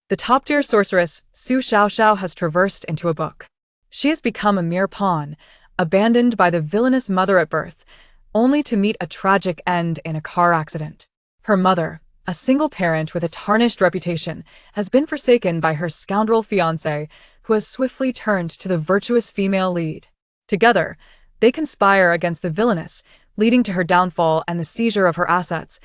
The top-tier sorceress, Su Xiaoxiao, has traversed into a book. She has become a mere pawn, abandoned by the villainous mother at birth, only to meet a tragic end in a car accident. Her mother, a single parent with a tarnished reputation, has been forsaken by her scoundrel fiancé, who has swiftly turned to the virtuous female lead. Together, they conspire against the villainous, leading to her downfall and the seizure of her assets,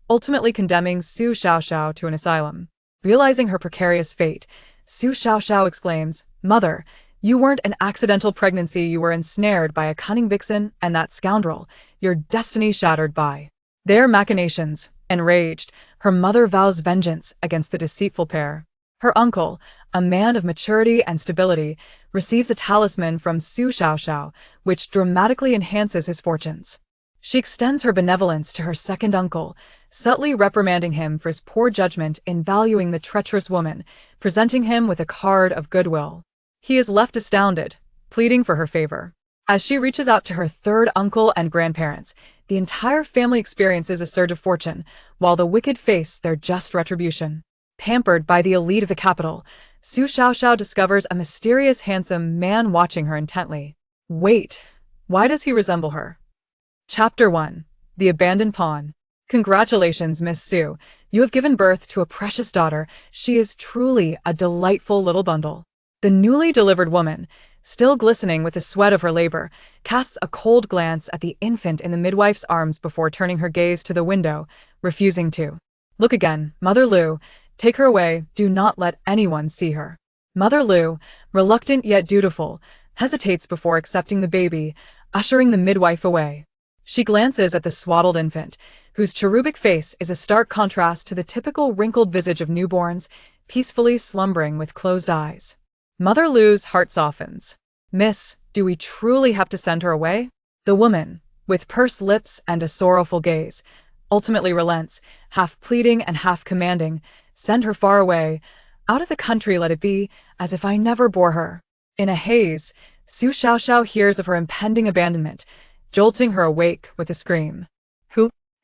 ultimately condemning Su Xiaoxiao to an asylum. Realizing her precarious fate, Su Xiaoxiao exclaims, "Mother, you weren't an accidental pregnancy, you were ensnared by a cunning vixen and that scoundrel, your destiny shattered by their machinations." Enraged, her mother vows vengeance against the deceitful pair. Her uncle, a man of maturity and stability, receives a talisman from Su Xiaoxiao, which dramatically enhances his fortunes. She extends her benevolence to her second uncle, subtly reprimanding him for his poor judgment in valuing the treacherous woman, presenting him with a card of goodwill. He is left astounded, pleading for her favor. As she reaches out to her third uncle and grandparents, the entire family experiences a surge of fortune, while the wicked face their just retribution. Pampered by the elite of the capital, Su Xiaoxiao discovers a mysterious handsome man watching her intently. Wait, why does he resemble her? Chapter 1. The Abandoned Pawn. Congratulations, Miss Su. You have given birth to a precious daughter. She is truly a delightful little bundle. The newly delivered woman, still glistening with the sweat of her labor, casts a cold glance at the infant in the midwife's arms before turning her gaze to the window, refusing to look again. Mother Lu, take her away. Do not let anyone see her. Mother Lu, reluctant yet dutiful, hesitates before accepting the baby, ushering the midwife away. She glances at the swaddled infant, whose cherubic face is a stark contrast to the typical wrinkled visage of newborns, peacefully slumbering with closed eyes. Mother Lu's heart softens. Miss, do we truly have to send her away? The woman, with pursed lips and a sorrowful gaze, ultimately relents, half pleading and half commanding, send her far away, out of the country let it be, as if I never bore her. In a haze, Su Xiaoxiao hears of her impending abandonment, jolting her awake with a scream.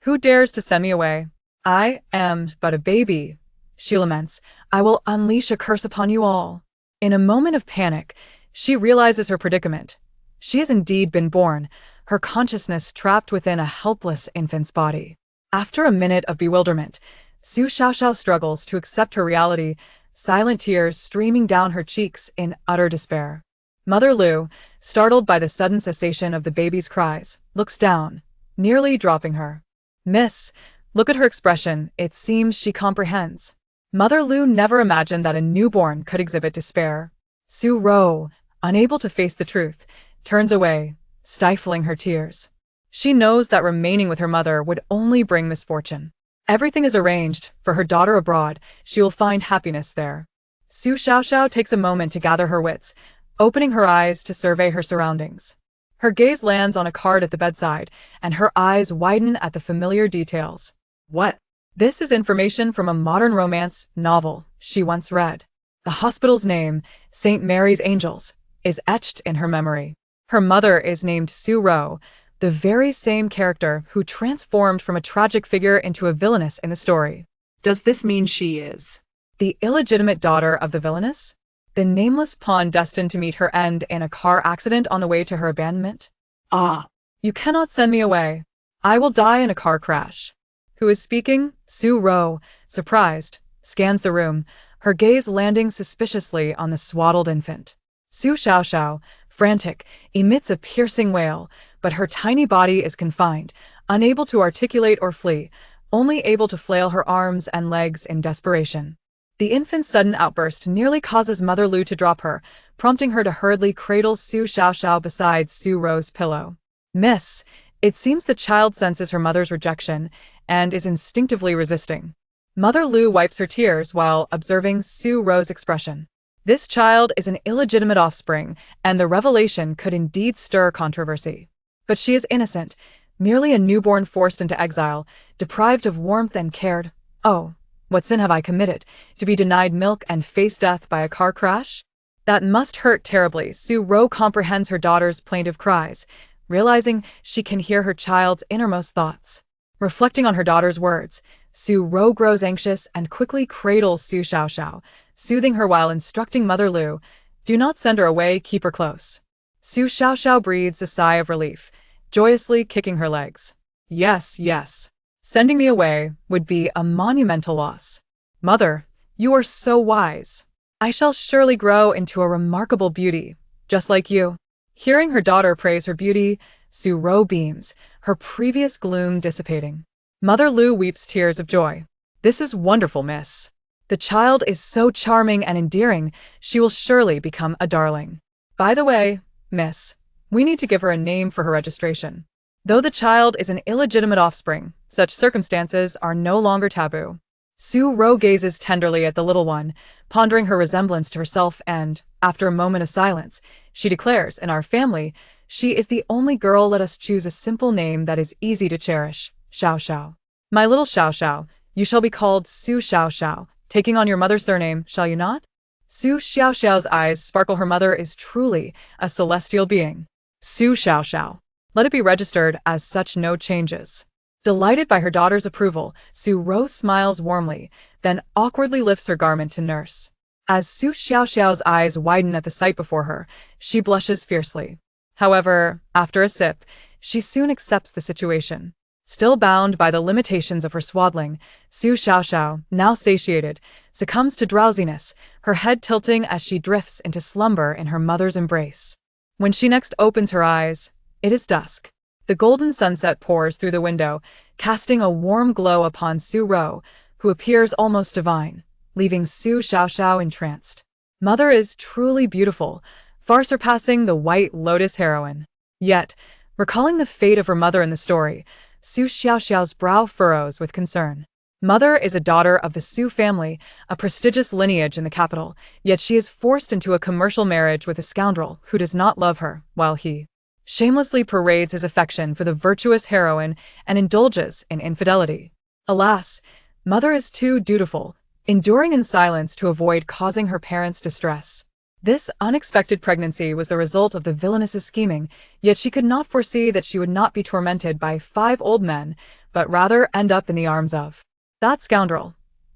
Who dares to send me away? I am but a baby, she laments. I will unleash a curse upon you all. In a moment of panic, she realizes her predicament. She has indeed been born, her consciousness trapped within a helpless infant's body. After a minute of bewilderment, Su Xiaoxiao struggles to accept her reality, silent tears streaming down her cheeks in utter despair. Mother Lu, startled by the sudden cessation of the baby's cries, looks down, nearly dropping her. Miss, look at her expression, it seems she comprehends. Mother Lu never imagined that a newborn could exhibit despair. Su Ro, unable to face the truth, turns away, stifling her tears. She knows that remaining with her mother would only bring misfortune. Everything is arranged for her daughter abroad. She will find happiness there. Su Xiaoxiao takes a moment to gather her wits, opening her eyes to survey her surroundings. Her gaze lands on a card at the bedside, and her eyes widen at the familiar details. What? This is information from a modern romance novel she once read. The hospital's name, St. Mary's Angels, is etched in her memory. Her mother is named Su Ro, the very same character who transformed from a tragic figure into a villainous in the story. Does this mean she is the illegitimate daughter of the villainous? The nameless pawn destined to meet her end in a car accident on the way to her abandonment? Ah, you cannot send me away. I will die in a car crash. Who is speaking? Su Ro, surprised, scans the room, her gaze landing suspiciously on the swaddled infant. Su Xiaoxiao, frantic, emits a piercing wail, but her tiny body is confined, unable to articulate or flee, only able to flail her arms and legs in desperation. The infant's sudden outburst nearly causes Mother Lu to drop her, prompting her to hurriedly cradle Su Xiaoxiao beside Su Ro's pillow. Miss, it seems the child senses her mother's rejection and is instinctively resisting. Mother Lu wipes her tears while observing Su Ro's expression. This child is an illegitimate offspring, and the revelation could indeed stir controversy. But she is innocent, merely a newborn forced into exile, deprived of warmth and cared. Oh, what sin have I committed, to be denied milk and face death by a car crash? That must hurt terribly. Su Ro comprehends her daughter's plaintive cries, realizing she can hear her child's innermost thoughts. Reflecting on her daughter's words, Su Ro grows anxious and quickly cradles Su Xiaoxiao, soothing her while instructing Mother Lu, "Do not send her away, keep her close." Su Xiaoxiao breathes a sigh of relief, joyously kicking her legs. "Yes, yes. Sending me away would be a monumental loss. Mother, you are so wise. I shall surely grow into a remarkable beauty, just like you." Hearing her daughter praise her beauty, Su Ro beams, her previous gloom dissipating. Mother Lu weeps tears of joy. "This is wonderful, miss. The child is so charming and endearing, she will surely become a darling. By the way, miss, we need to give her a name for her registration. Though the child is an illegitimate offspring, such circumstances are no longer taboo." Su Ro gazes tenderly at the little one, pondering her resemblance to herself and, after a moment of silence, she declares, "In our family, she is the only girl. Let us choose a simple name that is easy to cherish. Xiaoxiao. My little Xiaoxiao, you shall be called Su Xiaoxiao, taking on your mother's surname, shall you not?" Su Xiaoxiao's eyes sparkle. Her mother is truly a celestial being. Su Xiaoxiao. Let it be registered as such, no changes. Delighted by her daughter's approval, Su Ro smiles warmly, then awkwardly lifts her garment to nurse. As Su Xiaoxiao's eyes widen at the sight before her, she blushes fiercely. However, after a sip, she soon accepts the situation. Still bound by the limitations of her swaddling, Su Xiaoxiao, now satiated, succumbs to drowsiness, her head tilting as she drifts into slumber in her mother's embrace. When she next opens her eyes, it is dusk. The golden sunset pours through the window, casting a warm glow upon Su Ro, who appears almost divine, leaving Su Xiaoxiao entranced. Mother is truly beautiful, far surpassing the White Lotus heroine. Yet, recalling the fate of her mother in the story, Su Xiaoxiao's brow furrows with concern. Mother is a daughter of the Su family, a prestigious lineage in the capital, yet she is forced into a commercial marriage with a scoundrel who does not love her, while he shamelessly parades his affection for the virtuous heroine and indulges in infidelity. Alas, Mother is too dutiful, enduring in silence to avoid causing her parents distress. This unexpected pregnancy was the result of the villainous scheming, yet she could not foresee that she would not be tormented by 5 old men, but rather end up in the arms of that scoundrel.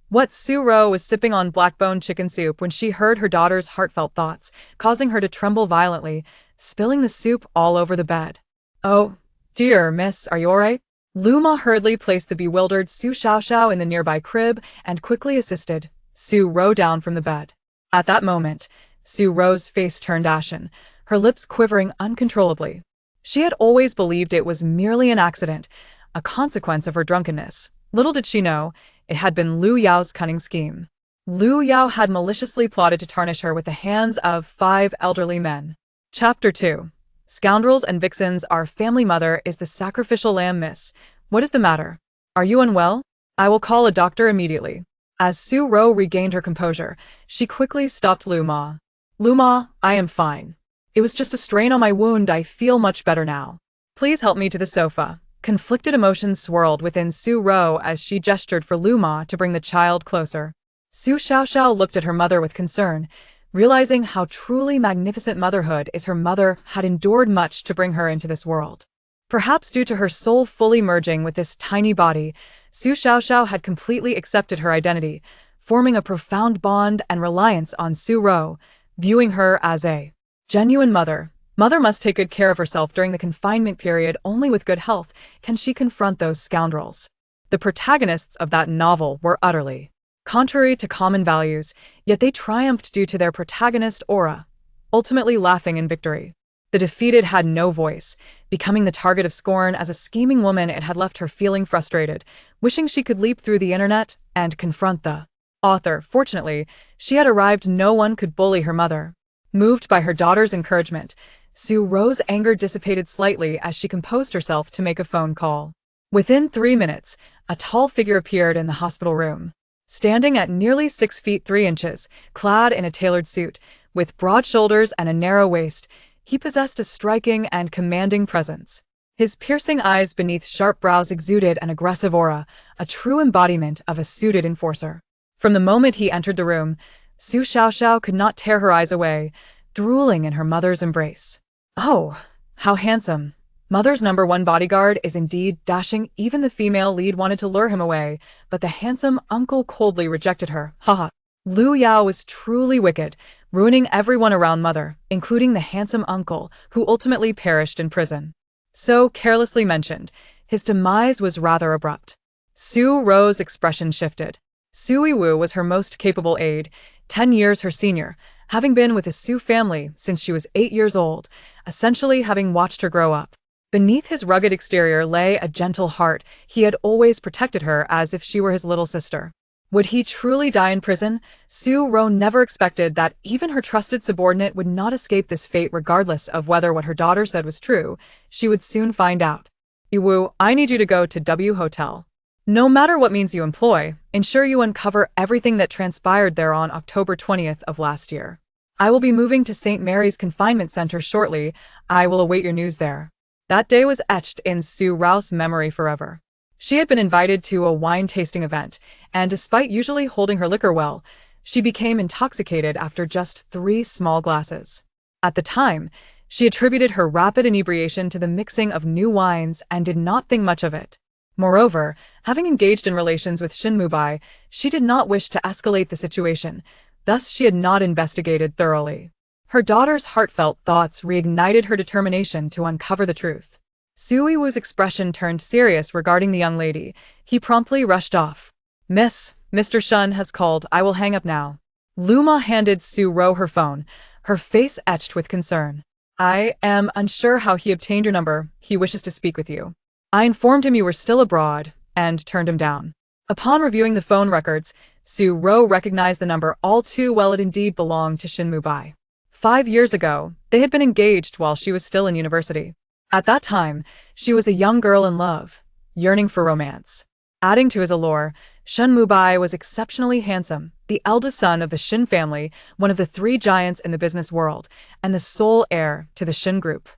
What Su Ro was sipping on black-bone chicken soup when she heard her daughter's heartfelt thoughts, causing her to tremble violently, spilling the soup all over the bed. "Oh, dear, miss, are you all right?" Lu Ma hurriedly placed the bewildered Su Xiaoxiao in the nearby crib and quickly assisted Su Ro down from the bed. At that moment, Su Ro's face turned ashen, her lips quivering uncontrollably. She had always believed it was merely an accident, a consequence of her drunkenness. Little did she know, it had been Lu Yao's cunning scheme. Lu Yao had maliciously plotted to tarnish her with the hands of 5 elderly men. Chapter 2. Scoundrels and Vixens. Our family mother is the sacrificial lamb, miss. What is the matter? Are you unwell? I will call a doctor immediately. As Su Ro regained her composure, she quickly stopped Lu Ma. "Lu Ma, I am fine. It was just a strain on my wound. I feel much better now. Please help me to the sofa." Conflicted emotions swirled within Su Ro as she gestured for Lu Ma to bring the child closer. Su Xiaoxiao looked at her mother with concern, realizing how truly magnificent motherhood is. Her mother had endured much to bring her into this world. Perhaps due to her soul fully merging with this tiny body, Su Xiaoxiao had completely accepted her identity, forming a profound bond and reliance on Su Ro, viewing her as a genuine mother. Mother must take good care of herself during the confinement period. Only with good health can she confront those scoundrels. The protagonists of that novel were utterly contrary to common values, yet they triumphed due to their protagonist aura, ultimately laughing in victory. The defeated had no voice, becoming the target of scorn. As a scheming woman, it had left her feeling frustrated, wishing she could leap through the internet and confront the author. Fortunately, she had arrived. No one could bully her mother. Moved by her daughter's encouragement, Su Ro's anger dissipated slightly as she composed herself to make a phone call. Within 3 minutes, a tall figure appeared in the hospital room. Standing at nearly 6 feet 3 inches, clad in a tailored suit, with broad shoulders and a narrow waist, he possessed a striking and commanding presence. His piercing eyes beneath sharp brows exuded an aggressive aura, a true embodiment of a suited enforcer. From the moment he entered the room, Su Xiaoxiao could not tear her eyes away, drooling in her mother's embrace. "Oh, how handsome! Mother's #1 bodyguard is indeed dashing. Even the female lead wanted to lure him away, but the handsome uncle coldly rejected her. Haha. Lu Yao was truly wicked, ruining everyone around Mother, including the handsome uncle, who ultimately perished in prison. So carelessly mentioned, his demise was rather abrupt. Su Ro's expression shifted. Su Yiwu was her most capable aide, 10 years her senior, having been with the Su family since she was 8 years old, essentially having watched her grow up. Beneath his rugged exterior lay a gentle heart. He had always protected her as if she were his little sister. Would he truly die in prison? Su Ro never expected that even her trusted subordinate would not escape this fate regardless of whether what her daughter said was true. She would soon find out. Yiwu, I need you to go to W Hotel. No matter what means you employ, ensure you uncover everything that transpired there on October 20th of last year. I will be moving to St. Mary's Confinement Center shortly. I will await your news there. That day was etched in Su Rao's memory forever. She had been invited to a wine tasting event, and despite usually holding her liquor well, she became intoxicated after just 3 small glasses. At the time, she attributed her rapid inebriation to the mixing of new wines and did not think much of it. Moreover, having engaged in relations with Shin Mubai, she did not wish to escalate the situation, thus she had not investigated thoroughly. Her daughter's heartfelt thoughts reignited her determination to uncover the truth. Su Yiwu's expression turned serious regarding the young lady. He promptly rushed off. Mr. Shun has called. I will hang up now. Luma handed Su Ro her phone, her face etched with concern. I am unsure how he obtained your number. He wishes to speak with you. I informed him you were still abroad, and turned him down. Upon reviewing the phone records, Su Ro recognized the number all too well. It indeed belonged to Shin Mubai. 5 years ago, they had been engaged while she was still in university. At that time, she was a young girl in love, yearning for romance. Adding to his allure, Shin Mubai was exceptionally handsome, the eldest son of the Shin family, one of the 3 giants in the business world, and the sole heir to the Shin group.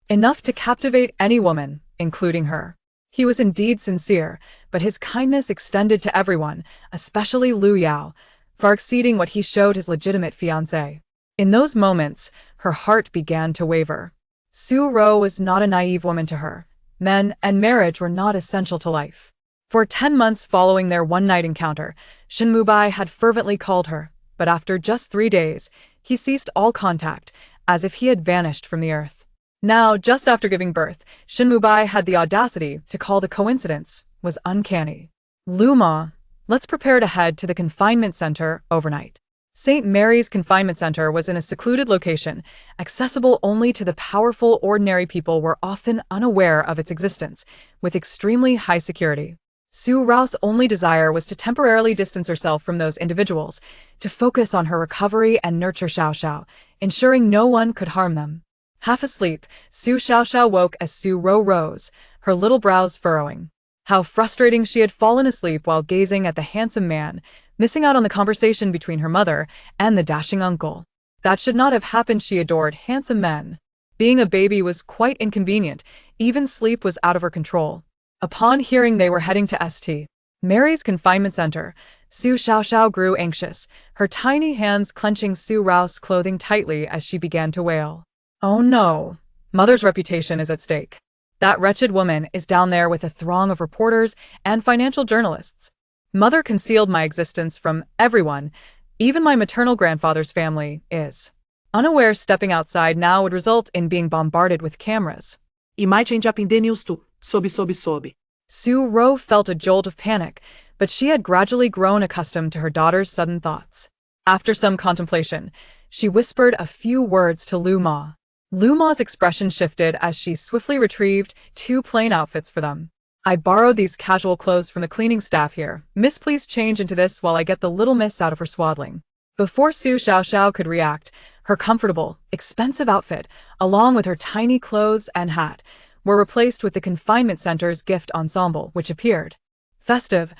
Enough to captivate any woman, including her. He was indeed sincere, but his kindness extended to everyone, especially Lu Yao, far exceeding what he showed his legitimate fiancé. In those moments, her heart began to waver. Su Ro was not a naive woman to her. Men and marriage were not essential to life. For 10 months following their one-night encounter, Shin Mubai had fervently called her, but after just 3 days, he ceased all contact, as if he had vanished from the earth. Now, just after giving birth, Shin Mubai had the audacity to call the coincidence was uncanny. Luma, let's prepare to head to the confinement center overnight. St. Mary's Confinement Center was in a secluded location, accessible only to the powerful. Ordinary people were often unaware of its existence, with extremely high security. Su Rao's only desire was to temporarily distance herself from those individuals, to focus on her recovery and nurture Xiaoxiao, ensuring no one could harm them. Half asleep, Su Xiaoxiao woke as Su Ro rose, her little brows furrowing. How frustrating she had fallen asleep while gazing at the handsome man, missing out on the conversation between her mother and the dashing uncle. That should not have happened. She adored handsome men. Being a baby was quite inconvenient, even sleep was out of her control. Upon hearing they were heading to St. Mary's Confinement Center, Su Xiaoxiao grew anxious, her tiny hands clenching Su Rao's clothing tightly as she began to wail. Oh no, Mother's reputation is at stake. That wretched woman is down there with a throng of reporters and financial journalists. Mother concealed my existence from everyone, even my maternal grandfather's family is. Unaware stepping outside now would result in being bombarded with cameras. It might change up in the news too. Sobe. Su Ro felt a jolt of panic, but she had gradually grown accustomed to her daughter's sudden thoughts. After some contemplation, she whispered a few words to Lu Ma. Lu Ma's expression shifted as she swiftly retrieved 2 plain outfits for them. I borrowed these casual clothes from the cleaning staff here. Miss, please change into this while I get the little miss out of her swaddling. Before Su Xiaoxiao could react, her comfortable, expensive outfit, along with her tiny clothes and hat, were replaced with the confinement center's gift ensemble, which appeared festive.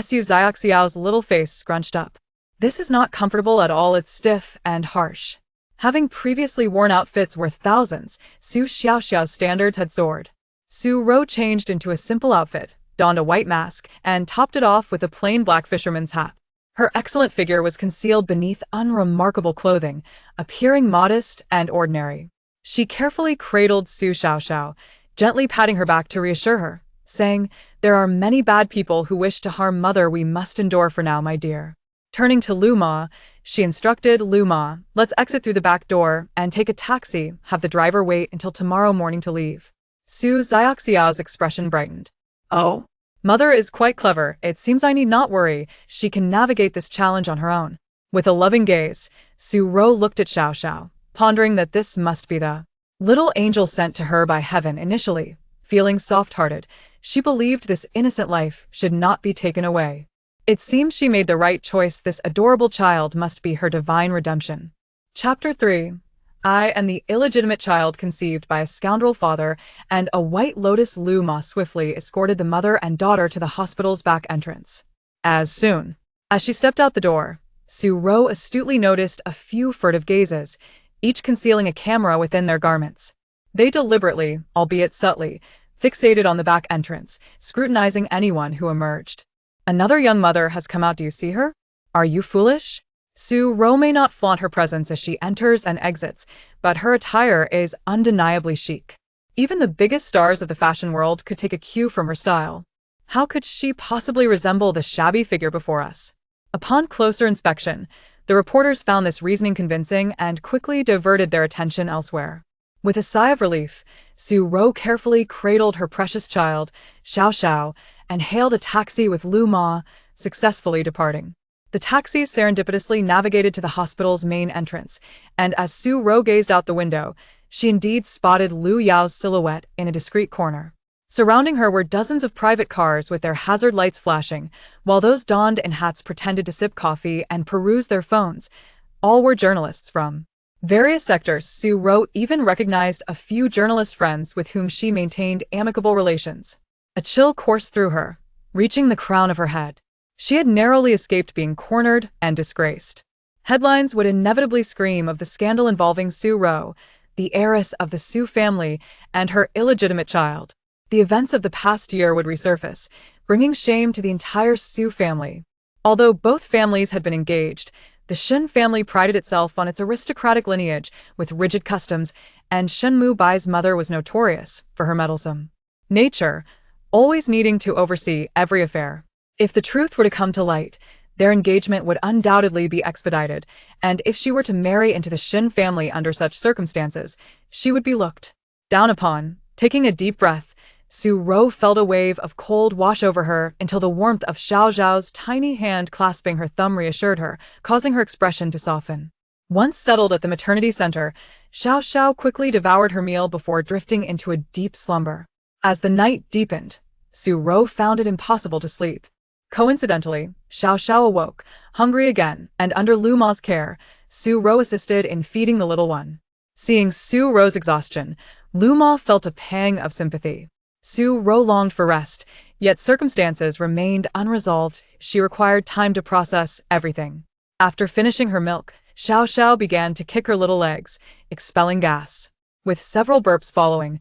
Su Xiaoxiao's little face scrunched up. This is not comfortable at all. It's stiff and harsh. Having previously worn outfits worth thousands, Su Xiaoxiao's standards had soared. Su Ro changed into a simple outfit, donned a white mask, and topped it off with a plain black fisherman's hat. Her excellent figure was concealed beneath unremarkable clothing, appearing modest and ordinary. She carefully cradled Su Xiaoxiao, gently patting her back to reassure her, saying, "There are many bad people who wish to harm mother. We must endure for now, my dear." Turning to Lu Ma, she instructed Lu Ma, "Let's exit through the back door and take a taxi, have the driver wait until tomorrow morning to leave." Su Xiaoxiao's expression brightened. Oh? Mother is quite clever. It seems I need not worry. She can navigate this challenge on her own. With a loving gaze, Su Ro looked at Xiaoxiao, pondering that this must be the little angel sent to her by heaven initially. Feeling soft-hearted, she believed this innocent life should not be taken away. It seems she made the right choice. This adorable child must be her divine redemption. Chapter 3. I am the illegitimate child conceived by a scoundrel father, and a white lotus. Lu Ma swiftly escorted the mother and daughter to the hospital's back entrance. As she stepped out the door, Su Ro astutely noticed a few furtive gazes, each concealing a camera within their garments. They deliberately, albeit subtly, fixated on the back entrance, scrutinizing anyone who emerged. Another young mother has come out. Do you see her? Are you foolish? Su Ro may not flaunt her presence as she enters and exits, but her attire is undeniably chic. Even the biggest stars of the fashion world could take a cue from her style. How could she possibly resemble the shabby figure before us? Upon closer inspection, the reporters found this reasoning convincing and quickly diverted their attention elsewhere. With a sigh of relief, Su Ro carefully cradled her precious child, Xiaoxiao, and hailed a taxi with Lu Ma, successfully departing. The taxi serendipitously navigated to the hospital's main entrance, and as Su Ro gazed out the window, she indeed spotted Lu Yao's silhouette in a discreet corner. Surrounding her were dozens of private cars with their hazard lights flashing, while those donned in hats pretended to sip coffee and peruse their phones. All were journalists from various sectors. Su Ro even recognized a few journalist friends with whom she maintained amicable relations. A chill coursed through her, reaching the crown of her head. She had narrowly escaped being cornered and disgraced. Headlines would inevitably scream of the scandal involving Su Ro, the heiress of the Su family, and her illegitimate child. The events of the past year would resurface, bringing shame to the entire Su family. Although both families had been engaged, the Shin family prided itself on its aristocratic lineage with rigid customs, and Shin Mubai's mother was notorious for her meddlesome nature, always needing to oversee every affair. If the truth were to come to light, their engagement would undoubtedly be expedited, and if she were to marry into the Shin family under such circumstances, she would be looked down upon. Taking a deep breath, Su Ro felt a wave of cold wash over her until the warmth of Xiao Zhao's tiny hand clasping her thumb reassured her, causing her expression to soften. Once settled at the maternity center, Xiaoxiao quickly devoured her meal before drifting into a deep slumber. As the night deepened, Su Ro found it impossible to sleep. Coincidentally, Xiaoxiao awoke, hungry again, and under Lu Ma's care, Su Ro assisted in feeding the little one. Seeing Su Ro's exhaustion, Lu Ma felt a pang of sympathy. Su Ro longed for rest, yet circumstances remained unresolved. She required time to process everything. After finishing her milk, Xiaoxiao began to kick her little legs, expelling gas. With several burps following,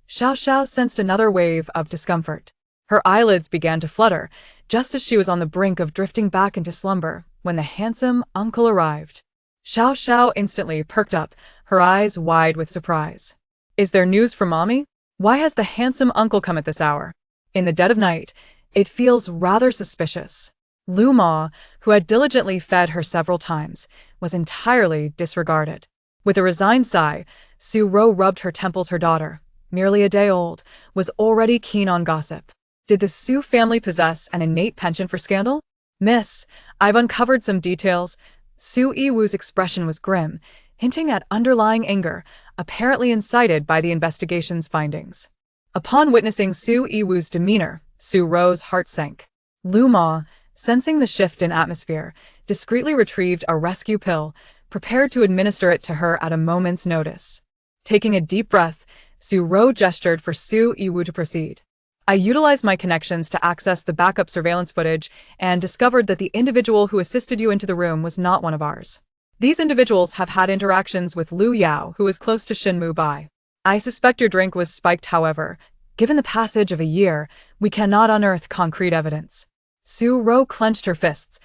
Xiaoxiao sensed another wave of discomfort. Her eyelids began to flutter, just as she was on the brink of drifting back into slumber, when the handsome uncle arrived. Xiaoxiao instantly perked up, her eyes wide with surprise. "Is there news for mommy? Why has the handsome uncle come at this hour? In the dead of night, it feels rather suspicious." Lu Ma, who had diligently fed her several times, was entirely disregarded. With a resigned sigh, Su Ro rubbed her temples. Her daughter, merely a day old, was already keen on gossip. Did the Su family possess an innate penchant for scandal? "Miss, I've uncovered some details." Su Yiwu's expression was grim, hinting at underlying anger, apparently incited by the investigation's findings. Upon witnessing Su Yiwu's demeanor, Su Ro's heart sank. Lu Ma, sensing the shift in atmosphere, discreetly retrieved a rescue pill, prepared to administer it to her at a moment's notice. Taking a deep breath, Su Ro gestured for Su Yiwu to proceed. "I utilized my connections to access the backup surveillance footage and discovered that the individual who assisted you into the room was not one of ours. These individuals have had interactions with Lu Yao, who is close to Shin Mubai. I suspect your drink was spiked. However, given the passage of a year, we cannot unearth concrete evidence." Su Ro clenched her fists,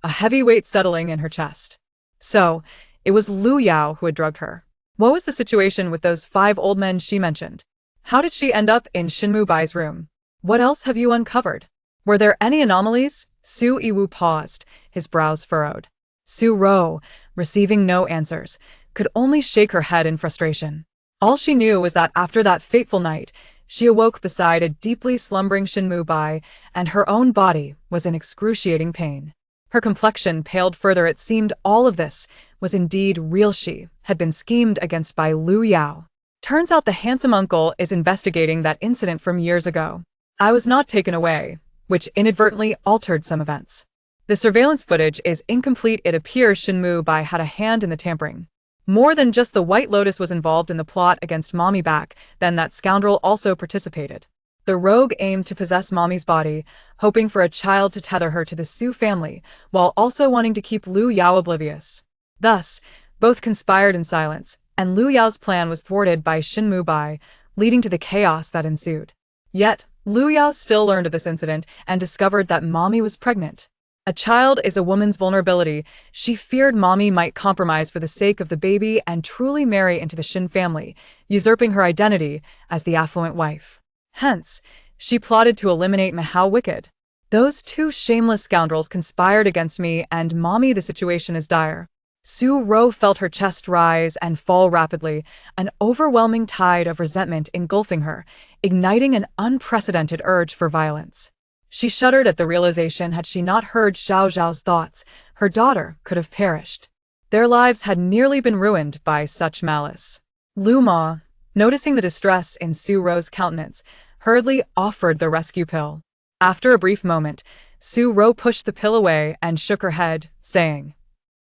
a heavy weight settling in her chest. So, it was Lu Yao who had drugged her. What was the situation with those 5 old men she mentioned? How did she end up in Shin Mubai's room? What else have you uncovered? Were there any anomalies? Su Yiwu paused, his brows furrowed. Su Ro, receiving no answers, could only shake her head in frustration. All she knew was that after that fateful night, she awoke beside a deeply slumbering Shin Mubai, and her own body was in excruciating pain. Her complexion paled further. It seemed all of this was indeed real. She had been schemed against by Lu Yao. Turns out the handsome uncle is investigating that incident from years ago. I was not taken away, which inadvertently altered some events. The surveillance footage is incomplete. It appears Shin Mubai had a hand in the tampering. More than just the White Lotus was involved in the plot against Mommy back then. That scoundrel also participated. The rogue aimed to possess Mommy's body, hoping for a child to tether her to the Su family, while also wanting to keep Lu Yao oblivious. Thus, both conspired in silence, and Lu Yao's plan was thwarted by Shin Mubai, leading to the chaos that ensued. Yet, Lu Yao still learned of this incident and discovered that Mommy was pregnant. A child is a woman's vulnerability. She feared Mommy might compromise for the sake of the baby and truly marry into the Shin family, usurping her identity as the affluent wife. Hence, she plotted to eliminate me. How wicked. Those two shameless scoundrels conspired against me and Mommy. The situation is dire. Su Ro felt her chest rise and fall rapidly, an overwhelming tide of resentment engulfing her, igniting an unprecedented urge for violence. She shuddered at the realization had she not heard Xiao Zhao's thoughts, her daughter could have perished. Their lives had nearly been ruined by such malice. Lu Ma, noticing the distress in Su Ro's countenance, hurriedly offered the rescue pill. After a brief moment, Su Ro pushed the pill away and shook her head, saying,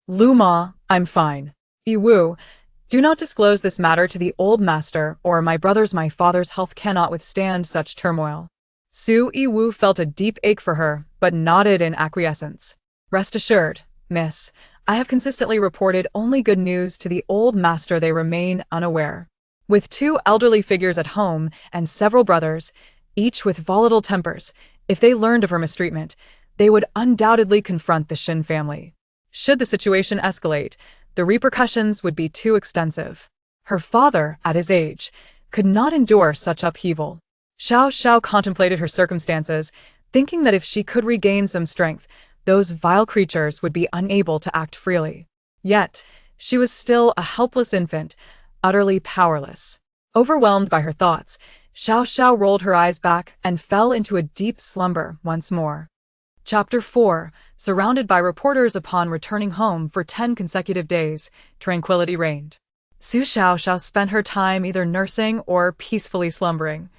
Lu Ma, I'm fine. Yiwu, do not disclose this matter to the old master or my brothers. My father's health cannot withstand such turmoil. Su Yiwu felt a deep ache for her, but nodded in acquiescence. Rest assured, miss, I have consistently reported only good news to the old master. They remain unaware. With two elderly figures at home and several brothers, each with volatile tempers, if they learned of her mistreatment, they would undoubtedly confront the Shin family. Should the situation escalate, the repercussions would be too extensive. Her father, at his age, could not endure such upheaval. Xiao Xiao contemplated her circumstances, thinking that if she could regain some strength, those vile creatures would be unable to act freely. Yet, she was still a helpless infant, utterly powerless. Overwhelmed by her thoughts, Xiao Xiao rolled her eyes back and fell into a deep slumber once more. Chapter 4. Surrounded by reporters. Upon returning home for 10 consecutive days, tranquility reigned. Su Xiaoxiao spent her time either nursing or peacefully slumbering,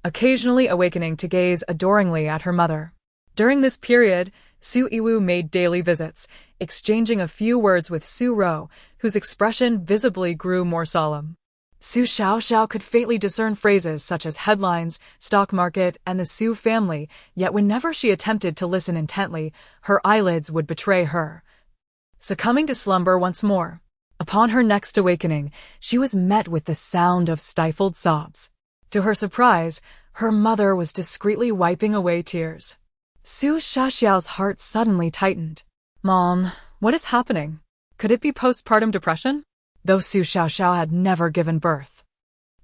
occasionally awakening to gaze adoringly at her mother. During this period, Su Yiwu made daily visits, exchanging a few words with Su Ro, whose expression visibly grew more solemn. Su Xiaoxiao could faintly discern phrases such as headlines, stock market, and the Su family, yet whenever she attempted to listen intently, her eyelids would betray her. Succumbing to slumber once more, upon her next awakening, she was met with the sound of stifled sobs. To her surprise, her mother was discreetly wiping away tears. Su Xiaoxiao's heart suddenly tightened. Mom, what is happening? Could it be postpartum depression? Though Su Xiaoxiao had never given birth,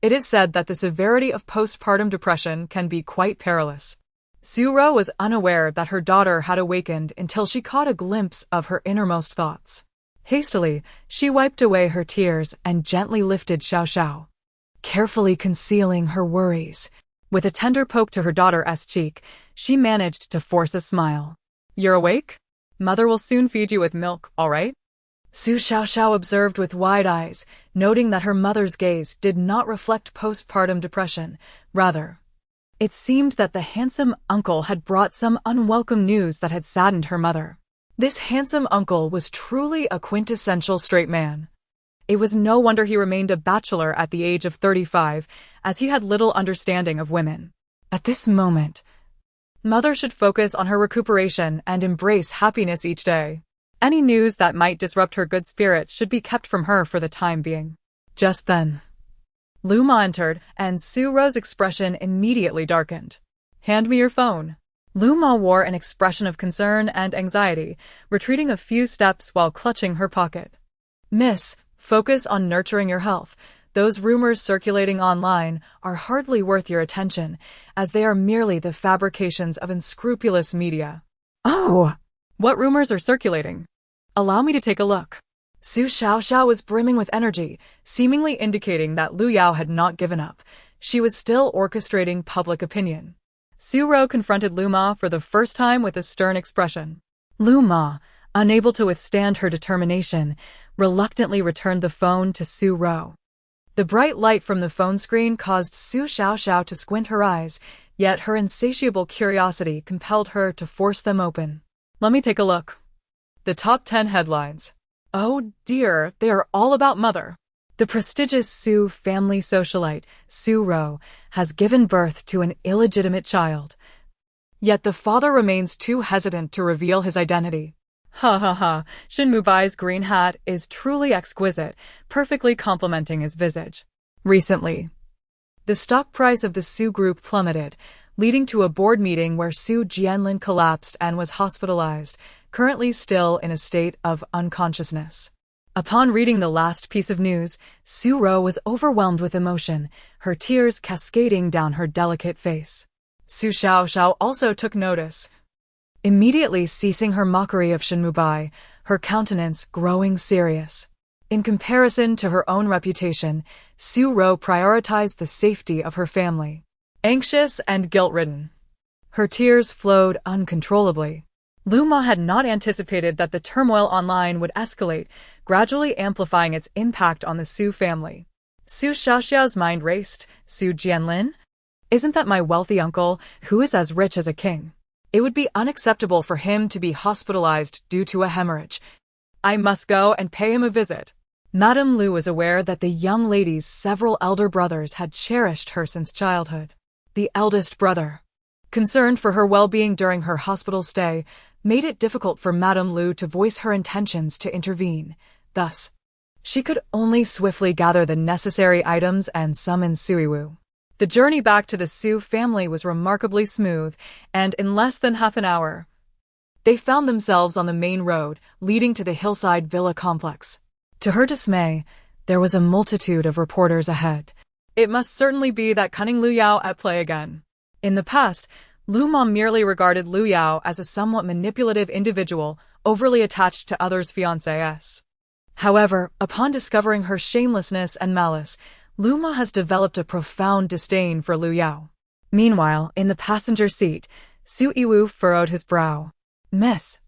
it is said that the severity of postpartum depression can be quite perilous. Su Ro was unaware that her daughter had awakened until she caught a glimpse of her innermost thoughts. Hastily, she wiped away her tears and gently lifted Xiaoxiao, carefully concealing her worries. With a tender poke to her daughter's cheek, she managed to force a smile. You're awake? Mother will soon feed you with milk, all right? Su Xiaoxiao observed with wide eyes, noting that her mother's gaze did not reflect postpartum depression. Rather, it seemed that the handsome uncle had brought some unwelcome news that had saddened her mother. This handsome uncle was truly a quintessential straight man. It was no wonder he remained a bachelor at the age of 35, as he had little understanding of women. At this moment, Mother should focus on her recuperation and embrace happiness each day. Any news that might disrupt her good spirits should be kept from her for the time being. Just then, Lu Ma entered, and Su Ro's expression immediately darkened. Hand me your phone. Lu Ma wore an expression of concern and anxiety, retreating a few steps while clutching her pocket. Miss, focus on nurturing your health. Those rumors circulating online are hardly worth your attention, as they are merely the fabrications of unscrupulous media. Oh! What rumors are circulating? Allow me to take a look. Su Xiaoxiao was brimming with energy, seemingly indicating that Lu Yao had not given up. She was still orchestrating public opinion. Su Ro confronted Lu Ma for the first time with a stern expression. Lu Ma, unable to withstand her determination, reluctantly returned the phone to Su Ro. The bright light from the phone screen caused Su Xiaoxiao to squint her eyes, yet her insatiable curiosity compelled her to force them open. Let me take a look. The top 10 headlines. Oh dear, they are all about mother. The prestigious Su family socialite, Su Ro, has given birth to an illegitimate child. Yet the father remains too hesitant to reveal his identity. Ha ha ha, Shin Mubai's green hat is truly exquisite, perfectly complementing his visage. Recently, the stock price of the Su Group plummeted, leading to a board meeting where Su Jianlin collapsed and was hospitalized, currently still in a state of unconsciousness. Upon reading the last piece of news, Su Ro was overwhelmed with emotion, her tears cascading down her delicate face. Su Xiaoxiao also took notice. Immediately ceasing her mockery of Shin Mubai, her countenance growing serious. In comparison to her own reputation, Su Ro prioritized the safety of her family. Anxious and guilt-ridden, her tears flowed uncontrollably. Lu Ma had not anticipated that the turmoil online would escalate, gradually amplifying its impact on the Su family. Su Xiaoxiao's mind raced. Su Jianlin? Isn't that my wealthy uncle, who is as rich as a king? It would be unacceptable for him to be hospitalized due to a hemorrhage. I must go and pay him a visit. Madame Lu was aware that the young lady's several elder brothers had cherished her since childhood. The eldest brother, concerned for her well-being during her hospital stay, made it difficult for Madame Lu to voice her intentions to intervene. Thus, she could only swiftly gather the necessary items and summon Suiwu. The journey back to the Su family was remarkably smooth, and in less than half an hour, they found themselves on the main road leading to the hillside villa complex. To her dismay, there was a multitude of reporters ahead. It must certainly be that cunning Lu Yao at play again. In the past, Lu Ma merely regarded Lu Yao as a somewhat manipulative individual, overly attached to others' fiancés. However, upon discovering her shamelessness and malice, Lu Ma has developed a profound disdain for Lu Yao. Meanwhile, in the passenger seat, Su Yiwu furrowed his brow. Miss,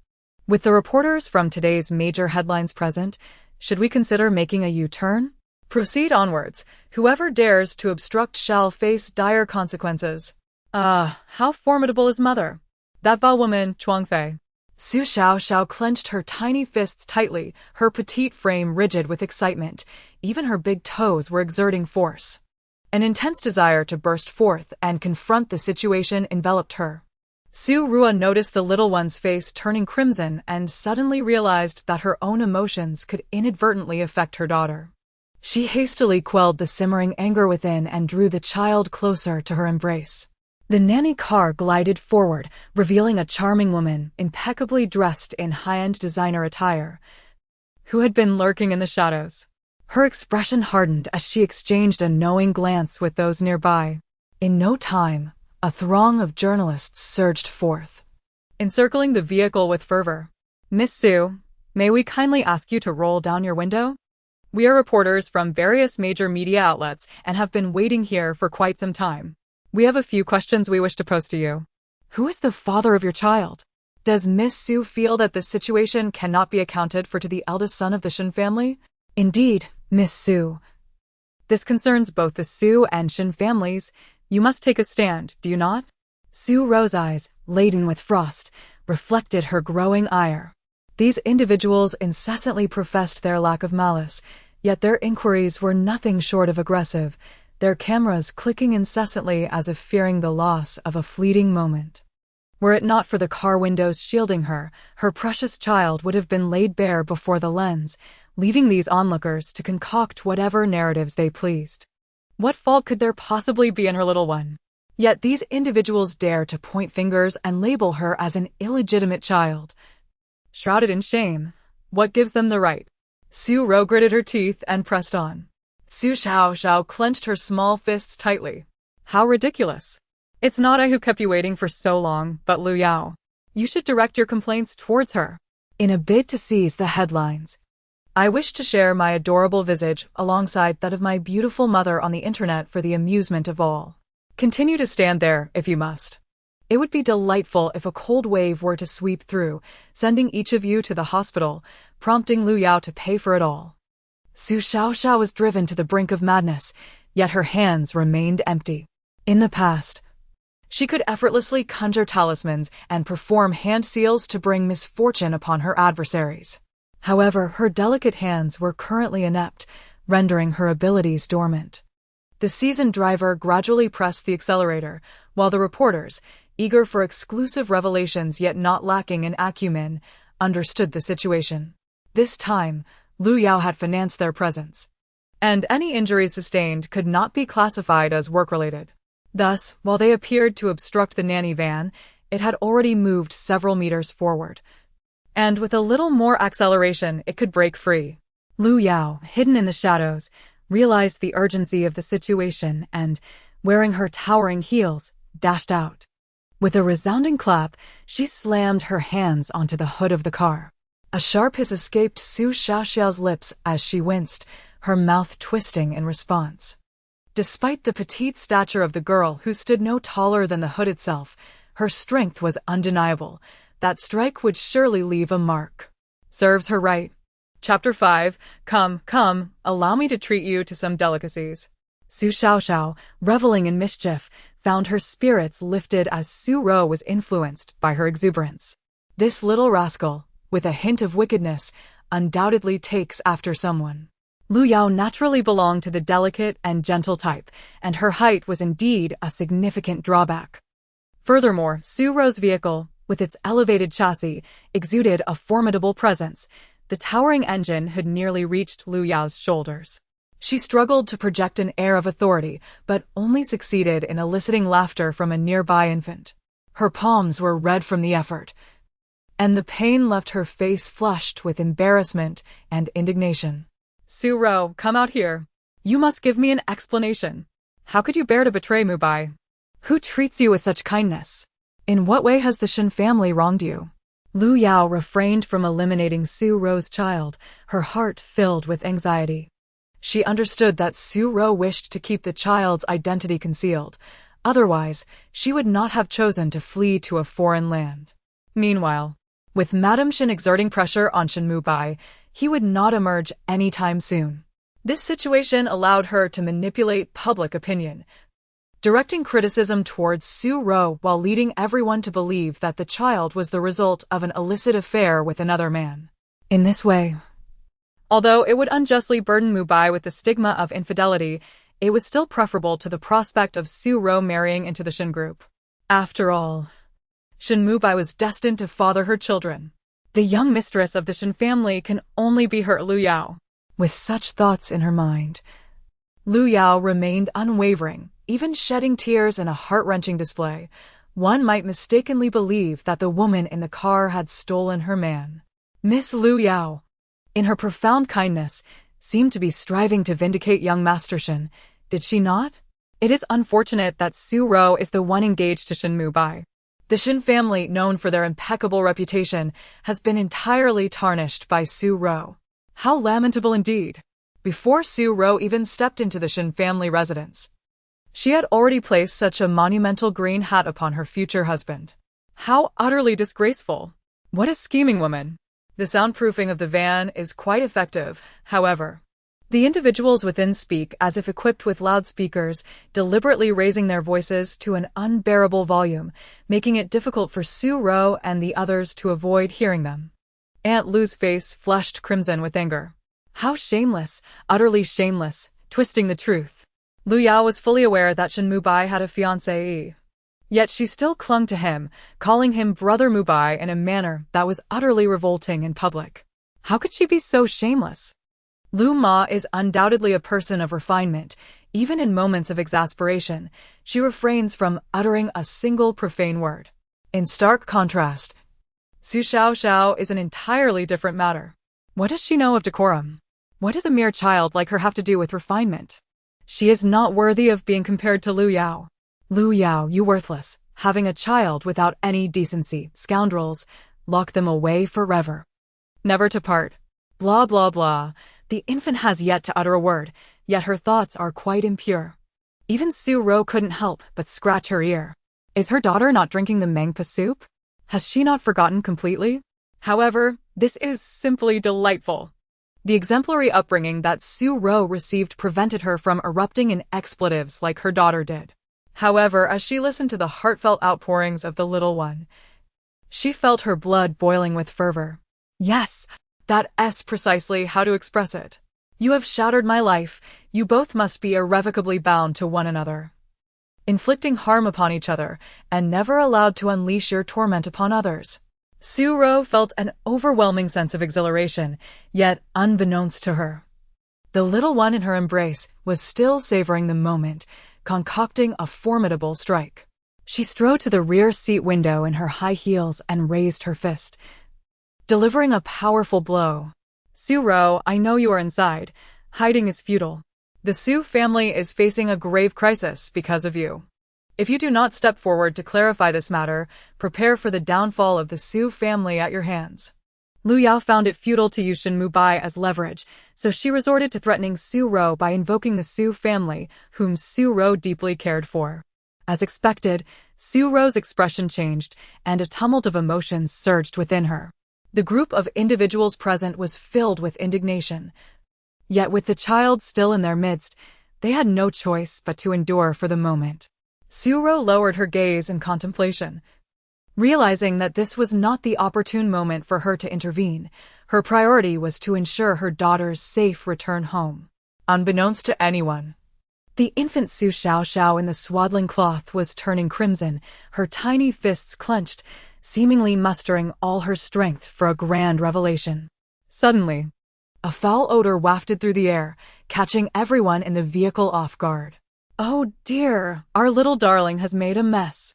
with the reporters from today's major headlines present, should we consider making a U-turn? Proceed onwards. Whoever dares to obstruct shall face dire consequences. How formidable is mother? That foul woman, Chuang Fei. Su Xiaoxiao clenched her tiny fists tightly, her petite frame rigid with excitement. Even her big toes were exerting force. An intense desire to burst forth and confront the situation enveloped her. Su Rua noticed the little one's face turning crimson and suddenly realized that her own emotions could inadvertently affect her daughter. She hastily quelled the simmering anger within and drew the child closer to her embrace. The nanny car glided forward, revealing a charming woman, impeccably dressed in high-end designer attire, who had been lurking in the shadows. Her expression hardened as she exchanged a knowing glance with those nearby. In no time, a throng of journalists surged forth, encircling the vehicle with fervor. Miss Su, may we kindly ask you to roll down your window? We are reporters from various major media outlets and have been waiting here for quite some time. We have a few questions we wish to pose to you. Who is the father of your child? Does Miss Su feel that this situation cannot be accounted for to the eldest son of the Shin family? Indeed, Miss Su. This concerns both the Su and Shin families. You must take a stand, do you not? Su Ro's eyes, laden with frost, reflected her growing ire. These individuals incessantly professed their lack of malice, yet their inquiries were nothing short of aggressive, their cameras clicking incessantly as if fearing the loss of a fleeting moment. Were it not for the car windows shielding her, her precious child would have been laid bare before the lens, leaving these onlookers to concoct whatever narratives they pleased. What fault could there possibly be in her little one? Yet these individuals dare to point fingers and label her as an illegitimate child. Shrouded in shame, what gives them the right? Su Ro gritted her teeth and pressed on. Su Xiaoxiao clenched her small fists tightly. How ridiculous. It's not I who kept you waiting for so long, but Lu Yao. You should direct your complaints towards her. In a bid to seize the headlines, I wish to share my adorable visage alongside that of my beautiful mother on the internet for the amusement of all. Continue to stand there if you must. It would be delightful if a cold wave were to sweep through, sending each of you to the hospital, prompting Lu Yao to pay for it all. Su Xiaoxiao was driven to the brink of madness, yet her hands remained empty. In the past, she could effortlessly conjure talismans and perform hand seals to bring misfortune upon her adversaries. However, her delicate hands were currently inept, rendering her abilities dormant. The seasoned driver gradually pressed the accelerator, while the reporters, eager for exclusive revelations yet not lacking in acumen, understood the situation. This time, Lu Yao had financed their presence, and any injuries sustained could not be classified as work-related. Thus, while they appeared to obstruct the nanny van, it had already moved several meters forward, and with a little more acceleration it could break free. Lu Yao, hidden in the shadows, realized the urgency of the situation and, wearing her towering heels, dashed out. With a resounding clap, she slammed her hands onto the hood of the car. A sharp hiss escaped Su Xiaoxiao's lips as she winced, her mouth twisting in response. Despite the petite stature of the girl, who stood no taller than the hood itself, her strength was undeniable. That strike would surely leave a mark. Serves her right. Chapter 5. Come, allow me to treat you to some delicacies. Su Xiaoxiao, reveling in mischief, found her spirits lifted as Su Ro was influenced by her exuberance. This little rascal, with a hint of wickedness, undoubtedly takes after someone. Lu Yao naturally belonged to the delicate and gentle type, and her height was indeed a significant drawback. Furthermore, Su Ro's vehicle, with its elevated chassis, exuded a formidable presence. The towering engine had nearly reached Lu Yao's shoulders. She struggled to project an air of authority, but only succeeded in eliciting laughter from a nearby infant. Her palms were red from the effort, and the pain left her face flushed with embarrassment and indignation. Su Ro, come out here. You must give me an explanation. How could you bear to betray Mubai? Who treats you with such kindness? In what way has the Shin family wronged you? Lu Yao refrained from eliminating Su Ro's child, her heart filled with anxiety. She understood that Su Ro wished to keep the child's identity concealed. Otherwise, she would not have chosen to flee to a foreign land. Meanwhile, with Madame Shin exerting pressure on Shin Mubai, he would not emerge anytime soon. This situation allowed her to manipulate public opinion, directing criticism towards Su Ro while leading everyone to believe that the child was the result of an illicit affair with another man. In this way, although it would unjustly burden Mubai with the stigma of infidelity, it was still preferable to the prospect of Su Ro marrying into the Shin group. After all, Shin Mubai was destined to father her children. The young mistress of the Shin family can only be her Lu Yao. With such thoughts in her mind, Lu Yao remained unwavering, even shedding tears in a heart-wrenching display. One might mistakenly believe that the woman in the car had stolen her man. Miss Lu Yao, in her profound kindness, seemed to be striving to vindicate young Master Shin, did she not? It is unfortunate that Su Ro is the one engaged to Shin Mubai. The Shin family, known for their impeccable reputation, has been entirely tarnished by Su Ro. How lamentable indeed! Before Su Ro even stepped into the Shin family residence, she had already placed such a monumental green hat upon her future husband. How utterly disgraceful! What a scheming woman! The soundproofing of the van is quite effective, however. The individuals within speak as if equipped with loudspeakers, deliberately raising their voices to an unbearable volume, making it difficult for Su Ro and the others to avoid hearing them. Aunt Lu's face flushed crimson with anger. How shameless, utterly shameless, twisting the truth. Lu Yao was fully aware that Shin Mubai had a fiancé. Yet she still clung to him, calling him Brother Mubai in a manner that was utterly revolting in public. How could she be so shameless? Lu Ma is undoubtedly a person of refinement. Even in moments of exasperation, she refrains from uttering a single profane word. In stark contrast, Su Xiaoxiao is an entirely different matter. What does she know of decorum? What does a mere child like her have to do with refinement? She is not worthy of being compared to Lu Yao. Lu Yao, you worthless, having a child without any decency, scoundrels, lock them away forever. Never to part. Blah blah blah. The infant has yet to utter a word, yet her thoughts are quite impure. Even Su Ro couldn't help but scratch her ear. Is her daughter not drinking the mangpa soup? Has she not forgotten completely? However, this is simply delightful. The exemplary upbringing that Su Ro received prevented her from erupting in expletives like her daughter did. However, as she listened to the heartfelt outpourings of the little one, she felt her blood boiling with fervor. Yes, that's precisely how to express it. You have shattered my life, you both must be irrevocably bound to one another, inflicting harm upon each other, and never allowed to unleash your torment upon others. Su Ro felt an overwhelming sense of exhilaration, yet unbeknownst to her, the little one in her embrace was still savoring the moment, concocting a formidable strike. She strode to the rear seat window in her high heels and raised her fist, delivering a powerful blow. Su Ro, I know you are inside. Hiding is futile. The Su family is facing a grave crisis because of you. If you do not step forward to clarify this matter, prepare for the downfall of the Su family at your hands. Lu Yao found it futile to use Shin Mubai as leverage, so she resorted to threatening Su Ro by invoking the Su family, whom Su Ro deeply cared for. As expected, Su Ro's expression changed, and a tumult of emotions surged within her. The group of individuals present was filled with indignation. Yet with the child still in their midst, they had no choice but to endure for the moment. Su Ro lowered her gaze in contemplation. Realizing that this was not the opportune moment for her to intervene, her priority was to ensure her daughter's safe return home. Unbeknownst to anyone, the infant Su Xiaoxiao in the swaddling cloth was turning crimson, her tiny fists clenched, seemingly mustering all her strength for a grand revelation. Suddenly, a foul odor wafted through the air, catching everyone in the vehicle off guard. Oh dear, our little darling has made a mess.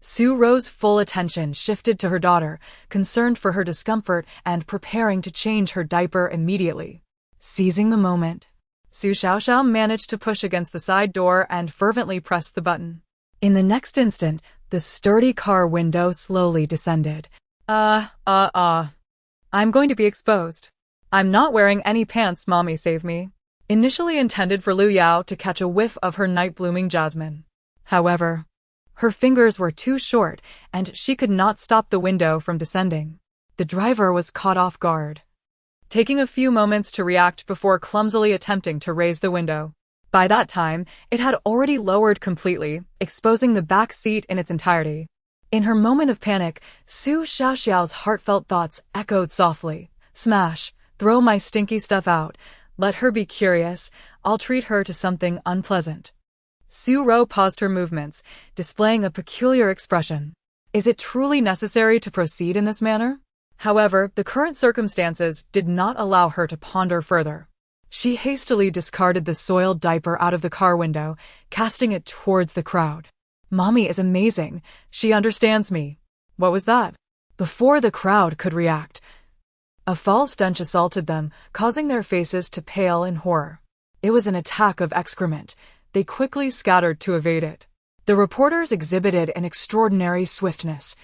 Su Ro's full attention shifted to her daughter, concerned for her discomfort and preparing to change her diaper immediately. Seizing the moment, Su Xiaoxiao managed to push against the side door and fervently pressed the button. In the next instant, the sturdy car window slowly descended. I'm going to be exposed. I'm not wearing any pants, mommy save me. Initially intended for Lu Yao to catch a whiff of her night-blooming jasmine. However, her fingers were too short, and she could not stop the window from descending. The driver was caught off guard, taking a few moments to react before clumsily attempting to raise the window. By that time, it had already lowered completely, exposing the back seat in its entirety. In her moment of panic, Su Xiaoxiao's heartfelt thoughts echoed softly. Smash, throw my stinky stuff out, let her be curious, I'll treat her to something unpleasant. Su Ro paused her movements, displaying a peculiar expression. Is it truly necessary to proceed in this manner? However, the current circumstances did not allow her to ponder further. She hastily discarded the soiled diaper out of the car window, casting it towards the crowd. Mommy is amazing. She understands me. What was that? Before the crowd could react, a foul stench assaulted them, causing their faces to pale in horror. It was an attack of excrement. They quickly scattered to evade it. The reporters exhibited an extraordinary swiftness,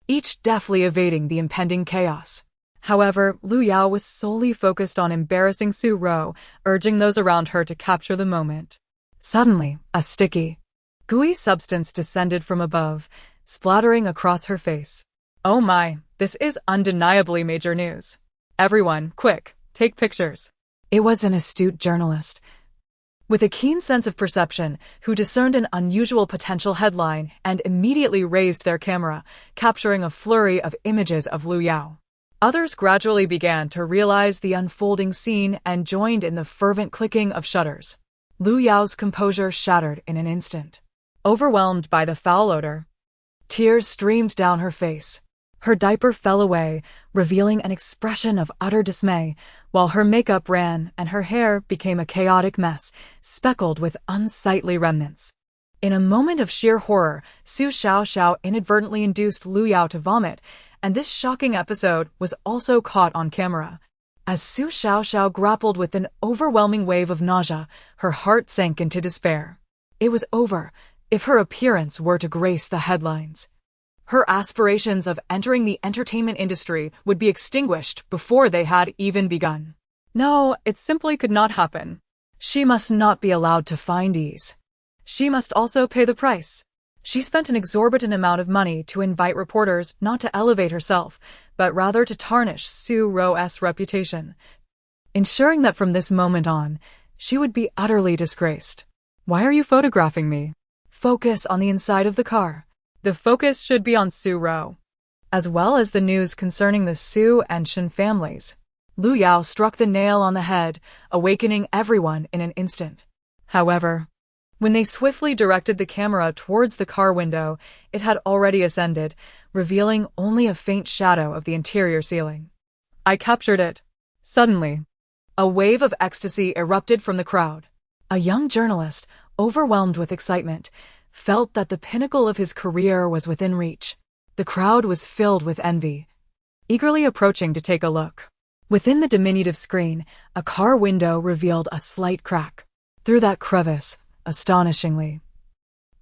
each deftly evading the impending chaos. However, Lu Yao was solely focused on embarrassing Su Ro, urging those around her to capture the moment. Suddenly, a sticky, gooey substance descended from above, splattering across her face. Oh my, this is undeniably major news. Everyone, quick, take pictures. It was an astute journalist, with a keen sense of perception, who discerned an unusual potential headline and immediately raised their camera, capturing a flurry of images of Lu Yao. Others gradually began to realize the unfolding scene and joined in the fervent clicking of shutters. Lu Yao's composure shattered in an instant. Overwhelmed by the foul odor, tears streamed down her face. Her diaper fell away, revealing an expression of utter dismay, while her makeup ran and her hair became a chaotic mess, speckled with unsightly remnants. In a moment of sheer horror, Su Xiaoxiao inadvertently induced Lu Yao to vomit, and this shocking episode was also caught on camera. As Su Xiaoxiao grappled with an overwhelming wave of nausea, her heart sank into despair. It was over, if her appearance were to grace the headlines. Her aspirations of entering the entertainment industry would be extinguished before they had even begun. No, it simply could not happen. She must not be allowed to find ease. She must also pay the price. She spent an exorbitant amount of money to invite reporters not to elevate herself, but rather to tarnish Su Ro's reputation, ensuring that from this moment on, she would be utterly disgraced. Why are you photographing me? Focus on the inside of the car. The focus should be on Su Ro, as well as the news concerning the Su and Shin families. Lu Yao struck the nail on the head, awakening everyone in an instant. However, when they swiftly directed the camera towards the car window, it had already ascended, revealing only a faint shadow of the interior ceiling. I captured it. Suddenly, a wave of ecstasy erupted from the crowd. A young journalist, overwhelmed with excitement, felt that the pinnacle of his career was within reach. The crowd was filled with envy, eagerly approaching to take a look. Within the diminutive screen, a car window revealed a slight crack. Through that crevice, astonishingly,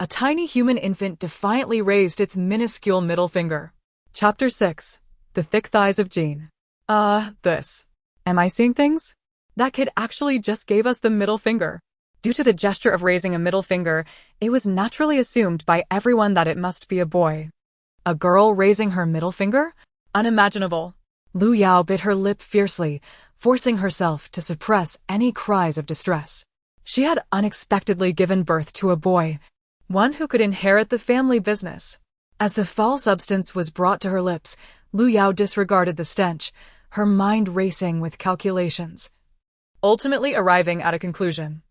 a tiny human infant defiantly raised its minuscule middle finger. Chapter 6. The Thick Thighs of Jean. This. Am I seeing things? That kid actually just gave us the middle finger. Due to the gesture of raising a middle finger, it was naturally assumed by everyone that it must be a boy. A girl raising her middle finger? Unimaginable. Lu Yao bit her lip fiercely, forcing herself to suppress any cries of distress. She had unexpectedly given birth to a boy, one who could inherit the family business. As the foul substance was brought to her lips, Lu Yao disregarded the stench, her mind racing with calculations, ultimately arriving at a conclusion.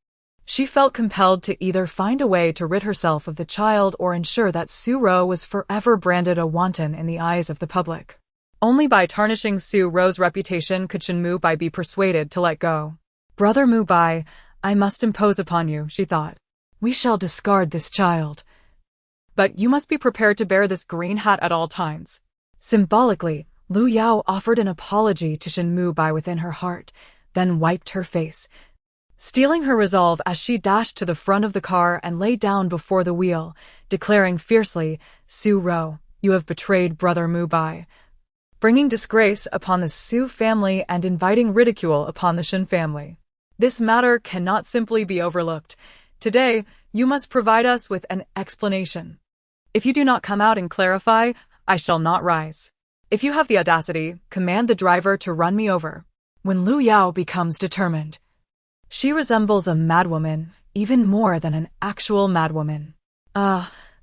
She felt compelled to either find a way to rid herself of the child or ensure that Su Ro was forever branded a wanton in the eyes of the public. Only by tarnishing Su Ro's reputation could Shin Mubai be persuaded to let go. Brother Mubai, I must impose upon you, she thought. We shall discard this child. But you must be prepared to bear this green hat at all times. Symbolically, Lu Yao offered an apology to Shin Mubai within her heart, then wiped her face, steeling her resolve as she dashed to the front of the car and lay down before the wheel, declaring fiercely, Su Ro, you have betrayed Brother Mubai, bringing disgrace upon the Su family and inviting ridicule upon the Shin family. This matter cannot simply be overlooked. Today, you must provide us with an explanation. If you do not come out and clarify, I shall not rise. If you have the audacity, command the driver to run me over. When Lu Yao becomes determined, she resembles a madwoman, even more than an actual madwoman.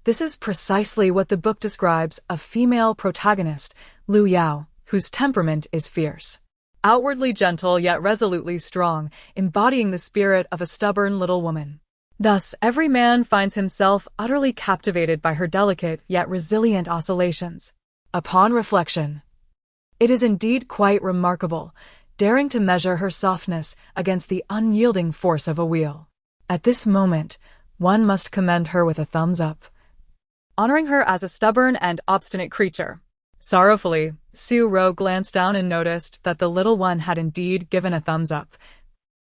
This is precisely what the book describes a female protagonist, Lu Yao, whose temperament is fierce. Outwardly gentle yet resolutely strong, embodying the spirit of a stubborn little woman. Thus, every man finds himself utterly captivated by her delicate yet resilient oscillations. Upon reflection, it is indeed quite remarkable, daring to measure her softness against the unyielding force of a wheel. At this moment, one must commend her with a thumbs up, honoring her as a stubborn and obstinate creature. Sorrowfully, Su Ro glanced down and noticed that the little one had indeed given a thumbs up,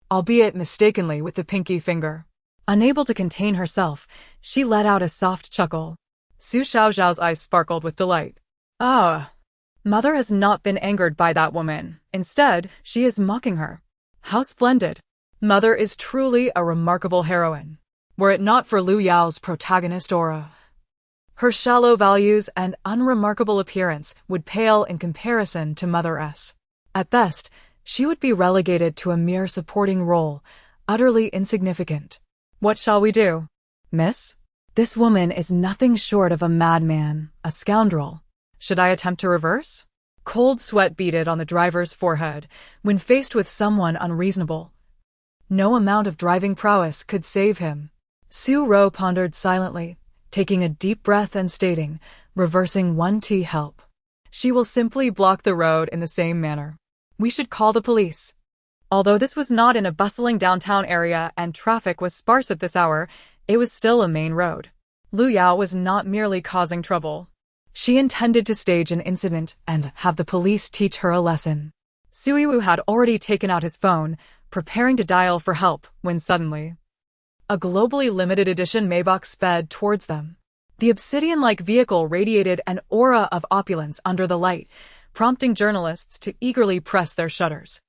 albeit mistakenly with the pinky finger. Unable to contain herself, she let out a soft chuckle. Su Xiaoxiao's eyes sparkled with delight. Mother has not been angered by that woman. Instead, she is mocking her. How splendid. Mother is truly a remarkable heroine. Were it not for Lu Yao's protagonist aura, her shallow values and unremarkable appearance would pale in comparison to Mother S. At best, she would be relegated to a mere supporting role, utterly insignificant. What shall we do? Miss? This woman is nothing short of a madman, a scoundrel. Should I attempt to reverse? Cold sweat beaded on the driver's forehead when faced with someone unreasonable. No amount of driving prowess could save him. Su Ro pondered silently, taking a deep breath and stating, reversing 1T help. She will simply block the road in the same manner. We should call the police. Although this was not in a bustling downtown area and traffic was sparse at this hour, it was still a main road. Lu Yao was not merely causing trouble. She intended to stage an incident and have the police teach her a lesson. Suiwu had already taken out his phone, preparing to dial for help, when suddenly a globally limited edition Maybach sped towards them. The obsidian-like vehicle radiated an aura of opulence under the light, prompting journalists to eagerly press their shutters.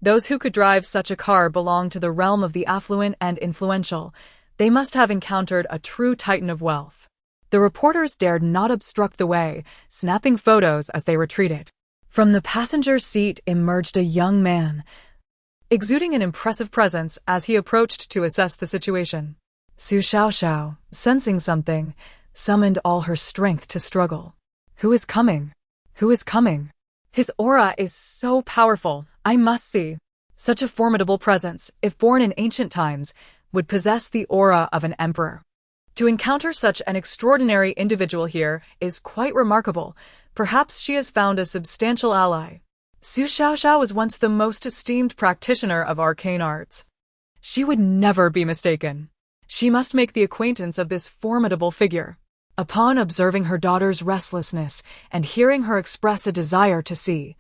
Those who could drive such a car belonged to the realm of the affluent and influential. They must have encountered a true titan of wealth. The reporters dared not obstruct the way, snapping photos as they retreated. From the passenger seat emerged a young man, exuding an impressive presence as he approached to assess the situation. Su Xiaoxiao, sensing something, summoned all her strength to struggle. Who is coming? Who is coming? His aura is so powerful, I must see. Such a formidable presence, if born in ancient times, would possess the aura of an emperor. To encounter such an extraordinary individual here is quite remarkable. Perhaps she has found a substantial ally. Su Xiaoxiao was once the most esteemed practitioner of arcane arts. She would never be mistaken. She must make the acquaintance of this formidable figure. Upon observing her daughter's restlessness and hearing her express a desire to see,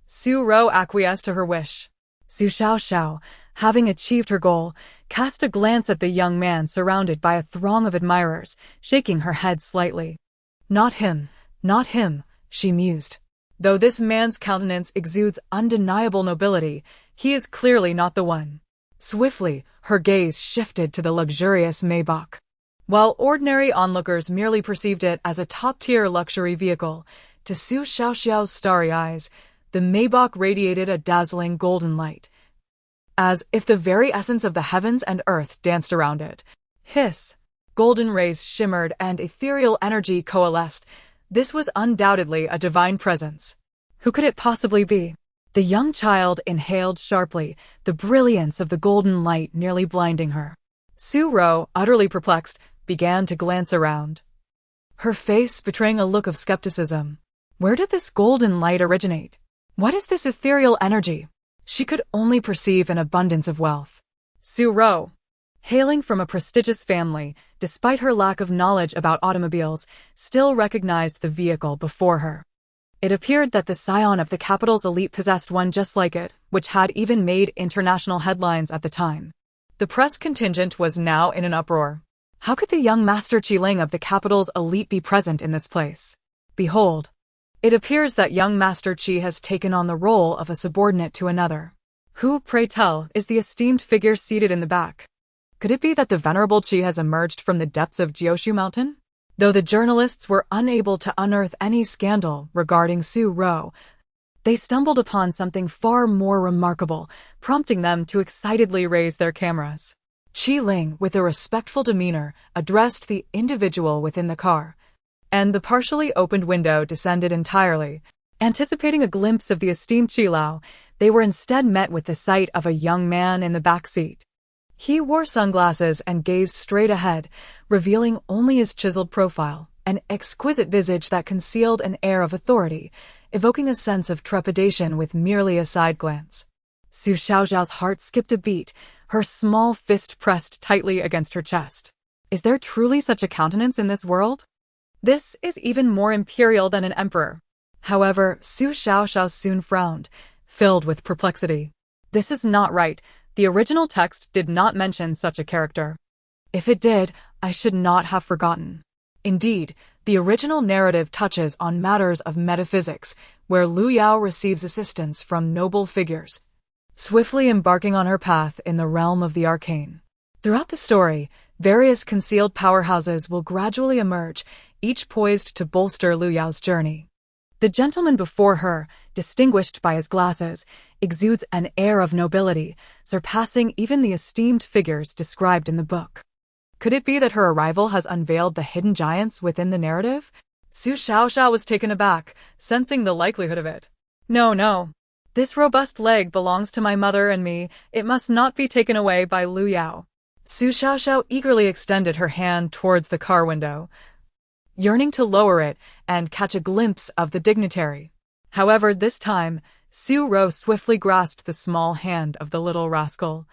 Su Ro acquiesced to her wish. Su Xiaoxiao, having achieved her goal, cast a glance at the young man surrounded by a throng of admirers, shaking her head slightly. Not him, not him, she mused. Though this man's countenance exudes undeniable nobility, he is clearly not the one. Swiftly, her gaze shifted to the luxurious Maybach. While ordinary onlookers merely perceived it as a top-tier luxury vehicle, to Su Xiaoxiao's starry eyes, the Maybach radiated a dazzling golden light, as if the very essence of the heavens and earth danced around it. Hiss! Golden rays shimmered and ethereal energy coalesced. This was undoubtedly a divine presence. Who could it possibly be? The young child inhaled sharply, the brilliance of the golden light nearly blinding her. Su Ro, utterly perplexed, began to glance around, her face betraying a look of skepticism. Where did this golden light originate? What is this ethereal energy? She could only perceive an abundance of wealth. Su Ro, hailing from a prestigious family, despite her lack of knowledge about automobiles, still recognized the vehicle before her. It appeared that the scion of the capital's elite possessed one just like it, which had even made international headlines at the time. The press contingent was now in an uproar. How could the young Master Qiling of the capital's elite be present in this place? Behold! It appears that young Master Qi has taken on the role of a subordinate to another. Who, pray tell, is the esteemed figure seated in the back? Could it be that the venerable Qi has emerged from the depths of Jiushu Mountain? Though the journalists were unable to unearth any scandal regarding Su Ro, they stumbled upon something far more remarkable, prompting them to excitedly raise their cameras. Qiling, with a respectful demeanor, addressed the individual within the car, and the partially opened window descended entirely. Anticipating a glimpse of the esteemed Qilao, they were instead met with the sight of a young man in the back seat. He wore sunglasses and gazed straight ahead, revealing only his chiseled profile, an exquisite visage that concealed an air of authority, evoking a sense of trepidation with merely a side glance. Su Xiaoxiao's heart skipped a beat, her small fist pressed tightly against her chest. Is there truly such a countenance in this world? This is even more imperial than an emperor. However, Su Xiaoxiao soon frowned, filled with perplexity. This is not right. The original text did not mention such a character. If it did, I should not have forgotten. Indeed, the original narrative touches on matters of metaphysics, where Lu Yao receives assistance from noble figures, swiftly embarking on her path in the realm of the arcane. Throughout the story, various concealed powerhouses will gradually emerge, each poised to bolster Lu Yao's journey. The gentleman before her, distinguished by his glasses, exudes an air of nobility, surpassing even the esteemed figures described in the book. Could it be that her arrival has unveiled the hidden giants within the narrative? Su Xiaoxiao was taken aback, sensing the likelihood of it. No. This robust leg belongs to my mother and me. It must not be taken away by Lu Yao. Su Xiaoxiao eagerly extended her hand towards the car window, yearning to lower it and catch a glimpse of the dignitary. However, this time, Su Ro swiftly grasped the small hand of the little rascal.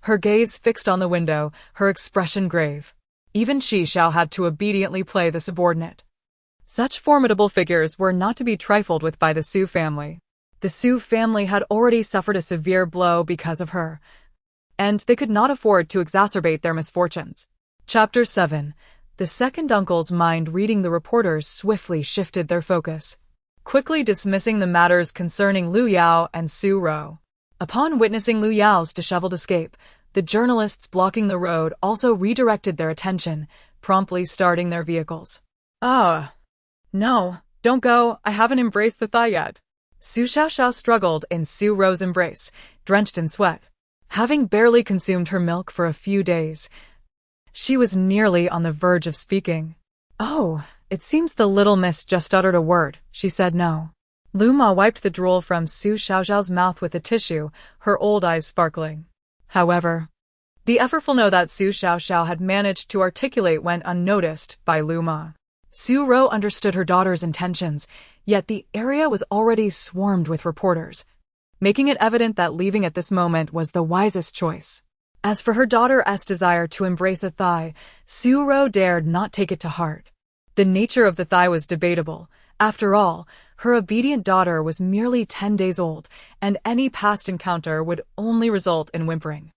Her gaze fixed on the window, her expression grave. Even Qi Xiao had to obediently play the subordinate. Such formidable figures were not to be trifled with by the Su family. The Su family had already suffered a severe blow because of her, and they could not afford to exacerbate their misfortunes. Chapter 7. The second uncle's mind reading the reporters swiftly shifted their focus, quickly dismissing the matters concerning Liu Yao and Su Ro. Upon witnessing Liu Yao's disheveled escape, the journalists blocking the road also redirected their attention, promptly starting their vehicles. No, don't go, I haven't embraced the thigh yet. Su Xiaoxiao struggled in Su Ro's embrace, drenched in sweat. Having barely consumed her milk for a few days, she was nearly on the verge of speaking. "Oh, it seems the little miss just uttered a word," she said no. Lu Ma wiped the drool from Su Xiaoxiao's mouth with a tissue, her old eyes sparkling. However, the effortful no that Su Xiaoxiao had managed to articulate went unnoticed by Lu Ma. Su Ro understood her daughter's intentions, yet the area was already swarmed with reporters, making it evident that leaving at this moment was the wisest choice. As for her daughter's desire to embrace a thigh, Su Ro dared not take it to heart. The nature of the thigh was debatable. After all, her obedient daughter was merely 10 days old, and any past encounter would only result in whimpering.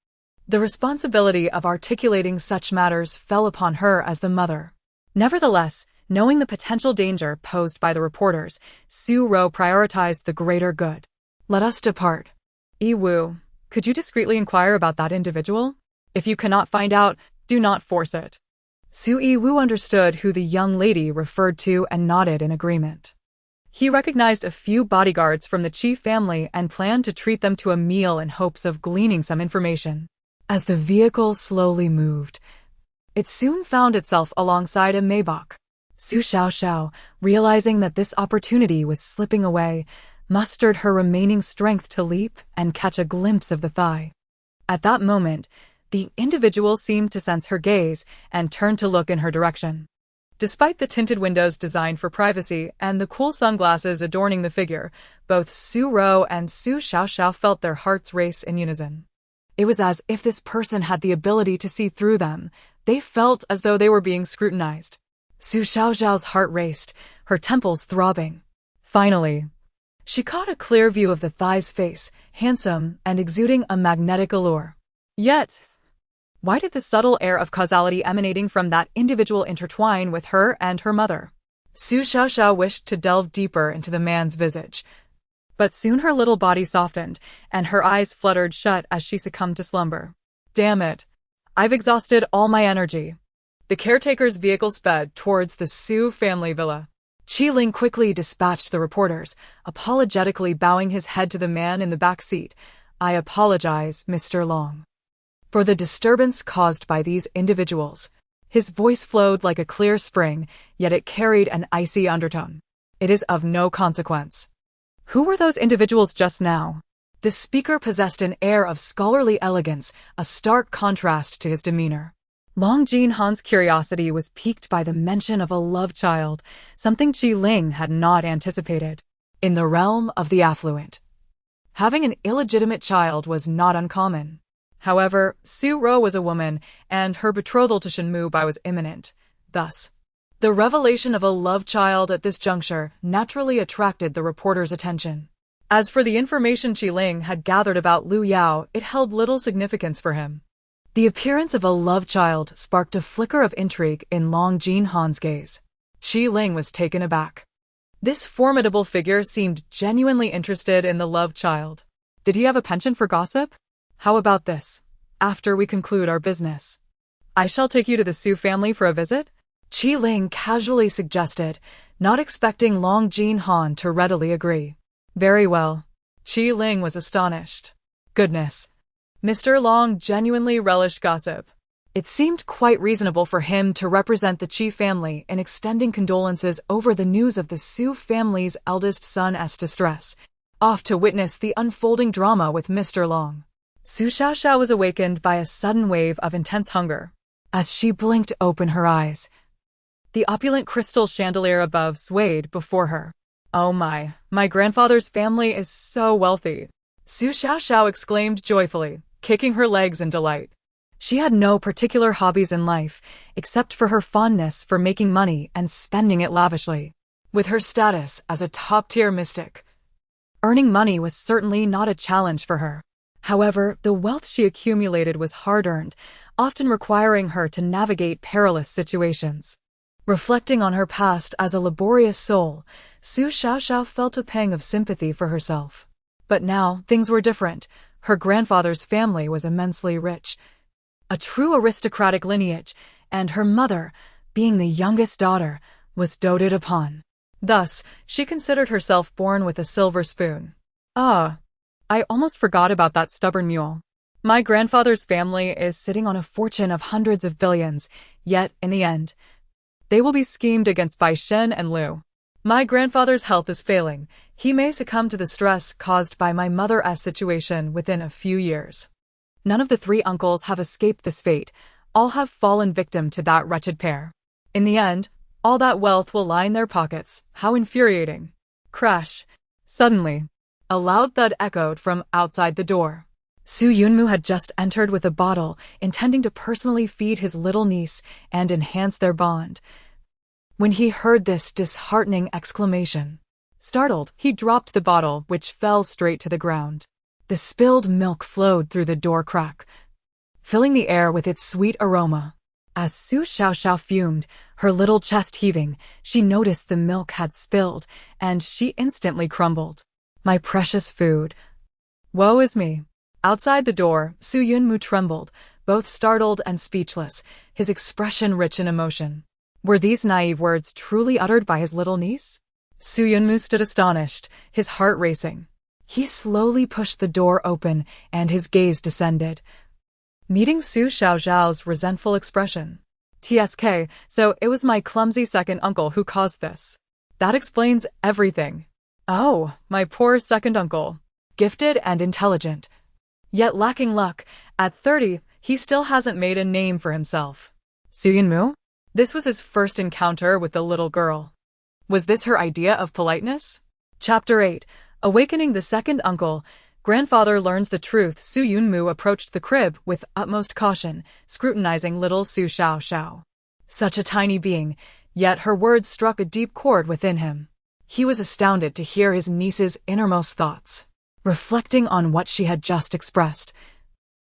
The responsibility of articulating such matters fell upon her as the mother. Nevertheless, knowing the potential danger posed by the reporters, Su Ro prioritized the greater good. "Let us depart. Yi Wu, could you discreetly inquire about that individual? If you cannot find out, do not force it." Su Yi Wu understood who the young lady referred to and nodded in agreement. He recognized a few bodyguards from the chief family and planned to treat them to a meal in hopes of gleaning some information. As the vehicle slowly moved, it soon found itself alongside a Maybach. Su Xiaoxiao, realizing that this opportunity was slipping away, mustered her remaining strength to leap and catch a glimpse of the thigh. At that moment, the individual seemed to sense her gaze and turned to look in her direction. Despite the tinted windows designed for privacy and the cool sunglasses adorning the figure, both Su Ro and Su Xiaoxiao felt their hearts race in unison. It was as if this person had the ability to see through them. They felt as though they were being scrutinized. Su Xiaoxiao's heart raced, her temples throbbing. Finally, she caught a clear view of the thigh's face, handsome and exuding a magnetic allure. Yet, why did the subtle air of causality emanating from that individual intertwine with her and her mother? Su Xiaoxiao wished to delve deeper into the man's visage, but soon her little body softened, and her eyes fluttered shut as she succumbed to slumber. Damn it! I've exhausted all my energy. The caretaker's vehicle sped towards the Su family villa. Qi Ling quickly dispatched the reporters, apologetically bowing his head to the man in the back seat. "I apologize, Mr. Long, for the disturbance caused by these individuals." His voice flowed like a clear spring, yet it carried an icy undertone. "It is of no consequence." Who were those individuals just now? The speaker possessed an air of scholarly elegance, a stark contrast to his demeanor. Long Jinhan's curiosity was piqued by the mention of a love child, something Qi Ling had not anticipated. In the realm of the affluent, having an illegitimate child was not uncommon. However, Su Ro was a woman, and her betrothal to Shin Mubai was imminent. Thus, the revelation of a love child at this juncture naturally attracted the reporter's attention. As for the information Qi Ling had gathered about Liu Yao, it held little significance for him. The appearance of a love child sparked a flicker of intrigue in Long Jinhan's gaze. Qi Ling was taken aback. This formidable figure seemed genuinely interested in the love child. Did he have a penchant for gossip? How about this? After we conclude our business, I shall take you to the Su family for a visit? Qi Ling casually suggested, not expecting Long Jinhan to readily agree. Very well. Qi Ling was astonished. Goodness. Mr. Long genuinely relished gossip. It seemed quite reasonable for him to represent the Qi family in extending condolences over the news of the Su family's eldest son's distress, off to witness the unfolding drama with Mr. Long. Su Xiaoxiao was awakened by a sudden wave of intense hunger. As she blinked open her eyes, the opulent crystal chandelier above swayed before her. "Oh my grandfather's family is so wealthy," Su Xiaoxiao exclaimed joyfully, kicking her legs in delight. She had no particular hobbies in life, except for her fondness for making money and spending it lavishly. With her status as a top-tier mystic, Earning money was certainly not a challenge for her. However, the wealth she accumulated was hard-earned, often requiring her to navigate perilous situations. Reflecting on her past as a laborious soul, Su Xiaoxiao felt a pang of sympathy for herself. But now, things were different. Her grandfather's family was immensely rich, a true aristocratic lineage, and her mother, being the youngest daughter, was doted upon. Thus, she considered herself born with a silver spoon. Ah, I almost forgot about that stubborn mule. My grandfather's family is sitting on a fortune of hundreds of billions, yet, in the end, they will be schemed against by Shen and Liu. My grandfather's health is failing. He may succumb to the stress caused by my mother's situation within a few years. None of the three uncles have escaped this fate. All have fallen victim to that wretched pair. In the end, all that wealth will line their pockets. How infuriating. Crash. Suddenly, a loud thud echoed from outside the door. Su Yunmu had just entered with a bottle, intending to personally feed his little niece and enhance their bond. When he heard this disheartening exclamation, startled, he dropped the bottle, which fell straight to the ground. The spilled milk flowed through the door crack, filling the air with its sweet aroma. As Su Xiaoxiao fumed, her little chest heaving, she noticed the milk had spilled, and she instantly crumbled. My precious food. Woe is me. Outside the door, Su Yunmu trembled, both startled and speechless, his expression rich in emotion. Were these naive words truly uttered by his little niece? Su Yunmu stood astonished, his heart racing. He slowly pushed the door open, and his gaze descended, meeting Su Xiaoxiao's resentful expression. TSK, so it was my clumsy second uncle who caused this. That explains everything. Oh, my poor second uncle. Gifted and intelligent, yet lacking luck. At 30, he still hasn't made a name for himself. Su Yunmu? This was his first encounter with the little girl. Was this her idea of politeness? Chapter 8. Awakening the second uncle. Grandfather learns the truth. Su Yunmu approached the crib with utmost caution, scrutinizing little Su Xiaoxiao. Such a tiny being, yet her words struck a deep chord within him. He was astounded to hear his niece's innermost thoughts. Reflecting on what she had just expressed,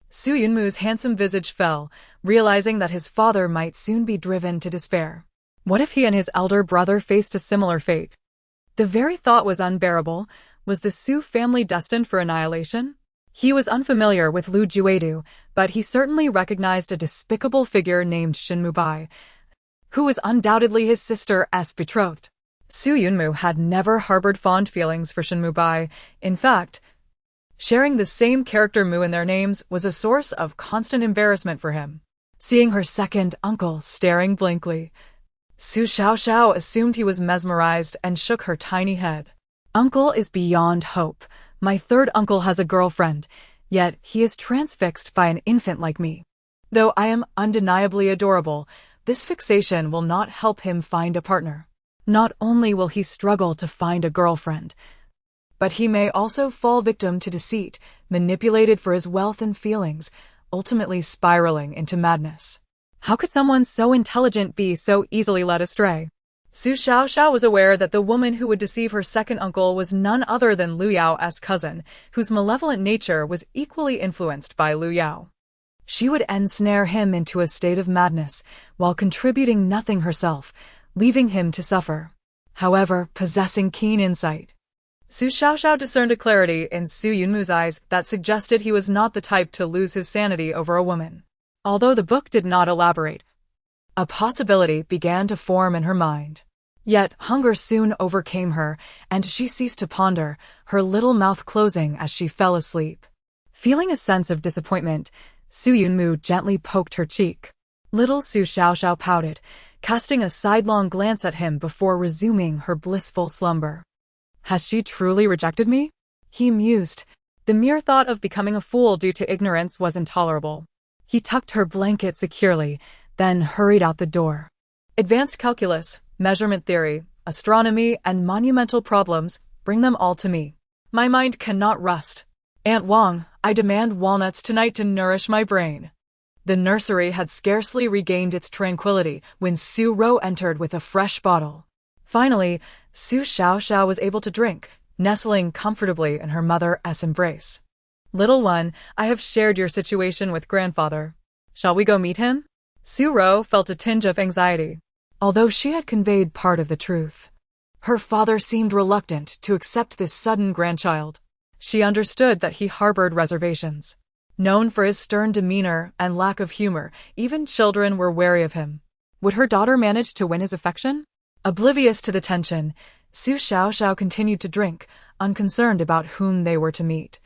Su Yunmu's handsome visage fell, realizing that his father might soon be driven to despair. What if he and his elder brother faced a similar fate? The very thought was unbearable. Was the Su family destined for annihilation? He was unfamiliar with Lu Juedu, but he certainly recognized a despicable figure named Shin Mubai, who was undoubtedly his sister's betrothed. Su Yunmu had never harbored fond feelings for Shin Mubai. In fact, sharing the same character Mu in their names was a source of constant embarrassment for him. Seeing her second uncle staring blankly, Su Xiaoxiao assumed he was mesmerized and shook her tiny head. Uncle is beyond hope. My third uncle has a girlfriend, yet he is transfixed by an infant like me. Though I am undeniably adorable, this fixation will not help him find a partner. Not only will he struggle to find a girlfriend, but he may also fall victim to deceit, manipulated for his wealth and feelings, ultimately spiraling into madness. How could someone so intelligent be so easily led astray? Su Xiaoxiao was aware that the woman who would deceive her second uncle was none other than Liu Yao's cousin, whose malevolent nature was equally influenced by Liu Yao. She would ensnare him into a state of madness, while contributing nothing herself, leaving him to suffer. However, possessing keen insight, Su Xiaoxiao discerned a clarity in Su Yunmu's eyes that suggested he was not the type to lose his sanity over a woman. Although the book did not elaborate, a possibility began to form in her mind. Yet hunger soon overcame her, and she ceased to ponder, her little mouth closing as she fell asleep. Feeling a sense of disappointment, Su Yunmu gently poked her cheek. Little Su Xiaoxiao pouted, casting a sidelong glance at him before resuming her blissful slumber. Has she truly rejected me? He mused. The mere thought of becoming a fool due to ignorance was intolerable. He tucked her blanket securely, then hurried out the door. Advanced calculus, measurement theory, astronomy, and monumental problems, bring them all to me. My mind cannot rust. Aunt Wang, I demand walnuts tonight to nourish my brain. The nursery had scarcely regained its tranquility when Su Ro entered with a fresh bottle. Finally, Su Xiaoxiao was able to drink, nestling comfortably in her mother's embrace. "Little one, I have shared your situation with grandfather. Shall we go meet him?" Su Ro felt a tinge of anxiety, although she had conveyed part of the truth. Her father seemed reluctant to accept this sudden grandchild. She understood that he harbored reservations. Known for his stern demeanor and lack of humor, even children were wary of him. Would her daughter manage to win his affection? Oblivious to the tension, Su Xiaoxiao continued to drink, unconcerned about whom they were to meet.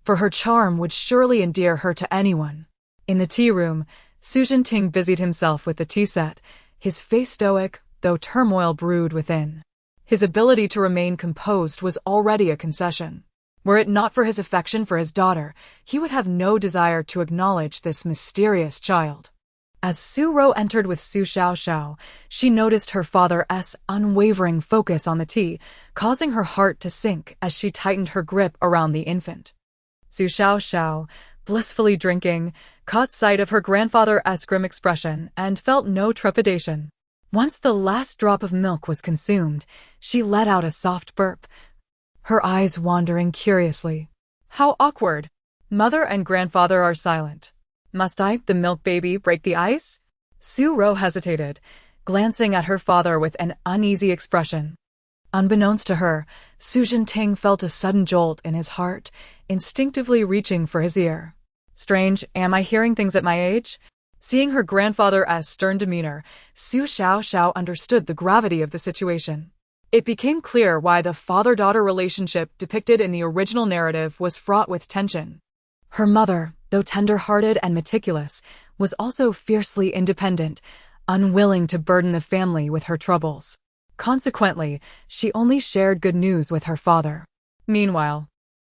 For her charm would surely endear her to anyone. In the tea room, Su Xiaoxiao busied himself with the tea set, his face stoic, though turmoil brewed within. His ability to remain composed was already a concession. Were it not for his affection for his daughter, he would have no desire to acknowledge this mysterious child. As Su Ro entered with Su Xiaoxiao, she noticed her father's unwavering focus on the tea, causing her heart to sink as she tightened her grip around the infant. Su Xiaoxiao, blissfully drinking, caught sight of her grandfather's grim expression and felt no trepidation. Once the last drop of milk was consumed, she let out a soft burp, her eyes wandering curiously. How awkward. Mother and grandfather are silent. Must I, the milk baby, break the ice? Su Ro hesitated, glancing at her father with an uneasy expression. Unbeknownst to her, Su Xiaoxiao felt a sudden jolt in his heart, instinctively reaching for his ear. Strange, am I hearing things at my age? Seeing her grandfather's stern demeanor, Su Xiaoxiao understood the gravity of the situation. It became clear why the father-daughter relationship depicted in the original narrative was fraught with tension. Her mother, though tender-hearted and meticulous, was also fiercely independent, unwilling to burden the family with her troubles. Consequently, she only shared good news with her father. Meanwhile,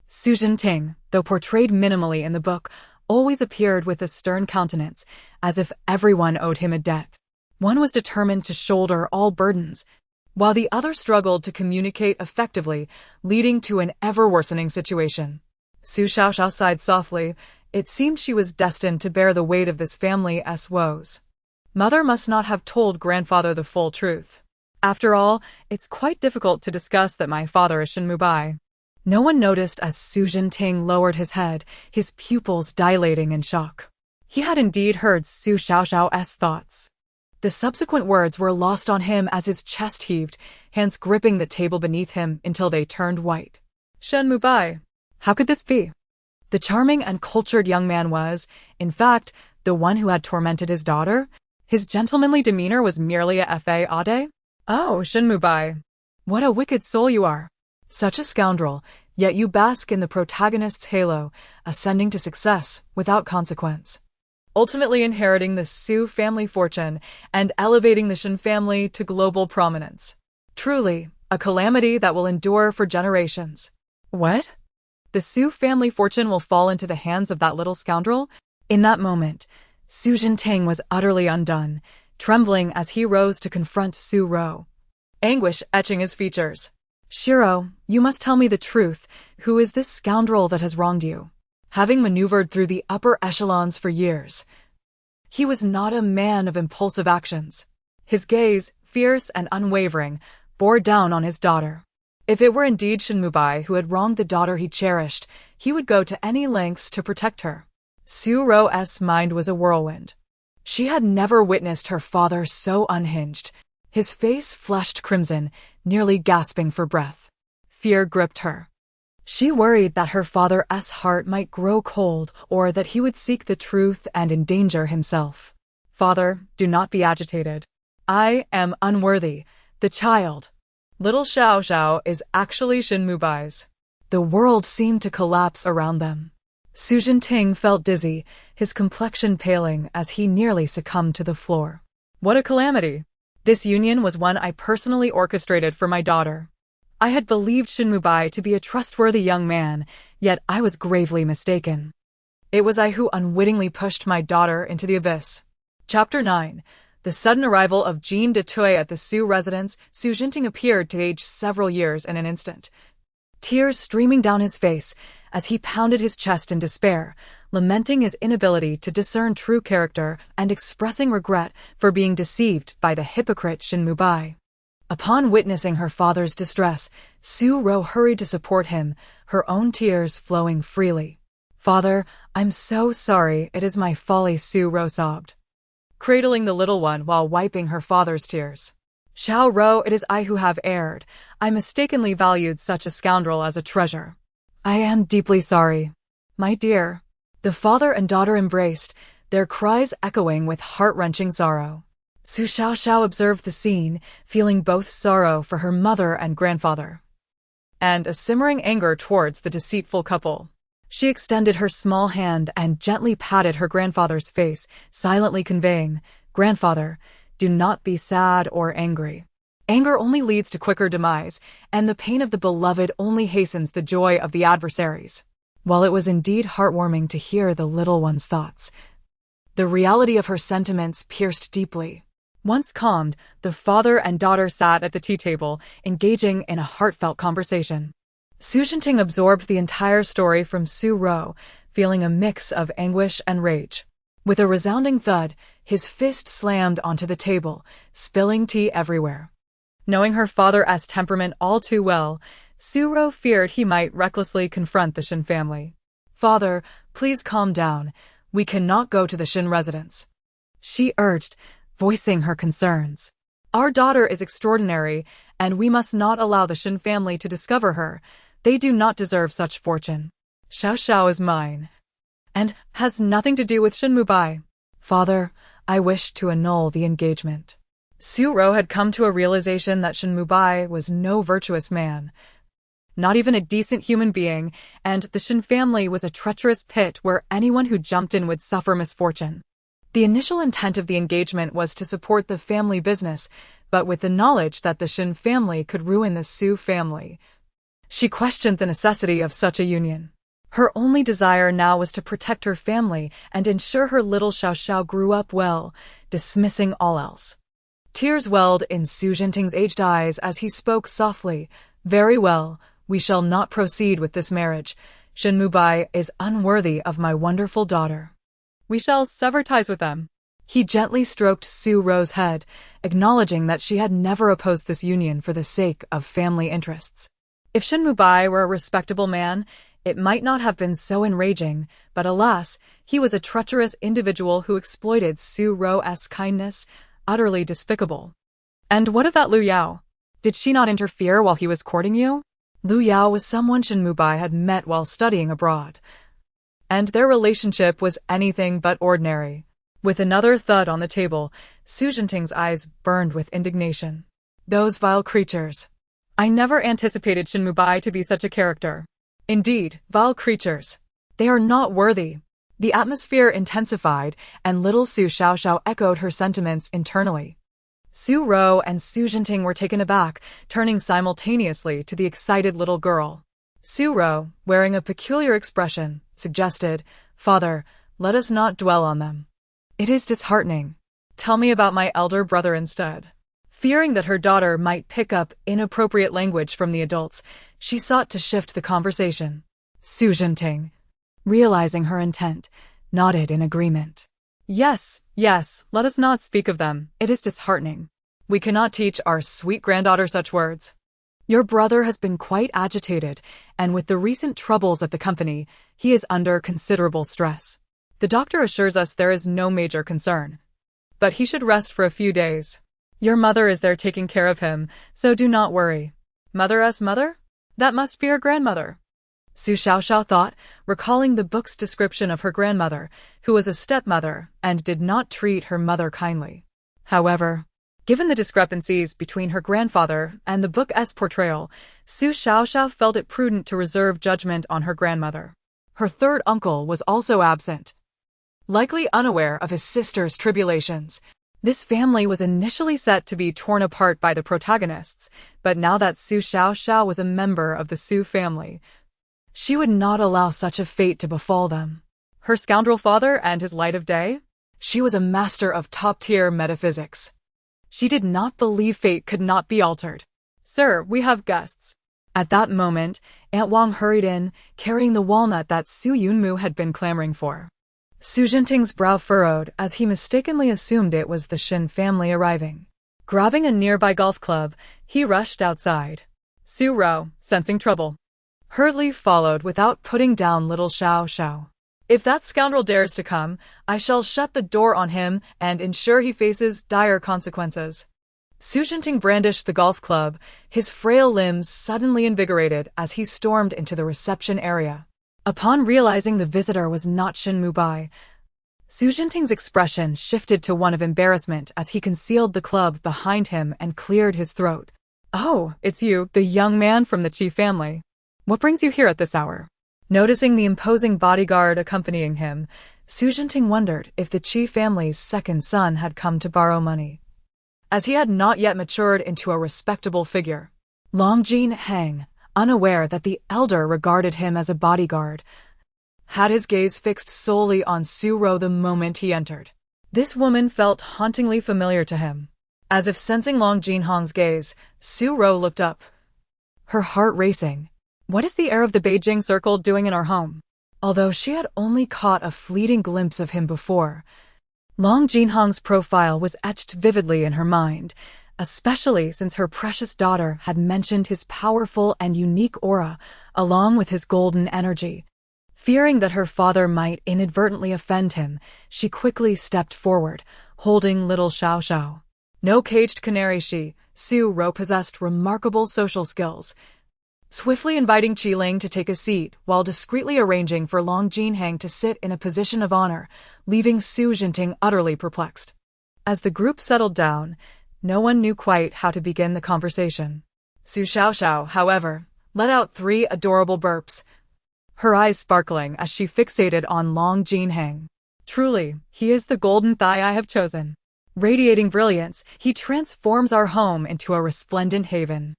Su Xiaoxiao, though portrayed minimally in the book, always appeared with a stern countenance, as if everyone owed him a debt. One was determined to shoulder all burdens, while the other struggled to communicate effectively, leading to an ever-worsening situation. Su Xiaoxiao sighed softly. It seemed she was destined to bear the weight of this family's woes. Mother must not have told grandfather the full truth. After all, it's quite difficult to discuss that my father is Shin Mubai. No one noticed as Su Xiaoxiao lowered his head, his pupils dilating in shock. He had indeed heard Su Xiaoxiao's thoughts. The subsequent words were lost on him as his chest heaved, hands gripping the table beneath him until they turned white. Shin Mubai. How could this be? The charming and cultured young man was, in fact, the one who had tormented his daughter? His gentlemanly demeanor was merely a fade? Oh, Shin Mubai. What a wicked soul you are. Such a scoundrel, yet you bask in the protagonist's halo, ascending to success without consequence, ultimately inheriting the Su family fortune and elevating the Shin family to global prominence. Truly, a calamity that will endure for generations. What? The Su family fortune will fall into the hands of that little scoundrel? In that moment, Su Xiaoxiao was utterly undone, trembling as he rose to confront Su Ro, anguish etching his features. Shiro, you must tell me the truth. Who is this scoundrel that has wronged you? Having maneuvered through the upper echelons for years, he was not a man of impulsive actions. His gaze, fierce and unwavering, bore down on his daughter. If it were indeed Shin Mubai who had wronged the daughter he cherished, he would go to any lengths to protect her. Su Ro's mind was a whirlwind. She had never witnessed her father so unhinged. His face flushed crimson, nearly gasping for breath. Fear gripped her. She worried that her father's heart might grow cold or that he would seek the truth and endanger himself. Father, do not be agitated. I am unworthy. The child, little Xiaoxiao, is actually Shin Mubai's. The world seemed to collapse around them. Su Xiaoxiao felt dizzy, his complexion paling as he nearly succumbed to the floor. What a calamity! This union was one I personally orchestrated for my daughter. I had believed Shin Mubai to be a trustworthy young man, yet I was gravely mistaken. It was I who unwittingly pushed my daughter into the abyss. Chapter 9. The sudden arrival of Jean de Tuy at the Su residence. Su Xiaoxiao appeared to age several years in an instant, tears streaming down his face as he pounded his chest in despair, lamenting his inability to discern true character and expressing regret for being deceived by the hypocrite Shin Mubai. Upon witnessing her father's distress, Su Ro hurried to support him, her own tears flowing freely. "Father, I'm so sorry, it is my folly," Su Ro sobbed, cradling the little one while wiping her father's tears. "Xiao Ro, it is I who have erred. I mistakenly valued such a scoundrel as a treasure. I am deeply sorry, my dear." The father and daughter embraced, their cries echoing with heart-wrenching sorrow. Su Xiaoxiao observed the scene, feeling both sorrow for her mother and grandfather, and a simmering anger towards the deceitful couple. She extended her small hand and gently patted her grandfather's face, silently conveying, "Grandfather, do not be sad or angry. Anger only leads to quicker demise, and the pain of the beloved only hastens the joy of the adversaries." While it was indeed heartwarming to hear the little one's thoughts, the reality of her sentiments pierced deeply. Once calmed, the father and daughter sat at the tea table, engaging in a heartfelt conversation. Su Xiaoxiao absorbed the entire story from Su Ro, feeling a mix of anguish and rage. With a resounding thud, his fist slammed onto the table, spilling tea everywhere. Knowing her father's temperament all too well, Su Ro feared he might recklessly confront the Shin family. "Father, please calm down. We cannot go to the Shin residence," she urged, voicing her concerns. "Our daughter is extraordinary, and we must not allow the Shin family to discover her. They do not deserve such fortune. Xiaoxiao is mine, and has nothing to do with Shin Mubai. Father, I wish to annul the engagement." Su Ro had come to a realization that Shin Mubai was no virtuous man, not even a decent human being, and the Shin family was a treacherous pit where anyone who jumped in would suffer misfortune. The initial intent of the engagement was to support the family business, but with the knowledge that the Shin family could ruin the Su family, she questioned the necessity of such a union. Her only desire now was to protect her family and ensure her little Xiaoxiao grew up well, dismissing all else. Tears welled in Su Xiaoxiao's aged eyes as he spoke softly. "Very well, we shall not proceed with this marriage. Shin Mubai is unworthy of my wonderful daughter. We shall sever ties with them." He gently stroked Su Ro's head, acknowledging that she had never opposed this union for the sake of family interests. If Shin Mubai were a respectable man, it might not have been so enraging, but alas, he was a treacherous individual who exploited Su Ro's kindness, utterly despicable. "And what of that Lu Yao? Did she not interfere while he was courting you?" Lu Yao was someone Shin Mubai had met while studying abroad, and their relationship was anything but ordinary. With another thud on the table, Su Xiaoxiao's eyes burned with indignation. "Those vile creatures. I never anticipated Shin Mubai to be such a character. Indeed, vile creatures. They are not worthy." The atmosphere intensified, and little Su Xiaoxiao echoed her sentiments internally. Su Ro and Su Xiaoxiao were taken aback, turning simultaneously to the excited little girl. Su Ro, wearing a peculiar expression, suggested, "Father, let us not dwell on them. It is disheartening. Tell me about my elder brother instead." Fearing that her daughter might pick up inappropriate language from the adults, she sought to shift the conversation. Su Xiaoxiao, realizing her intent, nodded in agreement. Yes, let us not speak of them. It is disheartening. We cannot teach our sweet granddaughter such words. Your brother has been quite agitated, and with the recent troubles at the company, he is under considerable stress. The doctor assures us there is no major concern, but he should rest for a few days. Your mother is there taking care of him, so do not worry. Mother's mother? That must be her grandmother. Su Xiaoxiao thought, recalling the book's description of her grandmother, who was a stepmother and did not treat her mother kindly. However, given the discrepancies between her grandfather and the book's portrayal, Su Xiaoxiao felt it prudent to reserve judgment on her grandmother. Her third uncle was also absent, likely unaware of his sister's tribulations. This family was initially set to be torn apart by the protagonists, but now that Su Xiaoxiao was a member of the Su family, she would not allow such a fate to befall them. Her scoundrel father and his light of day? She was a master of top-tier metaphysics. She did not believe fate could not be altered. "Sir, we have guests." At that moment, Aunt Wang hurried in, carrying the walnut that Su Yunmu had been clamoring for. Su Xiaoxiao's brow furrowed as he mistakenly assumed it was the Shin family arriving. Grabbing a nearby golf club, he rushed outside. Su Ro, sensing trouble, hurriedly followed without putting down little Xiaoxiao. If that scoundrel dares to come, I shall shut the door on him and ensure he faces dire consequences. Su Xiaoxiao brandished the golf club, his frail limbs suddenly invigorated as he stormed into the reception area. Upon realizing the visitor was not Shin Mubai, Su Xiaoxiao's expression shifted to one of embarrassment as he concealed the club behind him and cleared his throat. "Oh, it's you, the young man from the Qi family. What brings you here at this hour?" Noticing the imposing bodyguard accompanying him, Su Xiaoxiao wondered if the Qi family's second son had come to borrow money, as he had not yet matured into a respectable figure. Long Jin Hang, unaware that the elder regarded him as a bodyguard, had his gaze fixed solely on Su Ro the moment he entered. This woman felt hauntingly familiar to him. As if sensing Long Jin Hang's gaze, Su Ro looked up, her heart racing. What is the heir of the Beijing circle doing in our home? Although she had only caught a fleeting glimpse of him before, Long Jin Hang's profile was etched vividly in her mind, especially since her precious daughter had mentioned his powerful and unique aura, along with his golden energy. Fearing that her father might inadvertently offend him, she quickly stepped forward, holding little Xiaoxiao. No caged canary she, Su Ro possessed remarkable social skills, swiftly inviting Qiling to take a seat while discreetly arranging for Long Jinhang to sit in a position of honor, leaving Su Xiaoxiao utterly perplexed. As the group settled down, no one knew quite how to begin the conversation. Su Xiaoxiao, however, let out 3 adorable burps, her eyes sparkling as she fixated on Long Jinhang. Truly, he is the golden thigh I have chosen. Radiating brilliance, he transforms our home into a resplendent haven.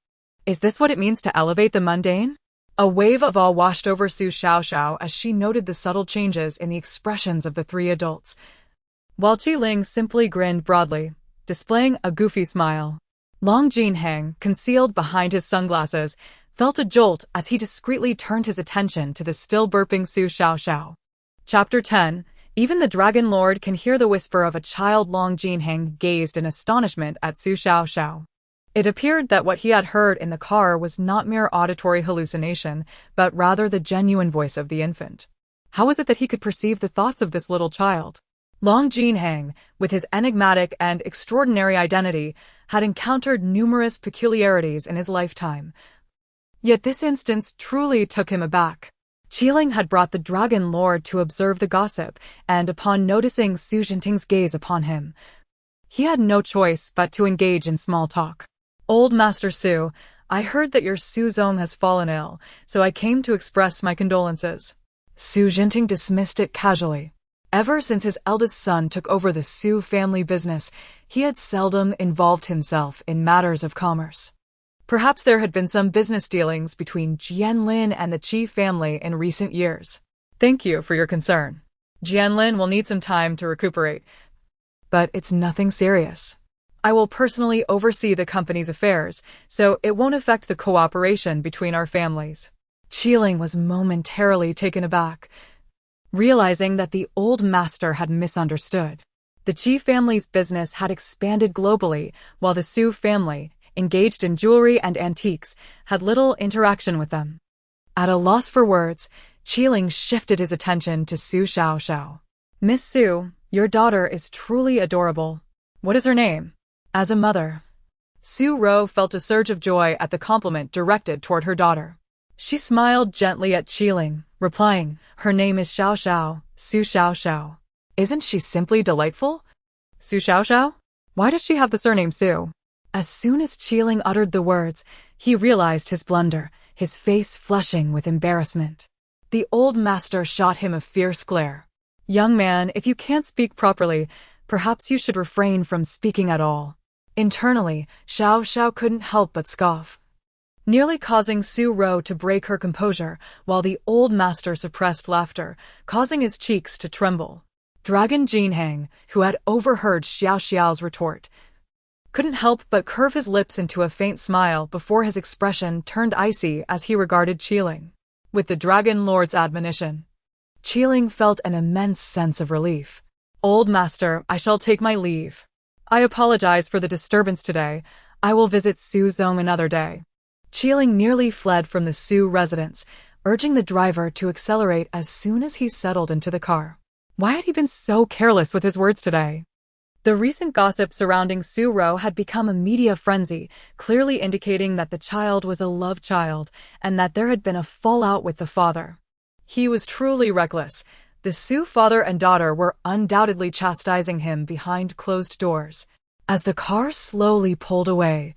Is this what it means to elevate the mundane? A wave of awe washed over Su Xiaoxiao as she noted the subtle changes in the expressions of the 3 adults, while Qiling simply grinned broadly, displaying a goofy smile. Long Jinhang, concealed behind his sunglasses, felt a jolt as he discreetly turned his attention to the still burping Su Xiaoxiao. Chapter 10. Even the Dragon Lord can hear the whisper of a child. Long Jinhang gazed in astonishment at Su Xiaoxiao. It appeared that what he had heard in the car was not mere auditory hallucination, but rather the genuine voice of the infant. How was it that he could perceive the thoughts of this little child? Long Jinhang, with his enigmatic and extraordinary identity, had encountered numerous peculiarities in his lifetime. Yet this instance truly took him aback. Qiling had brought the Dragon Lord to observe the gossip, and upon noticing Su Xiaoxiao's gaze upon him, he had no choice but to engage in small talk. "Old Master Su, I heard that your Su Zong has fallen ill, so I came to express my condolences." Su Xiaoxiao dismissed it casually. Ever since his eldest son took over the Su family business, he had seldom involved himself in matters of commerce. Perhaps there had been some business dealings between Jianlin and the Qi family in recent years. "Thank you for your concern. Jianlin will need some time to recuperate, but it's nothing serious. I will personally oversee the company's affairs, so it won't affect the cooperation between our families." Qiling was momentarily taken aback, realizing that the old master had misunderstood. The Qi family's business had expanded globally, while the Su family, engaged in jewelry and antiques, had little interaction with them. At a loss for words, Qiling shifted his attention to Su Xiaoxiao. "Miss Su, your daughter is truly adorable. What is her name?" As a mother, Su Ro felt a surge of joy at the compliment directed toward her daughter. She smiled gently at Qiling, replying, "Her name is Xiaoxiao, Su Xiaoxiao. Isn't she simply delightful?" "Su Xiaoxiao? Why does she have the surname Su?" As soon as Qiling uttered the words, he realized his blunder, his face flushing with embarrassment. The old master shot him a fierce glare. "Young man, if you can't speak properly, perhaps you should refrain from speaking at all." Internally, Xiaoxiao couldn't help but scoff, nearly causing Su Ro to break her composure, while the old master suppressed laughter, causing his cheeks to tremble. Dragon Jinhang, who had overheard Xiaoxiao's retort, couldn't help but curve his lips into a faint smile before his expression turned icy as he regarded Qiling. With the Dragon Lord's admonition, Qiling felt an immense sense of relief. "Old master, I shall take my leave. I apologize for the disturbance today. I will visit Su Zong another day. Qiling nearly fled from the Su residence, urging the driver to accelerate as soon as he settled into the car. Why had he been so careless with his words today? The recent gossip surrounding Su Ro had become a media frenzy, clearly indicating that the child was a love child and that there had been a fallout with the father. He was truly reckless. The Su father and daughter were undoubtedly chastising him behind closed doors. As the car slowly pulled away,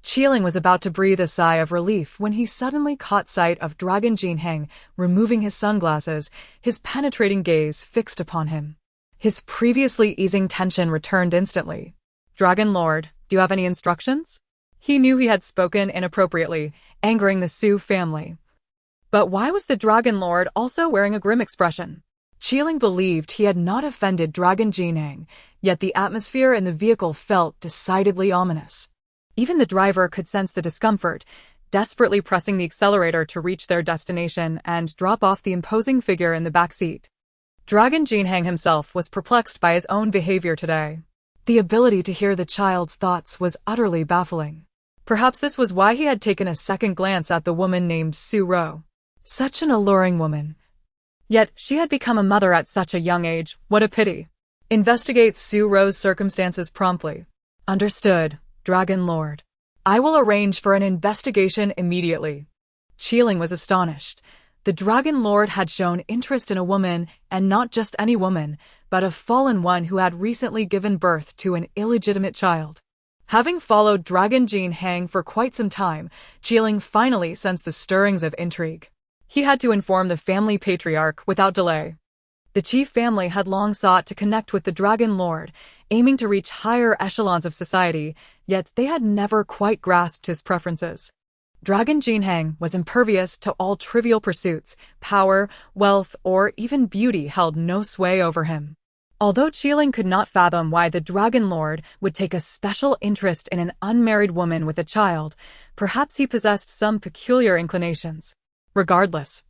Qiling was about to breathe a sigh of relief when he suddenly caught sight of Dragon Jinheng removing his sunglasses, his penetrating gaze fixed upon him. His previously easing tension returned instantly. "Dragon Lord, do you have any instructions?" He knew he had spoken inappropriately, angering the Su family. But why was the Dragon Lord also wearing a grim expression? Qiling believed he had not offended Dragon Jinheng, yet the atmosphere in the vehicle felt decidedly ominous. Even the driver could sense the discomfort, desperately pressing the accelerator to reach their destination and drop off the imposing figure in the back seat. Dragon Jinheng himself was perplexed by his own behavior today. The ability to hear the child's thoughts was utterly baffling. Perhaps this was why he had taken a second glance at the woman named Su Ro. Such an alluring woman. Yet she had become a mother at such a young age. What a pity. Investigate Su Ro's circumstances promptly. Understood, Dragon Lord. I will arrange for an investigation immediately. Qiling was astonished. The Dragon Lord had shown interest in a woman, and not just any woman, but a fallen one who had recently given birth to an illegitimate child. Having followed Dragon Jinheng for quite some time, Qiling finally sensed the stirrings of intrigue. He had to inform the family patriarch without delay. The chief family had long sought to connect with the Dragon Lord, aiming to reach higher echelons of society, yet they had never quite grasped his preferences. Dragon Jinheng was impervious to all trivial pursuits. Power, wealth, or even beauty held no sway over him. Although Qiling could not fathom why the Dragon Lord would take a special interest in an unmarried woman with a child, perhaps he possessed some peculiar inclinations. Regardless,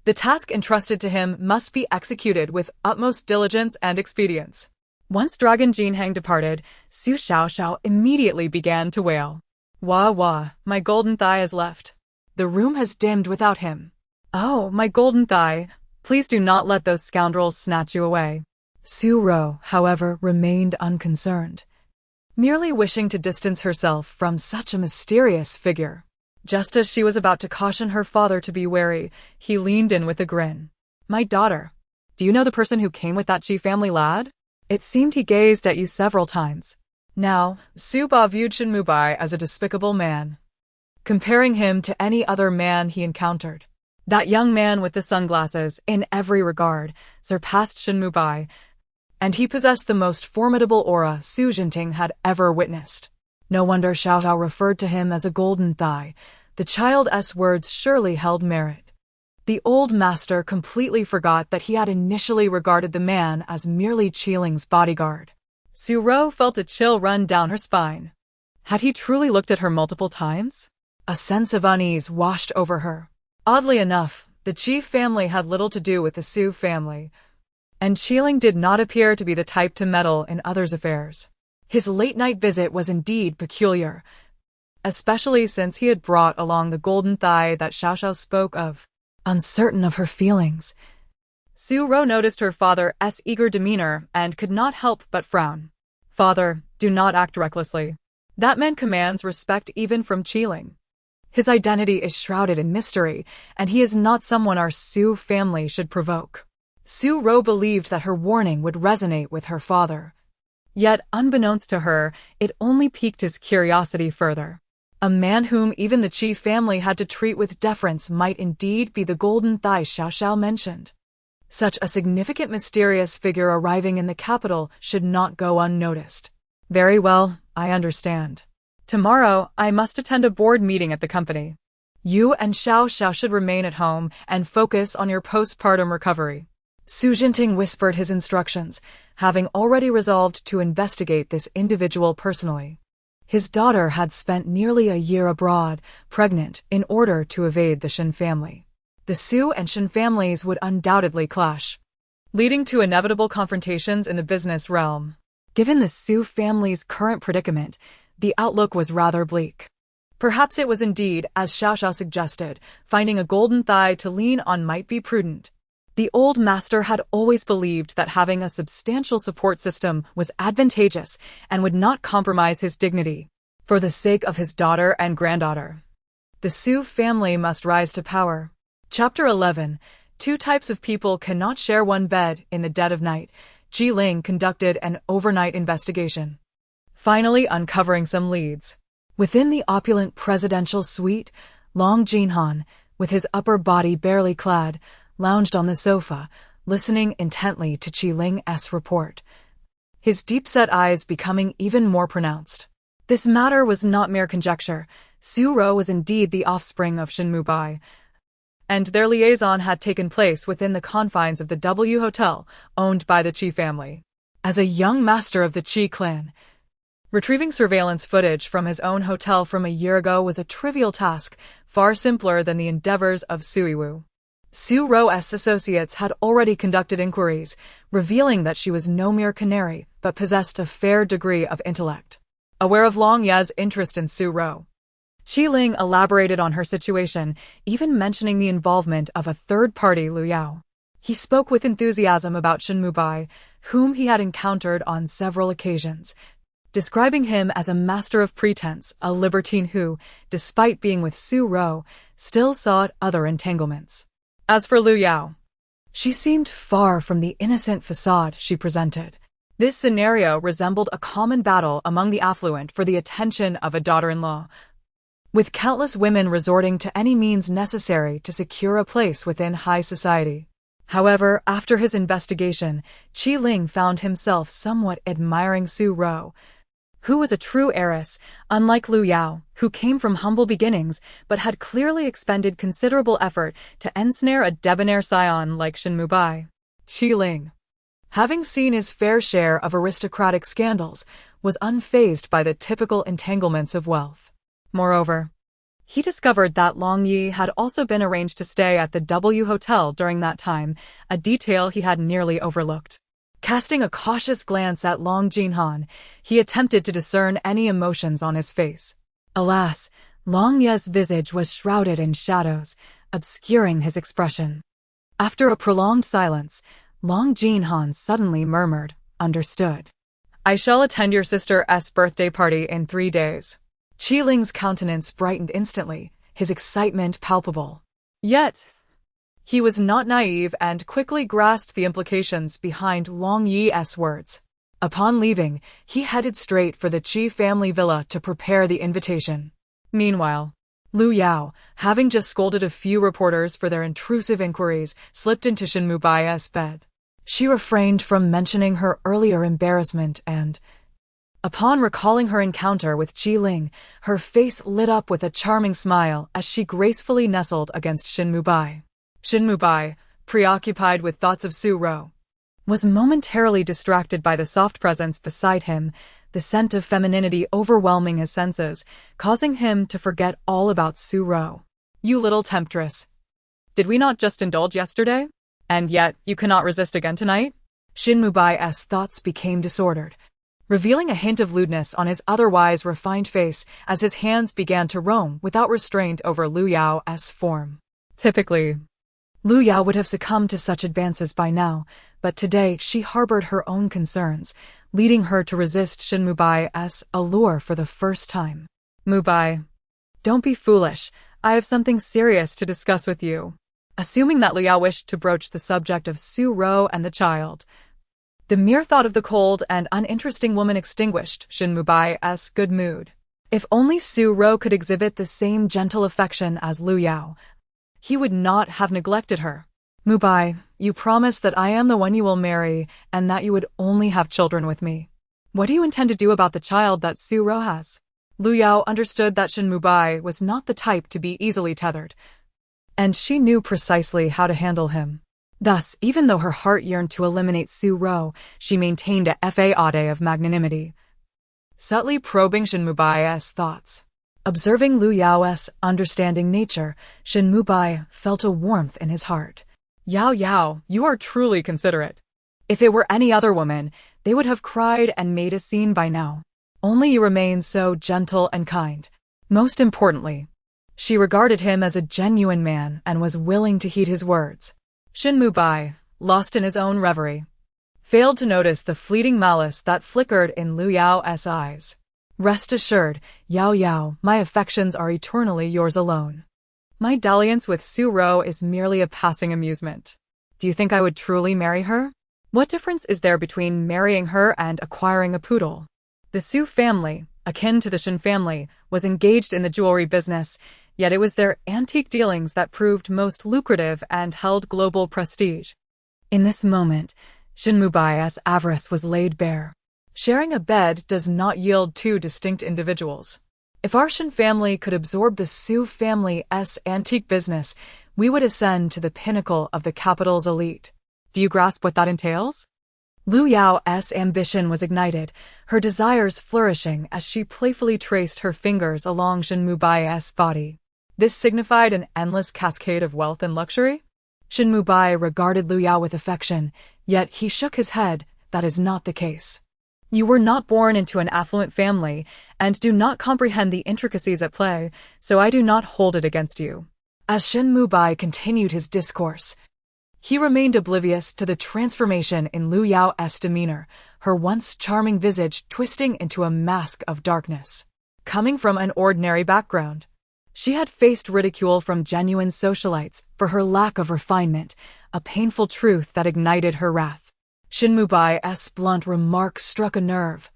the task entrusted to him must be executed with utmost diligence and expedience. Once Dragon Jinheng departed, Su Xiaoxiao immediately began to wail. "Wah wah, my golden thigh has left. The room has dimmed without him. Oh, my golden thigh, please do not let those scoundrels snatch you away." Su Ro, however, remained unconcerned, merely wishing to distance herself from such a mysterious figure. Just as she was about to caution her father to be wary, he leaned in with a grin. "My daughter, do you know the person who came with that chief family lad? It seemed he gazed at you several times." Now, Su Ba viewed Shin Mubai as a despicable man, comparing him to any other man he encountered. That young man with the sunglasses, in every regard, surpassed Shin Mubai, and he possessed the most formidable aura Su Jinting had ever witnessed. No wonder Xiaoxiao referred to him as a golden thigh. The child's words surely held merit. The old master completely forgot that he had initially regarded the man as merely Qiling's bodyguard. Su Ro felt a chill run down her spine. Had he truly looked at her multiple times? A sense of unease washed over her. Oddly enough, the chief family had little to do with the Su family, and Qiling did not appear to be the type to meddle in others' affairs. His late-night visit was indeed peculiar, especially since he had brought along the golden thigh that Xiaoxiao spoke of. Uncertain of her feelings, Su Ro noticed her father's eager demeanor and could not help but frown. "Father, do not act recklessly. That man commands respect even from Qiling. His identity is shrouded in mystery, and he is not someone our Su family should provoke." Su Ro believed that her warning would resonate with her father. Yet, unbeknownst to her, it only piqued his curiosity further. A man whom even the chief family had to treat with deference might indeed be the golden thigh Xiaoxiao mentioned. Such a significant mysterious figure arriving in the capital should not go unnoticed. "Very well, I understand. Tomorrow, I must attend a board meeting at the company. You and Xiaoxiao should remain at home and focus on your postpartum recovery." Su Jinting whispered his instructions, having already resolved to investigate this individual personally. His daughter had spent nearly a year abroad, pregnant, in order to evade the Shin family. The Su and Shin families would undoubtedly clash, leading to inevitable confrontations in the business realm. Given the Su family's current predicament, the outlook was rather bleak. Perhaps it was indeed, as Xiaoxiao suggested, finding a golden thigh to lean on might be prudent. The old master had always believed that having a substantial support system was advantageous and would not compromise his dignity. For the sake of his daughter and granddaughter, the Su family must rise to power. Chapter 11. Two types of people cannot share one bed. In the dead of night, Ji Ling conducted an overnight investigation, finally uncovering some leads. Within the opulent presidential suite, Long Jinhan, with his upper body barely clad, lounged on the sofa, listening intently to Ji Ling's report, his deep-set eyes becoming even more pronounced. This matter was not mere conjecture. Su Ro was indeed the offspring of Shin Mubai, and their liaison had taken place within the confines of the W Hotel, owned by the Qi family. As a young master of the Qi clan, retrieving surveillance footage from his own hotel from a year ago was a trivial task, far simpler than the endeavors of Suiwu. Su Ro's associates had already conducted inquiries, revealing that she was no mere canary, but possessed a fair degree of intellect. Aware of Long Ye's interest in Su Ro, Ji Ling elaborated on her situation, even mentioning the involvement of a third party, Lu Yao. He spoke with enthusiasm about Shin Mubai, whom he had encountered on several occasions, describing him as a master of pretense, a libertine who, despite being with Su Ro, still sought other entanglements. As for Lu Yao, she seemed far from the innocent facade she presented. This scenario resembled a common battle among the affluent for the attention of a daughter-in-law, with countless women resorting to any means necessary to secure a place within high society. However, after his investigation, Ji Ling found himself somewhat admiring Su Ro, who was a true heiress, unlike Lu Yao, who came from humble beginnings but had clearly expended considerable effort to ensnare a debonair scion like Shin Mubai. Ji Ling, having seen his fair share of aristocratic scandals, was unfazed by the typical entanglements of wealth. Moreover, he discovered that Long Yi had also been arranged to stay at the W Hotel during that time, a detail he had nearly overlooked. Casting a cautious glance at Long Jinhan, he attempted to discern any emotions on his face. Alas, Long Ye's visage was shrouded in shadows, obscuring his expression. After a prolonged silence, Long Jinhan suddenly murmured, "Understood. I shall attend your sister's birthday party in 3 days." Ji Ling's countenance brightened instantly, his excitement palpable. Yet, he was not naive and quickly grasped the implications behind Long Yi's words. Upon leaving, he headed straight for the Qi family villa to prepare the invitation. Meanwhile, Lu Yao, having just scolded a few reporters for their intrusive inquiries, slipped into Shin Mubai's bed. She refrained from mentioning her earlier embarrassment and, upon recalling her encounter with Ji Ling, her face lit up with a charming smile as she gracefully nestled against Shin Mubai. Shin Mubai, preoccupied with thoughts of Su Ro, was momentarily distracted by the soft presence beside him, the scent of femininity overwhelming his senses, causing him to forget all about Su Ro. "You little temptress. Did we not just indulge yesterday? And yet you cannot resist again tonight?" Shin Mubai's thoughts became disordered, revealing a hint of lewdness on his otherwise refined face as his hands began to roam without restraint over Lu Yao's form. Typically, Lu Yao would have succumbed to such advances by now, but today she harbored her own concerns, leading her to resist Shin Mubai's allure for the first time. "Mubai, don't be foolish. I have something serious to discuss with you." Assuming that Lu Yao wished to broach the subject of Su Ro and the child, the mere thought of the cold and uninteresting woman extinguished Shin Mubai's good mood. If only Su Ro could exhibit the same gentle affection as Lu Yao, he would not have neglected her. "Mubai, you promise that I am the one you will marry and that you would only have children with me. What do you intend to do about the child that Su Ro has?" Lu Yao understood that Shin Mubai was not the type to be easily tethered, and she knew precisely how to handle him. Thus, even though her heart yearned to eliminate Su Ro, she maintained a facade of magnanimity, subtly probing Shin Mubai's thoughts. Observing Lu Yao's understanding nature, Shin Mubai felt a warmth in his heart. "Yao Yao, you are truly considerate. If it were any other woman, they would have cried and made a scene by now. Only you remain so gentle and kind. Most importantly, she regarded him as a genuine man and was willing to heed his words. Shin Mubai, lost in his own reverie, failed to notice the fleeting malice that flickered in Lu Yao's eyes. Rest assured, Yao Yao, my affections are eternally yours alone. My dalliance with Su Ro is merely a passing amusement. Do you think I would truly marry her? What difference is there between marrying her and acquiring a poodle? The Su family, akin to the Shin family, was engaged in the jewelry business, yet it was their antique dealings that proved most lucrative and held global prestige. In this moment, Shin Mubai's avarice was laid bare. Sharing a bed does not yield two distinct individuals. If our Shin family could absorb the Su family's antique business, we would ascend to the pinnacle of the capital's elite. Do you grasp what that entails? Lu Yao's ambition was ignited, her desires flourishing as she playfully traced her fingers along Shin Mubai's body. This signified an endless cascade of wealth and luxury? Shin Mubai regarded Lu Yao with affection, yet he shook his head. That is not the case. You were not born into an affluent family and do not comprehend the intricacies at play, so I do not hold it against you. As Shin Mubai continued his discourse, he remained oblivious to the transformation in Lu Yao's demeanor, her once charming visage twisting into a mask of darkness. Coming from an ordinary background, she had faced ridicule from genuine socialites for her lack of refinement, a painful truth that ignited her wrath. Shin Mubai's blunt remark struck a nerve,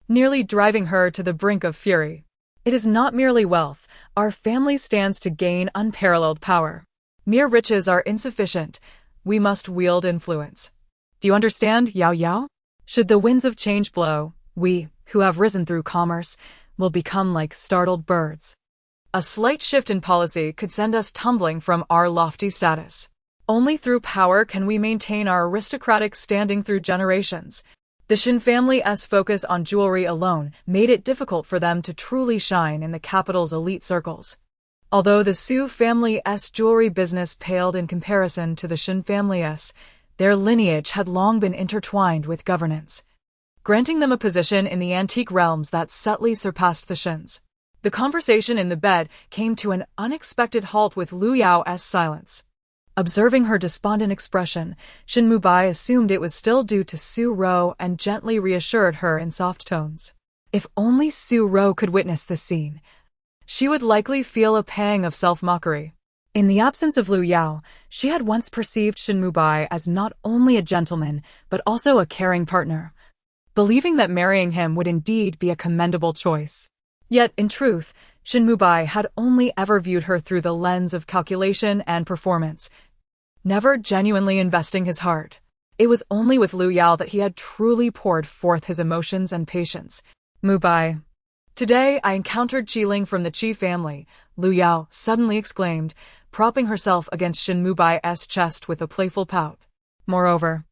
nearly driving her to the brink of fury. It is not merely wealth. Our family stands to gain unparalleled power. Mere riches are insufficient. We must wield influence. Do you understand, Yao Yao? Should the winds of change blow, we, who have risen through commerce, will become like startled birds. A slight shift in policy could send us tumbling from our lofty status. Only through power can we maintain our aristocratic standing through generations. The Shin family's focus on jewelry alone made it difficult for them to truly shine in the capital's elite circles. Although the Su family's jewelry business paled in comparison to the Shin family's, their lineage had long been intertwined with governance, granting them a position in the antique realms that subtly surpassed the Shins. The conversation in the bed came to an unexpected halt with Lu Yao's silence. Observing her despondent expression, Shin Mubai assumed it was still due to Su Ro and gently reassured her in soft tones. If only Su Ro could witness this scene, she would likely feel a pang of self-mockery. In the absence of Lu Yao, she had once perceived Shin Mubai as not only a gentleman, but also a caring partner, believing that marrying him would indeed be a commendable choice. Yet, in truth, Shin Mubai had only ever viewed her through the lens of calculation and performance, never genuinely investing his heart. It was only with Lu Yao that he had truly poured forth his emotions and patience. Mubai. Today I encountered Qiling from the Qi family, Lu Yao suddenly exclaimed, propping herself against Shin Mubai's chest with a playful pout. Moreover,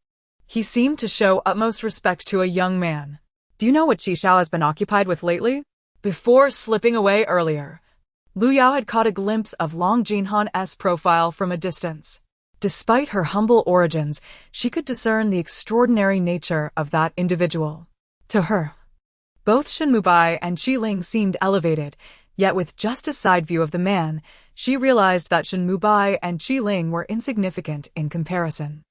he seemed to show utmost respect to a young man. Do you know what Qi Xiao has been occupied with lately? Before slipping away earlier, Lu Yao had caught a glimpse of Long Jinhan's profile from a distance. Despite her humble origins, she could discern the extraordinary nature of that individual. To her, both Shin Mubai and Qiling seemed elevated, yet with just a side view of the man, she realized that Shin Mubai and Qiling were insignificant in comparison.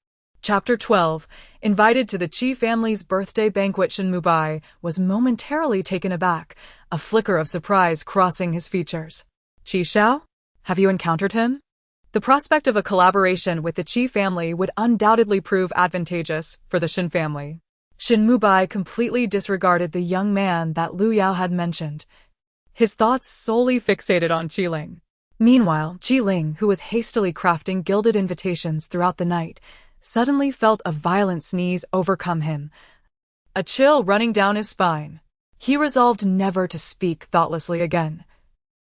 Chapter 12. Invited to the Qi family's birthday banquet, Shin Mubai was momentarily taken aback, a flicker of surprise crossing his features. Qi Xiao? Have you encountered him? The prospect of a collaboration with the Qi family would undoubtedly prove advantageous for the Shin family. Shin Mubai completely disregarded the young man that Lu Yao had mentioned, his thoughts solely fixated on Qiling. Meanwhile, Qiling, who was hastily crafting gilded invitations throughout the night, suddenly felt a violent sneeze overcome him, a chill running down his spine. He resolved never to speak thoughtlessly again,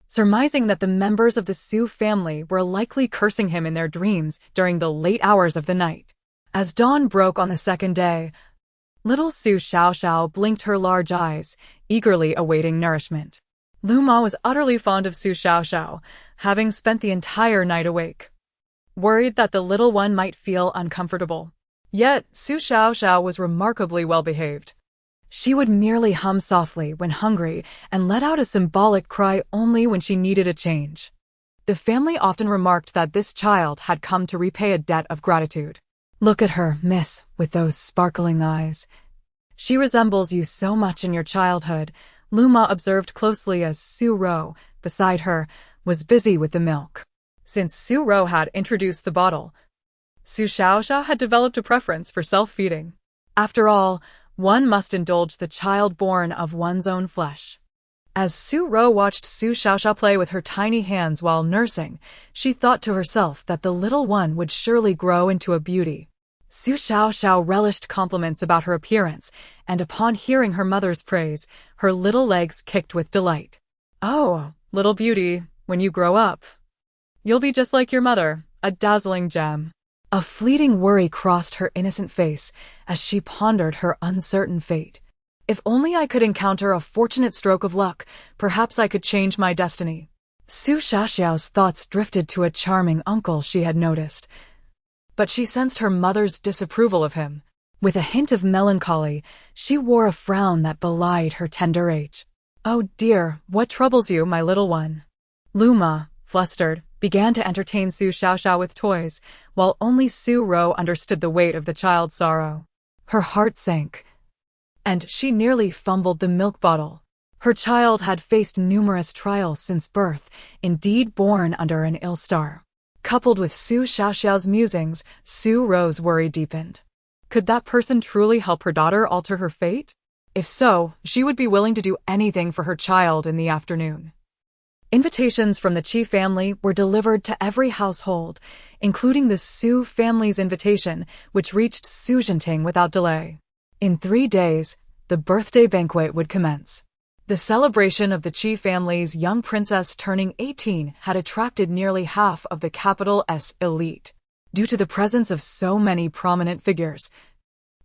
surmising that the members of the Su family were likely cursing him in their dreams during the late hours of the night. As dawn broke on the second day, little Su Xiaoxiao blinked her large eyes, eagerly awaiting nourishment. Lu Ma was utterly fond of Su Xiaoxiao, having spent the entire night awake, worried that the little one might feel uncomfortable. Yet, Su Xiaoxiao was remarkably well-behaved. She would merely hum softly when hungry and let out a symbolic cry only when she needed a change. The family often remarked that this child had come to repay a debt of gratitude. "Look at her, miss, with those sparkling eyes. She resembles you so much in your childhood," Luma observed closely as Su Ro, beside her, was busy with the milk. Since Su Ro had introduced the bottle, Su Xiaoxiao had developed a preference for self-feeding. After all, one must indulge the child born of one's own flesh. As Su Ro watched Su Xiaoxiao play with her tiny hands while nursing, she thought to herself that the little one would surely grow into a beauty. Su Xiaoxiao relished compliments about her appearance, and upon hearing her mother's praise, her little legs kicked with delight. "Oh, little beauty, when you grow up, you'll be just like your mother, a dazzling gem." A fleeting worry crossed her innocent face as she pondered her uncertain fate. "If only I could encounter a fortunate stroke of luck, perhaps I could change my destiny." Su Xiaoxiao's thoughts drifted to a charming uncle she had noticed, but she sensed her mother's disapproval of him. With a hint of melancholy, she wore a frown that belied her tender age. "Oh dear, what troubles you, my little one?" Luma, flustered, began to entertain Su Xiaoxiao with toys, while only Su Ro understood the weight of the child's sorrow. Her heart sank, and she nearly fumbled the milk bottle. Her child had faced numerous trials since birth, indeed born under an ill star. Coupled with Su Xiaoxiao's musings, Su Ro's worry deepened. Could that person truly help her daughter alter her fate? If so, she would be willing to do anything for her child in the afternoon. Invitations from the Qi family were delivered to every household, including the Su family's invitation, which reached Su Xiaoxiao without delay. In 3 days, the birthday banquet would commence. The celebration of the Qi family's young princess turning 18 had attracted nearly half of the capital's elite. Due to the presence of so many prominent figures,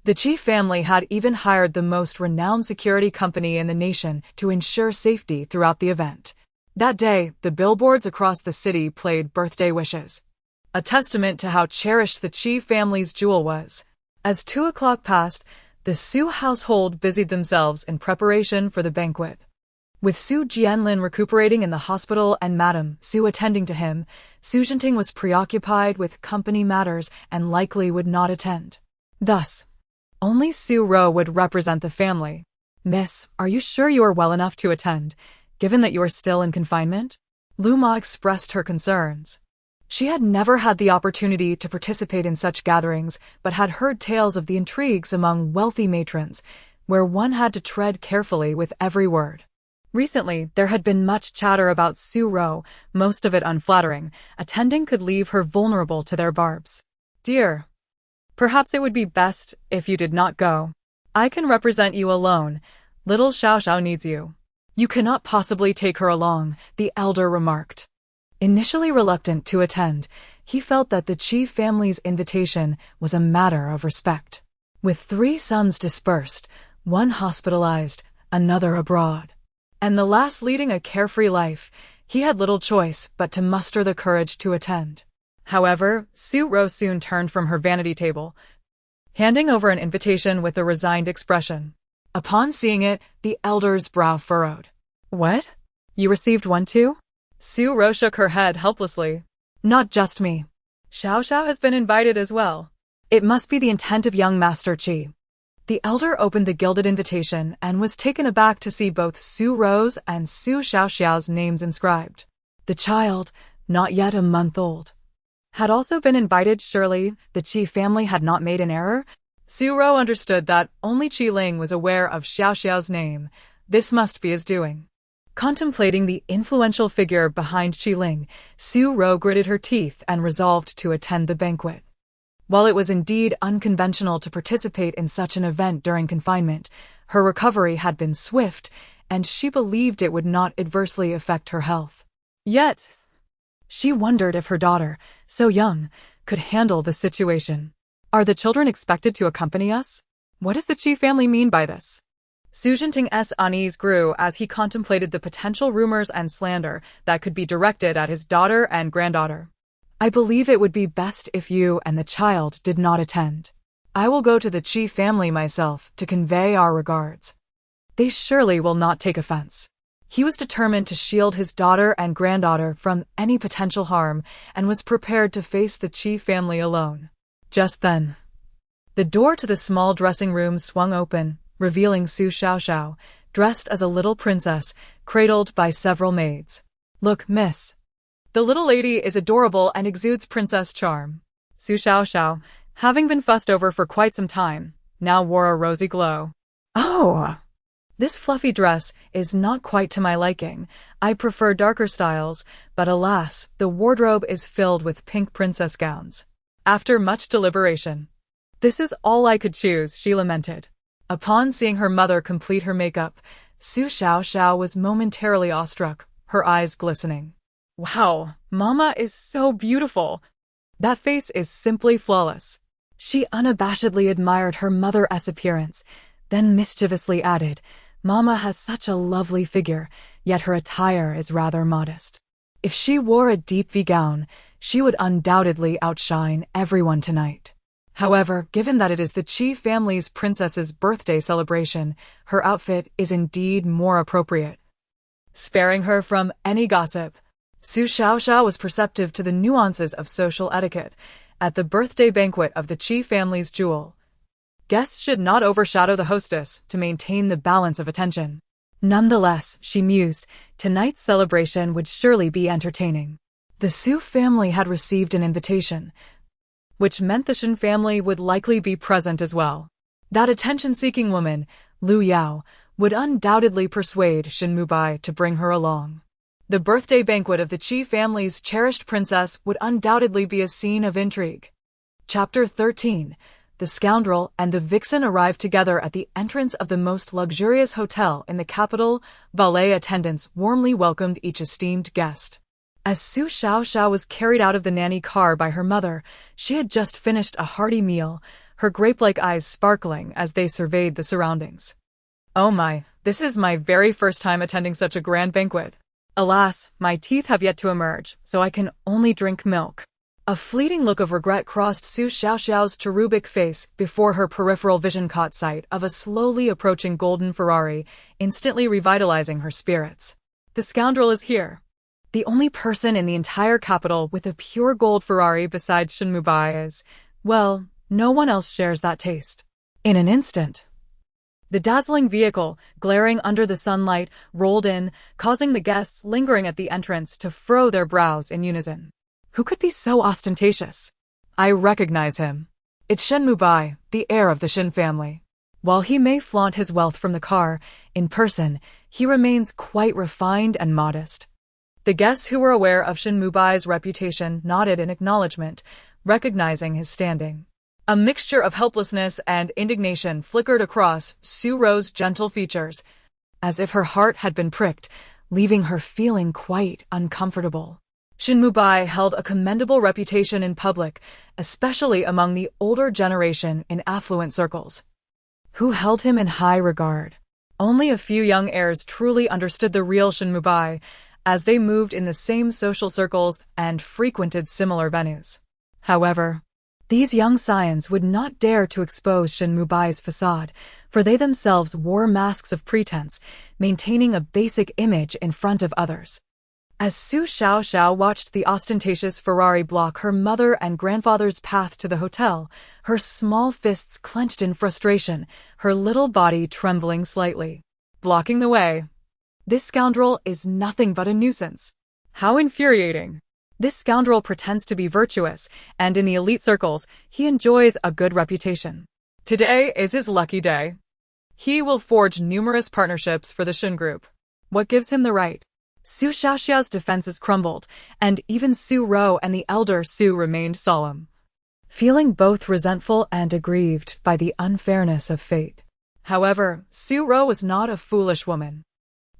the Qi family had even hired the most renowned security company in the nation to ensure safety throughout the event. That day, the billboards across the city played birthday wishes, a testament to how cherished the Qi family's jewel was. As 2 o'clock passed, the Su household busied themselves in preparation for the banquet. With Su Jianlin recuperating in the hospital and Madame Su attending to him, Su Xiaoxiao was preoccupied with company matters and likely would not attend. Thus, only Su Ro would represent the family. "Miss, are you sure you are well enough to attend, given that you are still in confinement?" Luma expressed her concerns. She had never had the opportunity to participate in such gatherings, but had heard tales of the intrigues among wealthy matrons, where one had to tread carefully with every word. Recently, there had been much chatter about Su Ro, most of it unflattering. Attending could leave her vulnerable to their barbs. "Dear, perhaps it would be best if you did not go. I can represent you alone. Little Xiaoxiao needs you." "You cannot possibly take her along," the elder remarked. Initially reluctant to attend, he felt that the Qi family's invitation was a matter of respect. With 3 sons dispersed, one hospitalized, another abroad, and the last leading a carefree life, he had little choice but to muster the courage to attend. However, Su Ro soon turned from her vanity table, handing over an invitation with a resigned expression. Upon seeing it, the elder's brow furrowed. "What? You received one too?" Su Ro shook her head helplessly. "Not just me. Xiaoxiao has been invited as well. It must be the intent of young Master Qi." The elder opened the gilded invitation and was taken aback to see both Su Ro's and Su Xiaoxiao's names inscribed. The child, not yet a month old, had also been invited. Surely, the Qi family had not made an error? Su Ro understood that only Qi Ling was aware of Xiaoxiao's name. This must be his doing. Contemplating the influential figure behind Qi Ling, Su Ro gritted her teeth and resolved to attend the banquet. While it was indeed unconventional to participate in such an event during confinement, her recovery had been swift, and she believed it would not adversely affect her health. Yet, she wondered if her daughter, so young, could handle the situation. "Are the children expected to accompany us? What does the Qi family mean by this?" Su Xiaoxiang's unease grew as he contemplated the potential rumors and slander that could be directed at his daughter and granddaughter. "I believe it would be best if you and the child did not attend. I will go to the Qi family myself to convey our regards. They surely will not take offense. He was determined to shield his daughter and granddaughter from any potential harm and was prepared to face the Qi family alone. Just then, the door to the small dressing room swung open, revealing Su Xiaoxiao, dressed as a little princess, cradled by several maids. Look, miss. The little lady is adorable and exudes princess charm. Su Xiaoxiao, having been fussed over for quite some time, now wore a rosy glow. Oh! This fluffy dress is not quite to my liking. I prefer darker styles, but alas, the wardrobe is filled with pink princess gowns. After much deliberation, this is all I could choose, she lamented. Upon seeing her mother complete her makeup, Su Xiaoxiao was momentarily awestruck, her eyes glistening. Wow, Mama is so beautiful. That face is simply flawless. She unabashedly admired her mother's appearance, then mischievously added, Mama has such a lovely figure, yet her attire is rather modest. If she wore a deep V gown, she would undoubtedly outshine everyone tonight. However, given that it is the Qi family's princess's birthday celebration, her outfit is indeed more appropriate. Sparing her from any gossip, Su Xiaoxiao was perceptive to the nuances of social etiquette. At the birthday banquet of the Qi family's jewel, guests should not overshadow the hostess to maintain the balance of attention. Nonetheless, she mused, tonight's celebration would surely be entertaining. The Su family had received an invitation, which meant the Shin family would likely be present as well. That attention-seeking woman, Lu Yao, would undoubtedly persuade Shin Mubai to bring her along. The birthday banquet of the Qi family's cherished princess would undoubtedly be a scene of intrigue. Chapter 13. The scoundrel and the vixen arrived together at the entrance of the most luxurious hotel in the capital. Valet attendants warmly welcomed each esteemed guest. As Su Xiaoxiao was carried out of the nanny car by her mother, she had just finished a hearty meal, her grape-like eyes sparkling as they surveyed the surroundings. Oh my, this is my very first time attending such a grand banquet. Alas, my teeth have yet to emerge, so I can only drink milk. A fleeting look of regret crossed Su Xiaoxiao's cherubic face before her peripheral vision caught sight of a slowly approaching golden Ferrari, instantly revitalizing her spirits. The scoundrel is here. The only person in the entire capital with a pure gold Ferrari besides Shin Mubai is, well, no one else shares that taste. In an instant, the dazzling vehicle, glaring under the sunlight, rolled in, causing the guests lingering at the entrance to furrow their brows in unison. Who could be so ostentatious? I recognize him. It's Shin Mubai, the heir of the Shin family. While he may flaunt his wealth from the car, in person, he remains quite refined and modest. The guests who were aware of Shin Mubai's reputation nodded in acknowledgement, recognizing his standing. A mixture of helplessness and indignation flickered across Su Ro's gentle features, as if her heart had been pricked, leaving her feeling quite uncomfortable. Shin Mubai held a commendable reputation in public, especially among the older generation in affluent circles, who held him in high regard. Only a few young heirs truly understood the real Shin Mubai, as they moved in the same social circles and frequented similar venues. However, these young scions would not dare to expose Shin Mubai's facade, for they themselves wore masks of pretense, maintaining a basic image in front of others. As Su Xiaoxiao watched the ostentatious Ferrari block her mother and grandfather's path to the hotel, her small fists clenched in frustration, her little body trembling slightly. Blocking the way. This scoundrel is nothing but a nuisance. How infuriating. This scoundrel pretends to be virtuous, and in the elite circles, he enjoys a good reputation. Today is his lucky day. He will forge numerous partnerships for the Shin Group. What gives him the right? Su Xiaoxiao's defenses crumbled, and even Su Ro and the elder Su remained solemn, feeling both resentful and aggrieved by the unfairness of fate. However, Su Ro was not a foolish woman.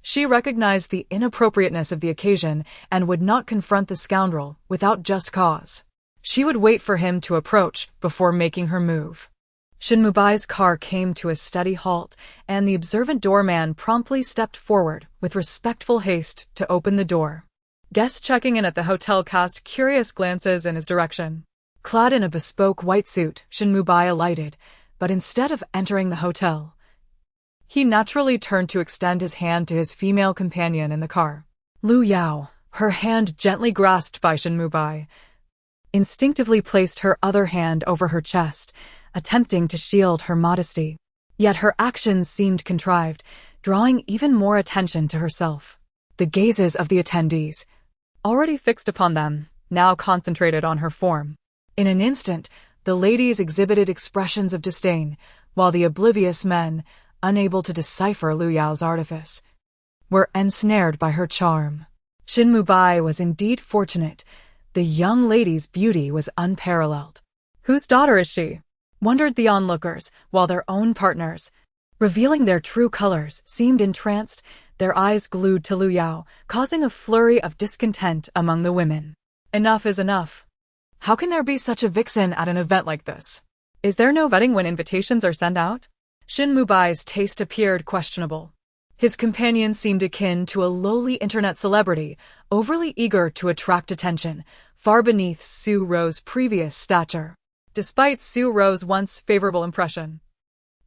She recognized the inappropriateness of the occasion and would not confront the scoundrel without just cause. She would wait for him to approach before making her move. Shin Mubai's car came to a steady halt, and the observant doorman promptly stepped forward with respectful haste to open the door. Guests checking in at the hotel cast curious glances in his direction. Clad in a bespoke white suit, Shin Mubai alighted, but instead of entering the hotel, he naturally turned to extend his hand to his female companion in the car. Lu Yao, her hand gently grasped by Shin Mubai, instinctively placed her other hand over her chest, attempting to shield her modesty. Yet her actions seemed contrived, drawing even more attention to herself. The gazes of the attendees, already fixed upon them, now concentrated on her form. In an instant, the ladies exhibited expressions of disdain, while the oblivious men, unable to decipher Lu Yao's artifice, were ensnared by her charm. Shin Mubai was indeed fortunate. The young lady's beauty was unparalleled. Whose daughter is she? Wondered the onlookers, while their own partners, revealing their true colors, seemed entranced, their eyes glued to Lu Yao, causing a flurry of discontent among the women. Enough is enough. How can there be such a vixen at an event like this? Is there no vetting when invitations are sent out? Shin Mubai's taste appeared questionable. His companion seemed akin to a lowly internet celebrity, overly eager to attract attention, far beneath Su Ro's previous stature. Despite Su Ro's once favorable impression,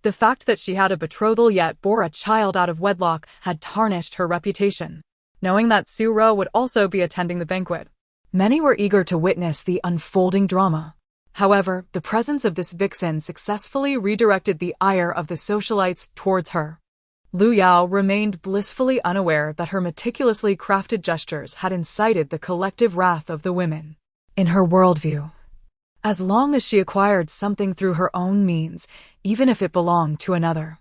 the fact that she had a betrothal yet bore a child out of wedlock had tarnished her reputation. Knowing that Su Ro would also be attending the banquet, many were eager to witness the unfolding drama. However, the presence of this vixen successfully redirected the ire of the socialites towards her. Lu Yao remained blissfully unaware that her meticulously crafted gestures had incited the collective wrath of the women. In her worldview, as long as she acquired something through her own means, even if it belonged to another,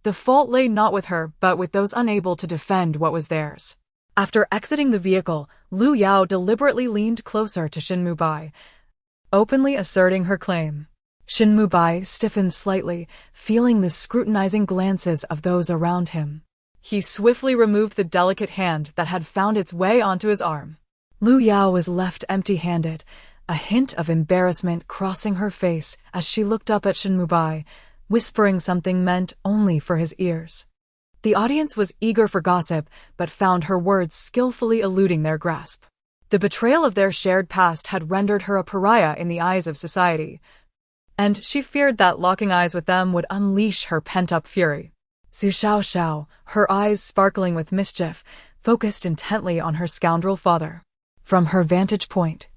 the fault lay not with her but with those unable to defend what was theirs. After exiting the vehicle, Lu Yao deliberately leaned closer to Shin Mubai, openly asserting her claim. Shin Mubai stiffened slightly, feeling the scrutinizing glances of those around him. He swiftly removed the delicate hand that had found its way onto his arm. Lu Yao was left empty-handed, a hint of embarrassment crossing her face as she looked up at Shin Mubai, whispering something meant only for his ears. The audience was eager for gossip, but found her words skillfully eluding their grasp. The betrayal of their shared past had rendered her a pariah in the eyes of society, and she feared that locking eyes with them would unleash her pent-up fury. Su Xiaoxiao, her eyes sparkling with mischief, focused intently on her scoundrel father. From her vantage point,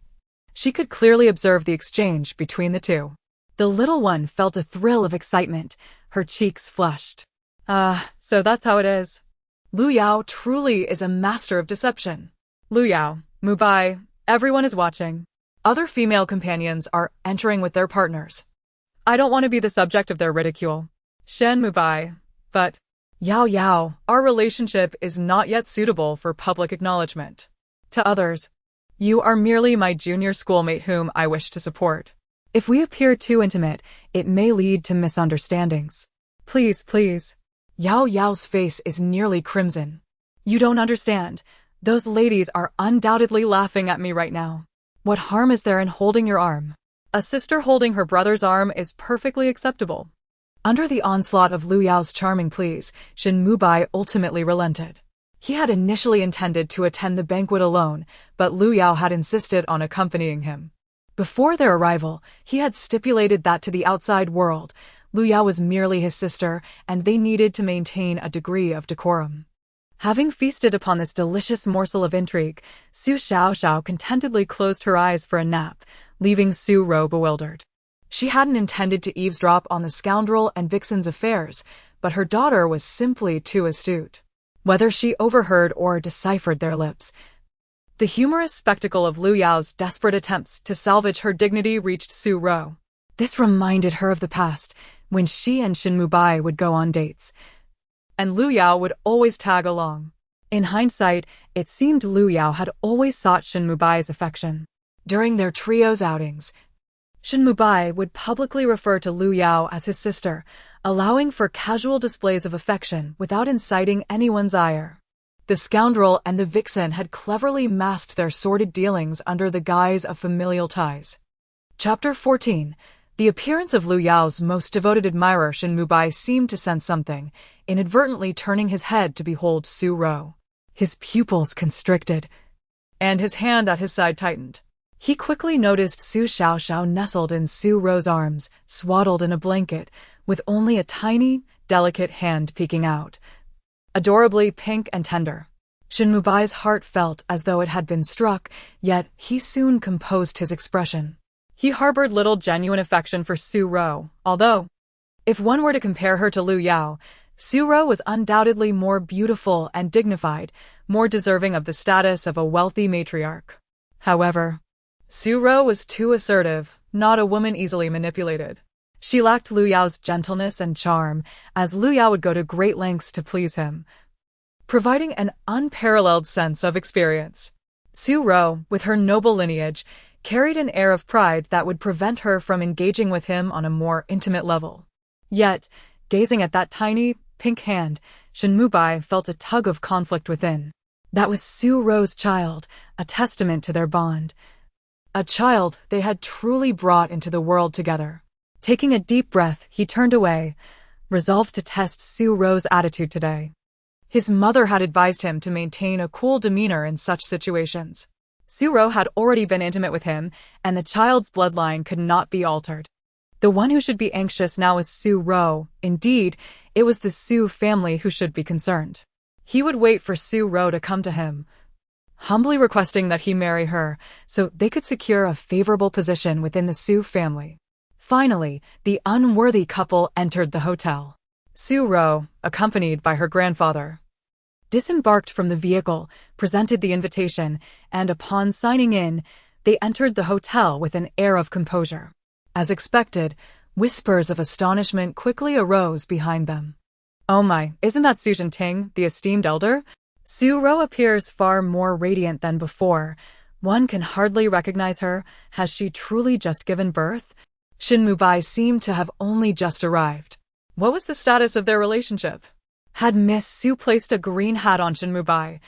she could clearly observe the exchange between the two. The little one felt a thrill of excitement, her cheeks flushed. So that's how it is. Lu Yao truly is a master of deception. Lu Yao, Mubai, everyone is watching. Other female companions are entering with their partners. I don't want to be the subject of their ridicule. Shin Mubai, but Yao Yao, our relationship is not yet suitable for public acknowledgement. To others, you are merely my junior schoolmate whom I wish to support. If we appear too intimate, it may lead to misunderstandings. Please, please. Yao Yao's face is nearly crimson. You don't understand. Those ladies are undoubtedly laughing at me right now. What harm is there in holding your arm? A sister holding her brother's arm is perfectly acceptable. Under the onslaught of Lu Yao's charming pleas, Shin Mubai ultimately relented. He had initially intended to attend the banquet alone, but Lu Yao had insisted on accompanying him. Before their arrival, he had stipulated that to the outside world, Lu Yao was merely his sister, and they needed to maintain a degree of decorum. Having feasted upon this delicious morsel of intrigue, Su Xiaoxiao contentedly closed her eyes for a nap, leaving Su Ro bewildered. She hadn't intended to eavesdrop on the scoundrel and vixen's affairs, but her daughter was simply too astute. Whether she overheard or deciphered their lips, the humorous spectacle of Lu Yao's desperate attempts to salvage her dignity reached Su Ro. This reminded her of the past, when she and Shin Mubai would go on dates, and Lu Yao would always tag along. In hindsight, it seemed Lu Yao had always sought Shin Mubai's affection. During their trio's outings, Shin Mubai would publicly refer to Lu Yao as his sister, allowing for casual displays of affection without inciting anyone's ire. The scoundrel and the vixen had cleverly masked their sordid dealings under the guise of familial ties. Chapter 14. The appearance of Lu Yao's most devoted admirer Shin Mubai seemed to sense something, inadvertently turning his head to behold Su Ro. His pupils constricted, and his hand at his side tightened. He quickly noticed Su Xiaoxiao nestled in Su Ro's arms, swaddled in a blanket, with only a tiny, delicate hand peeking out. Adorably pink and tender. Shin Mubai's heart felt as though it had been struck, yet he soon composed his expression. He harbored little genuine affection for Su Ro, although, if one were to compare her to Lu Yao, Su Ro was undoubtedly more beautiful and dignified, more deserving of the status of a wealthy matriarch. However, Su Ro was too assertive, not a woman easily manipulated. She lacked Lu Yao's gentleness and charm, as Lu Yao would go to great lengths to please him, providing an unparalleled sense of experience. Su Ro, with her noble lineage, carried an air of pride that would prevent her from engaging with him on a more intimate level. Yet, gazing at that tiny, pink hand, Shin Mubai felt a tug of conflict within. That was Su Ro's child, a testament to their bond. A child they had truly brought into the world together. Taking a deep breath, he turned away, resolved to test Su Ro's attitude today. His mother had advised him to maintain a cool demeanor in such situations. Su Ro had already been intimate with him, and the child's bloodline could not be altered. The one who should be anxious now was Su Ro. Indeed, it was the Su family who should be concerned. He would wait for Su Ro to come to him, humbly requesting that he marry her, so they could secure a favorable position within the Su family. Finally, the unworthy couple entered the hotel. Su Ro, accompanied by her grandfather, disembarked from the vehicle, presented the invitation, and upon signing in, they entered the hotel with an air of composure. As expected, whispers of astonishment quickly arose behind them. Oh my, isn't that Su Xiaoxiao, the esteemed elder? Su Ro appears far more radiant than before. One can hardly recognize her. Has she truly just given birth? Shin Mubai seemed to have only just arrived. What was the status of their relationship? Had Miss Su placed a green hat on Shin Mubai?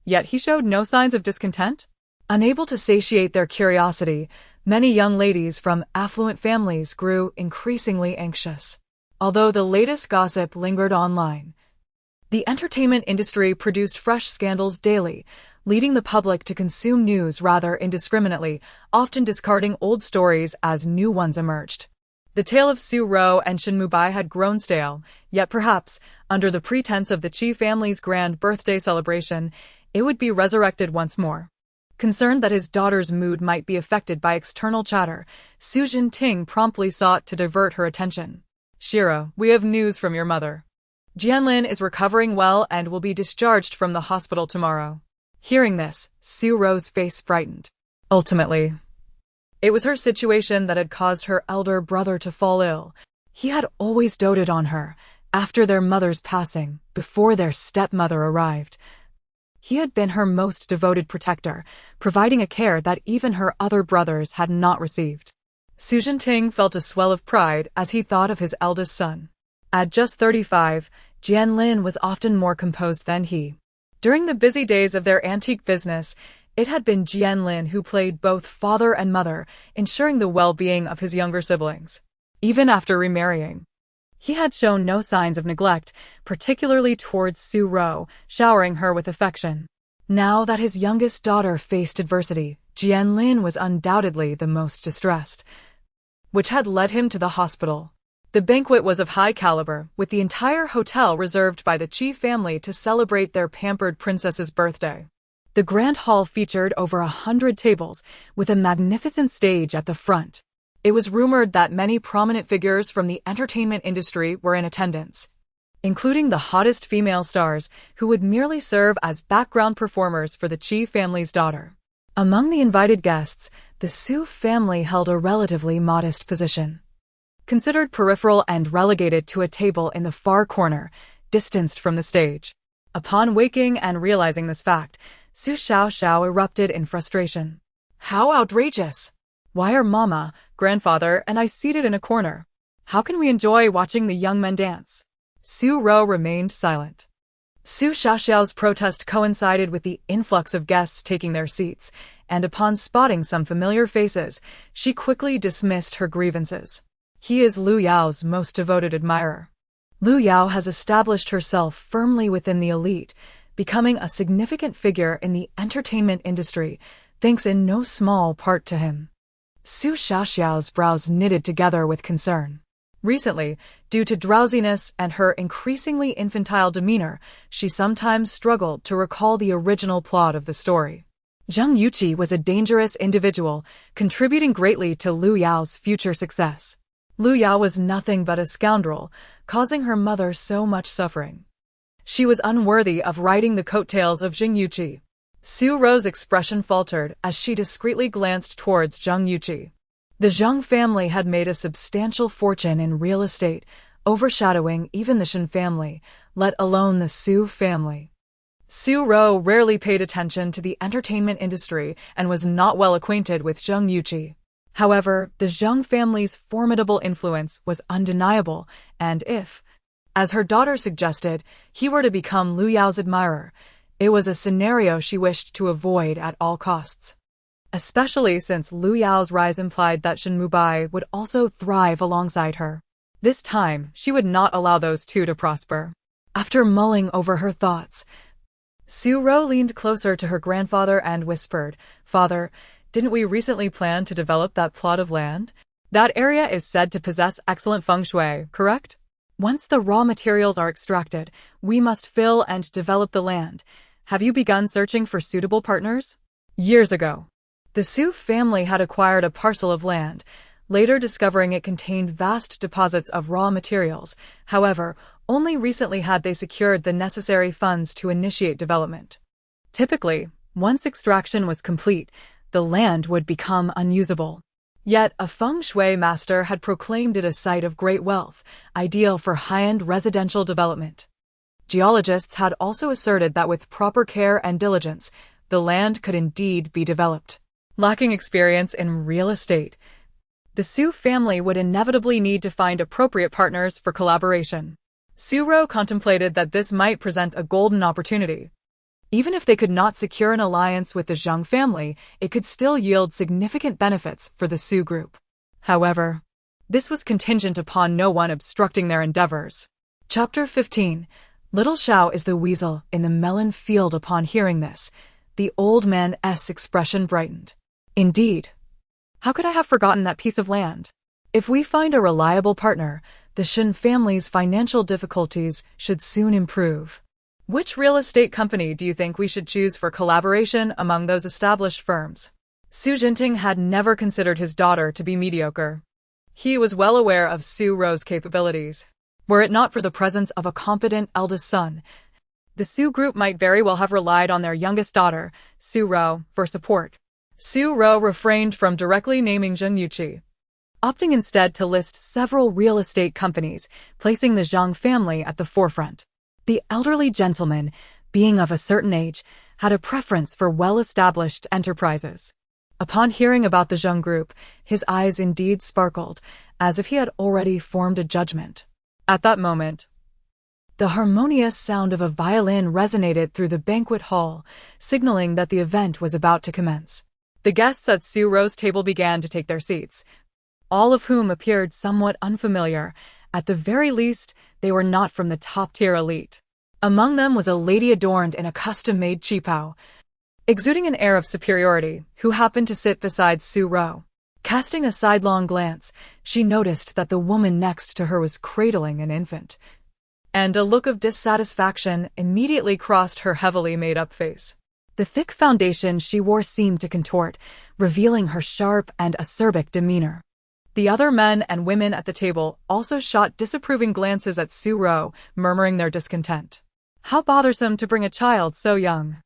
Yet he showed no signs of discontent? Unable to satiate their curiosity, many young ladies from affluent families grew increasingly anxious. Although the latest gossip lingered online, the entertainment industry produced fresh scandals daily, leading the public to consume news rather indiscriminately, often discarding old stories as new ones emerged. The tale of Su Ro and Shin Mubai had grown stale, yet perhaps, under the pretense of the Qi family's grand birthday celebration, it would be resurrected once more. Concerned that his daughter's mood might be affected by external chatter, Su Jinting promptly sought to divert her attention. Shiro, we have news from your mother. Jianlin is recovering well and will be discharged from the hospital tomorrow. Hearing this, Su Ro's face brightened. Ultimately, it was her situation that had caused her elder brother to fall ill. He had always doted on her. After their mother's passing, before their stepmother arrived, he had been her most devoted protector, providing a care that even her other brothers had not received. Su Jinting felt a swell of pride as he thought of his eldest son. At just 35, Jianlin was often more composed than he. During the busy days of their antique business, it had been Jianlin who played both father and mother, ensuring the well-being of his younger siblings. Even after remarrying, he had shown no signs of neglect, particularly towards Su Ro, showering her with affection. Now that his youngest daughter faced adversity, Jianlin was undoubtedly the most distressed, which had led him to the hospital. The banquet was of high caliber, with the entire hotel reserved by the Qi family to celebrate their pampered princess's birthday. The grand hall featured over 100 tables, with a magnificent stage at the front. It was rumored that many prominent figures from the entertainment industry were in attendance, including the hottest female stars, who would merely serve as background performers for the Qi family's daughter. Among the invited guests, the Su family held a relatively modest position. Considered peripheral and relegated to a table in the far corner, distanced from the stage. Upon waking and realizing this fact, Su Xiaoxiao erupted in frustration. How outrageous! Why are Mama, Grandfather, and I seated in a corner? How can we enjoy watching the young men dance? Su Ro remained silent. Su Xiaoxiao's protest coincided with the influx of guests taking their seats, and upon spotting some familiar faces, she quickly dismissed her grievances. He is Lu Yao's most devoted admirer. Lu Yao has established herself firmly within the elite, becoming a significant figure in the entertainment industry, thanks in no small part to him. Su Xiaoxiao's brows knitted together with concern. Recently, due to drowsiness and her increasingly infantile demeanor, she sometimes struggled to recall the original plot of the story. Zheng Yuqi was a dangerous individual, contributing greatly to Lu Yao's future success. Lu Yao was nothing but a scoundrel, causing her mother so much suffering. She was unworthy of riding the coattails of Zheng Yuqi. Su Ro's expression faltered as she discreetly glanced towards Zheng Yuqi. The Zheng family had made a substantial fortune in real estate, overshadowing even the Shin family, let alone the Su family. Su Ro rarely paid attention to the entertainment industry and was not well acquainted with Zheng Yuqi. However, the Zheng family's formidable influence was undeniable, and if, as her daughter suggested, he were to become Lu Yao's admirer, it was a scenario she wished to avoid at all costs. Especially since Lu Yao's rise implied that Shin Mubai would also thrive alongside her. This time, she would not allow those two to prosper. After mulling over her thoughts, Su Ro leaned closer to her grandfather and whispered, "Father, didn't we recently plan to develop that plot of land? That area is said to possess excellent feng shui, correct? Once the raw materials are extracted, we must fill and develop the land. Have you begun searching for suitable partners?" Years ago, the Su family had acquired a parcel of land, later discovering it contained vast deposits of raw materials. However, only recently had they secured the necessary funds to initiate development. Typically, once extraction was complete, the land would become unusable. Yet a feng shui master had proclaimed it a site of great wealth, ideal for high-end residential development. Geologists had also asserted that with proper care and diligence, the land could indeed be developed. Lacking experience in real estate, the Su family would inevitably need to find appropriate partners for collaboration. Su Ro contemplated that this might present a golden opportunity. Even if they could not secure an alliance with the Zheng family, it could still yield significant benefits for the Su group. However, this was contingent upon no one obstructing their endeavors. Chapter 15. Little Xiao is the weasel in the melon field. Upon hearing this, the old man's expression brightened. Indeed. How could I have forgotten that piece of land? If we find a reliable partner, the Shin family's financial difficulties should soon improve. Which real estate company do you think we should choose for collaboration among those established firms? Su Jinting had never considered his daughter to be mediocre. He was well aware of Su Ro's capabilities. Were it not for the presence of a competent eldest son, the Su group might very well have relied on their youngest daughter, Su Ro, for support. Su Ro refrained from directly naming Zheng Yuqi, opting instead to list several real estate companies, placing the Zheng family at the forefront. The elderly gentleman, being of a certain age, had a preference for well-established enterprises. Upon hearing about the Zheng group, his eyes indeed sparkled, as if he had already formed a judgment. At that moment, the harmonious sound of a violin resonated through the banquet hall, signaling that the event was about to commence. The guests at Su Ro's table began to take their seats, all of whom appeared somewhat unfamiliar. At the very least, they were not from the top-tier elite. Among them was a lady adorned in a custom-made qipao, exuding an air of superiority, who happened to sit beside Su Ro. Casting a sidelong glance, she noticed that the woman next to her was cradling an infant, and a look of dissatisfaction immediately crossed her heavily made-up face. The thick foundation she wore seemed to contort, revealing her sharp and acerbic demeanor. The other men and women at the table also shot disapproving glances at Su Ro, murmuring their discontent. How bothersome to bring a child so young.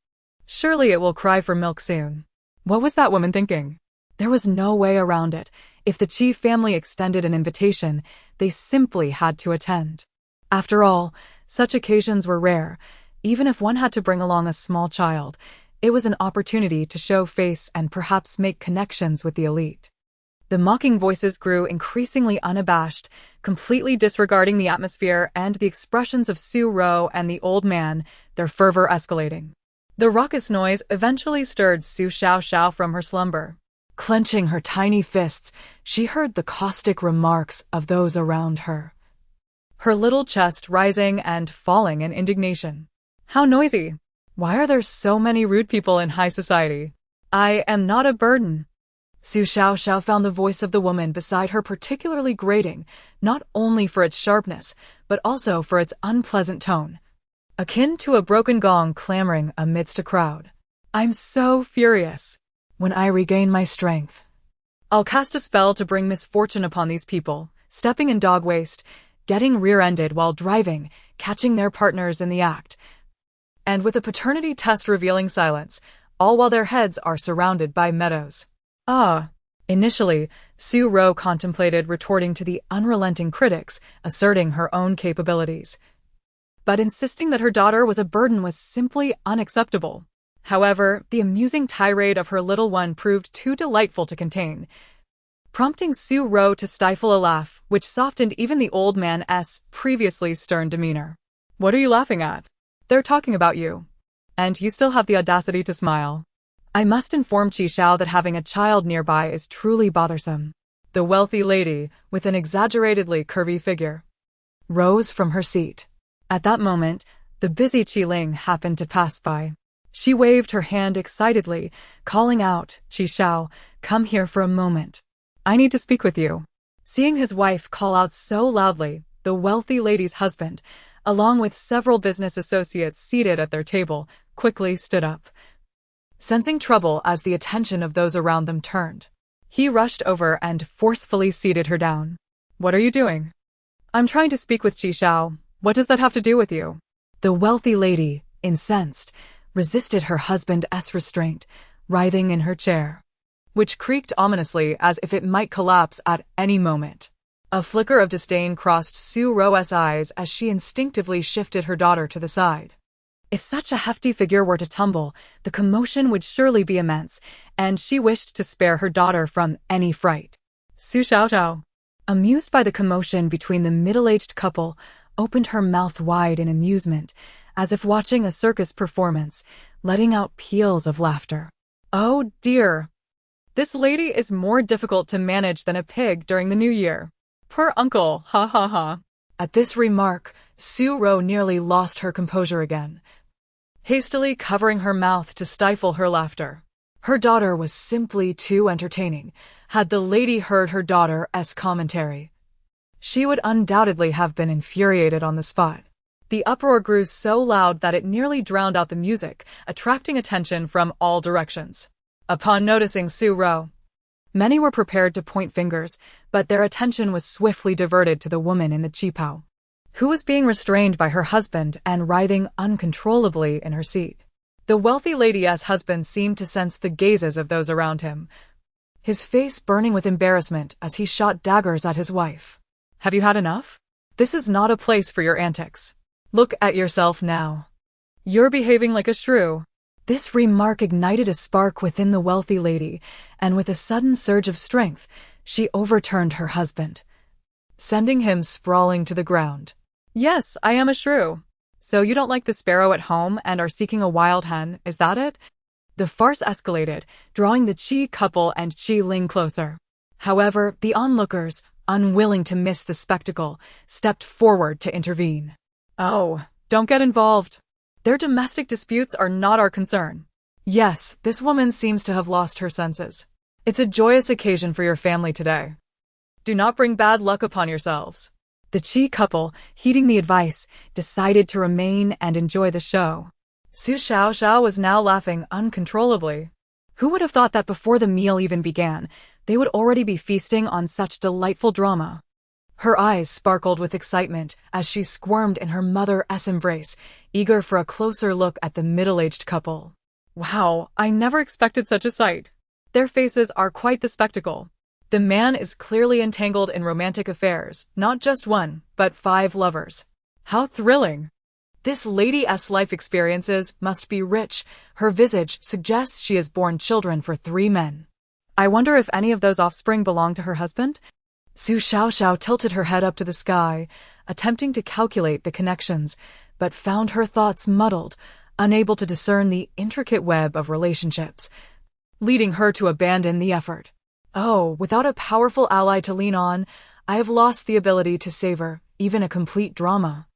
Surely it will cry for milk soon. What was that woman thinking? There was no way around it. If the Chi family extended an invitation, they simply had to attend. After all, such occasions were rare. Even if one had to bring along a small child, it was an opportunity to show face and perhaps make connections with the elite. The mocking voices grew increasingly unabashed, completely disregarding the atmosphere and the expressions of Su Ro and the old man, their fervor escalating. The raucous noise eventually stirred Su Xiaoxiao from her slumber. Clenching her tiny fists, she heard the caustic remarks of those around her, her little chest rising and falling in indignation. How noisy! Why are there so many rude people in high society? I am not a burden. Su Xiaoxiao found the voice of the woman beside her particularly grating, not only for its sharpness, but also for its unpleasant tone, akin to a broken gong clamoring amidst a crowd. I'm so furious. When I regain my strength, I'll cast a spell to bring misfortune upon these people, stepping in dog waste, getting rear-ended while driving, catching their partners in the act, and with a paternity test revealing silence, all while their heads are surrounded by meadows. Initially, Su Ro contemplated retorting to the unrelenting critics, asserting her own capabilities. But insisting that her daughter was a burden was simply unacceptable. However, the amusing tirade of her little one proved too delightful to contain, prompting Su Ro to stifle a laugh, which softened even the old man's previously stern demeanor. What are you laughing at? They're talking about you. And you still have the audacity to smile. I must inform Xiao that having a child nearby is truly bothersome. The wealthy lady, with an exaggeratedly curvy figure, rose from her seat. At that moment, the busy Qiling happened to pass by. She waved her hand excitedly, calling out, Xiao, come here for a moment. I need to speak with you. Seeing his wife call out so loudly, the wealthy lady's husband, along with several business associates seated at their table, quickly stood up. Sensing trouble as the attention of those around them turned, he rushed over and forcefully seated her down. What are you doing? I'm trying to speak with Xiao. What does that have to do with you? The wealthy lady, incensed, resisted her husband's restraint, writhing in her chair, which creaked ominously as if it might collapse at any moment. A flicker of disdain crossed Su Ro's eyes as she instinctively shifted her daughter to the side. If such a hefty figure were to tumble, the commotion would surely be immense, and she wished to spare her daughter from any fright. Su Xiaoxiao, amused by the commotion between the middle-aged couple, opened her mouth wide in amusement, as if watching a circus performance, letting out peals of laughter. Oh dear! This lady is more difficult to manage than a pig during the New Year. Poor uncle, ha ha ha. At this remark, Su Ro nearly lost her composure again, hastily covering her mouth to stifle her laughter. Her daughter was simply too entertaining. Had the lady heard her daughter's commentary, she would undoubtedly have been infuriated on the spot. The uproar grew so loud that it nearly drowned out the music, attracting attention from all directions. Upon noticing Su Ro, many were prepared to point fingers, but their attention was swiftly diverted to the woman in the qipao, who was being restrained by her husband and writhing uncontrollably in her seat. The wealthy lady's husband seemed to sense the gazes of those around him, his face burning with embarrassment as he shot daggers at his wife. Have you had enough? This is not a place for your antics. Look at yourself now. You're behaving like a shrew. This remark ignited a spark within the wealthy lady, and with a sudden surge of strength, she overturned her husband, sending him sprawling to the ground. Yes, I am a shrew. So you don't like the sparrow at home and are seeking a wild hen, is that it? The farce escalated, drawing the Qi couple and Qi Ling closer. However, the onlookers, unwilling to miss the spectacle, stepped forward to intervene. Oh, don't get involved. Their domestic disputes are not our concern. Yes, this woman seems to have lost her senses. It's a joyous occasion for your family today. Do not bring bad luck upon yourselves. The Qi couple, heeding the advice, decided to remain and enjoy the show. Su Xiaoxiao was now laughing uncontrollably. Who would have thought that before the meal even began, they would already be feasting on such delightful drama? Her eyes sparkled with excitement as she squirmed in her mother's embrace, eager for a closer look at the middle-aged couple. Wow, I never expected such a sight. Their faces are quite the spectacle. The man is clearly entangled in romantic affairs, not just one, but 5 lovers. How thrilling! This lady's life experiences must be rich. Her visage suggests she has borne children for 3 men. I wonder if any of those offspring belong to her husband? Su Xiaoxiao tilted her head up to the sky, attempting to calculate the connections, but found her thoughts muddled, unable to discern the intricate web of relationships, leading her to abandon the effort. Oh, without a powerful ally to lean on, I have lost the ability to savor even a complete drama.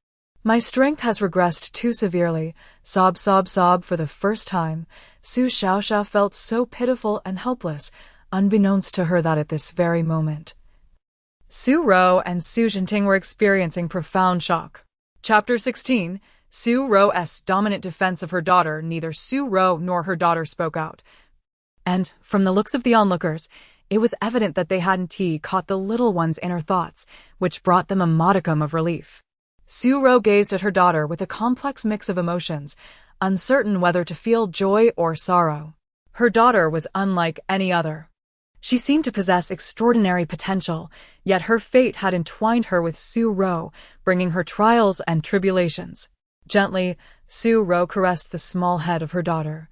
My strength has regressed too severely. Sob, sob, sob for the first time. Su Xiaoxiao felt so pitiful and helpless, unbeknownst to her that at this very moment, Su Rou and Su Jinting were experiencing profound shock. Chapter 16. Su Rou's dominant defense of her daughter. Neither Su Rou nor her daughter spoke out. And, from the looks of the onlookers, it was evident that they hadn't caught the little one's inner thoughts, which brought them a modicum of relief. Su Rou gazed at her daughter with a complex mix of emotions, uncertain whether to feel joy or sorrow. Her daughter was unlike any other. She seemed to possess extraordinary potential, yet her fate had entwined her with Su Rou, bringing her trials and tribulations. Gently, Su Rou caressed the small head of her daughter,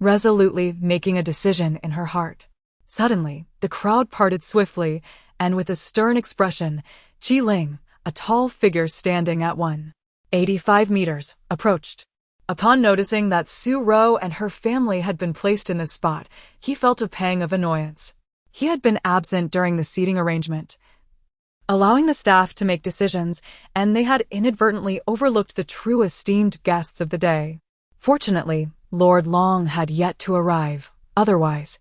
resolutely making a decision in her heart. Suddenly, the crowd parted swiftly, and with a stern expression, Qi Ling, a tall figure standing at 185 meters, approached. Upon noticing that Su Rou and her family had been placed in this spot, he felt a pang of annoyance. He had been absent during the seating arrangement, allowing the staff to make decisions, and they had inadvertently overlooked the true esteemed guests of the day. Fortunately, Lord Long had yet to arrive, otherwise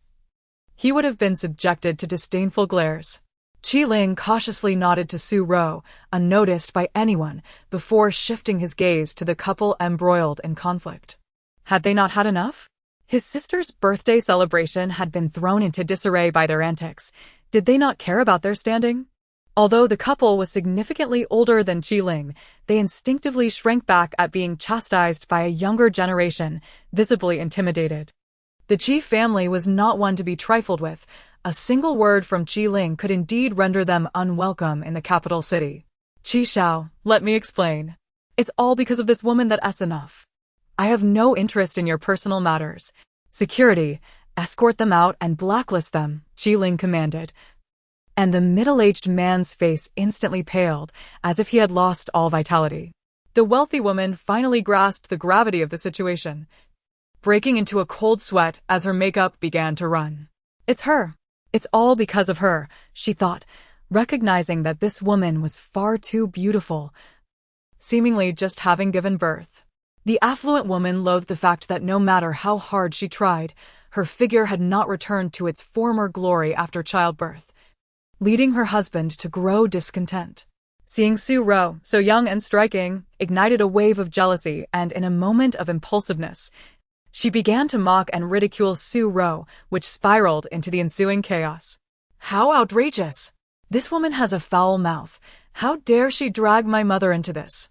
he would have been subjected to disdainful glares. Qi Ling cautiously nodded to Su Rou, unnoticed by anyone, before shifting his gaze to the couple embroiled in conflict. Had they not had enough? His sister's birthday celebration had been thrown into disarray by their antics. Did they not care about their standing? Although the couple was significantly older than Qi Ling, they instinctively shrank back at being chastised by a younger generation, visibly intimidated. The Qi family was not one to be trifled with. A single word from Qi Ling could indeed render them unwelcome in the capital city. Qi Xiao, let me explain. It's all because of this woman that's enough. I have no interest in your personal matters. Security, escort them out and blacklist them, Qi Ling commanded. And the middle-aged man's face instantly paled, as if he had lost all vitality. The wealthy woman finally grasped the gravity of the situation, breaking into a cold sweat as her makeup began to run. It's her. It's all because of her, she thought, recognizing that this woman was far too beautiful, seemingly just having given birth. The affluent woman loathed the fact that no matter how hard she tried, her figure had not returned to its former glory after childbirth, leading her husband to grow discontent. Seeing Su Rou, so young and striking, ignited a wave of jealousy, and in a moment of impulsiveness, she began to mock and ridicule Su Rou, which spiraled into the ensuing chaos. How outrageous! This woman has a foul mouth. How dare she drag my mother into this?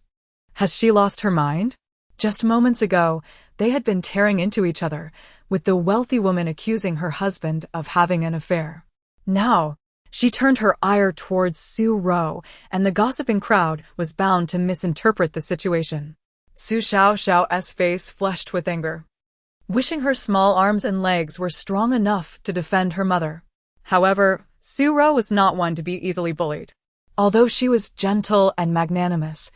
Has she lost her mind? Just moments ago, they had been tearing into each other, with the wealthy woman accusing her husband of having an affair. Now, she turned her ire towards Su Rou, and the gossiping crowd was bound to misinterpret the situation. Su Xiaoxiao's face flushed with anger, wishing her small arms and legs were strong enough to defend her mother. However, Su Rou was not one to be easily bullied. Although she was gentle and magnanimous,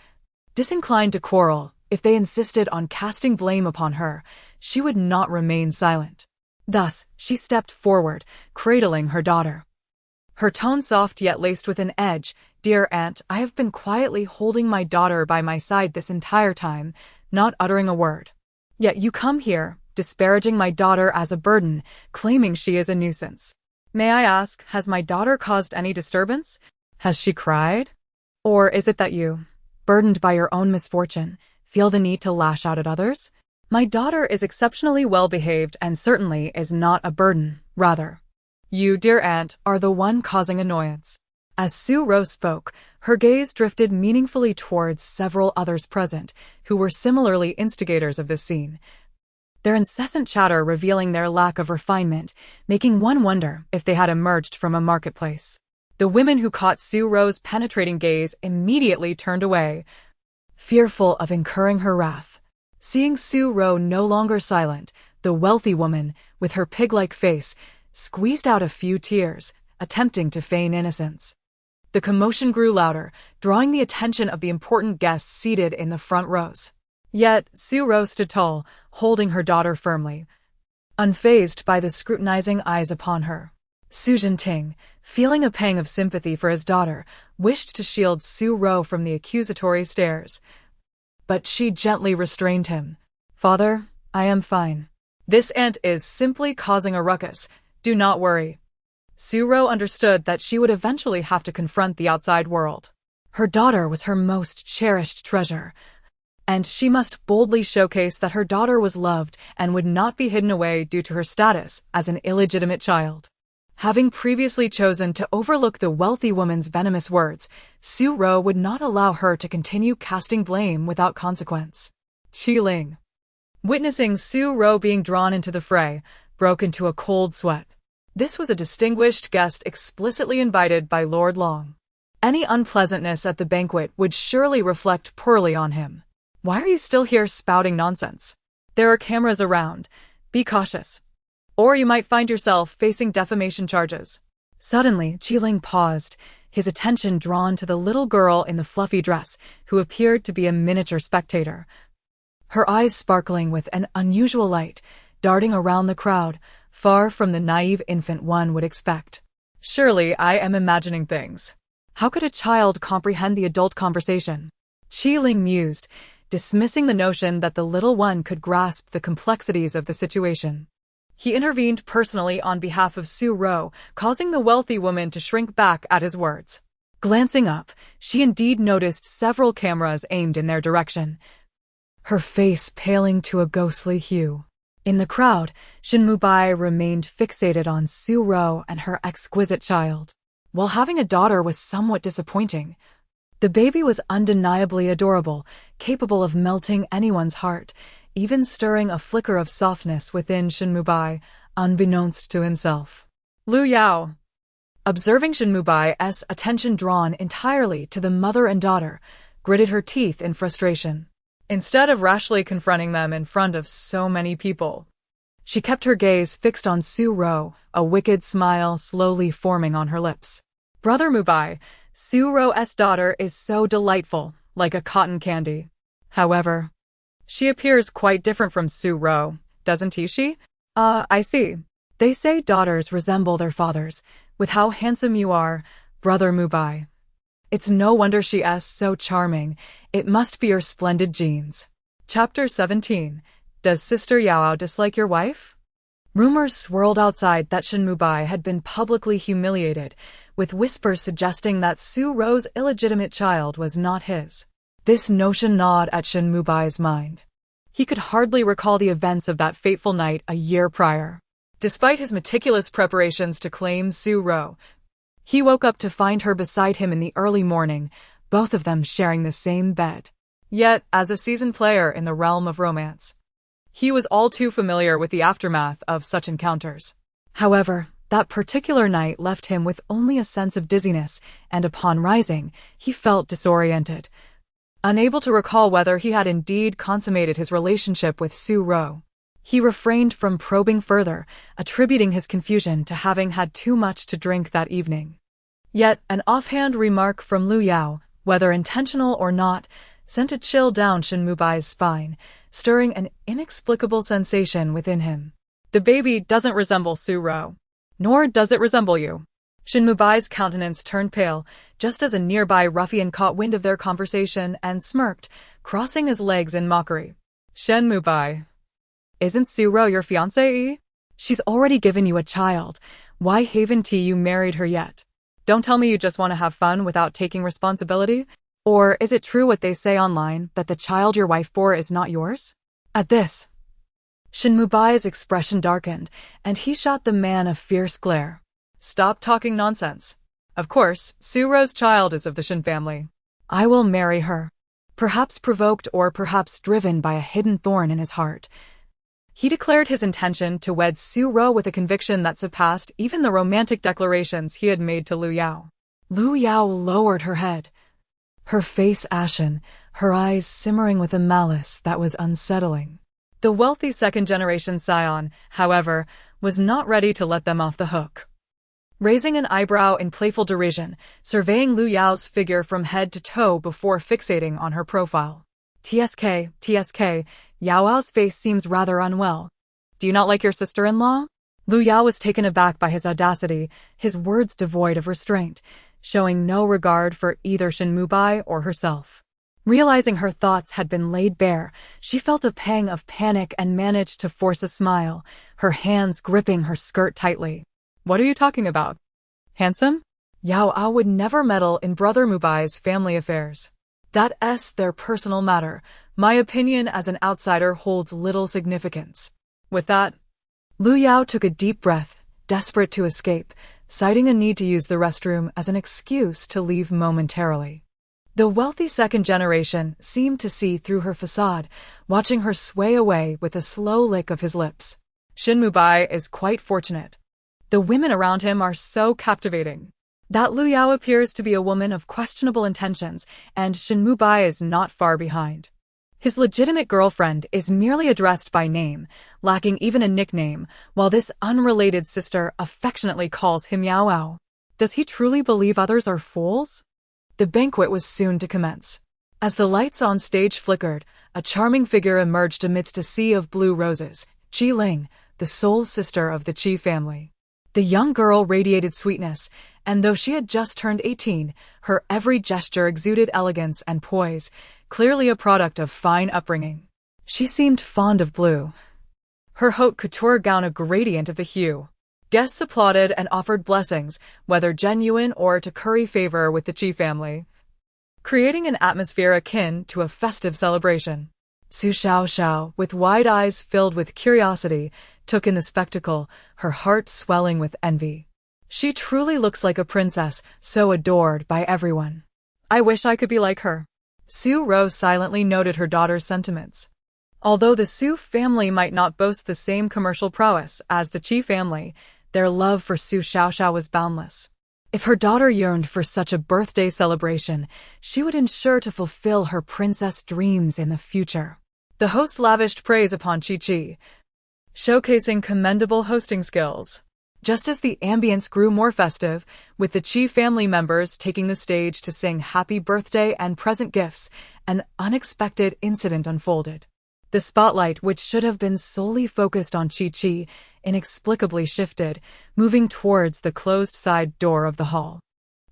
disinclined to quarrel, if they insisted on casting blame upon her, she would not remain silent. Thus, she stepped forward, cradling her daughter. Her tone soft yet laced with an edge. Dear aunt, I have been quietly holding my daughter by my side this entire time, not uttering a word. Yet you come here, disparaging my daughter as a burden, claiming she is a nuisance. May I ask, has my daughter caused any disturbance? Has she cried? Or is it that you, burdened by your own misfortune, feel the need to lash out at others? My daughter is exceptionally well behaved and certainly is not a burden, rather. You, dear aunt, are the one causing annoyance. As Su Rou spoke, her gaze drifted meaningfully towards several others present, who were similarly instigators of this scene, their incessant chatter revealing their lack of refinement, making one wonder if they had emerged from a marketplace. The women who caught Su Rou's penetrating gaze immediately turned away, fearful of incurring her wrath. Seeing Su Rou no longer silent, the wealthy woman, with her pig-like face, squeezed out a few tears, attempting to feign innocence. The commotion grew louder, drawing the attention of the important guests seated in the front rows. Yet, Su Rou stood tall, holding her daughter firmly, unfazed by the scrutinizing eyes upon her. Su Jinting, feeling a pang of sympathy for his daughter, wished to shield Su Rou from the accusatory stares, but she gently restrained him. Father, I am fine. This ant is simply causing a ruckus. Do not worry. Su Ro understood that she would eventually have to confront the outside world. Her daughter was her most cherished treasure, and she must boldly showcase that her daughter was loved and would not be hidden away due to her status as an illegitimate child. Having previously chosen to overlook the wealthy woman's venomous words, Su Ro would not allow her to continue casting blame without consequence. Qi Ling, witnessing Su Ro being drawn into the fray, broke into a cold sweat. This was a distinguished guest explicitly invited by Lord Long. Any unpleasantness at the banquet would surely reflect poorly on him. Why are you still here spouting nonsense? There are cameras around. Be cautious, or you might find yourself facing defamation charges. Suddenly, Qi Ling paused, his attention drawn to the little girl in the fluffy dress, who appeared to be a miniature spectator. Her eyes sparkling with an unusual light, darting around the crowd, far from the naive infant one would expect. Surely I am imagining things. How could a child comprehend the adult conversation? Qi Ling mused, dismissing the notion that the little one could grasp the complexities of the situation. He intervened personally on behalf of Su Ro, causing the wealthy woman to shrink back at his words. Glancing up, she indeed noticed several cameras aimed in their direction, her face paling to a ghostly hue. In the crowd, Shin Mubai remained fixated on Su Ro and her exquisite child. While having a daughter was somewhat disappointing, the baby was undeniably adorable, capable of melting anyone's heart, even stirring a flicker of softness within Shin Mubai, unbeknownst to himself. Lu Yao, observing Shin Mubai's attention drawn entirely to the mother and daughter, gritted her teeth in frustration. Instead of rashly confronting them in front of so many people, she kept her gaze fixed on Su Ro, a wicked smile slowly forming on her lips. Brother Mubai, Su Ro's daughter is so delightful, like a cotton candy. However, she appears quite different from Su Ro, doesn't she? I see. They say daughters resemble their fathers. With how handsome you are, Brother Mubai. It's no wonder she's so charming. It must be your splendid genes. Chapter 17. Does Sister Yao dislike your wife? Rumors swirled outside that Shin Mubai had been publicly humiliated, with whispers suggesting that Su Ro's illegitimate child was not his. This notion gnawed at Shin Mubai's mind. He could hardly recall the events of that fateful night a year prior. Despite his meticulous preparations to claim Su Ro, he woke up to find her beside him in the early morning, both of them sharing the same bed. Yet, as a seasoned player in the realm of romance, he was all too familiar with the aftermath of such encounters. However, that particular night left him with only a sense of dizziness, and upon rising, he felt disoriented, unable to recall whether he had indeed consummated his relationship with Su Ro. He refrained from probing further, attributing his confusion to having had too much to drink that evening. Yet, an offhand remark from Lu Yao, whether intentional or not, sent a chill down Shin Mubai's spine, stirring an inexplicable sensation within him. The baby doesn't resemble Su Ro, nor does it resemble you. Shin Mubai's countenance turned pale, just as a nearby ruffian caught wind of their conversation and smirked, crossing his legs in mockery. Shin Mubai, isn't Su Ro your fiancé? She's already given you a child. Why haven't you married her yet? Don't tell me you just want to have fun without taking responsibility? Or is it true what they say online, that the child your wife bore is not yours? At this, Shin Mubai's expression darkened, and he shot the man a fierce glare. Stop talking nonsense. Of course, Su Ro's child is of the Shin family. I will marry her. Perhaps provoked or perhaps driven by a hidden thorn in his heart, he declared his intention to wed Su Ro with a conviction that surpassed even the romantic declarations he had made to Lu Yao. Lu Yao lowered her head, her face ashen, her eyes simmering with a malice that was unsettling. The wealthy second-generation scion, however, was not ready to let them off the hook. Raising an eyebrow in playful derision, surveying Lu Yao's figure from head to toe before fixating on her profile. TSK, Yao's face seems rather unwell. Do you not like your sister-in-law? Lu Yao was taken aback by his audacity, his words devoid of restraint, showing no regard for either Shin Mubai or herself. Realizing her thoughts had been laid bare, she felt a pang of panic and managed to force a smile, her hands gripping her skirt tightly. What are you talking about? Handsome? Yao would never meddle in Brother Mubai's family affairs. That's their personal matter. My opinion as an outsider holds little significance. With that, Lu Yao took a deep breath, desperate to escape, citing a need to use the restroom as an excuse to leave momentarily. The wealthy second generation seemed to see through her facade, watching her sway away with a slow lick of his lips. Shin Mubai is quite fortunate. The women around him are so captivating. That Lu Yao appears to be a woman of questionable intentions, and Shin Mubai is not far behind. His legitimate girlfriend is merely addressed by name, lacking even a nickname, while this unrelated sister affectionately calls him Yao. Does he truly believe others are fools? The banquet was soon to commence. As the lights on stage flickered, a charming figure emerged amidst a sea of blue roses, Qi Ling, the sole sister of the Qi family. The young girl radiated sweetness, and though she had just turned 18, her every gesture exuded elegance and poise, clearly a product of fine upbringing. She seemed fond of blue. Her haute couture gown a gradient of the hue. Guests applauded and offered blessings, whether genuine or to curry favor with the Qi family, creating an atmosphere akin to a festive celebration. Su Xiaoxiao, with wide eyes filled with curiosity, took in the spectacle, her heart swelling with envy. She truly looks like a princess, so adored by everyone. I wish I could be like her. Su Rose silently noted her daughter's sentiments. Although the Su family might not boast the same commercial prowess as the Qi family, their love for Su Xiaoxiao was boundless. If her daughter yearned for such a birthday celebration, she would ensure to fulfill her princess dreams in the future. The host lavished praise upon Qi, showcasing commendable hosting skills. Just as the ambience grew more festive, with the Qi family members taking the stage to sing happy birthday and present gifts, an unexpected incident unfolded. The spotlight, which should have been solely focused on Qi, inexplicably shifted, moving towards the closed side door of the hall.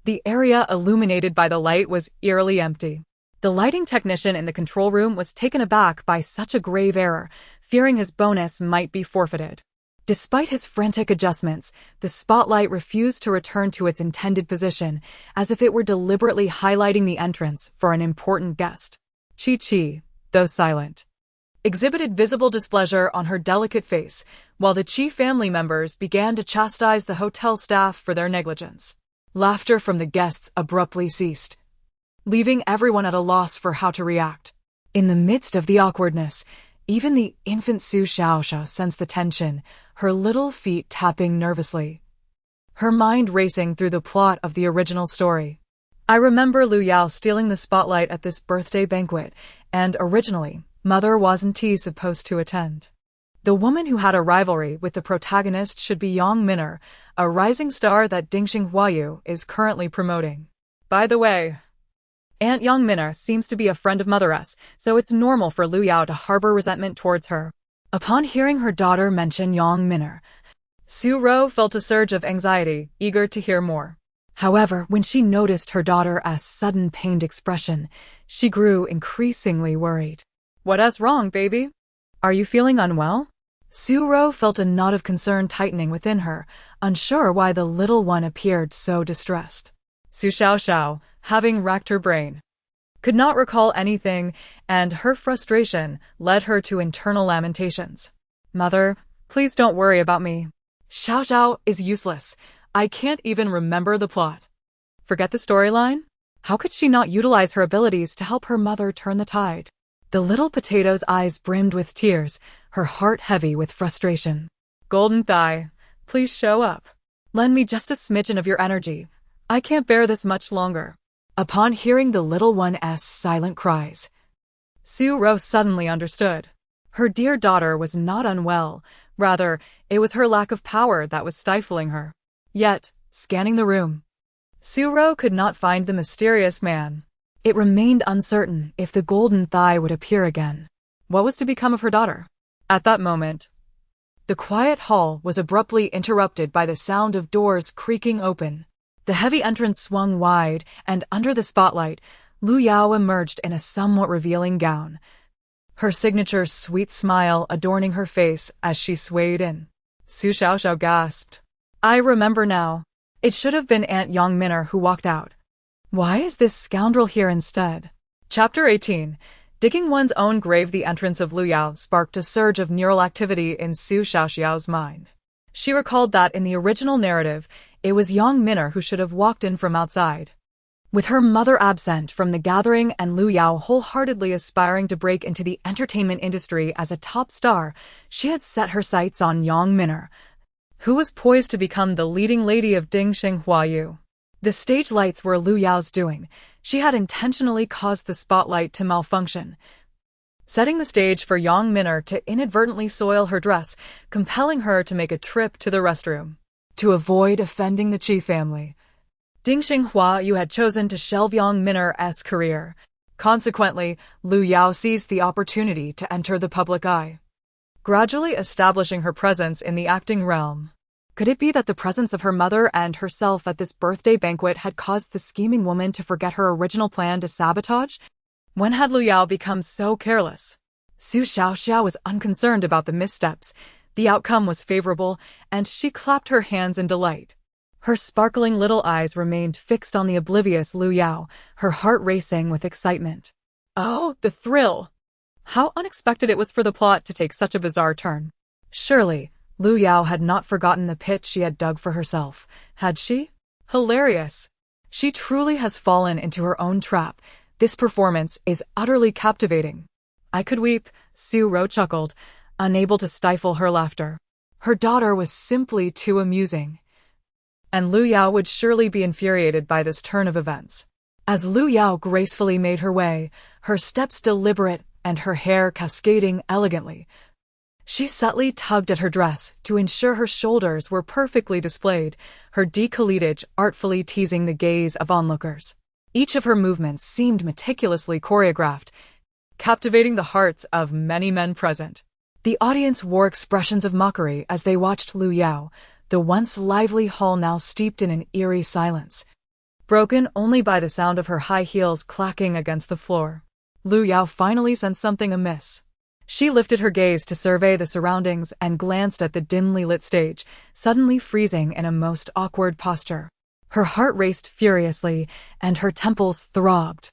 The area illuminated by the light was eerily empty. The lighting technician in the control room was taken aback by such a grave error, fearing his bonus might be forfeited. Despite his frantic adjustments, the spotlight refused to return to its intended position, as if it were deliberately highlighting the entrance for an important guest. Qi, though silent, exhibited visible displeasure on her delicate face, while the Qi family members began to chastise the hotel staff for their negligence. Laughter from the guests abruptly ceased, leaving everyone at a loss for how to react. In the midst of the awkwardness, even the infant Su Xiaoxiao sensed the tension, her little feet tapping nervously, her mind racing through the plot of the original story. I remember Lu Yao stealing the spotlight at this birthday banquet, and originally, Mother wasn't supposed to attend. The woman who had a rivalry with the protagonist should be Yang Min'er, a rising star that Dingxing Huayu is currently promoting. By the way, Aunt Yang Min'er seems to be a friend of Mother's, so it's normal for Lu Yao to harbor resentment towards her. Upon hearing her daughter mention Yang Min'er, Su Ro felt a surge of anxiety, eager to hear more. However, when she noticed her daughter's sudden pained expression, she grew increasingly worried. What's wrong, baby? Are you feeling unwell? Su Ro felt a knot of concern tightening within her, unsure why the little one appeared so distressed. Su Xiaoxiao, having racked her brain, could not recall anything, and her frustration led her to internal lamentations. Mother, please don't worry about me. Xiaoxiao is useless. I can't even remember the plot. Forget the storyline? How could she not utilize her abilities to help her mother turn the tide? The little potato's eyes brimmed with tears, her heart heavy with frustration. Golden Thigh, please show up. Lend me just a smidgen of your energy. I can't bear this much longer. Upon hearing the little one's silent cries, Su Ro suddenly understood. Her dear daughter was not unwell, rather, it was her lack of power that was stifling her. Yet, scanning the room, Su Ro could not find the mysterious man. It remained uncertain if the Golden Thigh would appear again. What was to become of her daughter? At that moment, the quiet hall was abruptly interrupted by the sound of doors creaking open. The heavy entrance swung wide, and under the spotlight, Lu Yao emerged in a somewhat revealing gown, her signature sweet smile adorning her face as she swayed in. Su Xiaoxiao gasped. I remember now. It should have been Aunt Yang Minner who walked out. Why is this scoundrel here instead? Chapter 18. Digging one's own grave. The entrance of Lu Yao sparked a surge of neural activity in Su Xiaoxiao's mind. She recalled that in the original narrative, it was Yang Minner who should have walked in from outside. With her mother absent from the gathering and Lu Yao wholeheartedly aspiring to break into the entertainment industry as a top star, she had set her sights on Yang Minner, who was poised to become the leading lady of Dingxing Huayu. The stage lights were Lu Yao's doing. She had intentionally caused the spotlight to malfunction, setting the stage for Yang Minner to inadvertently soil her dress, compelling her to make a trip to the restroom. To avoid offending the Qi family, Dingxing Huayu had chosen to shelve Yang Minner's career. Consequently, Lu Yao seized the opportunity to enter the public eye, gradually establishing her presence in the acting realm. Could it be that the presence of her mother and herself at this birthday banquet had caused the scheming woman to forget her original plan to sabotage? When had Lu Yao become so careless? Su Xiaoxiao was unconcerned about the missteps. The outcome was favorable, and she clapped her hands in delight. Her sparkling little eyes remained fixed on the oblivious Lu Yao, her heart racing with excitement. Oh, the thrill! How unexpected it was for the plot to take such a bizarre turn. Surely, Lu Yao had not forgotten the pit she had dug for herself, had she? Hilarious! She truly has fallen into her own trap. This performance is utterly captivating. I could weep, Su Ro chuckled, unable to stifle her laughter. Her daughter was simply too amusing. And Lu Yao would surely be infuriated by this turn of events. As Lu Yao gracefully made her way, her steps deliberate and her hair cascading elegantly, she subtly tugged at her dress to ensure her shoulders were perfectly displayed, her décolletage artfully teasing the gaze of onlookers. Each of her movements seemed meticulously choreographed, captivating the hearts of many men present. The audience wore expressions of mockery as they watched Lu Yao, the once lively hall now steeped in an eerie silence, broken only by the sound of her high heels clacking against the floor. Lu Yao finally sensed something amiss. She lifted her gaze to survey the surroundings and glanced at the dimly lit stage, suddenly freezing in a most awkward posture. Her heart raced furiously, and her temples throbbed.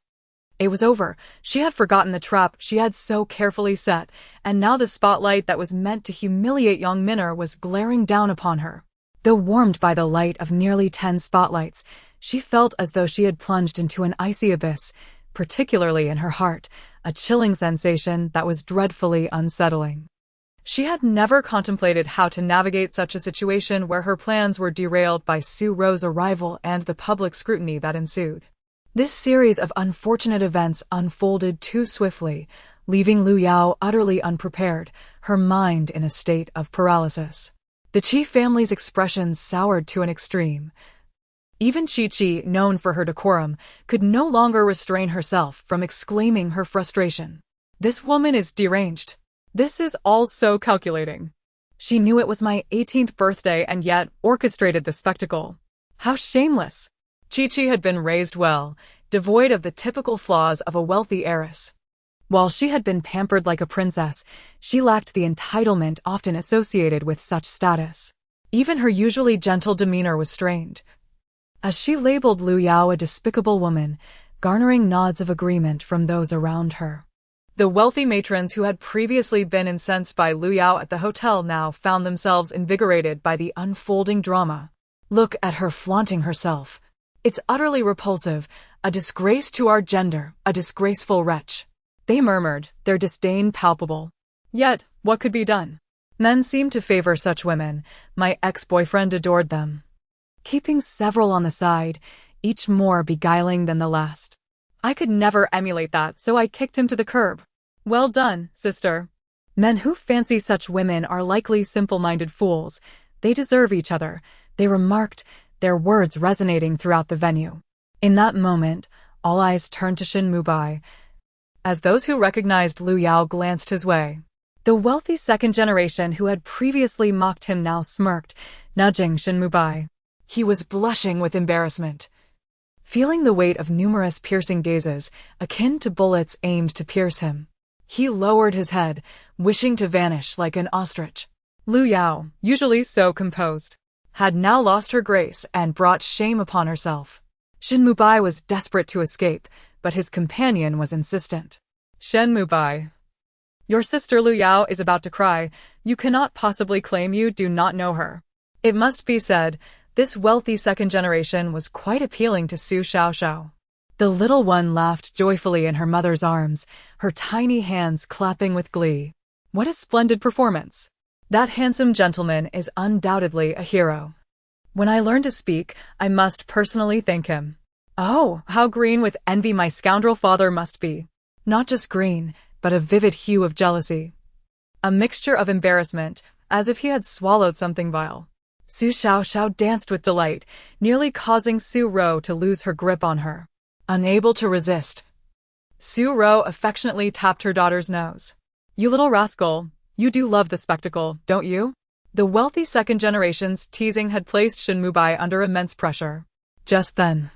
It was over. She had forgotten the trap she had so carefully set, and now the spotlight that was meant to humiliate Yang Minner was glaring down upon her. Though warmed by the light of nearly 10 spotlights, she felt as though she had plunged into an icy abyss, particularly in her heart, a chilling sensation that was dreadfully unsettling. She had never contemplated how to navigate such a situation where her plans were derailed by Su Ro's arrival and the public scrutiny that ensued. This series of unfortunate events unfolded too swiftly, leaving Lu Yao utterly unprepared, her mind in a state of paralysis. The Qi family's expressions soured to an extreme. Even Chi-Chi, known for her decorum, could no longer restrain herself from exclaiming her frustration. This woman is deranged. This is all so calculating. She knew it was my 18th birthday and yet orchestrated the spectacle. How shameless! Chi-Chi had been raised well, devoid of the typical flaws of a wealthy heiress. While she had been pampered like a princess, she lacked the entitlement often associated with such status. Even her usually gentle demeanor was strained, as she labeled Lu Yao a despicable woman, garnering nods of agreement from those around her. The wealthy matrons who had previously been incensed by Lu Yao at the hotel now found themselves invigorated by the unfolding drama. Look at her flaunting herself. It's utterly repulsive, a disgrace to our gender, a disgraceful wretch. They murmured, their disdain palpable. Yet, what could be done? Men seemed to favor such women. My ex-boyfriend adored them, keeping several on the side, each more beguiling than the last. I could never emulate that, so I kicked him to the curb. Well done, sister. Men who fancy such women are likely simple-minded fools. They deserve each other, they remarked, their words resonating throughout the venue. In that moment, all eyes turned to Shin Mubai, as those who recognized Lu Yao glanced his way. The wealthy second generation who had previously mocked him now smirked, nudging Shin Mubai. He was blushing with embarrassment. feeling the weight of numerous piercing gazes, akin to bullets aimed to pierce him. He lowered his head, wishing to vanish like an ostrich. Lu Yao, usually so composed, had now lost her grace and brought shame upon herself. Shin Mubai was desperate to escape, but his companion was insistent. Shin Mubai, your sister Lu Yao is about to cry. You cannot possibly claim you do not know her. It must be said, this wealthy second generation was quite appealing to Su Xiaoxiao. The little one laughed joyfully in her mother's arms, her tiny hands clapping with glee. What a splendid performance! That handsome gentleman is undoubtedly a hero. When I learn to speak, I must personally thank him. Oh, how green with envy my scoundrel father must be. Not just green, but a vivid hue of jealousy. A mixture of embarrassment, as if he had swallowed something vile. Su Xiaoxiao danced with delight, nearly causing Su Ro to lose her grip on her. Unable to resist, Su Ro affectionately tapped her daughter's nose. You little rascal, you do love the spectacle, don't you? The wealthy second generation's teasing had placed Shin Mubai under immense pressure. Just then,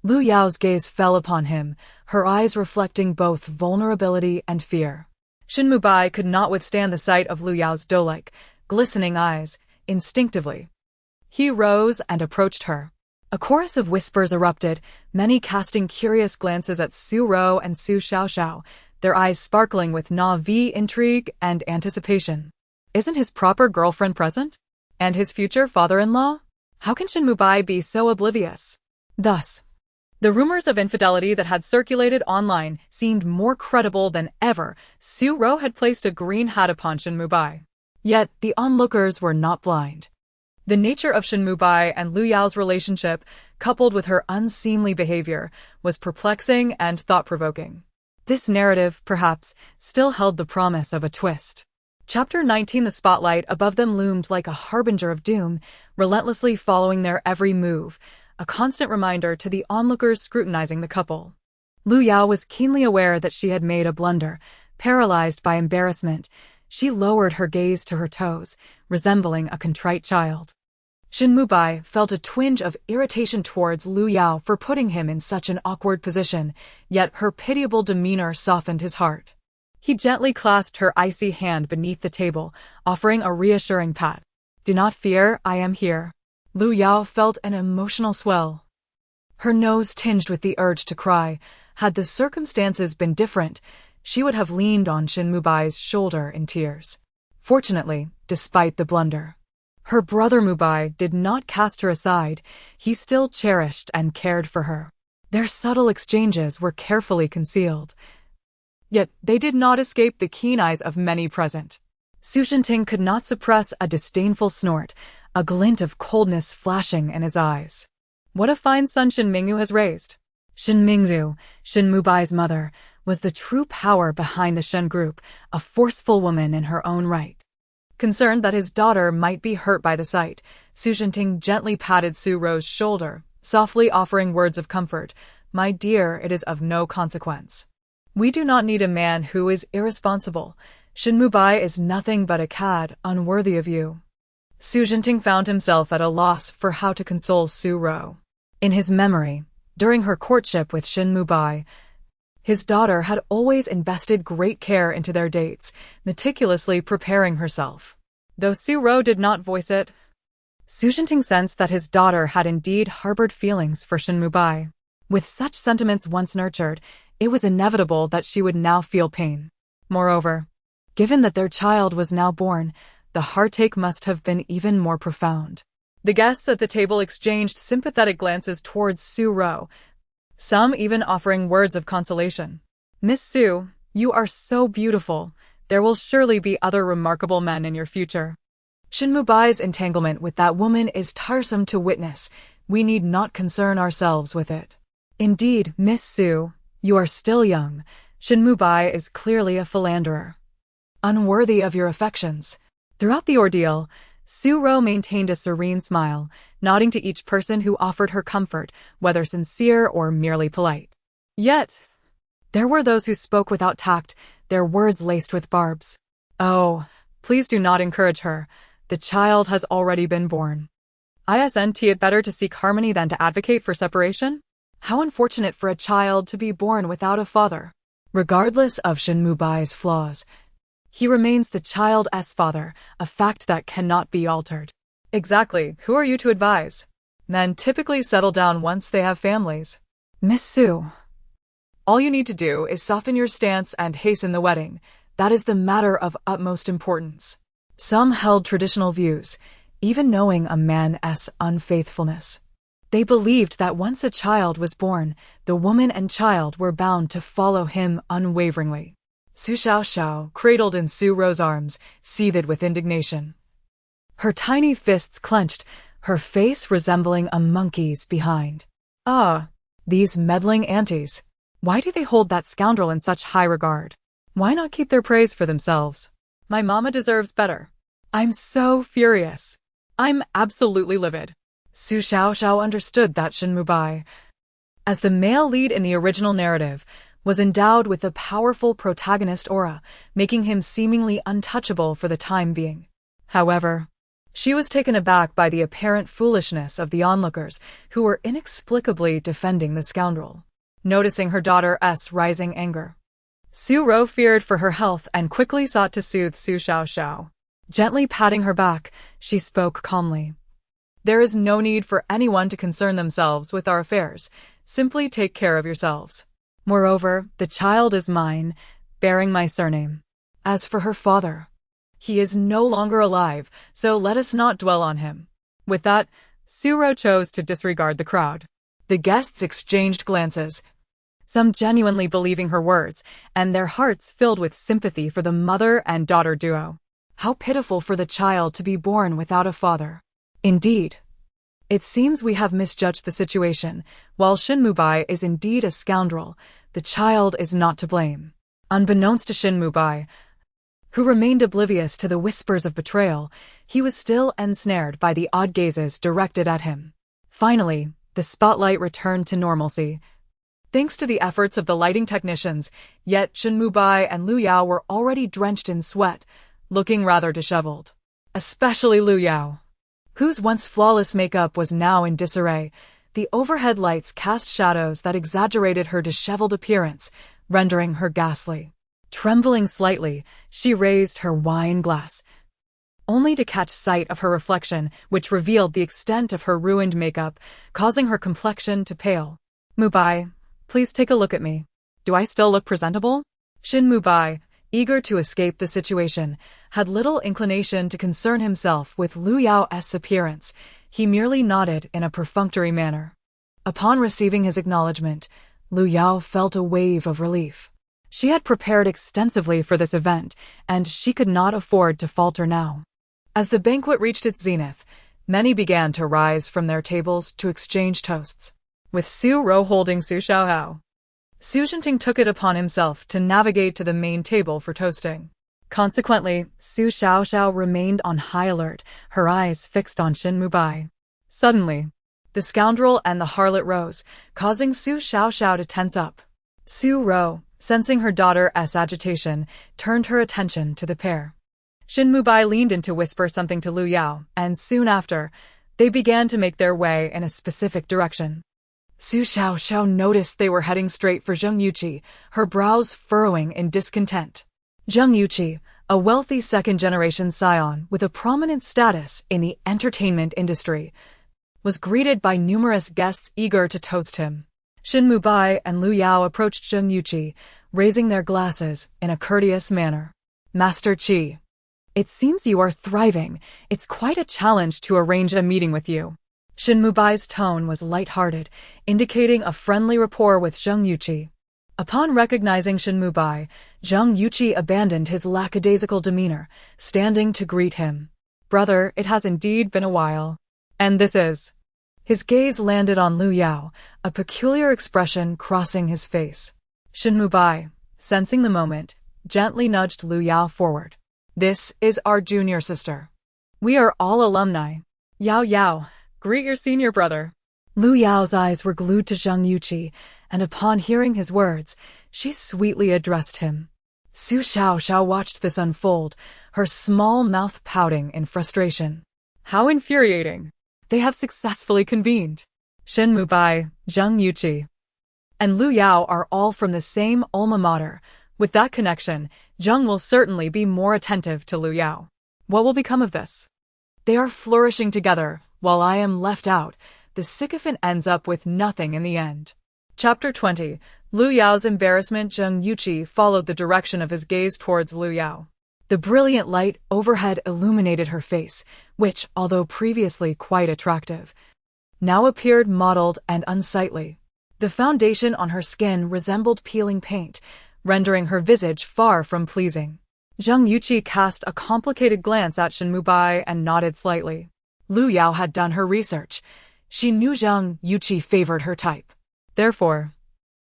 Lu Yao's gaze fell upon him, her eyes reflecting both vulnerability and fear. Shin Mubai could not withstand the sight of Lu Yao's doe-like, glistening eyes. Instinctively, he rose and approached her. A chorus of whispers erupted, many casting curious glances at Su Ro and Su Xiaoxiao, their eyes sparkling with naive intrigue and anticipation. Isn't his proper girlfriend present? And his future father-in-law? How can Shin Mubai be so oblivious? Thus, the rumors of infidelity that had circulated online seemed more credible than ever. Su Ro had placed a green hat upon Shin Mubai. Yet, the onlookers were not blind. The nature of Shin Mubai and Lu Yao's relationship, coupled with her unseemly behavior, was perplexing and thought-provoking. This narrative, perhaps, still held the promise of a twist. Chapter 19. The spotlight above them loomed like a harbinger of doom, relentlessly following their every move, a constant reminder to the onlookers scrutinizing the couple. Lu Yao was keenly aware that she had made a blunder. Paralyzed by embarrassment, she lowered her gaze to her toes, resembling a contrite child. Shin Mubai felt a twinge of irritation towards Lu Yao for putting him in such an awkward position, yet her pitiable demeanor softened his heart. He gently clasped her icy hand beneath the table, offering a reassuring pat. Do not fear, I am here. Lu Yao felt an emotional swell. Her nose tinged with the urge to cry. Had the circumstances been different, she would have leaned on Shin Mubai's shoulder in tears. Fortunately, despite the blunder, her brother Mubai did not cast her aside. He still cherished and cared for her. Their subtle exchanges were carefully concealed. Yet they did not escape the keen eyes of many present. Su Xiaoxiao could not suppress a disdainful snort, a glint of coldness flashing in his eyes. What a fine son Shin Mingyu has raised. Shin Mingyu, Shin Mubai's mother, was the true power behind the Shen group, a forceful woman in her own right. Concerned that his daughter might be hurt by the sight, Su Xiaoxiao gently patted Su Ro's shoulder, softly offering words of comfort. My dear, it is of no consequence. We do not need a man who is irresponsible. Shin Mubai is nothing but a cad, unworthy of you. Su Xiaoxiao found himself at a loss for how to console Su Ro. In his memory, during her courtship with Shin Mubai, his daughter had always invested great care into their dates, meticulously preparing herself. Though Su Ro did not voice it, Su Xiaoxiao sensed that his daughter had indeed harbored feelings for Shin Mubai. With such sentiments once nurtured, it was inevitable that she would now feel pain. Moreover, given that their child was now born, the heartache must have been even more profound. The guests at the table exchanged sympathetic glances towards Su Ro, some even offering words of consolation. Miss Su, you are so beautiful. There will surely be other remarkable men in your future. Shin Mubai's entanglement with that woman is tiresome to witness. We need not concern ourselves with it. Indeed, Miss Su, you are still young. Shin Mubai is clearly a philanderer, unworthy of your affections. Throughout the ordeal, Su Ro maintained a serene smile, nodding to each person who offered her comfort, whether sincere or merely polite. Yet, there were those who spoke without tact, their words laced with barbs. Oh, please do not encourage her. The child has already been born. Isn't it better to seek harmony than to advocate for separation? How unfortunate for a child to be born without a father. Regardless of Shin Mubai's flaws, he remains the child's father, a fact that cannot be altered. Exactly, who are you to advise? Men typically settle down once they have families. Miss Su, all you need to do is soften your stance and hasten the wedding. That is the matter of utmost importance. Some held traditional views, even knowing a man's unfaithfulness. They believed that once a child was born, the woman and child were bound to follow him unwaveringly. Su Xiaoxiao, cradled in Su Ro's arms, seethed with indignation. Her tiny fists clenched, her face resembling a monkey's behind. Ah, these meddling aunties. Why do they hold that scoundrel in such high regard? Why not keep their praise for themselves? My mama deserves better. I'm so furious. I'm absolutely livid. Su Xiaoxiao understood that Shin Mubai, as the male lead in the original narrative, was endowed with a powerful protagonist aura, making him seemingly untouchable for the time being. However, she was taken aback by the apparent foolishness of the onlookers, who were inexplicably defending the scoundrel. Noticing her daughter's rising anger, Su Ro feared for her health and quickly sought to soothe Su Xiaoxiao. Gently patting her back, she spoke calmly. There is no need for anyone to concern themselves with our affairs. Simply take care of yourselves. Moreover, the child is mine, bearing my surname. As for her father, he is no longer alive, so let us not dwell on him. With that, Su Ro chose to disregard the crowd. The guests exchanged glances, some genuinely believing her words, and their hearts filled with sympathy for the mother and daughter duo. How pitiful for the child to be born without a father. Indeed, it seems we have misjudged the situation. While Shin Mubai is indeed a scoundrel, the child is not to blame. Unbeknownst to Shin Mubai, who remained oblivious to the whispers of betrayal, he was still ensnared by the odd gazes directed at him. Finally, the spotlight returned to normalcy, thanks to the efforts of the lighting technicians, yet Shin Mubai and Lu Yao were already drenched in sweat, looking rather disheveled. Especially Lu Yao, whose once flawless makeup was now in disarray. The overhead lights cast shadows that exaggerated her disheveled appearance, rendering her ghastly. Trembling slightly, she raised her wine glass, only to catch sight of her reflection, which revealed the extent of her ruined makeup, causing her complexion to pale. Mubai, please take a look at me. Do I still look presentable? Shin Mubai, eager to escape the situation, had little inclination to concern himself with Lu Yao's appearance. He merely nodded in a perfunctory manner. Upon receiving his acknowledgement, Lu Yao felt a wave of relief. She had prepared extensively for this event, and she could not afford to falter now. As the banquet reached its zenith, many began to rise from their tables to exchange toasts, with Su Ro holding Su Xiaoxiao. Su Xiaoxiao took it upon himself to navigate to the main table for toasting. Consequently, Su Xiaoxiao remained on high alert, her eyes fixed on Shin Mubai. Suddenly, the scoundrel and the harlot rose, causing Su Xiaoxiao to tense up. Su Ro, sensing her daughter's agitation, turned her attention to the pair. Shin Mubai leaned in to whisper something to Lu Yao, and soon after, they began to make their way in a specific direction. Su Xiaoxiao noticed they were heading straight for Zheng Yuqi, her brows furrowing in discontent. Zheng Yuqi, a wealthy second-generation scion with a prominent status in the entertainment industry, was greeted by numerous guests eager to toast him. Shin Mubai and Lu Yao approached Zheng Yuqi, raising their glasses in a courteous manner. Master Qi, it seems you are thriving. It's quite a challenge to arrange a meeting with you. Shin Mubai's tone was light-hearted, indicating a friendly rapport with Zheng Yuqi. Upon recognizing Shin Mubai, Zheng Yuqi abandoned his lackadaisical demeanor, standing to greet him. Brother, it has indeed been a while. And this is... His gaze landed on Lu Yao, a peculiar expression crossing his face. Shin Mubai, sensing the moment, gently nudged Lu Yao forward. This is our junior sister. We are all alumni. Yao Yao, greet your senior brother. Lu Yao's eyes were glued to Zheng Yuqi, and upon hearing his words, she sweetly addressed him. Su Xiaoxiao watched this unfold, her small mouth pouting in frustration. How infuriating! They have successfully convened. Shin Mubai, Zheng Yuqi, and Lu Yao are all from the same alma mater. With that connection, Zheng will certainly be more attentive to Lu Yao. What will become of this? They are flourishing together, while I am left out. The sycophant ends up with nothing in the end. Chapter 20. Lu Yao's embarrassment. Zheng Yuqi followed the direction of his gaze towards Lu Yao. The brilliant light overhead illuminated her face, which, although previously quite attractive, now appeared mottled and unsightly. The foundation on her skin resembled peeling paint, rendering her visage far from pleasing. Zheng Yuqi cast a complicated glance at Shin Mubai and nodded slightly. Lu Yao had done her research. She knew Zheng Yuqi favored her type. Therefore,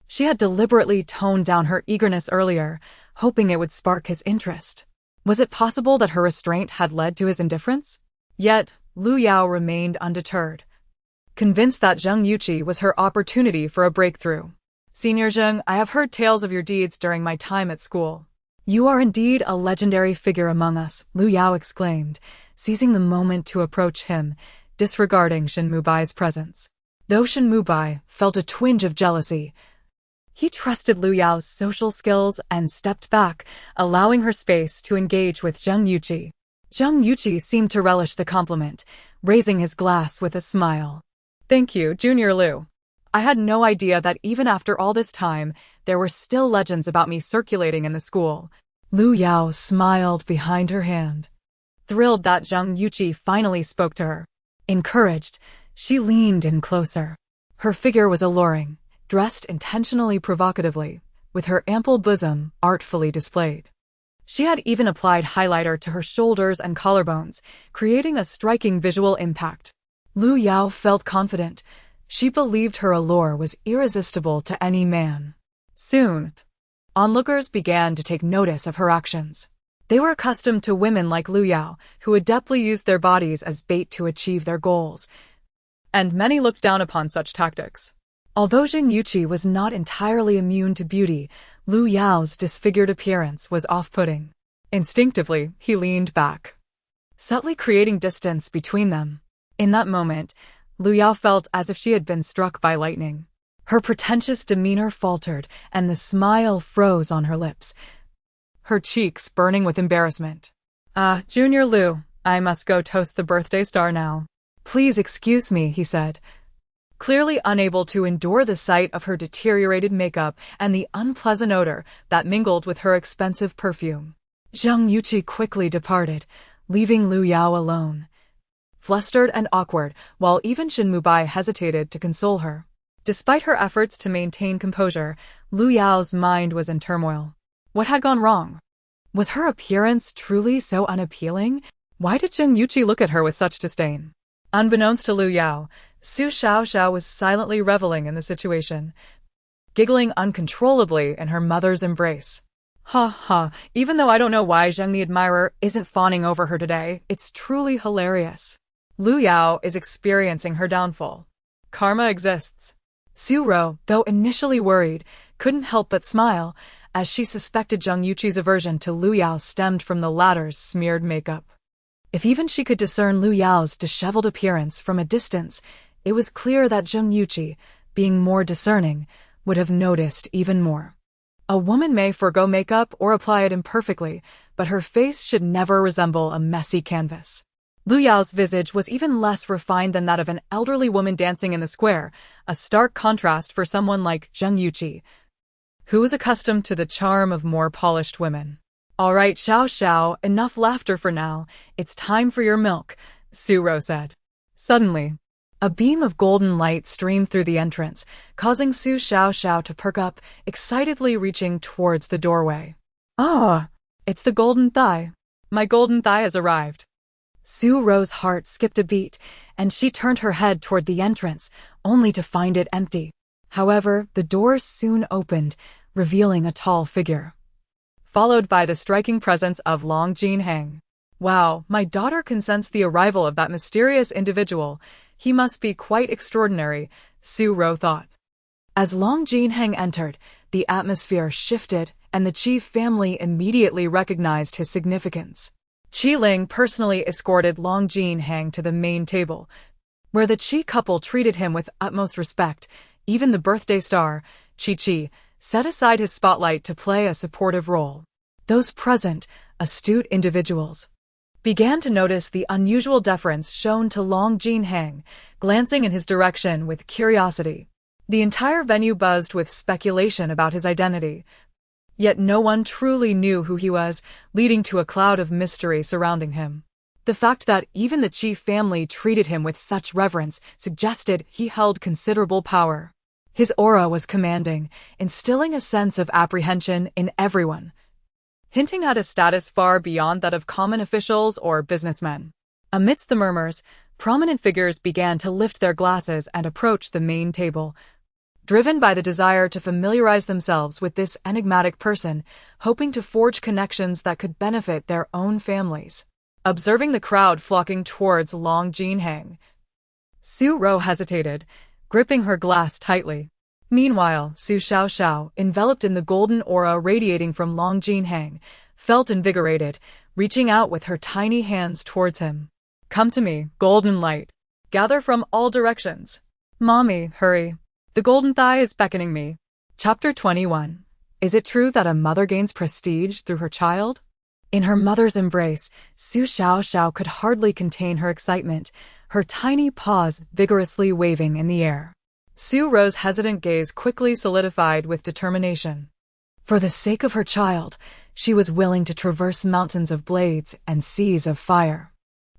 she had deliberately toned down her eagerness earlier, hoping it would spark his interest. Was it possible that her restraint had led to his indifference? Yet, Lu Yao remained undeterred, convinced that Zheng Yuqi was her opportunity for a breakthrough. Senior Zheng, I have heard tales of your deeds during my time at school. You are indeed a legendary figure among us, Lu Yao exclaimed, seizing the moment to approach him, disregarding Shin Mubai's presence. Though Shin Mubai felt a twinge of jealousy, he trusted Lu Yao's social skills and stepped back, allowing her space to engage with Zheng Yuqi. Zheng Yuqi seemed to relish the compliment, raising his glass with a smile. Thank you, Junior Lu. I had no idea that even after all this time, there were still legends about me circulating in the school. Lu Yao smiled behind her hand, thrilled that Zheng Yuqi finally spoke to her. Encouraged, she leaned in closer. Her figure was alluring, dressed intentionally provocatively, with her ample bosom artfully displayed. She had even applied highlighter to her shoulders and collarbones, creating a striking visual impact. Lu Yao felt confident. She believed her allure was irresistible to any man. Soon, onlookers began to take notice of her actions. They were accustomed to women like Lu Yao, who adeptly used their bodies as bait to achieve their goals, and many looked down upon such tactics. Although Zheng Yuqi was not entirely immune to beauty, Lu Yao's disfigured appearance was off-putting. Instinctively, he leaned back, subtly creating distance between them. In that moment, Lu Yao felt as if she had been struck by lightning. Her pretentious demeanor faltered, and the smile froze on her lips, her cheeks burning with embarrassment. Junior Lu, I must go toast the birthday star now. Please excuse me, he said, clearly unable to endure the sight of her deteriorated makeup and the unpleasant odor that mingled with her expensive perfume. Zheng Yuqi quickly departed, leaving Lu Yao alone, flustered and awkward, while even Shin Mubai hesitated to console her. Despite her efforts to maintain composure, Lu Yao's mind was in turmoil. What had gone wrong? Was her appearance truly so unappealing? Why did Zheng Yuqi look at her with such disdain? Unbeknownst to Lu Yao, Su Xiaoxiao was silently reveling in the situation, giggling uncontrollably in her mother's embrace. Ha ha, even though I don't know why Zheng the admirer isn't fawning over her today, it's truly hilarious. Lu Yao is experiencing her downfall. Karma exists. Su Ro, though initially worried, couldn't help but smile, as she suspected Zheng Yuqi's aversion to Lu Yao stemmed from the latter's smeared makeup. If even she could discern Lu Yao's disheveled appearance from a distance, it was clear that Zheng Yuqi, being more discerning, would have noticed even more. A woman may forgo makeup or apply it imperfectly, but her face should never resemble a messy canvas. Lu Yao's visage was even less refined than that of an elderly woman dancing in the square, a stark contrast for someone like Zheng Yuqi, who was accustomed to the charm of more polished women. All right, Xiaoxiao, enough laughter for now. It's time for your milk, Su Ro said. Suddenly, a beam of golden light streamed through the entrance, causing Su Xiaoxiao to perk up, excitedly reaching towards the doorway. Ah, it's the golden thigh. My golden thigh has arrived. Su Ro's heart skipped a beat, and she turned her head toward the entrance, only to find it empty. However, the door soon opened, revealing a tall figure, followed by the striking presence of Long Jinheng. Wow, my daughter can sense the arrival of that mysterious individual. He must be quite extraordinary, Su Ro thought. As Long Jinheng entered, the atmosphere shifted, and the chief family immediately recognized his significance. Qi Ling personally escorted Long Jinheng to the main table, where the Qi couple treated him with utmost respect. Even the birthday star, Chi, set aside his spotlight to play a supportive role. Those present, astute individuals, began to notice the unusual deference shown to Long Jinhang, glancing in his direction with curiosity. The entire venue buzzed with speculation about his identity, yet no one truly knew who he was, leading to a cloud of mystery surrounding him. The fact that even the Qi family treated him with such reverence suggested he held considerable power. His aura was commanding, instilling a sense of apprehension in everyone, hinting at a status far beyond that of common officials or businessmen. Amidst the murmurs, prominent figures began to lift their glasses and approach the main table, driven by the desire to familiarize themselves with this enigmatic person, hoping to forge connections that could benefit their own families. Observing the crowd flocking towards Long Jinhang, Su Ro hesitated, gripping her glass tightly. Meanwhile, Su Xiaoxiao, enveloped in the golden aura radiating from Long Jinhang, felt invigorated, reaching out with her tiny hands towards him. "Come to me, golden light. Gather from all directions. Mommy, hurry. The golden thigh is beckoning me." Chapter 21. Is it true that a mother gains prestige through her child? In her mother's embrace, Su Xiaoxiao could hardly contain her excitement, her tiny paws vigorously waving in the air. Su Ro's hesitant gaze quickly solidified with determination. For the sake of her child, she was willing to traverse mountains of blades and seas of fire.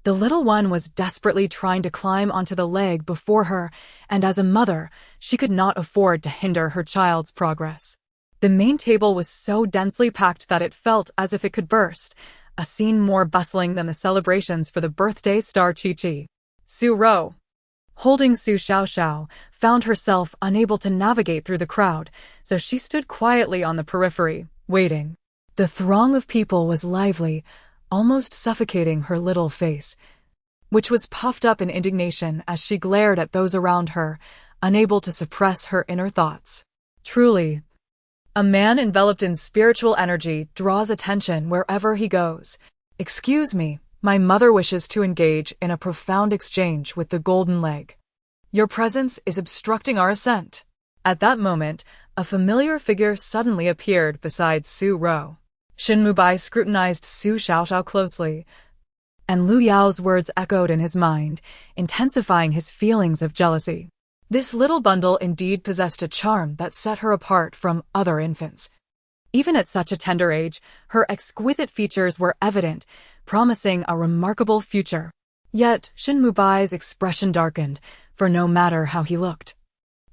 The little one was desperately trying to climb onto the leg before her, and as a mother, she could not afford to hinder her child's progress. The main table was so densely packed that it felt as if it could burst, a scene more bustling than the celebrations for the birthday star Chi. Su Ro, holding Su Xiaoxiao, found herself unable to navigate through the crowd, so she stood quietly on the periphery, waiting. The throng of people was lively, almost suffocating her little face, which was puffed up in indignation as she glared at those around her, unable to suppress her inner thoughts. Truly, a man enveloped in spiritual energy draws attention wherever he goes. "Excuse me, my mother wishes to engage in a profound exchange with the golden leg. Your presence is obstructing our ascent." At that moment, a familiar figure suddenly appeared beside Su Ro. Shin Mubai scrutinized Su Xiaoxiao closely, and Lu Yao's words echoed in his mind, intensifying his feelings of jealousy. This little bundle indeed possessed a charm that set her apart from other infants. Even at such a tender age, her exquisite features were evident, promising a remarkable future. Yet Shin Mubai's expression darkened, for no matter how he looked,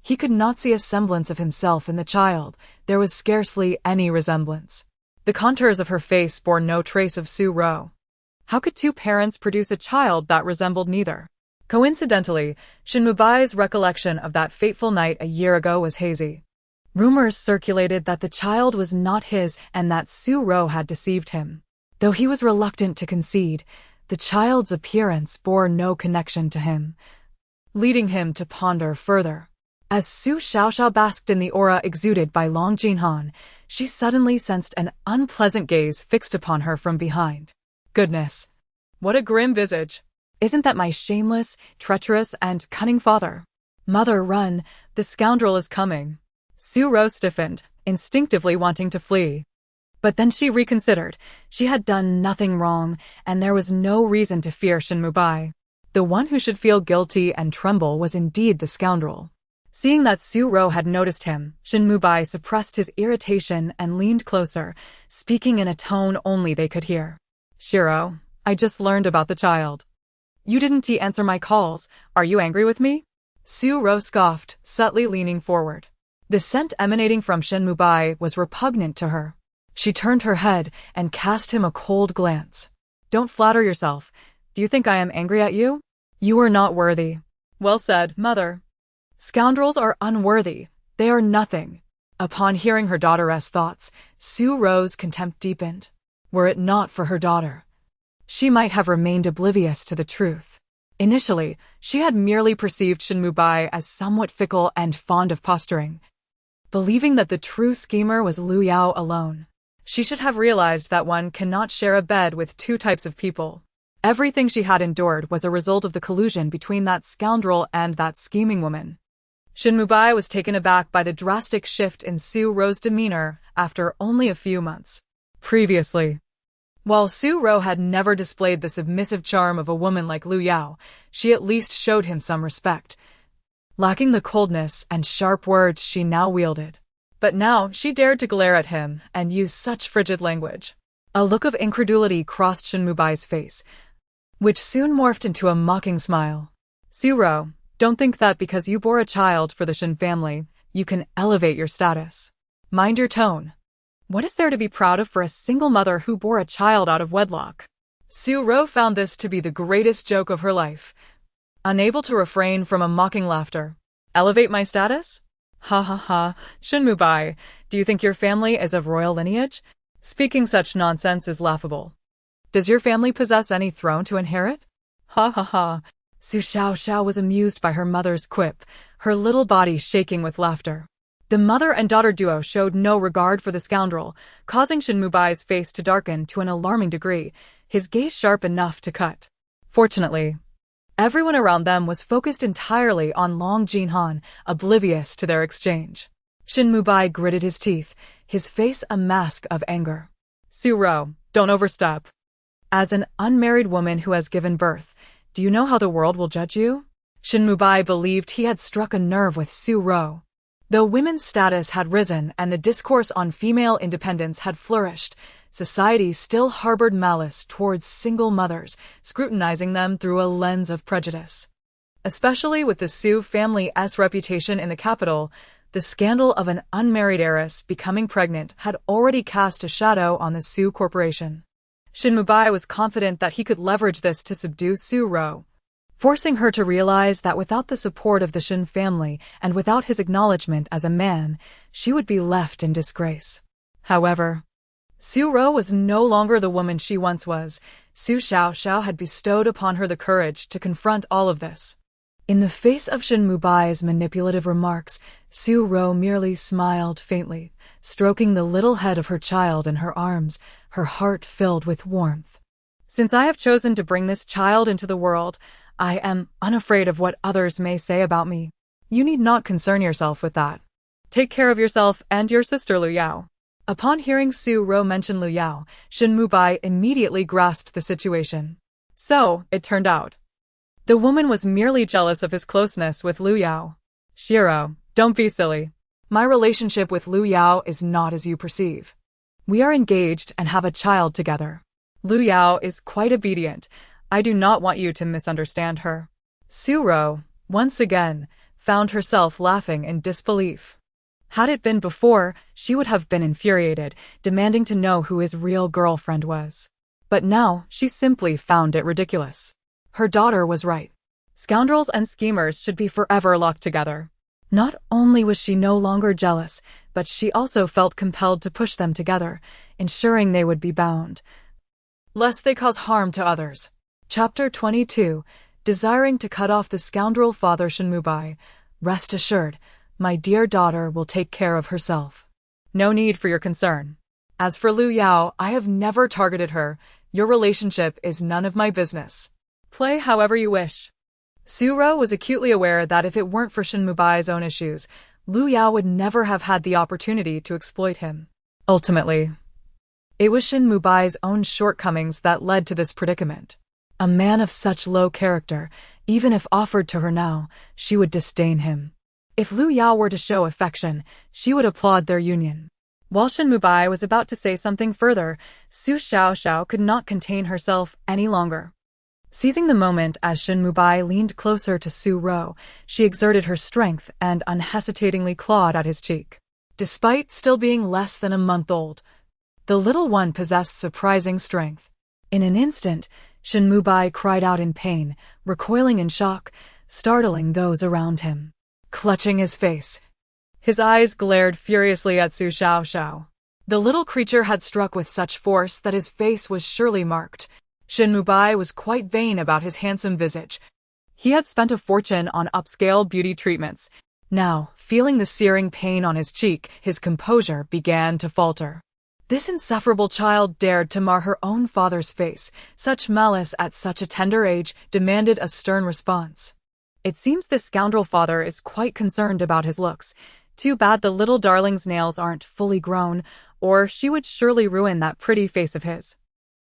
he could not see a semblance of himself in the child. There was scarcely any resemblance. The contours of her face bore no trace of Su Ro. How could two parents produce a child that resembled neither? Coincidentally, Shin Mubai's recollection of that fateful night a year ago was hazy. Rumors circulated that the child was not his and that Su Ro had deceived him. Though he was reluctant to concede, the child's appearance bore no connection to him, leading him to ponder further. As Su Xiaoxiao basked in the aura exuded by Long Jinhan, she suddenly sensed an unpleasant gaze fixed upon her from behind. Goodness, what a grim visage! Isn't that my shameless, treacherous, and cunning father? Mother, run, the scoundrel is coming. Su Ro stiffened, instinctively wanting to flee. But then she reconsidered. She had done nothing wrong, and there was no reason to fear Shin Mubai. The one who should feel guilty and tremble was indeed the scoundrel. Seeing that Su Ro had noticed him, Shin Mubai suppressed his irritation and leaned closer, speaking in a tone only they could hear. "Shiro, I just learned about the child. You didn't answer my calls. Are you angry with me?" Su Ro scoffed, subtly leaning forward. The scent emanating from Shin Mubai was repugnant to her. She turned her head and cast him a cold glance. "Don't flatter yourself. Do you think I am angry at you? You are not worthy." "Well said, mother. Scoundrels are unworthy. They are nothing." Upon hearing her daughter's thoughts, Su Ro's contempt deepened. Were it not for her daughter, she might have remained oblivious to the truth. Initially, she had merely perceived Shin Mubai as somewhat fickle and fond of posturing, believing that the true schemer was Lu Yao alone. She should have realized that one cannot share a bed with two types of people. Everything she had endured was a result of the collusion between that scoundrel and that scheming woman. Shin Mubai was taken aback by the drastic shift in Su Ro's demeanor after only a few months. Previously, while Su Ro had never displayed the submissive charm of a woman like Lu Yao, she at least showed him some respect, lacking the coldness and sharp words she now wielded. But now she dared to glare at him and use such frigid language. A look of incredulity crossed Shin Mubai's face, which soon morphed into a mocking smile. Su Ro, don't think that because you bore a child for the Shin family, you can elevate your status. Mind your tone. What is there to be proud of for a single mother who bore a child out of wedlock? Su Ro found this to be the greatest joke of her life, unable to refrain from a mocking laughter. Elevate my status? Ha ha ha, Shin Mubai, do you think your family is of royal lineage? Speaking such nonsense is laughable. Does your family possess any throne to inherit? Ha ha ha. Su Xiaoxiao was amused by her mother's quip, her little body shaking with laughter. The mother and daughter duo showed no regard for the scoundrel, causing Shin Mubai's face to darken to an alarming degree, his gaze sharp enough to cut. Fortunately, everyone around them was focused entirely on Long Jinhan, oblivious to their exchange. Shin Mubai gritted his teeth, his face a mask of anger. Su Ro, don't overstep. As an unmarried woman who has given birth, do you know how the world will judge you? Shin Mubai believed he had struck a nerve with Su Ro. Though women's status had risen and the discourse on female independence had flourished, society still harbored malice towards single mothers, scrutinizing them through a lens of prejudice. Especially with the Su family's reputation in the capital, the scandal of an unmarried heiress becoming pregnant had already cast a shadow on the Su corporation. Shin Mubai was confident that he could leverage this to subdue Su Ro, forcing her to realize that without the support of the Shin family and without his acknowledgement as a man, she would be left in disgrace. However, Su Ro was no longer the woman she once was. Su Xiaoxiao had bestowed upon her the courage to confront all of this. In the face of Shin Mubai's manipulative remarks, Su Ro merely smiled faintly, stroking the little head of her child in her arms, her heart filled with warmth. Since I have chosen to bring this child into the world, I am unafraid of what others may say about me. You need not concern yourself with that. Take care of yourself and your sister Lu Yao. Upon hearing Su Ro mention Lu Yao, Shin Mubai immediately grasped the situation. So, it turned out, the woman was merely jealous of his closeness with Lu Yao. Shiro, don't be silly. My relationship with Lu Yao is not as you perceive. We are engaged and have a child together. Lu Yao is quite obedient. I do not want you to misunderstand her. Su Ro, once again, found herself laughing in disbelief. Had it been before, she would have been infuriated, demanding to know who his real girlfriend was. But now, she simply found it ridiculous. Her daughter was right. Scoundrels and schemers should be forever locked together. Not only was she no longer jealous, but she also felt compelled to push them together, ensuring they would be bound, lest they cause harm to others. Chapter 22, Desiring to cut off the scoundrel father Shin Mubai. Rest assured, my dear daughter will take care of herself. No need for your concern. As for Lu Yao, I have never targeted her. Your relationship is none of my business. Play however you wish. Su Ro was acutely aware that if it weren't for Shin Mubai's own issues, Lu Yao would never have had the opportunity to exploit him. Ultimately, it was Shin Mubai's own shortcomings that led to this predicament. A man of such low character, even if offered to her now, she would disdain him. If Lu Yao were to show affection, she would applaud their union. While Shin Mubai was about to say something further, Su Xiaoxiao could not contain herself any longer. Seizing the moment as Shin Mubai leaned closer to Su Ro, she exerted her strength and unhesitatingly clawed at his cheek. Despite still being less than a month old, the little one possessed surprising strength. In an instant, Shin Mubai cried out in pain, recoiling in shock, startling those around him. Clutching his face, his eyes glared furiously at Su Xiaoxiao. The little creature had struck with such force that his face was surely marked. Shin Mubai was quite vain about his handsome visage. He had spent a fortune on upscale beauty treatments. Now, feeling the searing pain on his cheek, his composure began to falter. This insufferable child dared to mar her own father's face. Such malice at such a tender age demanded a stern response. It seems this scoundrel father is quite concerned about his looks. Too bad the little darling's nails aren't fully grown, or she would surely ruin that pretty face of his.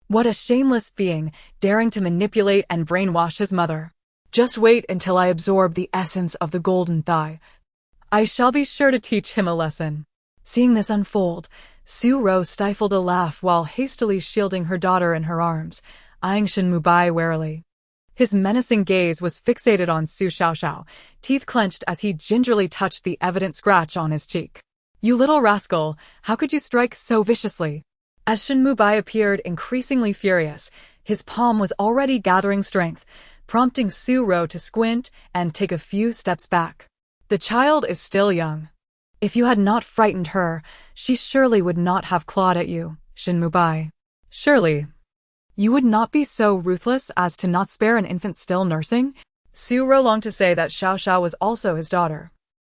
What a shameless being, daring to manipulate and brainwash his mother. Just wait until I absorb the essence of the golden thigh. I shall be sure to teach him a lesson. Seeing this unfold, Su Ro stifled a laugh while hastily shielding her daughter in her arms, eyeing Shin Mubai warily. His menacing gaze was fixated on Su Xiaoxiao, teeth clenched as he gingerly touched the evident scratch on his cheek. You little rascal, how could you strike so viciously? As Shin Mubai appeared increasingly furious, his palm was already gathering strength, prompting Su Ro to squint and take a few steps back. The child is still young. If you had not frightened her, she surely would not have clawed at you, Shin Mubai. Surely. You would not be so ruthless as to not spare an infant still nursing? Su Ro longed to say that Xiaoxiao was also his daughter,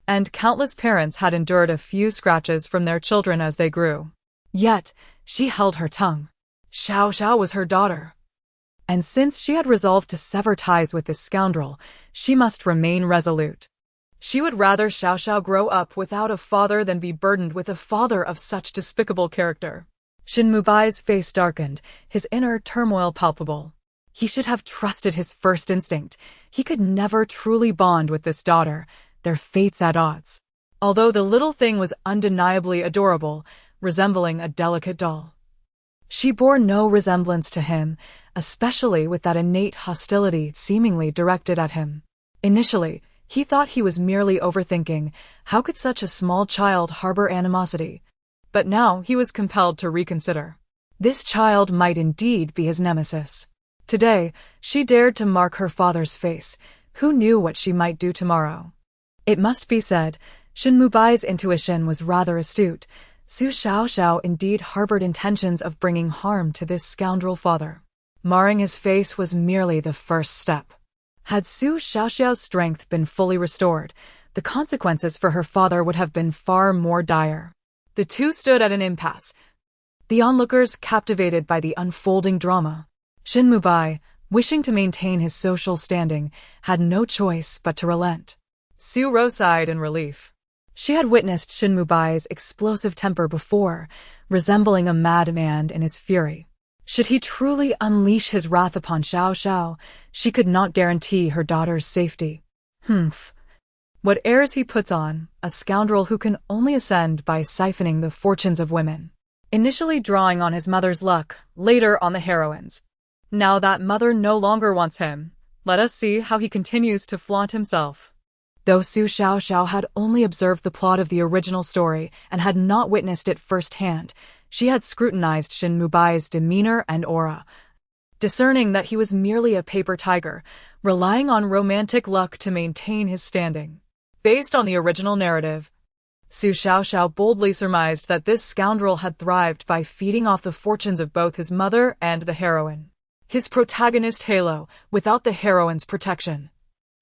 and countless parents had endured a few scratches from their children as they grew. Yet, she held her tongue. Xiaoxiao was her daughter. And since she had resolved to sever ties with this scoundrel, she must remain resolute. She would rather Xiaoxiao grow up without a father than be burdened with a father of such despicable character. Shin Mubai's face darkened, his inner turmoil palpable. He should have trusted his first instinct. He could never truly bond with this daughter, their fates at odds. Although the little thing was undeniably adorable, resembling a delicate doll. She bore no resemblance to him, especially with that innate hostility seemingly directed at him. Initially, he thought he was merely overthinking. How could such a small child harbor animosity? But now he was compelled to reconsider. This child might indeed be his nemesis. Today, she dared to mark her father's face. Who knew what she might do tomorrow? It must be said, Shin Mubai's intuition was rather astute. Su Xiaoxiao indeed harbored intentions of bringing harm to this scoundrel father. Marring his face was merely the first step. Had Su Xiaoxiao's strength been fully restored, the consequences for her father would have been far more dire. The two stood at an impasse, the onlookers captivated by the unfolding drama. Shin Mubai, wishing to maintain his social standing, had no choice but to relent. Su Ro sighed in relief. She had witnessed Shin Mubai's explosive temper before, resembling a madman in his fury. Should he truly unleash his wrath upon Xiaoxiao, she could not guarantee her daughter's safety. What airs he puts on, a scoundrel who can only ascend by siphoning the fortunes of women. Initially drawing on his mother's luck, later on the heroine's. Now that mother no longer wants him, let us see how he continues to flaunt himself. Though Su Xiaoxiao had only observed the plot of the original story and had not witnessed it firsthand, she had scrutinized Shin Mubai's demeanor and aura, discerning that he was merely a paper tiger, relying on romantic luck to maintain his standing. Based on the original narrative, Su Xiaoxiao boldly surmised that this scoundrel had thrived by feeding off the fortunes of both his mother and the heroine. His protagonist halo, without the heroine's protection,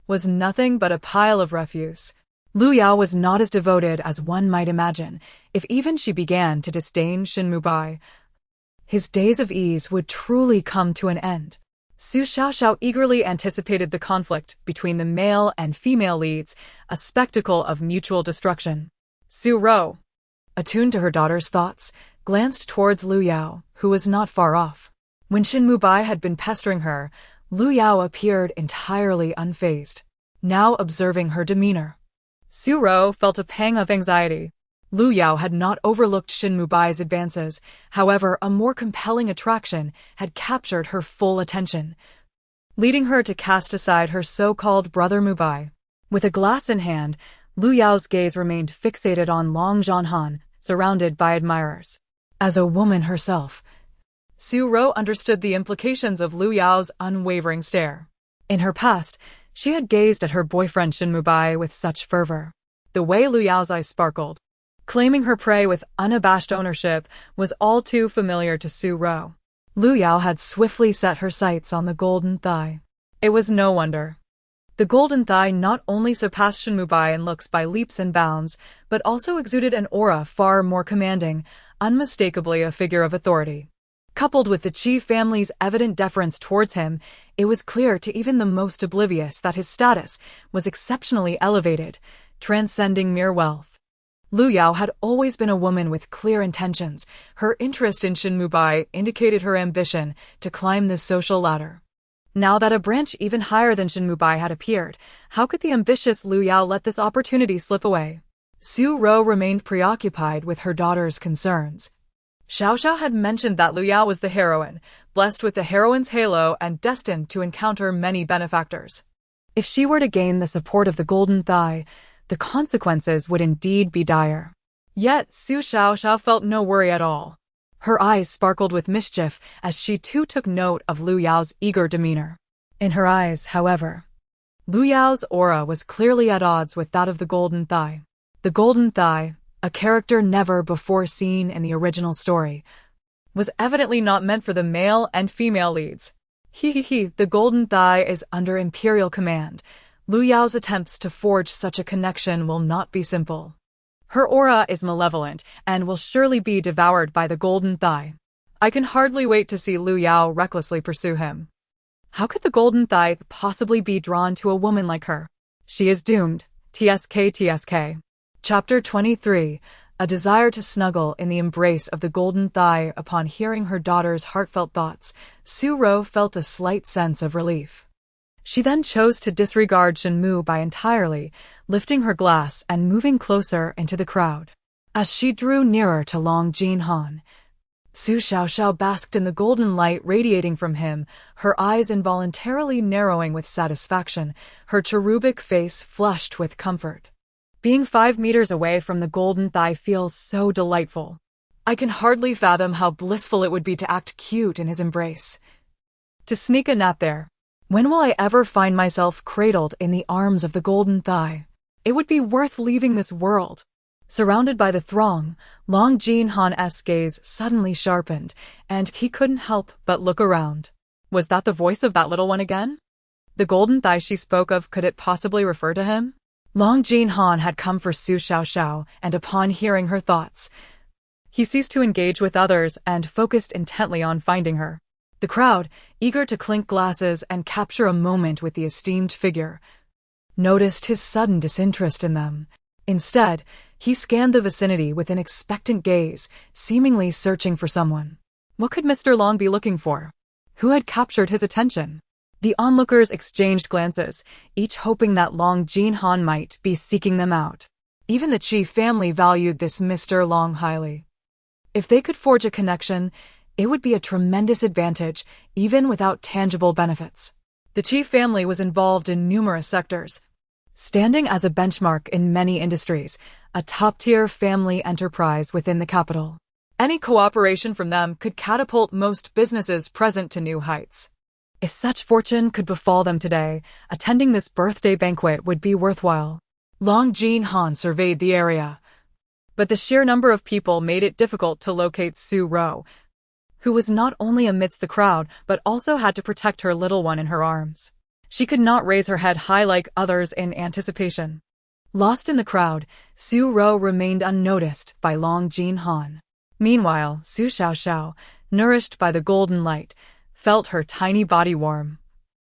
was nothing but a pile of refuse. Lu Yao was not as devoted as one might imagine, if even she began to disdain Shin Mubai. His days of ease would truly come to an end. Su Xiaoxiao eagerly anticipated the conflict between the male and female leads, a spectacle of mutual destruction. Su Ro, attuned to her daughter's thoughts, glanced towards Lu Yao, who was not far off. When Shin Mubai had been pestering her, Lu Yao appeared entirely unfazed. Now observing her demeanor, Su Ro felt a pang of anxiety. Lu Yao had not overlooked Shin Mubai's advances, however a more compelling attraction had captured her full attention, leading her to cast aside her so-called brother Mubai. With a glass in hand, Lu Yao's gaze remained fixated on Long Zhanhan, surrounded by admirers. As a woman herself, Su Ro understood the implications of Lu Yao's unwavering stare. In her past, she had gazed at her boyfriend Shin Mubai with such fervor. The way Lu Yao's eyes sparkled, claiming her prey with unabashed ownership, was all too familiar to Su Ro. Lu Yao had swiftly set her sights on the golden thigh. It was no wonder. The golden thigh not only surpassed Shin Mubai in looks by leaps and bounds, but also exuded an aura far more commanding, unmistakably a figure of authority. Coupled with the Qi family's evident deference towards him, it was clear to even the most oblivious that his status was exceptionally elevated, transcending mere wealth. Lu Yao had always been a woman with clear intentions. Her interest in Shin Mubai indicated her ambition to climb the social ladder. Now that a branch even higher than Shin Mubai had appeared, how could the ambitious Lu Yao let this opportunity slip away? Su Ro remained preoccupied with her daughter's concerns. Xiaoxiao had mentioned that Lu Yao was the heroine, blessed with the heroine's halo and destined to encounter many benefactors. If she were to gain the support of the Golden Thigh, the consequences would indeed be dire. Yet Su Xiaoxiao felt no worry at all. Her eyes sparkled with mischief as she too took note of Lu Yao's eager demeanor. In her eyes, however, Lu Yao's aura was clearly at odds with that of the Golden Thigh. The Golden Thigh, a character never before seen in the original story, was evidently not meant for the male and female leads. The Golden Thigh is under imperial command. Lu Yao's attempts to forge such a connection will not be simple. Her aura is malevolent and will surely be devoured by the Golden Thigh. I can hardly wait to see Lu Yao recklessly pursue him. How could the Golden Thigh possibly be drawn to a woman like her? She is doomed. TSK. Chapter 23. A desire to snuggle in the embrace of the Golden Thigh. Upon hearing her daughter's heartfelt thoughts, Su Ro felt a slight sense of relief. She then chose to disregard Shin Mubai entirely, lifting her glass and moving closer into the crowd. As she drew nearer to Long Jinhan, Su Xiaoxiao basked in the golden light radiating from him, her eyes involuntarily narrowing with satisfaction, her cherubic face flushed with comfort. Being 5 meters away from the Golden Thigh feels so delightful. I can hardly fathom how blissful it would be to act cute in his embrace. To sneak a nap there. When will I ever find myself cradled in the arms of the Golden Thigh? It would be worth leaving this world. Surrounded by the throng, Long Jinhan's gaze suddenly sharpened, and he couldn't help but look around. Was that the voice of that little one again? The Golden Thigh she spoke of, could it possibly refer to him? Long Jinhan had come for Su Xiaoxiao, and upon hearing her thoughts, he ceased to engage with others and focused intently on finding her. The crowd, eager to clink glasses and capture a moment with the esteemed figure, noticed his sudden disinterest in them. Instead, he scanned the vicinity with an expectant gaze, seemingly searching for someone. What could Mr. Long be looking for? Who had captured his attention? The onlookers exchanged glances, each hoping that Long Jinhan might be seeking them out. Even the Qi family valued this Mr. Long highly. If they could forge a connection, it would be a tremendous advantage, even without tangible benefits. The Qi family was involved in numerous sectors, standing as a benchmark in many industries, a top-tier family enterprise within the capital. Any cooperation from them could catapult most businesses present to new heights. If such fortune could befall them today, attending this birthday banquet would be worthwhile. Long Jinhan surveyed the area, but the sheer number of people made it difficult to locate Su Ro, who was not only amidst the crowd but also had to protect her little one in her arms. She could not raise her head high like others in anticipation. Lost in the crowd, Su Ro remained unnoticed by Long Jinhan. Meanwhile, Su Xiaoxiao, nourished by the golden light, felt her tiny body warm,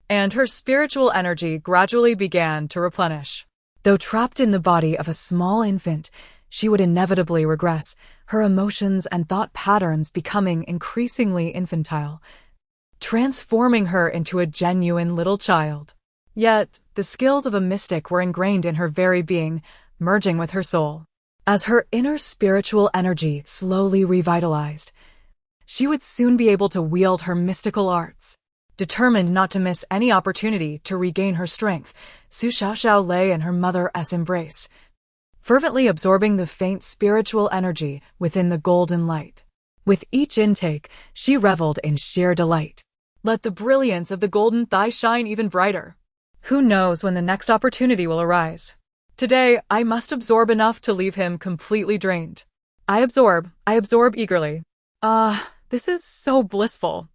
and her spiritual energy gradually began to replenish. Though trapped in the body of a small infant, she would inevitably regress, her emotions and thought patterns becoming increasingly infantile, transforming her into a genuine little child. Yet, the skills of a mystic were ingrained in her very being, merging with her soul. As her inner spiritual energy slowly revitalized, she would soon be able to wield her mystical arts. Determined not to miss any opportunity to regain her strength, Su Xiaoxiao lay in her mother's embrace, fervently absorbing the faint spiritual energy within the golden light. With each intake, she reveled in sheer delight. Let the brilliance of the Golden Thigh shine even brighter. Who knows when the next opportunity will arise? Today, I must absorb enough to leave him completely drained. I absorb eagerly. This is so blissful.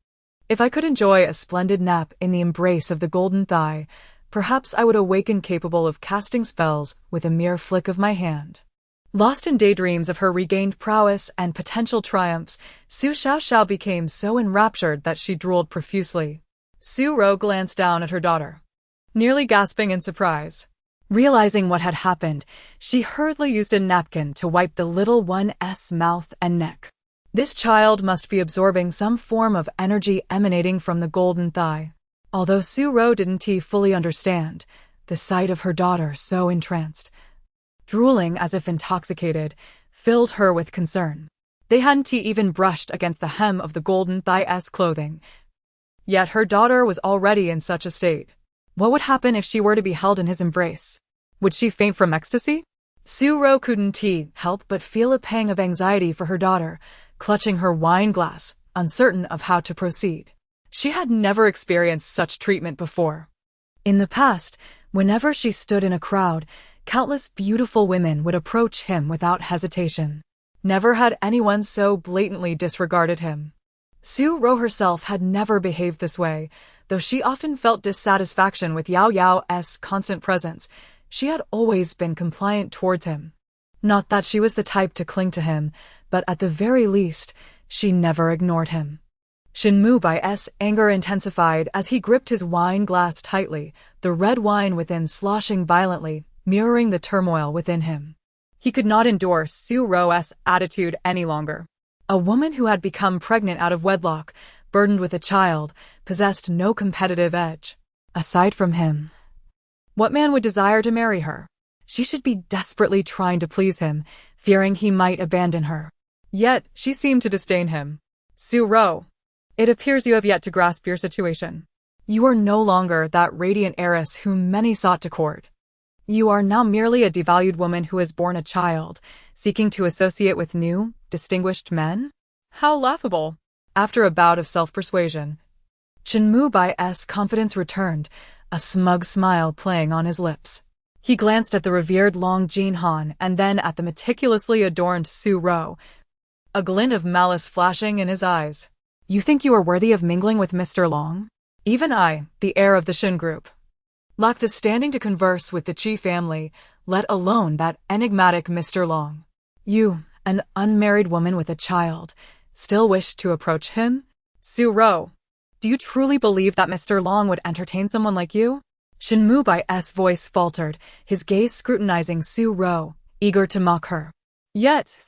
If I could enjoy a splendid nap in the embrace of the Golden Thigh, perhaps I would awaken capable of casting spells with a mere flick of my hand. Lost in daydreams of her regained prowess and potential triumphs, Su Xiaoxiao became so enraptured that she drooled profusely. Su Ro glanced down at her daughter, nearly gasping in surprise. Realizing what had happened, she hurriedly used a napkin to wipe the little one's mouth and neck. This child must be absorbing some form of energy emanating from the golden thigh. Although Su Ro didn't fully understand, the sight of her daughter so entranced, drooling as if intoxicated, filled her with concern. They hadn't even brushed against the hem of the golden thigh's clothing. Yet her daughter was already in such a state. What would happen if she were to be held in his embrace? Would she faint from ecstasy? Su Ro couldn't help but feel a pang of anxiety for her daughter, clutching her wine glass, uncertain of how to proceed. She had never experienced such treatment before. In the past, whenever she stood in a crowd, countless beautiful women would approach him without hesitation. Never had anyone so blatantly disregarded him. Su Ro herself had never behaved this way, though she often felt dissatisfaction with Yao Yao's constant presence. She had always been compliant towards him. Not that she was the type to cling to him, but at the very least, she never ignored him. Shin Mubai's anger intensified as he gripped his wine glass tightly, the red wine within sloshing violently, mirroring the turmoil within him. He could not endure Su Ro's attitude any longer. A woman who had become pregnant out of wedlock, burdened with a child, possessed no competitive edge. Aside from him, what man would desire to marry her? She should be desperately trying to please him, fearing he might abandon her. Yet, she seemed to disdain him. Su Ro, it appears you have yet to grasp your situation. You are no longer that radiant heiress whom many sought to court. You are now merely a devalued woman who has borne a child, seeking to associate with new, distinguished men? How laughable! After a bout of self-persuasion, Shin Mubai's confidence returned, a smug smile playing on his lips. He glanced at the revered Long Jin Han and then at the meticulously adorned Su Ro, a glint of malice flashing in his eyes. You think you are worthy of mingling with Mr. Long? Even I, the heir of the Shin group, lack the standing to converse with the Qi family, let alone that enigmatic Mr. Long. You, an unmarried woman with a child, still wish to approach him? Su Ro, do you truly believe that Mr. Long would entertain someone like you? Shin Mubai's voice faltered, his gaze scrutinizing Su Ro, eager to mock her. Yet,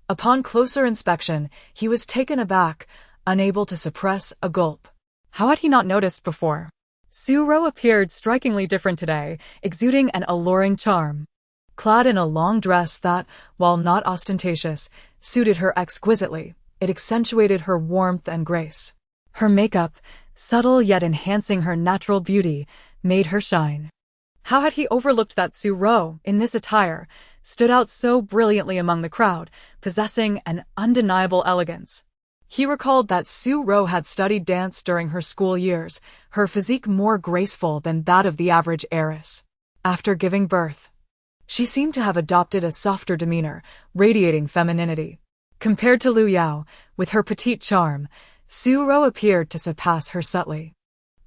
upon closer inspection, he was taken aback, unable to suppress a gulp. How had he not noticed before? Su Ro appeared strikingly different today, exuding an alluring charm. Clad in a long dress that, while not ostentatious, suited her exquisitely, it accentuated her warmth and grace. Her makeup, subtle yet enhancing her natural beauty, made her shine. How had he overlooked that Su Ro, in this attire, stood out so brilliantly among the crowd, possessing an undeniable elegance? He recalled that Su Ro had studied dance during her school years, her physique more graceful than that of the average heiress. After giving birth, she seemed to have adopted a softer demeanor, radiating femininity. Compared to Lu Yao, with her petite charm, Su Ro appeared to surpass her subtly.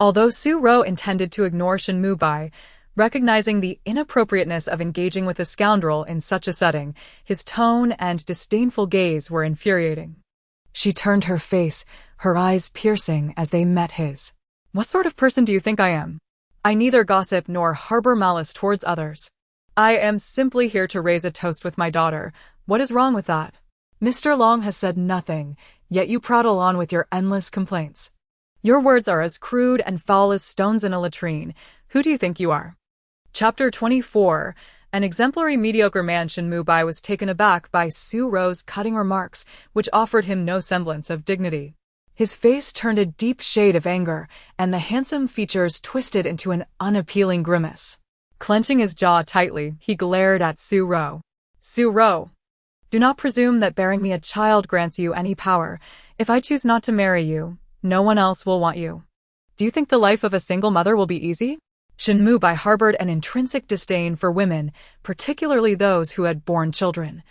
Although Su Ro intended to ignore Shin Mubai, recognizing the inappropriateness of engaging with a scoundrel in such a setting, his tone and disdainful gaze were infuriating. She turned her face, her eyes piercing as they met his. What sort of person do you think I am? I neither gossip nor harbor malice towards others. I am simply here to raise a toast with my daughter. What is wrong with that? Mr. Long has said nothing, yet you prattle on with your endless complaints. Your words are as crude and foul as stones in a latrine. Who do you think you are? Chapter 24. An exemplary mediocre man, Shin Mubai was taken aback by Su Ro's cutting remarks, which offered him no semblance of dignity. His face turned a deep shade of anger, and the handsome features twisted into an unappealing grimace. Clenching his jaw tightly, he glared at Su Ro. Su Ro, do not presume that bearing me a child grants you any power. If I choose not to marry you, no one else will want you. Do you think the life of a single mother will be easy? Shin Mubai harbored an intrinsic disdain for women, particularly those who had borne children,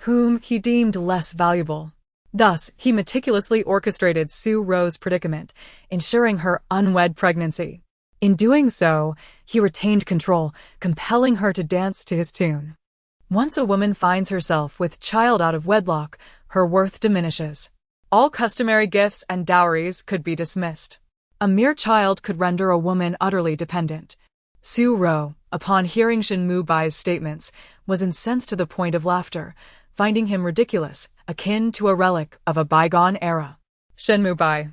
whom he deemed less valuable. Thus, he meticulously orchestrated Su Ro's predicament, ensuring her unwed pregnancy. In doing so, he retained control, compelling her to dance to his tune. Once a woman finds herself with child out of wedlock, her worth diminishes. All customary gifts and dowries could be dismissed. A mere child could render a woman utterly dependent. Su Ro, upon hearing Shin Mubai's statements, was incensed to the point of laughter, finding him ridiculous, akin to a relic of a bygone era. Shin Mubai.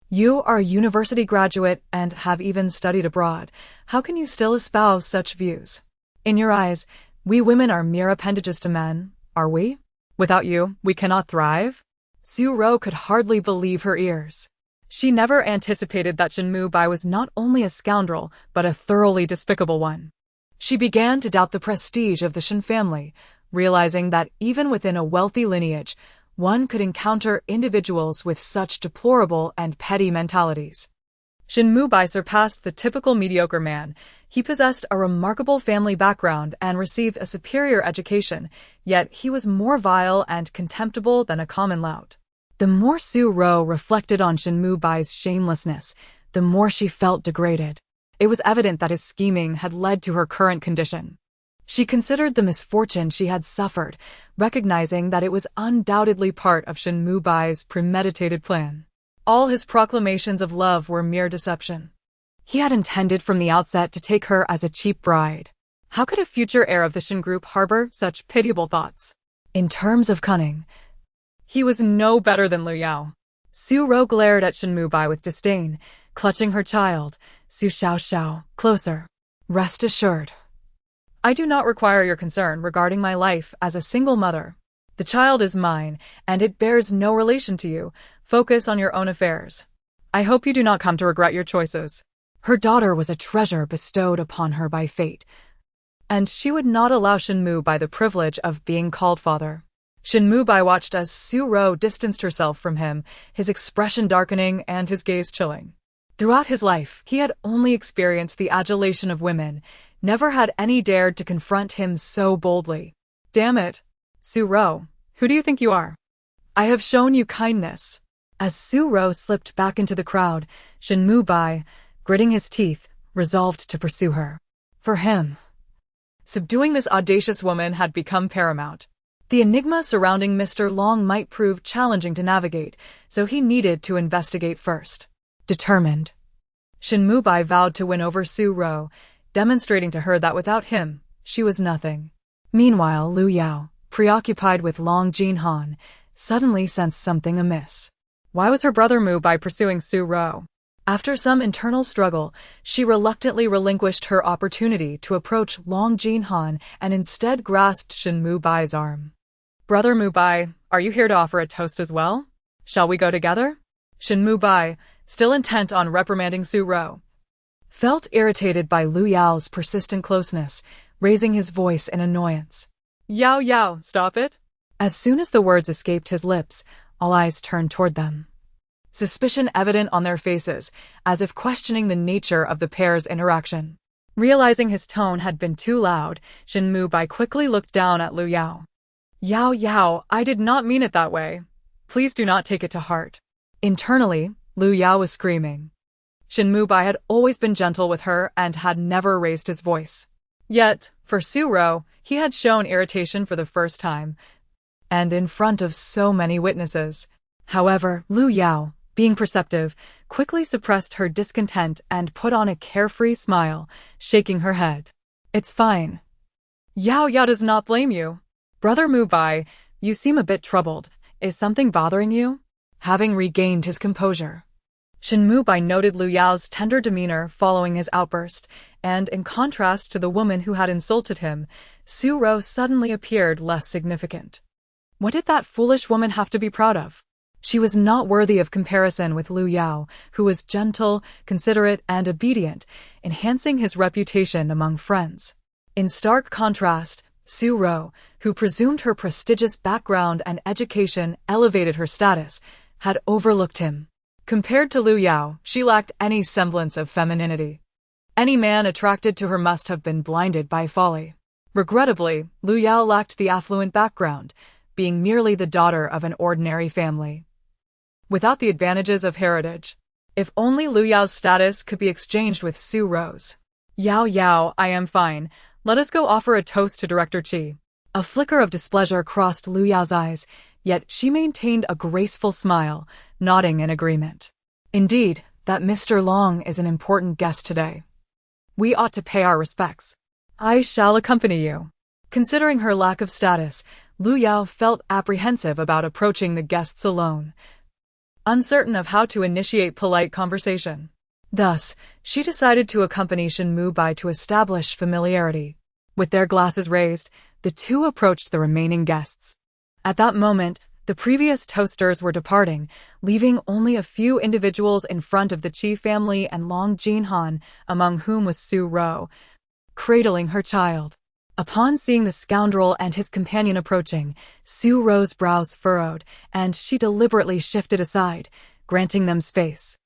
You are a university graduate and have even studied abroad. How can you still espouse such views? In your eyes, we women are mere appendages to men, are we? Without you, we cannot thrive? Su Ro could hardly believe her ears. She never anticipated that Shin Mubai was not only a scoundrel, but a thoroughly despicable one. She began to doubt the prestige of the Shin family, realizing that even within a wealthy lineage, one could encounter individuals with such deplorable and petty mentalities. Shin Mubai surpassed the typical mediocre man. He possessed a remarkable family background and received a superior education, yet he was more vile and contemptible than a common lout. The more Su Ro reflected on Shin Mubai's shamelessness, the more she felt degraded. It was evident that his scheming had led to her current condition. She considered the misfortune she had suffered, recognizing that it was undoubtedly part of Shin Mubai's premeditated plan. All his proclamations of love were mere deception. He had intended from the outset to take her as a cheap bride. How could a future heir of the Shin group harbor such pitiable thoughts? In terms of cunning, he was no better than Liu Yao. Su Ro glared at Shin Mubai with disdain, clutching her child, Su Xiaoxiao, closer. Rest assured, I do not require your concern regarding my life as a single mother. The child is mine, and it bears no relation to you. Focus on your own affairs. I hope you do not come to regret your choices. Her daughter was a treasure bestowed upon her by fate, and she would not allow Shin Mubai the privilege of being called father. Shin Mubai watched as Su Ro distanced herself from him, his expression darkening and his gaze chilling. Throughout his life, he had only experienced the adulation of women. Never had any dared to confront him so boldly. Damn it, Su Ro, who do you think you are? I have shown you kindness. As Su Ro slipped back into the crowd, Shin Mubai, gritting his teeth, resolved to pursue her. For him, subduing this audacious woman had become paramount. The enigma surrounding Mr. Long might prove challenging to navigate, so he needed to investigate first. Determined, Shin Mubai vowed to win over Su Ro, demonstrating to her that without him, she was nothing. Meanwhile, Liu Yao, preoccupied with Long Jinhan, suddenly sensed something amiss. Why was her brother Mubai pursuing Su Ro? After some internal struggle, she reluctantly relinquished her opportunity to approach Long Jinhan and instead grasped Shin Mubai's arm. Brother Mubai, are you here to offer a toast as well? Shall we go together? Shin Mubai, still intent on reprimanding Su Ro, felt irritated by Liu Yao's persistent closeness, raising his voice in annoyance. Yao Yao, stop it! As soon as the words escaped his lips, all eyes turned toward them. Suspicion evident on their faces, as if questioning the nature of the pair's interaction. Realizing his tone had been too loud, Shin Mubai quickly looked down at Liu Yao. Yao Yao, I did not mean it that way. Please do not take it to heart. Internally, Liu Yao was screaming. Shin Mubai had always been gentle with her and had never raised his voice. Yet, for Su Ro, he had shown irritation for the first time, and in front of so many witnesses. However, Liu Yao, being perceptive, quickly suppressed her discontent and put on a carefree smile, shaking her head. It's fine. Yao Yao does not blame you. Brother Mubai, you seem a bit troubled. Is something bothering you? Having regained his composure, Shin Mubai noted Liu Yao's tender demeanor following his outburst, and in contrast to the woman who had insulted him, Su Ro suddenly appeared less significant. What did that foolish woman have to be proud of? She was not worthy of comparison with Liu Yao, who was gentle, considerate, and obedient, enhancing his reputation among friends. In stark contrast, Su Ro, who presumed her prestigious background and education elevated her status, had overlooked him. Compared to Liu Yao, she lacked any semblance of femininity. Any man attracted to her must have been blinded by folly. Regrettably, Liu Yao lacked the affluent background, being merely the daughter of an ordinary family. Without the advantages of heritage. If only Liu Yao's status could be exchanged with Su Ro's. Yao Yao, I am fine. Let us go offer a toast to Director Qi. A flicker of displeasure crossed Lu Yao's eyes, yet she maintained a graceful smile, nodding in agreement. Indeed, that Mr. Long is an important guest today. We ought to pay our respects. I shall accompany you. Considering her lack of status, Lu Yao felt apprehensive about approaching the guests alone, uncertain of how to initiate polite conversation. Thus, she decided to accompany Shin Mubai to establish familiarity. With their glasses raised, the two approached the remaining guests. At that moment, the previous toasters were departing, leaving only a few individuals in front of the Qi family and Long Jinhan, among whom was Su Ro, cradling her child. Upon seeing the scoundrel and his companion approaching, Su Ro's brows furrowed, and she deliberately shifted aside, granting them space.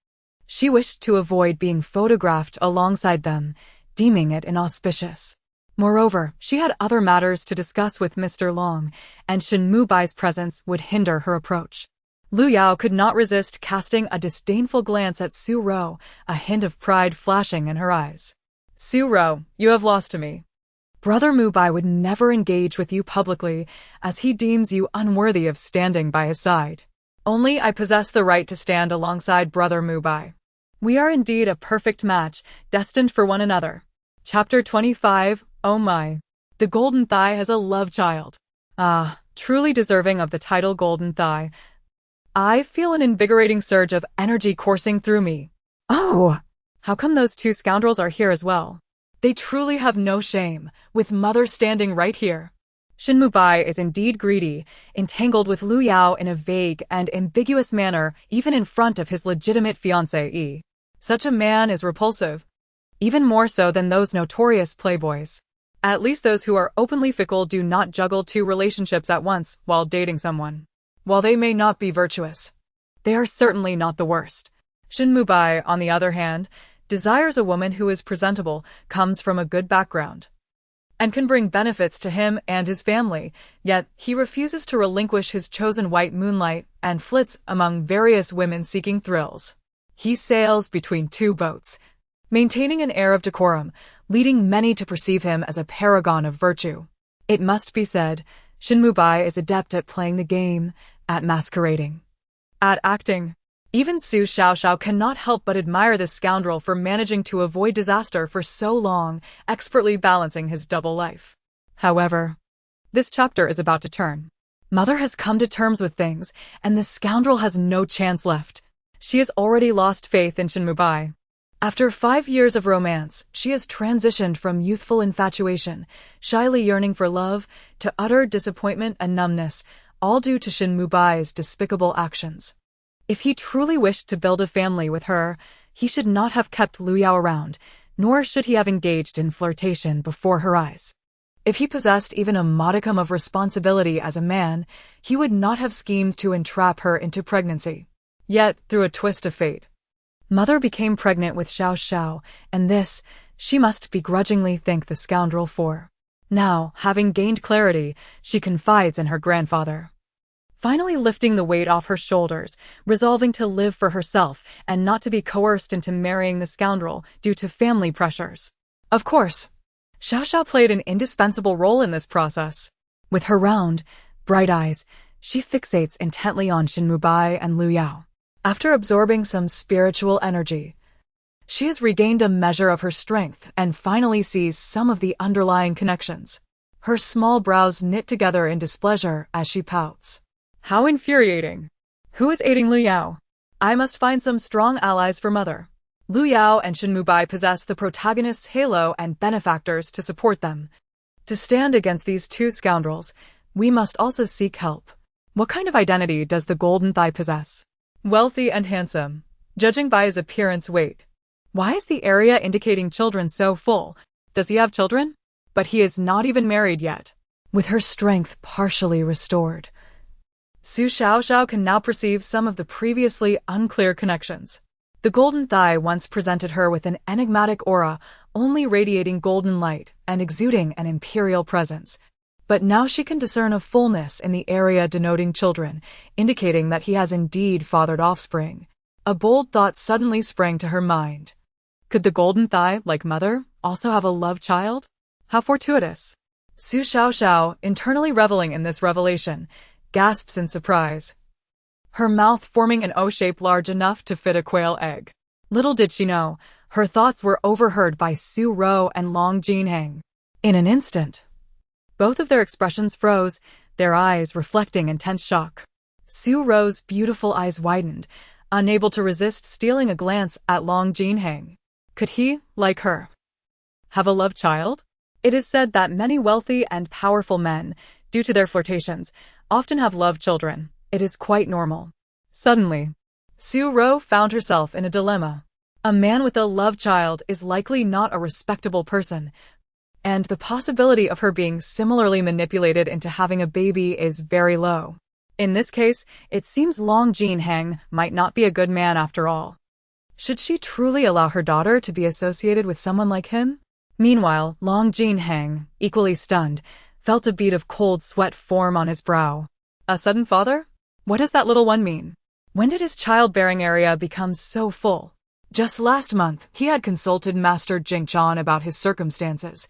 She wished to avoid being photographed alongside them, deeming it inauspicious. Moreover, she had other matters to discuss with Mr. Long, and Shin Mubai's presence would hinder her approach. Lu Yao could not resist casting a disdainful glance at Su Ro, a hint of pride flashing in her eyes. Su Ro, you have lost to me. Brother Mubai would never engage with you publicly, as he deems you unworthy of standing by his side. Only I possess the right to stand alongside Brother Mubai. We are indeed a perfect match, destined for one another. Chapter 25, Oh my. The Golden Thigh has a love child. Ah, truly deserving of the title Golden Thigh. I feel an invigorating surge of energy coursing through me. Oh! How come those two scoundrels are here as well? They truly have no shame, with mother standing right here. Shin Mubai is indeed greedy, entangled with Lu Yao in a vague and ambiguous manner, even in front of his legitimate fiancé. Such a man is repulsive, even more so than those notorious playboys. At least those who are openly fickle do not juggle two relationships at once while dating someone. While they may not be virtuous, they are certainly not the worst. Shin Mubai, on the other hand, desires a woman who is presentable, comes from a good background, and can bring benefits to him and his family, yet he refuses to relinquish his chosen white moonlight and flits among various women seeking thrills. He sails between two boats, maintaining an air of decorum, leading many to perceive him as a paragon of virtue. It must be said, Shin Mubai is adept at playing the game, at masquerading, at acting. Even Su Xiaoxiao cannot help but admire this scoundrel for managing to avoid disaster for so long, expertly balancing his double life. However, this chapter is about to turn. Mother has come to terms with things, and the scoundrel has no chance left. She has already lost faith in Shin Mubai. After 5 years of romance, she has transitioned from youthful infatuation, shyly yearning for love, to utter disappointment and numbness, all due to Shin Mubai's despicable actions. If he truly wished to build a family with her, he should not have kept Lu Yao around, nor should he have engaged in flirtation before her eyes. If he possessed even a modicum of responsibility as a man, he would not have schemed to entrap her into pregnancy. Yet, through a twist of fate, Mother became pregnant with Xiaoxiao, and this she must begrudgingly thank the scoundrel for. Now, having gained clarity, she confides in her grandfather, finally lifting the weight off her shoulders, resolving to live for herself and not to be coerced into marrying the scoundrel due to family pressures. Of course, Xiaoxiao played an indispensable role in this process. With her round, bright eyes, she fixates intently on Shin Mubai and Lu Yao. After absorbing some spiritual energy, she has regained a measure of her strength and finally sees some of the underlying connections. Her small brows knit together in displeasure as she pouts. How infuriating! Who is aiding Lu Yao? I must find some strong allies for Mother. Lu Yao and Shin Mubai possess the protagonist's halo and benefactors to support them. To stand against these two scoundrels, we must also seek help. What kind of identity does the Golden Thigh possess? Wealthy and handsome, judging by his appearance. Wait, why is the area indicating children so full? Does he have children? But he is not even married yet. With her strength partially restored, Su Xiaoxiao can now perceive some of the previously unclear connections. The Golden Thigh once presented her with an enigmatic aura, only radiating golden light and exuding an imperial presence. But now she can discern a fullness in the area denoting children, indicating that he has indeed fathered offspring. A bold thought suddenly sprang to her mind. Could the Golden Thigh, like Mother, also have a love child? How fortuitous! Su Xiaoxiao, internally reveling in this revelation, gasps in surprise, her mouth forming an O shape large enough to fit a quail egg. Little did she know, her thoughts were overheard by Su Ro and Long Jinheng. In an instant, both of their expressions froze, their eyes reflecting intense shock. Su Ro's beautiful eyes widened, unable to resist stealing a glance at Long Jinheng. Could he, like her, have a love child? It is said that many wealthy and powerful men, due to their flirtations, often have love children. It is quite normal. Suddenly, Su Ro found herself in a dilemma. A man with a love child is likely not a respectable person, and the possibility of her being similarly manipulated into having a baby is very low. In this case, it seems Long Jinheng might not be a good man after all. Should she truly allow her daughter to be associated with someone like him? Meanwhile, Long Jinheng, equally stunned, felt a bead of cold sweat form on his brow. A sudden father? What does that little one mean? When did his childbearing area become so full? Just last month, he had consulted Master Jingchan about his circumstances.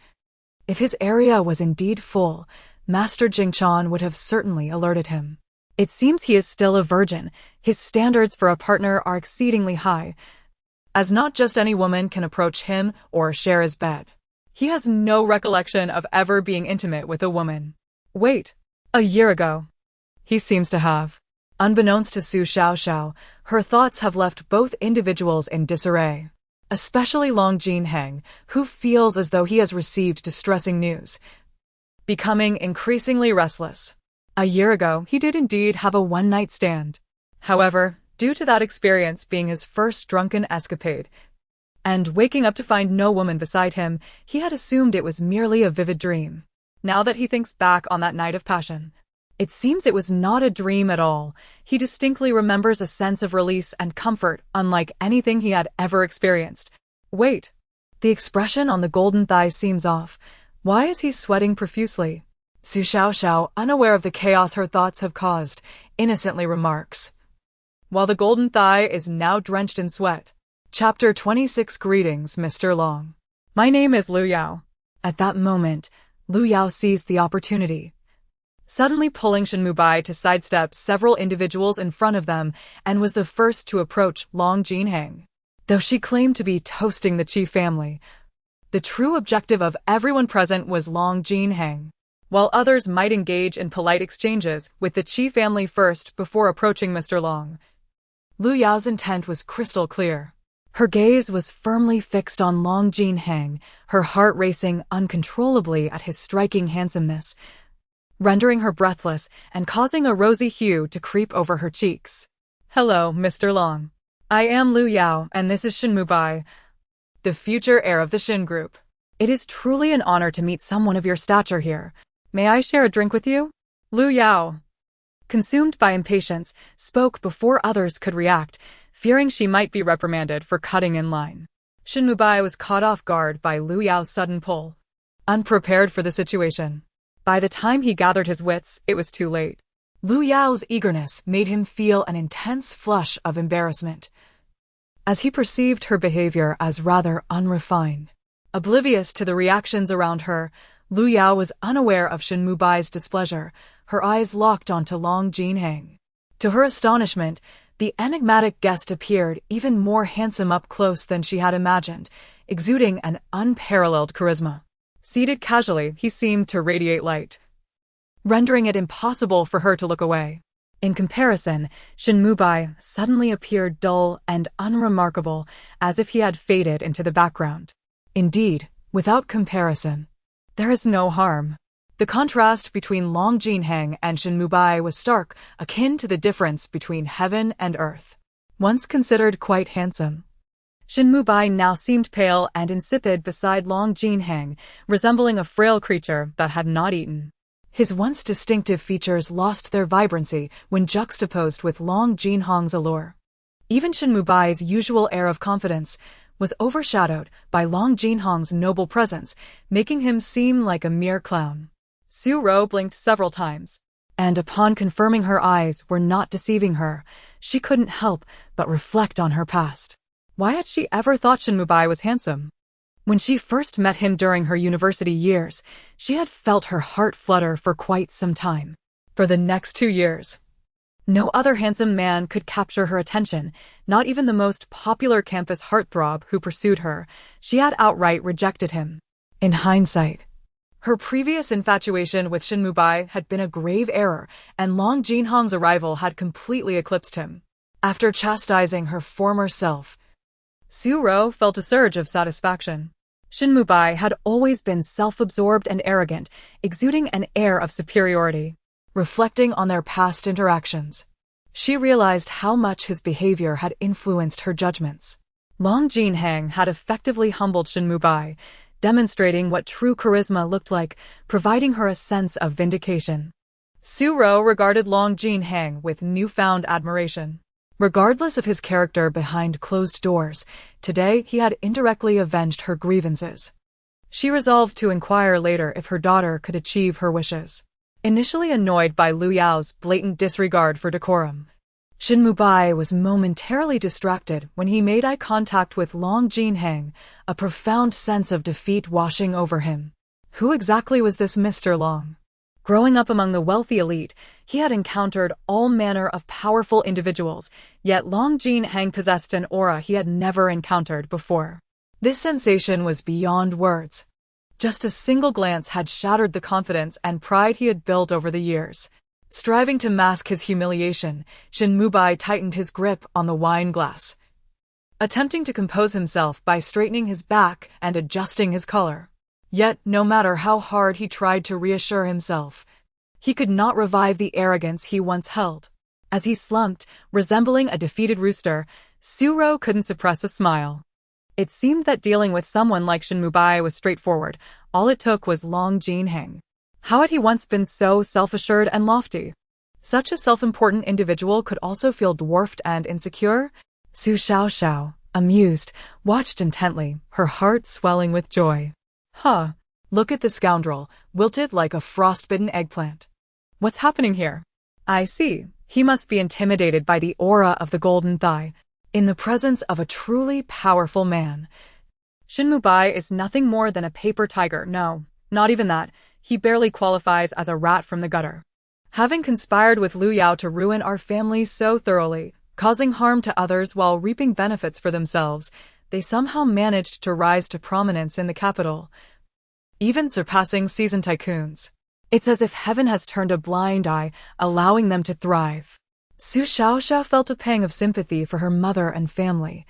If his area was indeed full, Master Jingchan would have certainly alerted him. It seems he is still a virgin. His standards for a partner are exceedingly high, as not just any woman can approach him or share his bed. He has no recollection of ever being intimate with a woman. Wait, a year ago. He seems to have. Unbeknownst to Su Xiaoxiao, her thoughts have left both individuals in disarray. Especially Long Jinheng, who feels as though he has received distressing news, becoming increasingly restless. A year ago, he did indeed have a one-night stand. However, due to that experience being his first drunken escapade, and waking up to find no woman beside him, he had assumed it was merely a vivid dream. Now that he thinks back on that night of passion, it seems it was not a dream at all. He distinctly remembers a sense of release and comfort unlike anything he had ever experienced. Wait, the expression on the golden thigh seems off. Why is he sweating profusely? Su Xiaoxiao, unaware of the chaos her thoughts have caused, innocently remarks, while the golden thigh is now drenched in sweat. Chapter 26. Greetings, Mr. Long. My name is Lu Yao. At that moment, Lu Yao seized the opportunity, suddenly pulling Shin Mubai to sidestep several individuals in front of them, and was the first to approach Long Jinheng. Though she claimed to be toasting the Qi family, the true objective of everyone present was Long Jinheng. While others might engage in polite exchanges with the Qi family first before approaching Mr. Long, Lu Yao's intent was crystal clear. Her gaze was firmly fixed on Long Jinheng, her heart racing uncontrollably at his striking handsomeness, rendering her breathless and causing a rosy hue to creep over her cheeks. Hello, Mr. Long. I am Lu Yao, and this is Shin Mubai, the future heir of the Shin Group. It is truly an honor to meet someone of your stature here. May I share a drink with you? Lu Yao, consumed by impatience, spoke before others could react, fearing she might be reprimanded for cutting in line. Shin Mubai was caught off guard by Lu Yao's sudden pull, unprepared for the situation. By the time he gathered his wits, it was too late. Lu Yao's eagerness made him feel an intense flush of embarrassment, as he perceived her behavior as rather unrefined. Oblivious to the reactions around her, Lu Yao was unaware of Shin Mubai's displeasure, her eyes locked onto Long Jinheng. To her astonishment, the enigmatic guest appeared even more handsome up close than she had imagined, exuding an unparalleled charisma. Seated casually, he seemed to radiate light, rendering it impossible for her to look away. In comparison, Shin Mubai suddenly appeared dull and unremarkable, as if he had faded into the background. Indeed, without comparison, there is no harm. The contrast between Long Jinheng and Shin Mubai was stark, akin to the difference between heaven and earth. Once considered quite handsome, Shin Mubai now seemed pale and insipid beside Long Jinheng, resembling a frail creature that had not eaten. His once distinctive features lost their vibrancy when juxtaposed with Long Jinheng's allure. Even Shin Mubai's usual air of confidence was overshadowed by Long Jinheng's noble presence, making him seem like a mere clown. Su Ro blinked several times, and upon confirming her eyes were not deceiving her, she couldn't help but reflect on her past. Why had she ever thought Shin Mubai was handsome? When she first met him during her university years, she had felt her heart flutter for quite some time. For the next 2 years, no other handsome man could capture her attention, not even the most popular campus heartthrob who pursued her. She had outright rejected him. In hindsight, her previous infatuation with Shin Mubai had been a grave error, and Long Jinhong's arrival had completely eclipsed him. After chastising her former self, Su Ro felt a surge of satisfaction. Shin Mubai had always been self-absorbed and arrogant, exuding an air of superiority. Reflecting on their past interactions, she realized how much his behavior had influenced her judgments. Long Jinhong had effectively humbled Shin Mubai, demonstrating what true charisma looked like, providing her a sense of vindication. Su Ro regarded Long Jinhong with newfound admiration. Regardless of his character behind closed doors, today he had indirectly avenged her grievances. She resolved to inquire later if her daughter could achieve her wishes. Initially annoyed by Lu Yao's blatant disregard for decorum, Shin Mubai was momentarily distracted when he made eye contact with Long Jinhong, a profound sense of defeat washing over him. Who exactly was this Mr. Long? Growing up among the wealthy elite, he had encountered all manner of powerful individuals, yet Long Jinhong possessed an aura he had never encountered before. This sensation was beyond words. Just a single glance had shattered the confidence and pride he had built over the years. Striving to mask his humiliation, Shin Mubai tightened his grip on the wine glass, attempting to compose himself by straightening his back and adjusting his collar. Yet, no matter how hard he tried to reassure himself, he could not revive the arrogance he once held. As he slumped, resembling a defeated rooster, Su Ro couldn't suppress a smile. It seemed that dealing with someone like Shin Mubai was straightforward. All it took was Long Jinhong. How had he once been so self-assured and lofty? Such a self-important individual could also feel dwarfed and insecure? Su Xiaoxiao, amused, watched intently, her heart swelling with joy. Huh. Look at the scoundrel, wilted like a frostbitten eggplant. What's happening here? I see. He must be intimidated by the aura of the golden thigh. In the presence of a truly powerful man, Shin Mubai is nothing more than a paper tiger. No, not even that. He barely qualifies as a rat from the gutter. Having conspired with Lu Yao to ruin our family so thoroughly, causing harm to others while reaping benefits for themselves, they somehow managed to rise to prominence in the capital, even surpassing seasoned tycoons. It's as if heaven has turned a blind eye, allowing them to thrive. Su Xiaoxiao felt a pang of sympathy for her mother and family,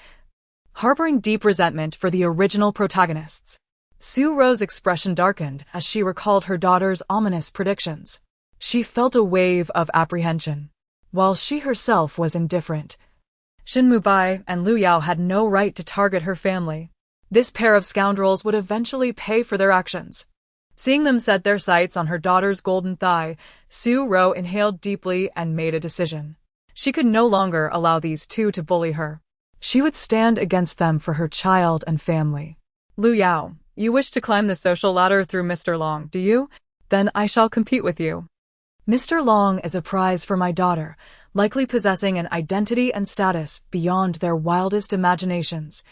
harboring deep resentment for the original protagonists. Su Ro's expression darkened as she recalled her daughter's ominous predictions. She felt a wave of apprehension. While she herself was indifferent, Shin Mubai and Lu Yao had no right to target her family. This pair of scoundrels would eventually pay for their actions. Seeing them set their sights on her daughter's golden thigh, Su Ro inhaled deeply and made a decision. She could no longer allow these two to bully her. She would stand against them for her child and family. Lu Yao, you wish to climb the social ladder through Mr. Long, do you? Then I shall compete with you. Mr. Long is a prize for my daughter, likely possessing an identity and status beyond their wildest imaginations.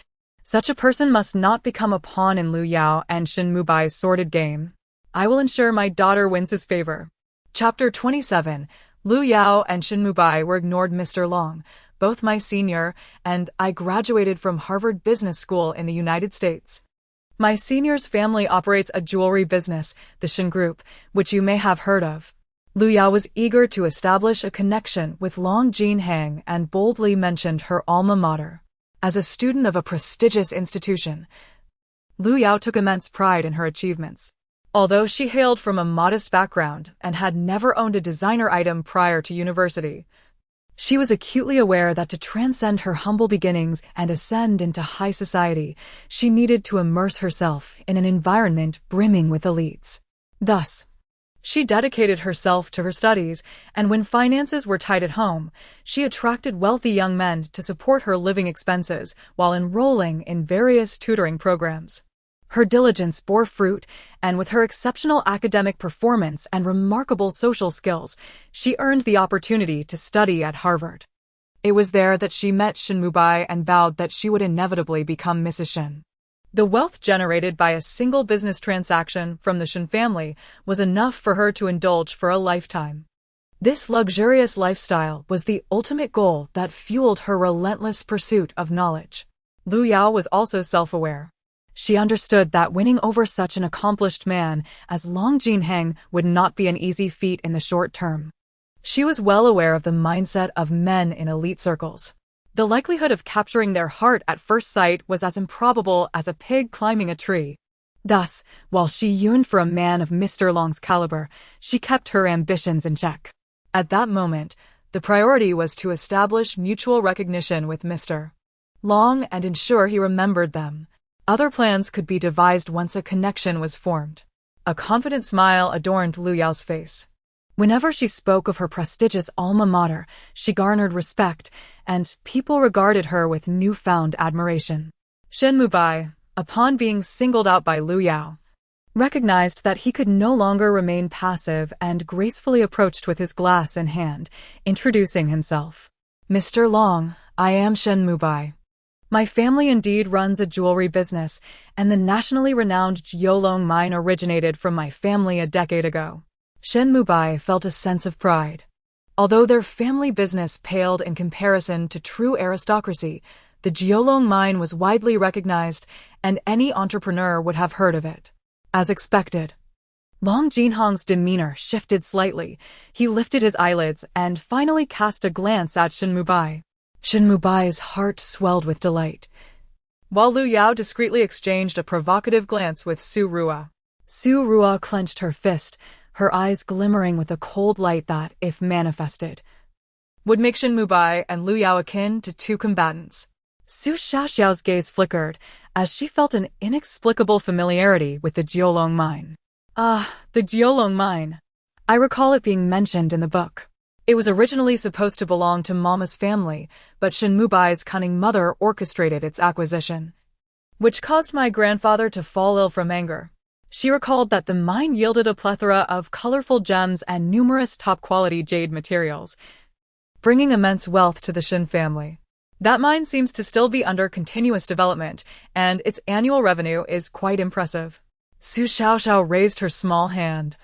Such a person must not become a pawn in Lu Yao and Shin Mubai's sordid game. I will ensure my daughter wins his favor. Chapter 27. Lu Yao and Shin Mubai were ignored. Mr. Long, both my senior, and I graduated from Harvard Business School in the United States. My senior's family operates a jewelry business, the Shin Group, which you may have heard of. Lu Yao was eager to establish a connection with Long Jinhong and boldly mentioned her alma mater. As a student of a prestigious institution, Lu Yao took immense pride in her achievements. Although she hailed from a modest background and had never owned a designer item prior to university, she was acutely aware that to transcend her humble beginnings and ascend into high society, she needed to immerse herself in an environment brimming with elites. Thus, she dedicated herself to her studies, and when finances were tight at home, she attracted wealthy young men to support her living expenses while enrolling in various tutoring programs. Her diligence bore fruit, and with her exceptional academic performance and remarkable social skills, she earned the opportunity to study at Harvard. It was there that she met Shin Mubai and vowed that she would inevitably become Mrs. Shin. The wealth generated by a single business transaction from the Shin family was enough for her to indulge for a lifetime. This luxurious lifestyle was the ultimate goal that fueled her relentless pursuit of knowledge. Lu Yao was also self-aware. She understood that winning over such an accomplished man as Long Jinheng would not be an easy feat in the short term. She was well aware of the mindset of men in elite circles. The likelihood of capturing their heart at first sight was as improbable as a pig climbing a tree. Thus, while she yearned for a man of Mr. Long's caliber, she kept her ambitions in check. At that moment, the priority was to establish mutual recognition with Mr. Long and ensure he remembered them. Other plans could be devised once a connection was formed. A confident smile adorned Lu Yao's face. Whenever she spoke of her prestigious alma mater, she garnered respect, and people regarded her with newfound admiration. Shin Mubai, upon being singled out by Lu Yao, recognized that he could no longer remain passive and gracefully approached with his glass in hand, introducing himself. Mr. Long, I am Shin Mubai. My family indeed runs a jewelry business, and the nationally renowned Jiolong mine originated from my family a decade ago. Shin Mubai felt a sense of pride. Although their family business paled in comparison to true aristocracy, the Jiolong mine was widely recognized, and any entrepreneur would have heard of it. As expected, Long Jinhong's demeanor shifted slightly. He lifted his eyelids and finally cast a glance at Shin Mubai. Shin Mubai's heart swelled with delight, while Lu Yao discreetly exchanged a provocative glance with Su Rua. Su Rua clenched her fist, her eyes glimmering with a cold light that, if manifested, would make Shin Mubai and Lu Yao akin to two combatants. Su Xiaoxiao's gaze flickered as she felt an inexplicable familiarity with the Jiolong mine. Ah, the Jiolong mine. I recall it being mentioned in the book. It was originally supposed to belong to Mama's family, but Shin Mubai's cunning mother orchestrated its acquisition, which caused my grandfather to fall ill from anger. She recalled that the mine yielded a plethora of colorful gems and numerous top-quality jade materials, bringing immense wealth to the Shin family. That mine seems to still be under continuous development, and its annual revenue is quite impressive. Su Xiaoxiao raised her small hand,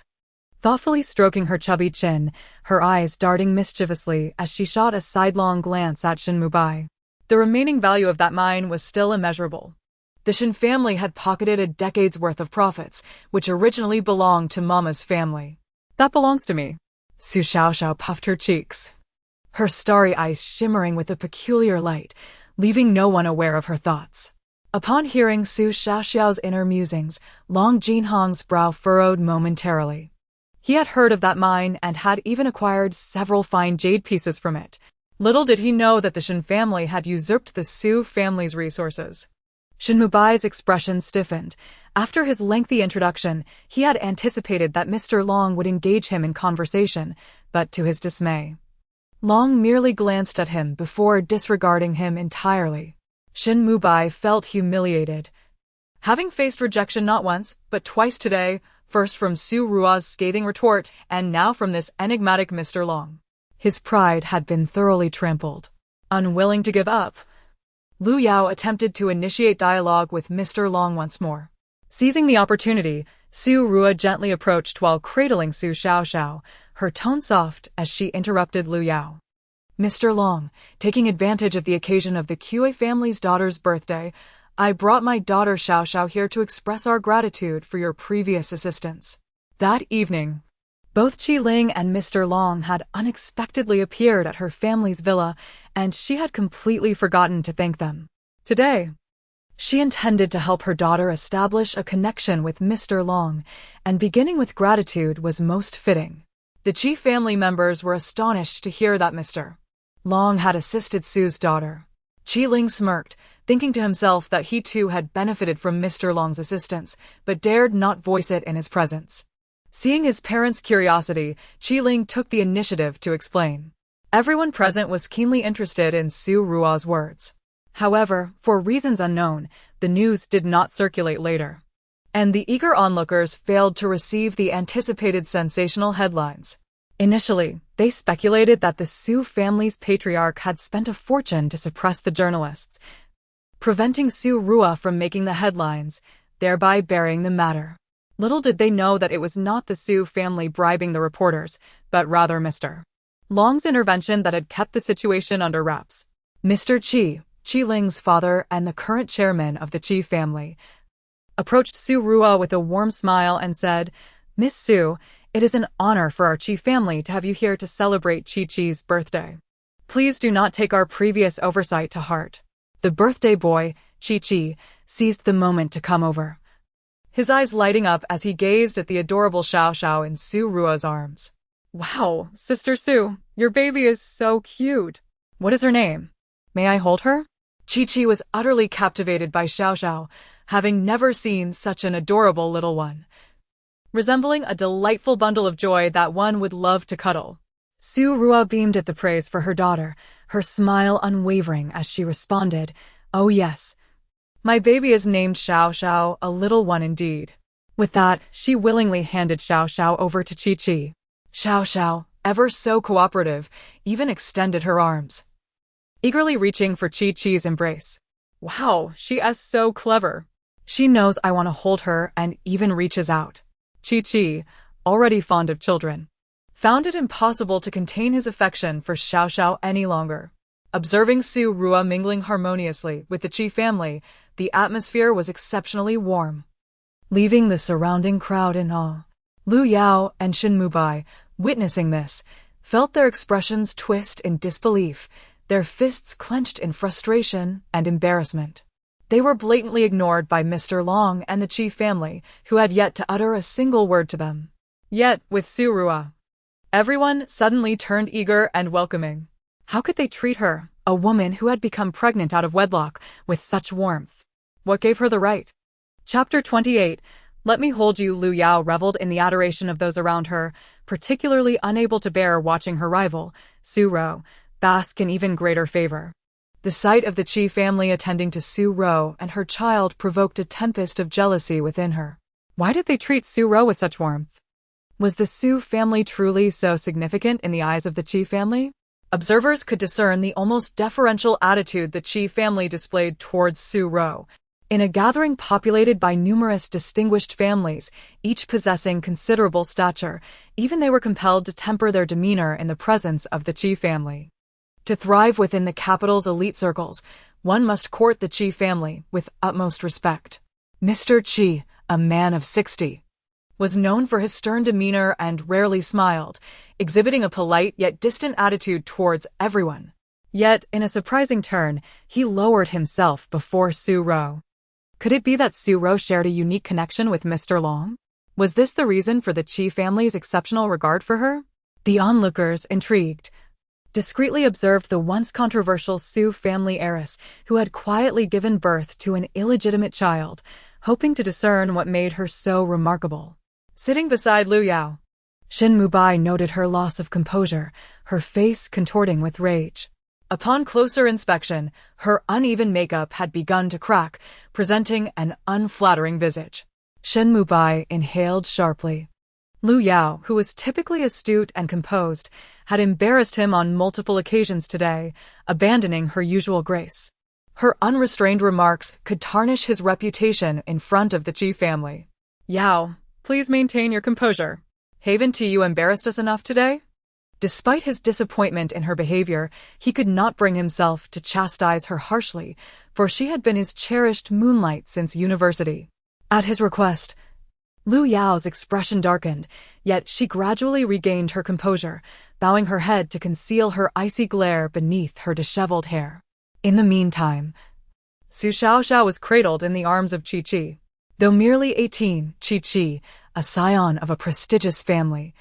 thoughtfully stroking her chubby chin, her eyes darting mischievously as she shot a sidelong glance at Shin Mubai. The remaining value of that mine was still immeasurable. The Shin family had pocketed a decade's worth of profits, which originally belonged to Mama's family. That belongs to me. Su Xiaoxiao puffed her cheeks, her starry eyes shimmering with a peculiar light, leaving no one aware of her thoughts. Upon hearing Su Xiaoxiao's inner musings, Long Jinhong's brow furrowed momentarily. He had heard of that mine and had even acquired several fine jade pieces from it. Little did he know that the Shin family had usurped the Su family's resources. Shin Mubai's expression stiffened. After his lengthy introduction, he had anticipated that Mr. Long would engage him in conversation, but to his dismay, Long merely glanced at him before disregarding him entirely. Shin Mubai felt humiliated. Having faced rejection not once, but twice today, first from Su Rua's scathing retort, and now from this enigmatic Mr. Long, his pride had been thoroughly trampled. Unwilling to give up, Lu Yao attempted to initiate dialogue with Mr. Long once more. Seizing the opportunity, Su Rua gently approached while cradling Su Xiaoxiao, her tone soft as she interrupted Lu Yao. Mr. Long, taking advantage of the occasion of the Qa family's daughter's birthday, I brought my daughter Xiaoxiao here to express our gratitude for your previous assistance. That evening, both Qi Ling and Mr. Long had unexpectedly appeared at her family's villa, and she had completely forgotten to thank them. Today, she intended to help her daughter establish a connection with Mr. Long, and beginning with gratitude was most fitting. The Qi family members were astonished to hear that Mr. Long had assisted Su's daughter. Qi Ling smirked, thinking to himself that he too had benefited from Mr. Long's assistance, but dared not voice it in his presence. Seeing his parents' curiosity, Qi Ling took the initiative to explain. Everyone present was keenly interested in Su Rua's words. However, for reasons unknown, the news did not circulate later, and the eager onlookers failed to receive the anticipated sensational headlines. Initially, they speculated that the Su family's patriarch had spent a fortune to suppress the journalists, preventing Su Rua from making the headlines, thereby burying the matter. Little did they know that it was not the Su family bribing the reporters, but rather Mr. Long's intervention that had kept the situation under wraps. Mr. Qi Ling's father and the current chairman of the Qi family, approached Su Rua with a warm smile and said, "Miss Su, it is an honor for our Qi family to have you here to celebrate Chi-Chi's birthday. Please do not take our previous oversight to heart." The birthday boy, Chi-Chi, seized the moment to come over, his eyes lighting up as he gazed at the adorable Xiaoxiao in Su Rua's arms. "Wow, Sister Su, your baby is so cute. What is her name? May I hold her?" Chi-Chi was utterly captivated by Xiaoxiao, having never seen such an adorable little one, resembling a delightful bundle of joy that one would love to cuddle. Su Rua beamed at the praise for her daughter, her smile unwavering as she responded, "Oh yes, my baby is named Xiaoxiao, a little one indeed." With that, she willingly handed Xiaoxiao over to Chi-Chi. Xiaoxiao, ever so cooperative, even extended her arms, eagerly reaching for Chi-Chi's embrace. "Wow, she is so clever. She knows I want to hold her and even reaches out." Chi-Chi, already fond of children, found it impossible to contain his affection for Xiaoxiao any longer. Observing Su Rua mingling harmoniously with the Qi family, the atmosphere was exceptionally warm, leaving the surrounding crowd in awe. Lu Yao and Shin Mubai, witnessing this, felt their expressions twist in disbelief, their fists clenched in frustration and embarrassment. They were blatantly ignored by Mr. Long and the Qi family, who had yet to utter a single word to them. Yet, with Su Rua, everyone suddenly turned eager and welcoming. How could they treat her, a woman who had become pregnant out of wedlock, with such warmth? What gave her the right? Chapter 28. Let me hold you. Lu Yao reveled in the adoration of those around her, particularly unable to bear watching her rival, Su Ro, bask in even greater favor. The sight of the Qi family attending to Su Ro and her child provoked a tempest of jealousy within her. Why did they treat Su Ro with such warmth? Was the Su family truly so significant in the eyes of the Qi family? Observers could discern the almost deferential attitude the Qi family displayed towards Su Ro. In a gathering populated by numerous distinguished families, each possessing considerable stature, even they were compelled to temper their demeanor in the presence of the Qi family. To thrive within the capital's elite circles, one must court the Qi family with utmost respect. Mr. Qi, a man of 60, was known for his stern demeanor and rarely smiled, exhibiting a polite yet distant attitude towards everyone. Yet, in a surprising turn, he lowered himself before Su Ro. Could it be that Su Ro shared a unique connection with Mr. Long? Was this the reason for the Qi family's exceptional regard for her? The onlookers, intrigued, discreetly observed the once controversial Su family heiress who had quietly given birth to an illegitimate child, hoping to discern what made her so remarkable. Sitting beside Lu Yao, Shin Mubai noted her loss of composure, her face contorting with rage. Upon closer inspection, her uneven makeup had begun to crack, presenting an unflattering visage. Shin Mubai inhaled sharply. Lu Yao, who was typically astute and composed, had embarrassed him on multiple occasions today, abandoning her usual grace. Her unrestrained remarks could tarnish his reputation in front of the Qi family. "Yao, please maintain your composure. Haven't you embarrassed us enough today?" Despite his disappointment in her behavior, he could not bring himself to chastise her harshly, for she had been his cherished moonlight since university. At his request, Lu Yao's expression darkened, yet she gradually regained her composure, bowing her head to conceal her icy glare beneath her disheveled hair. In the meantime, Su Xiaoxiao was cradled in the arms of Chi-Chi. Though merely 18, Chi-Chi, a scion of a prestigious family,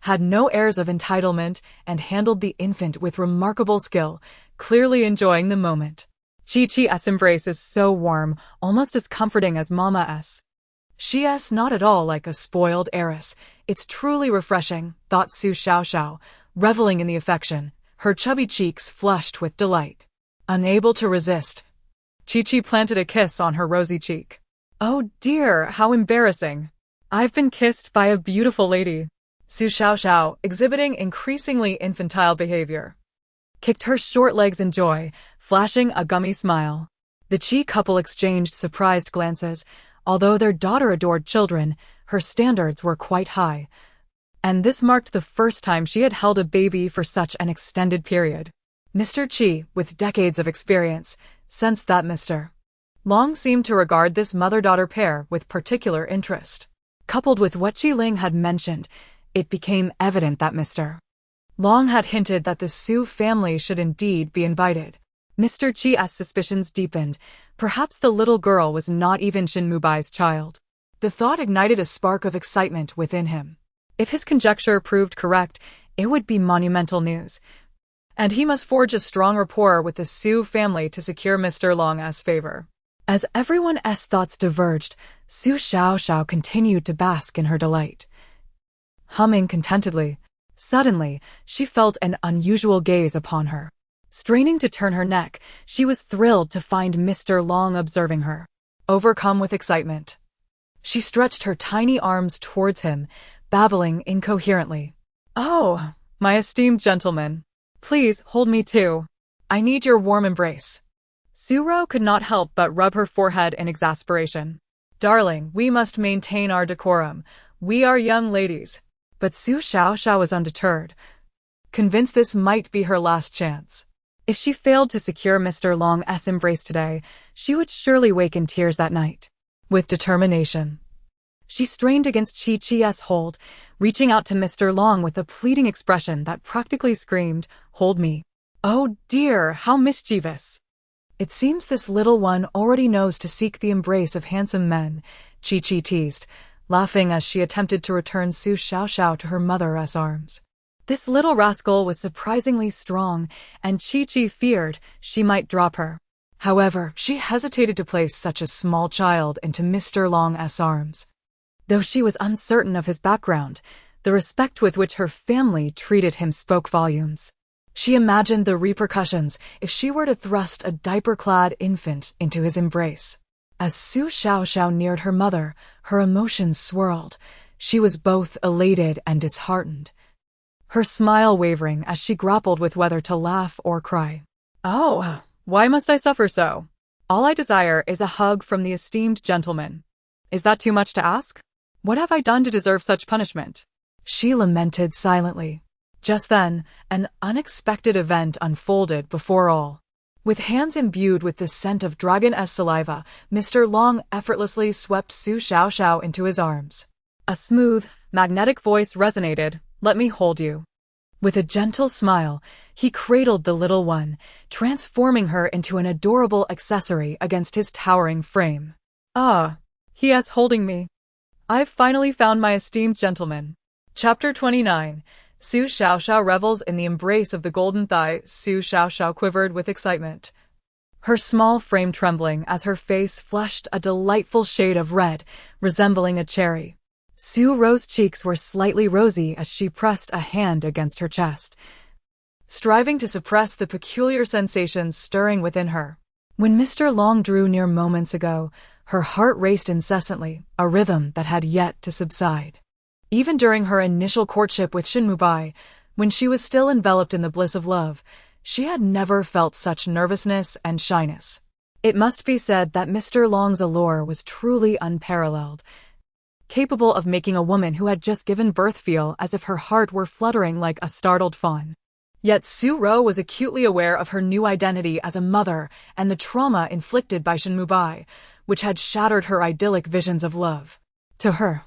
had no airs of entitlement and handled the infant with remarkable skill, clearly enjoying the moment. Chi-Chi's embrace is so warm, almost as comforting as Mama's. She's not at all like a spoiled heiress. It's truly refreshing, thought Su Xiaoxiao, reveling in the affection, her chubby cheeks flushed with delight. Unable to resist, Chi-Chi planted a kiss on her rosy cheek. "Oh dear, how embarrassing. I've been kissed by a beautiful lady." Su Xiaoxiao, exhibiting increasingly infantile behavior, kicked her short legs in joy, flashing a gummy smile. The Qi couple exchanged surprised glances. Although their daughter adored children, her standards were quite high. And this marked the first time she had held a baby for such an extended period. Mr. Qi, with decades of experience, sensed that Mr. Long seemed to regard this mother-daughter pair with particular interest. Coupled with what Qi Ling had mentioned, it became evident that Mr. Long had hinted that the Su family should indeed be invited. Mr. Qi's suspicions deepened. Perhaps the little girl was not even Shin Mubai's child. The thought ignited a spark of excitement within him. If his conjecture proved correct, it would be monumental news. And he must forge a strong rapport with the Su family to secure Mr. Long's favor. As everyone's thoughts diverged, Su Xiaoxiao continued to bask in her delight. Humming contentedly, suddenly, she felt an unusual gaze upon her. Straining to turn her neck, she was thrilled to find Mr. Long observing her. Overcome with excitement, she stretched her tiny arms towards him, babbling incoherently. "Oh, my esteemed gentleman. Please hold me too. I need your warm embrace." Suro could not help but rub her forehead in exasperation. "Darling, we must maintain our decorum. We are young ladies." But Su Xiaoxiao was undeterred, convinced this might be her last chance. If she failed to secure Mr. Long's embrace today, she would surely wake in tears that night. With determination, she strained against Chi-Chi's hold, reaching out to Mr. Long with a pleading expression that practically screamed, "Hold me." "Oh dear, how mischievous." "It seems this little one already knows to seek the embrace of handsome men," Chi-Chi teased, laughing as she attempted to return Su Xiaoxiao to her mother's arms. This little rascal was surprisingly strong, and Chi-Chi feared she might drop her. However, she hesitated to place such a small child into Mr. Long's arms. Though she was uncertain of his background, the respect with which her family treated him spoke volumes. She imagined the repercussions if she were to thrust a diaper-clad infant into his embrace. As Su Xiaoxiao neared her mother, her emotions swirled. She was both elated and disheartened, her smile wavering as she grappled with whether to laugh or cry. "Oh, why must I suffer so? All I desire is a hug from the esteemed gentleman. Is that too much to ask? What have I done to deserve such punishment?" She lamented silently. Just then, an unexpected event unfolded before all. With hands imbued with the scent of dragon's saliva, Mr. Long effortlessly swept Su Xiaoxiao into his arms. A smooth, magnetic voice resonated, "Let me hold you." With a gentle smile, he cradled the little one, transforming her into an adorable accessory against his towering frame. "Ah, he is holding me. I've finally found my esteemed gentleman." Chapter 29. Su Xiaoxiao revels in the embrace of the golden thigh. Su Xiaoxiao quivered with excitement, her small frame trembling as her face flushed a delightful shade of red, resembling a cherry. Su's rose cheeks were slightly rosy as she pressed a hand against her chest, striving to suppress the peculiar sensations stirring within her. When Mr. Long drew near moments ago, her heart raced incessantly, a rhythm that had yet to subside. Even during her initial courtship with Shin Mubai, when she was still enveloped in the bliss of love, she had never felt such nervousness and shyness. It must be said that Mr. Long's allure was truly unparalleled, capable of making a woman who had just given birth feel as if her heart were fluttering like a startled fawn. Yet Su Ro was acutely aware of her new identity as a mother and the trauma inflicted by Shin Mubai, which had shattered her idyllic visions of love. To her,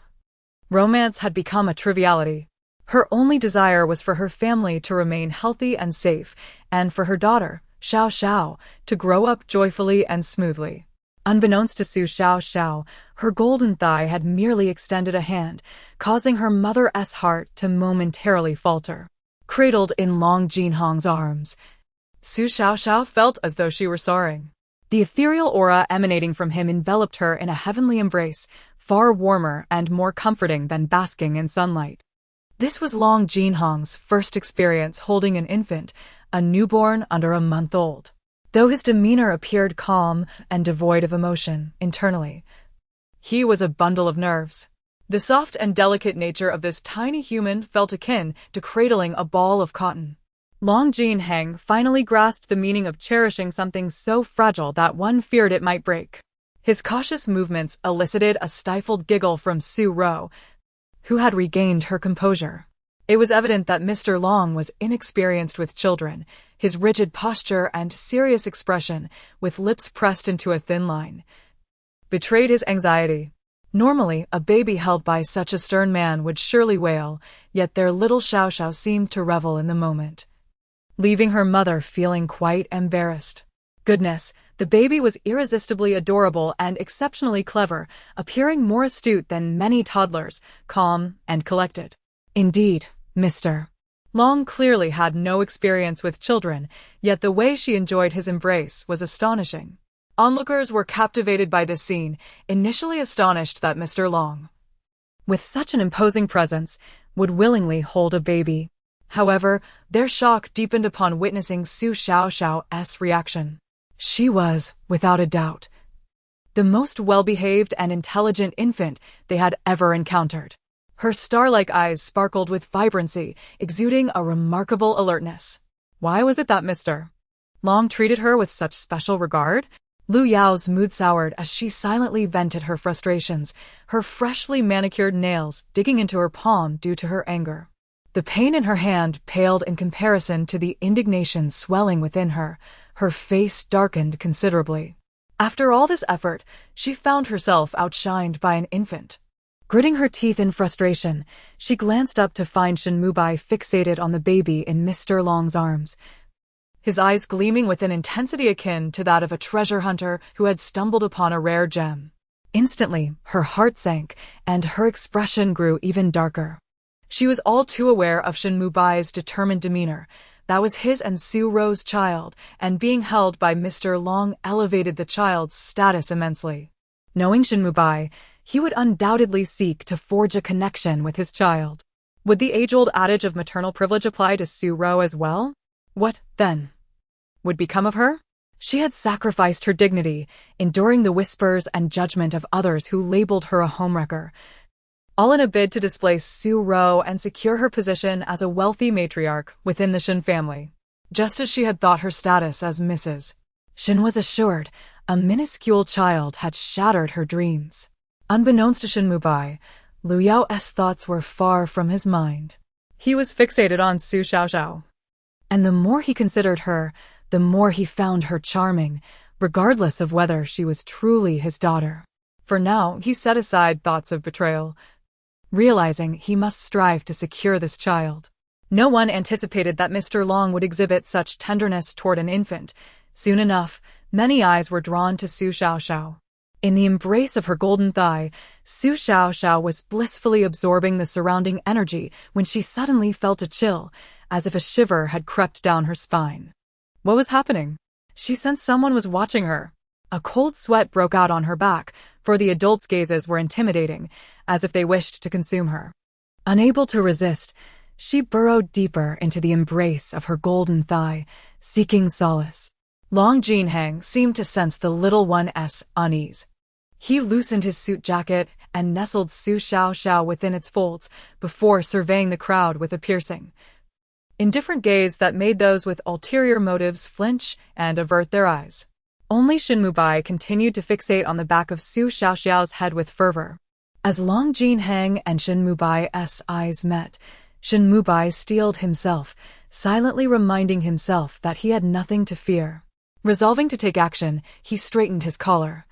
romance had become a triviality. Her only desire was for her family to remain healthy and safe, and for her daughter, Xiaoxiao, to grow up joyfully and smoothly. Unbeknownst to Su Xiaoxiao, her golden thigh had merely extended a hand, causing her mother's heart to momentarily falter. Cradled in Long Jinhong's arms, Su Xiaoxiao felt as though she were soaring. The ethereal aura emanating from him enveloped her in a heavenly embrace, far warmer and more comforting than basking in sunlight. This was Long Jinhong's first experience holding an infant, a newborn under a month old. Though his demeanor appeared calm and devoid of emotion internally, he was a bundle of nerves. The soft and delicate nature of this tiny human felt akin to cradling a ball of cotton. Long Jinheng finally grasped the meaning of cherishing something so fragile that one feared it might break. His cautious movements elicited a stifled giggle from Su Ro, who had regained her composure. It was evident that Mr. Long was inexperienced with children. His rigid posture and serious expression, with lips pressed into a thin line, betrayed his anxiety. Normally, a baby held by such a stern man would surely wail, yet their little Xiaoxiao seemed to revel in the moment, leaving her mother feeling quite embarrassed. Goodness, the baby was irresistibly adorable and exceptionally clever, appearing more astute than many toddlers, calm and collected. Indeed, Mr. Long clearly had no experience with children, yet the way she enjoyed his embrace was astonishing. Onlookers were captivated by this scene, initially astonished that Mr. Long, with such an imposing presence, would willingly hold a baby. However, their shock deepened upon witnessing Su Xiaoxiao's reaction. She was, without a doubt, the most well-behaved and intelligent infant they had ever encountered. Her star-like eyes sparkled with vibrancy, exuding a remarkable alertness. Why was it that Mr. Long treated her with such special regard? Lu Yao's mood soured as she silently vented her frustrations, her freshly manicured nails digging into her palm due to her anger. The pain in her hand paled in comparison to the indignation swelling within her. Her face darkened considerably. After all this effort, she found herself outshined by an infant. Gritting her teeth in frustration, she glanced up to find Shin Mubai fixated on the baby in Mr. Long's arms, his eyes gleaming with an intensity akin to that of a treasure hunter who had stumbled upon a rare gem. Instantly, her heart sank, and her expression grew even darker. She was all too aware of Shin Mubai's determined demeanor. That was his and Su Ro's child, and being held by Mr. Long elevated the child's status immensely. Knowing Shin Mubai, he would undoubtedly seek to forge a connection with his child. Would the age-old adage of maternal privilege apply to Su Ro as well? What, then, would become of her? She had sacrificed her dignity, enduring the whispers and judgment of others who labeled her a homewrecker, all in a bid to displace Su Ro and secure her position as a wealthy matriarch within the Shin family. Just as she had thought her status as Mrs. Shin was assured, a minuscule child had shattered her dreams. Unbeknownst to Shin Mubai, Lu Yao's thoughts were far from his mind. He was fixated on Su Xiaoxiao, and the more he considered her, the more he found her charming, regardless of whether she was truly his daughter. For now, he set aside thoughts of betrayal, realizing he must strive to secure this child. No one anticipated that Mr. Long would exhibit such tenderness toward an infant. Soon enough, many eyes were drawn to Su Xiaoxiao. In the embrace of her golden thigh, Su Xiaoxiao was blissfully absorbing the surrounding energy when she suddenly felt a chill, as if a shiver had crept down her spine. What was happening? She sensed someone was watching her. A cold sweat broke out on her back, for the adults' gazes were intimidating, as if they wished to consume her. Unable to resist, she burrowed deeper into the embrace of her golden thigh, seeking solace. Long Jinheng seemed to sense the little one's unease. He loosened his suit jacket and nestled Su Xiaoxiao within its folds before surveying the crowd with a piercing, indifferent gaze that made those with ulterior motives flinch and avert their eyes. Only Shin Mubai continued to fixate on the back of Su Xiaoxiao's head with fervor. As Long Jinheng and Shin Mubai's eyes met, Shin Mubai steeled himself, silently reminding himself that he had nothing to fear. Resolving to take action, he straightened his collar,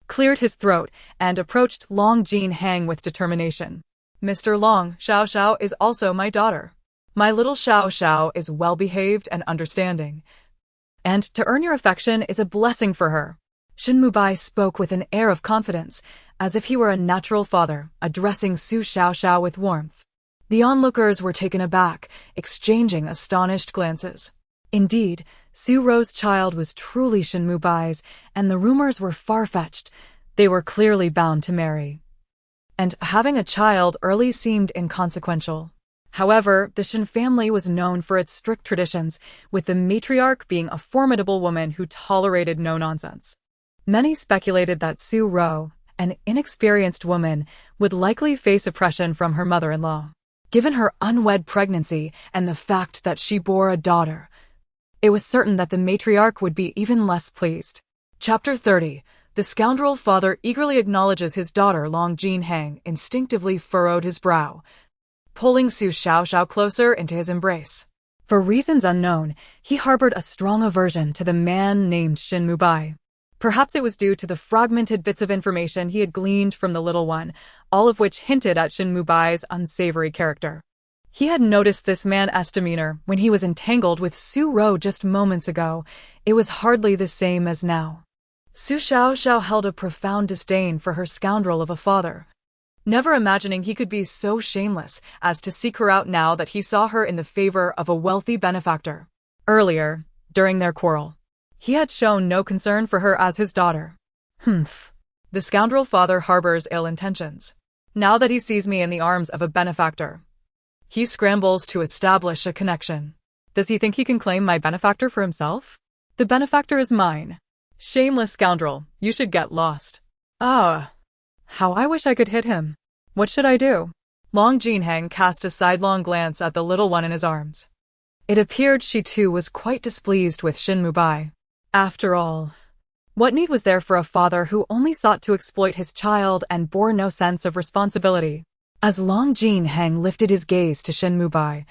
cleared his throat, and approached Long Jinheng with determination. Mr. Long, Xiaoxiao is also my daughter. My little Xiaoxiao is well-behaved and understanding, and to earn your affection is a blessing for her. Shin Mubai spoke with an air of confidence, as if he were a natural father, addressing Su Xiaoxiao with warmth. The onlookers were taken aback, exchanging astonished glances. Indeed, Su Ro's child was truly Shin Mubai's, and the rumors were far-fetched. They were clearly bound to marry, and having a child early seemed inconsequential. However, the Shin family was known for its strict traditions, with the matriarch being a formidable woman who tolerated no nonsense. Many speculated that Su Ro, an inexperienced woman, would likely face oppression from her mother-in-law. Given her unwed pregnancy and the fact that she bore a daughter, it was certain that the matriarch would be even less pleased. Chapter 30. The scoundrel father eagerly acknowledges his daughter. Long Jinhang instinctively furrowed his brow, pulling Su Xiaoxiao closer into his embrace. For reasons unknown, he harbored a strong aversion to the man named Shin Mubai. Perhaps it was due to the fragmented bits of information he had gleaned from the little one, all of which hinted at Shin Mubai's unsavory character. He had noticed this man's demeanor when he was entangled with Su Ro just moments ago. It was hardly the same as now. Su Xiaoxiao held a profound disdain for her scoundrel of a father, never imagining he could be so shameless as to seek her out now that he saw her in the favor of a wealthy benefactor. Earlier, during their quarrel, he had shown no concern for her as his daughter. The scoundrel father harbors ill intentions. Now that he sees me in the arms of a benefactor, he scrambles to establish a connection. Does he think he can claim my benefactor for himself? The benefactor is mine. Shameless scoundrel, you should get lost. Ah, how I wish I could hit him. What should I do? Long Jinhang cast a sidelong glance at the little one in his arms. It appeared she too was quite displeased with Shin Mubai. After all, what need was there for a father who only sought to exploit his child and bore no sense of responsibility? As Long Jinhang lifted his gaze to Shin Mubai,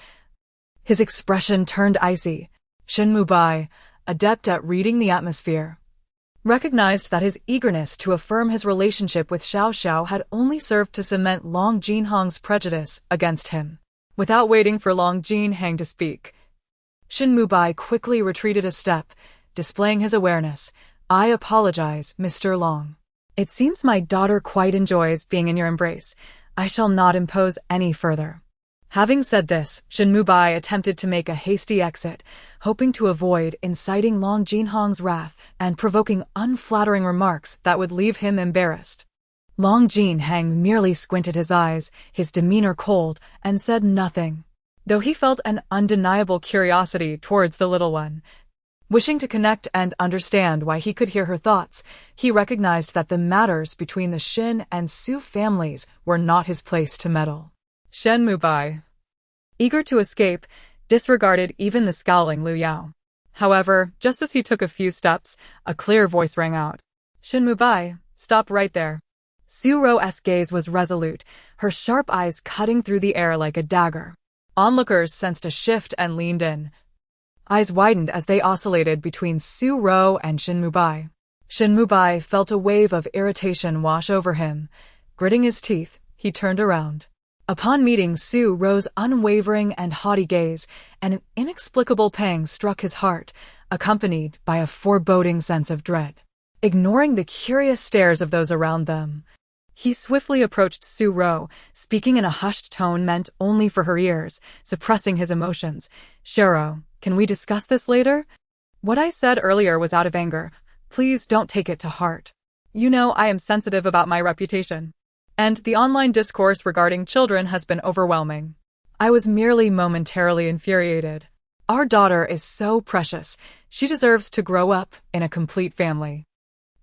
his expression turned icy. Shin Mubai, adept at reading the atmosphere, recognized that his eagerness to affirm his relationship with Xiaoxiao had only served to cement Long Jinhang's prejudice against him. Without waiting for Long Jinhang to speak, Shin Mubai quickly retreated a step, displaying his awareness. I apologize, Mr. Long. It seems my daughter quite enjoys being in your embrace. I shall not impose any further. Having said this, Shin Mubai attempted to make a hasty exit, hoping to avoid inciting Long Jinhang's wrath and provoking unflattering remarks that would leave him embarrassed. Long Jinhang merely squinted his eyes, his demeanor cold, and said nothing, though he felt an undeniable curiosity towards the little one. Wishing to connect and understand why he could hear her thoughts, he recognized that the matters between the Shin and Su families were not his place to meddle. Shin Mubai, eager to escape, disregarded even the scowling Liu Yao. However, just as he took a few steps, a clear voice rang out. Shin Mubai, stop right there. Su Ro's gaze was resolute, her sharp eyes cutting through the air like a dagger. Onlookers sensed a shift and leaned in. Eyes widened as they oscillated between Su Ro and Shin Mubai. Shin Mubai felt a wave of irritation wash over him. Gritting his teeth, he turned around. Upon meeting Su Ro's unwavering and haughty gaze, an inexplicable pang struck his heart, accompanied by a foreboding sense of dread. Ignoring the curious stares of those around them, he swiftly approached Su Ro, speaking in a hushed tone meant only for her ears, suppressing his emotions. Shiro, can we discuss this later? What I said earlier was out of anger. Please don't take it to heart. You know I am sensitive about my reputation. And the online discourse regarding children has been overwhelming. I was merely momentarily infuriated. Our daughter is so precious. She deserves to grow up in a complete family.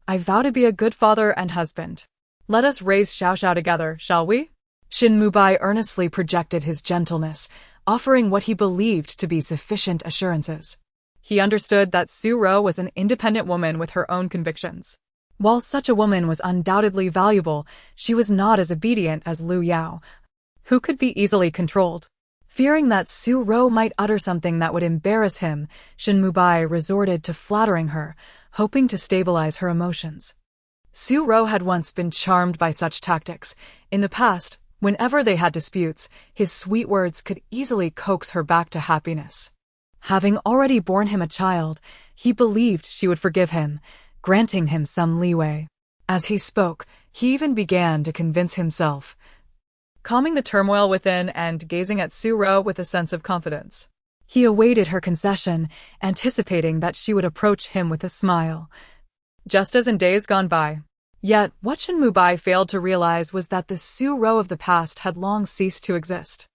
I vow to be a good father and husband. Let us raise Xiaoxiao together, shall we? Shin Mubai earnestly projected his gentleness, offering what he believed to be sufficient assurances. He understood that Su Ro was an independent woman with her own convictions. While such a woman was undoubtedly valuable, she was not as obedient as Liu Yao, who could be easily controlled. Fearing that Su Ro might utter something that would embarrass him, Shin Mubai resorted to flattering her, hoping to stabilize her emotions. Su Ro had once been charmed by such tactics. In the past, whenever they had disputes, his sweet words could easily coax her back to happiness. Having already borne him a child, he believed she would forgive him, granting him some leeway. As he spoke, he even began to convince himself, calming the turmoil within and gazing at Su Ro with a sense of confidence. He awaited her concession, anticipating that she would approach him with a smile, just as in days gone by. Yet, what Shin Mubai failed to realize was that the Su Ro of the past had long ceased to exist.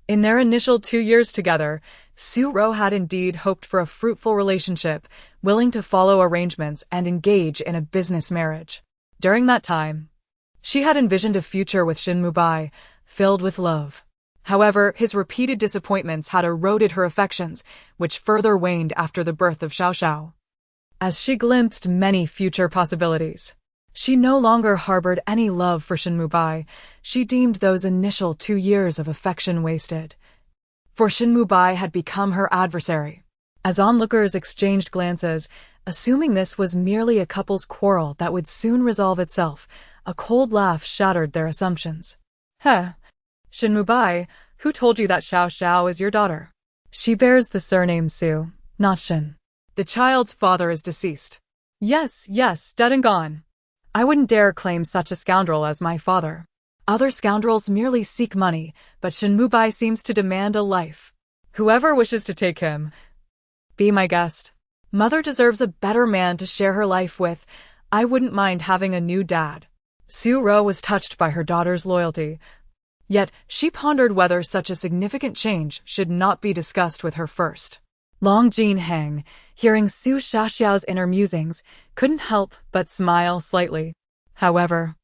In their initial 2 years together, Su Ro had indeed hoped for a fruitful relationship, willing to follow arrangements and engage in a business marriage. During that time, she had envisioned a future with Shin Mubai, filled with love. However, his repeated disappointments had eroded her affections, which further waned after the birth of Xiaoxiao. As she glimpsed many future possibilities, she no longer harbored any love for Shin Mubai. She deemed those initial 2 years of affection wasted. For Shin Mubai had become her adversary. As onlookers exchanged glances, assuming this was merely a couple's quarrel that would soon resolve itself, a cold laugh shattered their assumptions. Heh. Shin Mubai, who told you that Xiaoxiao is your daughter? She bears the surname Su, not Shin. The child's father is deceased. Yes, dead and gone. I wouldn't dare claim such a scoundrel as my father. Other scoundrels merely seek money, but Shin Mubai seems to demand a life. Whoever wishes to take him, be my guest. Mother deserves a better man to share her life with. I wouldn't mind having a new dad. Su Ro was touched by her daughter's loyalty, yet she pondered whether such a significant change should not be discussed with her first. Long Jin Hang, hearing Su Xiaoxiao's inner musings, couldn't help but smile slightly. However,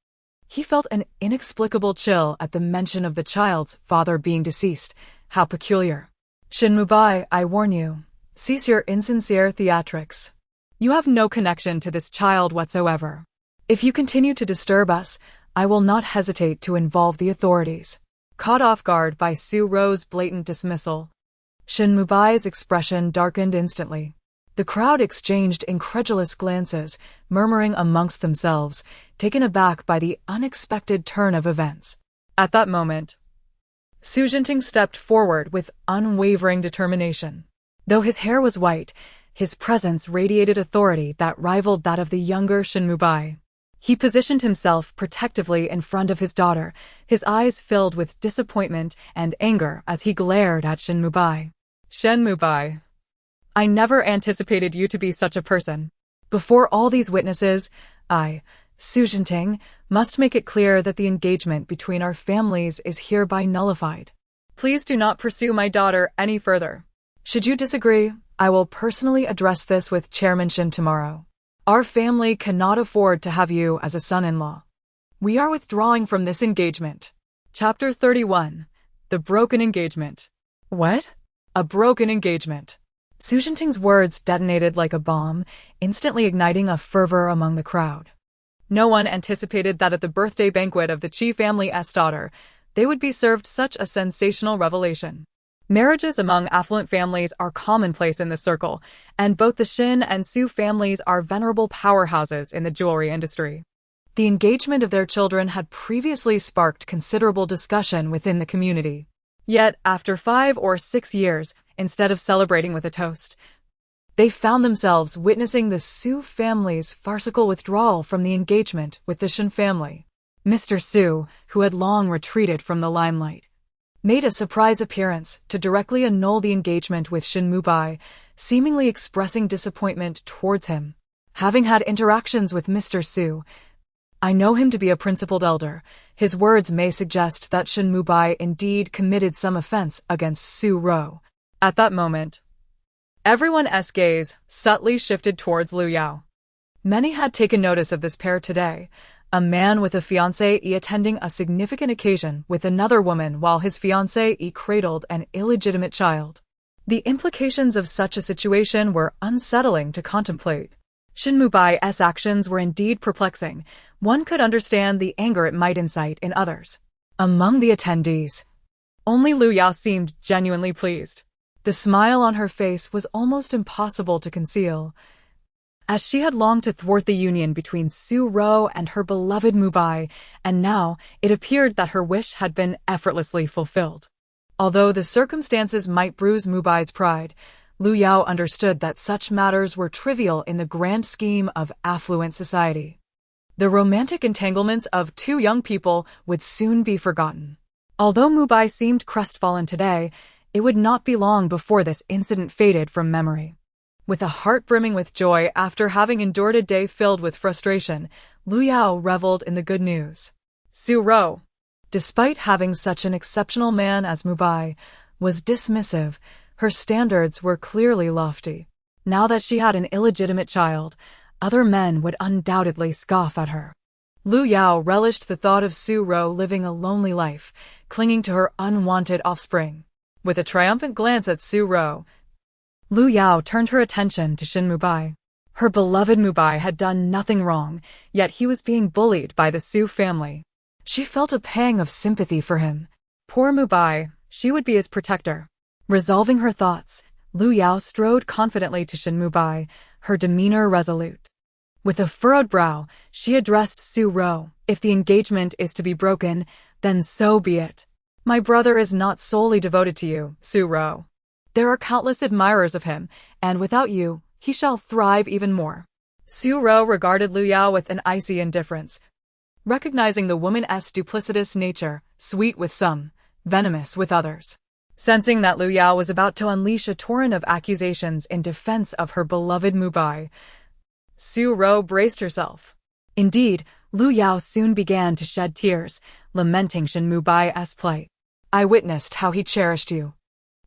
he felt an inexplicable chill at the mention of the child's father being deceased. How peculiar. Shin Mubai, I warn you, cease your insincere theatrics. You have no connection to this child whatsoever. If you continue to disturb us, I will not hesitate to involve the authorities. Caught off guard by Su Ro's blatant dismissal, Shin Mubai's expression darkened instantly. The crowd exchanged incredulous glances, murmuring amongst themselves, taken aback by the unexpected turn of events. At that moment, Su Xiaoxiao stepped forward with unwavering determination. Though his hair was white, his presence radiated authority that rivaled that of the younger Shin Mubai. He positioned himself protectively in front of his daughter, his eyes filled with disappointment and anger as he glared at Shin Mubai. Shin Mubai, I never anticipated you to be such a person. Before all these witnesses, I, Su Xiaoxiao, must make it clear that the engagement between our families is hereby nullified. Please do not pursue my daughter any further. Should you disagree, I will personally address this with Chairman Shin tomorrow. Our family cannot afford to have you as a son-in-law. We are withdrawing from this engagement. Chapter 31. The Broken Engagement. What? A broken engagement. Su Xiaoxiao's words detonated like a bomb, instantly igniting a fervor among the crowd. No one anticipated that at the birthday banquet of the Qi family's daughter, they would be served such a sensational revelation. Marriages among affluent families are commonplace in this circle, and both the Shin and Su families are venerable powerhouses in the jewelry industry. The engagement of their children had previously sparked considerable discussion within the community. Yet, after 5 or 6 years, instead of celebrating with a toast, they found themselves witnessing the Su family's farcical withdrawal from the engagement with the Shin family. Mr. Su, who had long retreated from the limelight, made a surprise appearance to directly annul the engagement with Shin Mubai, seemingly expressing disappointment towards him. Having had interactions with Mr. Su, I know him to be a principled elder. His words may suggest that Shin Mubai indeed committed some offense against Su Ro. At that moment, everyone's gaze subtly shifted towards Liu Yao. Many had taken notice of this pair today, a man with a fiancé attending a significant occasion with another woman while his fiancé cradled an illegitimate child. The implications of such a situation were unsettling to contemplate. Shin Mubai's actions were indeed perplexing. One could understand the anger it might incite in others. Among the attendees, only Liu Yao seemed genuinely pleased. The smile on her face was almost impossible to conceal, as she had longed to thwart the union between Su Ro and her beloved Mubai, and now it appeared that her wish had been effortlessly fulfilled. Although the circumstances might bruise Mubai's pride, Liu Yao understood that such matters were trivial in the grand scheme of affluent society. The romantic entanglements of 2 young people would soon be forgotten. Although Mubai seemed crestfallen today, it would not be long before this incident faded from memory. With a heart brimming with joy after having endured a day filled with frustration, Liu Yao reveled in the good news. Su Ro, despite having such an exceptional man as Mubai, was dismissive. Her standards were clearly lofty. Now that she had an illegitimate child, other men would undoubtedly scoff at her. Lu Yao relished the thought of Su Ro living a lonely life, clinging to her unwanted offspring. With a triumphant glance at Su Ro, Lu Yao turned her attention to Shin Mubai. Her beloved Mubai had done nothing wrong, yet he was being bullied by the Su family. She felt a pang of sympathy for him. Poor Mubai, she would be his protector. Resolving her thoughts, Lu Yao strode confidently to Shin Mubai, her demeanor resolute. With a furrowed brow, she addressed Su Ro. If the engagement is to be broken, then so be it. My brother is not solely devoted to you, Su Ro. There are countless admirers of him, and without you, he shall thrive even more. Su Ro regarded Lu Yao with an icy indifference, recognizing the woman's duplicitous nature, sweet with some, venomous with others. Sensing that Lu Yao was about to unleash a torrent of accusations in defense of her beloved Mubai, Su Ro braced herself. Indeed, Lu Yao soon began to shed tears, lamenting Shin Mubai's plight. I witnessed how he cherished you.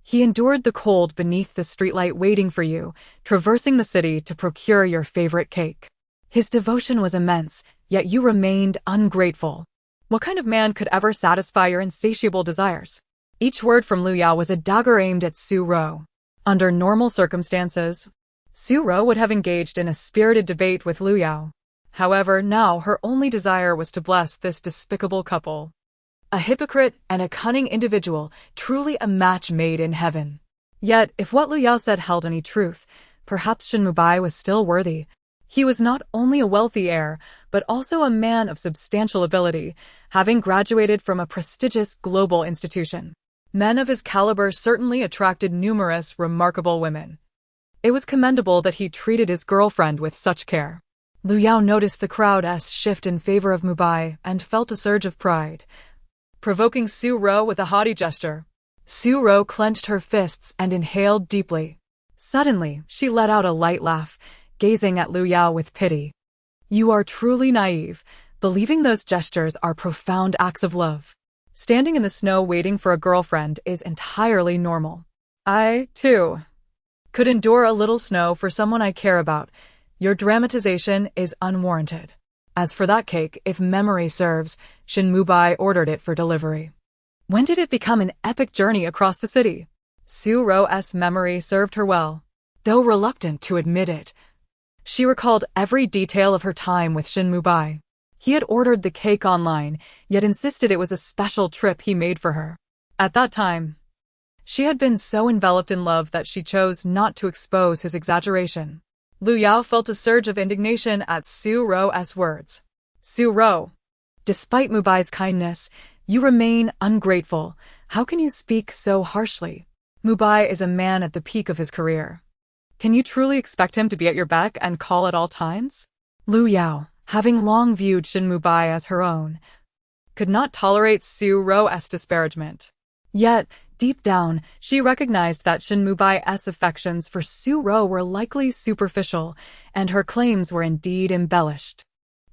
He endured the cold beneath the streetlight waiting for you, traversing the city to procure your favorite cake. His devotion was immense, yet you remained ungrateful. What kind of man could ever satisfy your insatiable desires? Each word from Lu Yao was a dagger aimed at Su Ro. Under normal circumstances, Su Ro would have engaged in a spirited debate with Lu Yao. However, now her only desire was to bless this despicable couple. A hypocrite and a cunning individual, truly a match made in heaven. Yet, if what Lu Yao said held any truth, perhaps Shin Mubai was still worthy. He was not only a wealthy heir, but also a man of substantial ability, having graduated from a prestigious global institution. Men of his caliber certainly attracted numerous remarkable women. It was commendable that he treated his girlfriend with such care. Lu Yao noticed the crowd's shift in favor of Mubai and felt a surge of pride, provoking Su Ro with a haughty gesture. Su Ro clenched her fists and inhaled deeply. Suddenly, she let out a light laugh, gazing at Lu Yao with pity. You are truly naive, believing those gestures are profound acts of love. Standing in the snow waiting for a girlfriend is entirely normal. I, too, could endure a little snow for someone I care about. Your dramatization is unwarranted. As for that cake, if memory serves, Shin Mubai ordered it for delivery. When did it become an epic journey across the city? Su Ro's memory served her well. Though reluctant to admit it, she recalled every detail of her time with Shin Mubai. He had ordered the cake online, yet insisted it was a special trip he made for her. At that time, she had been so enveloped in love that she chose not to expose his exaggeration. Lu Yao felt a surge of indignation at Su Ro's words. Su Ro, despite Mubai's kindness, you remain ungrateful. How can you speak so harshly? Mubai is a man at the peak of his career. Can you truly expect him to be at your beck and call at all times? Lu Yao, having long viewed Shin Mubai as her own, could not tolerate Su Ro's disparagement. Yet, deep down, she recognized that Shin Mubai's affections for Su Ro were likely superficial, and her claims were indeed embellished.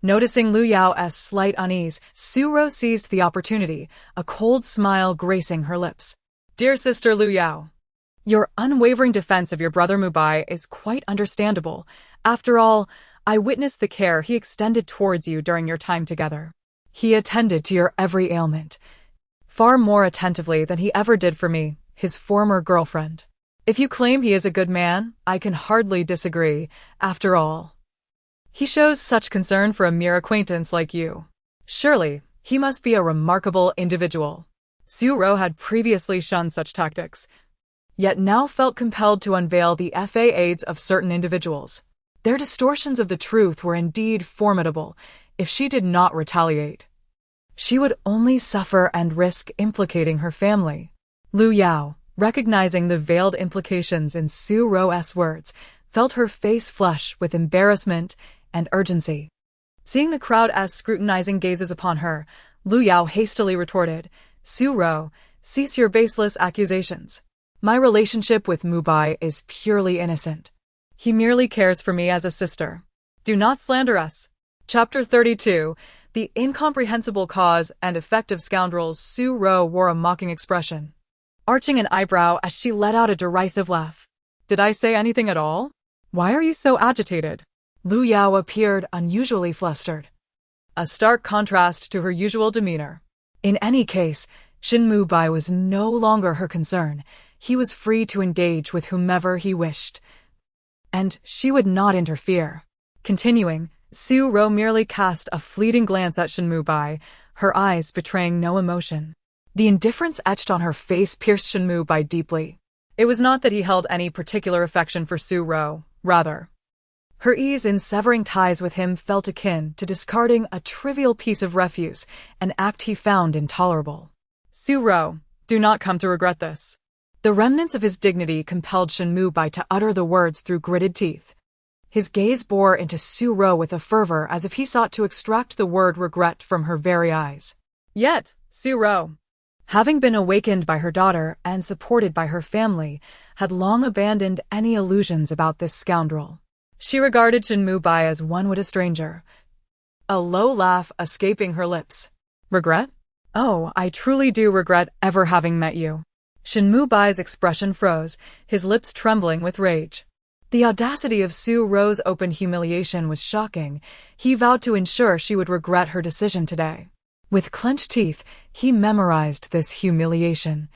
Noticing Lu Yao's slight unease, Su Ro seized the opportunity, a cold smile gracing her lips. Dear sister Lu Yao, your unwavering defense of your brother Mubai is quite understandable. After all, I witnessed the care he extended towards you during your time together. He attended to your every ailment, far more attentively than he ever did for me, his former girlfriend. If you claim he is a good man, I can hardly disagree. After all, he shows such concern for a mere acquaintance like you. Surely, he must be a remarkable individual. Su Ro had previously shunned such tactics, yet now felt compelled to unveil the facades of certain individuals. Their distortions of the truth were indeed formidable. If she did not retaliate, she would only suffer and risk implicating her family. Lu Yao, recognizing the veiled implications in Su Ro's words, felt her face flush with embarrassment and urgency. Seeing the crowd's scrutinizing gazes upon her, Lu Yao hastily retorted, Su Ro, cease your baseless accusations. My relationship with Mubai is purely innocent. He merely cares for me as a sister. Do not slander us. Chapter 32, The Incomprehensible Cause and Effect of Scoundrels. Su Ro wore a mocking expression, arching an eyebrow as she let out a derisive laugh. Did I say anything at all? Why are you so agitated? Lu Yao appeared unusually flustered. a stark contrast to her usual demeanor. In any case, Shin Mubai was no longer her concern. He was free to engage with whomever he wished, and she would not interfere. Continuing, Su Ro merely cast a fleeting glance at Shin Mubai, her eyes betraying no emotion. The indifference etched on her face pierced Shin Mubai deeply. It was not that he held any particular affection for Su Ro, rather. Her ease in severing ties with him felt akin to discarding a trivial piece of refuse, an act he found intolerable. Su Ro, do not come to regret this. The remnants of his dignity compelled Shin Mubai to utter the words through gritted teeth. His gaze bore into Su Ro with a fervor as if he sought to extract the word regret from her very eyes. Yet, Su Ro, having been awakened by her daughter and supported by her family, had long abandoned any illusions about this scoundrel. She regarded Shin Mubai as one would a stranger, a low laugh escaping her lips. Regret? Oh, I truly do regret ever having met you. Shin Mubai's expression froze, his lips trembling with rage. The audacity of Su Ro's open humiliation was shocking. He vowed to ensure she would regret her decision today. With clenched teeth, he memorized this humiliation.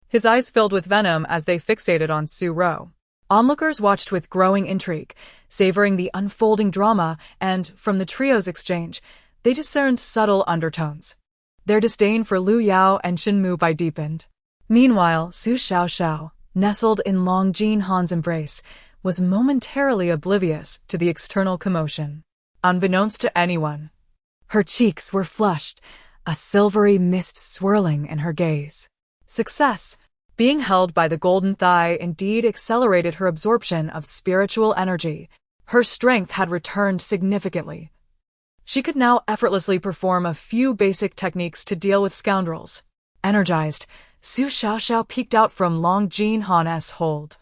His eyes filled with venom as they fixated on Su Ro. Onlookers watched with growing intrigue, savoring the unfolding drama, and, from the trio's exchange, they discerned subtle undertones. Their disdain for Lu Yao and Shin Mubai deepened. Meanwhile, Su Xiaoxiao, nestled in Long Jin Han's embrace, was momentarily oblivious to the external commotion. Unbeknownst to anyone, her cheeks were flushed, a silvery mist swirling in her gaze. Success, being held by the golden thigh, indeed accelerated her absorption of spiritual energy. Her strength had returned significantly. She could now effortlessly perform a few basic techniques to deal with scoundrels. Energized, Su Xiaoxiao peeked out from Long Jin Han's hold,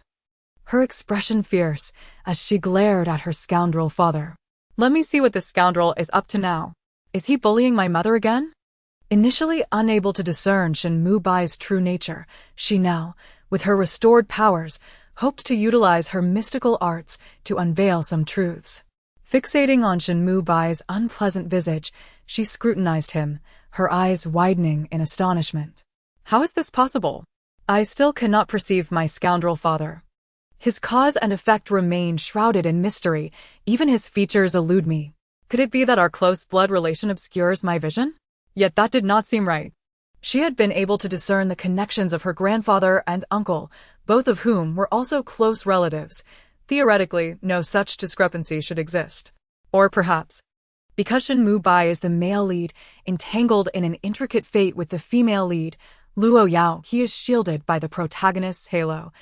her expression fierce as she glared at her scoundrel father. Let me see what this scoundrel is up to now. Is he bullying my mother again? Initially unable to discern Shin Mubai's true nature, she now, with her restored powers, hoped to utilize her mystical arts to unveil some truths. Fixating on Shin Mubai's unpleasant visage, she scrutinized him, her eyes widening in astonishment. How is this possible? I still cannot perceive my scoundrel father. His cause and effect remain shrouded in mystery, even his features elude me. Could it be that our close blood relation obscures my vision? Yet that did not seem right. She had been able to discern the connections of her grandfather and uncle, both of whom were also close relatives. Theoretically, no such discrepancy should exist. Or perhaps, because Shin Mubai is the male lead, entangled in an intricate fate with the female lead, Luo Yao, he is shielded by the protagonist's halo,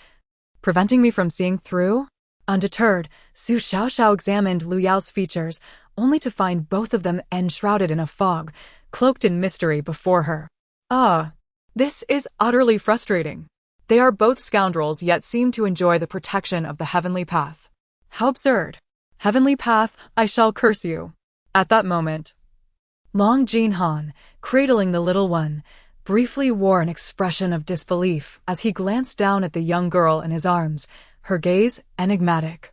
preventing me from seeing through? Undeterred, Su Xiaoxiao examined Lu Yao's features, only to find both of them enshrouded in a fog, cloaked in mystery before her. Ah, this is utterly frustrating. They are both scoundrels yet seem to enjoy the protection of the heavenly path. How absurd. Heavenly path, I shall curse you. At that moment, Long Jin Han, cradling the little one, briefly wore an expression of disbelief as he glanced down at the young girl in his arms, her gaze enigmatic.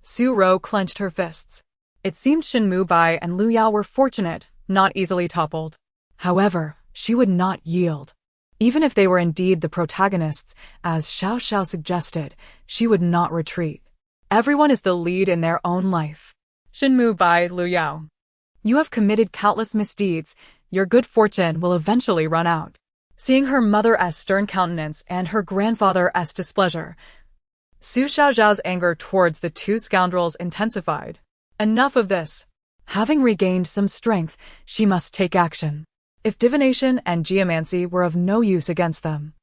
Su Ro clenched her fists. It seemed Shin Mubai and Lu Yao were fortunate, not easily toppled. However, she would not yield. Even if they were indeed the protagonists, as Xiaoxiao suggested, she would not retreat. Everyone is the lead in their own life. Shin Mubai, Lu Yao. You have committed countless misdeeds. Your good fortune will eventually run out. Seeing her mother's stern countenance and her grandfather's displeasure, Su Xiaoxiao's anger towards the two scoundrels intensified. Enough of this. Having regained some strength, she must take action. If divination and geomancy were of no use against them,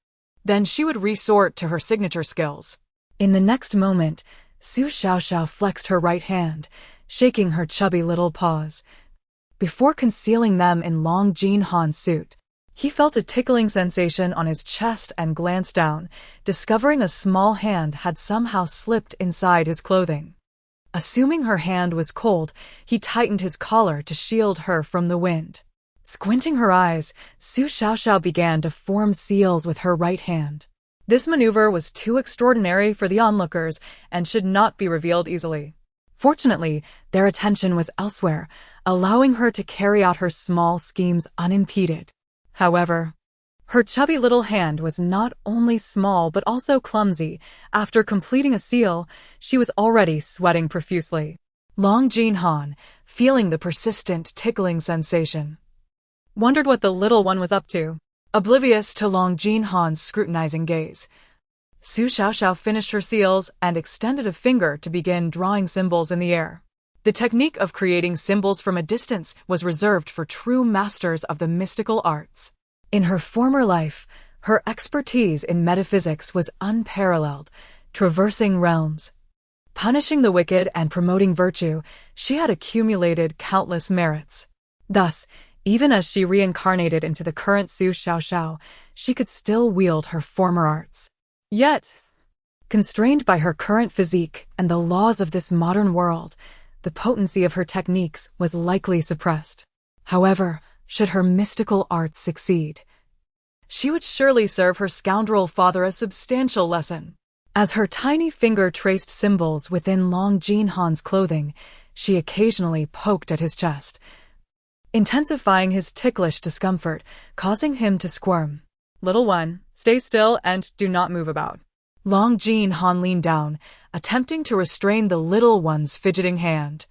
then she would resort to her signature skills. In the next moment, Su Xiaoxiao flexed her right hand, shaking her chubby little paws. Before concealing them in Long Jin Han's suit, he felt a tickling sensation on his chest and glanced down, discovering a small hand had somehow slipped inside his clothing. Assuming her hand was cold, he tightened his collar to shield her from the wind. Squinting her eyes, Su Xiaoxiao began to form seals with her right hand. This maneuver was too extraordinary for the onlookers and should not be revealed easily. Fortunately, their attention was elsewhere, allowing her to carry out her small schemes unimpeded. However, her chubby little hand was not only small but also clumsy. After completing a seal, she was already sweating profusely. Long Jinhan, feeling the persistent tickling sensation, wondered what the little one was up to. Oblivious to Long Jinhan's scrutinizing gaze, Su Xiaoxiao finished her seals and extended a finger to begin drawing symbols in the air. The technique of creating symbols from a distance was reserved for true masters of the mystical arts. In her former life, her expertise in metaphysics was unparalleled, traversing realms, punishing the wicked and promoting virtue. She had accumulated countless merits. Thus, even as she reincarnated into the current Su Xiaoxiao, she could still wield her former arts. Yet, constrained by her current physique and the laws of this modern world, the potency of her techniques was likely suppressed. However, should her mystical arts succeed, she would surely serve her scoundrel father a substantial lesson. As her tiny finger traced symbols within Long Jinhan's clothing, she occasionally poked at his chest, intensifying his ticklish discomfort, causing him to squirm. "Little one, stay still and do not move about." Long Jinhan leaned down, attempting to restrain the little one's fidgeting hand.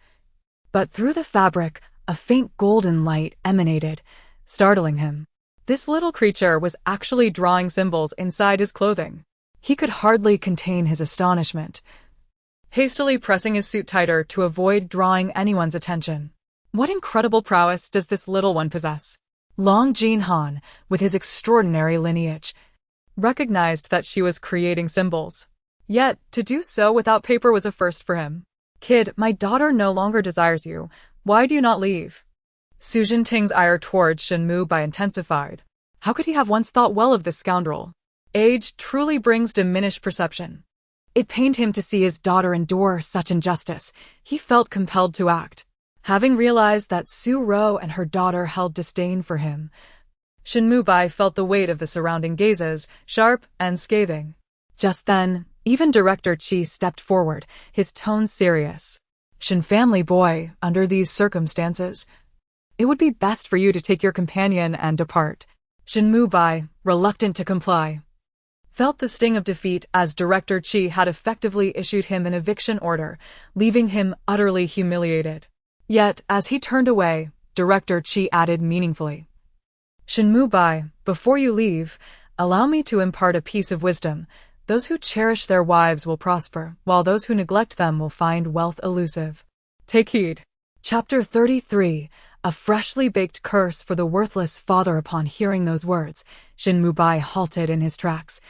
But through the fabric, a faint golden light emanated, startling him. This little creature was actually drawing symbols inside his clothing. He could hardly contain his astonishment, hastily pressing his suit tighter to avoid drawing anyone's attention. What incredible prowess does this little one possess? Long Jinhan, with his extraordinary lineage, recognized that she was creating symbols. Yet, to do so without paper was a first for him. "Kid, my daughter no longer desires you. Why do you not leave?" Su Jinting's ire towards Shin Mubai intensified. How could he have once thought well of this scoundrel? Age truly brings diminished perception. It pained him to see his daughter endure such injustice. He felt compelled to act. Having realized that Su Ro and her daughter held disdain for him, Shin Mubai felt the weight of the surrounding gazes, sharp and scathing. Just then, even Director Qi stepped forward, his tone serious. "Shin family boy, under these circumstances, it would be best for you to take your companion and depart." Shin Mubai, reluctant to comply, felt the sting of defeat as Director Qi had effectively issued him an eviction order, leaving him utterly humiliated. Yet, as he turned away, Director Qi added meaningfully, "Shin Mubai, before you leave, allow me to impart a piece of wisdom. Those who cherish their wives will prosper, while those who neglect them will find wealth elusive. Take heed." Chapter 33, A Freshly Baked Curse for the Worthless Father. Upon hearing those words, Shin Mubai halted in his tracks,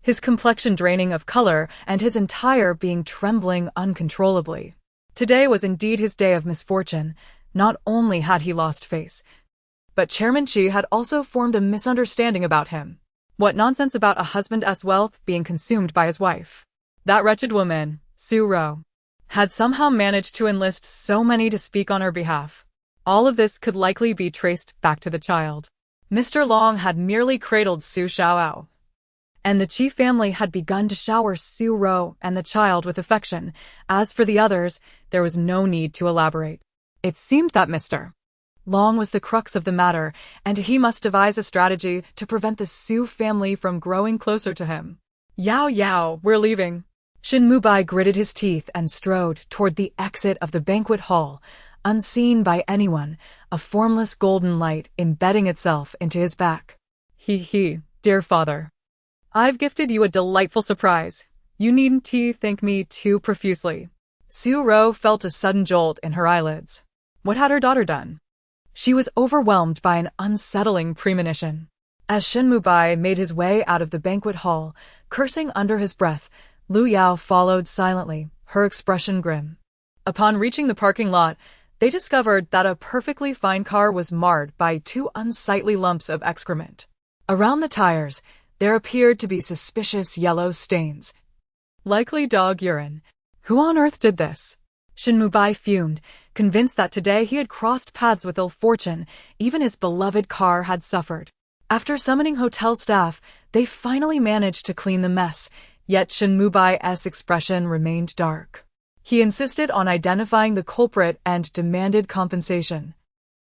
his complexion draining of color and his entire being trembling uncontrollably. Today was indeed his day of misfortune. Not only had he lost face, but Chairman Qi had also formed a misunderstanding about him. What nonsense about a husband's wealth being consumed by his wife. That wretched woman, Su Ro, had somehow managed to enlist so many to speak on her behalf. All of this could likely be traced back to the child. Mr. Long had merely cradled Su Xiaoxiao, and the Qi family had begun to shower Su Ro and the child with affection. As for the others, there was no need to elaborate. It seemed that Mr. Long was the crux of the matter, and he must devise a strategy to prevent the Su family from growing closer to him. "Yao Yao, we're leaving." Shin Mubai gritted his teeth and strode toward the exit of the banquet hall, unseen by anyone, a formless golden light embedding itself into his back. He, dear father. I've gifted you a delightful surprise. You needn't thank me too profusely. Su Ro felt a sudden jolt in her eyelids. What had her daughter done? She was overwhelmed by an unsettling premonition. As Shin Mubai made his way out of the banquet hall, cursing under his breath, Lu Yao followed silently, her expression grim. Upon reaching the parking lot, they discovered that a perfectly fine car was marred by 2 unsightly lumps of excrement. Around the tires, there appeared to be suspicious yellow stains. Likely dog urine. Who on earth did this? Shin Mubai fumed, convinced that today he had crossed paths with ill fortune. Even his beloved car had suffered. After summoning hotel staff, they finally managed to clean the mess, yet Shin Mubai's expression remained dark. He insisted on identifying the culprit and demanded compensation.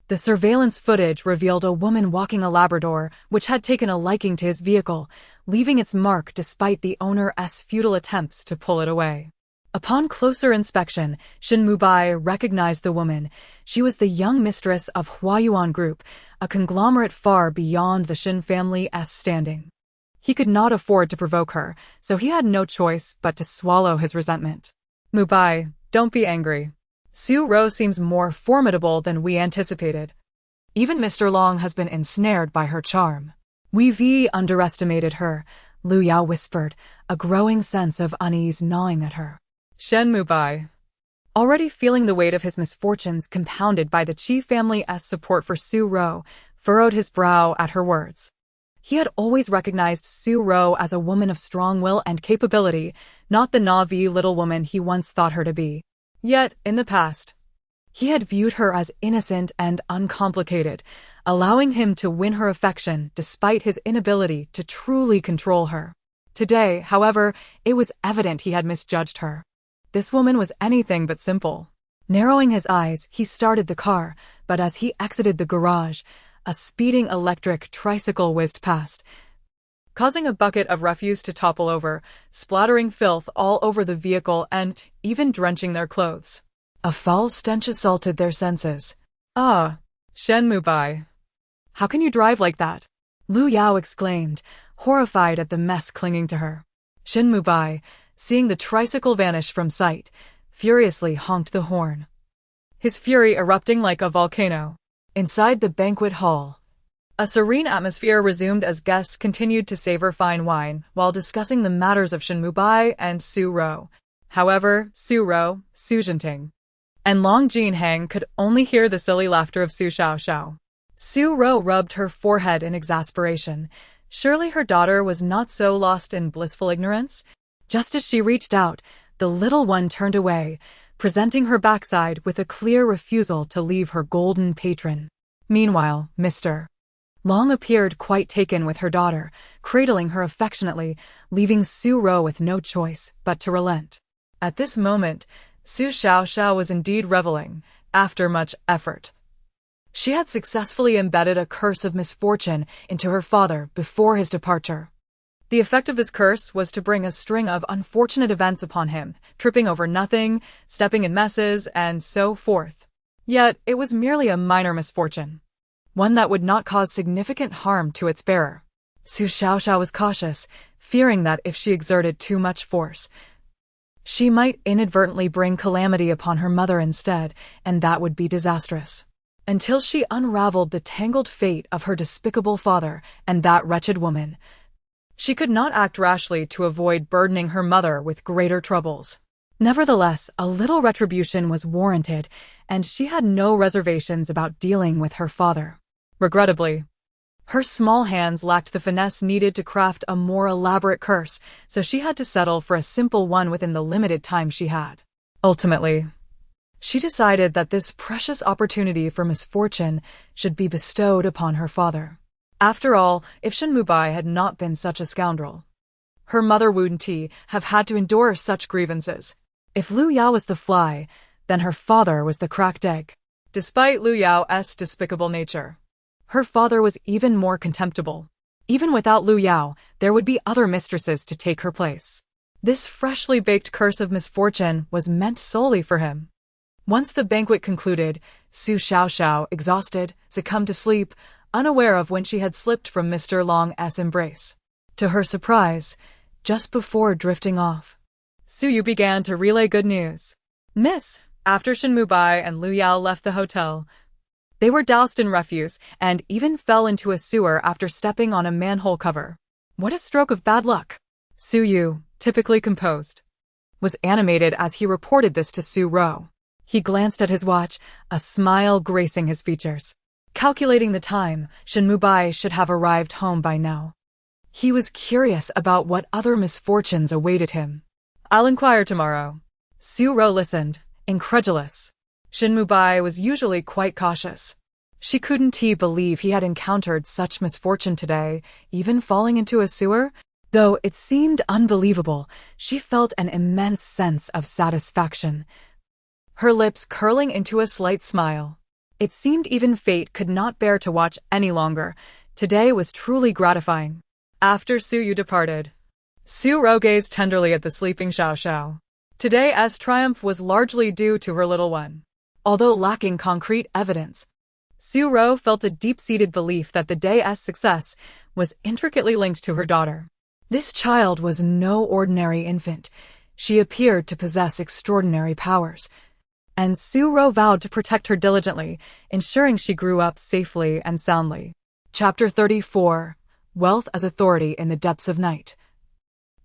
The surveillance footage revealed a woman walking a Labrador, which had taken a liking to his vehicle, leaving its mark despite the owner's futile attempts to pull it away. Upon closer inspection, Shin Mubai recognized the woman. She was the young mistress of Huayuan Group, a conglomerate far beyond the Shin family's standing. He could not afford to provoke her, so he had no choice but to swallow his resentment. Mubai, don't be angry. Su Ro seems more formidable than we anticipated. Even Mr. Long has been ensnared by her charm. We underestimated her, Lu Yao whispered, a growing sense of unease gnawing at her. Shen Mubai, already feeling the weight of his misfortunes compounded by the Qi family's support for Su Ro, furrowed his brow at her words. He had always recognized Su Ro as a woman of strong will and capability, not the naive little woman he once thought her to be. Yet, in the past, he had viewed her as innocent and uncomplicated, allowing him to win her affection despite his inability to truly control her. Today, however, it was evident he had misjudged her. This woman was anything but simple. Narrowing his eyes, he started the car, but as he exited the garage, a speeding electric tricycle whizzed past, causing a bucket of refuse to topple over, splattering filth all over the vehicle and even drenching their clothes. A foul stench assaulted their senses. Ah, Shen Mubai. How can you drive like that? Lu Yao exclaimed, horrified at the mess clinging to her. Shin Mubai, seeing the tricycle vanish from sight, furiously honked the horn, his fury erupting like a volcano. Inside the banquet hall, a serene atmosphere resumed as guests continued to savor fine wine while discussing the matters of Shin Mubai and Su Ro. However, Su Ro, Su Jinting, and Long Jinhang could only hear the silly laughter of Su Xiaoxiao. Su Ro rubbed her forehead in exasperation. Surely her daughter was not so lost in blissful ignorance? Just as she reached out, the little one turned away, presenting her backside with a clear refusal to leave her golden patron. Meanwhile, Mr. Long appeared quite taken with her daughter, cradling her affectionately, leaving Su Ro with no choice but to relent. At this moment, Su Xiaoxiao was indeed reveling, after much effort. She had successfully embedded a curse of misfortune into her father before his departure. The effect of this curse was to bring a string of unfortunate events upon him, tripping over nothing, stepping in messes, and so forth. Yet it was merely a minor misfortune, one that would not cause significant harm to its bearer. Su Xiaoxiao was cautious, fearing that if she exerted too much force, she might inadvertently bring calamity upon her mother instead, and that would be disastrous. Until she unraveled the tangled fate of her despicable father and that wretched woman, she could not act rashly to avoid burdening her mother with greater troubles. Nevertheless, a little retribution was warranted, and she had no reservations about dealing with her father. Regrettably, her small hands lacked the finesse needed to craft a more elaborate curse, so she had to settle for a simple one within the limited time she had. Ultimately, she decided that this precious opportunity for misfortune should be bestowed upon her father. After all, if Shin Mubai had not been such a scoundrel, her mother wouldn't have had to endure such grievances. If Lu Yao was the fly, then her father was the cracked egg. Despite Lu Yao's despicable nature, her father was even more contemptible. Even without Lu Yao, there would be other mistresses to take her place. This freshly baked curse of misfortune was meant solely for him. Once the banquet concluded, Su Xiaoxiao, exhausted, succumbed to sleep, unaware of when she had slipped from Mr. Long's embrace. To her surprise, just before drifting off, Su Yu began to relay good news. Miss, after Shin Mubai and Lu Yao left the hotel, they were doused in refuse and even fell into a sewer after stepping on a manhole cover. What a stroke of bad luck! Su Yu, typically composed, was animated as he reported this to Su Ro. He glanced at his watch, a smile gracing his features. Calculating the time, Shin Mubai should have arrived home by now. He was curious about what other misfortunes awaited him. I'll inquire tomorrow. Su Ro listened, incredulous. Shin Mubai was usually quite cautious. She couldn't believe he had encountered such misfortune today, even falling into a sewer. Though it seemed unbelievable, she felt an immense sense of satisfaction, her lips curling into a slight smile. It seemed even fate could not bear to watch any longer. Today was truly gratifying. After Su Yu departed, Su Ro gazed tenderly at the sleeping Xiaoxiao. Today's triumph was largely due to her little one. Although lacking concrete evidence, Su Ro felt a deep-seated belief that the day's success was intricately linked to her daughter. This child was no ordinary infant. She appeared to possess extraordinary powers, and Su Ro vowed to protect her diligently, ensuring she grew up safely and soundly. Chapter 34. Wealth as Authority in the Depths of Night.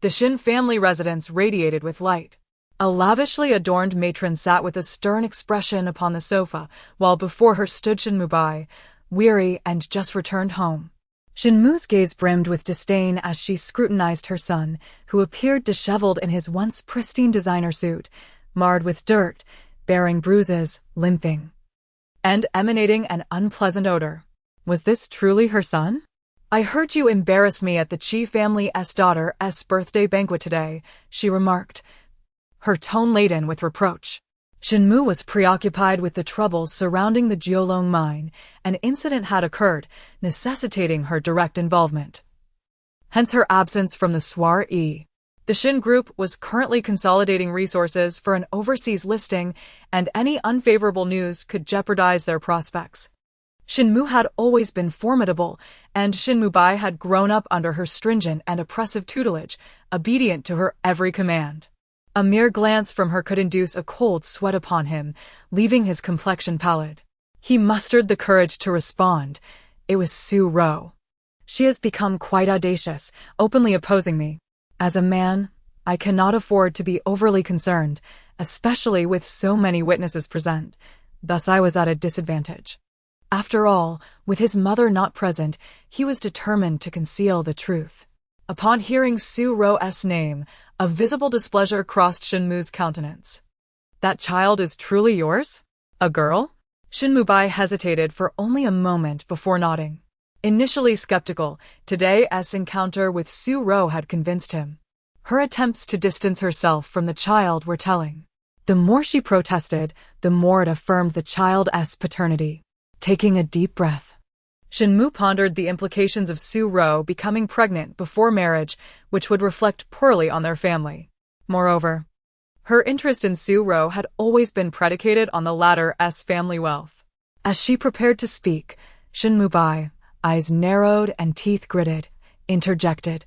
The Shin family residence radiated with light. A lavishly adorned matron sat with a stern expression upon the sofa, while before her stood Shin Mubai, weary and just returned home. Shin Mu's gaze brimmed with disdain as she scrutinized her son, who appeared disheveled in his once pristine designer suit, marred with dirt, bearing bruises, limping, and emanating an unpleasant odor. Was this truly her son? "I heard you embarrass me at the Chi family's daughter's birthday banquet today," she remarked, her tone laden with reproach. Shin Mu was preoccupied with the troubles surrounding the Jiolong mine. An incident had occurred, necessitating her direct involvement. Hence her absence from the soiree. The Shin Group was currently consolidating resources for an overseas listing, and any unfavorable news could jeopardize their prospects. Shin Mu had always been formidable, and Shin Mubai had grown up under her stringent and oppressive tutelage, obedient to her every command. A mere glance from her could induce a cold sweat upon him, leaving his complexion pallid. He mustered the courage to respond. It was Su Ro. "She has become quite audacious, openly opposing me. As a man, I cannot afford to be overly concerned, especially with so many witnesses present. Thus I was at a disadvantage." After all, with his mother not present, he was determined to conceal the truth. Upon hearing Su Ro's name, a visible displeasure crossed Shin Mu's countenance. "That child is truly yours? A girl?" Shin Mubai hesitated for only a moment before nodding. Initially skeptical, today's encounter with Su Ro had convinced him. Her attempts to distance herself from the child were telling. The more she protested, the more it affirmed the child's paternity. Taking a deep breath, Shin Mu pondered the implications of Su Ro becoming pregnant before marriage, which would reflect poorly on their family. Moreover, her interest in Su Ro had always been predicated on the latter's family wealth. As she prepared to speak, Shin Mubai, eyes narrowed and teeth gritted, interjected.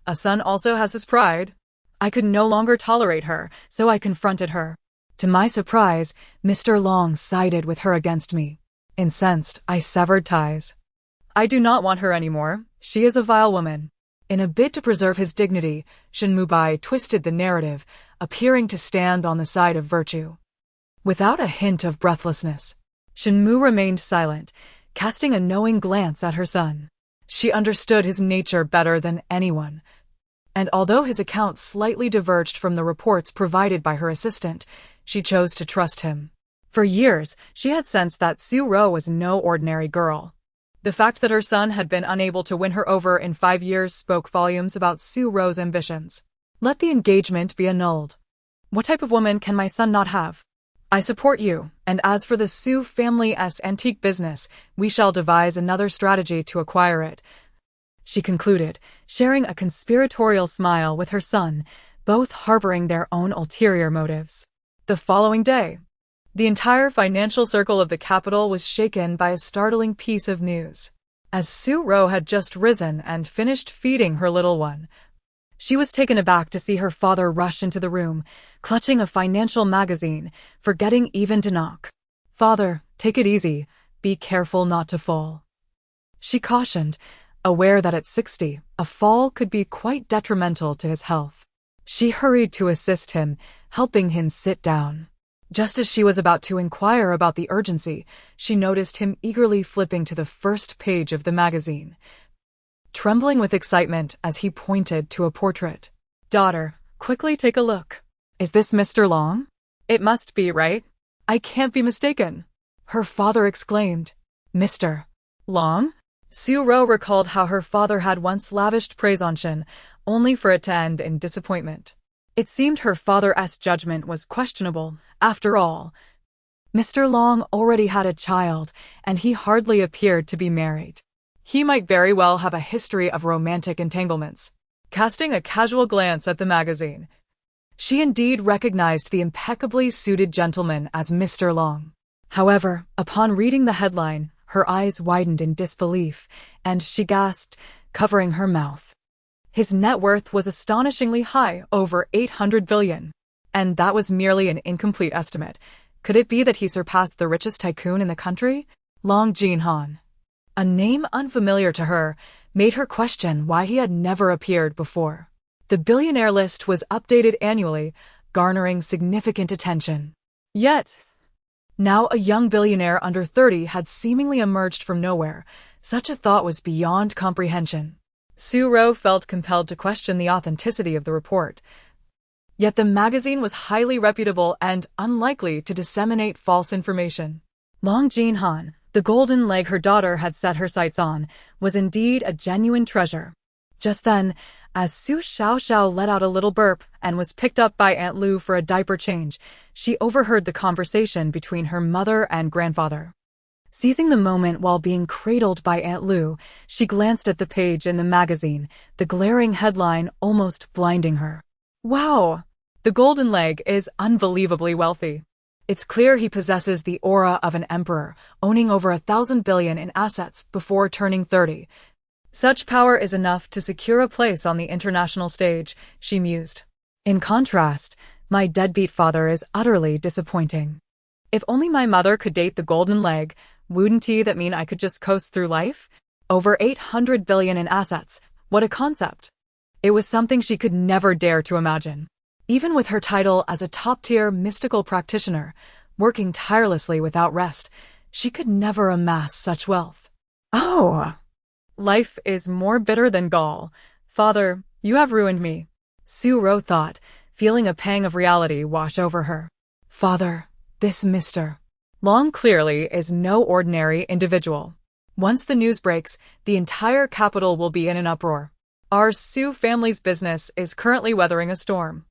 "A son also has his pride. I could no longer tolerate her, so I confronted her. To my surprise, Mr. Long sided with her against me. Incensed, I severed ties. I do not want her anymore. She is a vile woman." In a bid to preserve his dignity, Shin Mubai twisted the narrative, appearing to stand on the side of virtue. Without a hint of breathlessness, Shin Mu remained silent, casting a knowing glance at her son. She understood his nature better than anyone, and although his account slightly diverged from the reports provided by her assistant, she chose to trust him. For years, she had sensed that Su Ro was no ordinary girl. The fact that her son had been unable to win her over in 5 years spoke volumes about Su Ro's ambitions. Let the engagement be annulled. What type of woman can my son not have? I support you, and as for the Su family's antique business, we shall devise another strategy to acquire it, she concluded, sharing a conspiratorial smile with her son, both harboring their own ulterior motives. The following day, the entire financial circle of the capital was shaken by a startling piece of news. As Su Ro had just risen and finished feeding her little one, she was taken aback to see her father rush into the room, clutching a financial magazine, forgetting even to knock. "Father, take it easy. Be careful not to fall," she cautioned, aware that at 60, a fall could be quite detrimental to his health. She hurried to assist him, helping him sit down. Just as she was about to inquire about the urgency, she noticed him eagerly flipping to the first page of the magazine, trembling with excitement as he pointed to a portrait. "Daughter, quickly take a look. Is this Mr. Long? It must be, right? I can't be mistaken," her father exclaimed. "Mr. Long?" Su Ro recalled how her father had once lavished praise on Shin, only for it to end in disappointment. It seemed her father's judgment was questionable. After all, Mr. Long already had a child, and he hardly appeared to be married. He might very well have a history of romantic entanglements. Casting a casual glance at the magazine, she indeed recognized the impeccably suited gentleman as Mr. Long. However, upon reading the headline, her eyes widened in disbelief, and she gasped, covering her mouth. His net worth was astonishingly high, over 800 billion. And that was merely an incomplete estimate. Could it be that he surpassed the richest tycoon in the country? Long Jinhan. A name unfamiliar to her made her question why he had never appeared before. The billionaire list was updated annually, garnering significant attention. Yet, now a young billionaire under 30 had seemingly emerged from nowhere. Such a thought was beyond comprehension. Su Ro felt compelled to question the authenticity of the report. Yet the magazine was highly reputable and unlikely to disseminate false information. Long Jinhan, the golden leg her daughter had set her sights on, was indeed a genuine treasure. Just then, as Su Xiaoxiao let out a little burp and was picked up by Aunt Lu for a diaper change, she overheard the conversation between her mother and grandfather. Seizing the moment while being cradled by Aunt Lu, she glanced at the page in the magazine, the glaring headline almost blinding her. Wow! The golden leg is unbelievably wealthy. It's clear he possesses the aura of an emperor, owning over 1,000 billion in assets before turning 30. Such power is enough to secure a place on the international stage, she mused. In contrast, my deadbeat father is utterly disappointing. If only my mother could date the golden leg, wouldn't that mean I could just coast through life? Over 800 billion in assets, what a concept. It was something she could never dare to imagine. Even with her title as a top-tier mystical practitioner, working tirelessly without rest, she could never amass such wealth. Oh! Life is more bitter than gall. Father, you have ruined me. Su Ro thought, feeling a pang of reality wash over her. Father, this Mr. Long clearly is no ordinary individual. Once the news breaks, the entire capital will be in an uproar. Our Su family's business is currently weathering a storm.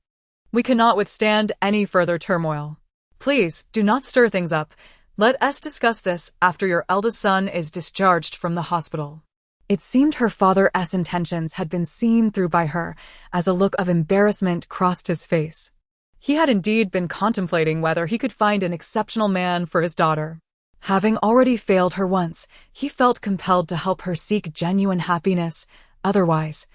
We cannot withstand any further turmoil. Please, do not stir things up. Let us discuss this after your eldest son is discharged from the hospital. It seemed her father's intentions had been seen through by her, as a look of embarrassment crossed his face. He had indeed been contemplating whether he could find an exceptional man for his daughter. Having already failed her once, he felt compelled to help her seek genuine happiness. Otherwise,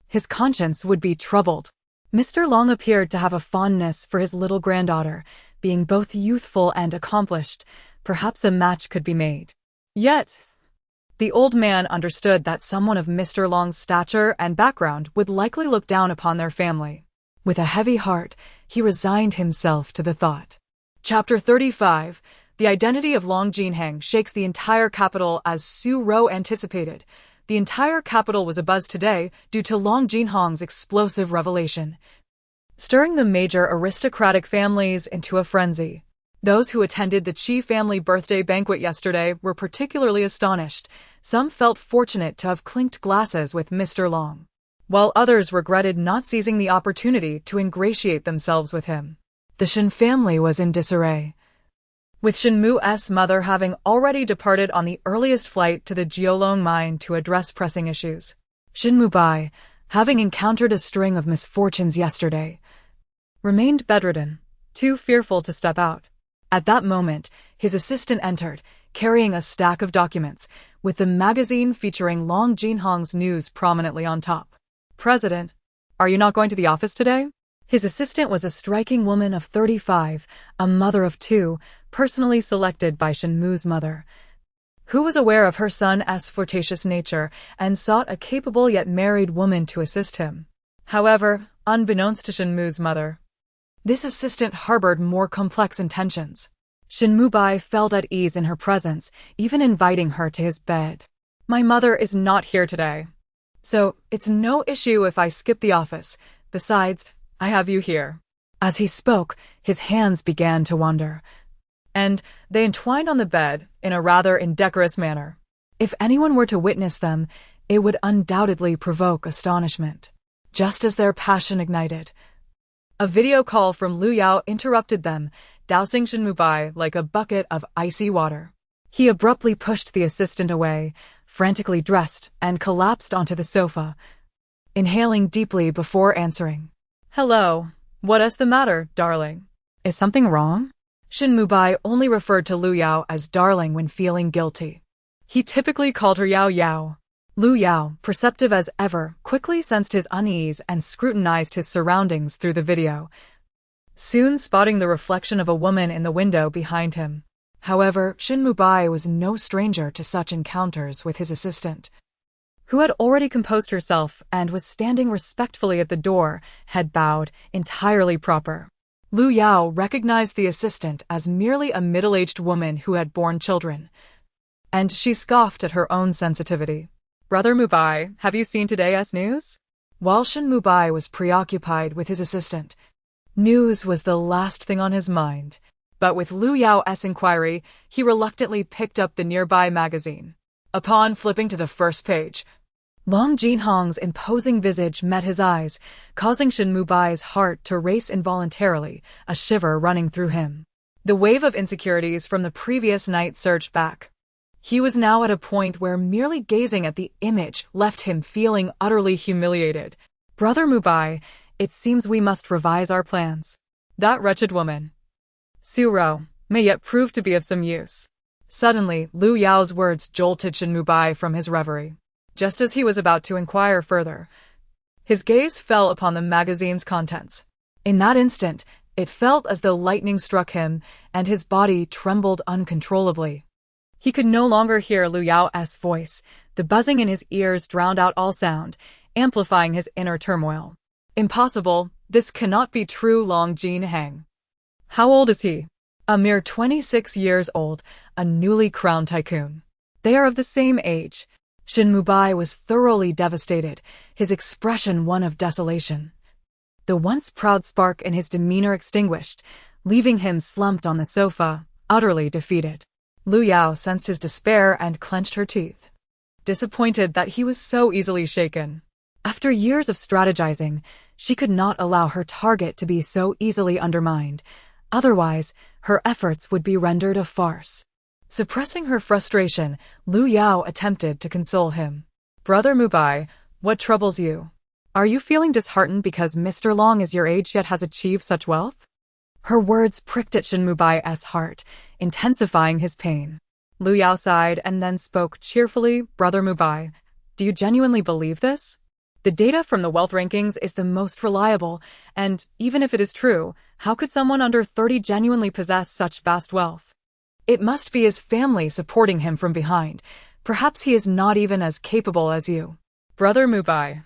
his conscience would be troubled. Mr. Long appeared to have a fondness for his little granddaughter, being both youthful and accomplished. Perhaps a match could be made. Yet, the old man understood that someone of Mr. Long's stature and background would likely look down upon their family. With a heavy heart, he resigned himself to the thought. Chapter 35. The identity of Long Jinheng shakes the entire capital as Su Ro anticipated. The entire capital was abuzz today due to Long Jinheng's explosive revelation, stirring the major aristocratic families into a frenzy. Those who attended the Qi family birthday banquet yesterday were particularly astonished. Some felt fortunate to have clinked glasses with Mr. Long, while others regretted not seizing the opportunity to ingratiate themselves with him. The Shin family was in disarray, with Shin Mu's mother having already departed on the earliest flight to the Jiolong mine to address pressing issues. Shin Mubai, having encountered a string of misfortunes yesterday, remained bedridden, too fearful to step out. At that moment, his assistant entered, carrying a stack of documents, with the magazine featuring Long Jinheng's news prominently on top. President, are you not going to the office today? His assistant was a striking woman of 35, a mother of two, personally selected by Shin Mu's mother, who was aware of her son's flirtatious nature and sought a capable yet married woman to assist him. However, unbeknownst to Shin Mu's mother, this assistant harbored more complex intentions. Shin Mubai felt at ease in her presence, even inviting her to his bed. My mother is not here today, so it's no issue if I skip the office. Besides, I have you here. As he spoke, his hands began to wander, and they entwined on the bed in a rather indecorous manner. If anyone were to witness them, it would undoubtedly provoke astonishment. Just as their passion ignited, a video call from Lu Yao interrupted them, dousing Shin Mubai like a bucket of icy water. He abruptly pushed the assistant away, frantically dressed, and collapsed onto the sofa, inhaling deeply before answering. "Hello. What is the matter, darling? Is something wrong?" Shin Mubai only referred to Lu Yao as darling when feeling guilty. He typically called her Yao Yao. Lu Yao, perceptive as ever, quickly sensed his unease and scrutinized his surroundings through the video, soon spotting the reflection of a woman in the window behind him. However, Shin Mubai was no stranger to such encounters with his assistant, who had already composed herself and was standing respectfully at the door, head bowed, entirely proper. Lu Yao recognized the assistant as merely a middle-aged woman who had borne children, and she scoffed at her own sensitivity. "Brother Mubai, have you seen today's news?" While Shin Mubai was preoccupied with his assistant, news was the last thing on his mind. But with Lu Yao's inquiry, he reluctantly picked up the nearby magazine. Upon flipping to the first page, Long Jinhong's imposing visage met his eyes, causing Shin Mubai's heart to race involuntarily, a shiver running through him. The wave of insecurities from the previous night surged back. He was now at a point where merely gazing at the image left him feeling utterly humiliated. "Brother Mubai, it seems we must revise our plans. That wretched woman, Su Ro, may yet prove to be of some use." Suddenly, Lu Yao's words jolted Shin Mubai from his reverie. Just as he was about to inquire further, his gaze fell upon the magazine's contents. In that instant, it felt as though lightning struck him, and his body trembled uncontrollably. He could no longer hear Lu Yao's voice. The buzzing in his ears drowned out all sound, amplifying his inner turmoil. "Impossible, this cannot be true." Long Jinhong. How old is he? A mere 26 years old, a newly crowned tycoon. They are of the same age. Shin Mubai was thoroughly devastated, his expression one of desolation. The once proud spark in his demeanor extinguished, leaving him slumped on the sofa, utterly defeated. Lu Yao sensed his despair and clenched her teeth, disappointed that he was so easily shaken. After years of strategizing, she could not allow her target to be so easily undermined. Otherwise, her efforts would be rendered a farce. Suppressing her frustration, Lu Yao attempted to console him. "Brother Mubai, what troubles you? Are you feeling disheartened because Mr. Long is your age yet has achieved such wealth?" Her words pricked at Shin Mubai's heart, intensifying his pain. Lu Yao sighed and then spoke cheerfully. "Brother Mubai, do you genuinely believe this? The data from the wealth rankings is the most reliable, and even if it is true, how could someone under 30 genuinely possess such vast wealth? It must be his family supporting him from behind. Perhaps he is not even as capable as you. Brother Mubai,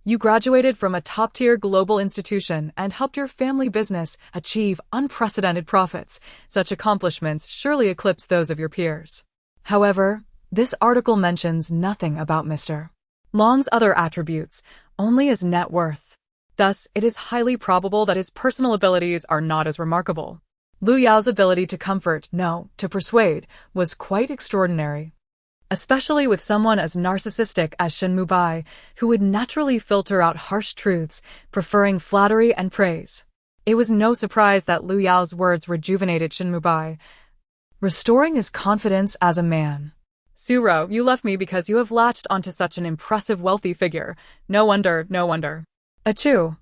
you graduated from a top-tier global institution and helped your family business achieve unprecedented profits. Such accomplishments surely eclipse those of your peers. However, this article mentions nothing about Mr. Long's other attributes, only his net worth. Thus, it is highly probable that his personal abilities are not as remarkable. Lu Yao's ability to comfort, no, to persuade, was quite extraordinary, especially with someone as narcissistic as Shin Mubai, who would naturally filter out harsh truths, preferring flattery and praise. It was no surprise that Lu Yao's words rejuvenated Shin Mubai, restoring his confidence as a man. "Su Ro, you left me because you have latched onto such an impressive wealthy figure. No wonder, no wonder." Achoo.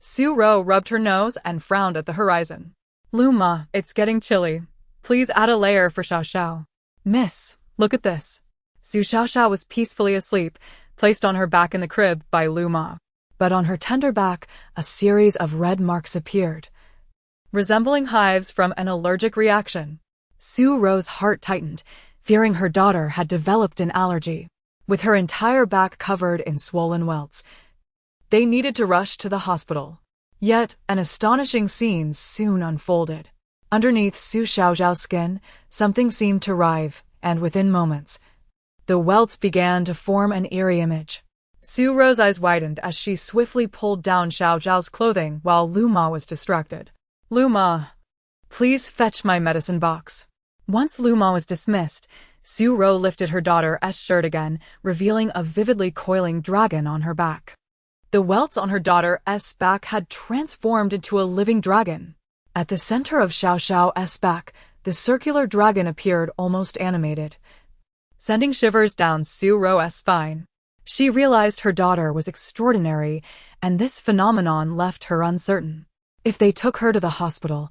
Su Ro rubbed her nose and frowned at the horizon. "Lu Ma, it's getting chilly. Please add a layer for Xiaoxiao." "Miss, look at this." Su Xiaoxiao was peacefully asleep, placed on her back in the crib by Lu Ma. But on her tender back, a series of red marks appeared, resembling hives from an allergic reaction. Su Ro's heart tightened, fearing her daughter had developed an allergy. With her entire back covered in swollen welts, they needed to rush to the hospital. Yet, an astonishing scene soon unfolded. Underneath Su Xiaoxiao's skin, something seemed to writhe, and within moments, the welts began to form an eerie image. Su Ro's eyes widened as she swiftly pulled down Xiaoxiao's clothing while Lu Ma was distracted. "Lu Ma, please fetch my medicine box." Once Lu Ma was dismissed, Su Ro lifted her daughter's shirt again, revealing a vividly coiling dragon on her back. The welts on her daughter's back had transformed into a living dragon. At the center of Xiaoxiao's back, the circular dragon appeared almost animated, sending shivers down Su Ro's spine. She realized her daughter was extraordinary, and this phenomenon left her uncertain. If they took her to the hospital,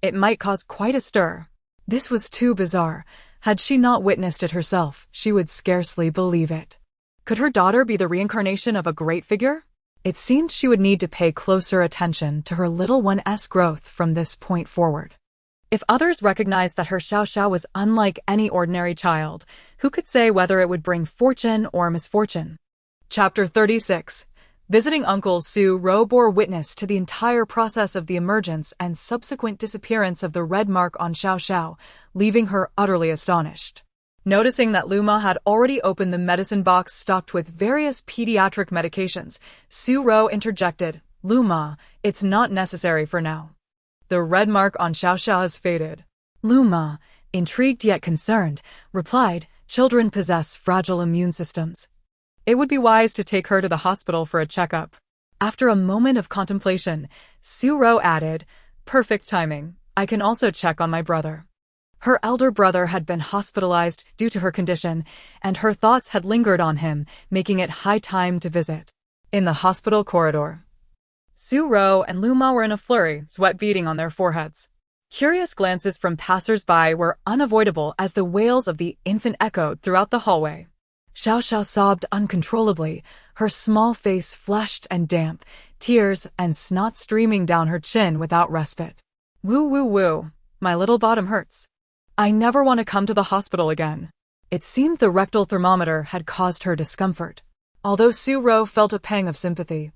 it might cause quite a stir. This was too bizarre. Had she not witnessed it herself, she would scarcely believe it. Could her daughter be the reincarnation of a great figure? It seemed she would need to pay closer attention to her little one's growth from this point forward. If others recognized that her Xiaoxiao was unlike any ordinary child, who could say whether it would bring fortune or misfortune? Chapter 36. Visiting Uncle Su Ro bore witness to the entire process of the emergence and subsequent disappearance of the red mark on Xiaoxiao, leaving her utterly astonished. Noticing that Luma had already opened the medicine box stocked with various pediatric medications, Su Ro interjected, "Luma, it's not necessary for now." The red mark on Xiaoxiao has faded. Luma, intrigued yet concerned, replied, "Children possess fragile immune systems. It would be wise to take her to the hospital for a checkup." After a moment of contemplation, Su Ro added, "Perfect timing. I can also check on my brother." Her elder brother had been hospitalized due to her condition, and her thoughts had lingered on him, making it high time to visit. In the hospital corridor, Su Ro and Luma were in a flurry, sweat beading on their foreheads. Curious glances from passers-by were unavoidable as the wails of the infant echoed throughout the hallway. Xiaoxiao sobbed uncontrollably, her small face flushed and damp, tears and snot streaming down her chin without respite. "Woo woo woo, my little bottom hurts. I never want to come to the hospital again." It seemed the rectal thermometer had caused her discomfort. Although Su Ro felt a pang of sympathy,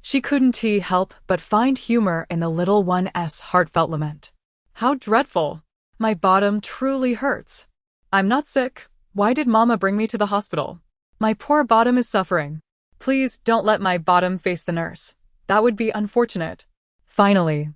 she couldn't help but find humor in the little one's heartfelt lament. "How dreadful. My bottom truly hurts. I'm not sick. Why did Mama bring me to the hospital? My poor bottom is suffering. Please don't let my bottom face the nurse. That would be unfortunate." Finally,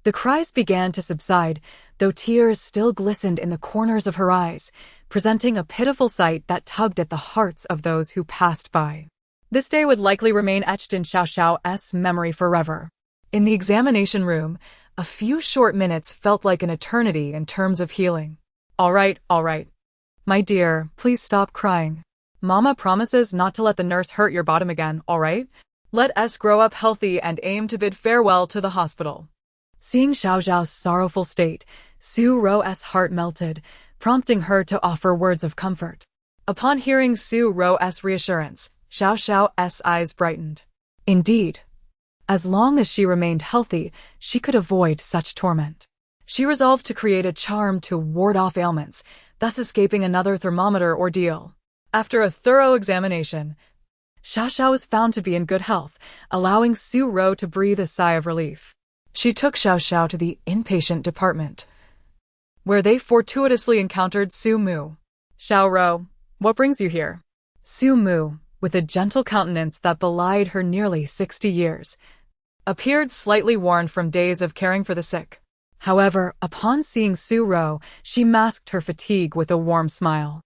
the cries began to subside, though tears still glistened in the corners of her eyes, presenting a pitiful sight that tugged at the hearts of those who passed by. This day would likely remain etched in Xiaoxiao's memory forever. In the examination room, a few short minutes felt like an eternity in terms of healing. All right. My dear, please stop crying. Mama promises not to let the nurse hurt your bottom again, all right? Let us grow up healthy and aim to bid farewell to the hospital." Seeing Xiaoxiao's sorrowful state, Su Ro's heart melted, prompting her to offer words of comfort. Upon hearing Su Ro's reassurance, Xiaoxiao's eyes brightened. Indeed, as long as she remained healthy, she could avoid such torment. She resolved to create a charm to ward off ailments, thus escaping another thermometer ordeal. After a thorough examination, Xiaoxiao was found to be in good health, allowing Su Ro to breathe a sigh of relief. She took Xiaoxiao to the inpatient department, where they fortuitously encountered Su Mu. "Xiao Ro, what brings you here?" Su Mu, with a gentle countenance that belied her nearly 60 years, appeared slightly worn from days of caring for the sick. However, upon seeing Su Ro, she masked her fatigue with a warm smile.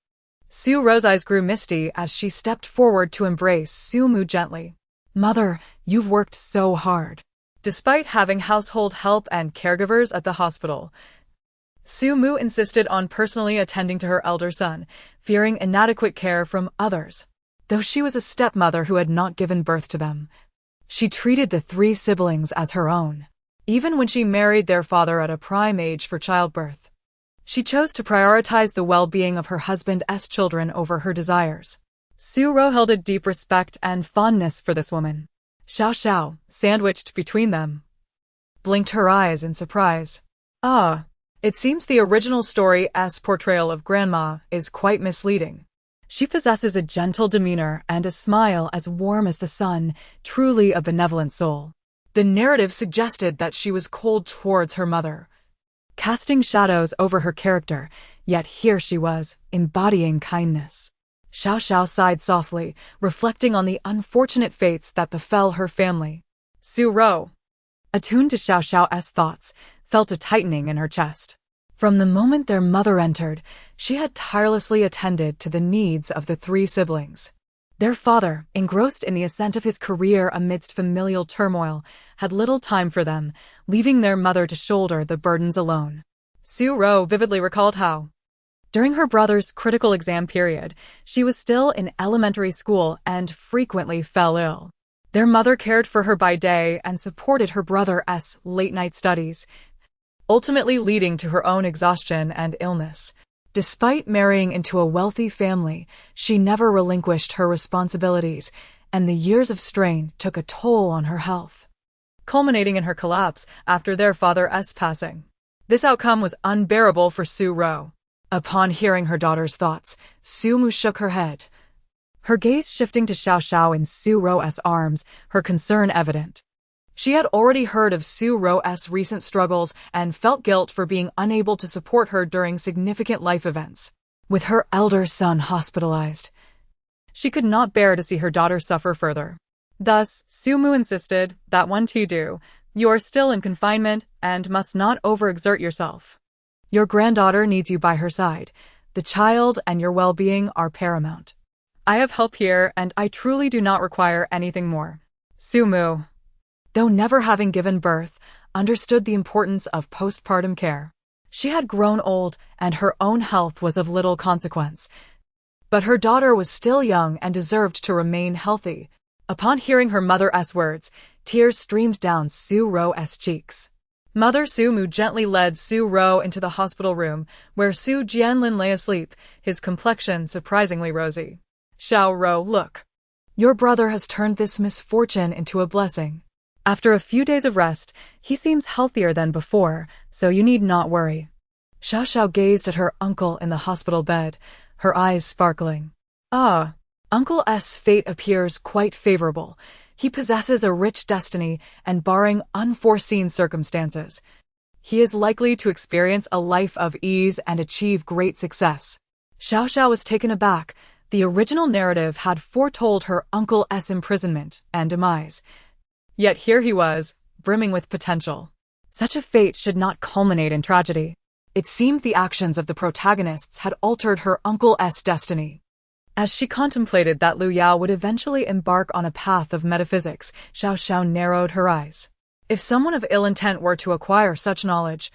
Su Ro's eyes grew misty as she stepped forward to embrace Su Mu gently. "Mother, you've worked so hard." Despite having household help and caregivers at the hospital, Su Mu insisted on personally attending to her elder son, fearing inadequate care from others. Though she was a stepmother who had not given birth to them, she treated the 3 siblings as her own. Even when she married their father at a prime age for childbirth, she chose to prioritize the well-being of her husband's children over her desires. Su Ro held a deep respect and fondness for this woman. Xiaoxiao, sandwiched between them, blinked her eyes in surprise. "Ah, it seems the original story's portrayal of Grandma is quite misleading. She possesses a gentle demeanor and a smile as warm as the sun, truly a benevolent soul." The narrative suggested that she was cold towards her mother, casting shadows over her character, yet here she was, embodying kindness. Xiaoxiao sighed softly, reflecting on the unfortunate fates that befell her family. Su Ro, attuned to Xiaoxiao's thoughts, felt a tightening in her chest. From the moment their mother entered, she had tirelessly attended to the needs of the three siblings. Their father, engrossed in the ascent of his career amidst familial turmoil, had little time for them, leaving their mother to shoulder the burdens alone. Su Ro vividly recalled how, during her brother's critical exam period, she was still in elementary school and frequently fell ill. Their mother cared for her by day and supported her brother's late-night studies, ultimately leading to her own exhaustion and illness. Despite marrying into a wealthy family, she never relinquished her responsibilities, and the years of strain took a toll on her health, culminating in her collapse after their father's passing. This outcome was unbearable for Su Ro. Upon hearing her daughter's thoughts, Su Mu shook her head, her gaze shifting to Xiaoxiao in Su Ro's arms, her concern evident. She had already heard of Su Ro's recent struggles and felt guilt for being unable to support her during significant life events. With her elder son hospitalized, she could not bear to see her daughter suffer further. Thus, Su Mu insisted that one do, you are still in confinement and must not overexert yourself. Your granddaughter needs you by her side. The child and your well-being are paramount. I have help here and I truly do not require anything more. Su Mu, though never having given birth, understood the importance of postpartum care. She had grown old, and her own health was of little consequence. But her daughter was still young and deserved to remain healthy. Upon hearing her mother's words, tears streamed down Su Ro's cheeks. Mother Su Mu gently led Su Ro into the hospital room, where Su Jianlin lay asleep, his complexion surprisingly rosy. Xiao Ro, look. Your brother has turned this misfortune into a blessing. After a few days of rest, he seems healthier than before, so you need not worry. Xiaoxiao gazed at her uncle in the hospital bed, her eyes sparkling. Ah, Uncle's fate appears quite favorable. He possesses a rich destiny, and barring unforeseen circumstances, he is likely to experience a life of ease and achieve great success. Xiaoxiao was taken aback. The original narrative had foretold her uncle's imprisonment and demise. Yet here he was, brimming with potential. Such a fate should not culminate in tragedy. It seemed the actions of the protagonists had altered her uncle's destiny. As she contemplated that Lu Yao would eventually embark on a path of metaphysics, Xiaoxiao narrowed her eyes. If someone of ill intent were to acquire such knowledge,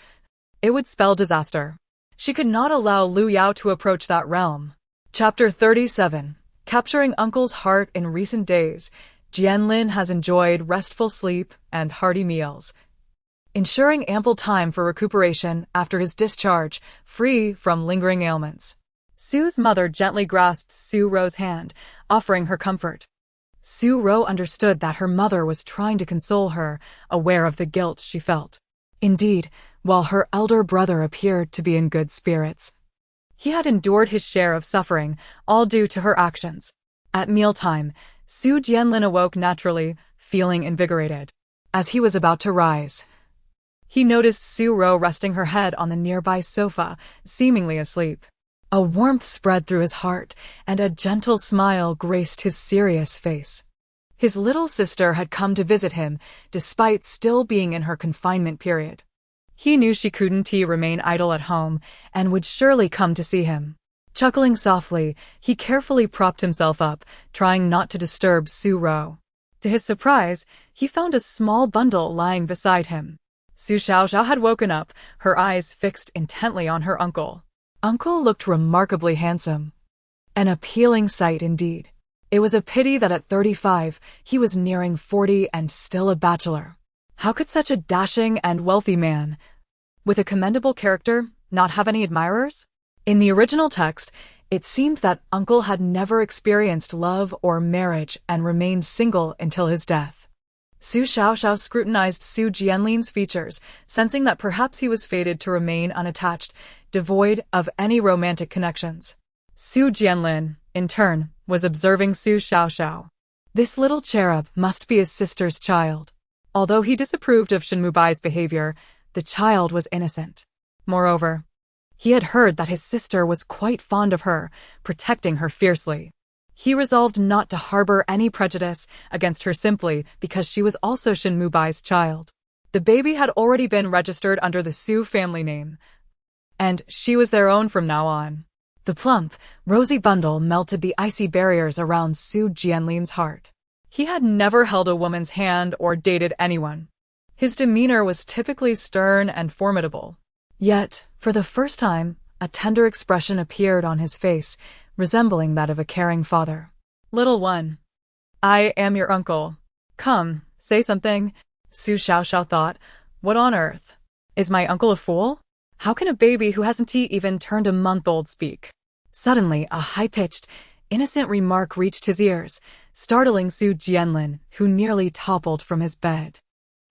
it would spell disaster. She could not allow Lu Yao to approach that realm. Chapter 37. Capturing Uncle's heart in recent days, Jianlin has enjoyed restful sleep and hearty meals, ensuring ample time for recuperation after his discharge, free from lingering ailments. Su's mother gently grasped Su Ro's hand, offering her comfort. Su Ro understood that her mother was trying to console her, aware of the guilt she felt. Indeed, while her elder brother appeared to be in good spirits, he had endured his share of suffering, all due to her actions. At mealtime, Su Jianlin awoke naturally, feeling invigorated. As he was about to rise, he noticed Su Ro resting her head on the nearby sofa, seemingly asleep. A warmth spread through his heart, and a gentle smile graced his serious face. His little sister had come to visit him, despite still being in her confinement period. He knew she couldn't remain idle at home, and would surely come to see him. Chuckling softly, he carefully propped himself up, trying not to disturb Su Ro. To his surprise, he found a small bundle lying beside him. Su Xiaoxiao had woken up, her eyes fixed intently on her uncle. Uncle looked remarkably handsome. An appealing sight indeed. It was a pity that at 35, he was nearing 40 and still a bachelor. How could such a dashing and wealthy man, with a commendable character, not have any admirers? In the original text, it seemed that Uncle had never experienced love or marriage and remained single until his death. Su Xiaoxiao scrutinized Su Jianlin's features, sensing that perhaps he was fated to remain unattached, devoid of any romantic connections. Su Jianlin, in turn, was observing Su Xiaoxiao. This little cherub must be his sister's child. Although he disapproved of Shin Mubai's behavior, the child was innocent. Moreover, he had heard that his sister was quite fond of her, protecting her fiercely. He resolved not to harbor any prejudice against her simply because she was also Shin Mubai's child. The baby had already been registered under the Su family name, and she was their own from now on. The plump, rosy bundle melted the icy barriers around Su Jianlin's heart. He had never held a woman's hand or dated anyone. His demeanor was typically stern and formidable. Yet, for the first time, a tender expression appeared on his face, resembling that of a caring father. "Little one, I am your uncle. Come, say something," Su Xiaoxiao thought. What on earth? Is my uncle a fool? How can a baby who hasn't even turned a month old speak? Suddenly, a high-pitched, innocent remark reached his ears, startling Su Jianlin, who nearly toppled from his bed.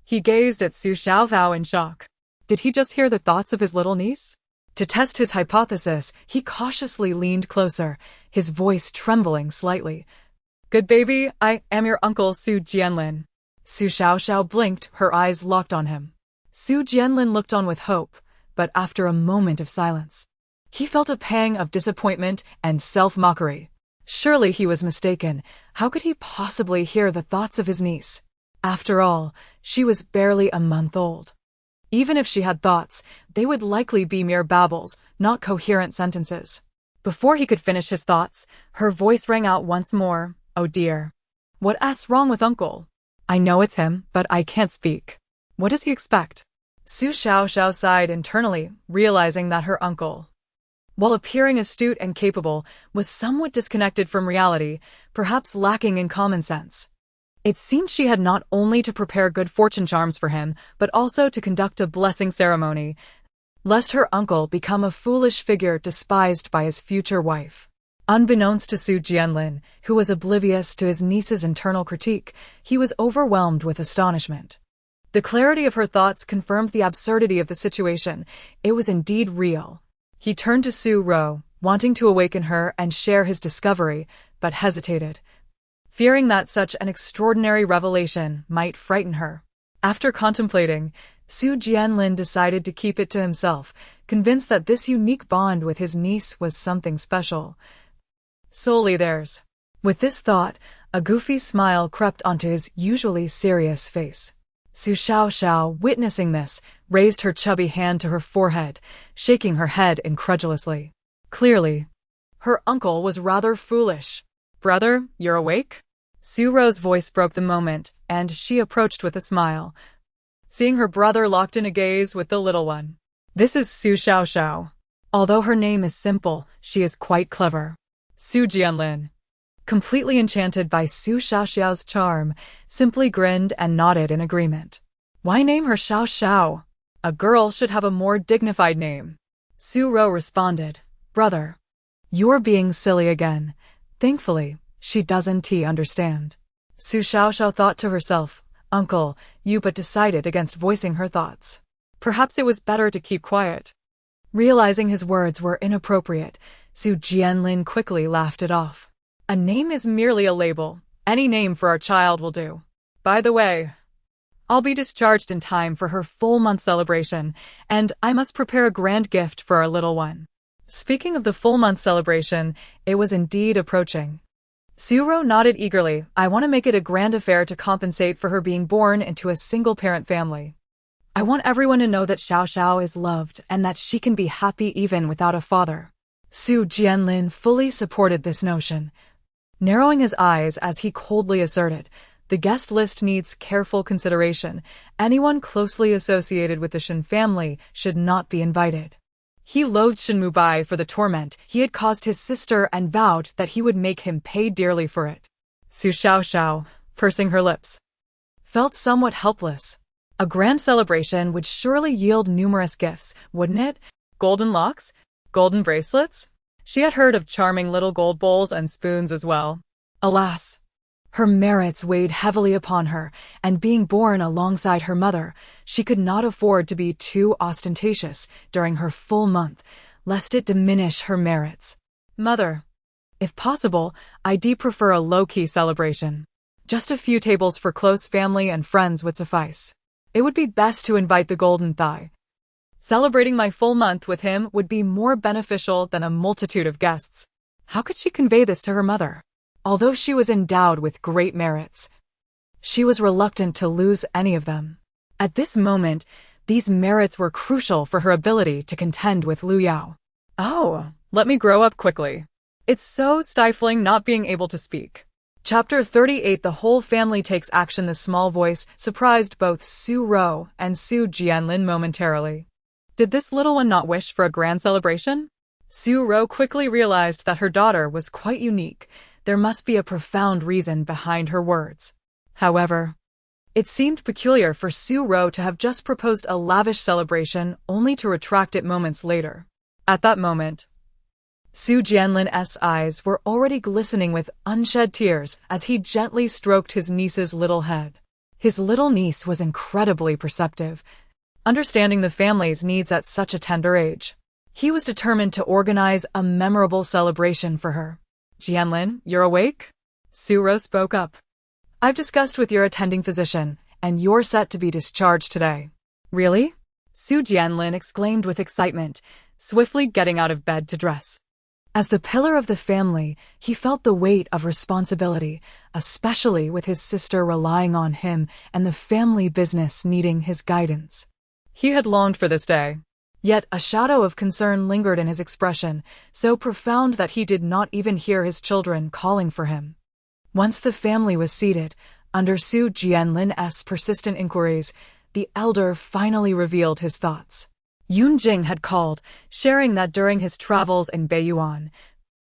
He gazed at Su Xiaoxiao in shock. Did he just hear the thoughts of his little niece? To test his hypothesis, he cautiously leaned closer, his voice trembling slightly. "Good baby, I am your uncle Su Jianlin." Su Xiaoxiao blinked, her eyes locked on him. Su Jianlin looked on with hope, but after a moment of silence, he felt a pang of disappointment and self-mockery. Surely he was mistaken. How could he possibly hear the thoughts of his niece? After all, she was barely a month old. Even if she had thoughts, they would likely be mere babbles, not coherent sentences. Before he could finish his thoughts, her voice rang out once more. "Oh dear. What's wrong with Uncle? I know it's him, but I can't speak. What does he expect?" Su Xiaoxiao sighed internally, realizing that her uncle, while appearing astute and capable, was somewhat disconnected from reality, perhaps lacking in common sense. It seemed she had not only to prepare good fortune charms for him, but also to conduct a blessing ceremony, lest her uncle become a foolish figure despised by his future wife. Unbeknownst to Su Jianlin, who was oblivious to his niece's internal critique, he was overwhelmed with astonishment. The clarity of her thoughts confirmed the absurdity of the situation. It was indeed real. He turned to Su Ro, wanting to awaken her and share his discovery, but hesitated, fearing that such an extraordinary revelation might frighten her. After contemplating, Su Jianlin decided to keep it to himself, convinced that this unique bond with his niece was something special, solely theirs. With this thought, a goofy smile crept onto his usually serious face. Su Xiaoxiao, witnessing this, raised her chubby hand to her forehead, shaking her head incredulously. Clearly, her uncle was rather foolish. "Brother, you're awake?" Su Ro's voice broke the moment, and she approached with a smile, seeing her brother locked in a gaze with the little one. "This is Su Xiaoxiao. Although her name is simple, she is quite clever." Su Jianlin, completely enchanted by Su Xiaoxiao's charm, simply grinned and nodded in agreement. Why name her Xiaoxiao? A girl should have a more dignified name. Su Ro responded, "Brother, you're being silly again." Thankfully, she doesn't understand. Su Xiaoxiao thought to herself, "Uncle, you," but decided against voicing her thoughts. Perhaps it was better to keep quiet. Realizing his words were inappropriate, Su Jianlin quickly laughed it off. "A name is merely a label. Any name for our child will do. By the way, I'll be discharged in time for her full-month celebration, and I must prepare a grand gift for our little one." Speaking of the full-month celebration, it was indeed approaching. Su Ro nodded eagerly. "I want to make it a grand affair to compensate for her being born into a single-parent family. I want everyone to know that Xiaoxiao is loved and that she can be happy even without a father." Su Jianlin fully supported this notion, narrowing his eyes as he coldly asserted, "The guest list needs careful consideration. Anyone closely associated with the Shin family should not be invited." He loathed Shin Mubai for the torment he had caused his sister and vowed that he would make him pay dearly for it. Su Xiaoxiao, pursing her lips, felt somewhat helpless. A grand celebration would surely yield numerous gifts, wouldn't it? Golden locks? Golden bracelets? She had heard of charming little gold bowls and spoons as well. Alas! Her merits weighed heavily upon her, and being born alongside her mother, she could not afford to be too ostentatious during her full month, lest it diminish her merits. "Mother, if possible, I'd prefer a low-key celebration. Just a few tables for close family and friends would suffice. It would be best to invite the Golden Thigh. Celebrating my full month with him would be more beneficial than a multitude of guests." How could she convey this to her mother? Although she was endowed with great merits, she was reluctant to lose any of them. At this moment, These merits were crucial for her ability to contend with Liu Yao. Oh, let me grow up quickly. It's so stifling not being able to speak. Chapter 38. The whole family takes action. The small voice surprised both Su Ro and Su Jianlin momentarily. Did this little one not wish for a grand celebration? Su Ro quickly realized that her daughter was quite unique. There must be a profound reason behind her words. However, it seemed peculiar for Su Ro to have just proposed a lavish celebration only to retract it moments later. At that moment, Su Jianlin's eyes were already glistening with unshed tears as he gently stroked his niece's little head. His little niece was incredibly perceptive, understanding the family's needs at such a tender age. He was determined to organize a memorable celebration for her. Jianlin, you're awake? Su Ro spoke up. I've discussed with your attending physician, and you're set to be discharged today. Really? Su Jianlin exclaimed with excitement, swiftly getting out of bed to dress. As the pillar of the family, he felt the weight of responsibility, especially with his sister relying on him and the family business needing his guidance. He had longed for this day. Yet a shadow of concern lingered in his expression, so profound that he did not even hear his children calling for him. Once the family was seated, under Su Jianlin's persistent inquiries, the elder finally revealed his thoughts. Yunjing had called, sharing that during his travels in Beiyuan,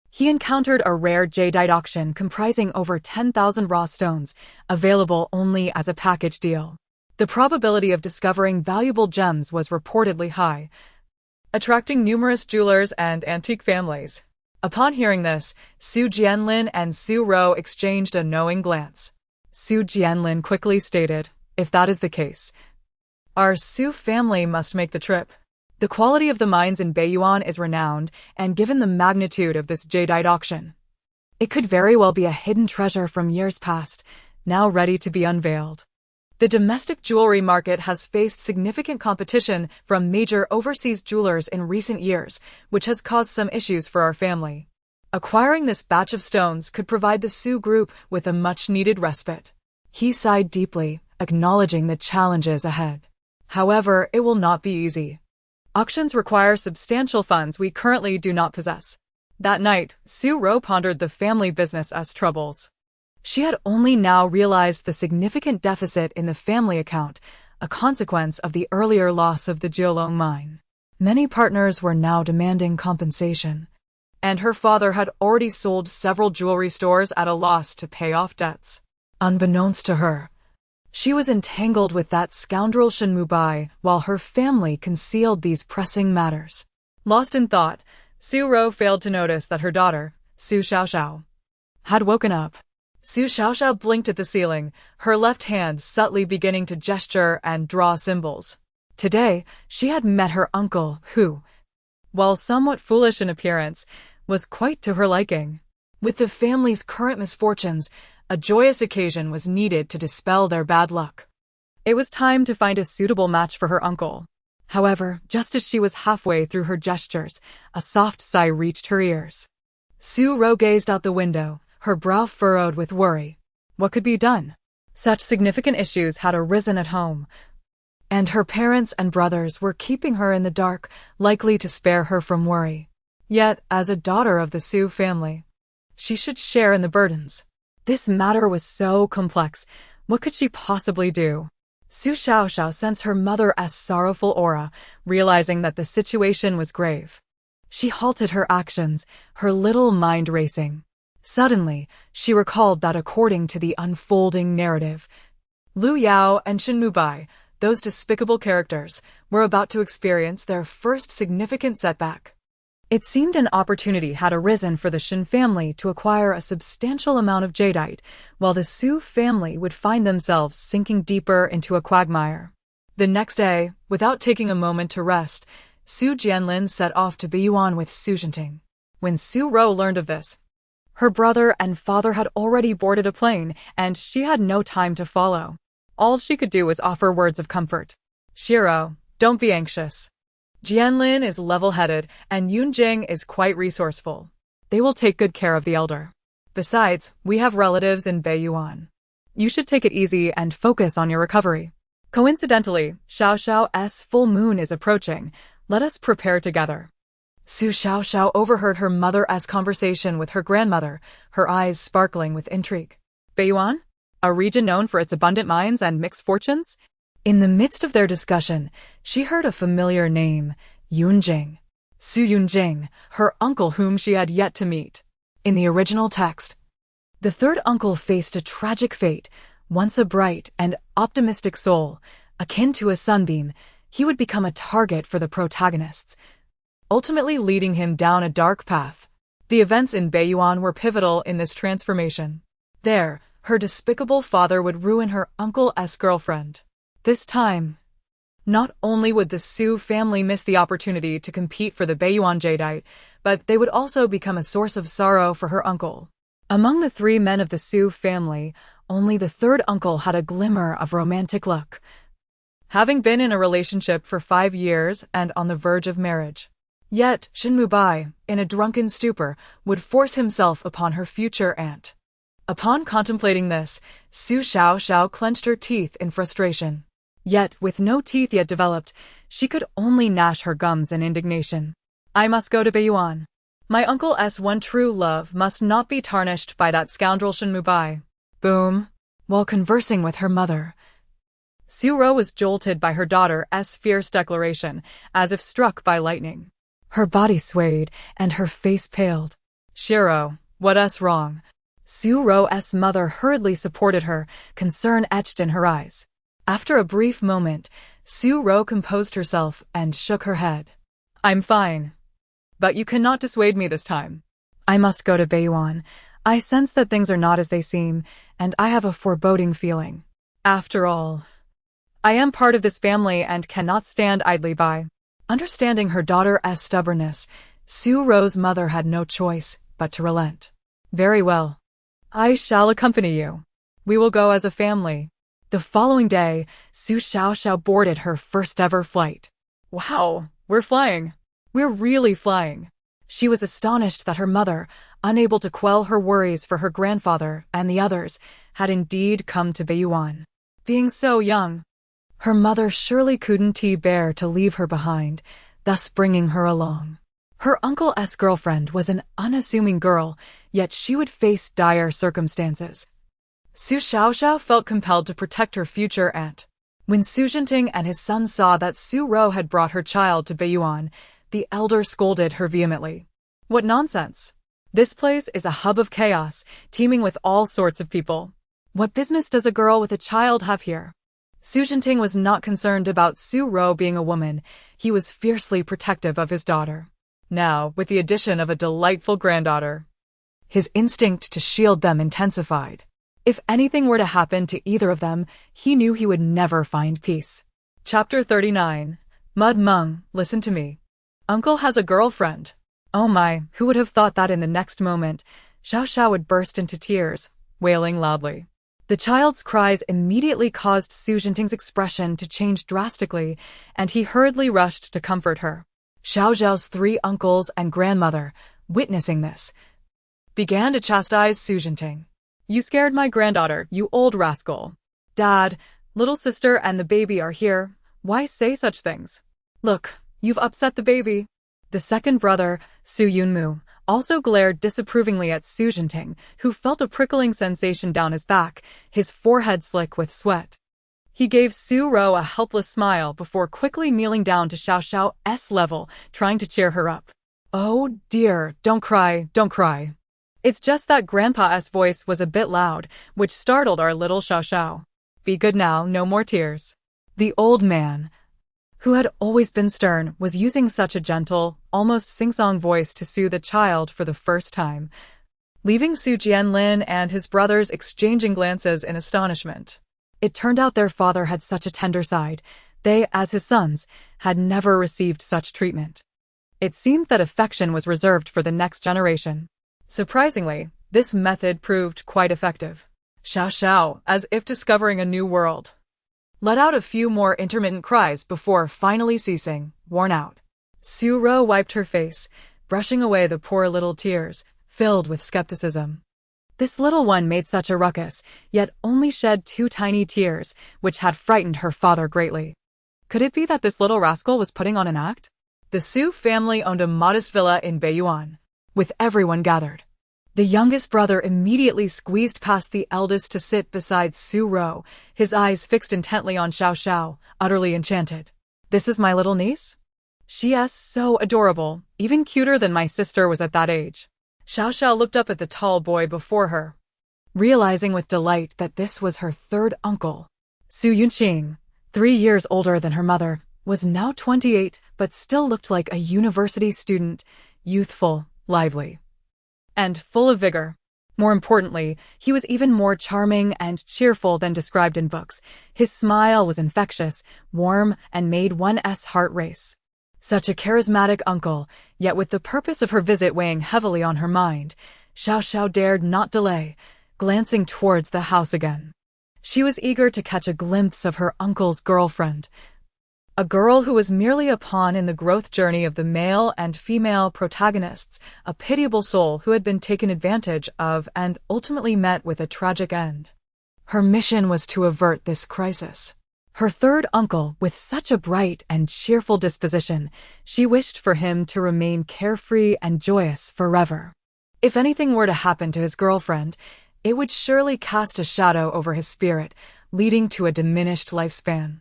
he encountered a rare jadeite auction comprising over 10,000 raw stones, available only as a package deal. The probability of discovering valuable gems was reportedly high, attracting numerous jewelers and antique families. Upon hearing this, Su Jianlin and Su Ro exchanged a knowing glance. Su Jianlin quickly stated, if that is the case, our Su family must make the trip. The quality of the mines in Beiyuan is renowned, and given the magnitude of this jadeite auction, it could very well be a hidden treasure from years past, now ready to be unveiled. The domestic jewelry market has faced significant competition from major overseas jewelers in recent years, which has caused some issues for our family. Acquiring this batch of stones could provide the Su group with a much-needed respite. He sighed deeply, acknowledging the challenges ahead. However, it will not be easy. Auctions require substantial funds we currently do not possess. That night, Su Ro pondered the family business's troubles. She had only now realized the significant deficit in the family account, a consequence of the earlier loss of the Jiolong mine. Many partners were now demanding compensation, and her father had already sold several jewelry stores at a loss to pay off debts. Unbeknownst to her, she was entangled with that scoundrel Shin Mubai while her family concealed these pressing matters. Lost in thought, Su Ro failed to notice that her daughter, Su Xiaoxiao, had woken up. Su Xiaoxiao blinked at the ceiling, her left hand subtly beginning to gesture and draw symbols. Today, she had met her uncle, who, while somewhat foolish in appearance, was quite to her liking. With the family's current misfortunes, a joyous occasion was needed to dispel their bad luck. It was time to find a suitable match for her uncle. However, just as she was halfway through her gestures, a soft sigh reached her ears. Su Ro gazed out the window, her brow furrowed with worry. What could be done? Such significant issues had arisen at home, and her parents and brothers were keeping her in the dark, likely to spare her from worry. Yet, as a daughter of the Su family, she should share in the burdens. This matter was so complex. What could she possibly do? Su Xiaoxiao sensed her mother's sorrowful aura, realizing that the situation was grave. She halted her actions, her little mind racing. Suddenly, she recalled that according to the unfolding narrative, Liu Yao and Shin Mubai, those despicable characters, were about to experience their first significant setback. It seemed an opportunity had arisen for the Shin family to acquire a substantial amount of jadeite, while the Su family would find themselves sinking deeper into a quagmire. The next day, without taking a moment to rest, Su Jianlin set off to Beiyuan with Su Xiaoxiao. When Su Ro learned of this, her brother and father had already boarded a plane, and she had no time to follow. All she could do was offer words of comfort. Shiro, don't be anxious. Jianlin is level-headed, and Yunjing is quite resourceful. They will take good care of the elder. Besides, we have relatives in Beiyuan. You should take it easy and focus on your recovery. Coincidentally, Xiaoxiao's full moon is approaching. Let us prepare together. Su Xiaoxiao overheard her mother's conversation with her grandmother, her eyes sparkling with intrigue. Beiyuan? A region known for its abundant mines and mixed fortunes? In the midst of their discussion, she heard a familiar name, Yunjing. Su Yunjing, her uncle whom she had yet to meet. In the original text, the third uncle faced a tragic fate. Once a bright and optimistic soul, akin to a sunbeam, he would become a target for the protagonists, ultimately leading him down a dark path. The events in Beiyuan were pivotal in this transformation. There, her despicable father would ruin her uncle's girlfriend. This time, not only would the Su family miss the opportunity to compete for the Beiyuan jadeite, but they would also become a source of sorrow for her uncle. Among the three men of the Su family, only the third uncle had a glimmer of romantic luck, having been in a relationship for 5 years and on the verge of marriage. Yet, Shin Mubai, in a drunken stupor, would force himself upon her future aunt. Upon contemplating this, Su Xiaoxiao clenched her teeth in frustration. Yet, with no teeth yet developed, she could only gnash her gums in indignation. I must go to Beiyuan. My uncle's one true love must not be tarnished by that scoundrel Shin Mubai. Boom. While conversing with her mother, Su Ro was jolted by her daughter's fierce declaration, as if struck by lightning. Her body swayed, and her face paled. Shiro, what's wrong? Su Ro's mother hurriedly supported her, concern etched in her eyes. After a brief moment, Su Ro composed herself and shook her head. I'm fine. But you cannot dissuade me this time. I must go to Beiyuan. I sense that things are not as they seem, and I have a foreboding feeling. After all, I am part of this family and cannot stand idly by. Understanding her daughter's stubbornness, Su Ro's mother had no choice but to relent. Very well. I shall accompany you. We will go as a family. The following day, Su Xiaoxiao boarded her first ever flight. Wow, we're flying. We're really flying. She was astonished that her mother, unable to quell her worries for her grandfather and the others, had indeed come to Beiyuan. Being so young, her mother surely couldn't bear to leave her behind, thus bringing her along. Her uncle's girlfriend was an unassuming girl, yet she would face dire circumstances. Su Xiaoxiao felt compelled to protect her future aunt. When Su Jinting and his son saw that Su Ro had brought her child to Beiyuan, the elder scolded her vehemently. What nonsense! This place is a hub of chaos, teeming with all sorts of people. What business does a girl with a child have here? Su Jinting was not concerned about Su Ro being a woman. He was fiercely protective of his daughter. Now, with the addition of a delightful granddaughter, his instinct to shield them intensified. If anything were to happen to either of them, he knew he would never find peace. Chapter 39. Mud Mung, listen to me. Uncle has a girlfriend. Oh my, who would have thought that in the next moment, Xiaoxiao would burst into tears, wailing loudly. The child's cries immediately caused Su Jinting's expression to change drastically, and he hurriedly rushed to comfort her. Xiaoxiao's 3 uncles and grandmother, witnessing this, began to chastise Su Jinting. You scared my granddaughter, you old rascal. Dad, little sister and the baby are here. Why say such things? Look, you've upset the baby. The second brother, Su Yunmu, also glared disapprovingly at Su Jinting, who felt a prickling sensation down his back, his forehead slick with sweat. He gave Su Ro a helpless smile before quickly kneeling down to Xiaoxiao's level, trying to cheer her up. Oh dear, don't cry, don't cry. It's just that Grandpa's voice was a bit loud, which startled our little Xiaoxiao. Be good now, no more tears. The old man, who had always been stern, was using such a gentle, almost sing-song voice to soothe the child for the first time, leaving Su Jianlin and his brothers exchanging glances in astonishment. It turned out their father had such a tender side. They, as his sons, had never received such treatment. It seemed that affection was reserved for the next generation. Surprisingly, this method proved quite effective. Xiaoxiao, as if discovering a new world, let out a few more intermittent cries before finally ceasing, worn out. Su Ro wiped her face, brushing away the poor little tears, filled with skepticism. This little one made such a ruckus, yet only shed 2 tiny tears, which had frightened her father greatly. Could it be that this little rascal was putting on an act? The Su family owned a modest villa in Beiyuan, with everyone gathered. The youngest brother immediately squeezed past the eldest to sit beside Su Ro, his eyes fixed intently on Xiaoxiao, utterly enchanted. This is my little niece? She is so adorable, even cuter than my sister was at that age. Xiaoxiao looked up at the tall boy before her, realizing with delight that this was her third uncle. Su Yunqing, 3 years older than her mother, was now 28 but still looked like a university student, youthful, lively, and full of vigor. More importantly, he was even more charming and cheerful than described in books. His smile was infectious, warm, and made one's heart race. Such a charismatic uncle, yet with the purpose of her visit weighing heavily on her mind, Xiaoxiao dared not delay, glancing towards the house again. She was eager to catch a glimpse of her uncle's girlfriend, a girl who was merely a pawn in the growth journey of the male and female protagonists, a pitiable soul who had been taken advantage of and ultimately met with a tragic end. Her mission was to avert this crisis. Her third uncle, with such a bright and cheerful disposition, she wished for him to remain carefree and joyous forever. If anything were to happen to his girlfriend, it would surely cast a shadow over his spirit, leading to a diminished lifespan.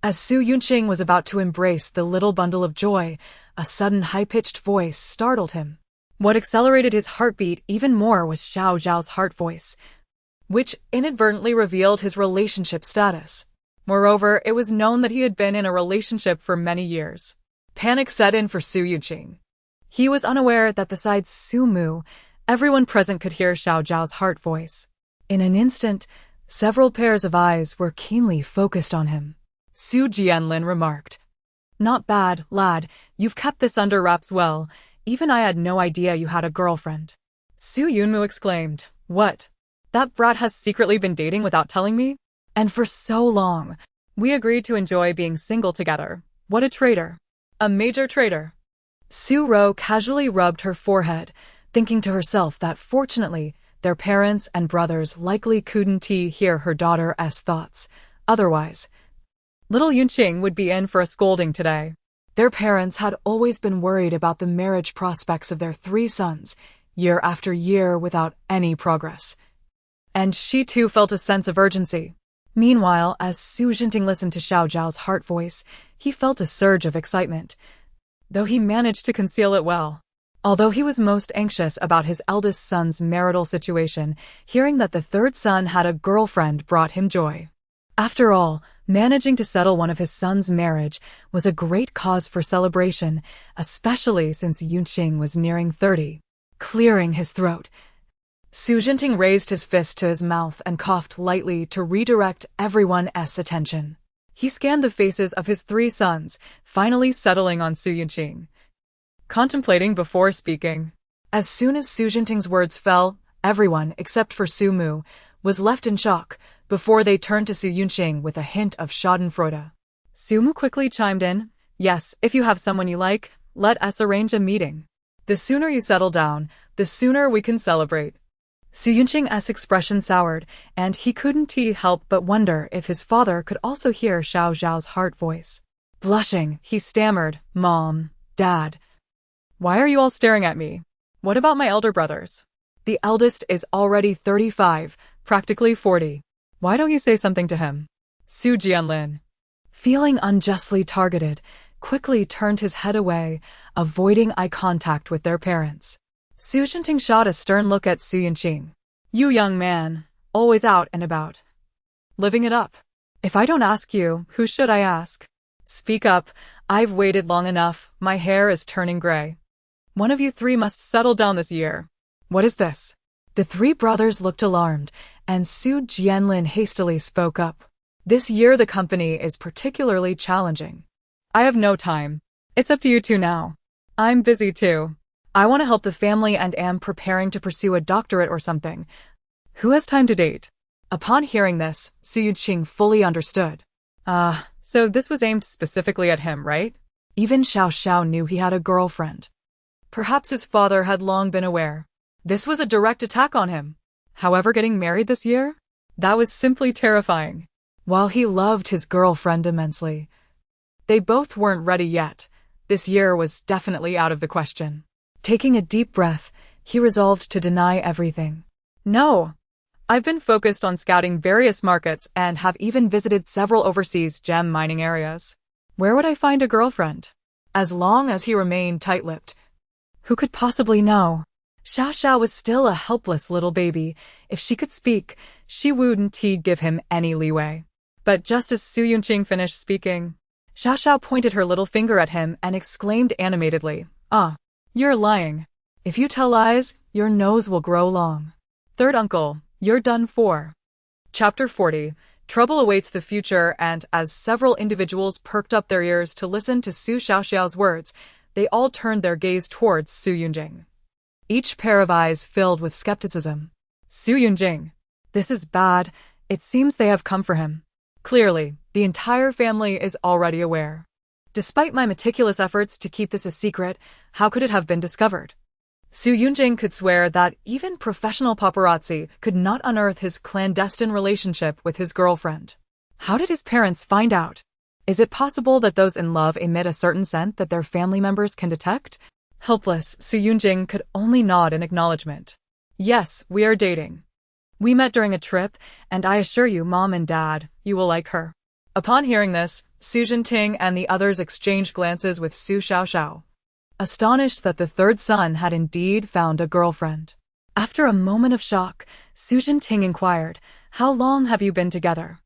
As Su Yunqing was about to embrace the little bundle of joy, a sudden high-pitched voice startled him. What accelerated his heartbeat even more was Xiao Zhao's heart voice, which inadvertently revealed his relationship status. Moreover, it was known that he had been in a relationship for many years. Panic set in for Su Yunqing. He was unaware that besides Su Mu, everyone present could hear Xiao Zhao's heart voice. In an instant, several pairs of eyes were keenly focused on him. Su Jianlin remarked, "Not bad, lad. You've kept this under wraps well. Even I had no idea you had a girlfriend." Su Yunmu exclaimed, "What? That brat has secretly been dating without telling me? And for so long. We agreed to enjoy being single together. What a traitor. A major traitor." Su Ro casually rubbed her forehead, thinking to herself that fortunately, their parents and brothers likely couldn't hear her daughter's thoughts. Otherwise, little Yunqing would be in for a scolding today. Their parents had always been worried about the marriage prospects of their 3 sons, year after year without any progress. And she too felt a sense of urgency. Meanwhile, as Su Yunqing listened to Xiao Zhao's heart voice, he felt a surge of excitement, though he managed to conceal it well. Although he was most anxious about his eldest son's marital situation, hearing that the third son had a girlfriend brought him joy. After all, managing to settle one of his son's marriage was a great cause for celebration, especially since Yunqing was nearing 30. Clearing his throat, Su Yunqing raised his fist to his mouth and coughed lightly to redirect everyone's attention. He scanned the faces of his 3 sons, finally settling on Su Yunqing, contemplating before speaking. As soon as Su Yunqing's words fell, everyone, except for Su Mu, was left in shock, before they turned to Su Yunqing with a hint of schadenfreude. Su Mu quickly chimed in, "Yes, if you have someone you like, let us arrange a meeting. The sooner you settle down, the sooner we can celebrate." Su Yunqing's expression soured, and he couldn't help but wonder if his father could also hear Xiao Zhao's heart voice. Blushing, he stammered, "Mom, Dad, why are you all staring at me? What about my elder brothers? The eldest is already 35, practically 40. Why don't you say something to him?" Su Jianlin, feeling unjustly targeted, quickly turned his head away, avoiding eye contact with their parents. Su Yunqing shot a stern look at Su Yunqing. "You young man, always out and about, living it up. If I don't ask you, who should I ask? Speak up, I've waited long enough, my hair is turning gray. One of you 3 must settle down this year. What is this?" The 3 brothers looked alarmed, and Su Jianlin hastily spoke up. "This year the company is particularly challenging. I have no time. It's up to you 2 now. I'm busy too. I want to help the family and am preparing to pursue a doctorate or something. Who has time to date?" Upon hearing this, Su Yunqing fully understood. So this was aimed specifically at him, right? Even Xiaoxiao knew he had a girlfriend. Perhaps his father had long been aware. This was a direct attack on him. However, getting married this year? That was simply terrifying. While he loved his girlfriend immensely, they both weren't ready yet. This year was definitely out of the question. Taking a deep breath, he resolved to deny everything. No. I've been focused on scouting various markets and have even visited several overseas gem mining areas. Where would I find a girlfriend? As long as he remained tight-lipped, who could possibly know? Xiaoxiao was still a helpless little baby. If she could speak, she wouldn't give him any leeway. But just as Su Yunqing finished speaking, Xiaoxiao pointed her little finger at him and exclaimed animatedly, "Ah, you're lying. If you tell lies, your nose will grow long. Third uncle, you're done for." Chapter 40. Trouble awaits the future, and as several individuals perked up their ears to listen to Su Xiaoxiao's words, they all turned their gaze towards Su Yunjing. Each pair of eyes filled with skepticism. Su Yunjing. This is bad. It seems they have come for him. Clearly, the entire family is already aware. Despite my meticulous efforts to keep this a secret, how could it have been discovered? Su Yunjing could swear that even professional paparazzi could not unearth his clandestine relationship with his girlfriend. How did his parents find out? Is it possible that those in love emit a certain scent that their family members can detect? Helpless, Su Yunjing could only nod in acknowledgement. Yes, we are dating. We met during a trip, and I assure you, Mom and Dad, you will like her. Upon hearing this, Su Jinting and the others exchanged glances with Su Xiaoxiao, astonished that the third son had indeed found a girlfriend. After a moment of shock, Su Jinting inquired, "How long have you been together?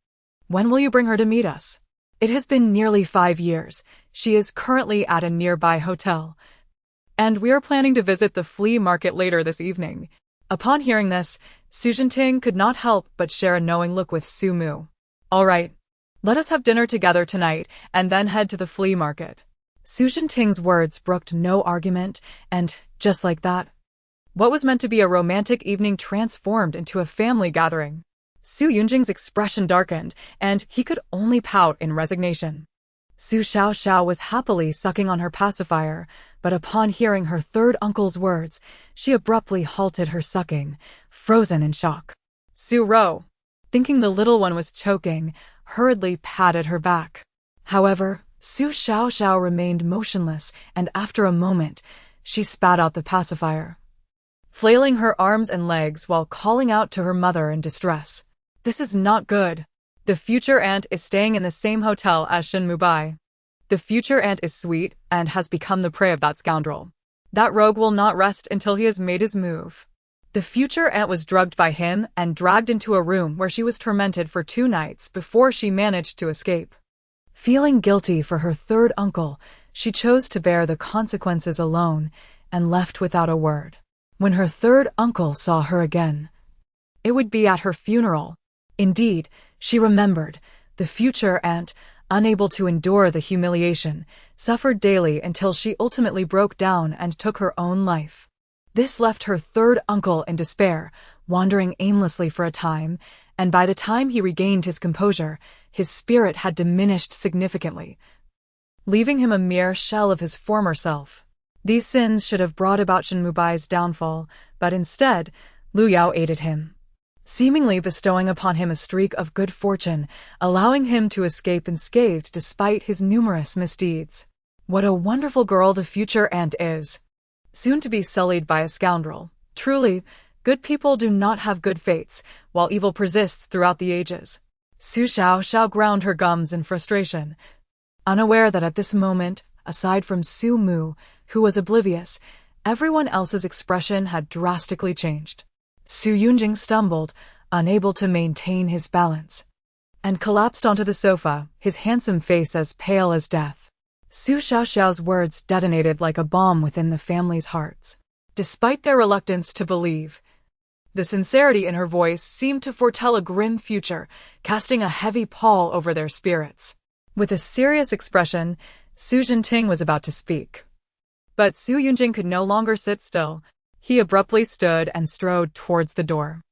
When will you bring her to meet us?" "It has been nearly 5 years. She is currently at a nearby hotel, and we are planning to visit the flea market later this evening." Upon hearing this, Su Jinting could not help but share a knowing look with Su Mu. "All right. Let us have dinner together tonight and then head to the flea market." Su Jinting's words brooked no argument, and, just like that, what was meant to be a romantic evening transformed into a family gathering. Su Yunjing's expression darkened, and he could only pout in resignation. Su Xiaoxiao was happily sucking on her pacifier, but upon hearing her third uncle's words, she abruptly halted her sucking, frozen in shock. Su Ro, thinking the little one was choking, hurriedly patted her back. However, Su Xiaoxiao remained motionless, and after a moment, she spat out the pacifier, flailing her arms and legs while calling out to her mother in distress. "This is not good. The future aunt is staying in the same hotel as Shin Mubai. The future aunt is sweet and has become the prey of that scoundrel. That rogue will not rest until he has made his move." The future aunt was drugged by him and dragged into a room where she was tormented for 2 nights before she managed to escape. Feeling guilty for her third uncle, she chose to bear the consequences alone and left without a word. When her third uncle saw her again, it would be at her funeral. Indeed, she remembered, the future aunt, unable to endure the humiliation, suffered daily until she ultimately broke down and took her own life. This left her third uncle in despair, wandering aimlessly for a time, and by the time he regained his composure, his spirit had diminished significantly, leaving him a mere shell of his former self. These sins should have brought about Shin Mubai's downfall, but instead, Lu Yao aided him, seemingly bestowing upon him a streak of good fortune, allowing him to escape unscathed despite his numerous misdeeds. What a wonderful girl the future aunt is, soon to be sullied by a scoundrel. Truly, good people do not have good fates, while evil persists throughout the ages. Su Xiaoxiao ground her gums in frustration, unaware that at this moment, aside from Su Mu, who was oblivious, everyone else's expression had drastically changed. Su Yunjing stumbled, unable to maintain his balance, and collapsed onto the sofa, his handsome face as pale as death. Su Xiaoxiao's words detonated like a bomb within the family's hearts. Despite their reluctance to believe, the sincerity in her voice seemed to foretell a grim future, casting a heavy pall over their spirits. With a serious expression, Su Jinting was about to speak. But Su Yunjing could no longer sit still. He abruptly stood and strode towards the door.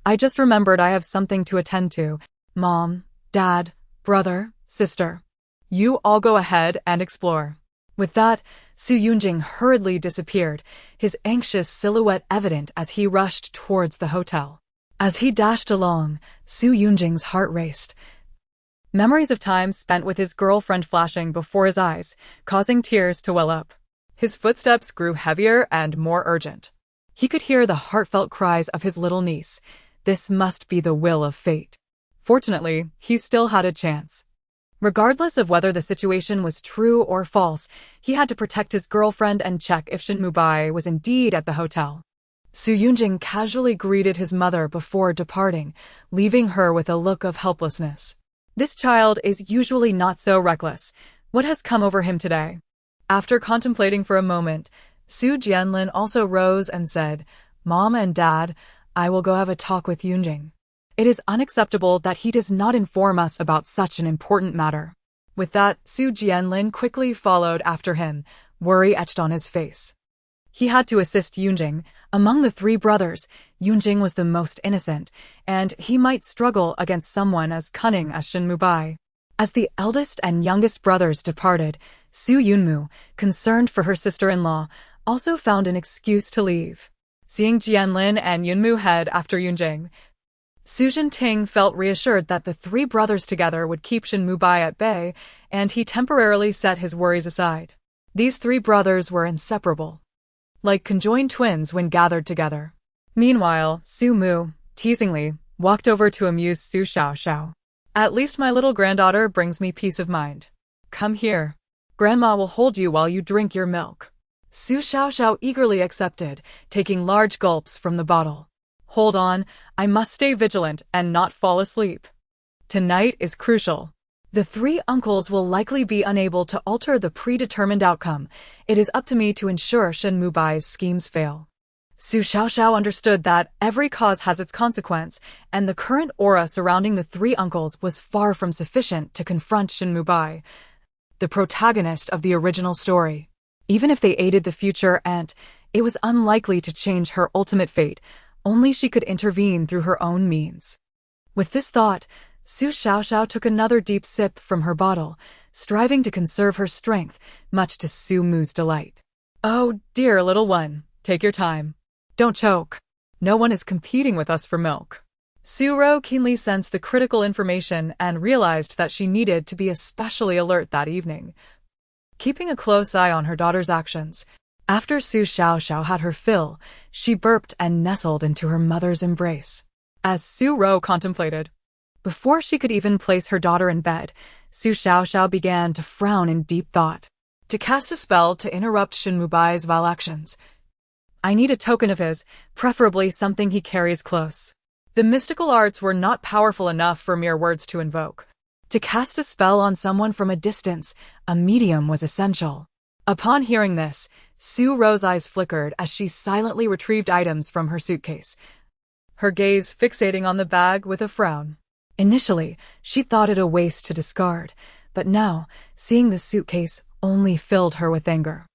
"I just remembered I have something to attend to. Mom, Dad, brother, sister. You all go ahead and explore." With that, Su Yunjing hurriedly disappeared, his anxious silhouette evident as he rushed towards the hotel. As he dashed along, Su Yunjing's heart raced. Memories of time spent with his girlfriend flashing before his eyes, causing tears to well up. His footsteps grew heavier and more urgent. He could hear the heartfelt cries of his little niece. This must be the will of fate. Fortunately, he still had a chance. Regardless of whether the situation was true or false, he had to protect his girlfriend and check if Shin Mubai was indeed at the hotel. Su Yunjing casually greeted his mother before departing, leaving her with a look of helplessness. This child is usually not so reckless. What has come over him today? After contemplating for a moment, Su Jianlin also rose and said, "Mom and Dad, I will go have a talk with Yunjing. It is unacceptable that he does not inform us about such an important matter." With that, Su Jianlin quickly followed after him, worry etched on his face. He had to assist Yunjing. Among the three brothers, Yunjing was the most innocent, and he might struggle against someone as cunning as Shin Mubai. As the eldest and youngest brothers departed, Su Yunmu, concerned for her sister-in-law, also found an excuse to leave. Seeing Jianlin and Yunmu head after Yunjing, Su Jinting felt reassured that the three brothers together would keep Shin Mubai at bay, and he temporarily set his worries aside. These three brothers were inseparable, like conjoined twins when gathered together. Meanwhile, Su Mu, teasingly, walked over to amuse Su Xiaoxiao. "At least my little granddaughter brings me peace of mind. Come here. Grandma will hold you while you drink your milk." Su Xiaoxiao eagerly accepted, taking large gulps from the bottle. "Hold on, I must stay vigilant and not fall asleep. Tonight is crucial. The three uncles will likely be unable to alter the predetermined outcome. It is up to me to ensure Shin Mubai's schemes fail." Su Xiaoxiao understood that every cause has its consequence, and the current aura surrounding the three uncles was far from sufficient to confront Shin Mubai, the protagonist of the original story. Even if they aided the future aunt, it was unlikely to change her ultimate fate. Only she could intervene through her own means. With this thought, Su Xiaoxiao took another deep sip from her bottle, striving to conserve her strength, much to Su Mu's delight. "Oh, dear little one, take your time. Don't choke. No one is competing with us for milk." Su Ro keenly sensed the critical information and realized that she needed to be especially alert that evening, keeping a close eye on her daughter's actions. After Su Xiaoxiao had her fill, she burped and nestled into her mother's embrace. As Su Ro contemplated, before she could even place her daughter in bed, Su Xiaoxiao began to frown in deep thought. To cast a spell to interrupt Shin Mubai's vile actions, I need a token of his, preferably something he carries close. The mystical arts were not powerful enough for mere words to invoke. To cast a spell on someone from a distance, a medium was essential. Upon hearing this, Su Ro's eyes flickered as she silently retrieved items from her suitcase, her gaze fixating on the bag with a frown. Initially, she thought it a waste to discard, but now, seeing the suitcase only filled her with anger.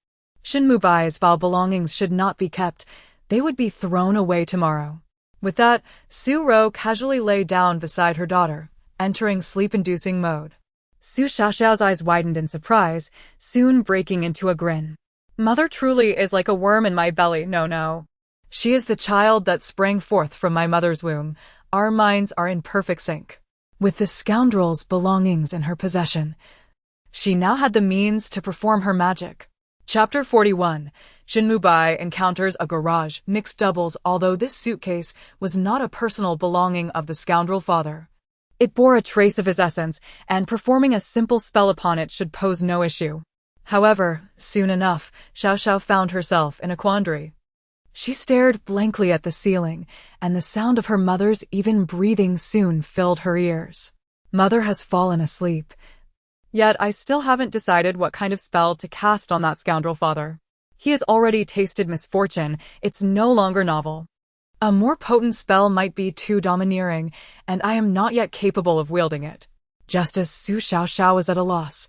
Shin Mubai's vile belongings should not be kept. They would be thrown away tomorrow. With that, Su Ro casually lay down beside her daughter, entering sleep-inducing mode. Su Xiaoxiao's eyes widened in surprise, soon breaking into a grin. "Mother truly is like a worm in my belly, no. She is the child that sprang forth from my mother's womb. Our minds are in perfect sync." With the scoundrels' belongings in her possession, she now had the means to perform her magic. Chapter 41. Shin Mubai encounters a garage mixed doubles. Although this suitcase was not a personal belonging of the scoundrel father, it bore a trace of his essence, and performing a simple spell upon it should pose no issue. However, soon enough, Xiaoxiao found herself in a quandary. She stared blankly at the ceiling, and the sound of her mother's even breathing soon filled her ears. Mother has fallen asleep. Yet I still haven't decided what kind of spell to cast on that scoundrel father. He has already tasted misfortune. It's no longer novel. A more potent spell might be too domineering, and I am not yet capable of wielding it. Just as Su Xiaoxiao was at a loss,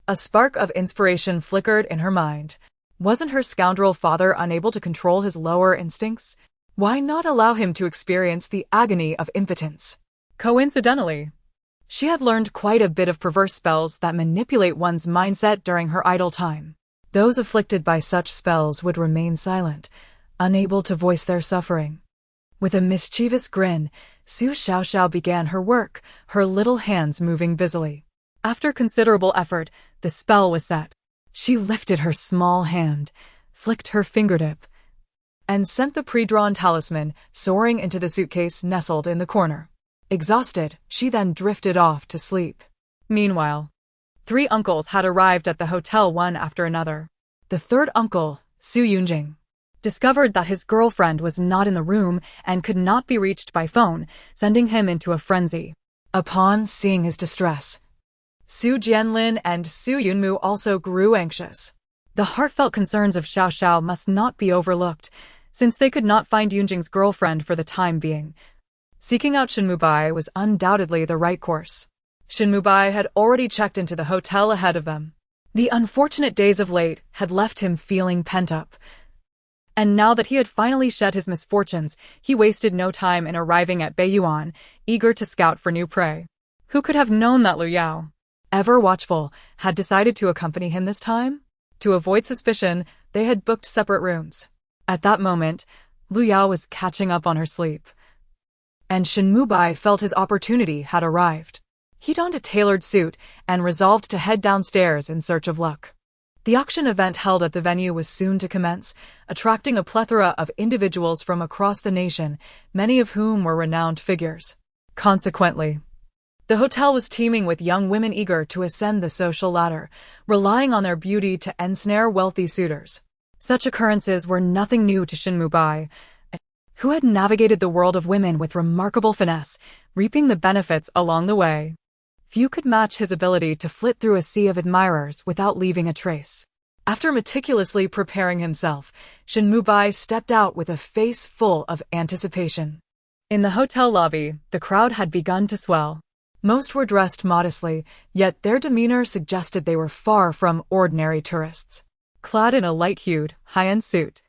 a spark of inspiration flickered in her mind. Wasn't her scoundrel father unable to control his lower instincts? Why not allow him to experience the agony of impotence? Coincidentally, she had learned quite a bit of perverse spells that manipulate one's mindset during her idle time. Those afflicted by such spells would remain silent, unable to voice their suffering. With a mischievous grin, Su Xiaoxiao began her work, her little hands moving busily. After considerable effort, the spell was set. She lifted her small hand, flicked her fingertip, and sent the pre-drawn talisman soaring into the suitcase nestled in the corner. Exhausted, she then drifted off to sleep. Meanwhile, 3 uncles had arrived at the hotel one after another. The third uncle, Su Yunjing, discovered that his girlfriend was not in the room and could not be reached by phone, sending him into a frenzy. Upon seeing his distress, Su Jianlin and Su Yunmu also grew anxious. The heartfelt concerns of Xiaoxiao must not be overlooked, since they could not find Yunjing's girlfriend for the time being. Seeking out Shin Mubai was undoubtedly the right course. Shin Mubai had already checked into the hotel ahead of them. The unfortunate days of late had left him feeling pent up. And now that he had finally shed his misfortunes, he wasted no time in arriving at Beiyuan, eager to scout for new prey. Who could have known that Lu Yao, ever watchful, had decided to accompany him this time? To avoid suspicion, they had booked separate rooms. At that moment, Lu Yao was catching up on her sleep. And Shin Mubai felt his opportunity had arrived. He donned a tailored suit and resolved to head downstairs in search of luck. The auction event held at the venue was soon to commence, attracting a plethora of individuals from across the nation, many of whom were renowned figures. Consequently, the hotel was teeming with young women eager to ascend the social ladder, relying on their beauty to ensnare wealthy suitors. Such occurrences were nothing new to Shin Mubai, who had navigated the world of women with remarkable finesse, reaping the benefits along the way. Few could match his ability to flit through a sea of admirers without leaving a trace. After meticulously preparing himself, Shin Mubai stepped out with a face full of anticipation. In the hotel lobby, the crowd had begun to swell. Most were dressed modestly, yet their demeanor suggested they were far from ordinary tourists. Clad in a light-hued, high-end suit,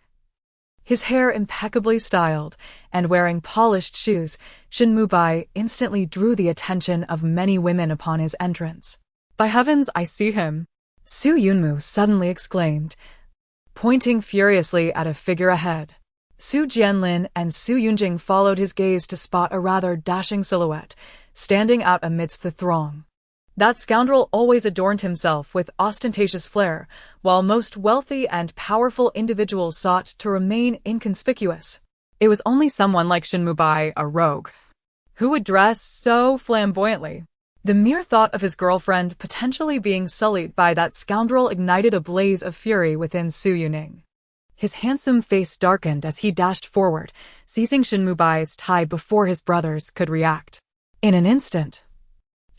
his hair impeccably styled, and wearing polished shoes, Shin Mubai instantly drew the attention of many women upon his entrance. "By heavens, I see him!" Su Yunmu suddenly exclaimed, pointing furiously at a figure ahead. Su Jianlin and Su Yunjing followed his gaze to spot a rather dashing silhouette, standing out amidst the throng. That scoundrel always adorned himself with ostentatious flair, while most wealthy and powerful individuals sought to remain inconspicuous. It was only someone like Shin Mubai, a rogue, who would dress so flamboyantly. The mere thought of his girlfriend potentially being sullied by that scoundrel ignited a blaze of fury within Su Yuning. His handsome face darkened as he dashed forward, seizing Shin Mubai's tie before his brothers could react. In an instant,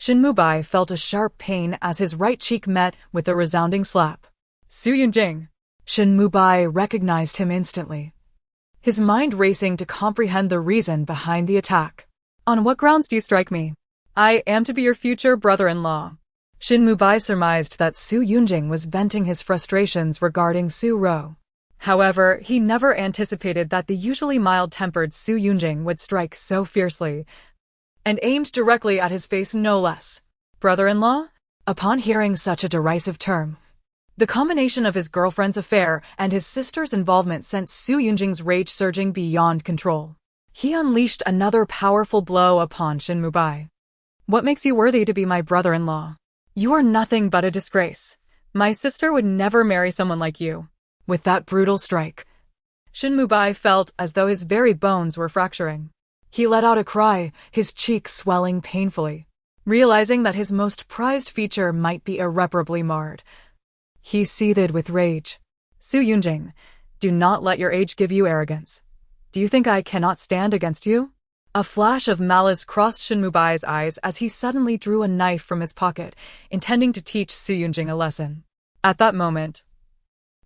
Shin Mubai felt a sharp pain as his right cheek met with a resounding slap. "Su Yunjing!" Shin Mubai recognized him instantly, his mind racing to comprehend the reason behind the attack. "On what grounds do you strike me? I am to be your future brother-in-law." Shin Mubai surmised that Su Yunjing was venting his frustrations regarding Su Ro. However, he never anticipated that the usually mild-tempered Su Yunjing would strike so fiercely, and aimed directly at his face no less. "Brother-in-law?" Upon hearing such a derisive term, the combination of his girlfriend's affair and his sister's involvement sent Su Yunjing's rage surging beyond control. He unleashed another powerful blow upon Shin Mubai. "What makes you worthy to be my brother-in-law? You are nothing but a disgrace. My sister would never marry someone like you." With that brutal strike, Shin Mubai felt as though his very bones were fracturing. He let out a cry, his cheeks swelling painfully. Realizing that his most prized feature might be irreparably marred, he seethed with rage. "Su Yunjing, do not let your age give you arrogance. Do you think I cannot stand against you?" A flash of malice crossed Shin Mubai's eyes as he suddenly drew a knife from his pocket, intending to teach Su Yunjing a lesson. At that moment,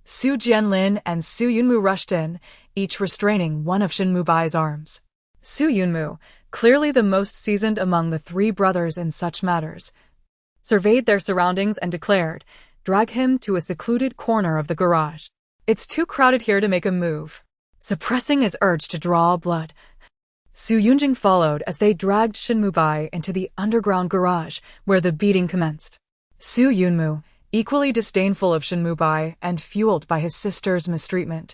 Su Jianlin and Su Yunmu rushed in, each restraining one of Shin Mubai's arms. Su Yunmu, clearly the most seasoned among the 3 brothers in such matters, surveyed their surroundings and declared, "Drag him to a secluded corner of the garage. It's too crowded here to make a move." Suppressing his urge to draw blood, Su Yunjing followed as they dragged Shin Mubai into the underground garage where the beating commenced. Su Yunmu, equally disdainful of Shin Mubai and fueled by his sister's mistreatment,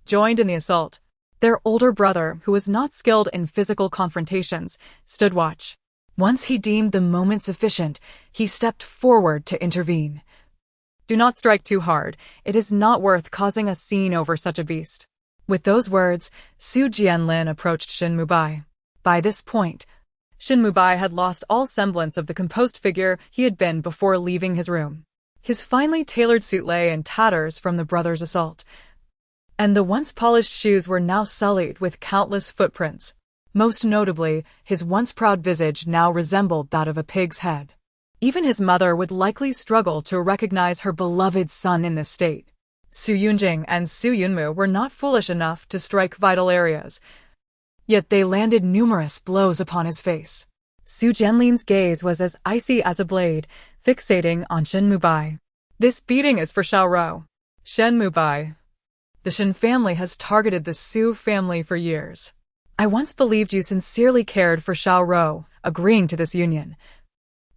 joined in the assault. Their older brother, who was not skilled in physical confrontations, stood watch. Once he deemed the moment sufficient, he stepped forward to intervene. Do not strike too hard. It is not worth causing a scene over such a beast. With those words, Su Jianlin approached Shin Mubai. By this point, Shin Mubai had lost all semblance of the composed figure he had been before leaving his room. His finely tailored suit lay in tatters from the brothers' assault, and the once polished shoes were now sullied with countless footprints. Most notably, his once proud visage now resembled that of a pig's head. Even his mother would likely struggle to recognize her beloved son in this state. Su Yunjing and Su Yunmu were not foolish enough to strike vital areas, yet they landed numerous blows upon his face. Su Jianlin's gaze was as icy as a blade, fixating on Shin Mubai. This beating is for Xiaorou. Shin Mubai. The Shin family has targeted the Su family for years. I once believed you sincerely cared for Xiaorou, agreeing to this union.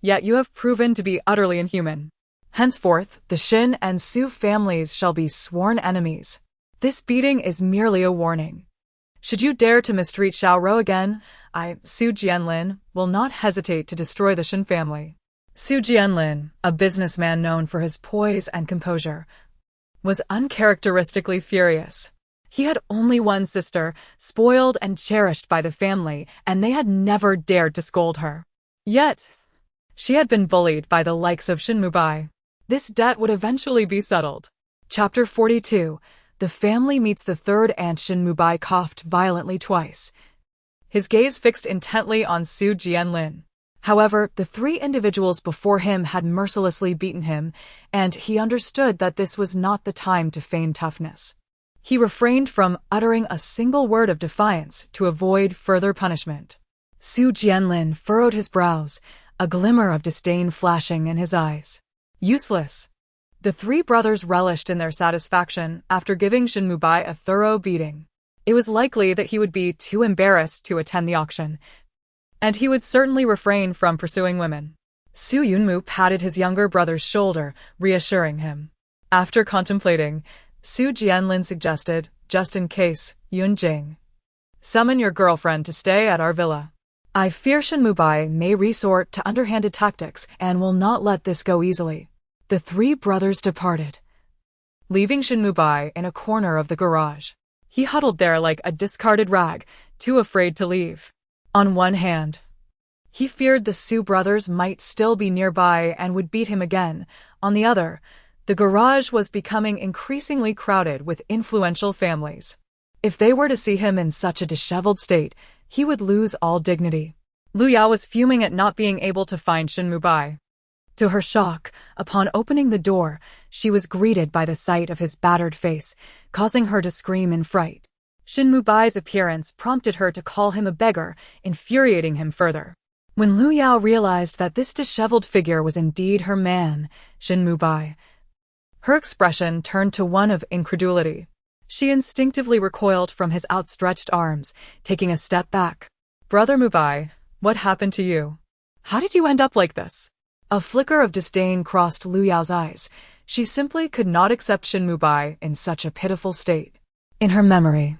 Yet you have proven to be utterly inhuman. Henceforth, the Shin and Su families shall be sworn enemies. This beating is merely a warning. Should you dare to mistreat Xiaorou again, I, Su Jianlin, will not hesitate to destroy the Shin family. Su Jianlin, a businessman known for his poise and composure, was uncharacteristically furious. He had only one sister, spoiled and cherished by the family, and they had never dared to scold her. Yet, she had been bullied by the likes of Shin Mubai. This debt would eventually be settled. Chapter 42. The family meets the third aunt. Shin Mubai coughed violently twice, his gaze fixed intently on Su Jianlin. However, the three individuals before him had mercilessly beaten him, and he understood that this was not the time to feign toughness. He refrained from uttering a single word of defiance to avoid further punishment. Su Jianlin furrowed his brows, a glimmer of disdain flashing in his eyes. Useless. The three brothers relished in their satisfaction after giving Shin Mubai a thorough beating. It was likely that he would be too embarrassed to attend the auction, and he would certainly refrain from pursuing women. Su Yunmu patted his younger brother's shoulder, reassuring him. After contemplating, Su Jianlin suggested, just in case, Yunjing, summon your girlfriend to stay at our villa. I fear Shin Mubai may resort to underhanded tactics and will not let this go easily. The three brothers departed, leaving Shin Mubai in a corner of the garage. He huddled there like a discarded rag, too afraid to leave. On one hand, he feared the Su brothers might still be nearby and would beat him again. On the other, the garage was becoming increasingly crowded with influential families. If they were to see him in such a disheveled state, he would lose all dignity. Lu Yao was fuming at not being able to find Shin Mubai. To her shock, upon opening the door, she was greeted by the sight of his battered face, causing her to scream in fright. Shin Mubai's appearance prompted her to call him a beggar, infuriating him further. When Lu Yao realized that this disheveled figure was indeed her man, Shin Mubai, her expression turned to one of incredulity. She instinctively recoiled from his outstretched arms, taking a step back. Brother Mubai, what happened to you? How did you end up like this? A flicker of disdain crossed Lu Yao's eyes. She simply could not accept Shin Mubai in such a pitiful state. In her memory,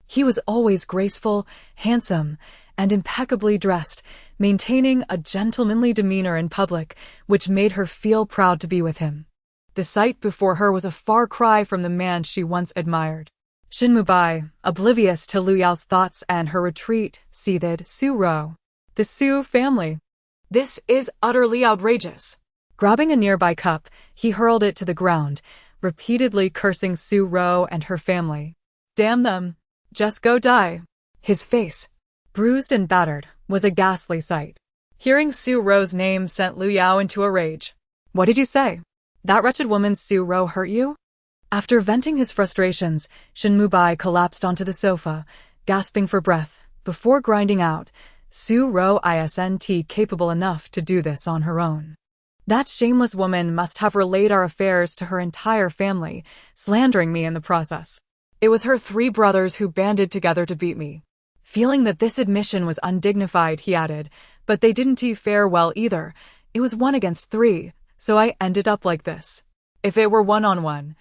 he was always graceful, handsome, and impeccably dressed, maintaining a gentlemanly demeanor in public, which made her feel proud to be with him. The sight before her was a far cry from the man she once admired. Shin Mubai, oblivious to Lu Yao's thoughts and her retreat, seethed, Su Ro. The Su family. This is utterly outrageous. Grabbing a nearby cup, he hurled it to the ground, repeatedly cursing Su Ro and her family. Damn them. Just go die. His face, bruised and battered, was a ghastly sight. Hearing Su Ro's name sent Lu Yao into a rage. What did you say? That wretched woman Su Ro hurt you? After venting his frustrations, Shin Mubai collapsed onto the sofa, gasping for breath, before grinding out, Su Ro isn't capable enough to do this on her own. That shameless woman must have relayed our affairs to her entire family, slandering me in the process. It was her three brothers who banded together to beat me. Feeling that this admission was undignified, he added, but they didn't fare well either. It was 1 against 3, so I ended up like this. If it were 1-on-1,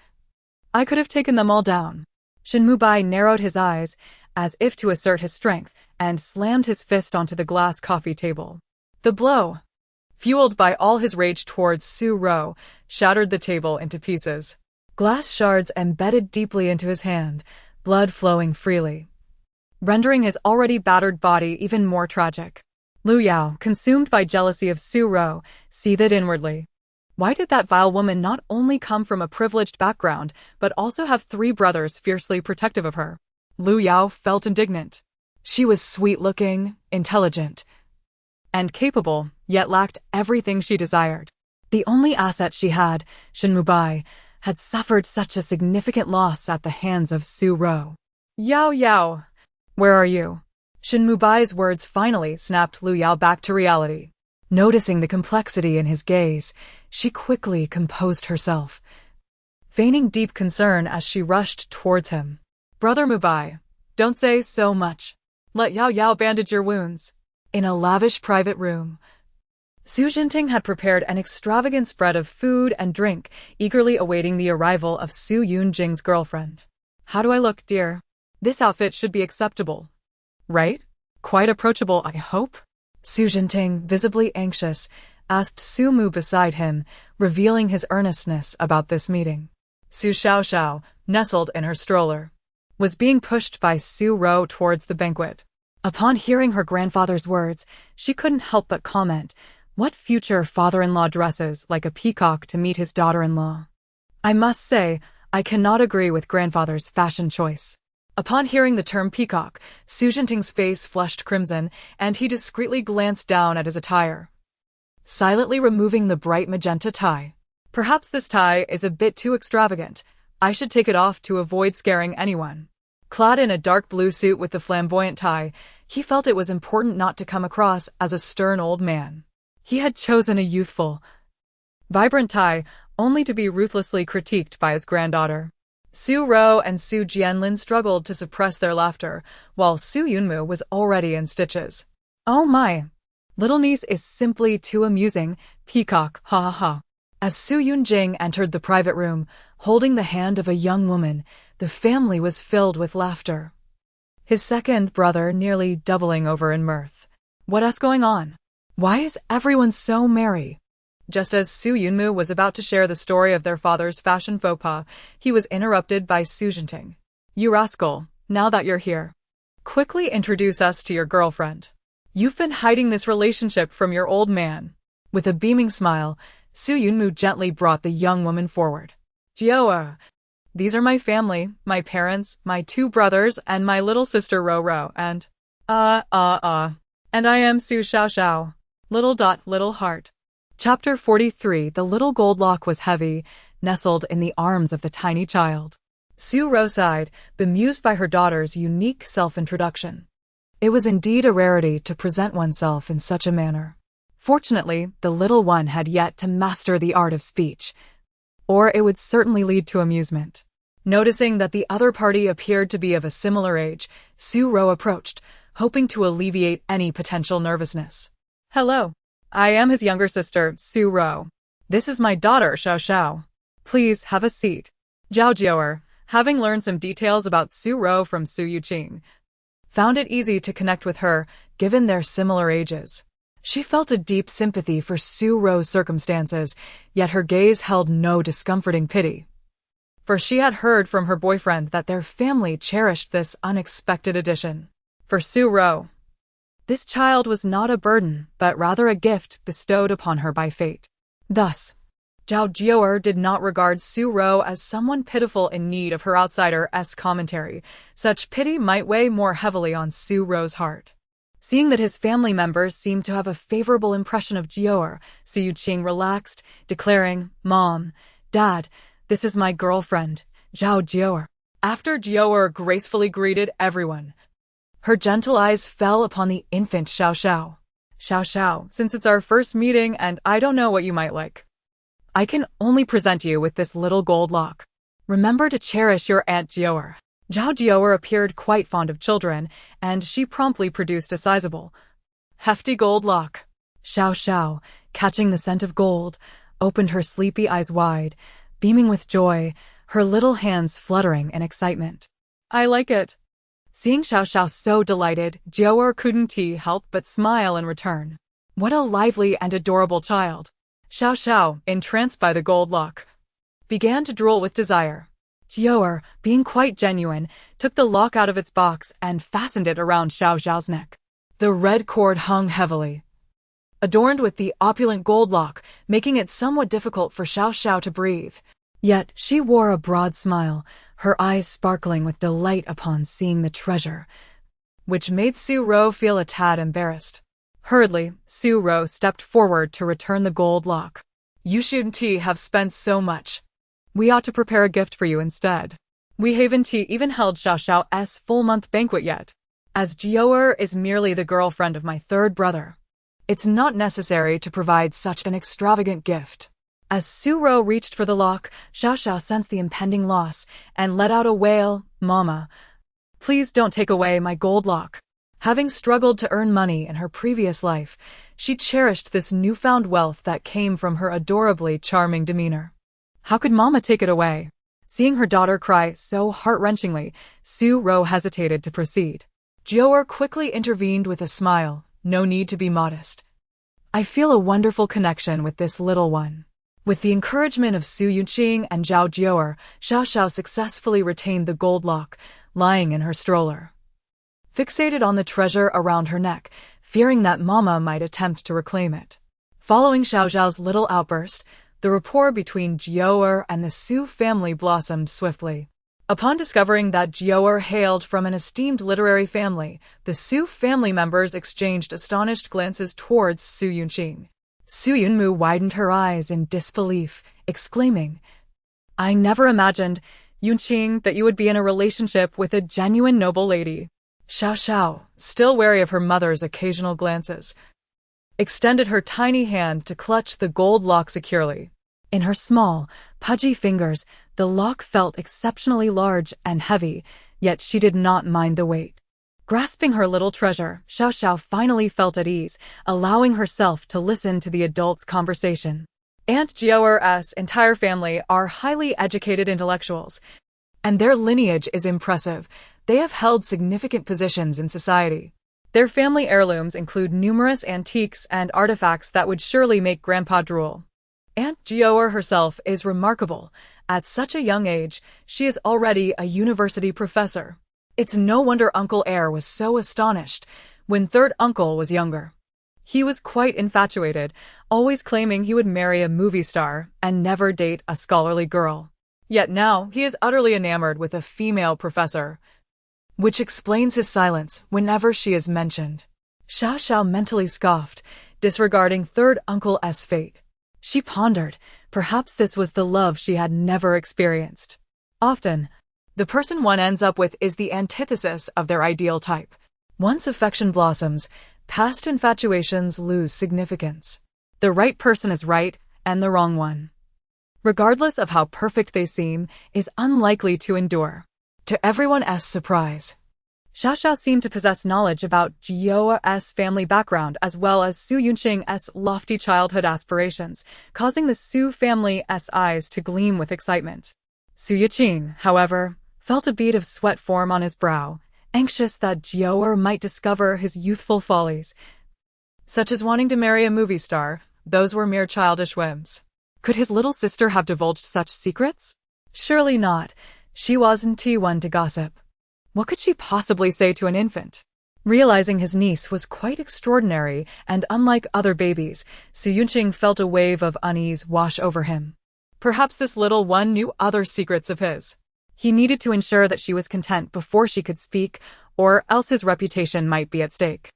I could have taken them all down. Shin Mubai narrowed his eyes, as if to assert his strength, and slammed his fist onto the glass coffee table. The blow, fueled by all his rage towards Su Ro, shattered the table into pieces. Glass shards embedded deeply into his hand, blood flowing freely, rendering his already battered body even more tragic. Lu Yao, consumed by jealousy of Su Ro, seethed inwardly. Why did that vile woman not only come from a privileged background, but also have 3 brothers fiercely protective of her? Lu Yao felt indignant. She was sweet-looking, intelligent, and capable, yet lacked everything she desired. The only asset she had, Shin Mubai, had suffered such a significant loss at the hands of Su Ro. Yao Yao, where are you? Shin Mubai's words finally snapped Lu Yao back to reality. Noticing the complexity in his gaze, she quickly composed herself, feigning deep concern as she rushed towards him. Brother Mubai, don't say so much. Let Yao Yao bandage your wounds. In a lavish private room, Su Jinting had prepared an extravagant spread of food and drink, eagerly awaiting the arrival of Su Yunjing's girlfriend. How do I look, dear? This outfit should be acceptable, right? Quite approachable, I hope? Su Jinting, visibly anxious, asked Su Mu beside him, revealing his earnestness about this meeting. Su Xiaoxiao, nestled in her stroller, was being pushed by Su Ro towards the banquet. Upon hearing her grandfather's words, she couldn't help but comment, what future father-in-law dresses like a peacock to meet his daughter-in-law? I must say, I cannot agree with grandfather's fashion choice. Upon hearing the term peacock, Su Jinting's face flushed crimson, and he discreetly glanced down at his attire, silently removing the bright magenta tie. Perhaps this tie is a bit too extravagant. I should take it off to avoid scaring anyone. Clad in a dark blue suit with the flamboyant tie, he felt it was important not to come across as a stern old man. He had chosen a youthful, vibrant tie, only to be ruthlessly critiqued by his granddaughter. Su Ro and Su Jianlin struggled to suppress their laughter, while Su Yunmu was already in stitches. Oh my! Little niece is simply too amusing, peacock, ha ha ha. As Su Yunjing entered the private room, holding the hand of a young woman, the family was filled with laughter, his second brother nearly doubling over in mirth. What's going on? Why is everyone so merry? Just as Su Yunmu was about to share the story of their father's fashion faux pas, he was interrupted by Su Jinting. You rascal, now that you're here, quickly introduce us to your girlfriend. You've been hiding this relationship from your old man. With a beaming smile, Su Yunmu gently brought the young woman forward. Jioa, these are my family, my parents, my 2 brothers, and my little sister Ro, and and I am Su Xiaoxiao. Little heart. Chapter 43. The little gold lock was heavy, nestled in the arms of the tiny child. Su Ro sighed, bemused by her daughter's unique self-introduction. It was indeed a rarity to present oneself in such a manner. Fortunately, the little one had yet to master the art of speech, or it would certainly lead to amusement. Noticing that the other party appeared to be of a similar age, Su Ro approached, hoping to alleviate any potential nervousness. Hello. I am his younger sister, Su Ro. This is my daughter, Xiaoxiao. Please have a seat. Zhao Jioer, having learned some details about Su Ro from Su Yuqing, found it easy to connect with her, given their similar ages. She felt a deep sympathy for Su Ro's circumstances, yet her gaze held no discomforting pity. For she had heard from her boyfriend that their family cherished this unexpected addition. For Su Ro, this child was not a burden, but rather a gift bestowed upon her by fate. Thus, Zhao Jioer did not regard Su Ro as someone pitiful in need of her outsider-esque commentary. Such pity might weigh more heavily on Su Ro's heart. Seeing that his family members seemed to have a favorable impression of Jioer, Su Yuqing relaxed, declaring, Mom, Dad, this is my girlfriend, Zhao Jioer. After Jioer gracefully greeted everyone, her gentle eyes fell upon the infant Xiaoxiao. Xiaoxiao, since it's our first meeting and I don't know what you might like, I can only present you with this little gold lock. Remember to cherish your Aunt Jioer. Zhao Jioer appeared quite fond of children, and she promptly produced a sizable, hefty gold lock. Xiaoxiao, catching the scent of gold, opened her sleepy eyes wide, beaming with joy, her little hands fluttering in excitement. I like it. Seeing Xiao Xiao so delighted, Jiaoer couldn't help but smile in return. What a lively and adorable child. Xiao Xiao, entranced by the gold lock, began to drool with desire. Jiaoer, being quite genuine, took the lock out of its box and fastened it around Xiao Xiao's neck. The red cord hung heavily, adorned with the opulent gold lock, making it somewhat difficult for Xiao Xiao to breathe. Yet she wore a broad smile, her eyes sparkling with delight upon seeing the treasure, which made Su Ro feel a tad embarrassed. Hurriedly, Su Ro stepped forward to return the gold lock. You shouldn't have spent so much. We ought to prepare a gift for you instead. We haven't even held Xiao Xiao's full-month banquet yet. As Jiaoer is merely the girlfriend of my third brother, it's not necessary to provide such an extravagant gift. As Su Ro reached for the lock, Xiao Xiao sensed the impending loss and let out a wail. Mama, please don't take away my gold lock. Having struggled to earn money in her previous life, she cherished this newfound wealth that came from her adorably charming demeanor. How could Mama take it away? Seeing her daughter cry so heart-wrenchingly, Su Ro hesitated to proceed. Jiaoer quickly intervened with a smile. No need to be modest. I feel a wonderful connection with this little one. With the encouragement of Su Yuqing and Zhao Jiaoer, Xiao Xiao successfully retained the gold lock, lying in her stroller, fixated on the treasure around her neck, fearing that Mama might attempt to reclaim it. Following Xiao Xiao's little outburst, the rapport between Jiaoer and the Su family blossomed swiftly. Upon discovering that Jiaoer hailed from an esteemed literary family, the Su family members exchanged astonished glances towards Su Yuqing. Su Yunmu widened her eyes in disbelief, exclaiming, I never imagined, Yuqing, that you would be in a relationship with a genuine noble lady. Xiao Xiao, still wary of her mother's occasional glances, extended her tiny hand to clutch the gold lock securely. In her small, pudgy fingers, the lock felt exceptionally large and heavy, yet she did not mind the weight. Grasping her little treasure, Xiao Xiao finally felt at ease, allowing herself to listen to the adults' conversation. Aunt Jiaoer's entire family are highly educated intellectuals, and their lineage is impressive. They have held significant positions in society. Their family heirlooms include numerous antiques and artifacts that would surely make Grandpa drool. Aunt Jiaoer herself is remarkable. At such a young age, she is already a university professor. It's no wonder Uncle Heir was so astonished when third uncle was younger. He was quite infatuated, always claiming he would marry a movie star and never date a scholarly girl. Yet now he is utterly enamored with a female professor, which explains his silence whenever she is mentioned. Xiao Xiao mentally scoffed, disregarding third uncle's fate. She pondered, perhaps this was the love she had never experienced. Often, the person one ends up with is the antithesis of their ideal type. Once affection blossoms, past infatuations lose significance. The right person is right, and the wrong one, regardless of how perfect they seem, is unlikely to endure. To everyone's surprise, Xiao Xiao seemed to possess knowledge about Jiaoer's family background as well as Su Yuqing's lofty childhood aspirations, causing the Su family's eyes to gleam with excitement. Su Yuqing, however, felt a bead of sweat form on his brow, anxious that Jiaoer might discover his youthful follies, such as wanting to marry a movie star. Those were mere childish whims. Could his little sister have divulged such secrets? Surely not. She wasn't one to gossip. What could she possibly say to an infant? Realizing his niece was quite extraordinary and unlike other babies, Su Yuqing felt a wave of unease wash over him. Perhaps this little one knew other secrets of his. He needed to ensure that she was content before she could speak, or else his reputation might be at stake.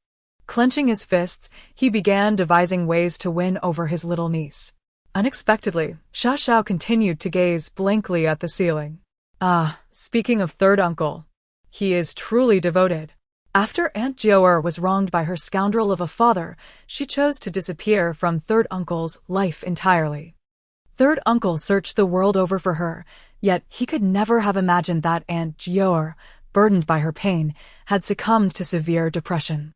Clenching his fists, he began devising ways to win over his little niece. Unexpectedly, Xiao Xiao continued to gaze blankly at the ceiling. Ah, speaking of third uncle, he is truly devoted. After Aunt Jiaoer was wronged by her scoundrel of a father, she chose to disappear from third uncle's life entirely. Third uncle searched the world over for her, yet he could never have imagined that Aunt Jiaoer, burdened by her pain, had succumbed to severe depression.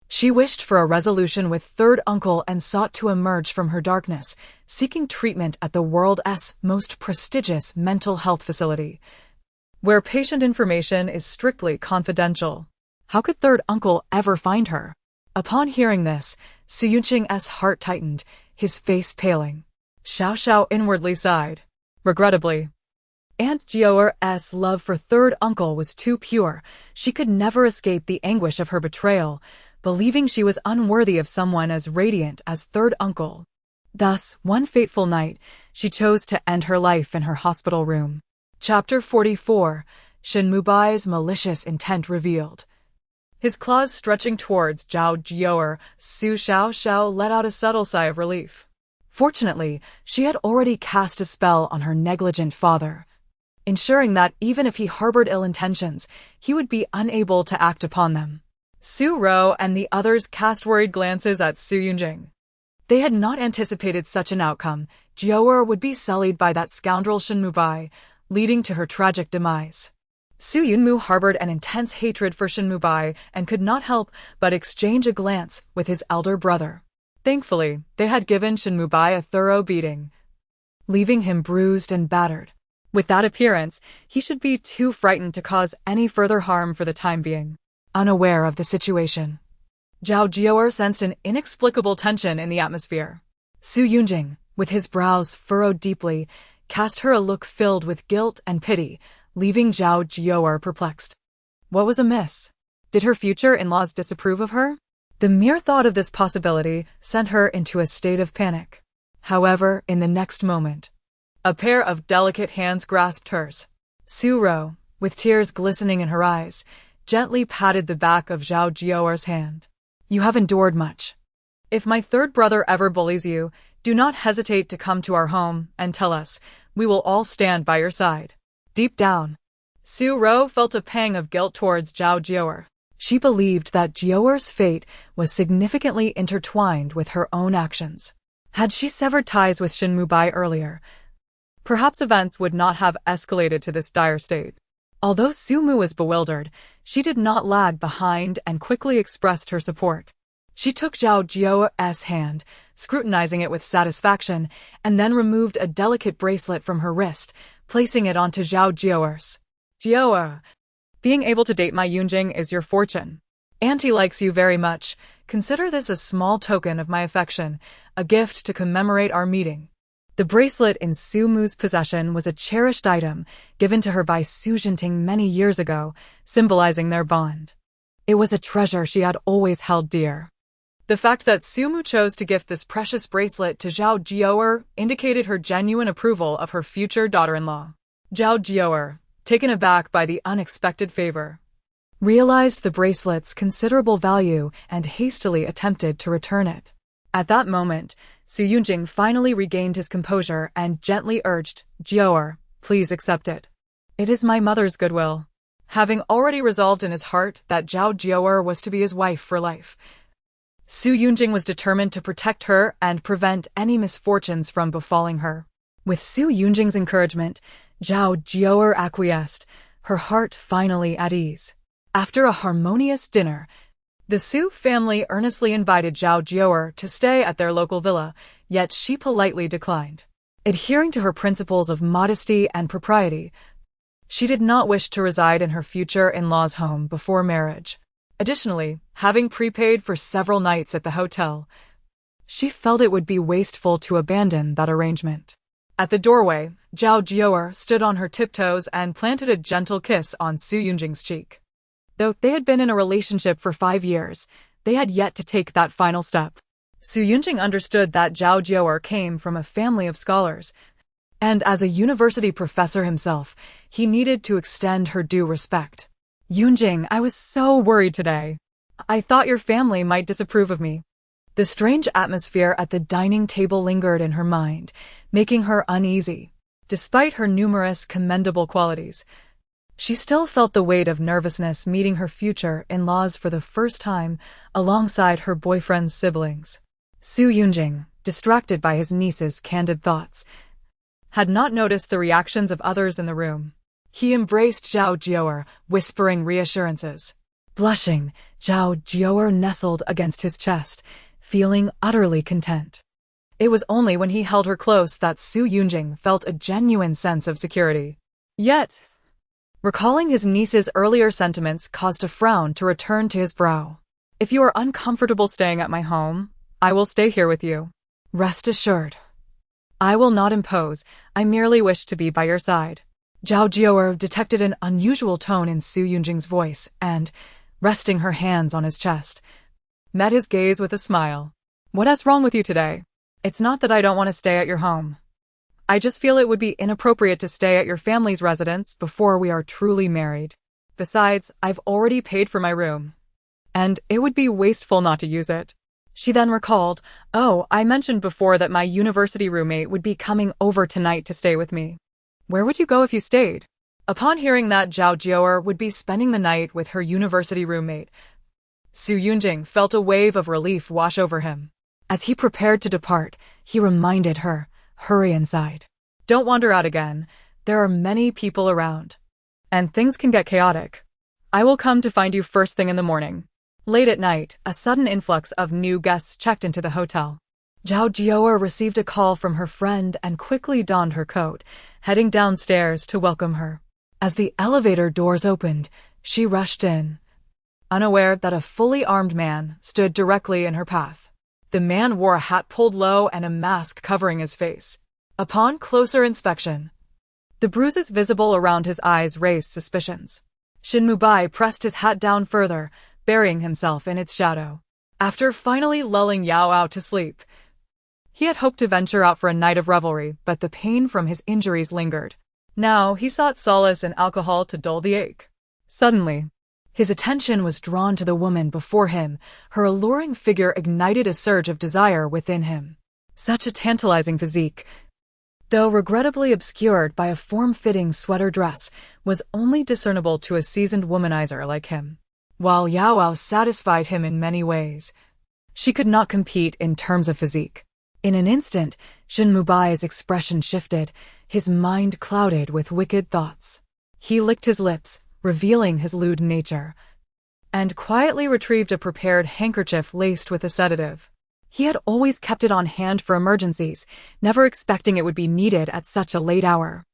She wished for a resolution with third uncle and sought to emerge from her darkness, seeking treatment at the world's most prestigious mental health facility, where patient information is strictly confidential. How could third uncle ever find her? Upon hearing this, Su Xiaoxiao's heart tightened, his face paling. Xiaoxiao inwardly sighed. Regrettably, Aunt Jiaoer's love for third uncle was too pure. She could never escape the anguish of her betrayal, believing she was unworthy of someone as radiant as third uncle. Thus, one fateful night, she chose to end her life in her hospital room. Chapter 44. Shin Mubai's malicious intent revealed. His claws stretching towards Zhao Jiaoer, Su Xiaoxiao let out a subtle sigh of relief. Fortunately, she had already cast a spell on her negligent father, ensuring that even if he harbored ill intentions, he would be unable to act upon them. Su Ro and the others cast worried glances at Su Yunjing. They had not anticipated such an outcome. Jiaoer would be sullied by that scoundrel Shin Mubai, leading to her tragic demise. Su Yunmu harbored an intense hatred for Shin Mubai and could not help but exchange a glance with his elder brother. Thankfully, they had given Shin Mubai a thorough beating, leaving him bruised and battered. With that appearance, he should be too frightened to cause any further harm for the time being. Unaware of the situation, Zhao Jiaoer sensed an inexplicable tension in the atmosphere. Su Yunjing, with his brows furrowed deeply, cast her a look filled with guilt and pity, leaving Zhao Jiaoer perplexed. What was amiss? Did her future in-laws disapprove of her? The mere thought of this possibility sent her into a state of panic. However, in the next moment, a pair of delicate hands grasped hers. Su Ro, with tears glistening in her eyes, gently patted the back of Zhao Jiaoer's hand. You have endured much. If my third brother ever bullies you, do not hesitate to come to our home and tell us. We will all stand by your side. Deep down, Su Ro felt a pang of guilt towards Zhao Jiaoer. She believed that Jiaoer's fate was significantly intertwined with her own actions. Had she severed ties with Shin Mubai earlier, perhaps events would not have escalated to this dire state. Although Su Mu was bewildered, she did not lag behind and quickly expressed her support. She took Zhao Jiaoer's hand, scrutinizing it with satisfaction, and then removed a delicate bracelet from her wrist, placing it onto Zhao Jiaoer's. Jiaoer, being able to date my Yunjing is your fortune. Auntie likes you very much. Consider this a small token of my affection, a gift to commemorate our meeting. The bracelet in Su Mu's possession was a cherished item given to her by Su Xiaoxiao many years ago, symbolizing their bond. It was a treasure she had always held dear. The fact that Su Mu chose to gift this precious bracelet to Zhao Jiaoer indicated her genuine approval of her future daughter-in-law. Zhao Jiaoer, taken aback by the unexpected favor, realized the bracelet's considerable value and hastily attempted to return it. At that moment, Su Yunjing finally regained his composure and gently urged, Jiaoer, please accept it. It is my mother's goodwill. Having already resolved in his heart that Zhao Jiaoer was to be his wife for life, Su Yunjing was determined to protect her and prevent any misfortunes from befalling her. With Su Yunjing's encouragement, Zhao Jiaoer acquiesced, her heart finally at ease. After a harmonious dinner, the Su family earnestly invited Zhao Jiaoer to stay at their local villa, yet she politely declined. Adhering to her principles of modesty and propriety, she did not wish to reside in her future in-law's home before marriage. Additionally, having prepaid for several nights at the hotel, she felt it would be wasteful to abandon that arrangement. At the doorway, Zhao Jiaoer stood on her tiptoes and planted a gentle kiss on Su Yunjing's cheek. Though they had been in a relationship for 5 years, they had yet to take that final step. Su Yunjing understood that Zhao Jiaoer came from a family of scholars, and as a university professor himself, he needed to extend her due respect. Yunjing, I was so worried today. I thought your family might disapprove of me. The strange atmosphere at the dining table lingered in her mind, making her uneasy. Despite her numerous commendable qualities, she still felt the weight of nervousness meeting her future in-laws for the first time alongside her boyfriend's siblings. Su Yunjing, distracted by his niece's candid thoughts, had not noticed the reactions of others in the room. He embraced Zhao Jiaoer, whispering reassurances. Blushing, Zhao Jiaoer nestled against his chest, feeling utterly content. It was only when he held her close that Su Yunjing felt a genuine sense of security. Yet, Recalling his niece's earlier sentiments caused a frown to return to his brow. If you are uncomfortable staying at my home, I will stay here with you. Rest assured. I will not impose, I merely wish to be by your side. Zhao Jiu'er detected an unusual tone in Su Yunjing's voice and, resting her hands on his chest, met his gaze with a smile. What is wrong with you today? It's not that I don't want to stay at your home. I just feel it would be inappropriate to stay at your family's residence before we are truly married. Besides, I've already paid for my room, and it would be wasteful not to use it. She then recalled, oh, I mentioned before that my university roommate would be coming over tonight to stay with me. Where would you go if you stayed? Upon hearing that Zhao Jiu'er would be spending the night with her university roommate, Su Yunjing felt a wave of relief wash over him. As he prepared to depart, he reminded her, hurry inside. Don't wander out again. There are many people around, and things can get chaotic. I will come to find you first thing in the morning. Late at night, a sudden influx of new guests checked into the hotel. Zhao Jiu'er received a call from her friend and quickly donned her coat, heading downstairs to welcome her. As the elevator doors opened, she rushed in, unaware that a fully armed man stood directly in her path. The man wore a hat pulled low and a mask covering his face. Upon closer inspection, the bruises visible around his eyes raised suspicions. Shin Mubai pressed his hat down further, burying himself in its shadow. After finally lulling Yao Ao to sleep, he had hoped to venture out for a night of revelry, but the pain from his injuries lingered. Now he sought solace in alcohol to dull the ache. Suddenly, his attention was drawn to the woman before him. Her alluring figure ignited a surge of desire within him. Such a tantalizing physique, though regrettably obscured by a form-fitting sweater dress, was only discernible to a seasoned womanizer like him. While Yao Ao satisfied him in many ways, she could not compete in terms of physique. In an instant, Shin Mubai's expression shifted, his mind clouded with wicked thoughts. He licked his lips, revealing his lewd nature, and quietly retrieved a prepared handkerchief laced with a sedative. He had always kept it on hand for emergencies, never expecting it would be needed at such a late hour.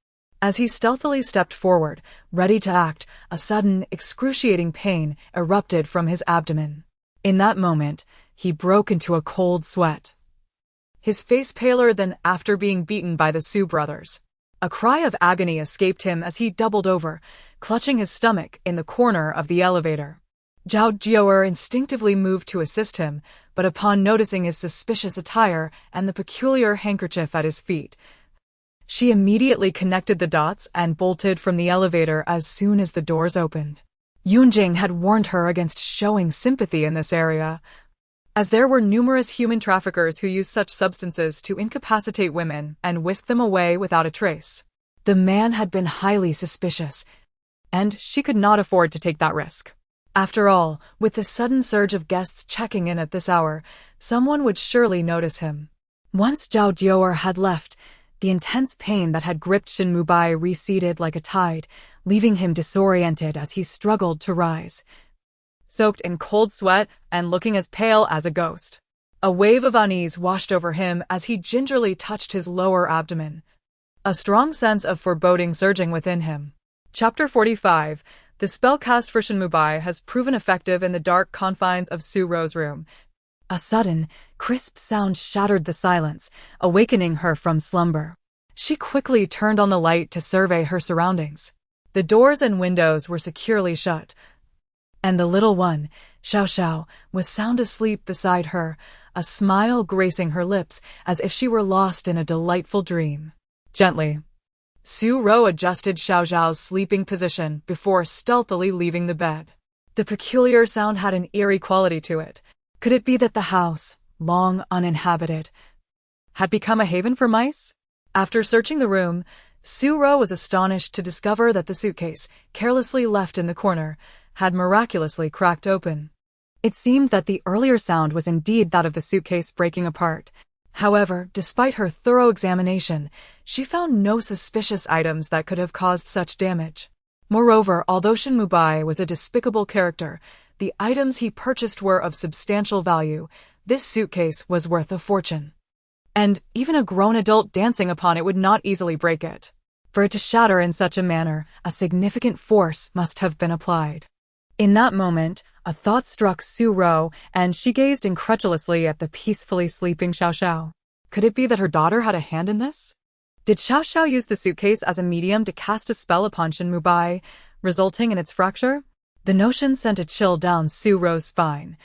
As he stealthily stepped forward, ready to act, a sudden, excruciating pain erupted from his abdomen. In that moment, he broke into a cold sweat, his face paler than after being beaten by the Su brothers. A cry of agony escaped him as he doubled over, clutching his stomach in the corner of the elevator. Zhao Jiu'er instinctively moved to assist him, but upon noticing his suspicious attire and the peculiar handkerchief at his feet, she immediately connected the dots and bolted from the elevator as soon as the doors opened. Yunjing had warned her against showing sympathy in this area, as there were numerous human traffickers who used such substances to incapacitate women and whisk them away without a trace. The man had been highly suspicious, and she could not afford to take that risk. After all, with the sudden surge of guests checking in at this hour, someone would surely notice him. Once Zhao Jiu'er had left, the intense pain that had gripped Shin Mubai receded like a tide, leaving him disoriented as he struggled to rise, soaked in cold sweat and looking as pale as a ghost. A wave of unease washed over him as he gingerly touched his lower abdomen, a strong sense of foreboding surging within him. Chapter 45. The spell cast for Shin Mubai has proven effective in the dark confines of Su Ro's room. A sudden, crisp sound shattered the silence, awakening her from slumber. She quickly turned on the light to survey her surroundings. The doors and windows were securely shut, and the little one, Xiaoxiao, was sound asleep beside her, a smile gracing her lips as if she were lost in a delightful dream. Gently, Su Ro adjusted Xiaoxiao's sleeping position before stealthily leaving the bed. The peculiar sound had an eerie quality to it. Could it be that the house, long uninhabited, had become a haven for mice? After searching the room, Su Ro was astonished to discover that the suitcase, carelessly left in the corner, had miraculously cracked open. It seemed that the earlier sound was indeed that of the suitcase breaking apart. However, despite her thorough examination, she found no suspicious items that could have caused such damage. Moreover, although Shin Mubai was a despicable character, the items he purchased were of substantial value. This suitcase was worth a fortune, and even a grown adult dancing upon it would not easily break it. For it to shatter in such a manner, a significant force must have been applied. In that moment, a thought struck Su Ro, and she gazed incredulously at the peacefully sleeping Xiaoxiao. Could it be that her daughter had a hand in this? Did Xiaoxiao use the suitcase as a medium to cast a spell upon Shin Mubai, resulting in its fracture? The notion sent a chill down Su Ro's spine,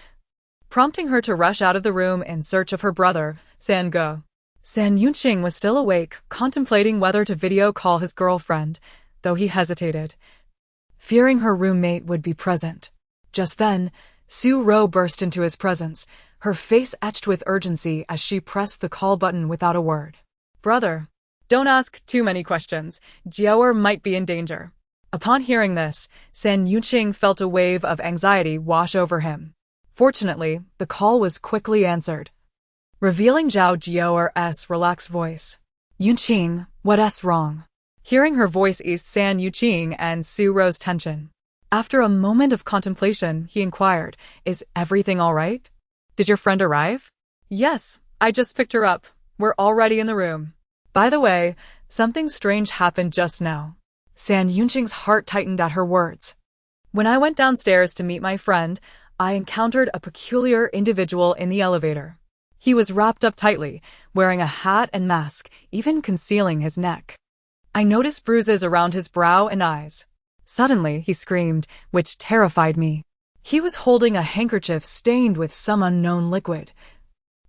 prompting her to rush out of the room in search of her brother, San Ge. San Yunqing was still awake, contemplating whether to video call his girlfriend, though he hesitated, fearing her roommate would be present. Just then, Su Ro burst into his presence, her face etched with urgency as she pressed the call button without a word. Brother, don't ask too many questions. Jiaoer might be in danger. Upon hearing this, San Yunqing felt a wave of anxiety wash over him. Fortunately, the call was quickly answered, revealing Zhao Jiaoer's relaxed voice. Yunqing, what's wrong? Hearing her voice eased San Yunqing and Su Ro's tension. After a moment of contemplation, he inquired, is everything all right? Did your friend arrive? Yes, I just picked her up. We're already in the room. By the way, something strange happened just now. San Yunqing's heart tightened at her words. When I went downstairs to meet my friend, I encountered a peculiar individual in the elevator. He was wrapped up tightly, wearing a hat and mask, even concealing his neck. I noticed bruises around his brow and eyes. Suddenly, he screamed, which terrified me. He was holding a handkerchief stained with some unknown liquid.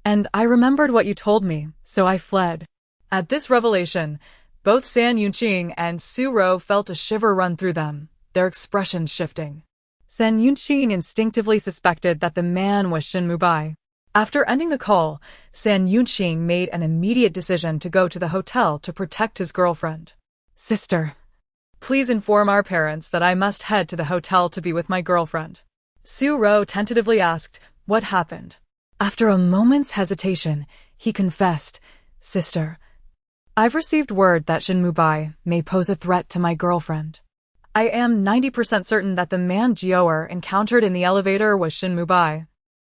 And I remembered what you told me, so I fled. At this revelation, both San Yunqing and Su Ro felt a shiver run through them, their expressions shifting. San Yunqing instinctively suspected that the man was Shin Mubai. After ending the call, San Yunqing made an immediate decision to go to the hotel to protect his girlfriend. Sister, please inform our parents that I must head to the hotel to be with my girlfriend. Su Ro tentatively asked, what happened? After a moment's hesitation, he confessed, Sister, I've received word that Shin Mubai may pose a threat to my girlfriend. I am 90% certain that the man Jiaoer encountered in the elevator was Shin Mubai.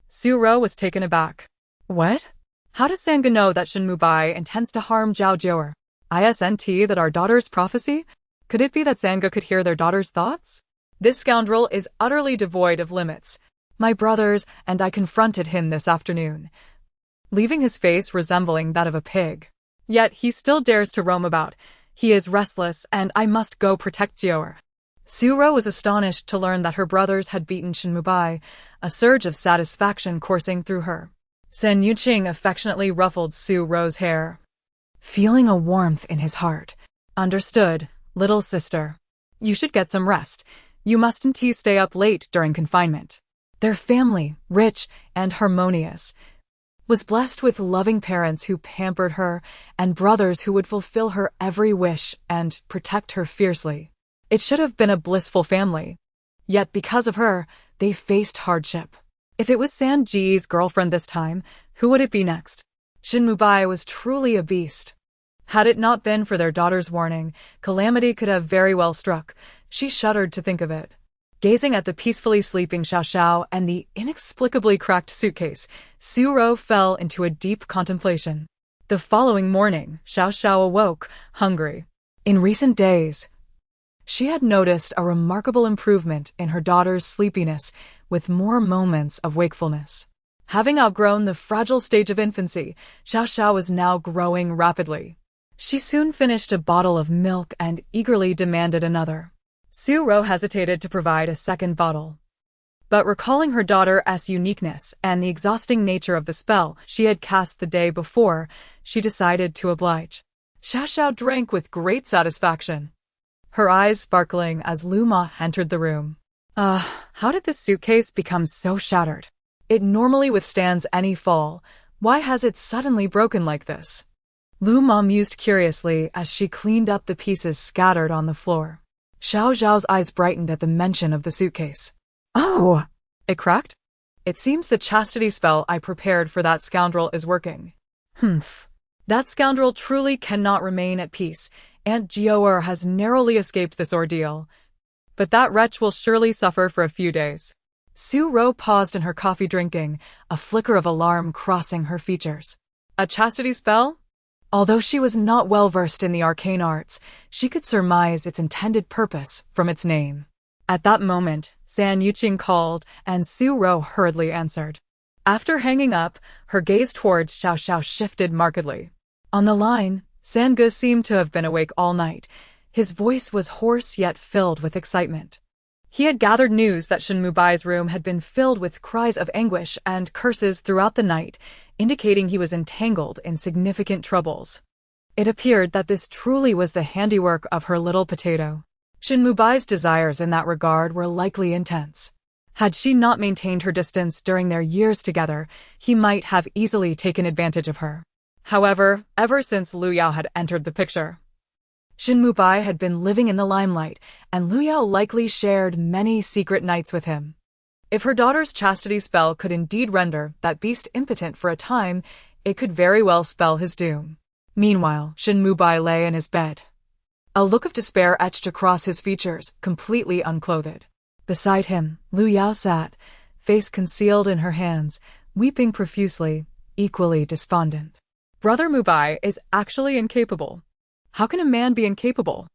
Su Ro was taken aback. What? How does Sanga know that Shin Mubai intends to harm Zhao Jiaoer? Isn't that our daughter's prophecy? Could it be that Sanga could hear their daughter's thoughts? This scoundrel is utterly devoid of limits. My brothers and I confronted him this afternoon, leaving his face resembling that of a pig. Yet he still dares to roam about. He is restless, and I must go protect Jiaoer. Su Ro was astonished to learn that her brothers had beaten Shin Mubai, a surge of satisfaction coursing through her. San Yunqing affectionately ruffled Su Ro's hair, feeling a warmth in his heart. Understood, little sister. You should get some rest. You mustn't stay up late during confinement. Their family, rich and harmonious, was blessed with loving parents who pampered her and brothers who would fulfill her every wish and protect her fiercely. It should have been a blissful family. Yet because of her, they faced hardship. If it was San Ji's girlfriend this time, who would it be next? Shin Mubai was truly a beast. Had it not been for their daughter's warning, calamity could have very well struck. She shuddered to think of it. Gazing at the peacefully sleeping Xiaoxiao and the inexplicably cracked suitcase, Su Ro fell into a deep contemplation. The following morning, Xiaoxiao awoke, hungry. In recent days, she had noticed a remarkable improvement in her daughter's sleepiness, with more moments of wakefulness. Having outgrown the fragile stage of infancy, Xiaoxiao was now growing rapidly. She soon finished a bottle of milk and eagerly demanded another. Su Ro hesitated to provide a second bottle. But recalling her daughter's uniqueness and the exhausting nature of the spell she had cast the day before, she decided to oblige. Xiaoxiao drank with great satisfaction, her eyes sparkling as Lu Ma entered the room. How did this suitcase become so shattered? It normally withstands any fall. Why has it suddenly broken like this? Lu Ma mused curiously as she cleaned up the pieces scattered on the floor. Xiao Zhao's eyes brightened at the mention of the suitcase. Oh! It cracked? It seems the chastity spell I prepared for that scoundrel is working. Humph. That scoundrel truly cannot remain at peace. Aunt Jiaoer has narrowly escaped this ordeal. But that wretch will surely suffer for a few days. Su Ro paused in her coffee drinking, a flicker of alarm crossing her features. A chastity spell? Although she was not well versed in the arcane arts, she could surmise its intended purpose from its name. At that moment, San Yuqing called, and Su Ro hurriedly answered. After hanging up, her gaze towards Xiaoxiao shifted markedly. On the line, San Ge seemed to have been awake all night. His voice was hoarse yet filled with excitement. He had gathered news that Shin Mubai's room had been filled with cries of anguish and curses throughout the night, indicating he was entangled in significant troubles. It appeared that this truly was the handiwork of her little potato. Shin Mubai's desires in that regard were likely intense. Had she not maintained her distance during their years together, he might have easily taken advantage of her. However, ever since Liu Yao had entered the picture, Shin Mubai had been living in the limelight, and Liu Yao likely shared many secret nights with him. If her daughter's chastity spell could indeed render that beast impotent for a time, it could very well spell his doom. Meanwhile, Shin Mubai lay in his bed. A look of despair etched across his features, completely unclothed. Beside him, Liu Yao sat, face concealed in her hands, weeping profusely, equally despondent. Brother Mubai is actually incapable. How can a man be incapable?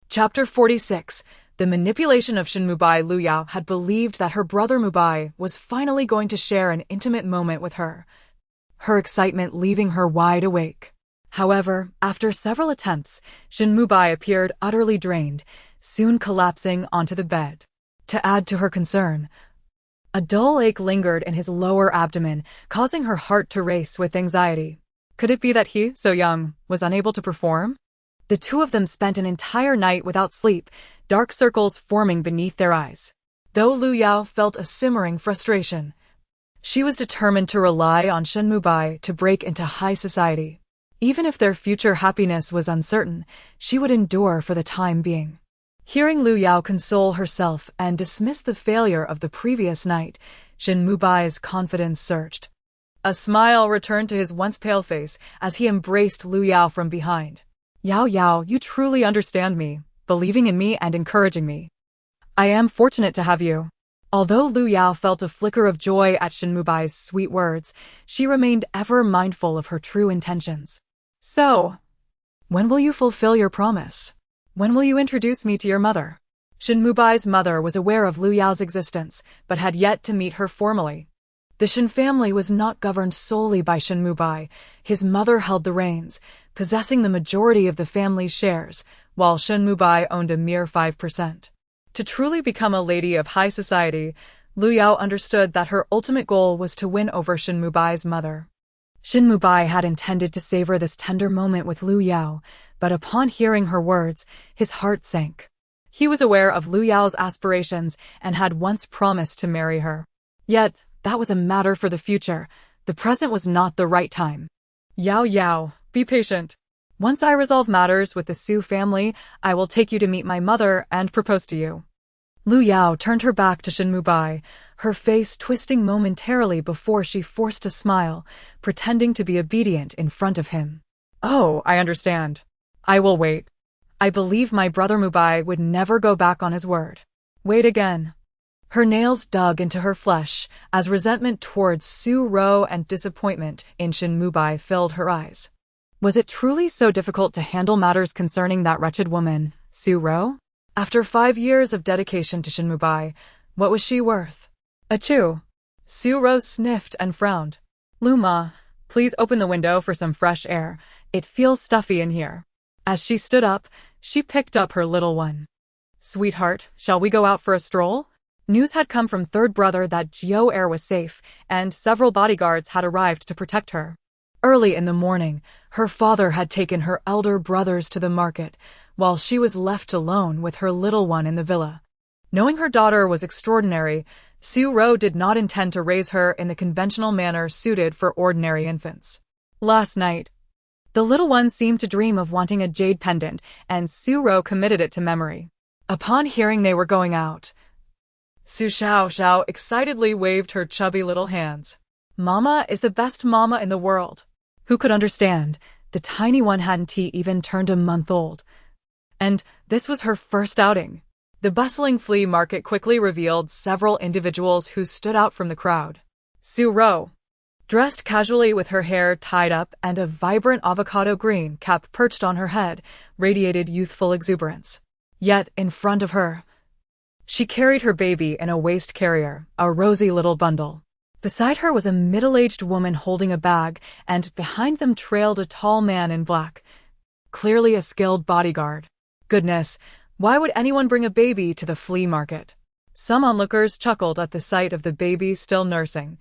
Chapter 46. The manipulation of Shin Mubai. Liu Yao had believed that her brother Mubai was finally going to share an intimate moment with her, her excitement leaving her wide awake. However, after several attempts, Shin Mubai appeared utterly drained, soon collapsing onto the bed. To add to her concern, a dull ache lingered in his lower abdomen, causing her heart to race with anxiety. Could it be that he, so young, was unable to perform? The two of them spent an entire night without sleep, dark circles forming beneath their eyes. Though Liu Yao felt a simmering frustration, she was determined to rely on Shin Mubai to break into high society. Even if their future happiness was uncertain, she would endure for the time being. Hearing Liu Yao console herself and dismiss the failure of the previous night, Shin Mubai's confidence surged. A smile returned to his once pale face as he embraced Liu Yao from behind. Yao Yao, you truly understand me, believing in me and encouraging me. I am fortunate to have you. Although Liu Yao felt a flicker of joy at Shin Mubai's sweet words, she remained ever mindful of her true intentions. So, when will you fulfill your promise? When will you introduce me to your mother? Shin Mubai's mother was aware of Liu Yao's existence, but had yet to meet her formally. The Shin family was not governed solely by Shin Mubai. His mother held the reins, possessing the majority of the family's shares, while Shin Mubai owned a mere 5%. To truly become a lady of high society, Liu Yao understood that her ultimate goal was to win over Shin Mubai's mother. Shin Mubai had intended to savor this tender moment with Liu Yao, but upon hearing her words, his heart sank. He was aware of Liu Yao's aspirations and had once promised to marry her. Yet, that was a matter for the future. The present was not the right time. Yao Yao, be patient. Once I resolve matters with the Su family, I will take you to meet my mother and propose to you. Liu Yao turned her back to Shin Mubai, her face twisting momentarily before she forced a smile, pretending to be obedient in front of him. Oh, I understand. I will wait. I believe my brother Mubai would never go back on his word. Wait again. Her nails dug into her flesh as resentment towards Su Ro and disappointment in Shin Mubai filled her eyes. Was it truly so difficult to handle matters concerning that wretched woman, Su Ro? After 5 years of dedication to Shin Mubai, what was she worth? Achoo! Su Ro sniffed and frowned. Luma, please open the window for some fresh air. It feels stuffy in here. As she stood up, she picked up her little one. Sweetheart, shall we go out for a stroll? News had come from third brother that Jiao Air was safe, and several bodyguards had arrived to protect her. Early in the morning, her father had taken her elder brothers to the market, while she was left alone with her little one in the villa. Knowing her daughter was extraordinary, Su Ro did not intend to raise her in the conventional manner suited for ordinary infants. Last night, the little one seemed to dream of wanting a jade pendant, and Su Ro committed it to memory. Upon hearing they were going out, Su Xiaoxiao excitedly waved her chubby little hands. Mama is the best mama in the world. Who could understand? The tiny one hadn't even turned a month old. And this was her first outing. The bustling flea market quickly revealed several individuals who stood out from the crowd. Su Ro. Dressed casually with her hair tied up and a vibrant avocado green cap perched on her head, radiated youthful exuberance. Yet, in front of her, she carried her baby in a waist carrier, a rosy little bundle. Beside her was a middle-aged woman holding a bag, and behind them trailed a tall man in black, clearly a skilled bodyguard. Goodness, why would anyone bring a baby to the flea market? Some onlookers chuckled at the sight of the baby still nursing,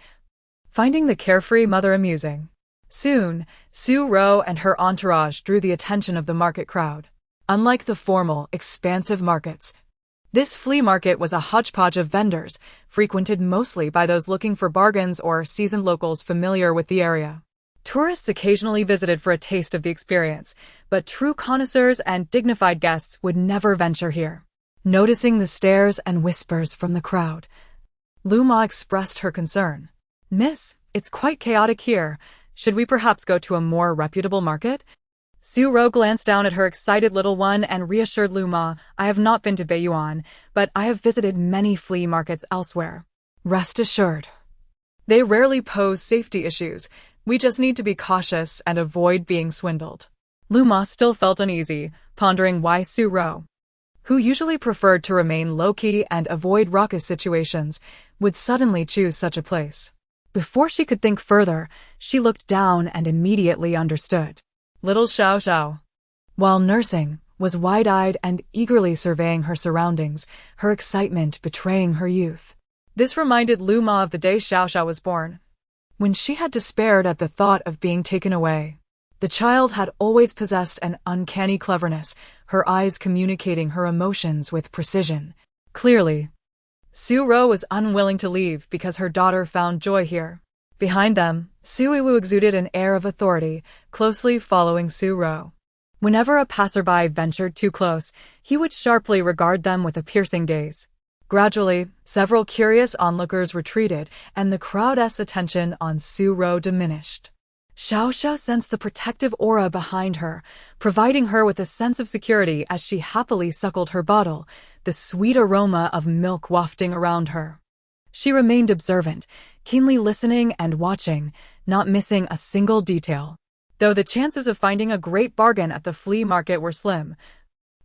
finding the carefree mother amusing. Soon, Su Ro and her entourage drew the attention of the market crowd. Unlike the formal, expansive markets, this flea market was a hodgepodge of vendors, frequented mostly by those looking for bargains or seasoned locals familiar with the area. Tourists occasionally visited for a taste of the experience, but true connoisseurs and dignified guests would never venture here. Noticing the stares and whispers from the crowd, Lu Ma expressed her concern. "Miss, it's quite chaotic here. Should we perhaps go to a more reputable market?" Su Ro glanced down at her excited little one and reassured Lu Ma, "I have not been to Beiyuan, but I have visited many flea markets elsewhere. Rest assured, they rarely pose safety issues. We just need to be cautious and avoid being swindled." Lu Ma still felt uneasy, pondering why Su Ro, who usually preferred to remain low-key and avoid raucous situations, would suddenly choose such a place. Before she could think further, she looked down and immediately understood. Little Xiaoxiao, while nursing, was wide-eyed and eagerly surveying her surroundings, her excitement betraying her youth. This reminded Lu Ma of the day Xiaoxiao was born, when she had despaired at the thought of being taken away. The child had always possessed an uncanny cleverness, her eyes communicating her emotions with precision. Clearly, Su Ro was unwilling to leave because her daughter found joy here. Behind them, Su Yiwu exuded an air of authority, closely following Su Ro. Whenever a passerby ventured too close, he would sharply regard them with a piercing gaze. Gradually, several curious onlookers retreated, and the crowd's attention on Su Ro diminished. Xiaoxiao sensed the protective aura behind her, providing her with a sense of security as she happily suckled her bottle, the sweet aroma of milk wafting around her. She remained observant, keenly listening and watching, not missing a single detail. Though the chances of finding a great bargain at the flea market were slim,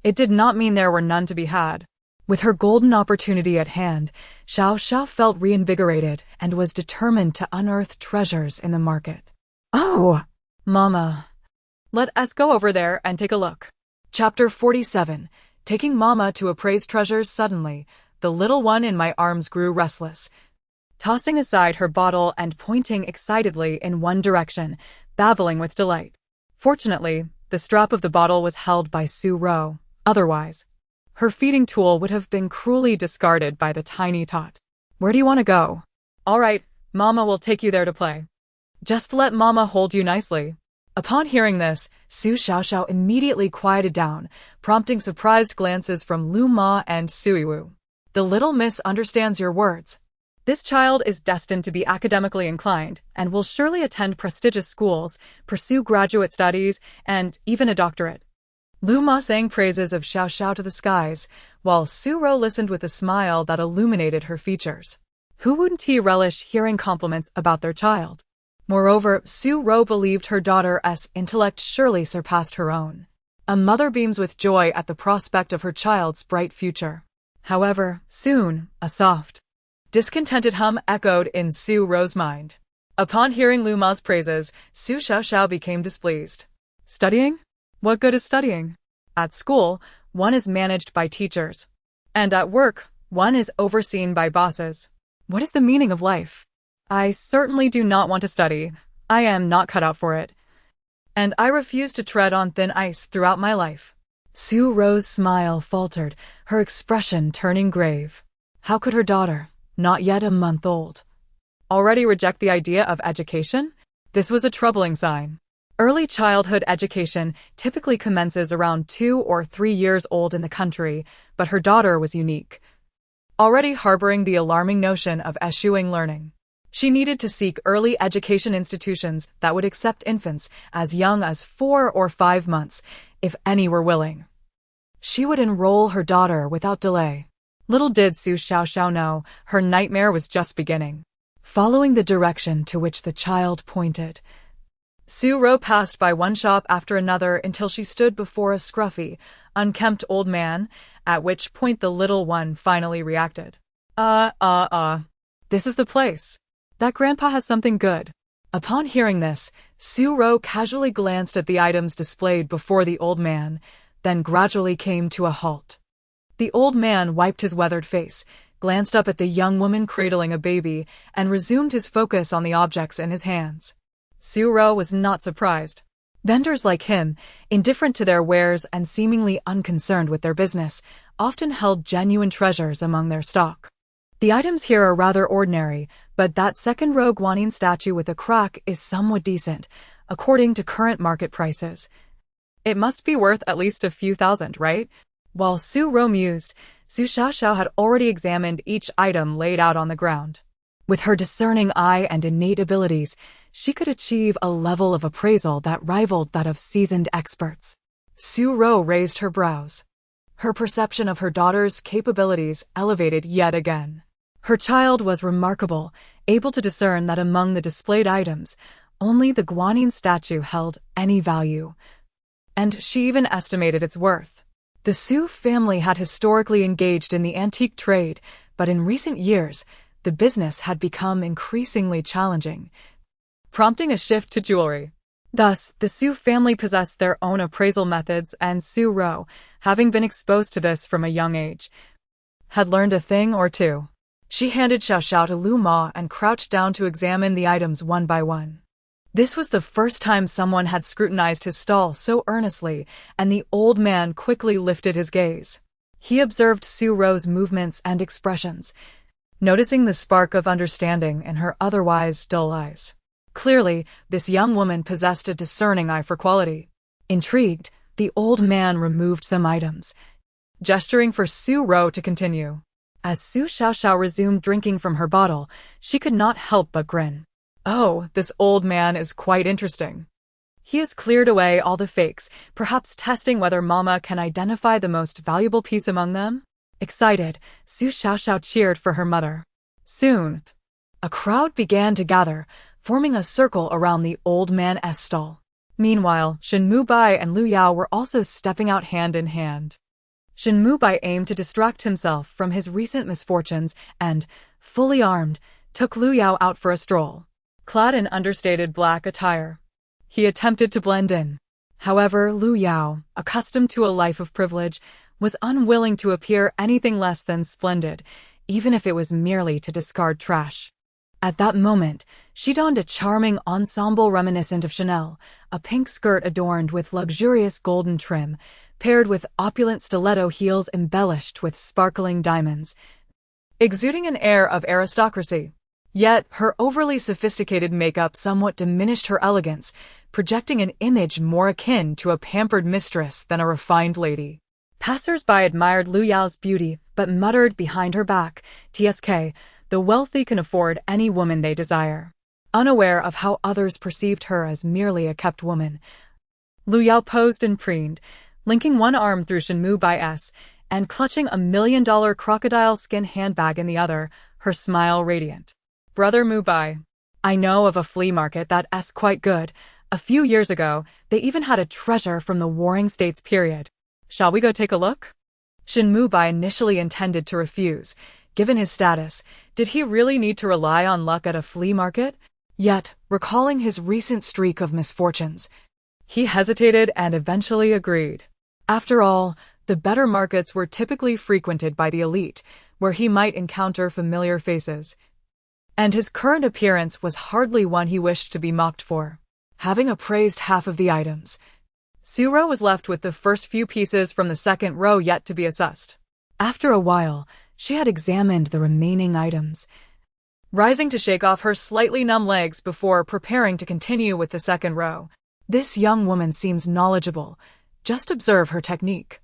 it did not mean there were none to be had. With her golden opportunity at hand, Xiaoxiao felt reinvigorated and was determined to unearth treasures in the market. "Oh, Mama, let us go over there and take a look." Chapter 47. Taking Mama to appraise treasures. Suddenly, the little one in my arms grew restless, tossing aside her bottle and pointing excitedly in one direction, babbling with delight. Fortunately, the strap of the bottle was held by Su Ro. Otherwise, her feeding tool would have been cruelly discarded by the tiny tot. "Where do you want to go?" "All right, Mama will take you there to play. Just let Mama hold you nicely." Upon hearing this, Su Xiaoxiao immediately quieted down, prompting surprised glances from Lu Ma and Su Yiwu. "The little miss understands your words. This child is destined to be academically inclined and will surely attend prestigious schools, pursue graduate studies, and even a doctorate." Lu Ma sang praises of Xiaoxiao to the skies, while Su Ro listened with a smile that illuminated her features. Who wouldn't he relish hearing compliments about their child? Moreover, Su Ro believed her daughter's intellect surely surpassed her own. A mother beams with joy at the prospect of her child's bright future. However, soon, a soft, discontented hum echoed in Su Ro's mind. Upon hearing Lu Ma's praises, Su Xiaoxiao became displeased. Studying? What good is studying? At school, one is managed by teachers. And at work, one is overseen by bosses. What is the meaning of life? I certainly do not want to study. I am not cut out for it. And I refuse to tread on thin ice throughout my life. Su Ro's smile faltered, her expression turning grave. How could her daughter, not yet a month old, already reject the idea of education? This was a troubling sign. Early childhood education typically commences around 2 or 3 years old in the country, but her daughter was unique, already harboring the alarming notion of eschewing learning. She needed to seek early education institutions that would accept infants as young as 4 or 5 months, if any were willing. She would enroll her daughter without delay. Little did Su Xiaoxiao know, her nightmare was just beginning. following the direction to which the child pointed. Su Ro passed by one shop after another until she stood before a scruffy, unkempt old man, at which point the little one finally reacted. This is the place. That grandpa has something good. Upon hearing this, Su Ro casually glanced at the items displayed before the old man, then gradually came to a halt. The old man wiped his weathered face, glanced up at the young woman cradling a baby, and resumed his focus on the objects in his hands. Su Ro was not surprised. Vendors like him, indifferent to their wares and seemingly unconcerned with their business, often held genuine treasures among their stock. The items here are rather ordinary, but that second-row guanyin statue with a crack is somewhat decent, according to current market prices. It must be worth at least a few thousand, right? While Su Ro mused, Su Xiaoxiao had already examined each item laid out on the ground. With her discerning eye and innate abilities, she could achieve a level of appraisal that rivaled that of seasoned experts. Su Ro raised her brows. Her perception of her daughter's capabilities elevated yet again. Her child was remarkable, able to discern that among the displayed items, only the guanyin statue held any value. And she even estimated its worth. The Su family had historically engaged in the antique trade, but in recent years, the business had become increasingly challenging, prompting a shift to jewelry. Thus, the Su family possessed their own appraisal methods, and Su Ro, having been exposed to this from a young age, had learned a thing or two. She handed Xiaoxiao to Lu Ma and crouched down to examine the items one by one. This was the first time someone had scrutinized his stall so earnestly, and the old man quickly lifted his gaze. He observed Su Ro's movements and expressions, noticing the spark of understanding in her otherwise dull eyes. Clearly, this young woman possessed a discerning eye for quality. Intrigued, the old man removed some items, gesturing for Su Ro to continue. As Su Xiaoxiao resumed drinking from her bottle, she could not help but grin. Oh, this old man is quite interesting. He has cleared away all the fakes, perhaps testing whether Mama can identify the most valuable piece among them. Excited, Su Xiaoxiao cheered for her mother. Soon, a crowd began to gather, forming a circle around the old man's stall. Meanwhile, Shin Mubai and Lu Yao were also stepping out hand in hand. Shin Mubai aimed to distract himself from his recent misfortunes and, fully armed, took Lu Yao out for a stroll. Clad in understated black attire, he attempted to blend in. However, Lu Yao, accustomed to a life of privilege, was unwilling to appear anything less than splendid, even if it was merely to discard trash. At that moment, she donned a charming ensemble reminiscent of Chanel, a pink skirt adorned with luxurious golden trim, paired with opulent stiletto heels embellished with sparkling diamonds, exuding an air of aristocracy. Yet, her overly sophisticated makeup somewhat diminished her elegance, projecting an image more akin to a pampered mistress than a refined lady. Passers-by admired Lu Yao's beauty, but muttered behind her back, "TSK, the wealthy can afford any woman they desire." Unaware of how others perceived her as merely a kept woman, Lu Yao posed and preened, linking one arm through Shin Mubai's and clutching a $1 million crocodile skin handbag in the other, her smile radiant. "Brother Mubai, I know of a flea market that's quite good. A few years ago, they even had a treasure from the Warring States period. Shall we go take a look?" Shin Mubai initially intended to refuse. Given his status, did he really need to rely on luck at a flea market? Yet, recalling his recent streak of misfortunes, he hesitated and eventually agreed. After all, the better markets were typically frequented by the elite, where he might encounter familiar faces. And his current appearance was hardly one he wished to be mocked for. Having appraised half of the items, Su Ro was left with the first few pieces from the second row yet to be assessed. After a while, she had examined the remaining items, rising to shake off her slightly numb legs before preparing to continue with the second row. This young woman seems knowledgeable. Just observe her technique.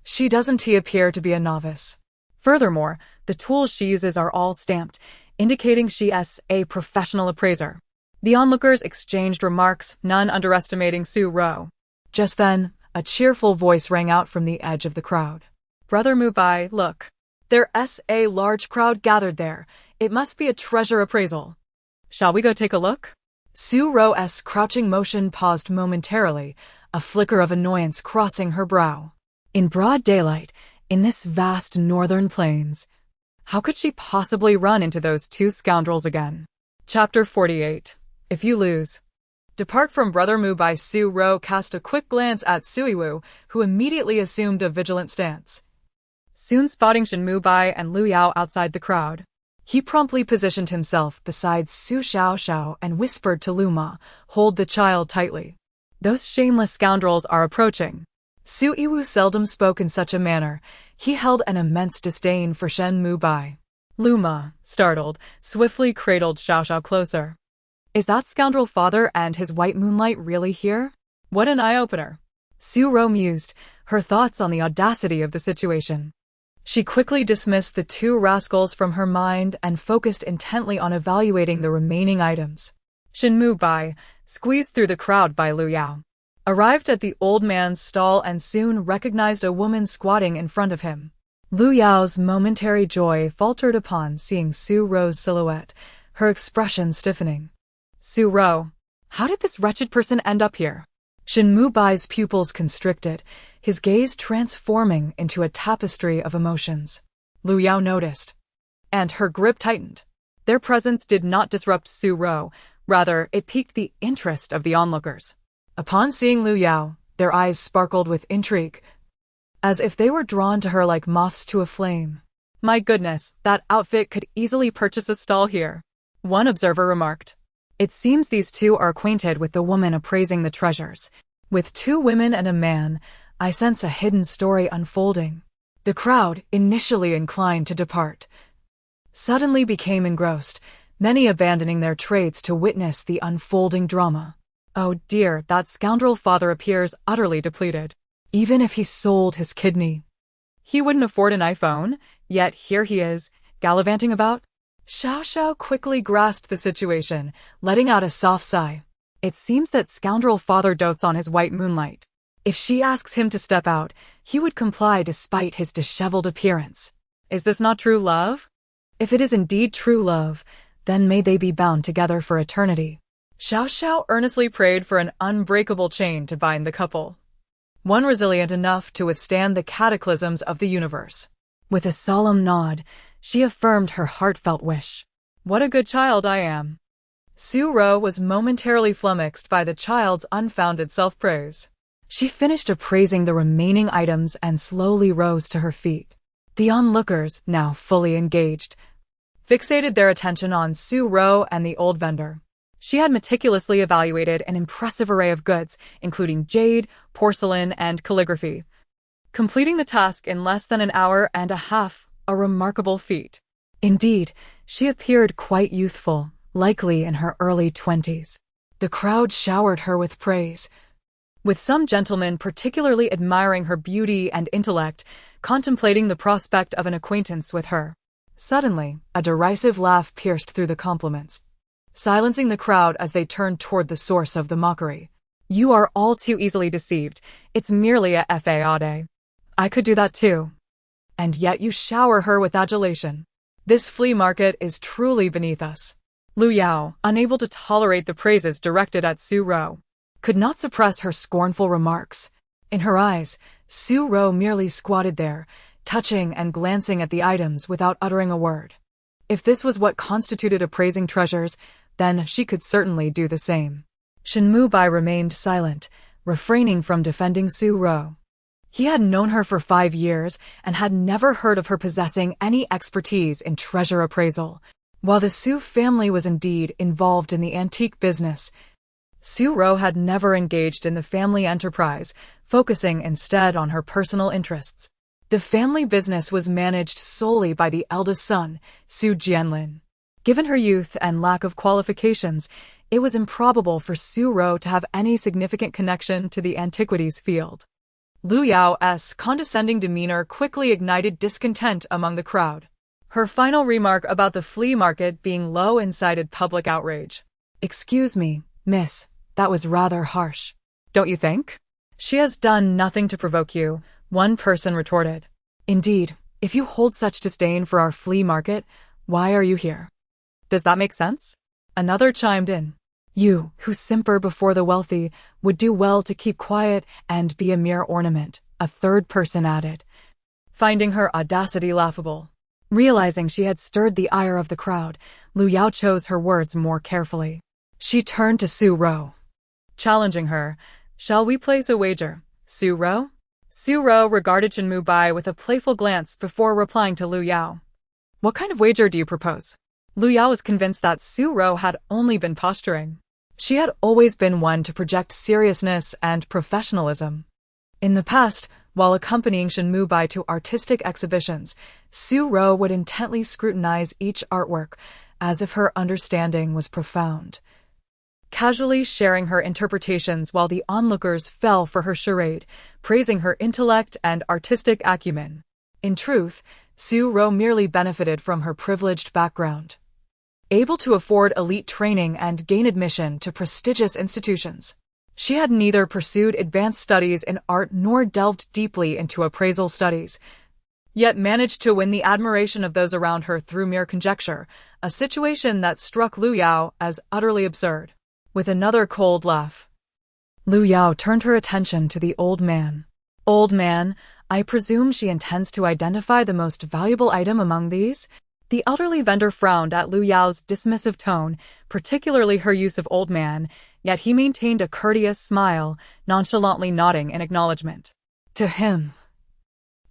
She doesn't appear to be a novice. Furthermore, the tools she uses are all stamped, indicating she is a professional appraiser. The onlookers exchanged remarks, none underestimating Su Ro. Just then, a cheerful voice rang out from the edge of the crowd. "Brother Mubai, look. There's a large crowd gathered there. It must be a treasure appraisal." Shall we go take a look? Su Xiaoxiao's crouching motion paused momentarily, a flicker of annoyance crossing her brow. In broad daylight, in this vast northern plains, how could she possibly run into those two scoundrels again? Chapter 48. If you lose. Depart from Brother Mubai. Su Xiaoxiao cast a quick glance at Suiwu, who immediately assumed a vigilant stance. Soon spotting Shin Mubai and Lu Yao outside the crowd, he promptly positioned himself beside Su Xiaoxiao and whispered to Lu Ma, "Hold the child tightly. Those shameless scoundrels are approaching." Suiwu seldom spoke in such a manner. He held an immense disdain for Shin Mubai. Lu Ma, startled, swiftly cradled Xiaoxiao closer. Is that scoundrel Fodder and his white moonlight really here? What an eye-opener. Su Xiaoxiao mused, her thoughts on the audacity of the situation. She quickly dismissed the two rascals from her mind and focused intently on evaluating the remaining items. Shin Mubai, squeezed through the crowd by Lu Yao, arrived at the old man's stall and soon recognized a woman squatting in front of him. Lu Yao's momentary joy faltered upon seeing Su Xiaoxiao's silhouette, her expression stiffening. Su Xiaoxiao, how did this wretched person end up here? Shin Mubai's pupils constricted, his gaze transforming into a tapestry of emotions. Lu Yao noticed, and her grip tightened. Their presence did not disrupt Su Xiaoxiao, rather it piqued the interest of the onlookers. Upon seeing Lu Yao, their eyes sparkled with intrigue, as if they were drawn to her like moths to a flame. My goodness, that outfit could easily purchase a stall here, one observer remarked. It seems these two are acquainted with the woman appraising the treasures. With two women and a man, I sense a hidden story unfolding. The crowd, initially inclined to depart, suddenly became engrossed, many abandoning their trades to witness the unfolding drama. Oh dear, that scoundrel Fodder appears utterly depleted. Even if he sold his kidney, he wouldn't afford an iPhone, yet here he is, gallivanting about. Xiaoxiao quickly grasped the situation, letting out a soft sigh. It seems that scoundrel Fodder dotes on his white moonlight. If she asks him to step out, he would comply despite his disheveled appearance. Is this not true love? If it is indeed true love, then may they be bound together for eternity. Xiaoxiao earnestly prayed for an unbreakable chain to bind the couple, one resilient enough to withstand the cataclysms of the universe. With a solemn nod, she affirmed her heartfelt wish. What a good child I am. Su Xiaoxiao was momentarily flummoxed by the child's unfounded self-praise. She finished appraising the remaining items and slowly rose to her feet. The onlookers, now fully engaged, fixated their attention on Su Xiaoxiao and the old vendor. She had meticulously evaluated an impressive array of goods, including jade, porcelain, and calligraphy, completing the task in less than an hour and a half, a remarkable feat. Indeed, she appeared quite youthful, likely in her early 20s. The crowd showered her with praise, with some gentlemen particularly admiring her beauty and intellect, contemplating the prospect of an acquaintance with her. Suddenly, a derisive laugh pierced through the compliments, silencing the crowd as they turned toward the source of the mockery. You are all too easily deceived. It's merely a fade. I could do that too. And yet you shower her with adulation. This flea market is truly beneath us. Lu Yao, unable to tolerate the praises directed at Su Xiaoxiao, could not suppress her scornful remarks. In her eyes, Su Xiaoxiao merely squatted there, touching and glancing at the items without uttering a word. If this was what constituted appraising treasures, then she could certainly do the same. Shin Mubai remained silent, refraining from defending Su Xiaoxiao. He had known her for 5 years and had never heard of her possessing any expertise in treasure appraisal. While the Su family was indeed involved in the antique business, Su Xiaoxiao had never engaged in the family enterprise, focusing instead on her personal interests. The family business was managed solely by the eldest son, Su Jianlin. Given her youth and lack of qualifications, it was improbable for Su Xiaoxiao to have any significant connection to the antiquities field. Lu Yao's condescending demeanor quickly ignited discontent among the crowd. Her final remark about the flea market being low incited public outrage. Excuse me, miss, that was rather harsh. Don't you think? She has done nothing to provoke you, one person retorted. Indeed, if you hold such disdain for our flea market, why are you here? Does that make sense? Another chimed in. You, who simper before the wealthy, would do well to keep quiet and be a mere ornament, a third person added, finding her audacity laughable. Realizing she had stirred the ire of the crowd, Lu Yao chose her words more carefully. She turned to Su Ro, challenging her. Shall we place a wager, Su Ro? Su Ro regarded Shin Mubai with a playful glance before replying to Lu Yao. What kind of wager do you propose? Lu Yao was convinced that Su Ro had only been posturing. She had always been one to project seriousness and professionalism. In the past, while accompanying Shin Mubai to artistic exhibitions, Su Ro would intently scrutinize each artwork, as if her understanding was profound, casually sharing her interpretations while the onlookers fell for her charade, praising her intellect and artistic acumen. In truth, Su Ro merely benefited from her privileged background, able to afford elite training and gain admission to prestigious institutions. She had neither pursued advanced studies in art nor delved deeply into appraisal studies, yet managed to win the admiration of those around her through mere conjecture, a situation that struck Lu Yao as utterly absurd. With another cold laugh, Lu Yao turned her attention to the old man. Old man, I presume she intends to identify the most valuable item among these? The elderly vendor frowned at Lu Yao's dismissive tone, particularly her use of old man, yet he maintained a courteous smile, nonchalantly nodding in acknowledgement. To him,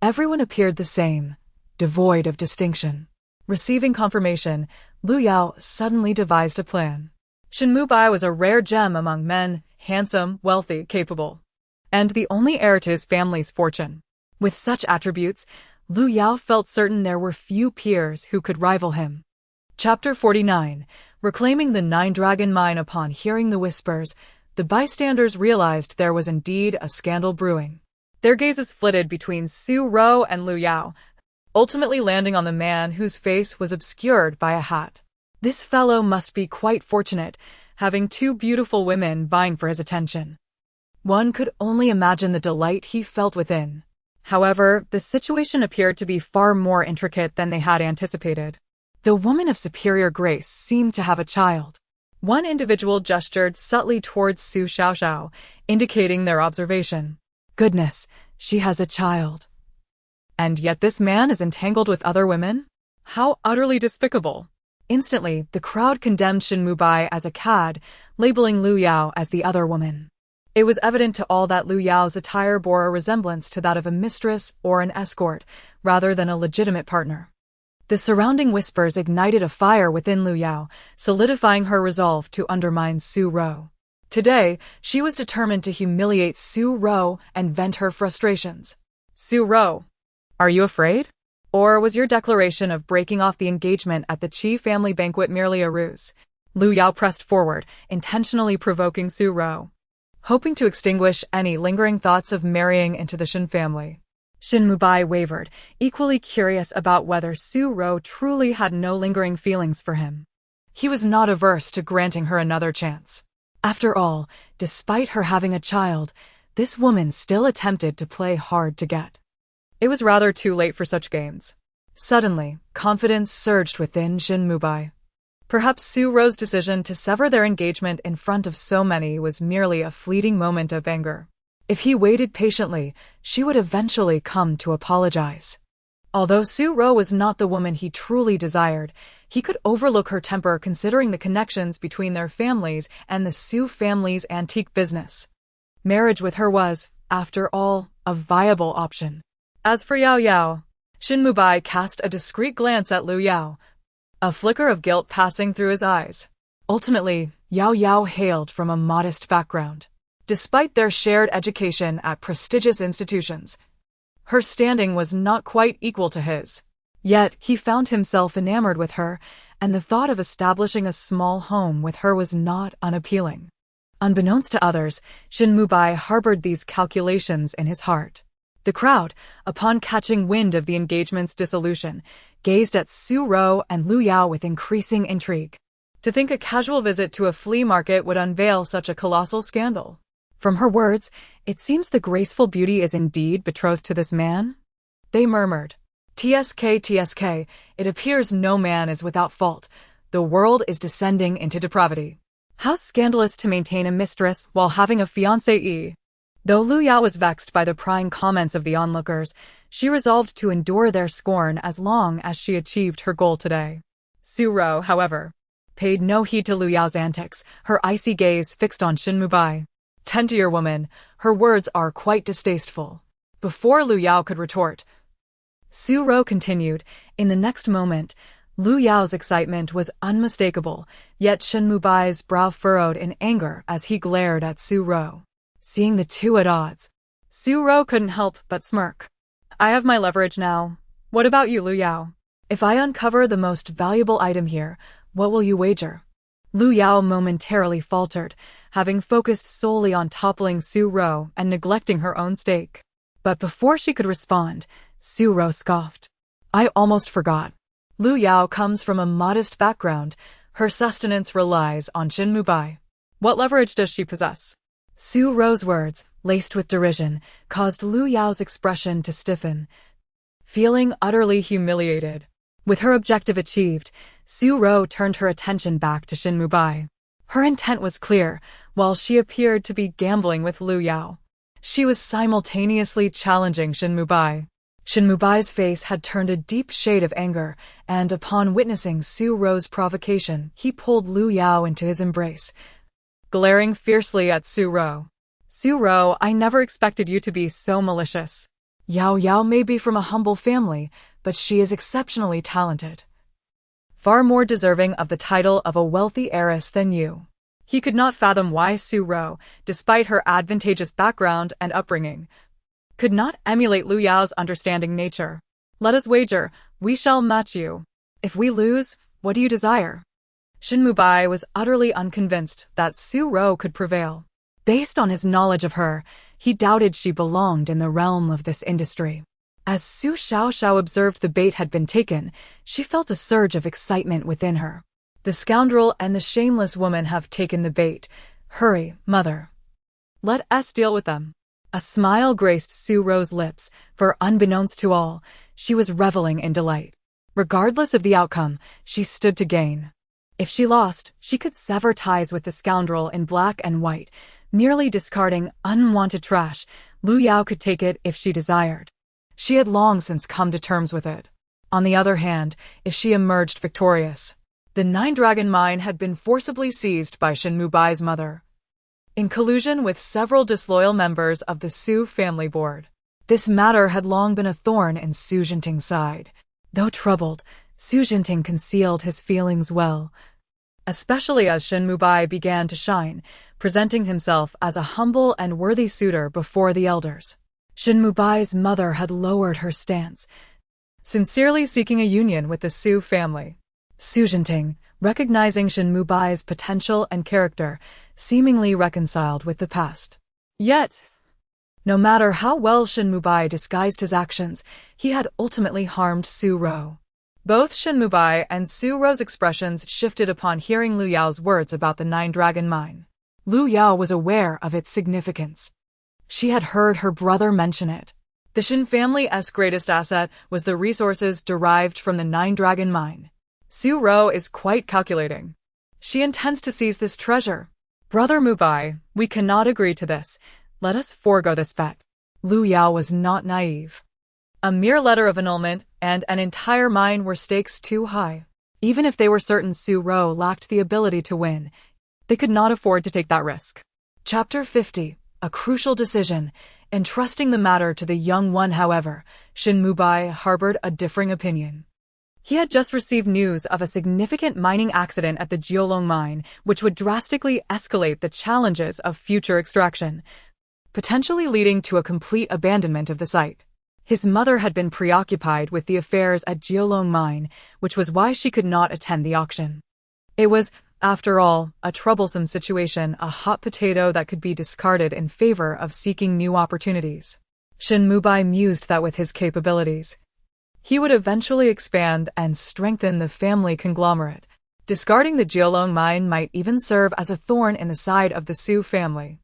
everyone appeared the same, devoid of distinction. Receiving confirmation, Lu Yao suddenly devised a plan. Shin Mubai was a rare gem among men, handsome, wealthy, capable, and the only heir to his family's fortune. With such attributes, Lu Yao felt certain there were few peers who could rival him. Chapter 49. Reclaiming the Nine-Dragon Mine. Upon hearing the whispers, the bystanders realized there was indeed a scandal brewing. Their gazes flitted between Su Ro and Lu Yao, ultimately landing on the man whose face was obscured by a hat. This fellow must be quite fortunate, having two beautiful women vying for his attention. One could only imagine the delight he felt within. However, the situation appeared to be far more intricate than they had anticipated. The woman of superior grace seemed to have a child. One individual gestured subtly towards Su Xiaoxiao, indicating their observation. Goodness, she has a child. And yet this man is entangled with other women? How utterly despicable! Instantly, the crowd condemned Shin Mubai as a cad, labeling Lu Yao as the other woman. It was evident to all that Lu Yao's attire bore a resemblance to that of a mistress or an escort, rather than a legitimate partner. The surrounding whispers ignited a fire within Lu Yao, solidifying her resolve to undermine Su Ro. Today, she was determined to humiliate Su Ro and vent her frustrations. Su Ro, are you afraid? Or was your declaration of breaking off the engagement at the Qi family banquet merely a ruse? Lu Yao pressed forward, intentionally provoking Su Ro, hoping to extinguish any lingering thoughts of marrying into the Shin family. Shin Mubai wavered, equally curious about whether Su Ro truly had no lingering feelings for him. He was not averse to granting her another chance. After all, despite her having a child, this woman still attempted to play hard to get. It was rather too late for such games. Suddenly, confidence surged within Shin Mubai. Perhaps Su Ro's decision to sever their engagement in front of so many was merely a fleeting moment of anger. If he waited patiently, she would eventually come to apologize. Although Su Ro was not the woman he truly desired, he could overlook her temper considering the connections between their families and the Su family's antique business. Marriage with her was, after all, a viable option. As for Yao Yao, Shin Mubai cast a discreet glance at Lu Yao, a flicker of guilt passing through his eyes. Ultimately, Yao Yao hailed from a modest background. Despite their shared education at prestigious institutions, her standing was not quite equal to his. Yet, he found himself enamored with her, and the thought of establishing a small home with her was not unappealing. Unbeknownst to others, Shin Mubai harbored these calculations in his heart. The crowd, upon catching wind of the engagement's dissolution, gazed at Su Ro and Lu Yao with increasing intrigue. To think a casual visit to a flea market would unveil such a colossal scandal. From her words, it seems the graceful beauty is indeed betrothed to this man. They murmured, TSK, TSK, it appears no man is without fault, The world is descending into depravity. How scandalous to maintain a mistress while having a fiancé. Though Lu Yao was vexed by the prying comments of the onlookers, she resolved to endure their scorn as long as she achieved her goal today. Su Ro, however, paid no heed to Lu Yao's antics, her icy gaze fixed on Shin Mubai. "Tend to your woman, her words are quite distasteful." Before Lu Yao could retort, Su Ro continued. In the next moment, Lu Yao's excitement was unmistakable, yet Shin Mubai's brow furrowed in anger as he glared at Su Ro. Seeing the two at odds, Su Ro couldn't help but smirk. "I have my leverage now. What about you, Lu Yao? If I uncover the most valuable item here, what will you wager?" Lu Yao momentarily faltered, having focused solely on toppling Su Ro and neglecting her own stake. But before she could respond, Su Ro scoffed. "I almost forgot. Lu Yao comes from a modest background. Her sustenance relies on Shin Mubai. What leverage does she possess?" Su Ro's words, laced with derision, caused Lu Yao's expression to stiffen. Feeling utterly humiliated, with her objective achieved, Su Ro turned her attention back to Shin Mubai. Her intent was clear. While she appeared to be gambling with Lu Yao, she was simultaneously challenging Shin Mubai. Shin Mubai's face had turned a deep shade of anger, and upon witnessing Su Ro's provocation, he pulled Lu Yao into his embrace, glaring fiercely at Su Ro. "Su Ro, I never expected you to be so malicious. Yao Yao may be from a humble family, but she is exceptionally talented. Far more deserving of the title of a wealthy heiress than you." He could not fathom why Su Ro, despite her advantageous background and upbringing, could not emulate Lu Yao's understanding nature. "Let us wager, we shall match you. If we lose, what do you desire?" Shin Mubai was utterly unconvinced that Su Ro could prevail. Based on his knowledge of her, he doubted she belonged in the realm of this industry. As Su Xiaoxiao observed the bait had been taken, she felt a surge of excitement within her. The scoundrel and the shameless woman have taken the bait. Hurry, mother. Let us deal with them. A smile graced Su Ro's lips, for unbeknownst to all, she was reveling in delight. Regardless of the outcome, she stood to gain. If she lost, she could sever ties with the scoundrel in black and white, merely discarding unwanted trash. Lu Yao could take it if she desired. She had long since come to terms with it. On the other hand, if she emerged victorious, the Nine-Dragon mine had been forcibly seized by Shin Mubai's mother, in collusion with several disloyal members of the Su family board. This matter had long been a thorn in Su Jinting's side. Though troubled, Su Jinting concealed his feelings well, especially as Shin Mubai began to shine, presenting himself as a humble and worthy suitor before the elders. Shin Mubai's mother had lowered her stance, sincerely seeking a union with the Su family. Su Jinting, recognizing Shin Mubai's potential and character, seemingly reconciled with the past. Yet, no matter how well Shin Mubai disguised his actions, he had ultimately harmed Su Ro. Both Shin Mubai and Su Ro's expressions shifted upon hearing Lu Yao's words about the Nine-Dragon mine. Lu Yao was aware of its significance. She had heard her brother mention it. The Shin family's greatest asset was the resources derived from the Nine-Dragon mine. Su Ro is quite calculating. She intends to seize this treasure. "Brother Mubai, we cannot agree to this. Let us forego this bet." Lu Yao was not naive. A mere letter of annulment and an entire mine were stakes too high. Even if they were certain Su Ro lacked the ability to win, they could not afford to take that risk. Chapter 50. A crucial decision. Entrusting the matter to the young one, however, Shin Mubai harbored a differing opinion. He had just received news of a significant mining accident at the Jiolong mine, which would drastically escalate the challenges of future extraction, potentially leading to a complete abandonment of the site. His mother had been preoccupied with the affairs at Jiolong mine, which was why she could not attend the auction. It was, after all, a troublesome situation, a hot potato that could be discarded in favor of seeking new opportunities. Shin Mubai mused that with his capabilities, he would eventually expand and strengthen the family conglomerate. Discarding the Jiolong mine might even serve as a thorn in the side of the Su family.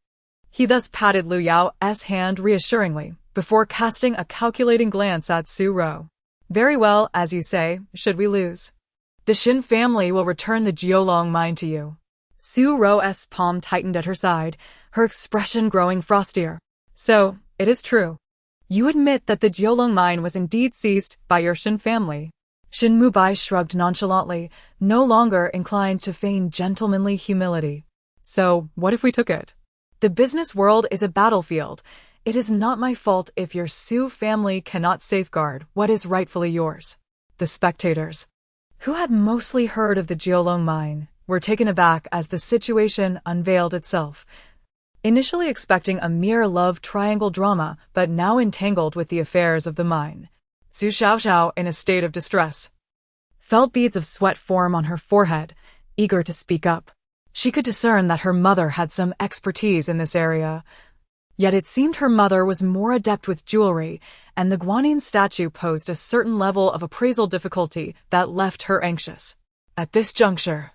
He thus patted Lu Yao's hand reassuringly, before casting a calculating glance at Su Ro. "Very well, as you say, should we lose?" The Shin family will return the Jiolong mine to you. Su Ro's palm tightened at her side, her expression growing frostier. So, it is true. You admit that the Jiolong mine was indeed seized by your Shin family. Shin Mubai shrugged nonchalantly, no longer inclined to feign gentlemanly humility. So, what if we took it? The business world is a battlefield. It is not my fault if your Su family cannot safeguard what is rightfully yours. The spectators, who had mostly heard of the Jiolong mine, were taken aback as the situation unveiled itself. Initially expecting a mere love triangle drama, but now entangled with the affairs of the mine. Su Xiaoxiao, in a state of distress, felt beads of sweat form on her forehead, eager to speak up. She could discern that her mother had some expertise in this area. Yet it seemed her mother was more adept with jewelry, and the Guanyin statue posed a certain level of appraisal difficulty that left her anxious. At this juncture,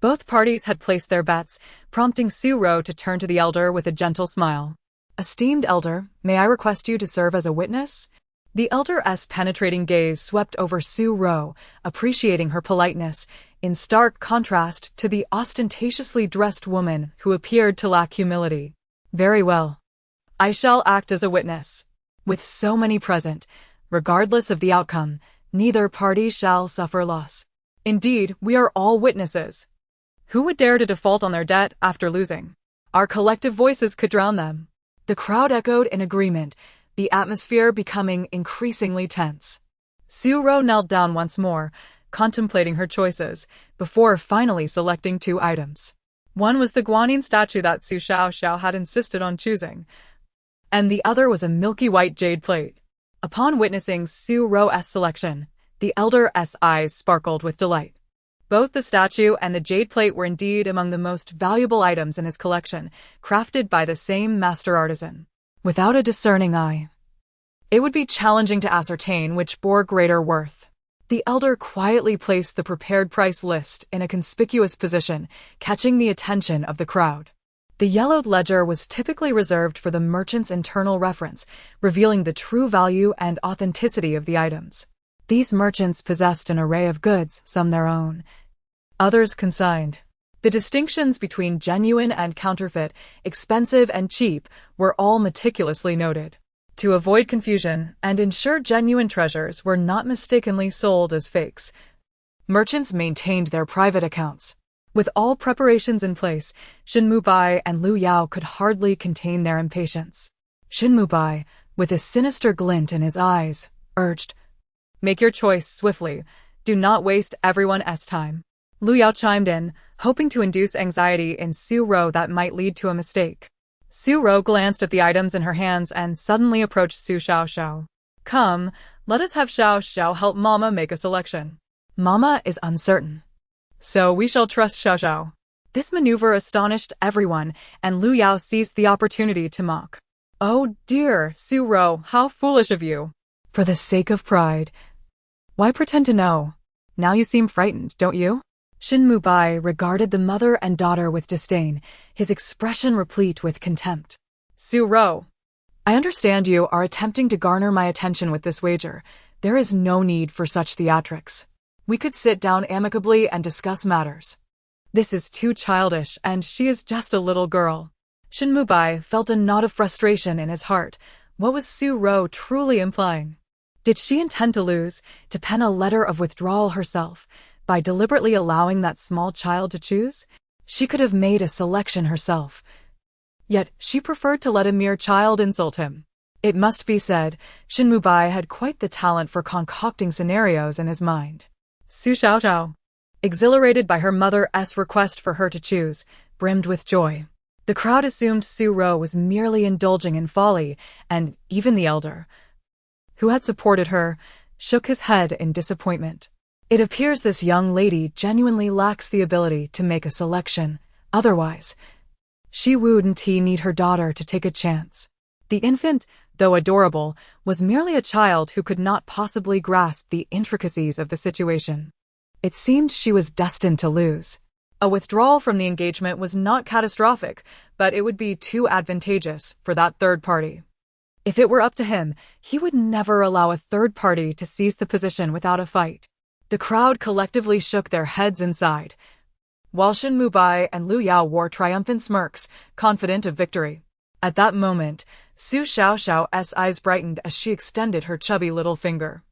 both parties had placed their bets, prompting Su Ro to turn to the elder with a gentle smile. Esteemed elder, may I request you to serve as a witness? The elder's penetrating gaze swept over Su Ro, appreciating her politeness, in stark contrast to the ostentatiously dressed woman who appeared to lack humility. Very well. I shall act as a witness. With so many present, regardless of the outcome, neither party shall suffer loss. Indeed, we are all witnesses. Who would dare to default on their debt after losing? Our collective voices could drown them. The crowd echoed in agreement, the atmosphere becoming increasingly tense. Su Ro knelt down once more, contemplating her choices, before finally selecting 2 items. One was the Guanyin statue that Su Xiaoxiao had insisted on choosing, and the other was a milky white jade plate. Upon witnessing Su Ro's selection, the elder's eyes sparkled with delight. Both the statue and the jade plate were indeed among the most valuable items in his collection, crafted by the same master artisan. Without a discerning eye, it would be challenging to ascertain which bore greater worth. The elder quietly placed the prepared price list in a conspicuous position, catching the attention of the crowd. The yellowed ledger was typically reserved for the merchant's internal reference, revealing the true value and authenticity of the items. These merchants possessed an array of goods, some their own, others consigned. The distinctions between genuine and counterfeit, expensive and cheap, were all meticulously noted. To avoid confusion and ensure genuine treasures were not mistakenly sold as fakes, merchants maintained their private accounts. With all preparations in place, Shin Mubai and Lu Yao could hardly contain their impatience. Shin Mubai, with a sinister glint in his eyes, urged, "Make your choice swiftly. Do not waste everyone's time." Lu Yao chimed in, hoping to induce anxiety in Su Ro that might lead to a mistake. Su Ro glanced at the items in her hands and suddenly approached Su Xiaoxiao. "Come, let us have Xiaoxiao help Mama make a selection. Mama is uncertain, so we shall trust Xiaoxiao." This maneuver astonished everyone, and Lu Yao seized the opportunity to mock. "Oh dear, Su Ro, how foolish of you. For the sake of pride, why pretend to know? Now you seem frightened, don't you?" Shin Mubai regarded the mother and daughter with disdain, his expression replete with contempt. "Su Ro, I understand you are attempting to garner my attention with this wager. There is no need for such theatrics. We could sit down amicably and discuss matters. This is too childish, and she is just a little girl." Shin Mubai felt a knot of frustration in his heart. What was Su Ro truly implying? Did she intend to lose, to pen a letter of withdrawal herself, by deliberately allowing that small child to choose? She could have made a selection herself. Yet she preferred to let a mere child insult him. It must be said, Shin Mubai had quite the talent for concocting scenarios in his mind. Su Xiaoxiao, exhilarated by her mother's request for her to choose, brimmed with joy. The crowd assumed Su Ro was merely indulging in folly, and even the elder, who had supported her, shook his head in disappointment. It appears this young lady genuinely lacks the ability to make a selection. Otherwise, she wouldn't need her daughter to take a chance. The infant, though adorable, was merely a child who could not possibly grasp the intricacies of the situation. It seemed she was destined to lose. A withdrawal from the engagement was not catastrophic, but it would be too advantageous for that third party. If it were up to him, he would never allow a third party to seize the position without a fight. The crowd collectively shook their heads inside, while Shin Mubai and Lu Yao wore triumphant smirks, confident of victory. At that moment, Su Xiaoxiao's eyes brightened as she extended her chubby little finger,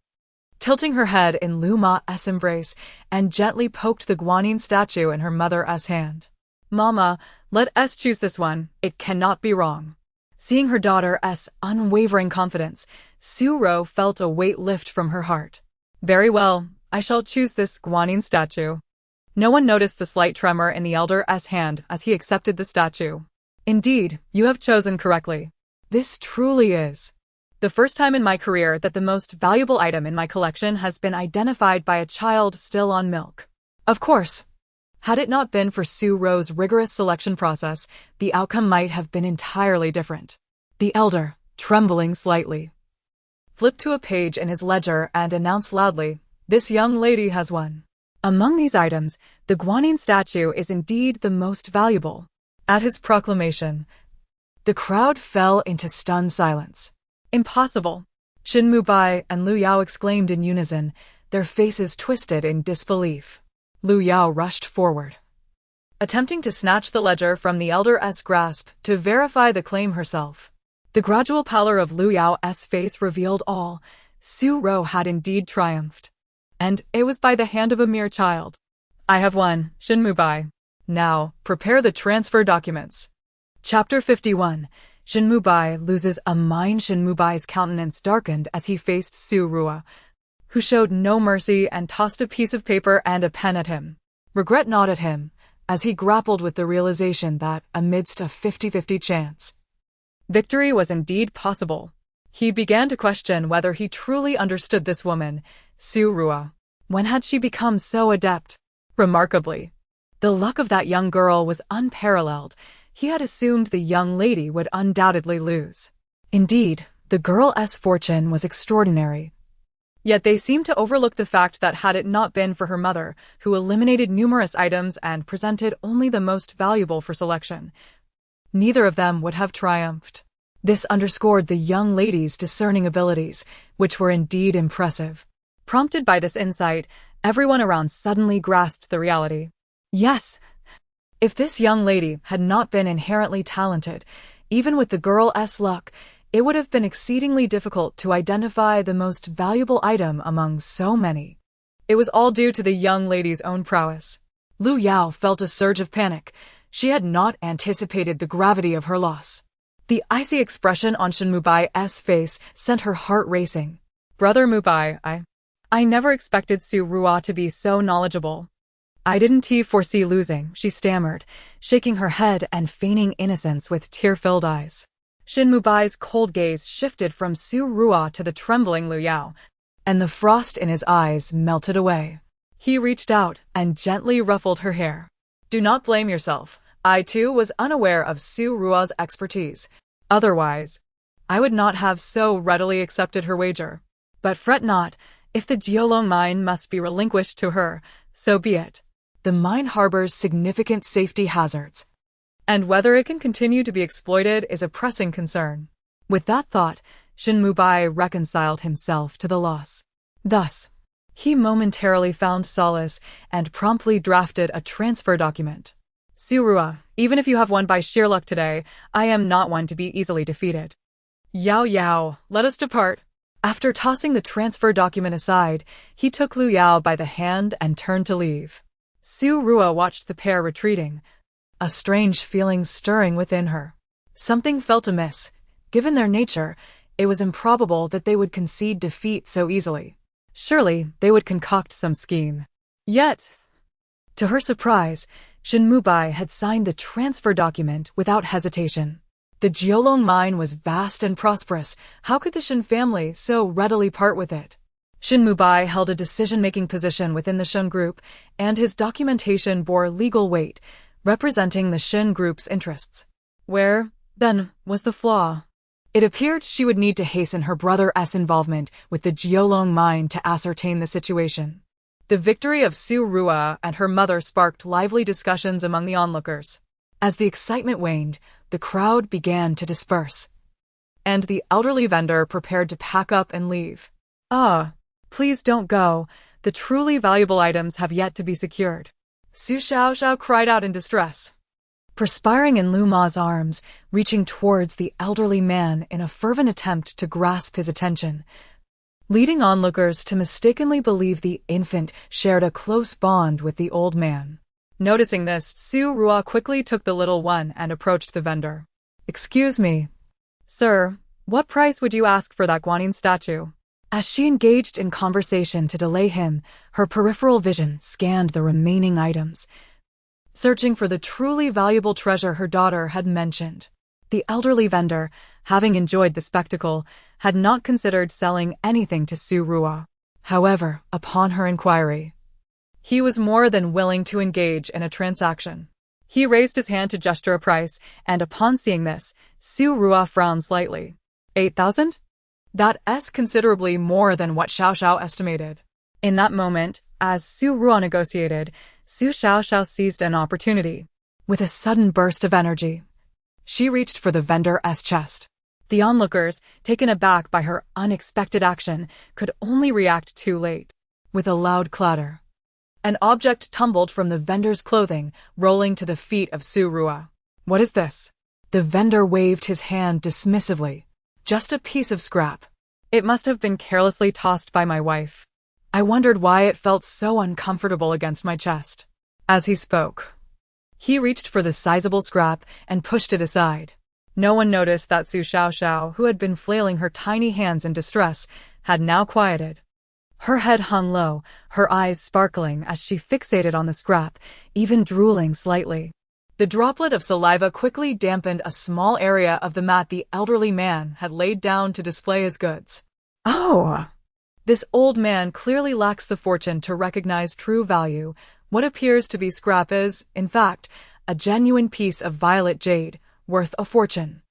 tilting her head in Lu Ma's embrace, and gently poked the guanyin statue in her mother's hand. "Mama, let us choose this one. It cannot be wrong." Seeing her daughter's unwavering confidence, Su Ro felt a weight lift from her heart. "Very well, I shall choose this guanyin statue." No one noticed the slight tremor in the elder's hand as he accepted the statue. "Indeed, you have chosen correctly. This truly is the first time in my career that the most valuable item in my collection has been identified by a child still on milk." Of course, had it not been for Su Ro's rigorous selection process, the outcome might have been entirely different. The elder, trembling slightly, flipped to a page in his ledger and announced loudly, "This young lady has won." Among these items, the guanyin statue is indeed the most valuable. At his proclamation, the crowd fell into stunned silence. "Impossible!" Shin Mubai and Lu Yao exclaimed in unison, their faces twisted in disbelief. Lu Yao rushed forward, attempting to snatch the ledger from the elder's grasp to verify the claim herself. The gradual pallor of Lu Yao's face revealed all. Su Ro had indeed triumphed, and it was by the hand of a mere child. "I have won, Shin Mubai. Now, prepare the transfer documents." Chapter 51. Shin Mubai loses a mind. Shin Mubai's countenance darkened as he faced Su Rua, who showed no mercy and tossed a piece of paper and a pen at him. Regret gnawed at him as he grappled with the realization that, amidst a 50-50 chance, victory was indeed possible. He began to question whether he truly understood this woman, Su Rua. When had she become so adept? Remarkably, the luck of that young girl was unparalleled. He had assumed the young lady would undoubtedly lose. Indeed, the girl's fortune was extraordinary. Yet they seemed to overlook the fact that had it not been for her mother, who eliminated numerous items and presented only the most valuable for selection, neither of them would have triumphed. This underscored the young lady's discerning abilities, which were indeed impressive. Prompted by this insight, everyone around suddenly grasped the reality. Yes, if this young lady had not been inherently talented, even with the girl's luck, it would have been exceedingly difficult to identify the most valuable item among so many. It was all due to the young lady's own prowess. Lu Yao felt a surge of panic. She had not anticipated the gravity of her loss. The icy expression on Shin Mubai's face sent her heart racing. "Brother Mubai, I never expected Su Rua to be so knowledgeable. I didn't foresee losing," she stammered, shaking her head and feigning innocence with tear-filled eyes. Shin Mubai's cold gaze shifted from Su Rua to the trembling Lu Yao, and the frost in his eyes melted away. He reached out and gently ruffled her hair. "Do not blame yourself. I too was unaware of Su Rua's expertise. Otherwise, I would not have so readily accepted her wager. But fret not. If the Jiolong mine must be relinquished to her, so be it. The mine harbors significant safety hazards, and whether it can continue to be exploited is a pressing concern." With that thought, Shin Mubai reconciled himself to the loss. Thus, he momentarily found solace and promptly drafted a transfer document. "Su Rua, even if you have won by sheer luck today, I am not one to be easily defeated. Yao Yao, let us depart." After tossing the transfer document aside, he took Lu Yao by the hand and turned to leave. Su Rua watched the pair retreating, a strange feeling stirring within her. Something felt amiss. Given their nature, it was improbable that they would concede defeat so easily. Surely, they would concoct some scheme. Yet, to her surprise, Shin Mubai had signed the transfer document without hesitation. The Jiolong mine was vast and prosperous. How could the Shin family so readily part with it? Shin Mubai held a decision-making position within the Shin group, and his documentation bore legal weight, representing the Shin group's interests. Where, then, was the flaw? It appeared she would need to hasten her brother's involvement with the Jiolong mine to ascertain the situation. The victory of Su Rua and her mother sparked lively discussions among the onlookers. As the excitement waned, the crowd began to disperse, and the elderly vendor prepared to pack up and leave. "Ah, please don't go. the truly valuable items have yet to be secured. Su Xiaoxiao cried out in distress, perspiring in Lu Ma's arms, reaching towards the elderly man in a fervent attempt to grasp his attention, leading onlookers to mistakenly believe the infant shared a close bond with the old man. Noticing this, Su Rua quickly took the little one and approached the vendor. "Excuse me, sir, what price would you ask for that guanyin statue?" As she engaged in conversation to delay him, her peripheral vision scanned the remaining items, searching for the truly valuable treasure her daughter had mentioned. The elderly vendor, having enjoyed the spectacle, had not considered selling anything to Su Rua. However, upon her inquiry, he was more than willing to engage in a transaction. He raised his hand to gesture a price, and upon seeing this, Su Rua frowned slightly. 8,000? That's considerably more than what Xiaoxiao estimated. In that moment, as Su Rua negotiated, Su Xiaoxiao seized an opportunity. With a sudden burst of energy, she reached for the vendor's chest. The onlookers, taken aback by her unexpected action, could only react too late. With a loud clatter, an object tumbled from the vendor's clothing, rolling to the feet of Su Rua. "What is this?" The vendor waved his hand dismissively. "Just a piece of scrap. It must have been carelessly tossed by my wife. I wondered why it felt so uncomfortable against my chest." As he spoke, he reached for the sizable scrap and pushed it aside. No one noticed that Su Xiaoxiao, who had been flailing her tiny hands in distress, had now quieted. Her head hung low, her eyes sparkling as she fixated on the scrap, even drooling slightly. The droplet of saliva quickly dampened a small area of the mat the elderly man had laid down to display his goods. "Oh!" This old man clearly lacks the fortune to recognize true value. What appears to be scrap is, in fact, a genuine piece of violet jade, worth a fortune.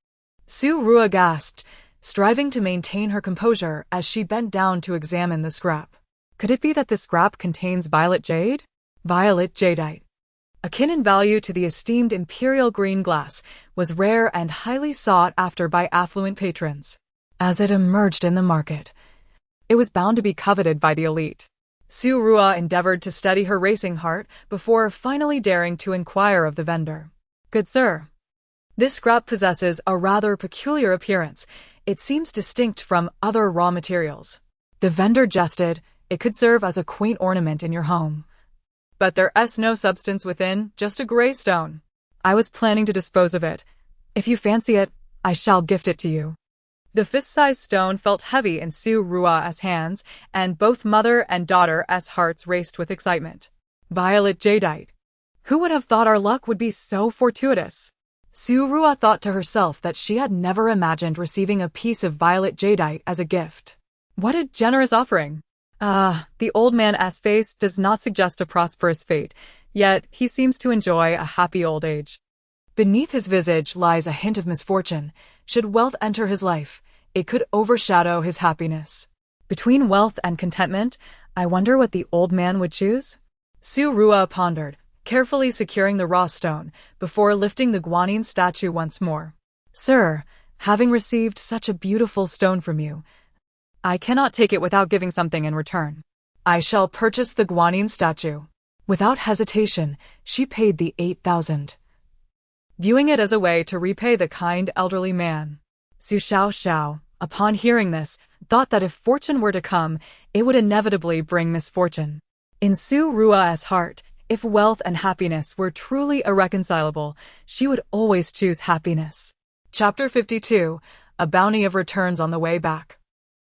Su Rua gasped, striving to maintain her composure as she bent down to examine the scrap. Could it be that the scrap contains violet jade? Violet jadeite, akin in value to the esteemed imperial green glass, was rare and highly sought after by affluent patrons. As it emerged in the market, it was bound to be coveted by the elite. Su Rua endeavored to steady her racing heart before finally daring to inquire of the vendor. "Good sir, this scrap possesses a rather peculiar appearance. It seems distinct from other raw materials." The vendor jested. "It could serve as a quaint ornament in your home. But there's no substance within, just a gray stone. I was planning to dispose of it. If you fancy it, I shall gift it to you." The fist-sized stone felt heavy in Su Rua's hands, and both mother and daughter's hearts raced with excitement. Violet jadeite. Who would have thought our luck would be so fortuitous? Su Rua thought to herself that she had never imagined receiving a piece of violet jadeite as a gift. What a generous offering! The old man's face does not suggest a prosperous fate, yet he seems to enjoy a happy old age. Beneath his visage lies a hint of misfortune. Should wealth enter his life, it could overshadow his happiness. Between wealth and contentment, I wonder what the old man would choose? Su Rua pondered, carefully securing the raw stone, before lifting the guanyin statue once more. "Sir, having received such a beautiful stone from you, I cannot take it without giving something in return. I shall purchase the guanyin statue." Without hesitation, she paid the 8,000. Viewing it as a way to repay the kind elderly man. Su Xiaoxiao, upon hearing this, thought that if fortune were to come, it would inevitably bring misfortune. In Su Rua's heart, if wealth and happiness were truly irreconcilable, she would always choose happiness. Chapter 52, A Bounty of Returns on the Way Back.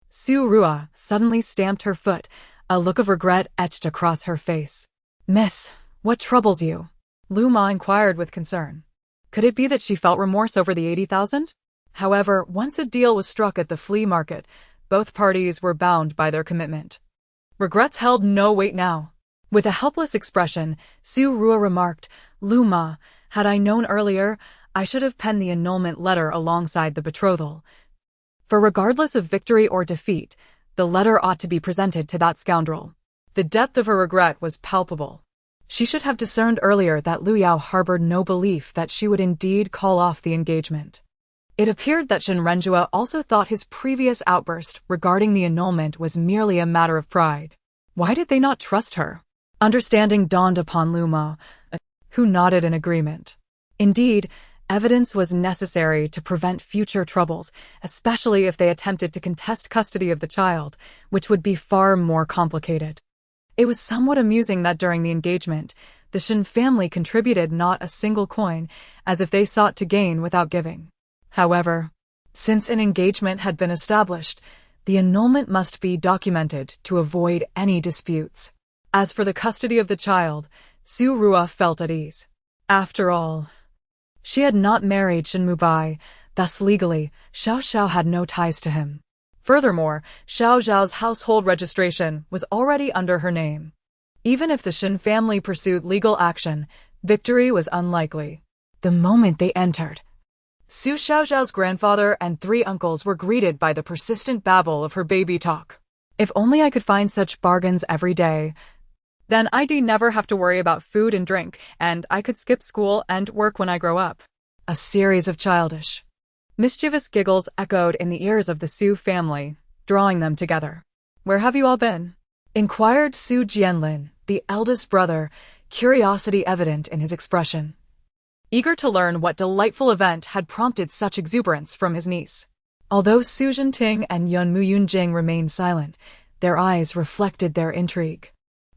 Su Rua suddenly stamped her foot, a look of regret etched across her face. "Miss, what troubles you?" Lu Ma inquired with concern. Could it be that she felt remorse over the 80,000? However, once a deal was struck at the flea market, both parties were bound by their commitment. Regrets held no weight now. With a helpless expression, Su Rua remarked, "Lu Ma, had I known earlier, I should have penned the annulment letter alongside the betrothal. For regardless of victory or defeat, the letter ought to be presented to that scoundrel." The depth of her regret was palpable. She should have discerned earlier that Lu Yao harbored no belief that she would indeed call off the engagement. It appeared that Shin Renjua also thought his previous outburst regarding the annulment was merely a matter of pride. Why did they not trust her? Understanding dawned upon Luma, who nodded in agreement. Indeed, evidence was necessary to prevent future troubles, especially if they attempted to contest custody of the child, which would be far more complicated. It was somewhat amusing that during the engagement, the Shin family contributed not a single coin, as if they sought to gain without giving. However, since an engagement had been established, the annulment must be documented to avoid any disputes. As for the custody of the child, Su Rua felt at ease. After all, she had not married Shin Mubai, thus legally, Xiaoxiao had no ties to him. Furthermore, Xiaoxiao's household registration was already under her name. Even if the Shin family pursued legal action, victory was unlikely. The moment they entered, Su Xiaoxiao's grandfather and 3 uncles were greeted by the persistent babble of her baby talk. If only I could find such bargains every day, then I'd never have to worry about food and drink, and I could skip school and work when I grow up. A series of childish, mischievous giggles echoed in the ears of the Su family, drawing them together. "Where have you all been?" inquired Su Jianlin, the eldest brother, curiosity evident in his expression, eager to learn what delightful event had prompted such exuberance from his niece. Although Su Jinting and Yun Muyunjing remained silent, their eyes reflected their intrigue.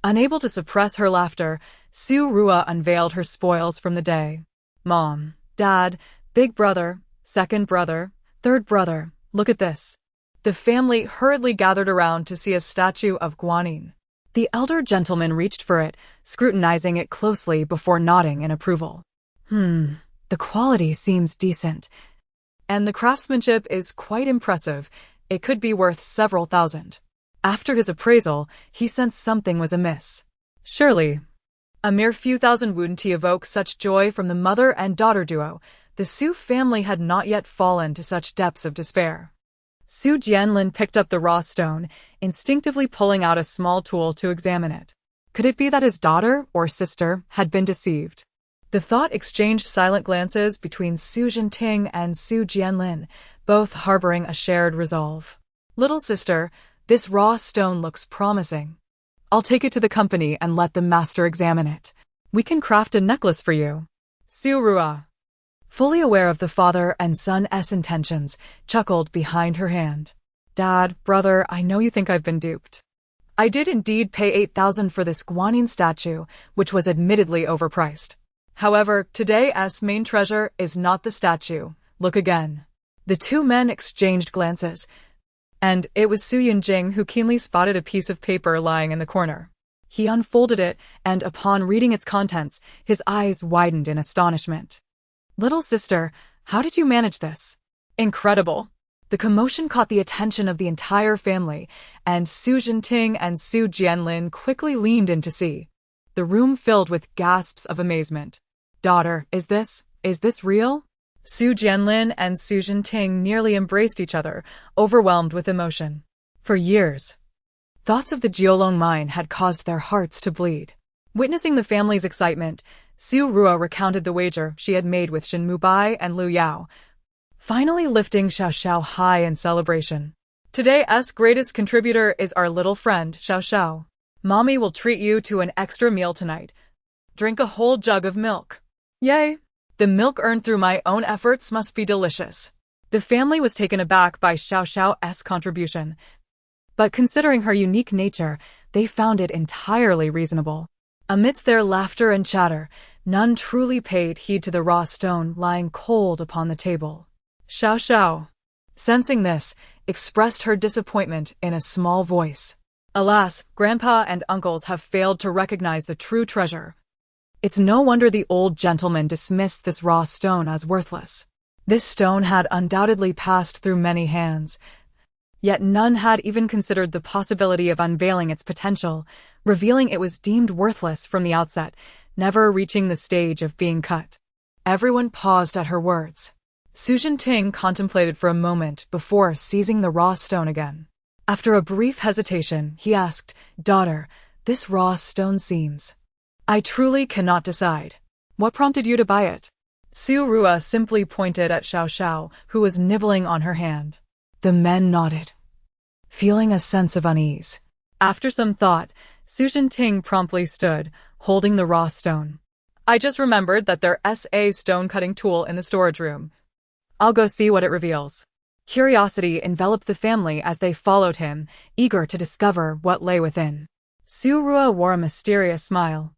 Unable to suppress her laughter, Su Rua unveiled her spoils from the day. "Mom, Dad, big brother, second brother, third brother, look at this." The family hurriedly gathered around to see a statue of Guanyin. The elder gentleman reached for it, scrutinizing it closely before nodding in approval. The quality seems decent. And the craftsmanship is quite impressive. It could be worth several thousand. After his appraisal, he sensed something was amiss. Surely, a mere few thousand wouldn't evoke such joy from the mother and daughter duo. The Su family had not yet fallen to such depths of despair. Su Jianlin picked up the raw stone, instinctively pulling out a small tool to examine it. Could it be that his daughter or sister had been deceived? The thought exchanged silent glances between Su Jinting and Su Jianlin, both harboring a shared resolve. "Little sister, this raw stone looks promising. I'll take it to the company and let the master examine it. We can craft a necklace for you." Su Rua, fully aware of the father and son's intentions, chuckled behind her hand. "Dad, brother, I know you think I've been duped. I did indeed pay 8,000 for this Guanyin statue, which was admittedly overpriced. However, today's main treasure is not the statue. Look again." The 2 men exchanged glances, and it was Su Yunjing who keenly spotted a piece of paper lying in the corner. He unfolded it, and upon reading its contents, his eyes widened in astonishment. "Little sister, how did you manage this?" "Incredible." The commotion caught the attention of the entire family, and Su Jinting and Su Jianlin quickly leaned in to see. The room filled with gasps of amazement. "Daughter, is this real?" Su Jianlin and Su Jinting nearly embraced each other, overwhelmed with emotion. For years, thoughts of the Jiolong mine had caused their hearts to bleed. Witnessing the family's excitement, Su Rua recounted the wager she had made with Shin Mubai and Liu Yao, finally lifting Xiaoxiao high in celebration. "Today's greatest contributor is our little friend, Xiaoxiao. Mommy will treat you to an extra meal tonight. Drink a whole jug of milk." "Yay! The milk earned through my own efforts must be delicious." The family was taken aback by Xiaoxiao's contribution, but considering her unique nature, they found it entirely reasonable. Amidst their laughter and chatter, none truly paid heed to the raw stone lying cold upon the table. Xiaoxiao, sensing this, expressed her disappointment in a small voice. "Alas, Grandpa and uncles have failed to recognize the true treasure. It's no wonder the old gentleman dismissed this raw stone as worthless. This stone had undoubtedly passed through many hands, yet none had even considered the possibility of unveiling its potential, revealing it was deemed worthless from the outset, never reaching the stage of being cut." Everyone paused at her words. Su Jinting contemplated for a moment before seizing the raw stone again. After a brief hesitation, he asked, "Daughter, this raw stone seems... I truly cannot decide. What prompted you to buy it?" Su Rua simply pointed at Xiaoxiao, who was nibbling on her hand. The men nodded, feeling a sense of unease. After some thought, Su Xiaoxiao promptly stood, holding the raw stone. I just remembered that there's a stone-cutting tool in the storage room. I'll go see what it reveals. Curiosity enveloped the family as they followed him, eager to discover what lay within. Su Rua wore a mysterious smile,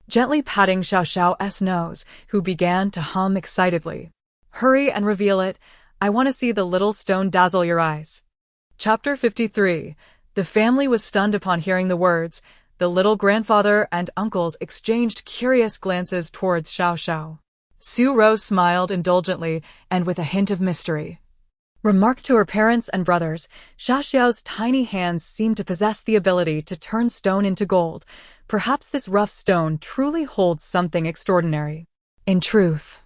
gently patting Xiaoxiao's nose, who began to hum excitedly. Hurry and reveal it. I want to see the little stone dazzle your eyes. Chapter 53. The family was stunned upon hearing the words. The little grandfather and uncles exchanged curious glances towards Xiaoxiao. Su Rose smiled indulgently and with a hint of mystery. Remarked to her parents and brothers, Xiaoxiao's tiny hands seemed to possess the ability to turn stone into gold. Perhaps this rough stone truly holds something extraordinary. In truth,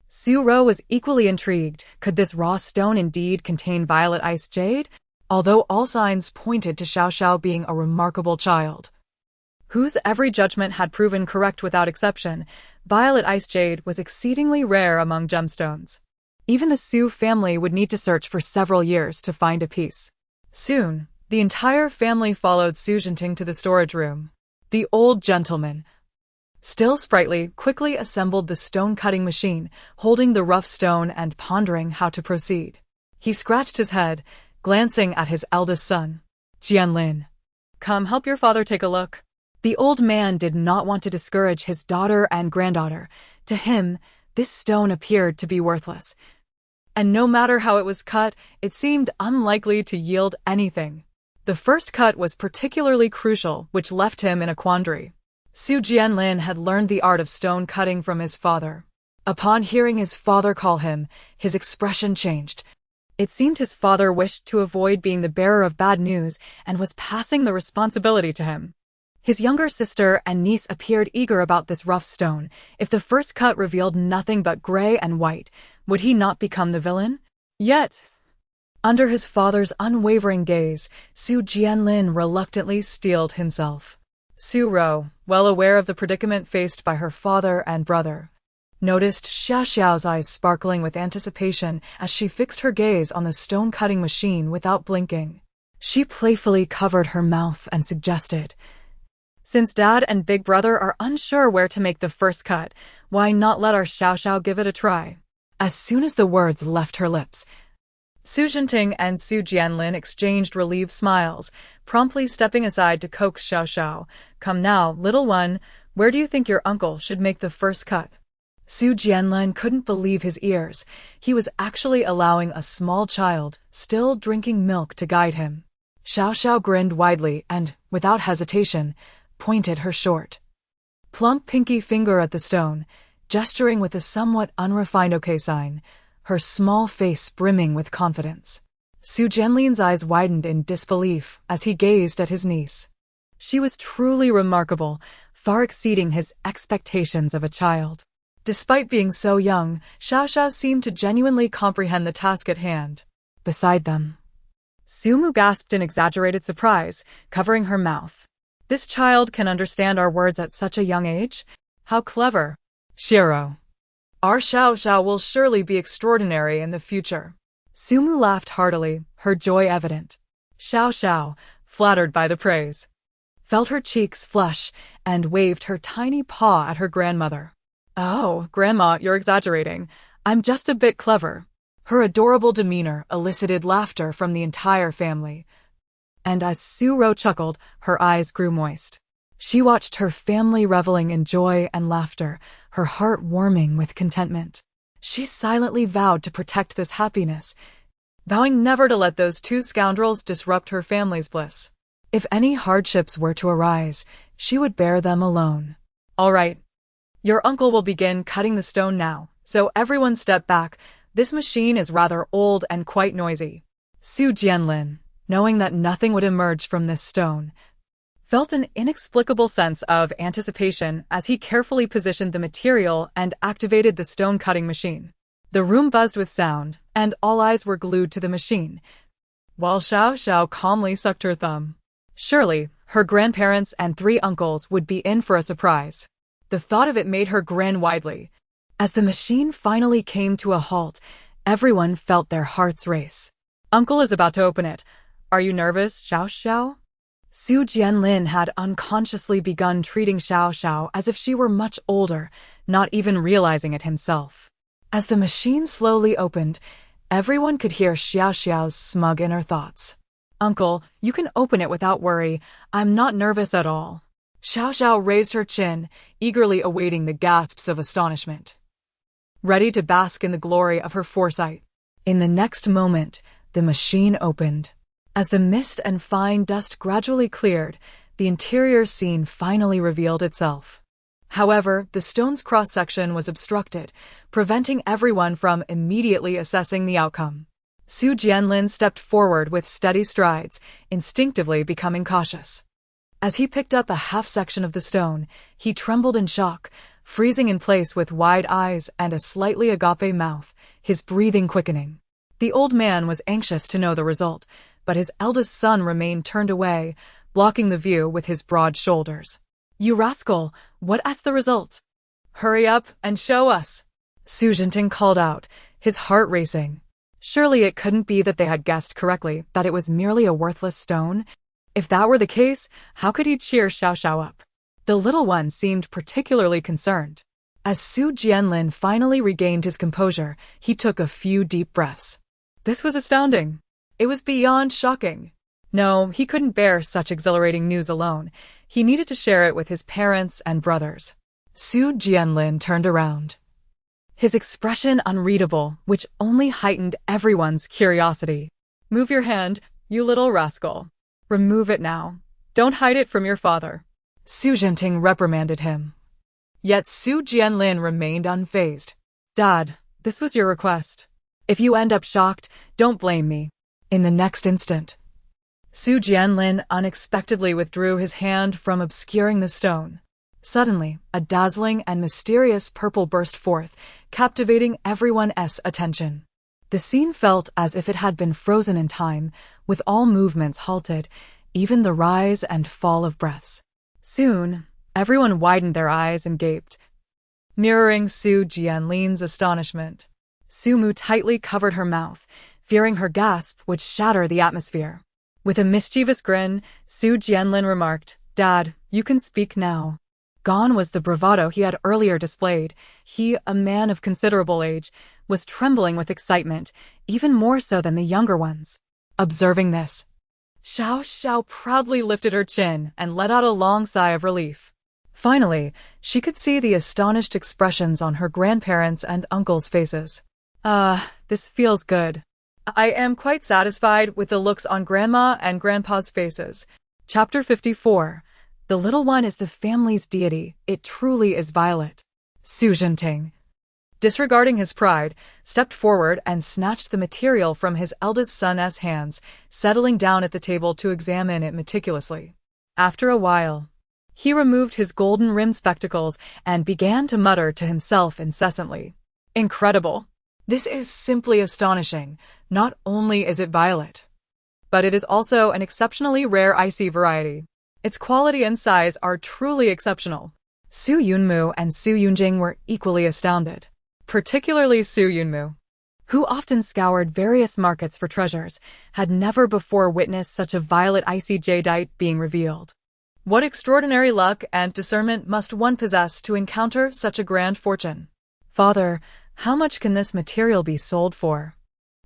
Su Rou was equally intrigued. Could this raw stone indeed contain violet ice jade? Although all signs pointed to Xiaoxiao being a remarkable child, whose every judgment had proven correct without exception, violet ice jade was exceedingly rare among gemstones. Even the Su family would need to search for several years to find a piece. Soon, the entire family followed Su Xiaoxiao to the storage room. The old gentleman, still sprightly, quickly assembled the stone-cutting machine, holding the rough stone and pondering how to proceed. He scratched his head, glancing at his eldest son, Jianlin. Come help your father take a look. The old man did not want to discourage his daughter and granddaughter. To him, this stone appeared to be worthless, and no matter how it was cut, it seemed unlikely to yield anything. The first cut was particularly crucial, which left him in a quandary. Su Jianlin had learned the art of stone cutting from his father. Upon hearing his father call him, his expression changed. It seemed his father wished to avoid being the bearer of bad news and was passing the responsibility to him. His younger sister and niece appeared eager about this rough stone. If the first cut revealed nothing but gray and white, would he not become the villain? Yet, under his father's unwavering gaze, Su Jianlin reluctantly steeled himself. Su Rou, well aware of the predicament faced by her father and brother, noticed Xiaoxiao's eyes sparkling with anticipation as she fixed her gaze on the stone-cutting machine without blinking. She playfully covered her mouth and suggested, since Dad and Big Brother are unsure where to make the first cut, why not let our Xiaoxiao give it a try? As soon as the words left her lips, Su Xiaoxiao and Su Jianlin exchanged relieved smiles, promptly stepping aside to coax Xiaoxiao. Come now, little one, where do you think your uncle should make the first cut? Su Jianlin couldn't believe his ears. He was actually allowing a small child, still drinking milk, to guide him. Xiaoxiao grinned widely and, without hesitation, pointed her short, plump pinky finger at the stone, gesturing with a somewhat unrefined OK sign, her small face brimming with confidence. Su Jianlin's eyes widened in disbelief as he gazed at his niece. She was truly remarkable, far exceeding his expectations of a child. Despite being so young, Xiaoxiao seemed to genuinely comprehend the task at hand. Beside them, Su Mu gasped in exaggerated surprise, covering her mouth. This child can understand our words at such a young age? How clever. Shiro, our Xiaoxiao will surely be extraordinary in the future. Su Mu laughed heartily, her joy evident. Xiaoxiao, flattered by the praise, felt her cheeks flush and waved her tiny paw at her grandmother. Oh, Grandma, you're exaggerating. I'm just a bit clever. Her adorable demeanor elicited laughter from the entire family. And as Su Rou chuckled, her eyes grew moist. She watched her family reveling in joy and laughter, her heart warming with contentment. She silently vowed to protect this happiness, vowing never to let those two scoundrels disrupt her family's bliss. If any hardships were to arise, she would bear them alone. All right. Your uncle will begin cutting the stone now, so everyone step back. This machine is rather old and quite noisy. Su Jianlin, knowing that nothing would emerge from this stone, felt an inexplicable sense of anticipation as he carefully positioned the material and activated the stone-cutting machine. The room buzzed with sound, and all eyes were glued to the machine, while Xiaoxiao calmly sucked her thumb. Surely, her grandparents and 3 uncles would be in for a surprise. The thought of it made her grin widely. As the machine finally came to a halt, everyone felt their hearts race. Uncle is about to open it. Are you nervous, Xiaoxiao? Su Jianlin had unconsciously begun treating Xiaoxiao as if she were much older, not even realizing it himself. As the machine slowly opened, everyone could hear Xiaoxiao's smug inner thoughts. "Uncle, you can open it without worry. I'm not nervous at all." Xiaoxiao raised her chin, eagerly awaiting the gasps of astonishment, ready to bask in the glory of her foresight. In the next moment, the machine opened. As the mist and fine dust gradually cleared, the interior scene finally revealed itself. However, the stone's cross-section was obstructed, preventing everyone from immediately assessing the outcome. Su Jianlin stepped forward with steady strides, instinctively becoming cautious. As he picked up a half-section of the stone, he trembled in shock, freezing in place with wide eyes and a slightly agape mouth, his breathing quickening. The old man was anxious to know the result, but his eldest son remained turned away, blocking the view with his broad shoulders. "You rascal, what's the result? Hurry up and show us," Su Xiaoxiao called out, his heart racing. Surely it couldn't be that they had guessed correctly, that it was merely a worthless stone. If that were the case, how could he cheer Xiaoxiao up? The little one seemed particularly concerned. As Su Jianlin finally regained his composure, he took a few deep breaths. This was astounding. It was beyond shocking. No, he couldn't bear such exhilarating news alone. He needed to share it with his parents and brothers. Su Jianlin turned around, his expression unreadable, which only heightened everyone's curiosity. "Move your hand, you little rascal. Remove it now. Don't hide it from your father," Su Xiaoxiao reprimanded him. Yet Su Jianlin remained unfazed. "Dad, this was your request. If you end up shocked, don't blame me." In the next instant, Su Jianlin unexpectedly withdrew his hand from obscuring the stone. Suddenly, a dazzling and mysterious purple burst forth, captivating everyone's attention. The scene felt as if it had been frozen in time, with all movements halted, even the rise and fall of breaths. Soon, everyone widened their eyes and gaped, mirroring Su Jianlin's astonishment. Su Mu tightly covered her mouth, fearing her gasp would shatter the atmosphere. With a mischievous grin, Su Jianlin remarked, "Dad, you can speak now." Gone was the bravado he had earlier displayed. He, a man of considerable age, was trembling with excitement, even more so than the younger ones. Observing this, Xiaoxiao proudly lifted her chin and let out a long sigh of relief. Finally, she could see the astonished expressions on her grandparents' and uncles' faces. This feels good. I am quite satisfied with the looks on Grandma and Grandpa's faces. Chapter 54. The little one is the family's deity. It truly is Violet. Su Xiaoxiao, disregarding his pride, stepped forward and snatched the material from his eldest son's hands, settling down at the table to examine it meticulously. After a while, he removed his golden-rimmed spectacles and began to mutter to himself incessantly. "Incredible. This is simply astonishing. Not only is it violet, but it is also an exceptionally rare icy variety. Its quality and size are truly exceptional." Su Yunmu and Su Yunjing were equally astounded, particularly Su Yunmu, who often scoured various markets for treasures, had never before witnessed such a violet icy jadeite being revealed. What extraordinary luck and discernment must one possess to encounter such a grand fortune? "Father, how much can this material be sold for?"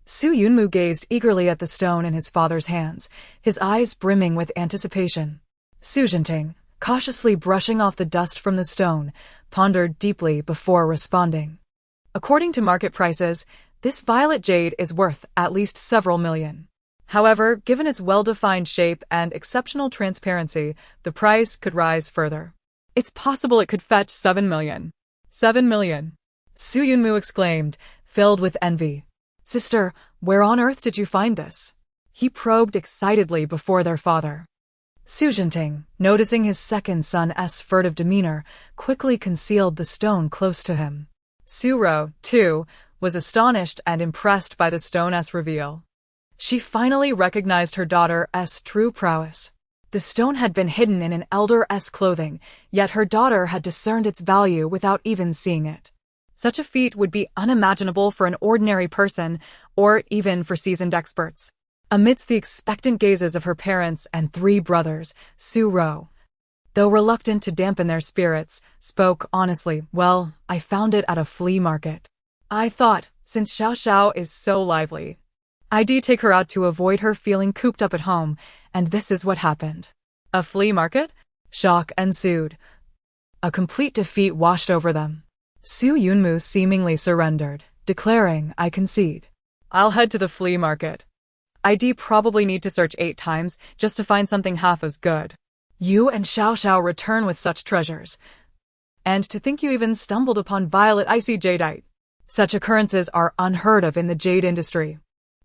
Su Yunmu gazed eagerly at the stone in his father's hands, his eyes brimming with anticipation. Su Xiaoxiao, cautiously brushing off the dust from the stone, pondered deeply before responding. According to market prices, this violet jade is worth at least several million. However, given its well-defined shape and exceptional transparency, the price could rise further. It's possible it could fetch 7 million. 7 million! Su Yunmu exclaimed, filled with envy. "Sister, where on earth did you find this?" he probed excitedly before their father. Su Xiaoxiao, noticing his second son's furtive demeanor, quickly concealed the stone close to him. Su Ro, too, was astonished and impressed by the stone's reveal. She finally recognized her daughter's true prowess. The stone had been hidden in an elder's clothing, yet her daughter had discerned its value without even seeing it. Such a feat would be unimaginable for an ordinary person, or even for seasoned experts. Amidst the expectant gazes of her parents and three brothers, Su Ro, though reluctant to dampen their spirits, spoke honestly, "Well, I found it at a flea market. I thought, since Xiaoxiao is so lively, I'd take her out to avoid her feeling cooped up at home, and this is what happened." A flea market? Shock ensued. A complete defeat washed over them. Su Yunmu seemingly surrendered, declaring, "I concede. I'll head to the flea market. I'd probably need to search 8 times just to find something half as good. You and Xiaoxiao return with such treasures. And to think you even stumbled upon violet icy jadeite. Such occurrences are unheard of in the jade industry.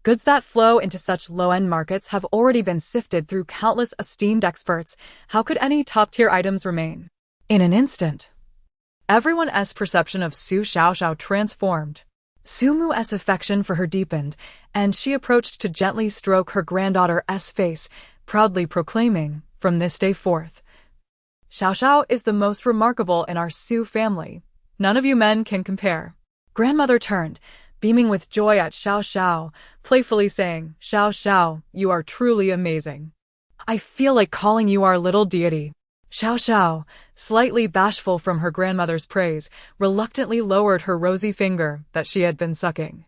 Goods that flow into such low-end markets have already been sifted through countless esteemed experts. How could any top-tier items remain?" In an instant, everyone's perception of Su Xiaoxiao transformed. Su Mu's affection for her deepened, and she approached to gently stroke her granddaughter's face, proudly proclaiming, "From this day forth, Xiaoxiao is the most remarkable in our Su family. None of you men can compare." Grandmother turned, beaming with joy at Xiaoxiao, playfully saying, "Xiaoxiao, you are truly amazing. I feel like calling you our little deity." Xiaoxiao, slightly bashful from her grandmother's praise, reluctantly lowered her rosy finger that she had been sucking,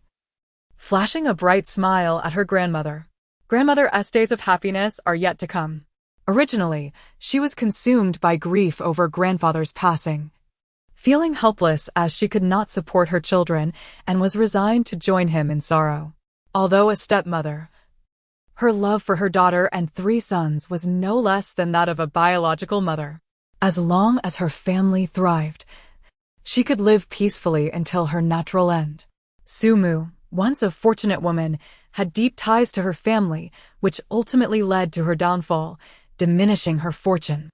flashing a bright smile at her grandmother. Grandmother's days of happiness are yet to come. Originally, she was consumed by grief over grandfather's passing, feeling helpless as she could not support her children and was resigned to join him in sorrow. Although a stepmother, her love for her daughter and 3 sons was no less than that of a biological mother. As long as her family thrived, she could live peacefully until her natural end. Su Mu, once a fortunate woman, had deep ties to her family, which ultimately led to her downfall, diminishing her fortune.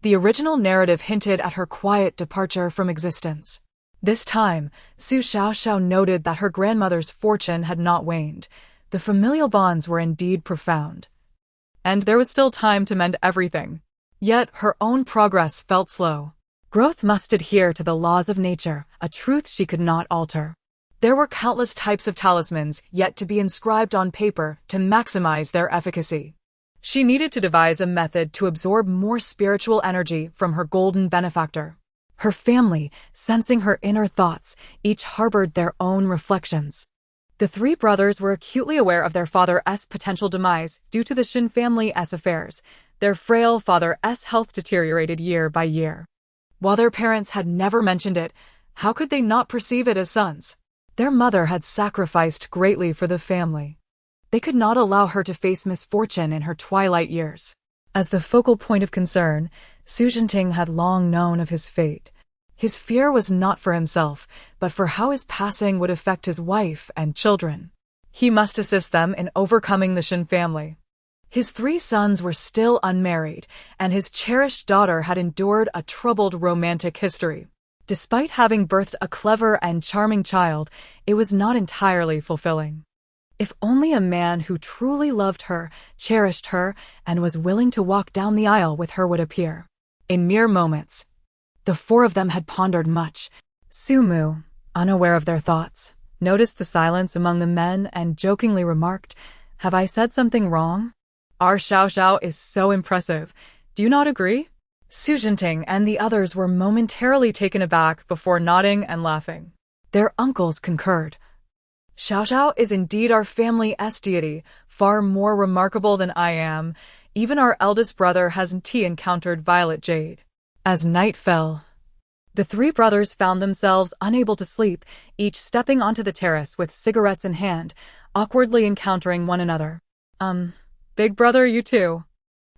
The original narrative hinted at her quiet departure from existence. This time, Su Xiaoxiao noted that her grandmother's fortune had not waned. The familial bonds were indeed profound, and there was still time to mend everything. Yet her own progress felt slow. Growth must adhere to the laws of nature, a truth she could not alter. There were countless types of talismans yet to be inscribed on paper to maximize their efficacy. She needed to devise a method to absorb more spiritual energy from her golden benefactor. Her family, sensing her inner thoughts, each harbored their own reflections. The 3 brothers were acutely aware of their father's potential demise due to the Shin family's affairs. Their frail father's health deteriorated year by year. While their parents had never mentioned it, how could they not perceive it as sons? Their mother had sacrificed greatly for the family. They could not allow her to face misfortune in her twilight years. As the focal point of concern, Su Xiaoxiao had long known of his fate. His fear was not for himself, but for how his passing would affect his wife and children. He must assist them in overcoming the Shin family. His 3 sons were still unmarried, and his cherished daughter had endured a troubled romantic history. Despite having birthed a clever and charming child, it was not entirely fulfilling. If only a man who truly loved her, cherished her, and was willing to walk down the aisle with her would appear. In mere moments, the 4 of them had pondered much. Su Mu, unaware of their thoughts, noticed the silence among the men and jokingly remarked, "Have I said something wrong? Our Xiaoxiao is so impressive. Do you not agree?" Su Xiaoxiao and the others were momentarily taken aback before nodding and laughing. Their uncles concurred. "Xiaoxiao is indeed our family's deity, far more remarkable than I am. Even our eldest brother hasn't encountered violet jade." As night fell, the 3 brothers found themselves unable to sleep, each stepping onto the terrace with cigarettes in hand, awkwardly encountering one another. Big brother, you too."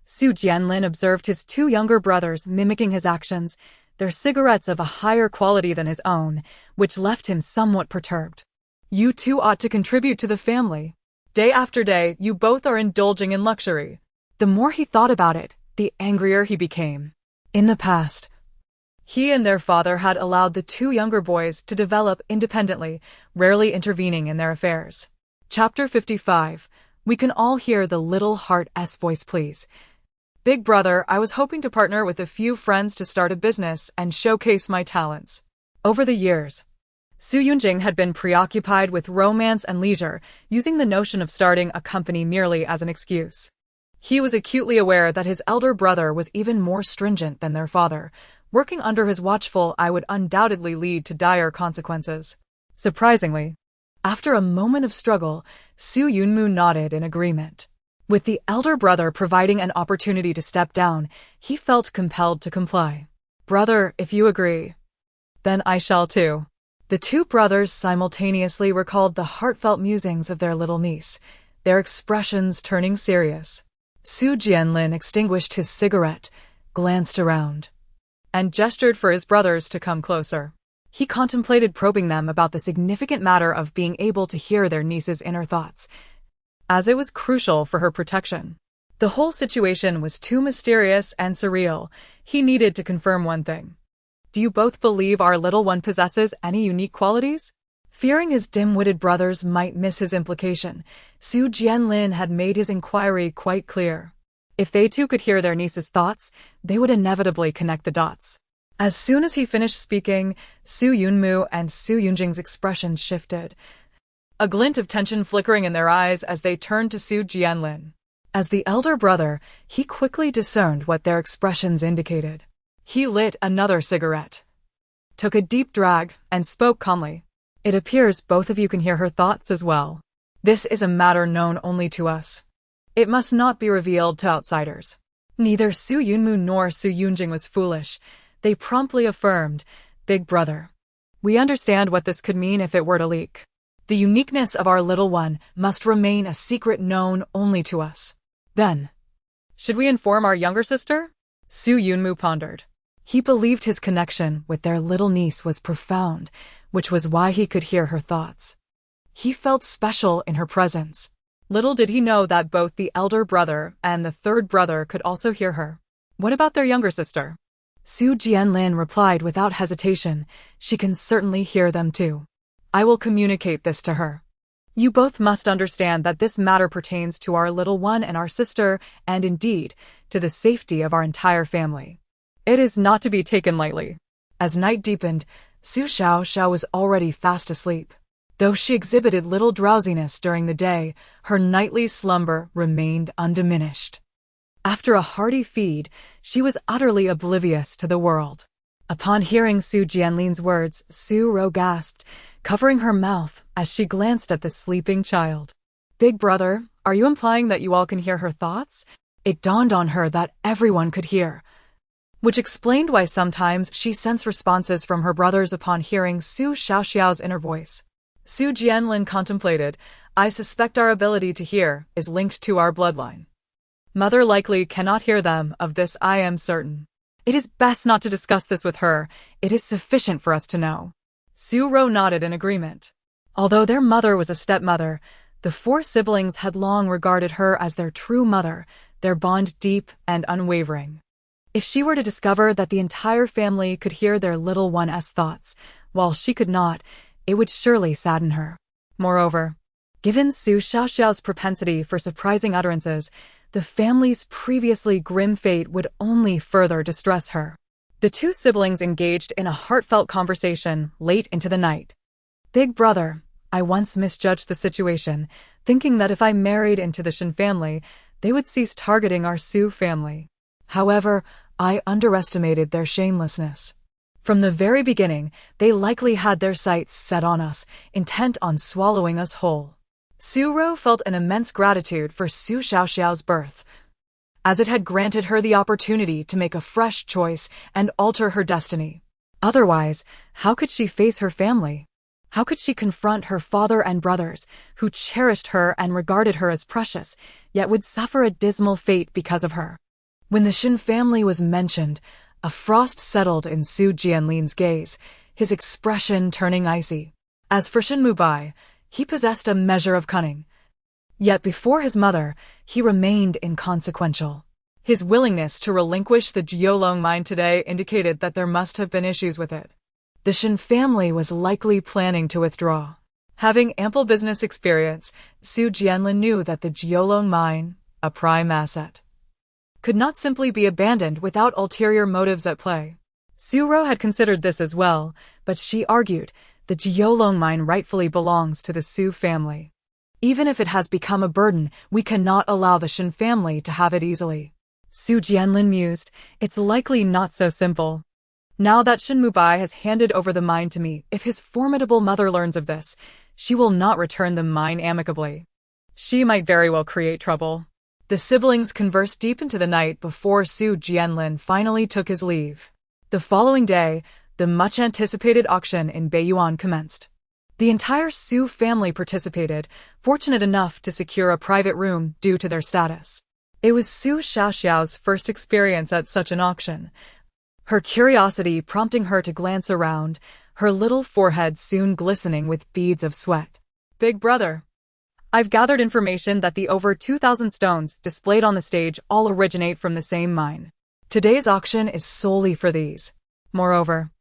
Su Jianlin observed his 2 younger brothers mimicking his actions, their cigarettes of a higher quality than his own, which left him somewhat perturbed. "You 2 ought to contribute to the family. Day after day, you both are indulging in luxury." The more he thought about it, the angrier he became. In the past, he and their father had allowed the 2 younger boys to develop independently, rarely intervening in their affairs. Chapter 55. We can all hear the little heart's voice, please. "Big brother, I was hoping to partner with a few friends to start a business and showcase my talents." Over the years, Su Yunjing had been preoccupied with romance and leisure, using the notion of starting a company merely as an excuse. He was acutely aware that his elder brother was even more stringent than their father. Working under his watchful eye would undoubtedly lead to dire consequences. Surprisingly, after a moment of struggle, Su Yunmu nodded in agreement. With the elder brother providing an opportunity to step down, he felt compelled to comply. "Brother, if you agree, then I shall too." The two brothers simultaneously recalled the heartfelt musings of their little niece, their expressions turning serious. Su Jianlin extinguished his cigarette, glanced around, and gestured for his brothers to come closer. He contemplated probing them about the significant matter of being able to hear their niece's inner thoughts, as it was crucial for her protection. The whole situation was too mysterious and surreal. He needed to confirm one thing. "Do you both believe our little one possesses any unique qualities?" Fearing his dim-witted brothers might miss his implication, Su Jianlin had made his inquiry quite clear. If they too could hear their niece's thoughts, they would inevitably connect the dots. As soon as he finished speaking, Su Yunmu and Su Yunjing's expressions shifted, a glint of tension flickering in their eyes as they turned to Su Jianlin. As the elder brother, he quickly discerned what their expressions indicated. He lit another cigarette, took a deep drag, and spoke calmly. "It appears both of you can hear her thoughts as well. This is a matter known only to us. It must not be revealed to outsiders." Neither Su Yunmu nor Su Yunjing was foolish. They promptly affirmed, "Big brother, we understand what this could mean if it were to leak. The uniqueness of our little one must remain a secret known only to us." "Then, should we inform our younger sister?" Su Yunmu pondered. He believed his connection with their little niece was profound, which was why he could hear her thoughts. He felt special in her presence. Little did he know that both the elder brother and the third brother could also hear her. "What about their younger sister?" Su Jianlin replied without hesitation, "She can certainly hear them too. I will communicate this to her. You both must understand that this matter pertains to our little one and our sister, and indeed, to the safety of our entire family. It is not to be taken lightly." As night deepened, Su Xiaoxiao was already fast asleep. Though she exhibited little drowsiness during the day, her nightly slumber remained undiminished. After a hearty feed, she was utterly oblivious to the world. Upon hearing Su Jianlin's words, Su Ro gasped, covering her mouth as she glanced at the sleeping child. "Big brother, are you implying that you all can hear her thoughts?" It dawned on her that everyone could hear, which explained why sometimes she sensed responses from her brothers upon hearing Su Xiaoxiao's inner voice. Su Jianlin contemplated, "I suspect our ability to hear is linked to our bloodline. Mother likely cannot hear them, of this I am certain. It is best not to discuss this with her. It is sufficient for us to know." Su Ro nodded in agreement. Although their mother was a stepmother, the four siblings had long regarded her as their true mother, their bond deep and unwavering. If she were to discover that the entire family could hear their little one's thoughts, while she could not, it would surely sadden her. Moreover, given Su Xiaoxiao's propensity for surprising utterances, the family's previously grim fate would only further distress her. The two siblings engaged in a heartfelt conversation late into the night. "Big brother, I once misjudged the situation, thinking that if I married into the Shin family, they would cease targeting our Su family. However, I underestimated their shamelessness. From the very beginning, they likely had their sights set on us, intent on swallowing us whole." Su Ro felt an immense gratitude for Su Xiaoxiao's birth, as it had granted her the opportunity to make a fresh choice and alter her destiny. Otherwise, how could she face her family? How could she confront her father and brothers, who cherished her and regarded her as precious, yet would suffer a dismal fate because of her? When the Shin family was mentioned, a frost settled in Su Jianlin's gaze, his expression turning icy. As for Shin Mubai, he possessed a measure of cunning. Yet before his mother, he remained inconsequential. His willingness to relinquish the Jiolong mine today indicated that there must have been issues with it. The Shin family was likely planning to withdraw. Having ample business experience, Su Jianlin knew that the Jiolong mine, a prime asset, could not simply be abandoned without ulterior motives at play. Su Ro had considered this as well, but she argued, the Jiolong mine rightfully belongs to the Su family. Even if it has become a burden, we cannot allow the Shin family to have it easily. Su Jianlin mused, it's likely not so simple. Now that Shin Mubai has handed over the mine to me, if his formidable mother learns of this, she will not return the mine amicably. She might very well create trouble. The siblings conversed deep into the night before Su Jianlin finally took his leave. The following day, the much-anticipated auction in Beiyuan commenced. The entire Su family participated, fortunate enough to secure a private room due to their status. It was Su Xiaoxiao's first experience at such an auction. Her curiosity prompting her to glance around, her little forehead soon glistening with beads of sweat. Big brother, I've gathered information that the over 2,000 stones displayed on the stage all originate from the same mine. Today's auction is solely for these. Moreover,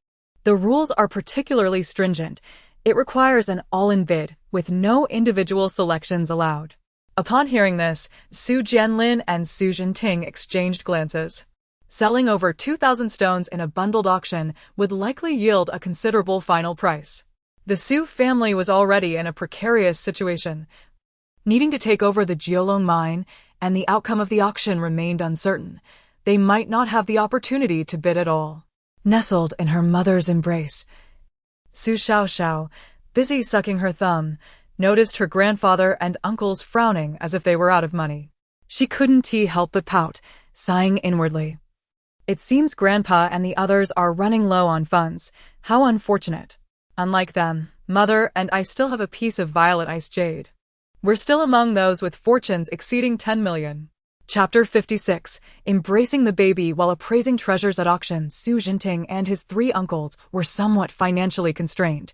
the rules are particularly stringent. It requires an all-in bid, with no individual selections allowed. Upon hearing this, Su Jianlin and Su Jinting exchanged glances. Selling over 2,000 stones in a bundled auction would likely yield a considerable final price. The Su family was already in a precarious situation, needing to take over the Jiolong mine, and the outcome of the auction remained uncertain. They might not have the opportunity to bid at all. Nestled in her mother's embrace, Su Xiaoxiao, busy sucking her thumb, noticed her grandfather and uncles frowning as if they were out of money. She couldn't help but pout, sighing inwardly. It seems Grandpa and the others are running low on funds. How unfortunate. Unlike them, Mother and I still have a piece of violet ice jade. We're still among those with fortunes exceeding 10 million. Chapter 56. Embracing the baby while appraising treasures at auction. Su Jinting and his 3 uncles were somewhat financially constrained.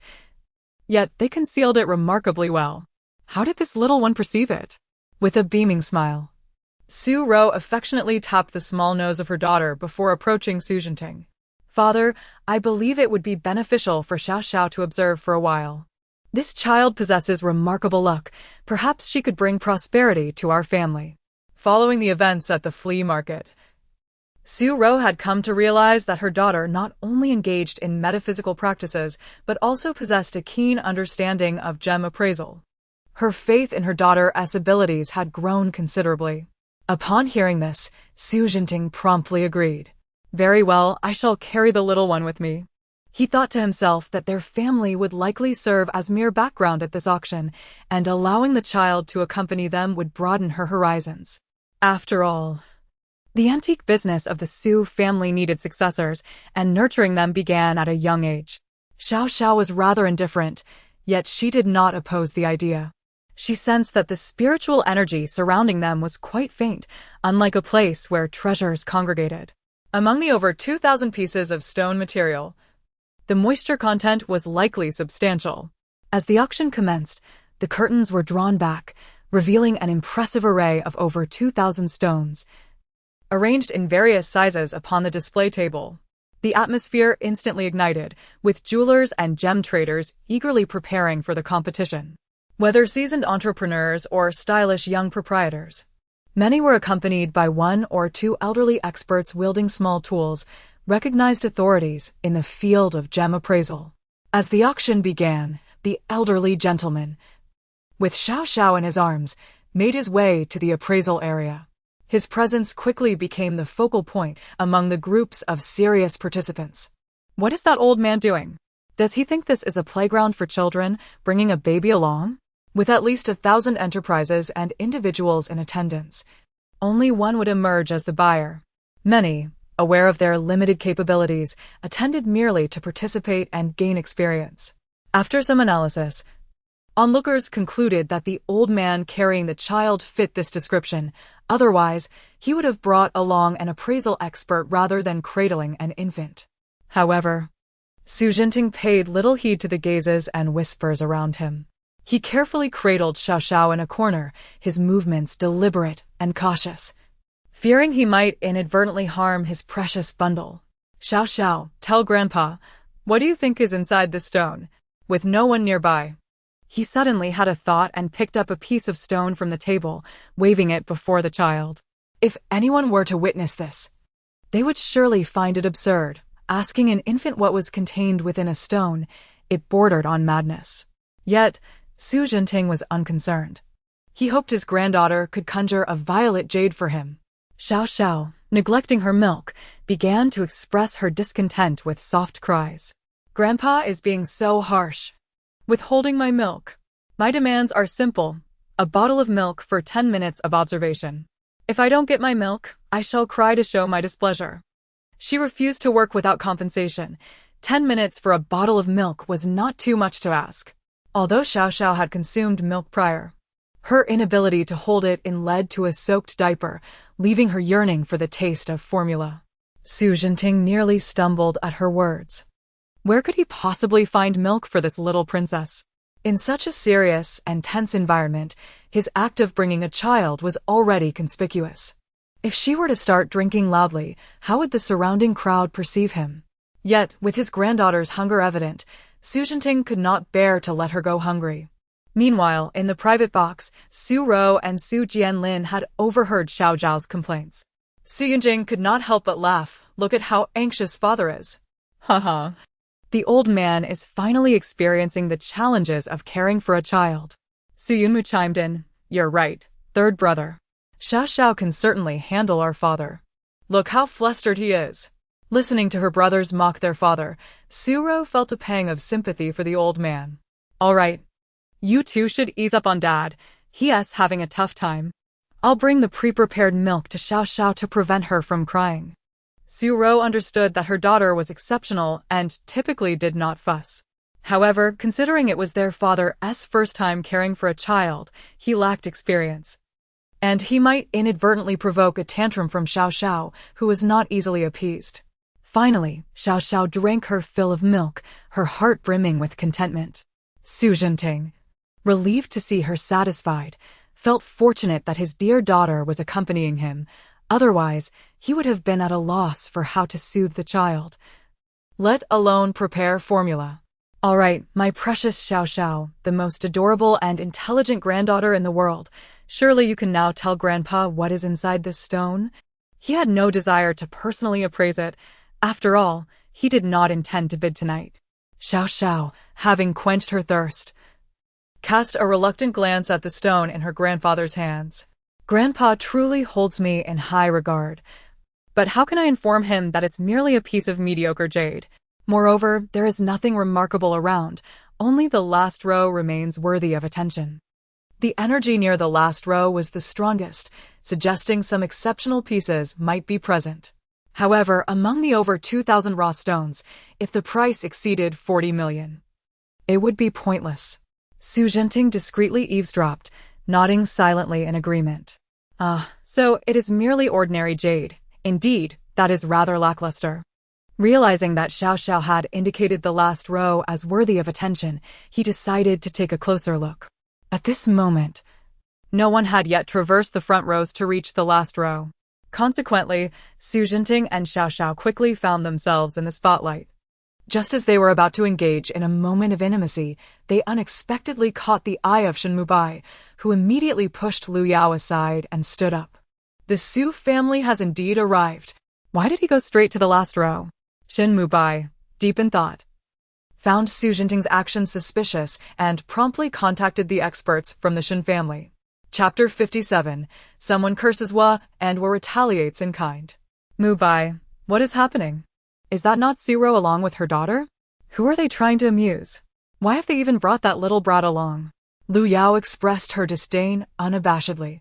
Yet they concealed it remarkably well. How did this little one perceive it? With a beaming smile, Su Ro affectionately tapped the small nose of her daughter before approaching Su Jinting. Father, I believe it would be beneficial for Xiaoxiao to observe for a while. This child possesses remarkable luck. Perhaps she could bring prosperity to our family. Following the events at the flea market, Su Ro had come to realize that her daughter not only engaged in metaphysical practices, but also possessed a keen understanding of gem appraisal. Her faith in her daughter's abilities had grown considerably. Upon hearing this, Su Jinting promptly agreed. Very well, I shall carry the little one with me. He thought to himself that their family would likely serve as mere background at this auction, and allowing the child to accompany them would broaden her horizons. After all, the antique business of the Su family needed successors, and nurturing them began at a young age. Xiaoxiao was rather indifferent, yet she did not oppose the idea. She sensed that the spiritual energy surrounding them was quite faint, unlike a place where treasures congregated. Among the over 2,000 pieces of stone material, the moisture content was likely substantial. As the auction commenced, the curtains were drawn back, revealing an impressive array of over 2,000 stones, arranged in various sizes upon the display table. The atmosphere instantly ignited, with jewelers and gem traders eagerly preparing for the competition. Whether seasoned entrepreneurs or stylish young proprietors, many were accompanied by 1 or 2 elderly experts wielding small tools, recognized authorities in the field of gem appraisal. As the auction began, the elderly gentleman, with Xiaoxiao in his arms, made his way to the appraisal area. His presence quickly became the focal point among the groups of serious participants. What is that old man doing? Does he think this is a playground for children, bringing a baby along? With at least 1,000 enterprises and individuals in attendance, only one would emerge as the buyer. Many, aware of their limited capabilities, attended merely to participate and gain experience. After some analysis, onlookers concluded that the old man carrying the child fit this description. Otherwise, he would have brought along an appraisal expert rather than cradling an infant. However, Su Jinting paid little heed to the gazes and whispers around him. He carefully cradled Xiaoxiao in a corner, his movements deliberate and cautious, fearing he might inadvertently harm his precious bundle. Xiaoxiao, tell Grandpa, what do you think is inside this stone? With no one nearby, he suddenly had a thought and picked up a piece of stone from the table, waving it before the child. If anyone were to witness this, they would surely find it absurd. Asking an infant what was contained within a stone, It bordered on madness. Yet, Su Xiaoxiao was unconcerned. He hoped his granddaughter could conjure a violet jade for him. Xiaoxiao, neglecting her milk, began to express her discontent with soft cries. Grandpa is being so harsh. Withholding my milk. My demands are simple. A bottle of milk for 10 minutes of observation. If I don't get my milk, I shall cry to show my displeasure. She refused to work without compensation. 10 minutes for a bottle of milk was not too much to ask. Although Xiaoxiao had consumed milk prior, her inability to hold it in led to a soaked diaper, leaving her yearning for the taste of formula. Su Xiaoxiao nearly stumbled at her words. Where could he possibly find milk for this little princess? In such a serious and tense environment, his act of bringing a child was already conspicuous. If she were to start drinking loudly, how would the surrounding crowd perceive him? Yet, with his granddaughter's hunger evident, Su Xiaoxiao could not bear to let her go hungry. Meanwhile, in the private box, Su Rou and Su Jianlin had overheard Xiao Zhao's complaints. Su Yunjing could not help but laugh. Look at how anxious father is. Haha. The old man is finally experiencing the challenges of caring for a child. Su Yunmu chimed in. You're right, third brother. Xiaoxiao can certainly handle our father. Look how flustered he is. Listening to her brothers mock their father, Su Rou felt a pang of sympathy for the old man. All right. You two should ease up on Dad. He's having a tough time. I'll bring the pre-prepared milk to Xiaoxiao to prevent her from crying. Su Rou understood that her daughter was exceptional and typically did not fuss. However, considering it was their father's first time caring for a child, he lacked experience. And he might inadvertently provoke a tantrum from Xiaoxiao, who was not easily appeased. Finally, Xiaoxiao drank her fill of milk, her heart brimming with contentment. Su Xiaoxiao, relieved to see her satisfied, felt fortunate that his dear daughter was accompanying him. Otherwise, he would have been at a loss for how to soothe the child, let alone prepare formula. All right, my precious Xiaoxiao, the most adorable and intelligent granddaughter in the world, surely you can now tell Grandpa what is inside this stone? He had no desire to personally appraise it. After all, he did not intend to bid tonight. Xiaoxiao, having quenched her thirst, cast a reluctant glance at the stone in her grandfather's hands. Grandpa truly holds me in high regard. But how can I inform him that it's merely a piece of mediocre jade? Moreover, there is nothing remarkable around, only the last row remains worthy of attention. The energy near the last row was the strongest, suggesting some exceptional pieces might be present. However, among the over 2,000 raw stones, if the price exceeded 40 million, it would be pointless. Su Xiaoxiao discreetly eavesdropped, nodding silently in agreement. So it is merely ordinary jade. Indeed, that is rather lackluster. Realizing that Xiaoxiao had indicated the last row as worthy of attention, he decided to take a closer look. At this moment, no one had yet traversed the front rows to reach the last row. Consequently, Su Xiaoxiao and Xiaoxiao quickly found themselves in the spotlight. Just as they were about to engage in a moment of intimacy, they unexpectedly caught the eye of Shin Mubai, who immediately pushed Lu Yao aside and stood up. The Su family has indeed arrived. Why did he go straight to the last row? Shin Mubai, deep in thought, found Su Xiaoxiao's actions suspicious and promptly contacted the experts from the Shin family. Chapter 57. Someone curses Wa and Wa retaliates in kind. Mubai, what is happening? Is that not Su Rou along with her daughter? Who are they trying to amuse? Why have they even brought that little brat along? Lu Yao expressed her disdain unabashedly,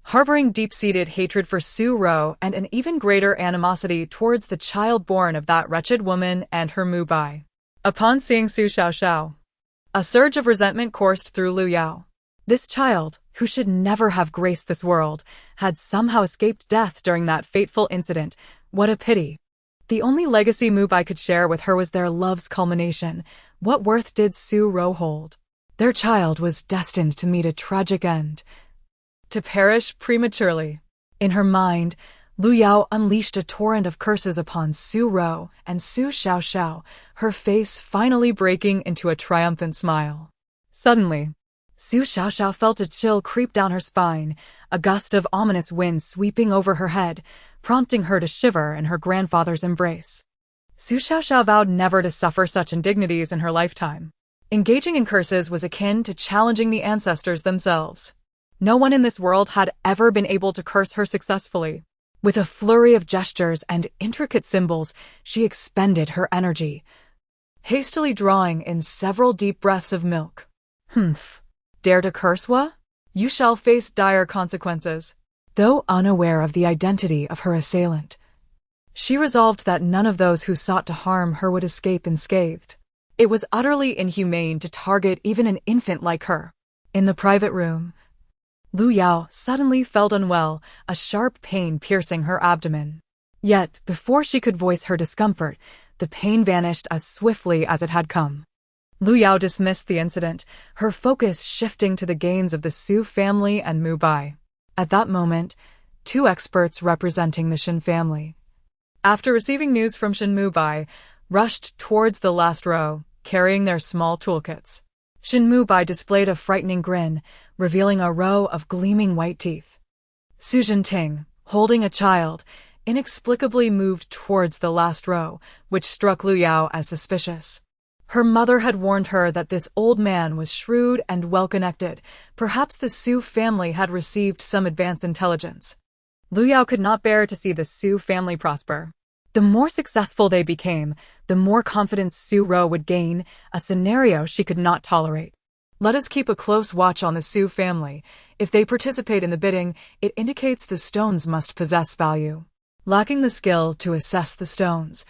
harboring deep-seated hatred for Su Rou and an even greater animosity towards the child born of that wretched woman and her Mubai. Upon seeing Su Xiaoxiao, a surge of resentment coursed through Lu Yao. This child, who should never have graced this world, had somehow escaped death during that fateful incident. What a pity. The only legacy Mubai could share with her was their love's culmination. What worth did Su Rou hold? Their child was destined to meet a tragic end, to perish prematurely. In her mind, Lu Yao unleashed a torrent of curses upon Su Rou and Su Xiaoxiao, her face finally breaking into a triumphant smile. Suddenly, Su Xiaoxiao felt a chill creep down her spine, a gust of ominous wind sweeping over her head, prompting her to shiver in her grandfather's embrace. Su Xiaoxiao vowed never to suffer such indignities in her lifetime. Engaging in curses was akin to challenging the ancestors themselves. No one in this world had ever been able to curse her successfully. With a flurry of gestures and intricate symbols, she expended her energy, hastily drawing in several deep breaths of milk. Humph. Dare to curse wa? You shall face dire consequences. Though unaware of the identity of her assailant, she resolved that none of those who sought to harm her would escape unscathed. It was utterly inhumane to target even an infant like her. In the private room, Lu Yao suddenly felt unwell, a sharp pain piercing her abdomen. Yet, before she could voice her discomfort, the pain vanished as swiftly as it had come. Lu Yao dismissed the incident, her focus shifting to the gains of the Su family and Mubai. At that moment, two experts representing the Shin family, after receiving news from Shin Mubai, rushed towards the last row, carrying their small toolkits. Shin Mubai displayed a frightening grin, revealing a row of gleaming white teeth. Su Xiaoxiao, holding a child, inexplicably moved towards the last row, which struck Lu Yao as suspicious. Her mother had warned her that this old man was shrewd and well-connected. Perhaps the Su family had received some advance intelligence. Lu Yao could not bear to see the Su family prosper. The more successful they became, the more confidence Su Ro would gain, a scenario she could not tolerate. Let us keep a close watch on the Su family. If they participate in the bidding, it indicates the stones must possess value. Lacking the skill to assess the stones,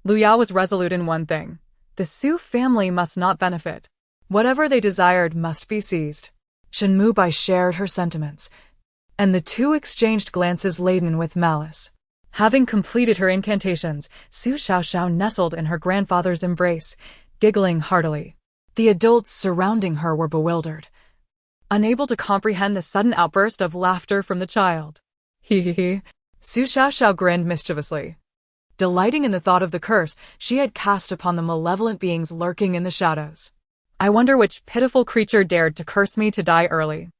Lu Yao was resolute in one thing. The Su family must not benefit. Whatever they desired must be seized. Shin Mubai shared her sentiments, and the two exchanged glances laden with malice. Having completed her incantations, Su Xiaoxiao nestled in her grandfather's embrace, giggling heartily. The adults surrounding her were bewildered, unable to comprehend the sudden outburst of laughter from the child. He. Su Xiaoxiao grinned mischievously, delighting in the thought of the curse she had cast upon the malevolent beings lurking in the shadows. I wonder which pitiful creature dared to curse me to die early.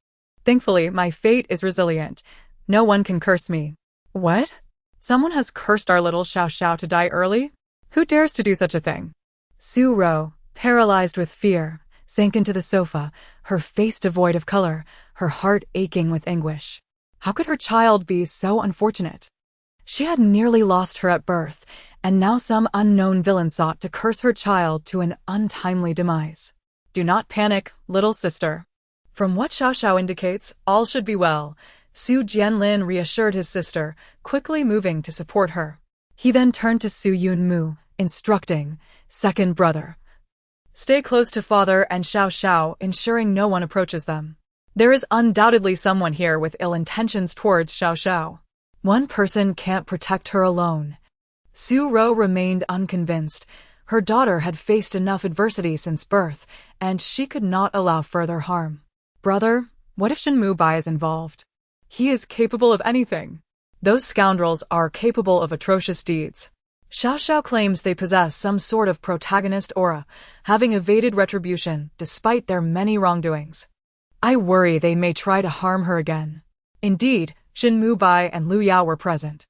Thankfully, my fate is resilient. No one can curse me. What? Someone has cursed our little Xiaoxiao to die early? Who dares to do such a thing? Su Ro, paralyzed with fear, sank into the sofa, her face devoid of color, her heart aching with anguish. How could her child be so unfortunate? She had nearly lost her at birth, and now some unknown villain sought to curse her child to an untimely demise. Do not panic, little sister. From what Xiaoxiao indicates, all should be well. Su Jianlin reassured his sister, quickly moving to support her. He then turned to Su Yunmu, instructing, "Second brother, stay close to father and Xiaoxiao, ensuring no one approaches them. There is undoubtedly someone here with ill intentions towards Xiaoxiao. One person can't protect her alone." Su Ro remained unconvinced. Her daughter had faced enough adversity since birth, and she could not allow further harm. Brother, what if Shin Mubai is involved? He is capable of anything. Those scoundrels are capable of atrocious deeds. Xiaoxiao claims they possess some sort of protagonist aura, having evaded retribution despite their many wrongdoings. I worry they may try to harm her again. Indeed, Shin Mubai and Lu Yao were present.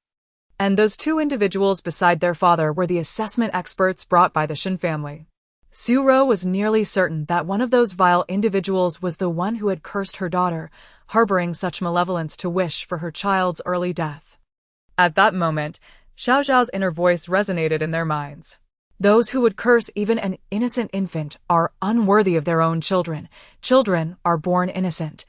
And those two individuals beside their father were the assessment experts brought by the Shin family. Su Ro was nearly certain that one of those vile individuals was the one who had cursed her daughter, harboring such malevolence to wish for her child's early death. At that moment, Xiaoxiao's inner voice resonated in their minds. Those who would curse even an innocent infant are unworthy of their own children. Children are born innocent,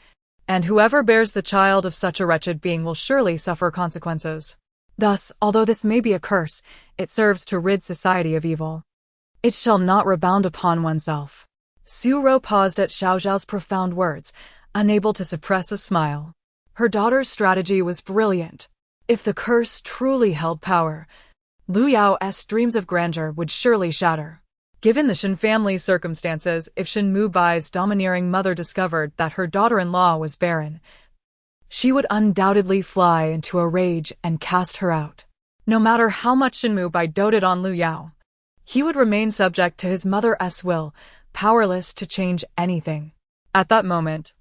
and whoever bears the child of such a wretched being will surely suffer consequences. Thus, although this may be a curse, it serves to rid society of evil. It shall not rebound upon oneself. Su Ro paused at Xiaoxiao's profound words, unable to suppress a smile. Her daughter's strategy was brilliant. If the curse truly held power, Lu Yao's dreams of grandeur would surely shatter. Given the Shin family's circumstances, if Shin Mubai's domineering mother discovered that her daughter-in-law was barren, she would undoubtedly fly into a rage and cast her out. No matter how much Shin Mubai doted on Lu Yao, he would remain subject to his mother's will, powerless to change anything. At that moment,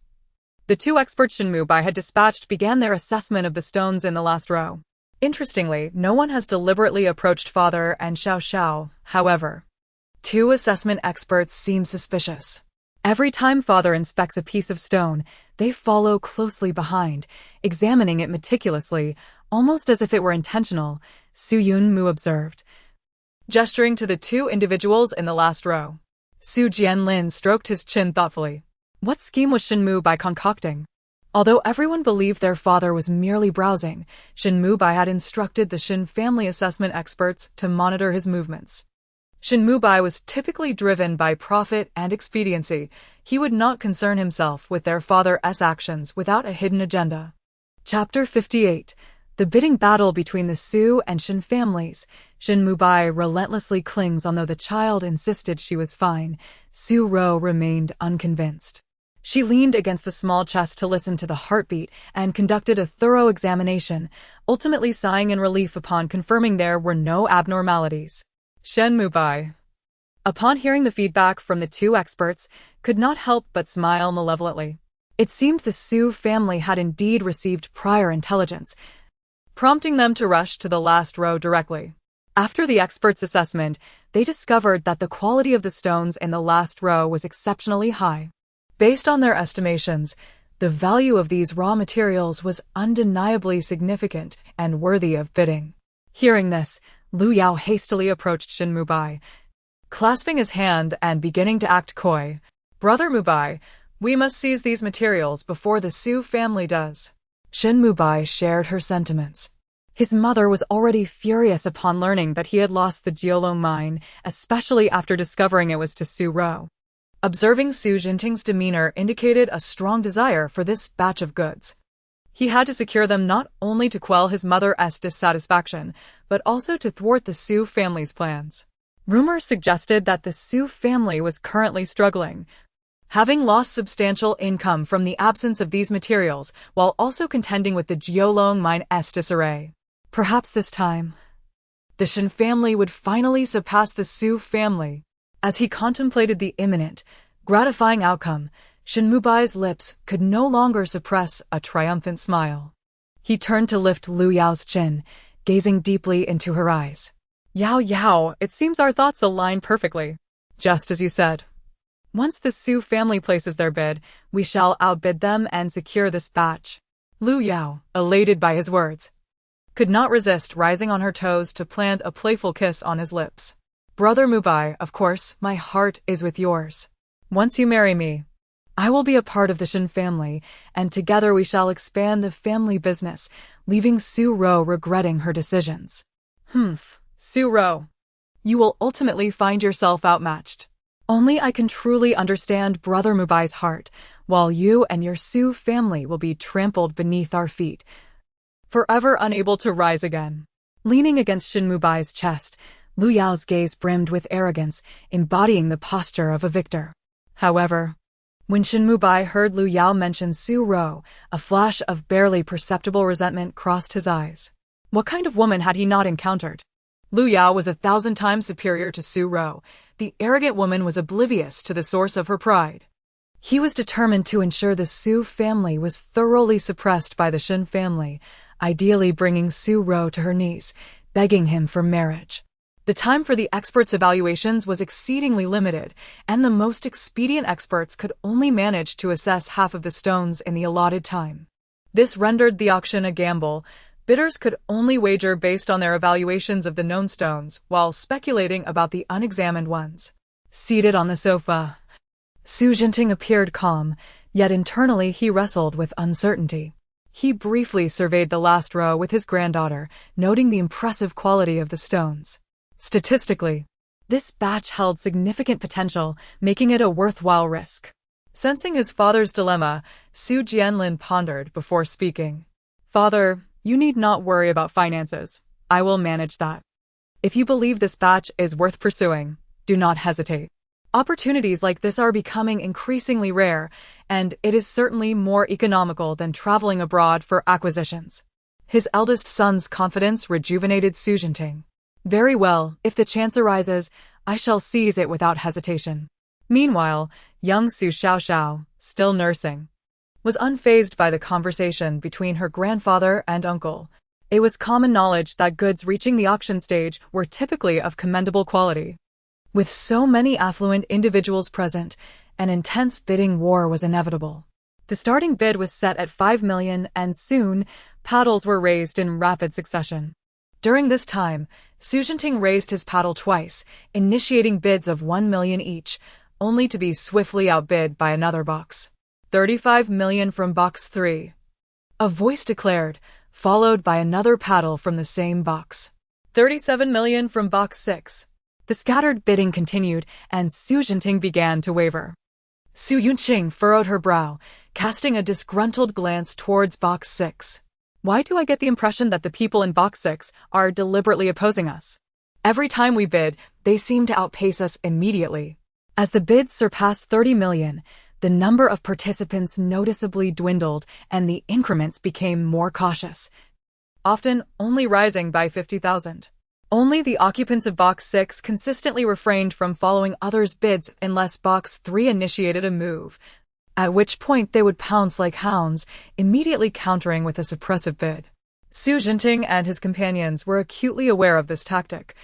the two experts Shin Mubai had dispatched began their assessment of the stones in the last row. Interestingly, no one has deliberately approached Fodder and Xiaoxiao, however. Two assessment experts seem suspicious. Every time Fodder inspects a piece of stone, they follow closely behind, examining it meticulously, almost as if it were intentional, Su Yunmu observed, gesturing to the two individuals in the last row. Su Jianlin stroked his chin thoughtfully. What scheme was Shin Mubai concocting? Although everyone believed their father was merely browsing, Shin Mubai had instructed the Shin family assessment experts to monitor his movements. Shin Mubai was typically driven by profit and expediency. He would not concern himself with their father's actions without a hidden agenda. Chapter 58. The bidding battle between the Su and Shin families. Shin Mubai relentlessly clings on though the child insisted she was fine. Su Ro remained unconvinced. She leaned against the small chest to listen to the heartbeat and conducted a thorough examination, ultimately sighing in relief upon confirming there were no abnormalities. Shin Mubai, upon hearing the feedback from the two experts, could not help but smile malevolently. It seemed the Su family had indeed received prior intelligence, prompting them to rush to the last row directly. After the experts' assessment, they discovered that the quality of the stones in the last row was exceptionally high. Based on their estimations, the value of these raw materials was undeniably significant and worthy of bidding. Hearing this, Lu Yao hastily approached Shin Mubai, clasping his hand and beginning to act coy. Brother Mubai, we must seize these materials before the Su family does. Shin Mubai shared her sentiments. His mother was already furious upon learning that he had lost the Jiolong mine, especially after discovering it was to Su Ro. Observing Su Jinting's demeanor indicated a strong desire for this batch of goods. He had to secure them not only to quell his mother's dissatisfaction, but also to thwart the Su family's plans. Rumors suggested that the Su family was currently struggling, having lost substantial income from the absence of these materials, while also contending with the Jiolong mine's disarray. Perhaps this time, the Shin family would finally surpass the Su family. As he contemplated the imminent, gratifying outcome, Shin Mubai's lips could no longer suppress a triumphant smile. He turned to lift Lu Yao's chin, gazing deeply into her eyes. Yao, it seems our thoughts align perfectly. Just as you said. Once the Su family places their bid, we shall outbid them and secure this batch. Lu Yao, elated by his words, could not resist rising on her toes to plant a playful kiss on his lips. Brother Mubai, of course, my heart is with yours. Once you marry me, I will be a part of the Shin family, and together we shall expand the family business, leaving Su Ro regretting her decisions. Su Ro, you will ultimately find yourself outmatched. Only I can truly understand Brother Mubai's heart, while you and your Su family will be trampled beneath our feet, forever unable to rise again. Leaning against Shin Mubai's chest, Lu Yao's gaze brimmed with arrogance, embodying the posture of a victor. However, when Shin Mubai heard Lu Yao mention Su Ro, a flash of barely perceptible resentment crossed his eyes. What kind of woman had he not encountered? Lu Yao was 1,000 times superior to Su Ro. The arrogant woman was oblivious to the source of her pride. He was determined to ensure the Su family was thoroughly suppressed by the Shin family, ideally bringing Su Ro to her knees, begging him for marriage. The time for the experts' evaluations was exceedingly limited, and the most expedient experts could only manage to assess half of the stones in the allotted time. This rendered the auction a gamble. Bidders could only wager based on their evaluations of the known stones, while speculating about the unexamined ones. Seated on the sofa, Su Jinting appeared calm, yet internally he wrestled with uncertainty. He briefly surveyed the last row with his granddaughter, noting the impressive quality of the stones. Statistically, this batch held significant potential, making it a worthwhile risk. Sensing his father's dilemma, Su Jianlin pondered before speaking. Father, you need not worry about finances. I will manage that. If you believe this batch is worth pursuing, do not hesitate. Opportunities like this are becoming increasingly rare, and it is certainly more economical than traveling abroad for acquisitions. His eldest son's confidence rejuvenated Su Jinting. Very well, if the chance arises, I shall seize it without hesitation. Meanwhile, young Su Xiaoxiao, still nursing, was unfazed by the conversation between her grandfather and uncle. It was common knowledge that goods reaching the auction stage were typically of commendable quality. With so many affluent individuals present, an intense bidding war was inevitable. The starting bid was set at 5 million, and soon, paddles were raised in rapid succession. During this time, Su Xiaoxiao raised his paddle twice, initiating bids of 1 million each, only to be swiftly outbid by another box. 35 million from box 3. A voice declared, followed by another paddle from the same box. 37 million from box 6. The scattered bidding continued, and Su Xiaoxiao began to waver. Su Xiaoxiao furrowed her brow, casting a disgruntled glance towards box 6. Why do I get the impression that the people in box 6 are deliberately opposing us? Every time we bid, they seem to outpace us immediately. As the bids surpassed 30 million, the number of participants noticeably dwindled and the increments became more cautious, often only rising by 50,000. Only the occupants of box 6 consistently refrained from following others' bids unless box 3 initiated a move, at which point they would pounce like hounds, immediately countering with a suppressive bid. Su Xiaoxiao and his companions were acutely aware of this tactic,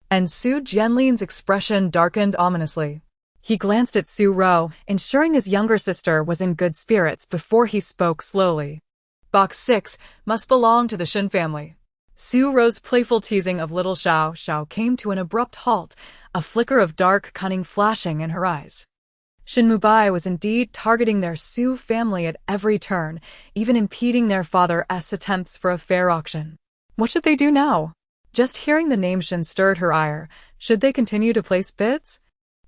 and Su Jianlin's expression darkened ominously. He glanced at Su Rou, ensuring his younger sister was in good spirits before he spoke slowly. Box 6 must belong to the Shin family. Su Rou's playful teasing of little Xiaoxiao came to an abrupt halt, a flicker of dark cunning flashing in her eyes. Shin Mubai was indeed targeting their Su family at every turn, even impeding their father's attempts for a fair auction. What should they do now? Just hearing the name Shin stirred her ire. Should they continue to place bids?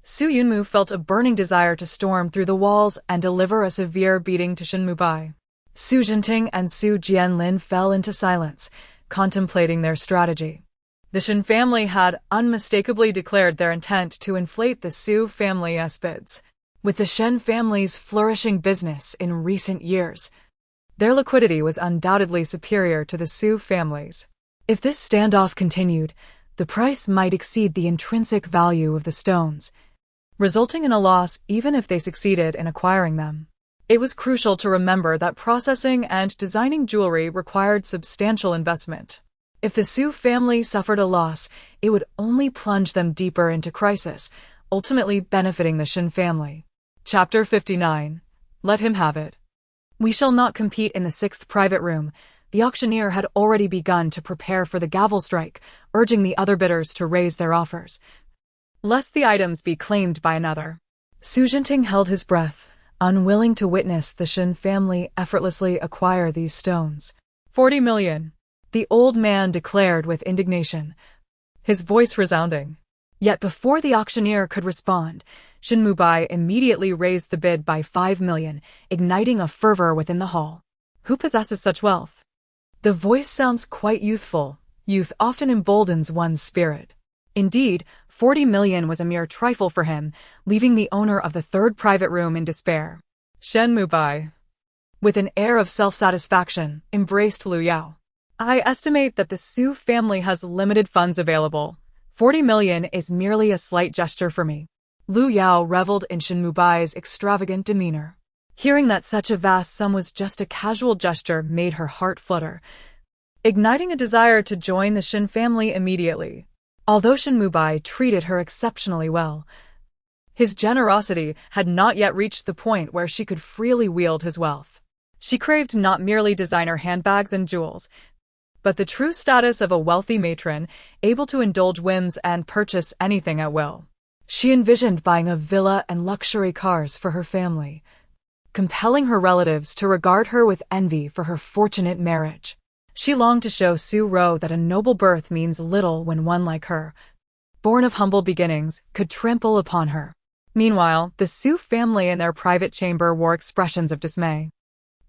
Su Yunmu felt a burning desire to storm through the walls and deliver a severe beating to Shin Mubai. Su Xiaoxiao and Su Jianlin fell into silence, contemplating their strategy. The Shin family had unmistakably declared their intent to inflate the Su family's bids. With the Shin family's flourishing business in recent years, their liquidity was undoubtedly superior to the Su family's. If this standoff continued, the price might exceed the intrinsic value of the stones, resulting in a loss even if they succeeded in acquiring them. It was crucial to remember that processing and designing jewelry required substantial investment. If the Su family suffered a loss, it would only plunge them deeper into crisis, ultimately benefiting the Shin family. Chapter 59. Let him have it. We shall not compete in the 6th private room. The auctioneer had already begun to prepare for the gavel strike, urging the other bidders to raise their offers, lest the items be claimed by another. Su Xiaoxiao held his breath, unwilling to witness the Shin family effortlessly acquire these stones. 40 million. The old man declared with indignation, his voice resounding. Yet before the auctioneer could respond, Shin Mubai immediately raised the bid by 5 million, igniting a fervor within the hall. Who possesses such wealth? The voice sounds quite youthful. Youth often emboldens one's spirit. Indeed, 40 million was a mere trifle for him, leaving the owner of the 3rd private room in despair. Shin Mubai, with an air of self-satisfaction, embraced Lu Yao. I estimate that the Su family has limited funds available. 40 million is merely a slight gesture for me. Lu Yao reveled in Shin Mubai's extravagant demeanor. Hearing that such a vast sum was just a casual gesture made her heart flutter, igniting a desire to join the Shin family immediately. Although Shin Mubai treated her exceptionally well, his generosity had not yet reached the point where she could freely wield his wealth. She craved not merely designer handbags and jewels, but the true status of a wealthy matron, able to indulge whims and purchase anything at will. She envisioned buying a villa and luxury cars for her family, compelling her relatives to regard her with envy for her fortunate marriage. She longed to show Su Rou that a noble birth means little when one like her, born of humble beginnings, could trample upon her. Meanwhile, the Su family in their private chamber wore expressions of dismay.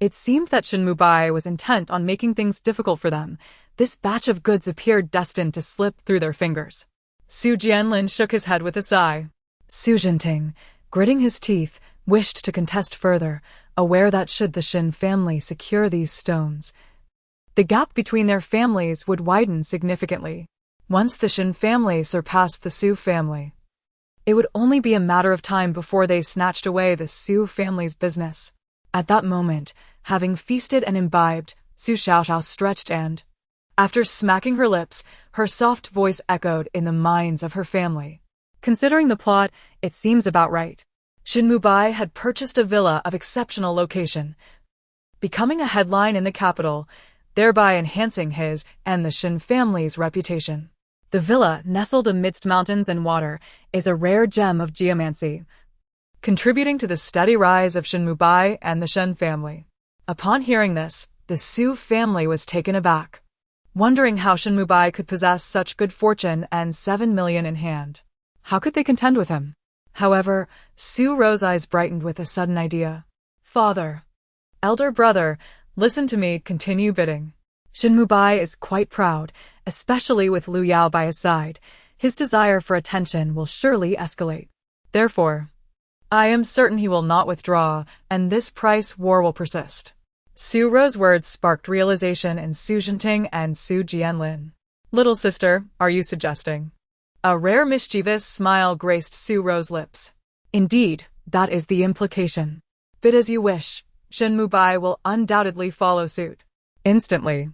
It seemed that Shin Mubai was intent on making things difficult for them. This batch of goods appeared destined to slip through their fingers. Su Jianlin shook his head with a sigh. Su Xiaoxiao, gritting his teeth, wished to contest further, aware that should the Shin family secure these stones, the gap between their families would widen significantly. Once the Shin family surpassed the Su family, it would only be a matter of time before they snatched away the Su family's business. At that moment, having feasted and imbibed, Su Xiaoxiao stretched and, After smacking her lips, her soft voice echoed in the minds of her family. Considering the plot, it seems about right. Shin Mubai had purchased a villa of exceptional location, becoming a headline in the capital, thereby enhancing his and the Shin family's reputation. The villa, nestled amidst mountains and water, is a rare gem of geomancy, contributing to the steady rise of Shin Mubai and the Shin family. Upon hearing this, the Su family was taken aback, wondering how Shin Mubai could possess such good fortune and 7 million in hand. How could they contend with him? However, Su Ro's eyes brightened with a sudden idea. Father, elder brother, listen to me, continue bidding. Shin Mubai is quite proud, especially with Lu Yao by his side. His desire for attention will surely escalate. Therefore, I am certain he will not withdraw, and this price war will persist. Su Ro's words sparked realization in Su Xiaoxiao and Su Jianlin. Little sister, are you suggesting? A rare mischievous smile graced Su Ro's lips. Indeed, that is the implication. Bid as you wish. Shin Mubai will undoubtedly follow suit. Instantly,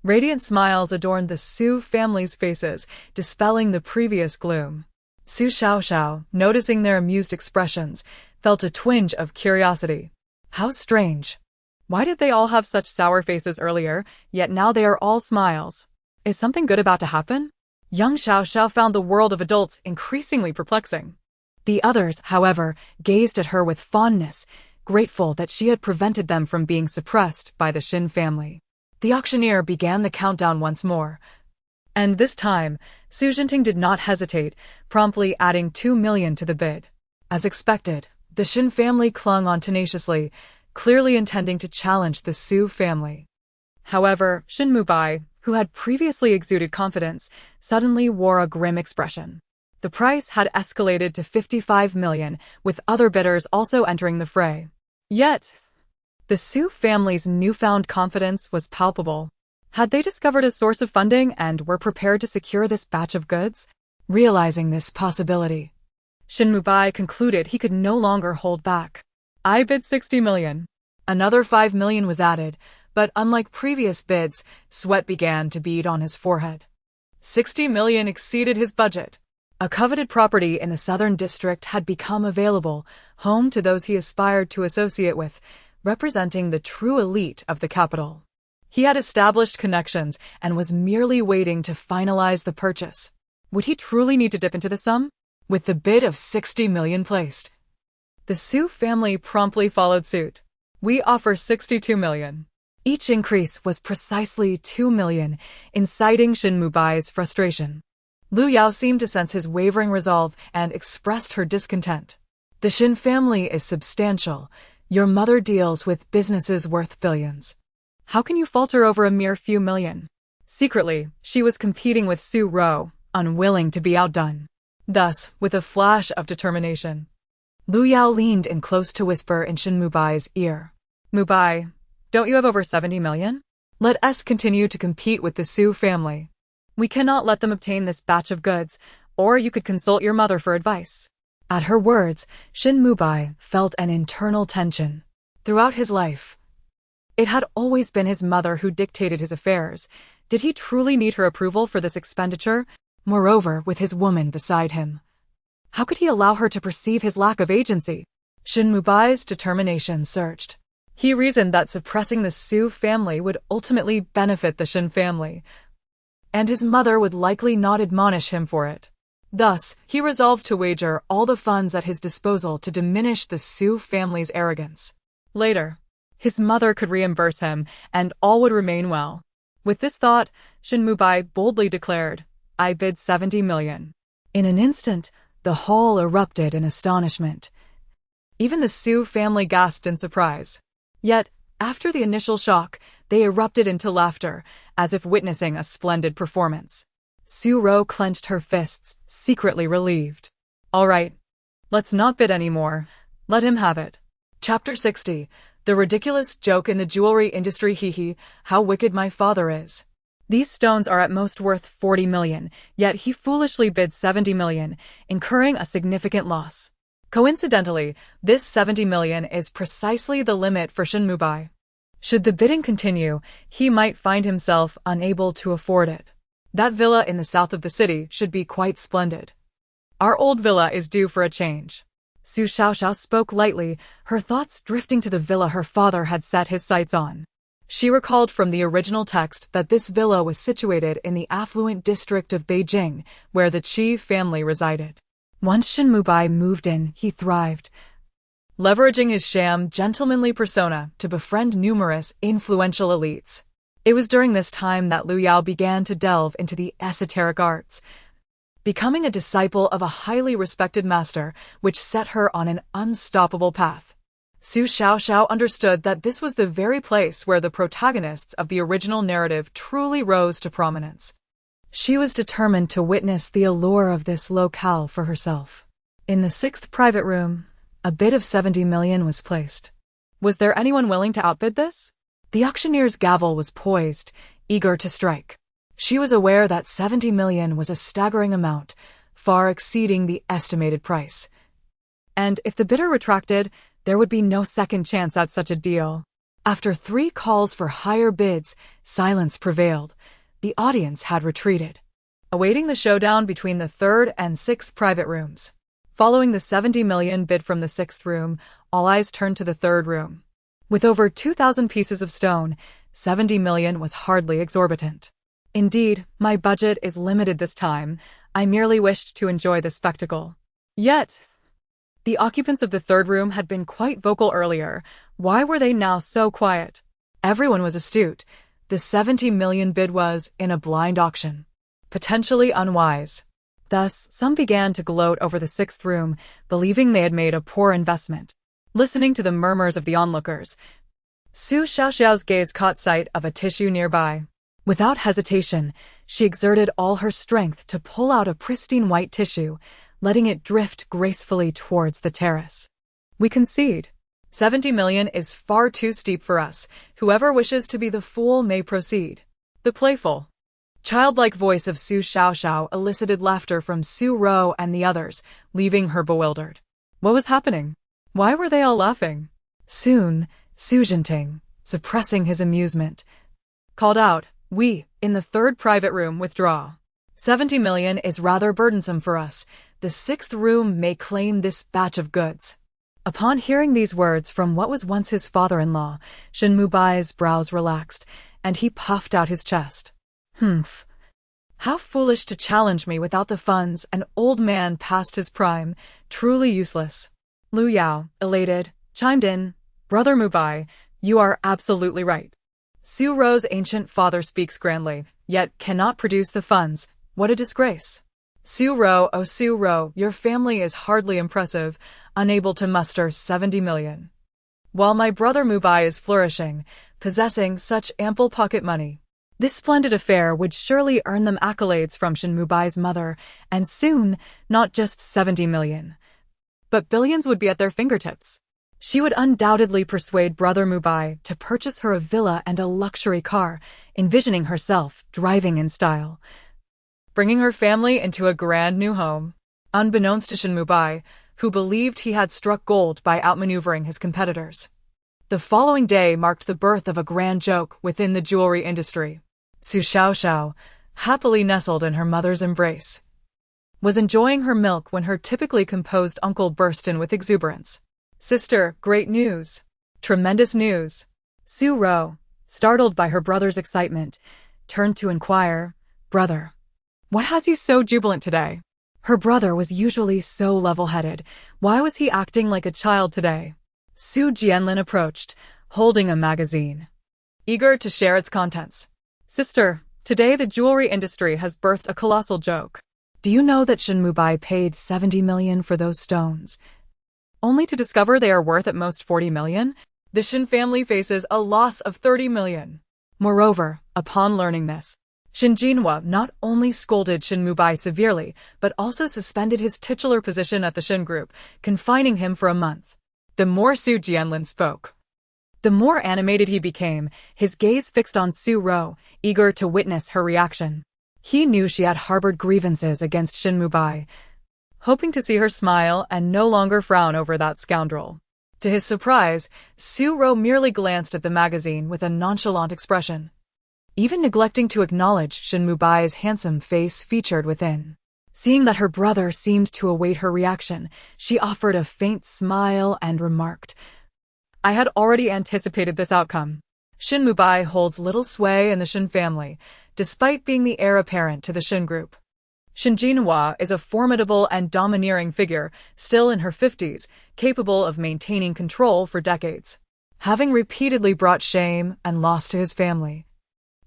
radiant smiles adorned the Su family's faces, dispelling the previous gloom. Su Xiaoxiao, noticing their amused expressions, felt a twinge of curiosity. How strange. Why did they all have such sour faces earlier, yet now they are all smiles? Is something good about to happen? Young Xiaoxiao found the world of adults increasingly perplexing. The others, however, gazed at her with fondness, grateful that she had prevented them from being suppressed by the Shin family. The auctioneer began the countdown once more. And this time, Su Xiaoxiao did not hesitate, promptly adding 2 million to the bid. As expected, the Shin family clung on tenaciously, clearly intending to challenge the Su family. However, Shin Mubai, who had previously exuded confidence, suddenly wore a grim expression. The price had escalated to 55 million, with other bidders also entering the fray. Yet, the Su family's newfound confidence was palpable. Had they discovered a source of funding and were prepared to secure this batch of goods? Realizing this possibility, Shin Mubai concluded he could no longer hold back. I bid 60 million. Another 5 million was added, but unlike previous bids, sweat began to bead on his forehead. 60 million exceeded his budget. A coveted property in the southern district had become available, home to those he aspired to associate with, representing the true elite of the capital. He had established connections and was merely waiting to finalize the purchase. Would he truly need to dip into the sum? With the bid of 60 million placed, the Su family promptly followed suit. We offer 62 million. Each increase was precisely 2 million, inciting Shin Mubai's frustration. Lu Yao seemed to sense his wavering resolve and expressed her discontent. The Shin family is substantial. Your mother deals with businesses worth billions. How can you falter over a mere few million? Secretly, she was competing with Su Ro, unwilling to be outdone. Thus, with a flash of determination, Lu Yao leaned in close to whisper in Shin Mubai's ear. Mubai, don't you have over 70 million? Let us continue to compete with the Su family. We cannot let them obtain this batch of goods, or you could consult your mother for advice. At her words, Shin Mubai felt an internal tension. Throughout his life, it had always been his mother who dictated his affairs. Did he truly need her approval for this expenditure? Moreover, with his woman beside him, how could he allow her to perceive his lack of agency? Shin Mubai's determination surged. He reasoned that suppressing the Su family would ultimately benefit the Shin family, and his mother would likely not admonish him for it. Thus, he resolved to wager all the funds at his disposal to diminish the Su family's arrogance. Later, his mother could reimburse him, and all would remain well. With this thought, Shin Mubai boldly declared, I bid 70 million. In an instant, the hall erupted in astonishment. Even the Su family gasped in surprise. Yet, after the initial shock, they erupted into laughter, as if witnessing a splendid performance. Su Ro clenched her fists, secretly relieved. All right, let's not bid anymore. Let him have it. Chapter 60. The ridiculous joke in the jewelry industry. Hee, how wicked my father is. These stones are at most worth 40 million, yet he foolishly bid 70 million, incurring a significant loss. Coincidentally, this 70 million is precisely the limit for Shin Mubai. Should the bidding continue, he might find himself unable to afford it. That villa in the south of the city should be quite splendid. Our old villa is due for a change. Su Xiaoxiao spoke lightly, her thoughts drifting to the villa her father had set his sights on. She recalled from the original text that this villa was situated in the affluent district of Beijing, where the Qi family resided. Once Shin Mubai moved in, he thrived, leveraging his sham, gentlemanly persona to befriend numerous, influential elites. It was during this time that Lu Yao began to delve into the esoteric arts, becoming a disciple of a highly respected master, which set her on an unstoppable path. Su Xiaoxiao understood that this was the very place where the protagonists of the original narrative truly rose to prominence. She was determined to witness the allure of this locale for herself. In the 6th private room, a bid of 70 million was placed. Was there anyone willing to outbid this? The auctioneer's gavel was poised, eager to strike. She was aware that 70 million was a staggering amount, far exceeding the estimated price. And if the bidder retracted, there would be no second chance at such a deal. After 3 calls for higher bids, silence prevailed. The audience had retreated, awaiting the showdown between the 3rd and 6th private rooms. Following the 70 million bid from the 6th room, all eyes turned to the 3rd room. With over 2,000 pieces of stone, 70 million was hardly exorbitant. Indeed, my budget is limited this time. I merely wished to enjoy the spectacle. Yet, the occupants of the 3rd room had been quite vocal earlier. Why were they now so quiet? Everyone was astute. The 70 million bid was, in a blind auction, potentially unwise. Thus, some began to gloat over the 6th room, believing they had made a poor investment. Listening to the murmurs of the onlookers, Su Xiaoxiao's gaze caught sight of a tissue nearby. Without hesitation, she exerted all her strength to pull out a pristine white tissue, letting it drift gracefully towards the terrace. We concede. 70 million is far too steep for us. Whoever wishes to be the fool may proceed. The playful, childlike voice of Su Xiaoxiao elicited laughter from Su Rou and the others, leaving her bewildered. What was happening? Why were they all laughing? Soon, Su Jinting, suppressing his amusement, called out, "We, in the 3rd private room, withdraw. 70 million is rather burdensome for us. The 6th room may claim this batch of goods." Upon hearing these words from what was once his father-in-law, Shin Mubai's brows relaxed, and he puffed out his chest. Humph. How foolish to challenge me without the funds, an old man past his prime, truly useless. Lu Yao, elated, chimed in, "Brother Mubai, you are absolutely right. Su Rou's ancient father speaks grandly, yet cannot produce the funds. What a disgrace. Su Rou, oh Su Rou, your family is hardly impressive, unable to muster 70 million. While my brother Mubai is flourishing, possessing such ample pocket money. This splendid affair would surely earn them accolades from Shin Mubai's mother, and soon, not just 70 million, but billions would be at their fingertips. She would undoubtedly persuade Brother Mubai to purchase her a villa and a luxury car, envisioning herself driving in style, bringing her family into a grand new home. Unbeknownst to Shin Mubai, who believed he had struck gold by outmaneuvering his competitors. The following day marked the birth of a grand joke within the jewelry industry. Su Xiaoxiao, happily nestled in her mother's embrace, was enjoying her milk when her typically composed uncle burst in with exuberance. "Sister, great news. Tremendous news." Su Rou, startled by her brother's excitement, turned to inquire, "Brother, what has you so jubilant today?" Her brother was usually so level-headed. Why was he acting like a child today? Su Jianlin approached, holding a magazine, eager to share its contents. "Sister, today the jewelry industry has birthed a colossal joke. Do you know that Shin Mubai paid 70 million for those stones, only to discover they are worth at most 40 million? The Shin family faces a loss of 30 million. Moreover, upon learning this, Shin Jinhua not only scolded Shin Mubai severely, but also suspended his titular position at the Shin Group, confining him for a month." The more Su Jianlin spoke, the more animated he became, his gaze fixed on Su Rou, eager to witness her reaction. He knew she had harbored grievances against Shin Mubai, hoping to see her smile and no longer frown over that scoundrel. To his surprise, Su Ro merely glanced at the magazine with a nonchalant expression, even neglecting to acknowledge Shin Mubai's handsome face featured within. Seeing that her brother seemed to await her reaction, she offered a faint smile and remarked, "I had already anticipated this outcome. Shin Mubai holds little sway in the Shin family, despite being the heir apparent to the Shin group. Shin Jinhua is a formidable and domineering figure, still in her 50s, capable of maintaining control for decades, having repeatedly brought shame and loss to his family.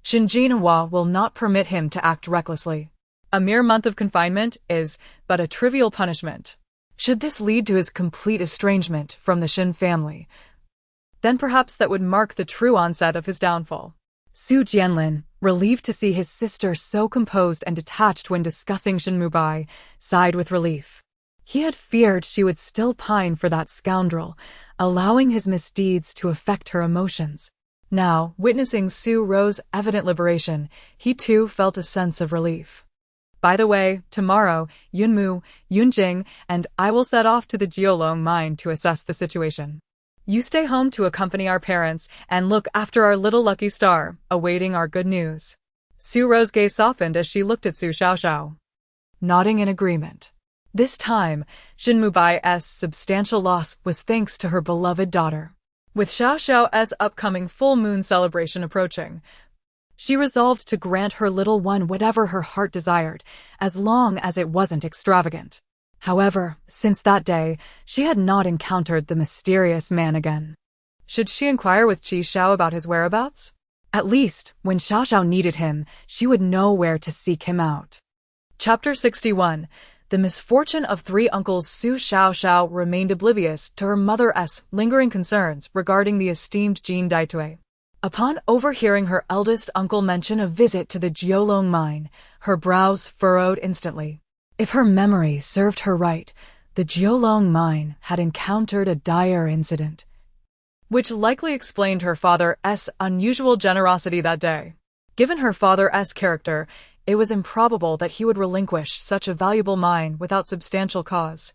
Shin Jinhua will not permit him to act recklessly. A mere month of confinement is but a trivial punishment. Should this lead to his complete estrangement from the Shin family, then perhaps that would mark the true onset of his downfall." Su Jianlin, relieved to see his sister so composed and detached when discussing Shin Mubai, sighed with relief. He had feared she would still pine for that scoundrel, allowing his misdeeds to affect her emotions. Now, witnessing Su Ro's evident liberation, he too felt a sense of relief. "By the way, tomorrow, Yunmu, Yunjing, and I will set off to the Jiolong mine to assess the situation. You stay home to accompany our parents and look after our little lucky star, awaiting our good news." Su Ro's gaze softened as she looked at Su Xiaoxiao, nodding in agreement. This time, Shin Mubai's substantial loss was thanks to her beloved daughter. With Xiaoxiao's upcoming full moon celebration approaching, she resolved to grant her little one whatever her heart desired, as long as it wasn't extravagant. However, since that day, she had not encountered the mysterious man again. Should she inquire with Qi Xiao about his whereabouts? At least, when Xiaoxiao needed him, she would know where to seek him out. Chapter 61. The misfortune of three uncles. Su Xiaoxiao remained oblivious to her mother's lingering concerns regarding the esteemed Jin Daitui. Upon overhearing her eldest uncle mention a visit to the Jiolong mine, her brows furrowed instantly. If her memory served her right, the Jiolong mine had encountered a dire incident, which likely explained her father's unusual generosity that day. Given her father's character, it was improbable that he would relinquish such a valuable mine without substantial cause.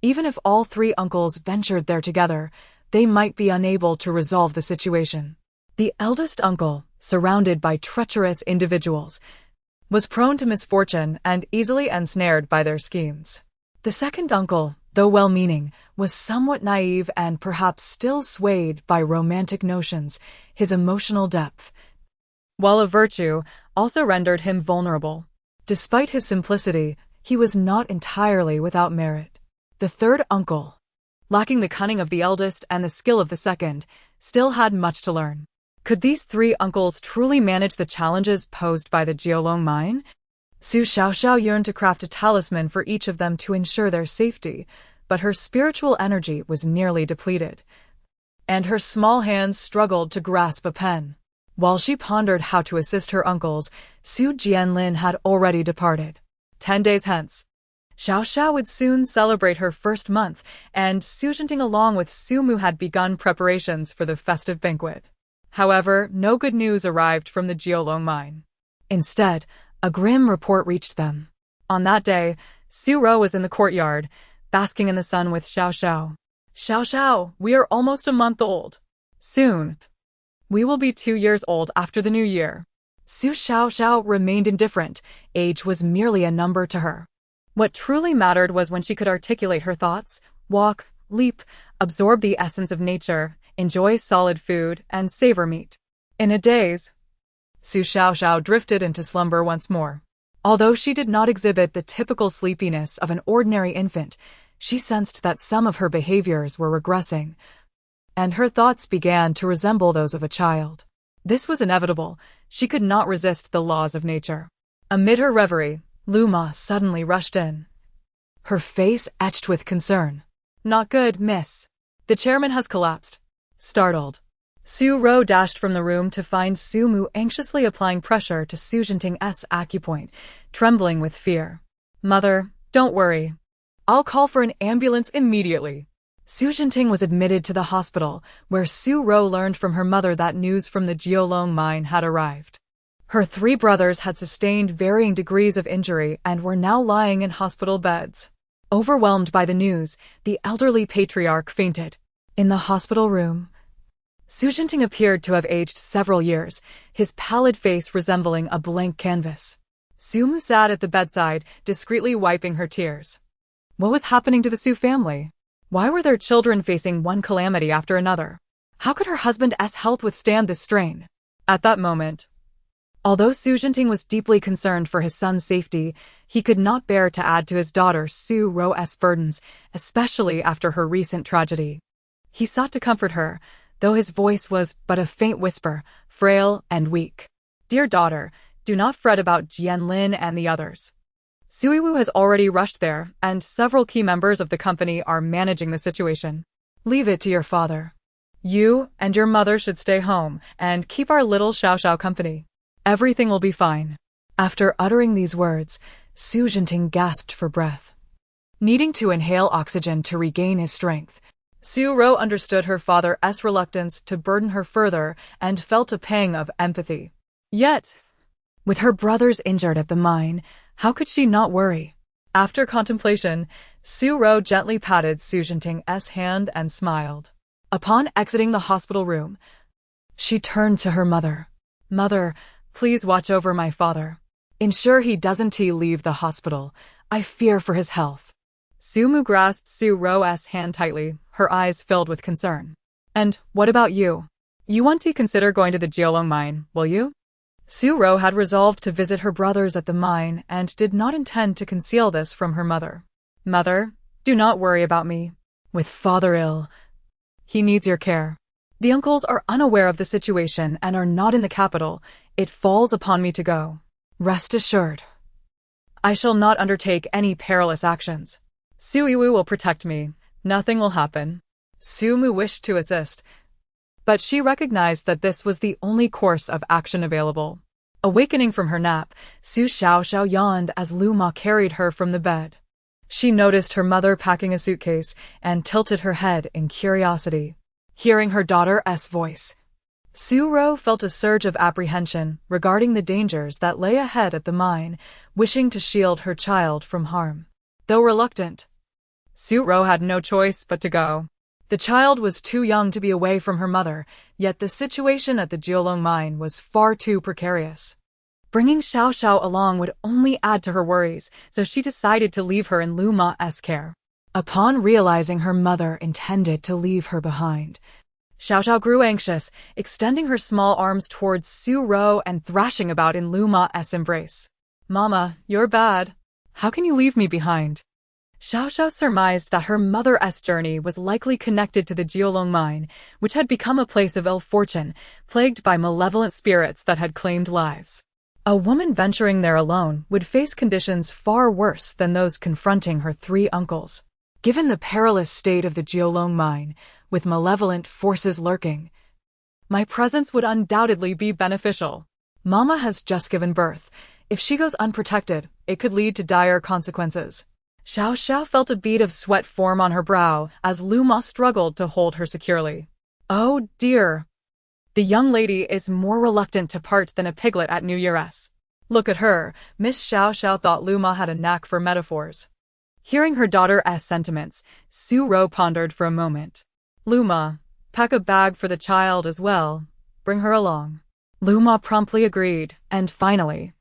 Even if all three uncles ventured there together, they might be unable to resolve the situation. The eldest uncle, surrounded by treacherous individuals, was prone to misfortune and easily ensnared by their schemes. The second uncle, though well-meaning, was somewhat naive and perhaps still swayed by romantic notions, his emotional depth, while a virtue, also rendered him vulnerable. Despite his simplicity, he was not entirely without merit. The third uncle, lacking the cunning of the eldest and the skill of the second, still had much to learn. Could these three uncles truly manage the challenges posed by the Jiolong mine? Su Xiaoxiao yearned to craft a talisman for each of them to ensure their safety, but her spiritual energy was nearly depleted, and her small hands struggled to grasp a pen. While she pondered how to assist her uncles, Su Jianlin had already departed. 10 days hence, Xiaoxiao would soon celebrate her first month, and Su Zhenting along with Su Mu had begun preparations for the festive banquet. However, no good news arrived from the Jiolong mine. Instead, a grim report reached them. On that day, Su Ro was in the courtyard, basking in the sun with Xiaoxiao. "Xiaoxiao, we are almost a month old. Soon, we will be 2 years old after the new year." Su Xiaoxiao remained indifferent. Age was merely a number to her. What truly mattered was when she could articulate her thoughts, walk, leap, absorb the essence of nature, enjoy solid food, and savor meat. In a daze, Su Xiaoxiao drifted into slumber once more. Although she did not exhibit the typical sleepiness of an ordinary infant, she sensed that some of her behaviors were regressing, and her thoughts began to resemble those of a child. This was inevitable. She could not resist the laws of nature. Amid her reverie, Luma suddenly rushed in, her face etched with concern. "Not good, miss. The chairman has collapsed." Startled, Su Ro dashed from the room to find Su Mu anxiously applying pressure to Su Zhenting's acupoint, trembling with fear. "Mother, don't worry. I'll call for an ambulance immediately." Su Zhenting was admitted to the hospital, where Su Ro learned from her mother that news from the Jiolong mine had arrived. Her three brothers had sustained varying degrees of injury and were now lying in hospital beds. Overwhelmed by the news, the elderly patriarch fainted. In the hospital room, Su Xiaoxiao appeared to have aged several years, his pallid face resembling a blank canvas. Su Mu sat at the bedside, discreetly wiping her tears. What was happening to the Su family? Why were their children facing one calamity after another? How could her husband's health withstand this strain? At that moment, although Su Xiaoxiao was deeply concerned for his son's safety, he could not bear to add to his daughter Su Ro's burdens, especially after her recent tragedy. He sought to comfort her, though his voice was but a faint whisper, frail and weak. Dear daughter, do not fret about Jianlin and the others. Suiwu has already rushed there, and several key members of the company are managing the situation. Leave it to your father. You and your mother should stay home and keep our little Xiaoxiao company. Everything will be fine. After uttering these words, Su Xiaoxiao gasped for breath. Needing to inhale oxygen to regain his strength, Su Ro understood her father's reluctance to burden her further and felt a pang of empathy. Yet, with her brothers injured at the mine, how could she not worry? After contemplation, Su Ro gently patted Su Xiaoxiao's hand and smiled. Upon exiting the hospital room, she turned to her mother. Mother, please watch over my father. Ensure he doesn't leave the hospital. I fear for his health. Su Mu grasped Su Ro's hand tightly, her eyes filled with concern. And what about you? You want to consider going to the Jiolong mine, will you? Su Ro had resolved to visit her brothers at the mine and did not intend to conceal this from her mother. Mother, do not worry about me. With father ill, he needs your care. The uncles are unaware of the situation and are not in the capital. It falls upon me to go. Rest assured, I shall not undertake any perilous actions. Suiwu will protect me. Nothing will happen. Su Mu wished to assist, but she recognized that this was the only course of action available. Awakening from her nap, Su Xiaoxiao yawned as Lu Ma carried her from the bed. She noticed her mother packing a suitcase and tilted her head in curiosity. Hearing her daughter's voice, Su Ro felt a surge of apprehension regarding the dangers that lay ahead at the mine, wishing to shield her child from harm. Though reluctant, Su Ro had no choice but to go. The child was too young to be away from her mother, yet the situation at the Jiolong mine was far too precarious. Bringing Xiaoxiao along would only add to her worries, so she decided to leave her in Lu Ma's care. Upon realizing her mother intended to leave her behind, Xiaoxiao grew anxious, extending her small arms towards Su Ro and thrashing about in Lu Ma's embrace. Mama, you're bad. How can you leave me behind? Xiaoxiao surmised that her mother's journey was likely connected to the Jiolong mine, which had become a place of ill fortune, plagued by malevolent spirits that had claimed lives. A woman venturing there alone would face conditions far worse than those confronting her three uncles. Given the perilous state of the Jiolong mine, with malevolent forces lurking, my presence would undoubtedly be beneficial. Mama has just given birth. If she goes unprotected, it could lead to dire consequences. Xiaoxiao felt a bead of sweat form on her brow as Lu Ma struggled to hold her securely. Oh dear. The young lady is more reluctant to part than a piglet at New Year's. Look at her. Miss Xiaoxiao thought Lu Ma had a knack for metaphors. Hearing her daughter's sentiments, Su Ro pondered for a moment. Lu Ma, pack a bag for the child as well. Bring her along. Lu Ma promptly agreed, and finally,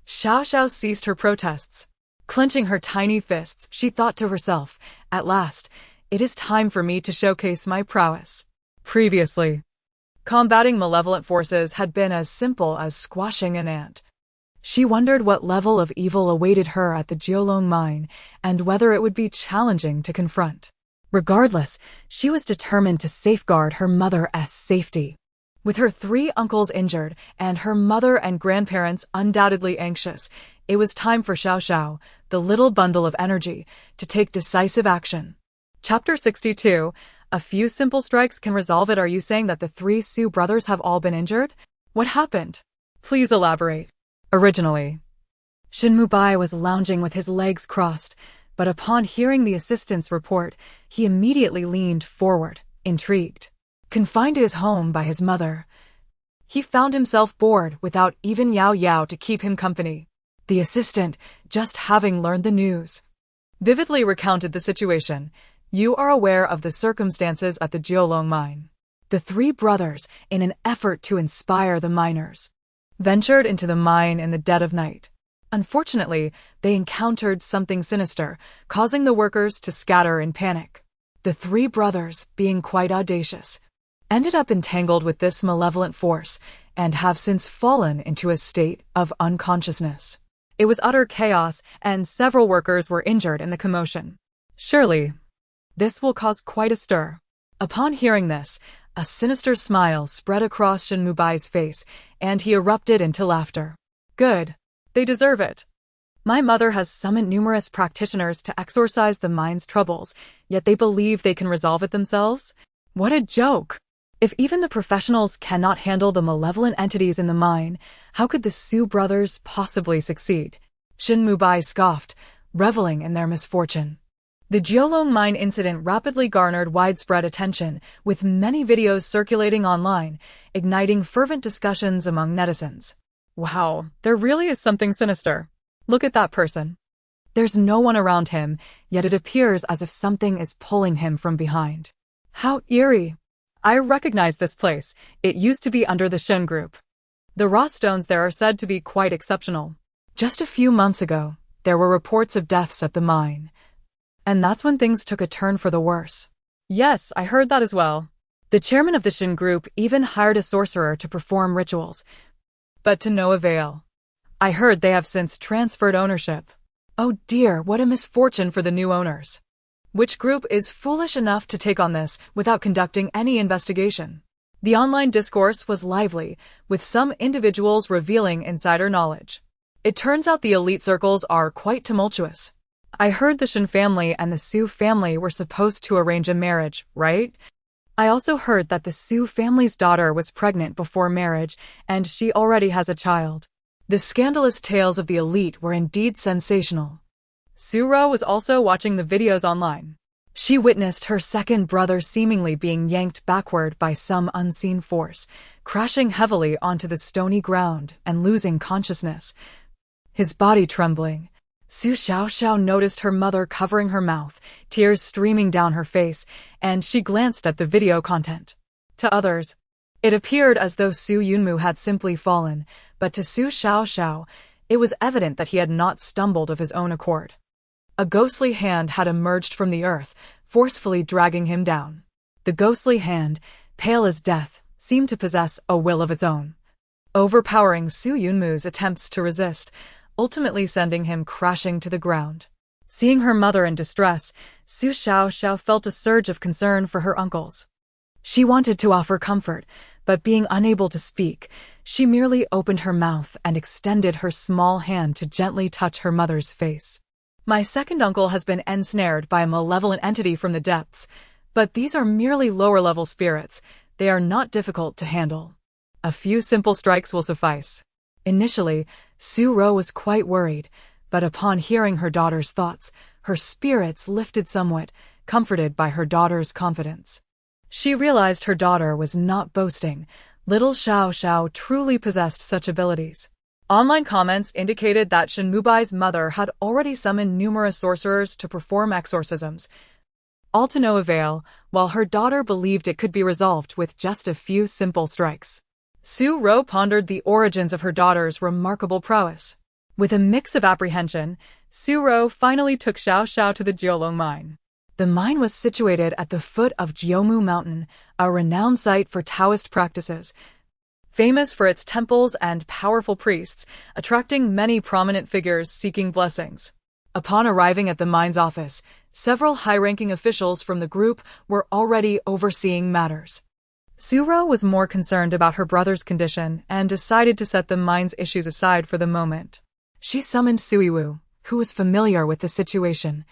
Xiaoxiao ceased her protests. Clenching her tiny fists, she thought to herself, at last, it is time for me to showcase my prowess. Previously, combating malevolent forces had been as simple as squashing an ant. She wondered what level of evil awaited her at the Jiolong mine, and whether it would be challenging to confront. Regardless, she was determined to safeguard her mother's safety. With her three uncles injured, and her mother and grandparents undoubtedly anxious, it was time for Xiaoxiao, the little bundle of energy, to take decisive action. Chapter 62. A few simple strikes can resolve it. Are you saying that the three Su brothers have all been injured? What happened? Please elaborate. Originally, Shin Mubai was lounging with his legs crossed, but upon hearing the assistant's report, he immediately leaned forward, intrigued. Confined to his home by his mother, he found himself bored without even Yao Yao to keep him company. The assistant, just having learned the news, vividly recounted the situation. You are aware of the circumstances at the Jiolong mine. The three brothers, in an effort to inspire the miners, ventured into the mine in the dead of night. Unfortunately, they encountered something sinister, causing the workers to scatter in panic. The three brothers, being quite audacious, ended up entangled with this malevolent force and have since fallen into a state of unconsciousness. It was utter chaos, and several workers were injured in the commotion. Surely, this will cause quite a stir. Upon hearing this, a sinister smile spread across Shin Mubai's face, and he erupted into laughter. Good. They deserve it. My mother has summoned numerous practitioners to exorcise the mine's troubles, yet they believe they can resolve it themselves? What a joke! If even the professionals cannot handle the malevolent entities in the mine, how could the Su brothers possibly succeed? Shin Mubai scoffed, reveling in their misfortune. The Jiolong mine incident rapidly garnered widespread attention, with many videos circulating online, igniting fervent discussions among netizens. Wow, there really is something sinister. Look at that person. There's no one around him, yet it appears as if something is pulling him from behind. How eerie. I recognize this place. It used to be under the Shin group. The raw stones there are said to be quite exceptional. Just a few months ago, there were reports of deaths at the mine. And that's when things took a turn for the worse. Yes, I heard that as well. The chairman of the Shin group even hired a sorcerer to perform rituals, but to no avail. I heard they have since transferred ownership. Oh dear, what a misfortune for the new owners. Which group is foolish enough to take on this without conducting any investigation? The online discourse was lively, with some individuals revealing insider knowledge. It turns out the elite circles are quite tumultuous. I heard the Shin family and the Su family were supposed to arrange a marriage, right? I also heard that the Su family's daughter was pregnant before marriage, and she already has a child. The scandalous tales of the elite were indeed sensational. Su-ro was also watching the videos online. She witnessed her second brother seemingly being yanked backward by some unseen force, crashing heavily onto the stony ground and losing consciousness, his body trembling. Su Xiaoxiao noticed her mother covering her mouth, tears streaming down her face, and she glanced at the video content. To others, it appeared as though Su Yunmu had simply fallen, but to Su Xiaoxiao, it was evident that he had not stumbled of his own accord. A ghostly hand had emerged from the earth, forcefully dragging him down. The ghostly hand, pale as death, seemed to possess a will of its own, overpowering Su Yunmu's attempts to resist, ultimately sending him crashing to the ground. Seeing her mother in distress, Su Xiaoxiao felt a surge of concern for her uncles. She wanted to offer comfort, but being unable to speak, she merely opened her mouth and extended her small hand to gently touch her mother's face. My second uncle has been ensnared by a malevolent entity from the depths, but these are merely lower-level spirits. They are not difficult to handle. A few simple strikes will suffice. Initially, Su-ro was quite worried, but upon hearing her daughter's thoughts, her spirits lifted somewhat, comforted by her daughter's confidence. She realized her daughter was not boasting. Little Xiaoxiao truly possessed such abilities. Online comments indicated that Shin Mubai's mother had already summoned numerous sorcerers to perform exorcisms, all to no avail, while her daughter believed it could be resolved with just a few simple strikes. Su-ro pondered the origins of her daughter's remarkable prowess. With a mix of apprehension, Su-ro finally took Xiaoxiao to the Jiolong mine. The mine was situated at the foot of Jiumu Mountain, a renowned site for Taoist practices, famous for its temples and powerful priests, attracting many prominent figures seeking blessings. Upon arriving at the mine's office, several high-ranking officials from the group were already overseeing matters. Su-ro was more concerned about her brother's condition and decided to set the mine's issues aside for the moment. She summoned Sui-wu, who was familiar with the situation,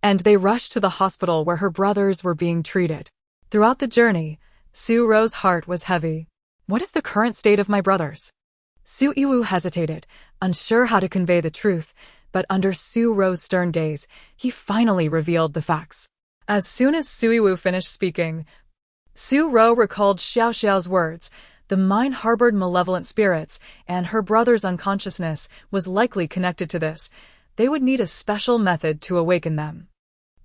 and they rushed to the hospital where her brothers were being treated. Throughout the journey, Su-ro's heart was heavy. What is the current state of my brothers? Sui-wu hesitated, unsure how to convey the truth, but under Su-ro's stern gaze, he finally revealed the facts. As soon as Sui-wu finished speaking, Su-ro recalled Xiaoxiao's words. The mine harbored malevolent spirits, and her brother's unconsciousness was likely connected to this. They would need a special method to awaken them.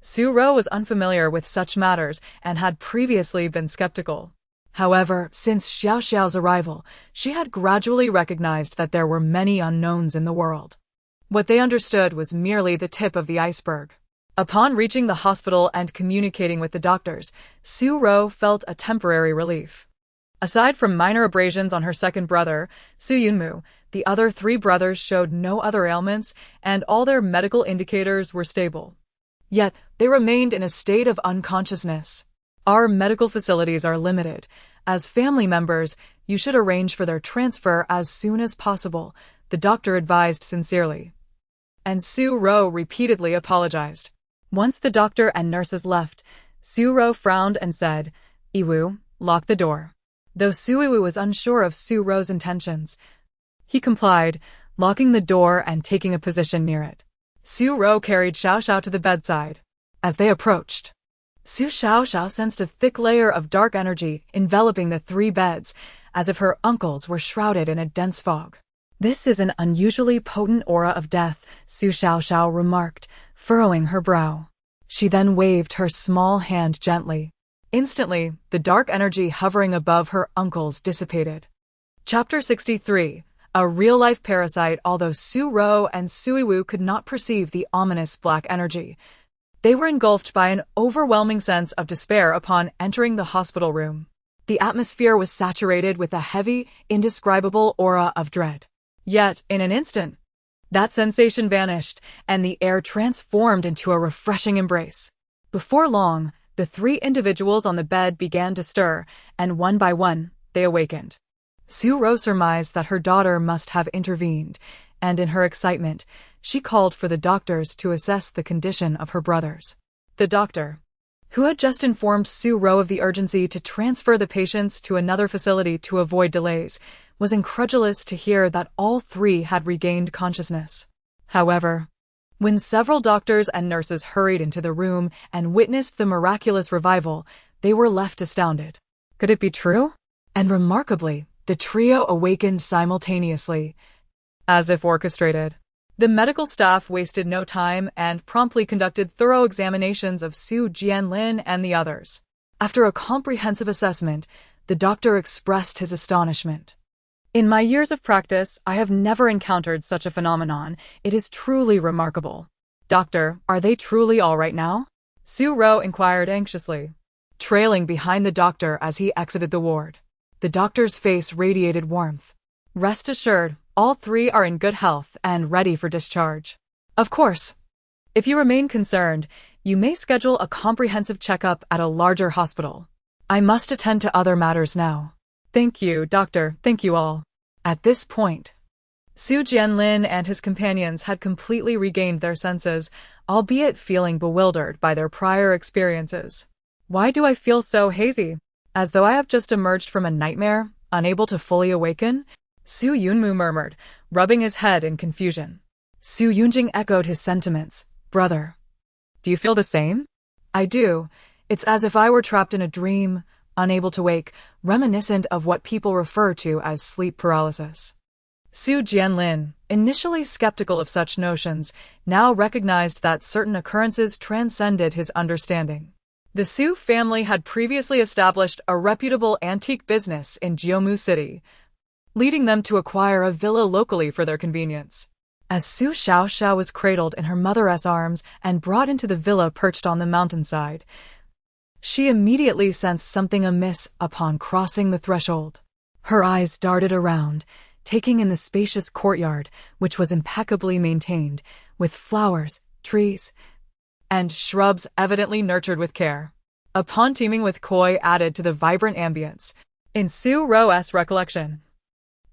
Su Ro was unfamiliar with such matters and had previously been skeptical. However, since Xiaoxiao's arrival, she had gradually recognized that there were many unknowns in the world. What they understood was merely the tip of the iceberg. Upon reaching the hospital and communicating with the doctors, Su Ro felt a temporary relief. Aside from minor abrasions on her second brother, Su Yunmu, the other three brothers showed no other ailments and all their medical indicators were stable. Yet, they remained in a state of unconsciousness. Our medical facilities are limited. As family members, you should arrange for their transfer as soon as possible, the doctor advised sincerely. And Su Ro repeatedly apologized. Once the doctor and nurses left, Su Ro frowned and said, "Iwu, lock the door." Though Su Iwu was unsure of Su Ro's intentions, he complied, locking the door and taking a position near it. Su Ro carried Xiaoxiao to the bedside. As they approached, Su Xiaoxiao sensed a thick layer of dark energy enveloping the three beds, as if her uncles were shrouded in a dense fog. "This is an unusually potent aura of death," Su Xiaoxiao remarked, furrowing her brow. She then waved her small hand gently. Instantly, the dark energy hovering above her uncles dissipated. Chapter 63. A real-life parasite. Although Su Ro and Su Iwu could not perceive the ominous black energy, they were engulfed by an overwhelming sense of despair upon entering the hospital room. The atmosphere was saturated with a heavy, indescribable aura of dread. Yet, in an instant, that sensation vanished, and the air transformed into a refreshing embrace. Before long, the three individuals on the bed began to stir, and one by one, they awakened. Su Ro surmised that her daughter must have intervened, and in her excitement, she called for the doctors to assess the condition of her brothers. The doctor, who had just informed Su Ro of the urgency to transfer the patients to another facility to avoid delays, was incredulous to hear that all three had regained consciousness. However, when several doctors and nurses hurried into the room and witnessed the miraculous revival, they were left astounded. Could it be true? And remarkably, the trio awakened simultaneously, as if orchestrated. The medical staff wasted no time and promptly conducted thorough examinations of Su Jianlin and the others. After a comprehensive assessment, the doctor expressed his astonishment. "In my years of practice, I have never encountered such a phenomenon. It is truly remarkable." "Doctor, are they truly all right now?" Su Ro inquired anxiously, trailing behind the doctor as he exited the ward. The doctor's face radiated warmth. "Rest assured, all three are in good health and ready for discharge. Of course, if you remain concerned, you may schedule a comprehensive checkup at a larger hospital. I must attend to other matters now." "Thank you, doctor. Thank you all." At this point, Su Jianlin and his companions had completely regained their senses, albeit feeling bewildered by their prior experiences. "Why do I feel so hazy? As though I have just emerged from a nightmare, unable to fully awaken?" Su Yunmu murmured, rubbing his head in confusion. Su Yunjing echoed his sentiments. "Brother, do you feel the same?" "I do. It's as if I were trapped in a dream, unable to wake, reminiscent of what people refer to as sleep paralysis." Su Jianlin, initially skeptical of such notions, now recognized that certain occurrences transcended his understanding. The Su family had previously established a reputable antique business in Jiumu City, leading them to acquire a villa locally for their convenience. As Su Xiaoxiao was cradled in her mother's arms and brought into the villa perched on the mountainside, she immediately sensed something amiss upon crossing the threshold. Her eyes darted around, taking in the spacious courtyard, which was impeccably maintained, with flowers, trees, and shrubs evidently nurtured with care. A pond teeming with koi added to the vibrant ambience. In Su Ro's recollection,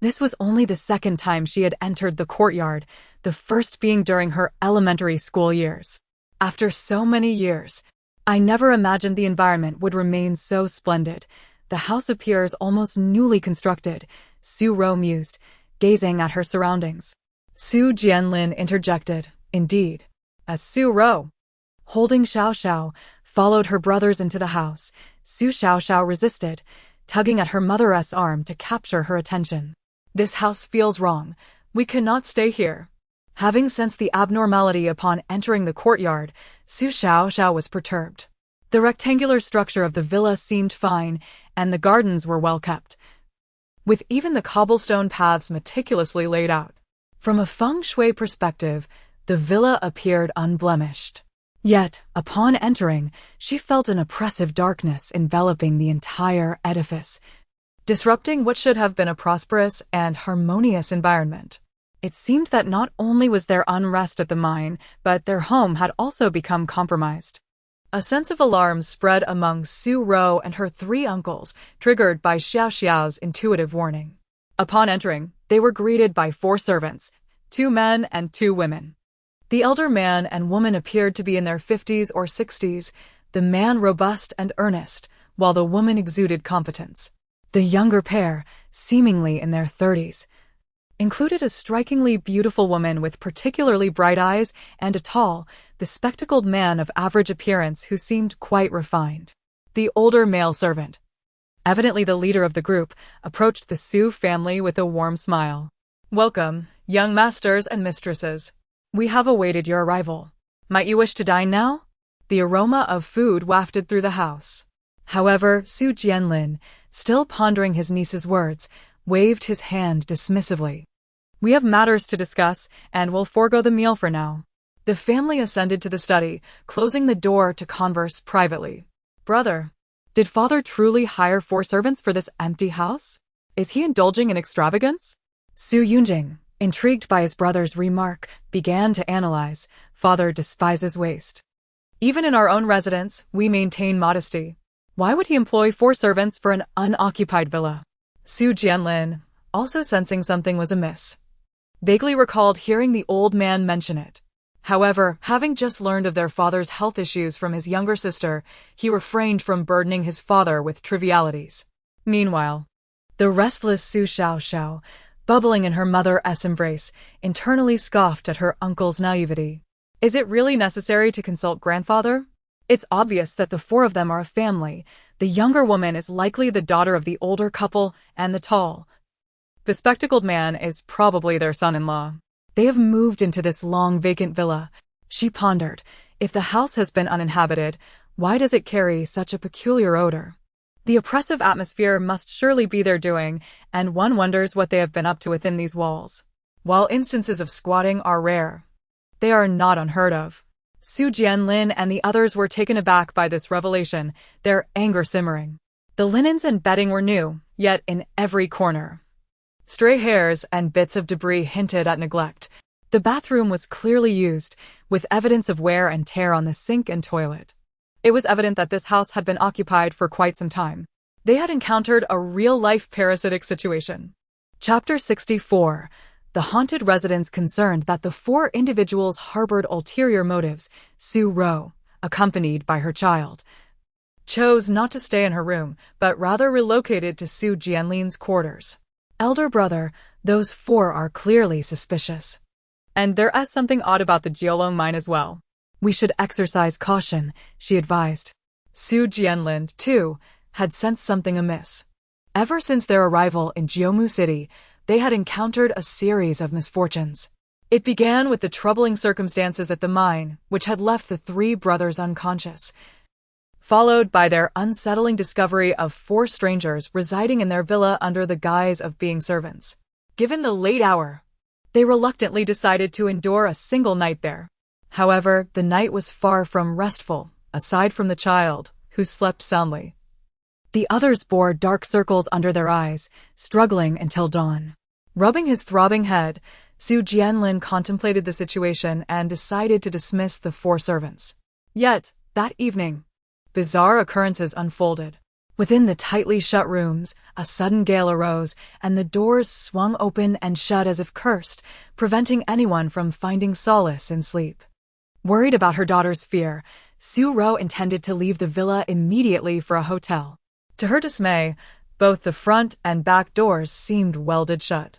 this was only the second time she had entered the courtyard, the first being during her elementary school years. After so many years, I never imagined the environment would remain so splendid. The house appears almost newly constructed, Su Ro mused, gazing at her surroundings. Su Jianlin interjected, "Indeed." As Su Ro, holding Xiaoxiao, followed her brothers into the house, Su Xiaoxiao resisted, tugging at her mother's arm to capture her attention. "This house feels wrong. We cannot stay here." Having sensed the abnormality upon entering the courtyard, Su Xiaoxiao was perturbed. The rectangular structure of the villa seemed fine, and the gardens were well kept, with even the cobblestone paths meticulously laid out. From a feng shui perspective, the villa appeared unblemished. Yet, upon entering, she felt an oppressive darkness enveloping the entire edifice, disrupting what should have been a prosperous and harmonious environment. It seemed that not only was there unrest at the mine, but their home had also become compromised. A sense of alarm spread among Su Ro and her 3 uncles, triggered by Xiaoxiao's intuitive warning. Upon entering, they were greeted by 4 servants, 2 men and 2 women. The elder man and woman appeared to be in their 50s or 60s, the man robust and earnest, while the woman exuded competence. The younger pair, seemingly in their 30s, included a strikingly beautiful woman with particularly bright eyes and a tall, bespectacled man of average appearance who seemed quite refined. The older male servant, evidently the leader of the group, approached the Su family with a warm smile. "Welcome, young masters and mistresses. We have awaited your arrival. Might you wish to dine now?" The aroma of food wafted through the house. However, Su Jianlin, still pondering his niece's words, waved his hand dismissively. "We have matters to discuss, and will forego the meal for now." The family ascended to the study, closing the door to converse privately. "Brother, did father truly hire 4 servants for this empty house? Is he indulging in extravagance?" Su Yunjing, intrigued by his brother's remark, began to analyze. "Father despises waste. Even in our own residence, we maintain modesty. Why would he employ 4 servants for an unoccupied villa?" Su Jianlin, also sensing something was amiss, vaguely recalled hearing the old man mention it. However, having just learned of their father's health issues from his younger sister, he refrained from burdening his father with trivialities. Meanwhile, the restless Su Xiaoxiao, bubbling in her mother's embrace, internally scoffed at her uncle's naivety. Is it really necessary to consult grandfather? It's obvious that the 4 of them are a family. The younger woman is likely the daughter of the older couple, and the tall, bespectacled man is probably their son-in-law. They have moved into this long vacant villa. She pondered. If the house has been uninhabited, why does it carry such a peculiar odor? The oppressive atmosphere must surely be their doing, and one wonders what they have been up to within these walls. While instances of squatting are rare, they are not unheard of. Su Jianlin and the others were taken aback by this revelation, their anger simmering. The linens and bedding were new, yet in every corner, stray hairs and bits of debris hinted at neglect. The bathroom was clearly used, with evidence of wear and tear on the sink and toilet. It was evident that this house had been occupied for quite some time. They had encountered a real-life parasitic situation. Chapter 64. The haunted residents concerned that the 4 individuals harbored ulterior motives. Su Ro, accompanied by her child, chose not to stay in her room, but rather relocated to Su Jianlin's quarters. "Elder brother, those 4 are clearly suspicious. And there is something odd about the Jiolong mine as well. We should exercise caution," she advised. Su Jianlin, too, had sensed something amiss. Ever since their arrival in Jiumu City, they had encountered a series of misfortunes. It began with the troubling circumstances at the mine, which had left the 3 brothers unconscious, followed by their unsettling discovery of 4 strangers residing in their villa under the guise of being servants. Given the late hour, they reluctantly decided to endure a single night there. However, the night was far from restful, aside from the child, who slept soundly. The others bore dark circles under their eyes, struggling until dawn. Rubbing his throbbing head, Su Jianlin contemplated the situation and decided to dismiss the 4 servants. Yet, that evening, bizarre occurrences unfolded. Within the tightly shut rooms, a sudden gale arose, and the doors swung open and shut as if cursed, preventing anyone from finding solace in sleep. Worried about her daughter's fear, Su Ro intended to leave the villa immediately for a hotel. To her dismay, both the front and back doors seemed welded shut,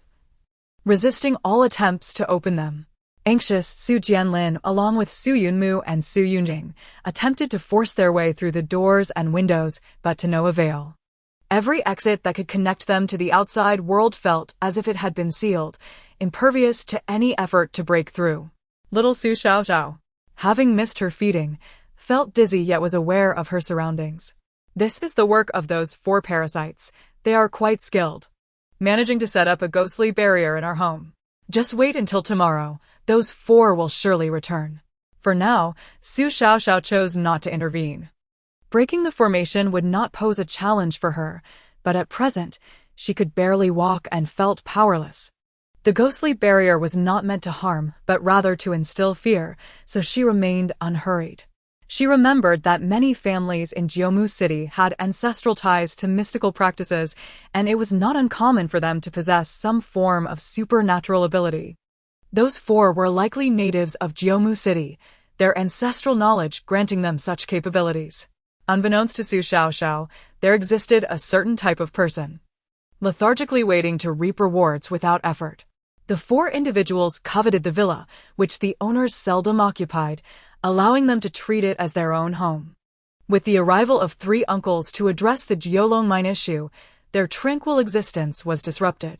resisting all attempts to open them. Anxious, Su Jianlin, along with Su Yunmu and Su Yunjing, attempted to force their way through the doors and windows, but to no avail. Every exit that could connect them to the outside world felt as if it had been sealed, impervious to any effort to break through. Little Su Xiaoxiao, having missed her feeding, felt dizzy yet was aware of her surroundings. This is the work of those 4 parasites. They are quite skilled, managing to set up a ghostly barrier in our home. Just wait until tomorrow. Those 4 will surely return. For now, Su Xiaoxiao chose not to intervene. Breaking the formation would not pose a challenge for her, but at present, she could barely walk and felt powerless. The ghostly barrier was not meant to harm, but rather to instill fear, so she remained unhurried. She remembered that many families in Jiumu City had ancestral ties to mystical practices, and it was not uncommon for them to possess some form of supernatural ability. Those 4 were likely natives of Jiumu City, their ancestral knowledge granting them such capabilities. Unbeknownst to Su Xiaoxiao, there existed a certain type of person, lethargically waiting to reap rewards without effort. The 4 individuals coveted the villa, which the owners seldom occupied, allowing them to treat it as their own home. With the arrival of 3 uncles to address the Jiolong mine issue, their tranquil existence was disrupted.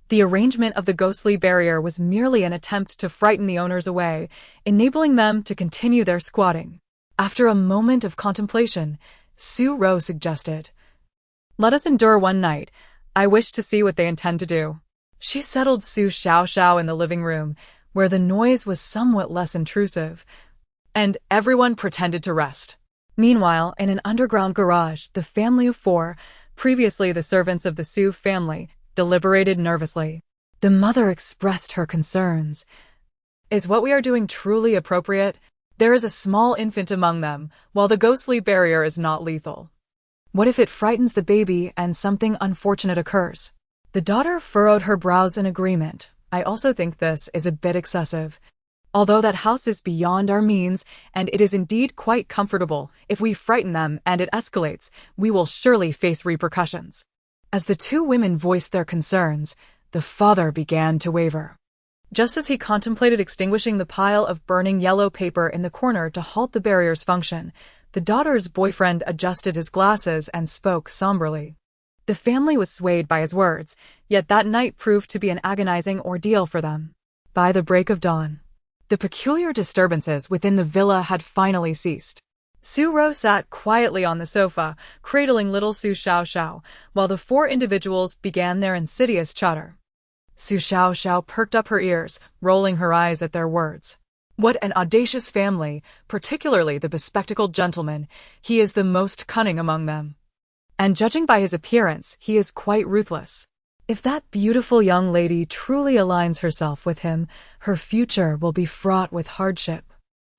The arrangement of the ghostly barrier was merely an attempt to frighten the owners away, enabling them to continue their squatting. After a moment of contemplation, Su Ro suggested, "Let us endure one night. I wish to see what they intend to do." She settled Su Xiaoxiao in the living room, where the noise was somewhat less intrusive, and everyone pretended to rest. Meanwhile, in an underground garage, the family of 4, previously the servants of the Su family, deliberated nervously. The mother expressed her concerns. "Is what we are doing truly appropriate? There is a small infant among them, while the ghostly barrier is not lethal. What if it frightens the baby and something unfortunate occurs?" The daughter furrowed her brows in agreement. "I also think this is a bit excessive. Although that house is beyond our means, and it is indeed quite comfortable, if we frighten them and it escalates, we will surely face repercussions." As the 2 women voiced their concerns, the father began to waver. Just as he contemplated extinguishing the pile of burning yellow paper in the corner to halt the barrier's function, the daughter's boyfriend adjusted his glasses and spoke somberly. The family was swayed by his words, yet that night proved to be an agonizing ordeal for them. By the break of dawn, the peculiar disturbances within the villa had finally ceased. Su Ro sat quietly on the sofa, cradling little Su Xiaoxiao, while the 4 individuals began their insidious chatter. Su Xiaoxiao perked up her ears, rolling her eyes at their words. What an audacious family, particularly the bespectacled gentleman. He is the most cunning among them. And judging by his appearance, he is quite ruthless. If that beautiful young lady truly aligns herself with him, her future will be fraught with hardship.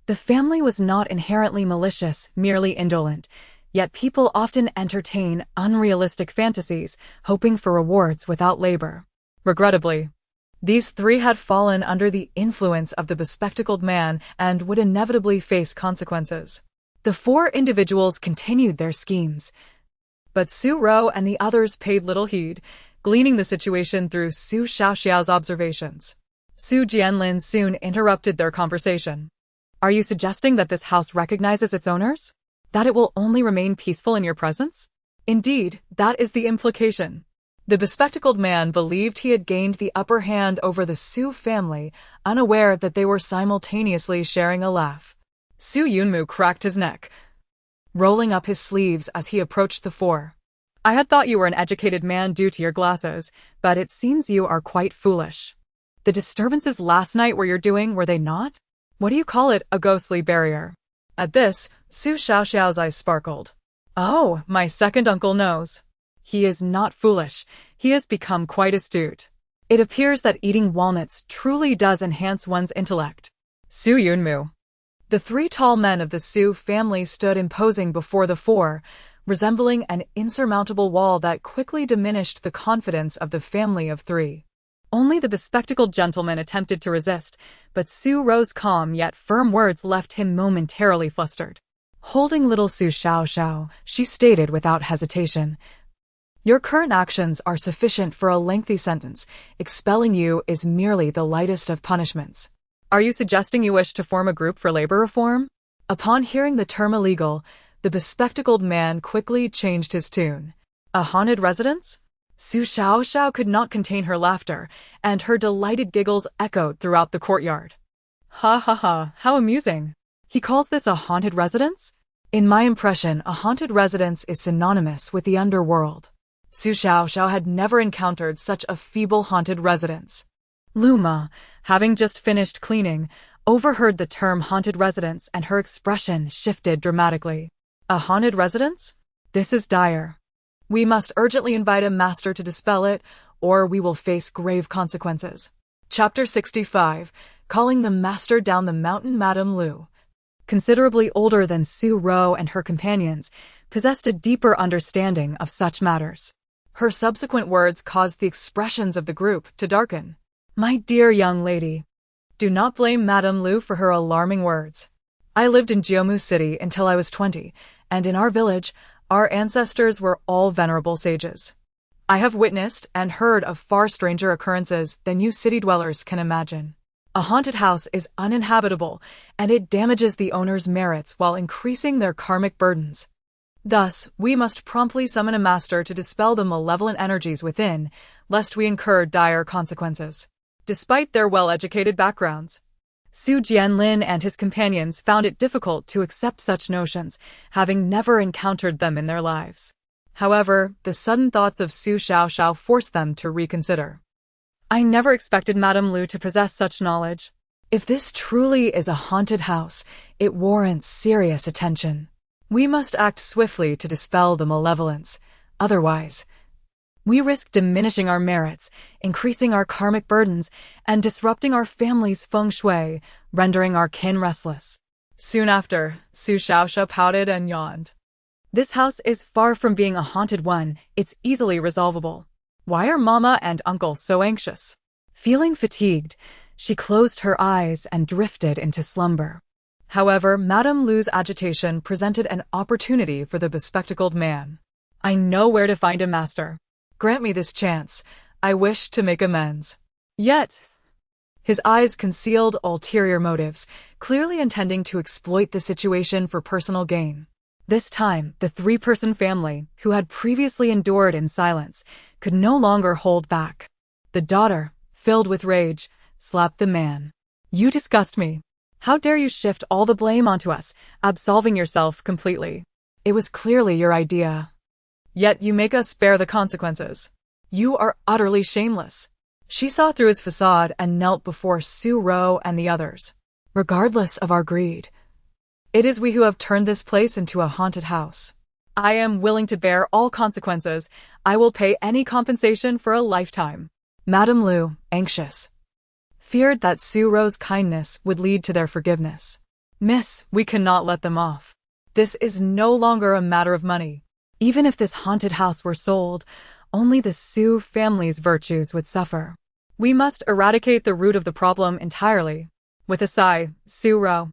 The family was not inherently malicious, merely indolent, yet people often entertain unrealistic fantasies, hoping for rewards without labor. Regrettably, these 3 had fallen under the influence of the bespectacled man and would inevitably face consequences. The 4 individuals continued their schemes, but Su Ro and the others paid little heed, gleaning the situation through Su Xiaoxiao's observations. Su Jianlin soon interrupted their conversation. "Are you suggesting that this house recognizes its owners? That it will only remain peaceful in your presence?" "Indeed, that is the implication." The bespectacled man believed he had gained the upper hand over the Su family, unaware that they were simultaneously sharing a laugh. Su Yunmu cracked his neck, rolling up his sleeves as he approached the 4. "I had thought you were an educated man due to your glasses, but it seems you are quite foolish. The disturbances last night were they not? What do you call it, a ghostly barrier?" At this, Su Xiaoxiao's eyes sparkled. "Oh, my second uncle knows. He is not foolish. He has become quite astute. It appears that eating walnuts truly does enhance one's intellect." Su Yunmu. The 3 tall men of the Su family stood imposing before the 4, resembling an insurmountable wall that quickly diminished the confidence of the family of 3. Only the bespectacled gentleman attempted to resist, but Su Ro's calm yet firm words left him momentarily flustered. Holding little Su Xiaoxiao, she stated without hesitation, "Your current actions are sufficient for a lengthy sentence. Expelling you is merely the lightest of punishments." "Are you suggesting you wish to form a group for labor reform?" Upon hearing the term illegal, the bespectacled man quickly changed his tune. "A haunted residence?" Su Xiaoxiao could not contain her laughter, and her delighted giggles echoed throughout the courtyard. Ha ha ha, how amusing. He calls this a haunted residence? In my impression, a haunted residence is synonymous with the underworld. Su Xiaoxiao had never encountered such a feeble haunted residence. Luma, having just finished cleaning, overheard the term haunted residence and her expression shifted dramatically. A haunted residence? This is dire. We must urgently invite a master to dispel it, or we will face grave consequences. Chapter 65, Calling the Master Down the Mountain. Madame Lu, considerably older than Su Ro and her companions, possessed a deeper understanding of such matters. Her subsequent words caused the expressions of the group to darken. My dear young lady, do not blame Madame Lu for her alarming words. I lived in Jiumu City until I was 20, and in our village, our ancestors were all venerable sages. I have witnessed and heard of far stranger occurrences than you city dwellers can imagine. A haunted house is uninhabitable, and it damages the owner's merits while increasing their karmic burdens. Thus, we must promptly summon a master to dispel the malevolent energies within, lest we incur dire consequences. Despite their well-educated backgrounds, Su Jianlin and his companions found it difficult to accept such notions, having never encountered them in their lives. However, the sudden thoughts of Su Xiaoxiao forced them to reconsider. I never expected Madame Lu to possess such knowledge. If this truly is a haunted house, it warrants serious attention. We must act swiftly to dispel the malevolence. Otherwise, we risk diminishing our merits, increasing our karmic burdens, and disrupting our family's feng shui, rendering our kin restless. Soon after, Su Xiaoxiao pouted and yawned. This house is far from being a haunted one, it's easily resolvable. Why are Mama and Uncle so anxious? Feeling fatigued, she closed her eyes and drifted into slumber. However, Madame Lu's agitation presented an opportunity for the bespectacled man. I know where to find a master. Grant me this chance. I wish to make amends. Yet, his eyes concealed ulterior motives, clearly intending to exploit the situation for personal gain. This time, the three-person family, who had previously endured in silence, could no longer hold back. The daughter, filled with rage, slapped the man. You disgust me. How dare you shift all the blame onto us, absolving yourself completely? It was clearly your idea. Yet you make us bear the consequences. You are utterly shameless. She saw through his facade and knelt before Su Ro and the others. Regardless of our greed, it is we who have turned this place into a haunted house. I am willing to bear all consequences. I will pay any compensation for a lifetime. Madame Lu, anxious, feared that Su Ro's kindness would lead to their forgiveness. Miss, we cannot let them off. This is no longer a matter of money. Even if this haunted house were sold, only the Su family's virtues would suffer. We must eradicate the root of the problem entirely. With a sigh, Su Ro,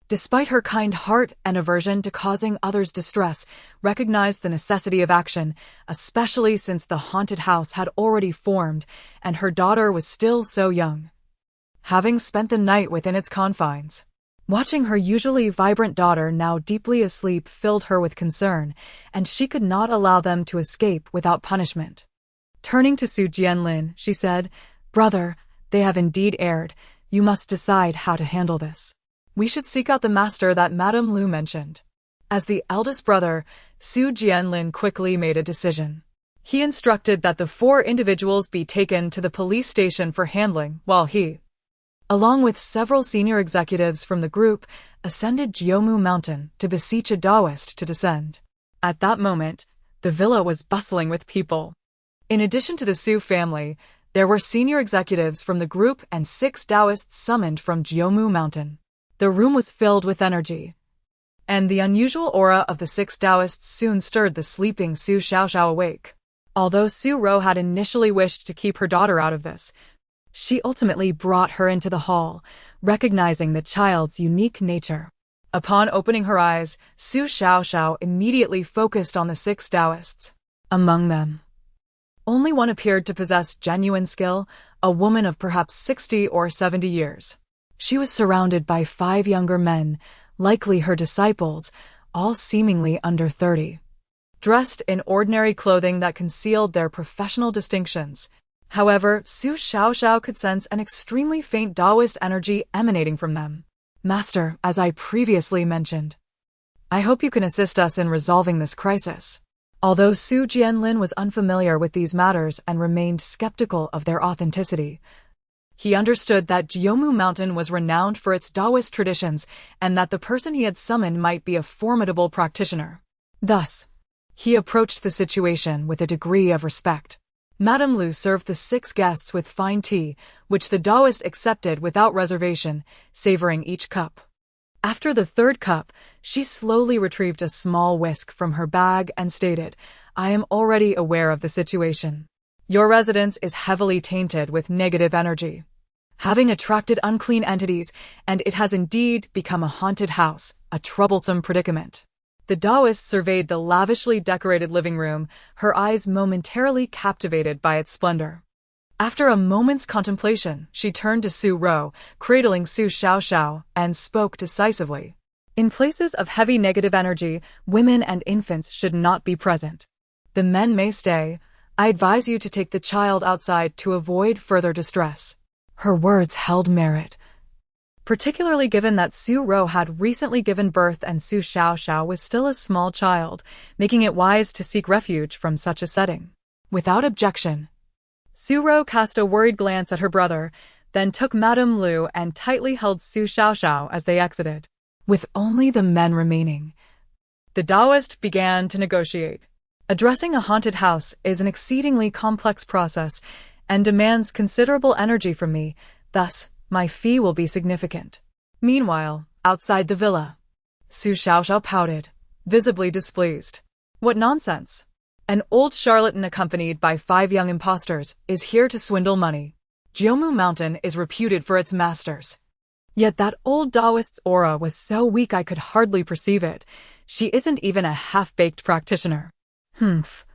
despite her kind heart and aversion to causing others distress, recognized the necessity of action, especially since the haunted house had already formed and her daughter was still so young. Having spent the night within its confines, watching her usually vibrant daughter now deeply asleep filled her with concern, and she could not allow them to escape without punishment. Turning to Su Jianlin, she said, Brother, they have indeed erred. You must decide how to handle this. We should seek out the master that Madame Lu mentioned. As the eldest brother, Su Jianlin quickly made a decision. He instructed that the 4 individuals be taken to the police station for handling, while he, along with several senior executives from the group, ascended Jiumu Mountain to beseech a Taoist to descend. At that moment, the villa was bustling with people. In addition to the Su family, there were senior executives from the group and 6 Taoists summoned from Jiumu Mountain. The room was filled with energy, and the unusual aura of the 6 Taoists soon stirred the sleeping Su Xiaoxiao awake. Although Su Ro had initially wished to keep her daughter out of this, she ultimately brought her into the hall, recognizing the child's unique nature. Upon opening her eyes, Su Xiaoxiao immediately focused on the 6 Taoists. Among them, only one appeared to possess genuine skill, a woman of perhaps 60 or 70 years. She was surrounded by 5 younger men, likely her disciples, all seemingly under 30. dressed in ordinary clothing that concealed their professional distinctions. However, Su Xiaoxiao could sense an extremely faint Taoist energy emanating from them. Master, as I previously mentioned, I hope you can assist us in resolving this crisis. Although Su Jianlin was unfamiliar with these matters and remained skeptical of their authenticity, he understood that Jiumu Mountain was renowned for its Taoist traditions and that the person he had summoned might be a formidable practitioner. Thus, he approached the situation with a degree of respect. Madame Lu served the 6 guests with fine tea, which the Taoist accepted without reservation, savoring each cup. After the 3rd cup, she slowly retrieved a small whisk from her bag and stated, "I am already aware of the situation. Your residence is heavily tainted with negative energy, having attracted unclean entities, and it has indeed become a haunted house, a troublesome predicament." The Taoist surveyed the lavishly decorated living room, her eyes momentarily captivated by its splendor. After a moment's contemplation, she turned to Su Ro, cradling Su Xiaoxiao, and spoke decisively. "In places of heavy negative energy, women and infants should not be present. The men may stay. I advise you to take the child outside to avoid further distress." Her words held merit, particularly given that Su Ro had recently given birth and Su Xiaoxiao was still a small child, making it wise to seek refuge from such a setting. Without objection, Su Ro cast a worried glance at her brother, then took Madame Lu and tightly held Su Xiaoxiao as they exited. With only the men remaining, the Taoist began to negotiate. Addressing a haunted house is an exceedingly complex process and demands considerable energy from me, thus, my fee will be significant. Meanwhile, outside the villa, Su Xiaoxiao pouted, visibly displeased. What nonsense! An old charlatan accompanied by 5 young impostors is here to swindle money. Jiumu Mountain is reputed for its masters. Yet that old Taoist's aura was so weak I could hardly perceive it. She isn't even a half-baked practitioner. Humph.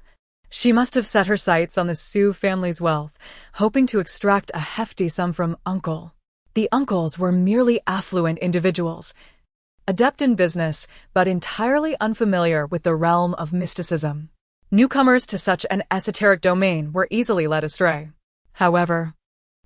She must have set her sights on the Su family's wealth, hoping to extract a hefty sum from uncle. The uncles were merely affluent individuals, adept in business, but entirely unfamiliar with the realm of mysticism. Newcomers to such an esoteric domain were easily led astray. However,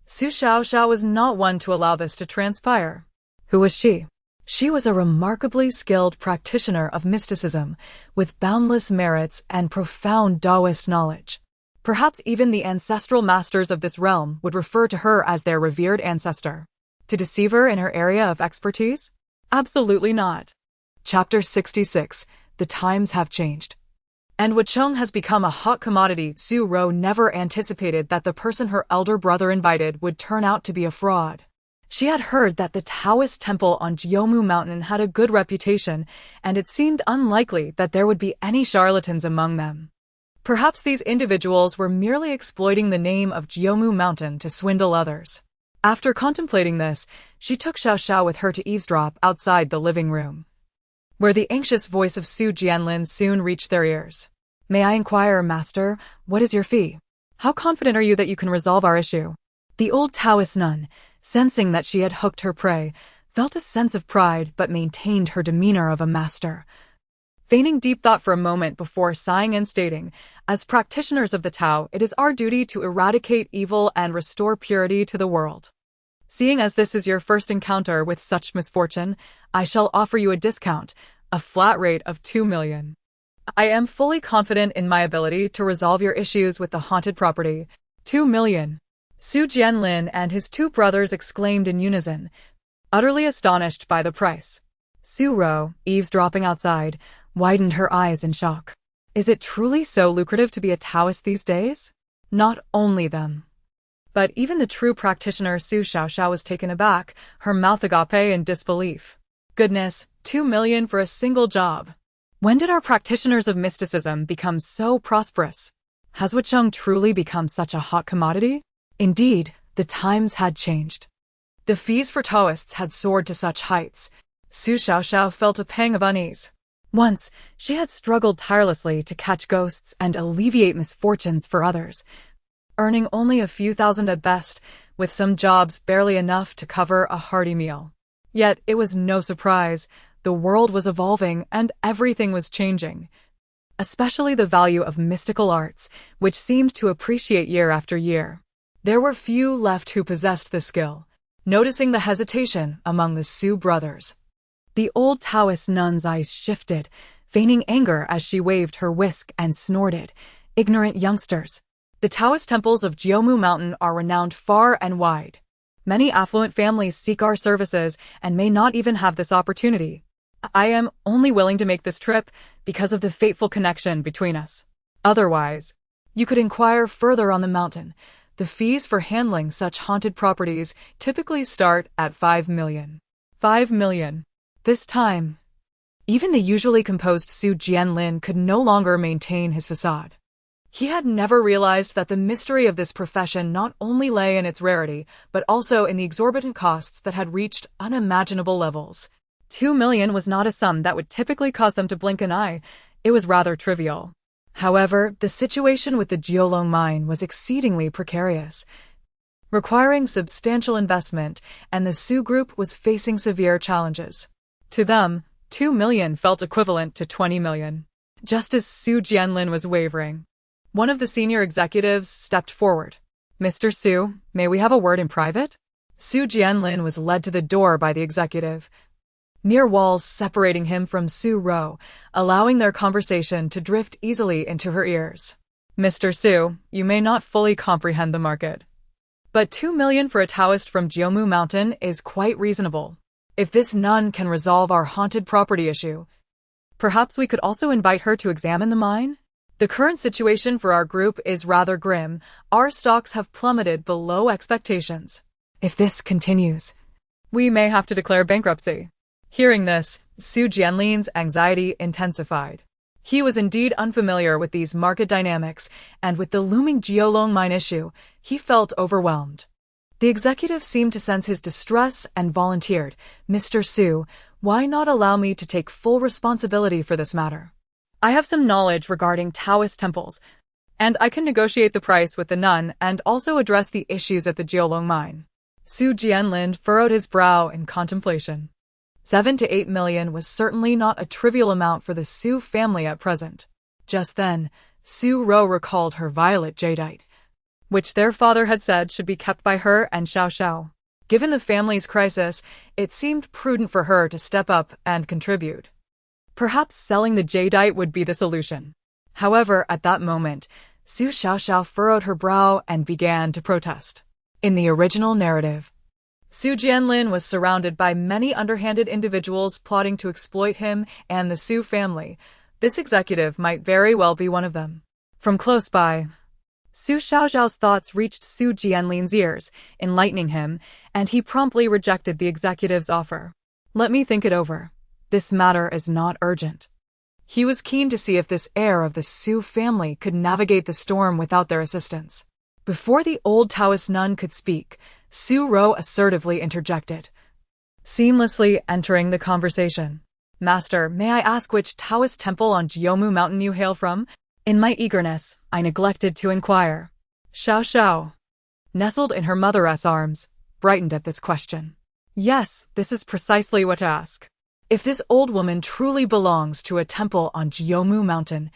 Su Xiaoxiao was not one to allow this to transpire. Who was she? She was a remarkably skilled practitioner of mysticism, with boundless merits and profound Taoist knowledge. Perhaps even the ancestral masters of this realm would refer to her as their revered ancestor. To deceive her in her area of expertise? Absolutely not. Chapter 66. The times have changed. And Wucheng has become a hot commodity. Su Ro never anticipated that the person her elder brother invited would turn out to be a fraud. She had heard that the Taoist temple on Jiumu Mountain had a good reputation, and it seemed unlikely that there would be any charlatans among them. Perhaps these individuals were merely exploiting the name of Jiumu Mountain to swindle others. After contemplating this, she took Xiaoxiao with her to eavesdrop outside the living room, where the anxious voice of Su Jianlin soon reached their ears. "May I inquire, master, what is your fee? How confident are you that you can resolve our issue?" The old Taoist nun, sensing that she had hooked her prey, felt a sense of pride but maintained her demeanor of a master, feigning deep thought for a moment before sighing and stating, "As practitioners of the Tao, it is our duty to eradicate evil and restore purity to the world. Seeing as this is your first encounter with such misfortune, I shall offer you a discount, a flat rate of 2 million. I am fully confident in my ability to resolve your issues with the haunted property. 2 million. Su Jianlin and his 2 brothers exclaimed in unison, utterly astonished by the price. Su Ro, eavesdropping outside, widened her eyes in shock. Is it truly so lucrative to be a Taoist these days? Not only them, but even the true practitioner Su Xiaoxiao was taken aback, her mouth agape in disbelief. Goodness, 2 million for a single job. When did our practitioners of mysticism become so prosperous? Has Wucheng truly become such a hot commodity? Indeed, the times had changed. The fees for Taoists had soared to such heights. Su Xiaoxiao felt a pang of unease. Once, she had struggled tirelessly to catch ghosts and alleviate misfortunes for others, earning only a few thousand at best, with some jobs barely enough to cover a hearty meal. Yet it was no surprise. The world was evolving and everything was changing. especially the value of mystical arts, which seemed to appreciate year after year. There were few left who possessed the skill. Noticing the hesitation among the Su brothers, the old Taoist nun's eyes shifted, feigning anger as she waved her whisk and snorted. Ignorant youngsters. The Taoist temples of Jiumu Mountain are renowned far and wide. Many affluent families seek our services and may not even have this opportunity. I am only willing to make this trip because of the fateful connection between us. Otherwise, you could inquire further on the mountain. The fees for handling such haunted properties typically start at 5 million. 5 million. This time, even the usually composed Su Jianlin could no longer maintain his facade. He had never realized that the mystery of this profession not only lay in its rarity, but also in the exorbitant costs that had reached unimaginable levels. 2 million was not a sum that would typically cause them to blink an eye. It was rather trivial. However, the situation with the Jiolong mine was exceedingly precarious, requiring substantial investment, and the Su group was facing severe challenges. To them, 2 million felt equivalent to 20 million. Just as Su Jianlin was wavering, one of the senior executives stepped forward. "Mr. Su, may we have a word in private?" Su Jianlin was led to the door by the executive, mere walls separating him from Su Ro, allowing their conversation to drift easily into her ears. "Mr. Su, you may not fully comprehend the market, but 2 million for a Taoist from Jiumu Mountain is quite reasonable. If this nun can resolve our haunted property issue, perhaps we could also invite her to examine the mine? The current situation for our group is rather grim. Our stocks have plummeted below expectations. If this continues, we may have to declare bankruptcy." Hearing this, Su Jianlin's anxiety intensified. He was indeed unfamiliar with these market dynamics, and with the looming Jiolong mine issue, he felt overwhelmed. The executive seemed to sense his distress and volunteered, "Mr. Su, why not allow me to take full responsibility for this matter? I have some knowledge regarding Taoist temples, and I can negotiate the price with the nun and also address the issues at the Jiolong mine." Su Jianlin furrowed his brow in contemplation. 7 to 8 million was certainly not a trivial amount for the Su family at present. Just then, Su Ro recalled her violet jadeite, which their father had said should be kept by her and Xiaoxiao. Given the family's crisis, it seemed prudent for her to step up and contribute. Perhaps selling the jadeite would be the solution. However, at that moment, Su Xiaoxiao furrowed her brow and began to protest. In the original narrative, Su Jianlin was surrounded by many underhanded individuals plotting to exploit him and the Su family. This executive might very well be one of them. From close by, Su Xiaoxiao's thoughts reached Su Jianlin's ears, enlightening him, and he promptly rejected the executive's offer. "Let me think it over. This matter is not urgent." He was keen to see if this heir of the Su family could navigate the storm without their assistance. Before the old Taoist nun could speak, Su Ro assertively interjected, seamlessly entering the conversation. "Master, may I ask which Taoist temple on Jiumu Mountain you hail from? In my eagerness, I neglected to inquire." Xiaoxiao, nestled in her mother's arms, brightened at this question. "Yes, this is precisely what to ask. If this old woman truly belongs to a temple on Jiumu Mountain,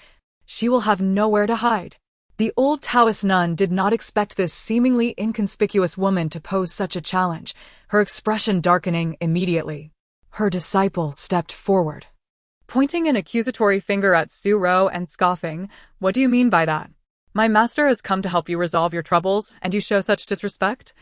she will have nowhere to hide." The old Taoist nun did not expect this seemingly inconspicuous woman to pose such a challenge, her expression darkening immediately. Her disciple stepped forward, pointing an accusatory finger at Su Ro and scoffing, "What do you mean by that? My master has come to help you resolve your troubles, and you show such disrespect?"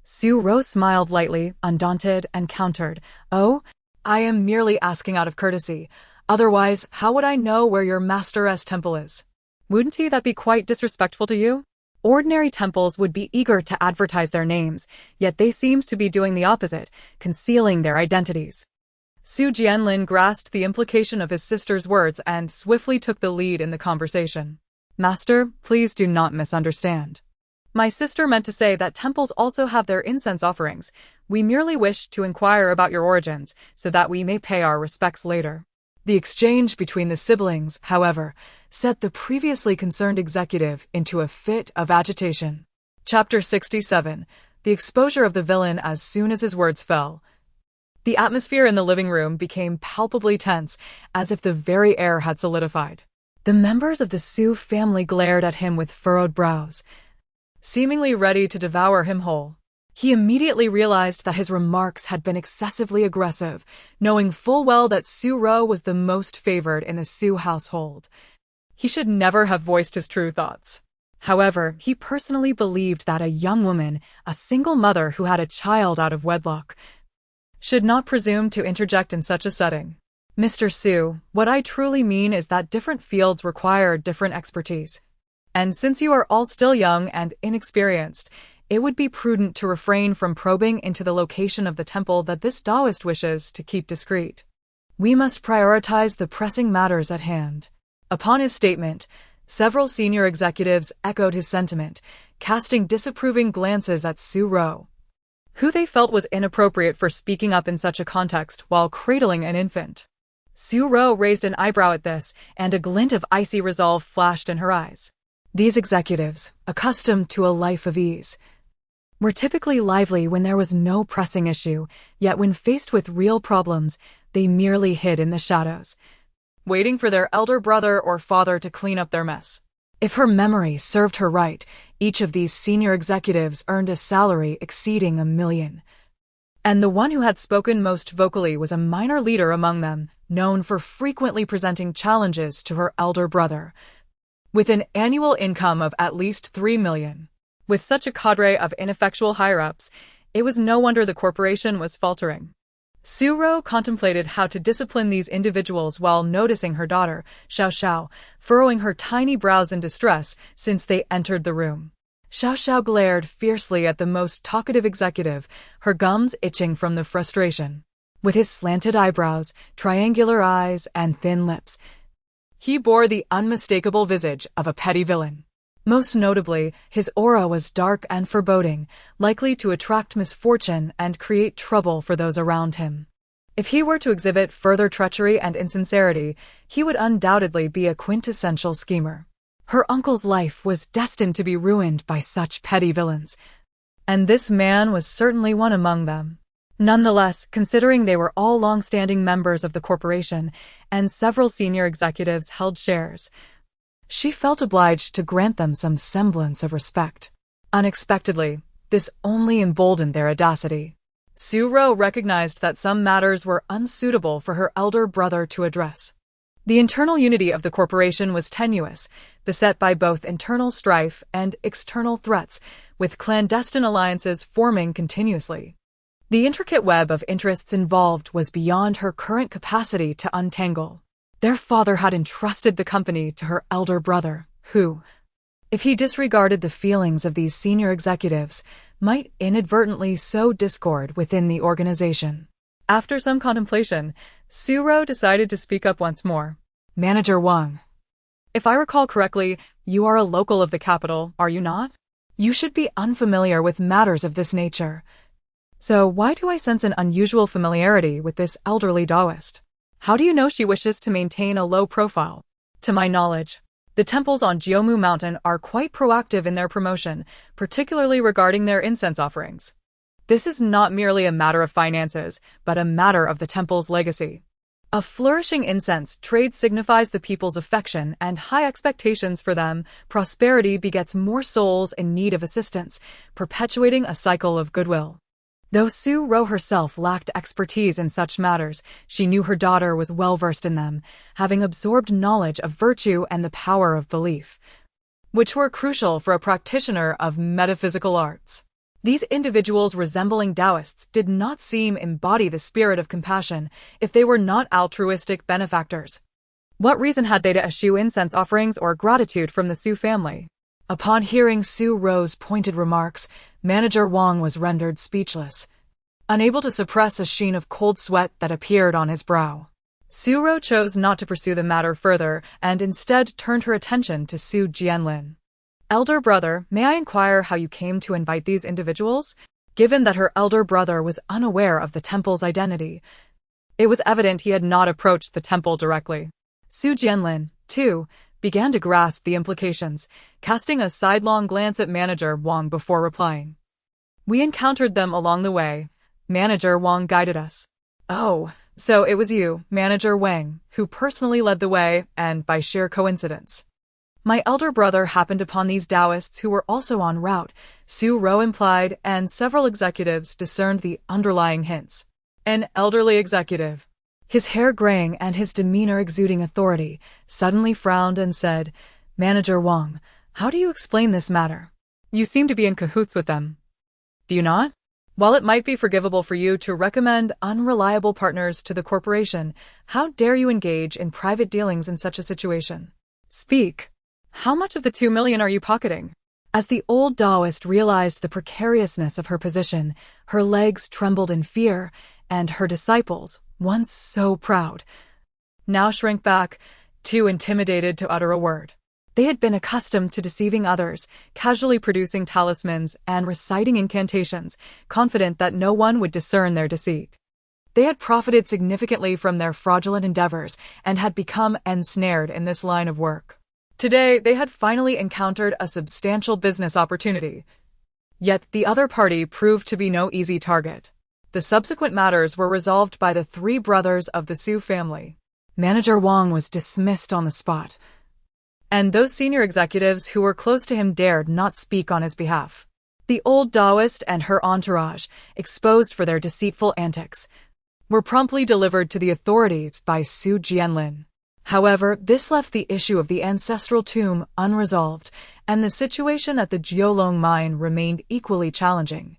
Su Ro smiled lightly, undaunted, and countered, "Oh, I am merely asking out of courtesy. Otherwise, how would I know where your master's temple is? Wouldn't that be quite disrespectful to you?" Ordinary temples would be eager to advertise their names, yet they seemed to be doing the opposite, concealing their identities. Su Jianlin grasped the implication of his sister's words and swiftly took the lead in the conversation. "Master, please do not misunderstand. My sister meant to say that temples also have their incense offerings. We merely wish to inquire about your origins, so that we may pay our respects later." The exchange between the siblings, however, set the previously concerned executive into a fit of agitation. Chapter 67. The exposure of the villain. As soon as his words fell, the atmosphere in the living room became palpably tense, as if the very air had solidified. The members of the Su family glared at him with furrowed brows, seemingly ready to devour him whole. He immediately realized that his remarks had been excessively aggressive, knowing full well that Su Ro was the most favored in the Su household. He should never have voiced his true thoughts. However, he personally believed that a young woman, a single mother who had a child out of wedlock, should not presume to interject in such a setting. Mr. Su, what I truly mean is that different fields require different expertise. And since you are all still young and inexperienced, it would be prudent to refrain from probing into the location of the temple that this Taoist wishes to keep discreet. We must prioritize the pressing matters at hand. Upon his statement, several senior executives echoed his sentiment, casting disapproving glances at Su Ro, who they felt was inappropriate for speaking up in such a context while cradling an infant. Su Ro raised an eyebrow at this, and a glint of icy resolve flashed in her eyes. These executives, accustomed to a life of ease, were typically lively when there was no pressing issue, yet when faced with real problems, they merely hid in the shadows, waiting for their elder brother or father to clean up their mess. If her memory served her right, each of these senior executives earned a salary exceeding $1 million. And the one who had spoken most vocally was a minor leader among them, known for frequently presenting challenges to her elder brother, with an annual income of at least $3 million. With such a cadre of ineffectual higher-ups, it was no wonder the corporation was faltering. Su Ro contemplated how to discipline these individuals while noticing her daughter, Xiaoxiao, furrowing her tiny brows in distress since they entered the room. Xiaoxiao glared fiercely at the most talkative executive, her gums itching from the frustration. With his slanted eyebrows, triangular eyes, and thin lips, he bore the unmistakable visage of a petty villain. Most notably, his aura was dark and foreboding, likely to attract misfortune and create trouble for those around him. If he were to exhibit further treachery and insincerity, he would undoubtedly be a quintessential schemer. Her uncle's life was destined to be ruined by such petty villains, and this man was certainly one among them. Nonetheless, considering they were all long-standing members of the corporation and several senior executives held shares, she felt obliged to grant them some semblance of respect. Unexpectedly, this only emboldened their audacity. Su Ro recognized that some matters were unsuitable for her elder brother to address. The internal unity of the corporation was tenuous, beset by both internal strife and external threats, with clandestine alliances forming continuously. The intricate web of interests involved was beyond her current capacity to untangle. Their father had entrusted the company to her elder brother, who, if he disregarded the feelings of these senior executives, might inadvertently sow discord within the organization. After some contemplation, Su Ro decided to speak up once more. Manager Wang, if I recall correctly, you are a local of the capital, are you not? You should be unfamiliar with matters of this nature. So why do I sense an unusual familiarity with this elderly Taoist? How do you know she wishes to maintain a low profile? To my knowledge, the temples on Jiumu Mountain are quite proactive in their promotion, particularly regarding their incense offerings. This is not merely a matter of finances, but a matter of the temple's legacy. A flourishing incense trade signifies the people's affection and high expectations for them. Prosperity begets more souls in need of assistance, perpetuating a cycle of goodwill. Though Su Ro herself lacked expertise in such matters, she knew her daughter was well-versed in them, having absorbed knowledge of virtue and the power of belief, which were crucial for a practitioner of metaphysical arts. These individuals resembling Taoists did not seem embody the spirit of compassion if they were not altruistic benefactors. What reason had they to eschew incense offerings or gratitude from the Su family? Upon hearing Su Ro's pointed remarks, Manager Wang was rendered speechless, unable to suppress a sheen of cold sweat that appeared on his brow. Su Ro chose not to pursue the matter further and instead turned her attention to Su Jianlin. Elder brother, may I inquire how you came to invite these individuals? Given that her elder brother was unaware of the temple's identity, it was evident he had not approached the temple directly. Su Jianlin, too, began to grasp the implications, casting a sidelong glance at Manager Wang before replying. We encountered them along the way. Manager Wang guided us. Oh, So it was you, Manager Wang, who personally led the way, and by sheer coincidence. My elder brother happened upon these Taoists who were also en route, Su Ro implied, and several executives discerned the underlying hints. An elderly executive, his hair graying and his demeanor exuding authority, suddenly frowned and said, "Manager Wang, how do you explain this matter? You seem to be in cahoots with them. Do you not? While it might be forgivable for you to recommend unreliable partners to the corporation, how dare you engage in private dealings in such a situation? Speak. How much of the 2 million are you pocketing?" As the old Taoist realized the precariousness of her position, her legs trembled in fear, and her disciples, once so proud, now shrank back, too intimidated to utter a word. They had been accustomed to deceiving others, casually producing talismans and reciting incantations, confident that no one would discern their deceit. They had profited significantly from their fraudulent endeavors and had become ensnared in this line of work. Today, they had finally encountered a substantial business opportunity. Yet the other party proved to be no easy target. The subsequent matters were resolved by the 3 brothers of the Su family. Manager Wang was dismissed on the spot, and those senior executives who were close to him dared not speak on his behalf. The old Taoist and her entourage, exposed for their deceitful antics, were promptly delivered to the authorities by Su Jianlin. However, this left the issue of the ancestral tomb unresolved, and the situation at the Jiolong mine remained equally challenging.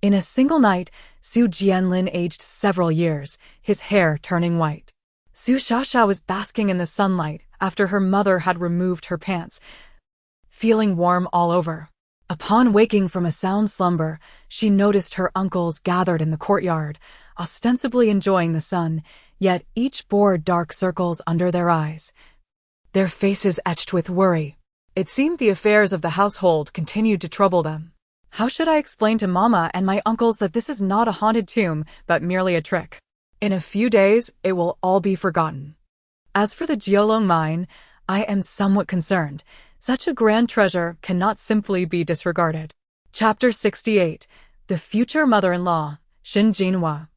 In a single night, Su Jianlin aged several years, his hair turning white. Su Xiaoxiao was basking in the sunlight after her mother had removed her pants, feeling warm all over. Upon waking from a sound slumber, she noticed her uncles gathered in the courtyard, ostensibly enjoying the sun, yet each bore dark circles under their eyes, their faces etched with worry. It seemed the affairs of the household continued to trouble them. How should I explain to Mama and my uncles that this is not a haunted tomb, but merely a trick? In a few days, it will all be forgotten. As for the Jiolong mine, I am somewhat concerned. Such a grand treasure cannot simply be disregarded. Chapter 68. The future mother-in-law, Shin Jinhua,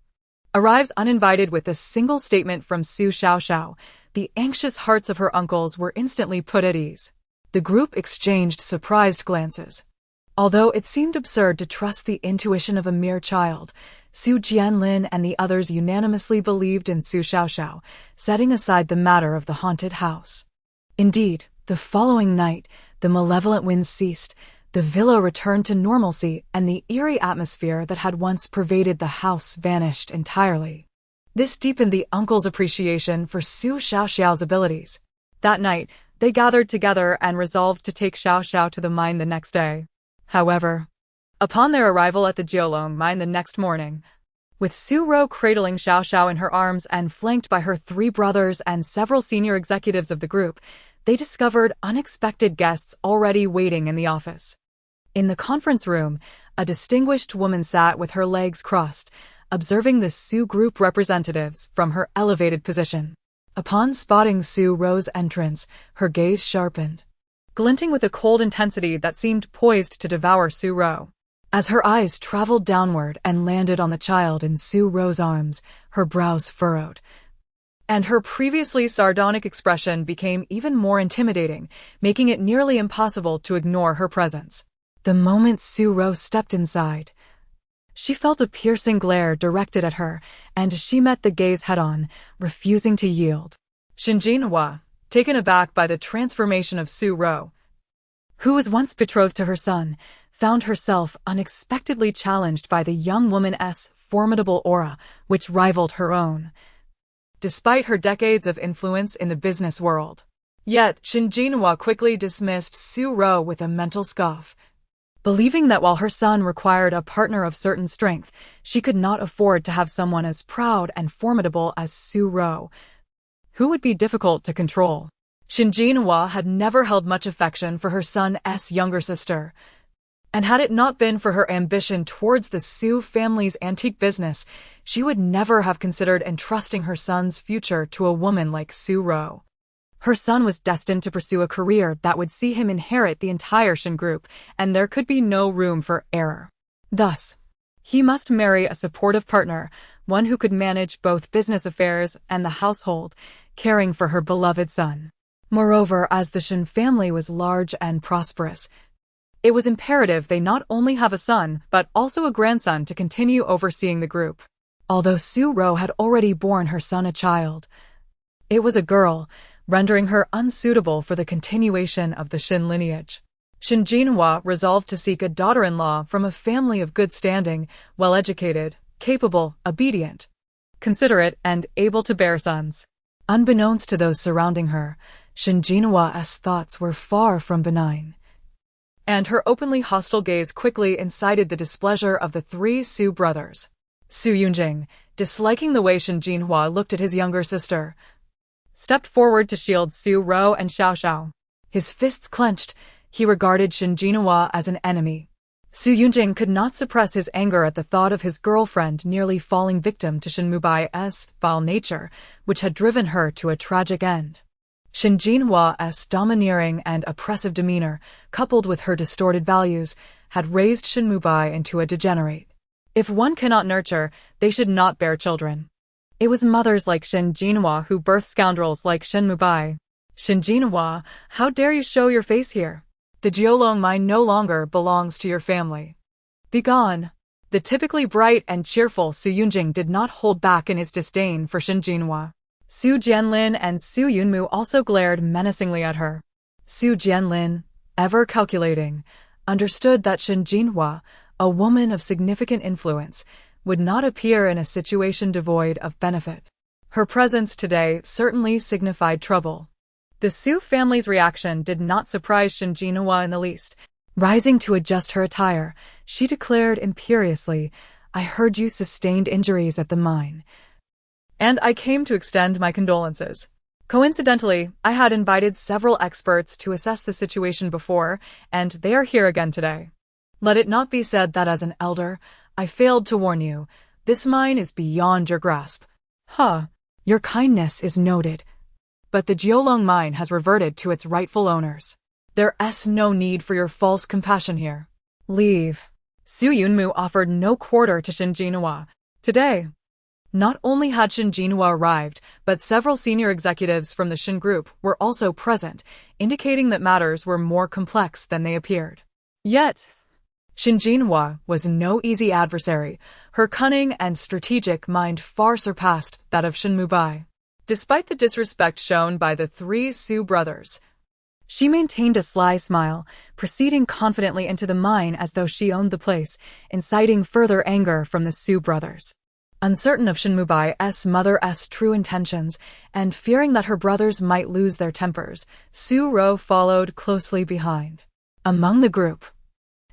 arrives uninvited with a single statement from Su Xiaoxiao. The anxious hearts of her uncles were instantly put at ease. The group exchanged surprised glances. Although it seemed absurd to trust the intuition of a mere child, Su Jianlin and the others unanimously believed in Su Xiaoxiao, setting aside the matter of the haunted house. Indeed, the following night, the malevolent winds ceased, the villa returned to normalcy, and the eerie atmosphere that had once pervaded the house vanished entirely. This deepened the uncle's appreciation for Su Xiaoxiao's abilities. That night, they gathered together and resolved to take Xiaoxiao to the mine the next day. However, upon their arrival at the Jiolong mine the next morning, with Su Ro cradling Xiaoxiao in her arms and flanked by her 3 brothers and several senior executives of the group, they discovered unexpected guests already waiting in the office. In the conference room, a distinguished woman sat with her legs crossed, observing the Su group representatives from her elevated position. Upon spotting Su Ro's entrance, her gaze sharpened, glinting with a cold intensity that seemed poised to devour Su Ro. As her eyes traveled downward and landed on the child in Su Ro's arms, her brows furrowed, and her previously sardonic expression became even more intimidating, making it nearly impossible to ignore her presence. The moment Su Ro stepped inside, she felt a piercing glare directed at her, and she met the gaze head-on, refusing to yield. Shin Jinhua, taken aback by the transformation of Su Ro, who was once betrothed to her son, found herself unexpectedly challenged by the young woman's formidable aura, which rivaled her own, despite her decades of influence in the business world. Yet, Shin Jinhua quickly dismissed Su Ro with a mental scoff, believing that while her son required a partner of certain strength, she could not afford to have someone as proud and formidable as Su Ro, who would be difficult to control. Shin Jinhua had never held much affection for her son's younger sister, and had it not been for her ambition towards the Su family's antique business, she would never have considered entrusting her son's future to a woman like Su Ro. Her son was destined to pursue a career that would see him inherit the entire Shin group, and there could be no room for error. Thus, he must marry a supportive partner, one who could manage both business affairs and the household, caring for her beloved son. Moreover, as the Shin family was large and prosperous, it was imperative they not only have a son, but also a grandson to continue overseeing the group. Although Su Ro had already borne her son a child, it was a girl, rendering her unsuitable for the continuation of the Shin lineage. Shin Jinhua resolved to seek a daughter-in-law from a family of good standing, well-educated, capable, obedient, considerate, and able to bear sons. Unbeknownst to those surrounding her, Shin Jinhua's thoughts were far from benign, and her openly hostile gaze quickly incited the displeasure of the three Su brothers. Su Yunjing, disliking the way Shin Jinhua looked at his younger sister, stepped forward to shield Su Ro and Xiaoxiao. His fists clenched, he regarded Shin Jinhua as an enemy. Su Yunjing could not suppress his anger at the thought of his girlfriend nearly falling victim to Shin Mubai's foul nature, which had driven her to a tragic end. Shin Jinhua's domineering and oppressive demeanor, coupled with her distorted values, had raised Shin Mubai into a degenerate. If one cannot nurture, they should not bear children. It was mothers like Shin Jinhua who birthed scoundrels like Shin Mubai. Shin Jinhua, how dare you show your face here? The Jiolong mine no longer belongs to your family. Be gone. The typically bright and cheerful Su Yunjing did not hold back in his disdain for Shin Jinhua. Su Jianlin and Su Yunmu also glared menacingly at her. Su Jianlin, ever calculating, understood that Shin Jinhua, a woman of significant influence, would not appear in a situation devoid of benefit. Her presence today certainly signified trouble. The Su family's reaction did not surprise Shin Jinhua in the least. Rising to adjust her attire, she declared imperiously, "I heard you sustained injuries at the mine, and I came to extend my condolences." Coincidentally, I had invited several experts to assess the situation before, and they are here again today. Let it not be said that as an elder, I failed to warn you. This mine is beyond your grasp. Your kindness is noted, but the Jiolong mine has reverted to its rightful owners. There's no need for your false compassion here. Leave. Su Yunmu offered no quarter to Shin Jinhua. Today, not only had Shin Jinhua arrived, but several senior executives from the Shin group were also present, indicating that matters were more complex than they appeared. Yet, Shin Jinhua was no easy adversary. Her cunning and strategic mind far surpassed that of Shin Mubai. Despite the disrespect shown by the three Su brothers, she maintained a sly smile, proceeding confidently into the mine as though she owned the place, inciting further anger from the Su brothers. Uncertain of Shin Mubai's mother's true intentions, and fearing that her brothers might lose their tempers, Su Ro followed closely behind. Among the group,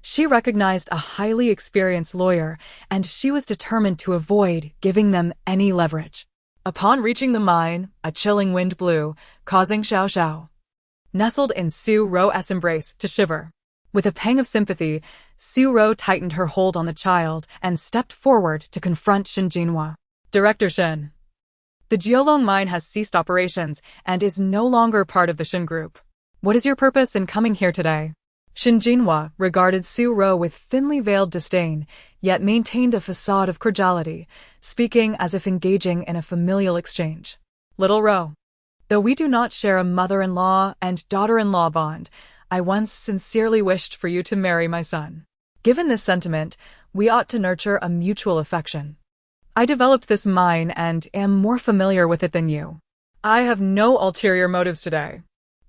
she recognized a highly experienced lawyer, and she was determined to avoid giving them any leverage. Upon reaching the mine, a chilling wind blew, causing Xiaoxiao, nestled in Su Ro's embrace, to shiver. With a pang of sympathy, Su Ro tightened her hold on the child and stepped forward to confront Shin Jinhua. Director Shin, the Jiolong mine has ceased operations and is no longer part of the Shin group. What is your purpose in coming here today? Shin Jinhua regarded Su Ro with thinly veiled disdain, yet maintained a facade of cordiality, speaking as if engaging in a familial exchange. Little Ro, though we do not share a mother-in-law and daughter-in-law bond, I once sincerely wished for you to marry my son. Given this sentiment, we ought to nurture a mutual affection. I developed this mine and am more familiar with it than you. I have no ulterior motives today.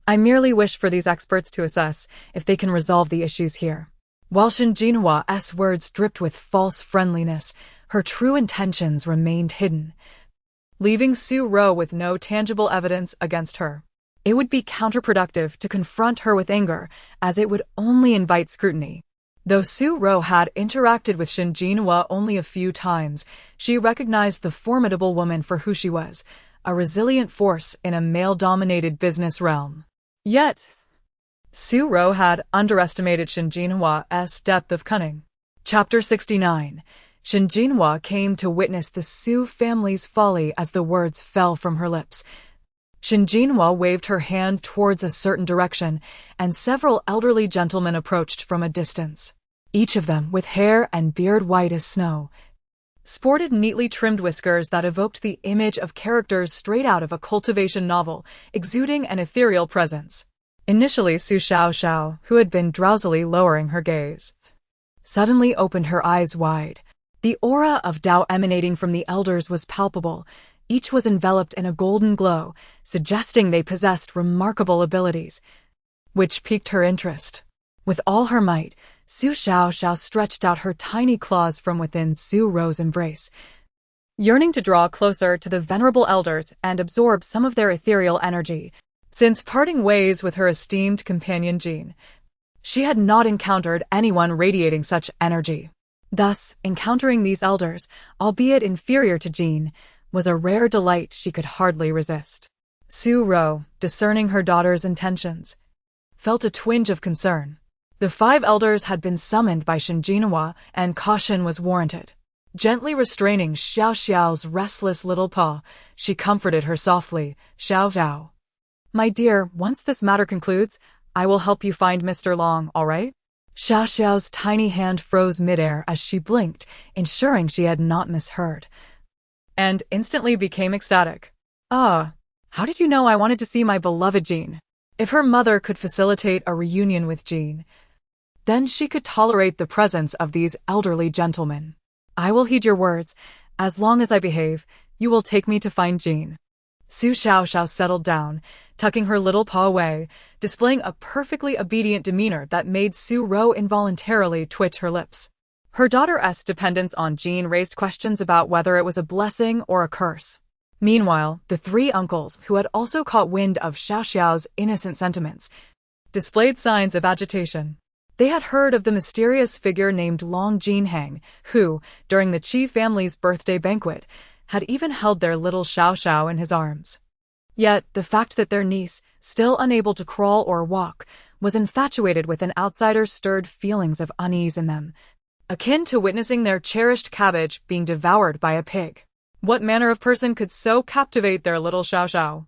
I merely wish for these experts to assess if they can resolve the issues here. While Shin Jinhua's words dripped with false friendliness, her true intentions remained hidden, leaving Su Ro with no tangible evidence against her. It would be counterproductive to confront her with anger, as it would only invite scrutiny. Though Su Ro had interacted with Shin Jinhua only a few times, she recognized the formidable woman for who she was, a resilient force in a male-dominated business realm. Yet, Su Ro had underestimated Shin Jinhua's depth of cunning. Chapter 69. Shin Jinhua came to witness the Su family's folly as the words fell from her lips. Shin Jinhua waved her hand towards a certain direction, and several elderly gentlemen approached from a distance, each of them with hair and beard white as snow. sported neatly trimmed whiskers that evoked the image of characters straight out of a cultivation novel, exuding an ethereal presence. Initially, Su Xiaoxiao, who had been drowsily lowering her gaze, suddenly opened her eyes wide. The aura of Tao emanating from the elders was palpable. Each was enveloped in a golden glow, suggesting they possessed remarkable abilities, which piqued her interest. With all her might, Su Xiaoxiao stretched out her tiny claws from within Su Ro's embrace, yearning to draw closer to the venerable elders and absorb some of their ethereal energy. Since parting ways with her esteemed companion Jean, she had not encountered anyone radiating such energy. Thus, encountering these elders, albeit inferior to Jean, was a rare delight she could hardly resist. Su Ro, discerning her daughter's intentions, felt a twinge of concern. The 5 elders had been summoned by Shin Mubai, and caution was warranted. Gently restraining Xiaoxiao's restless little paw, she comforted her softly. Xiao, my dear, once this matter concludes, I will help you find Mr. Long, all right? Xiaoxiao's tiny hand froze midair as she blinked, ensuring she had not misheard, and instantly became ecstatic. Ah, how did you know I wanted to see my beloved Jean? If her mother could facilitate a reunion with Jean, then she could tolerate the presence of these elderly gentlemen. I will heed your words. As long as I behave, you will take me to find Jean. Su Xiaoxiao settled down, tucking her little paw away, displaying a perfectly obedient demeanor that made Su Ro involuntarily twitch her lips. Her daughter's dependence on Jean raised questions about whether it was a blessing or a curse. Meanwhile, the 3 uncles, who had also caught wind of Xiaoxiao's innocent sentiments, displayed signs of agitation. They had heard of the mysterious figure named Long Jinhang, who, during the Qi family's birthday banquet, had even held their little Xiaoxiao in his arms. Yet, the fact that their niece, still unable to crawl or walk, was infatuated with an outsider stirred feelings of unease in them, akin to witnessing their cherished cabbage being devoured by a pig. What manner of person could so captivate their little Xiaoxiao,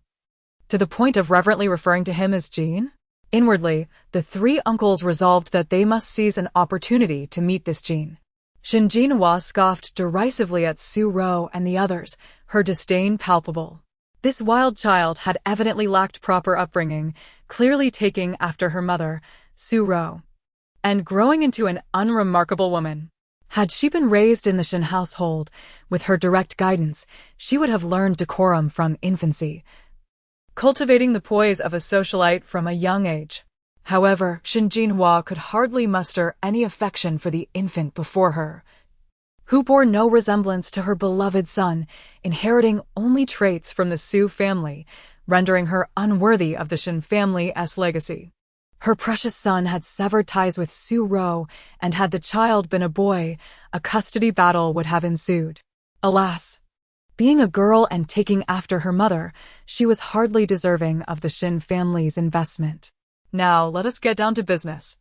to the point of reverently referring to him as Jean? Inwardly, the 3 uncles resolved that they must seize an opportunity to meet this Jean. Shin Mubai scoffed derisively at Su Ro and the others, her disdain palpable. This wild child had evidently lacked proper upbringing, clearly taking after her mother, Su Ro, and growing into an unremarkable woman. Had she been raised in the Shin household, with her direct guidance, she would have learned decorum from infancy, cultivating the poise of a socialite from a young age. However, Shin Mubai could hardly muster any affection for the infant before her, who bore no resemblance to her beloved son, inheriting only traits from the Su family, rendering her unworthy of the Shin family's legacy. Her precious son had severed ties with Su Ro, and had the child been a boy, a custody battle would have ensued. Alas! Being a girl and taking after her mother, she was hardly deserving of the Shin family's investment. Now, let us get down to business.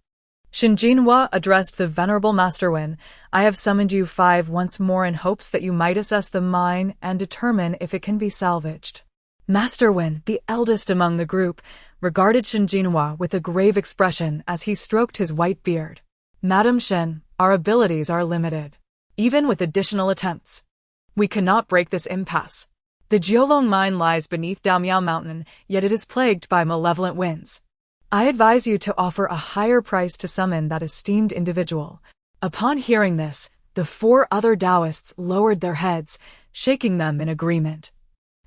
Shin Mubai addressed the venerable Master Wen. I have summoned you 5 once more in hopes that you might assess the mine and determine if it can be salvaged. Master Wen, the eldest among the group, regarded Shin Mubai with a grave expression as he stroked his white beard. Madam Shin, our abilities are limited. Even with additional attempts, we cannot break this impasse. The Jiolong mine lies beneath Daomiao Mountain, yet it is plagued by malevolent winds. I advise you to offer a higher price to summon that esteemed individual. Upon hearing this, the 4 other Taoists lowered their heads, shaking them in agreement,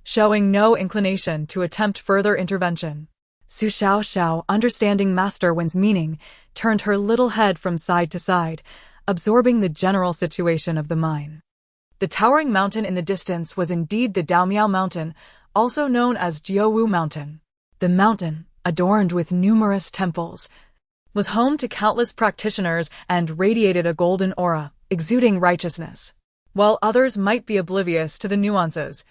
showing no inclination to attempt further intervention. Su Xiaoxiao, understanding Master Wen's meaning, turned her little head from side to side, absorbing the general situation of the mine. The towering mountain in the distance was indeed the Daomiao Mountain, also known as Jiaowu Mountain. The mountain, adorned with numerous temples, was home to countless practitioners and radiated a golden aura, exuding righteousness. While others might be oblivious to the nuances,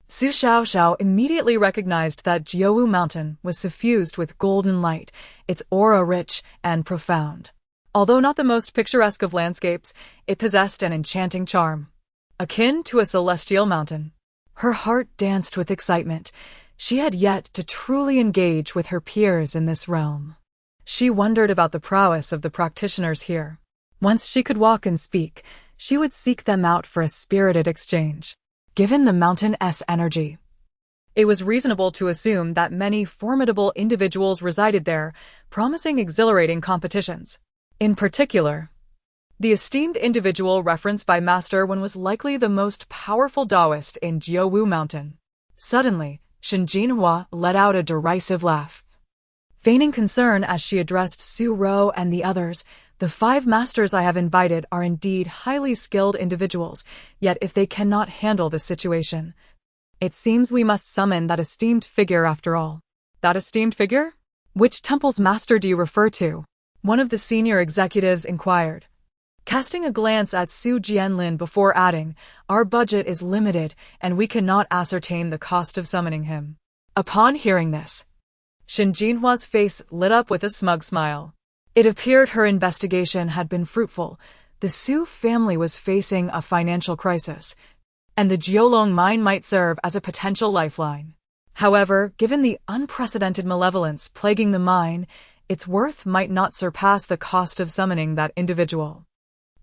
Su Xiaoxiao immediately recognized that Jiaowu Mountain was suffused with golden light, its aura rich and profound. Although not the most picturesque of landscapes, it possessed an enchanting charm, akin to a celestial mountain. Her heart danced with excitement. She had yet to truly engage with her peers in this realm. She wondered about the prowess of the practitioners here. Once she could walk and speak, she would seek them out for a spirited exchange. Given the mountain-s energy, it was reasonable to assume that many formidable individuals resided there, promising exhilarating competitions. In particular, the esteemed individual referenced by Master Wen was likely the most powerful Taoist in Jiaowu Mountain. Suddenly, Shin Jinhua let out a derisive laugh. Feigning concern as she addressed Su Rou and the others, "The 5 masters I have invited are indeed highly skilled individuals, yet if they cannot handle the situation, it seems we must summon that esteemed figure after all." "That esteemed figure? Which temple's master do you refer to?" one of the senior executives inquired, casting a glance at Su Jianlin before adding, "Our budget is limited, and we cannot ascertain the cost of summoning him." Upon hearing this, Shin Jinhua's face lit up with a smug smile. It appeared her investigation had been fruitful. The Su family was facing a financial crisis, and the Jiolong mine might serve as a potential lifeline. However, given the unprecedented malevolence plaguing the mine, its worth might not surpass the cost of summoning that individual.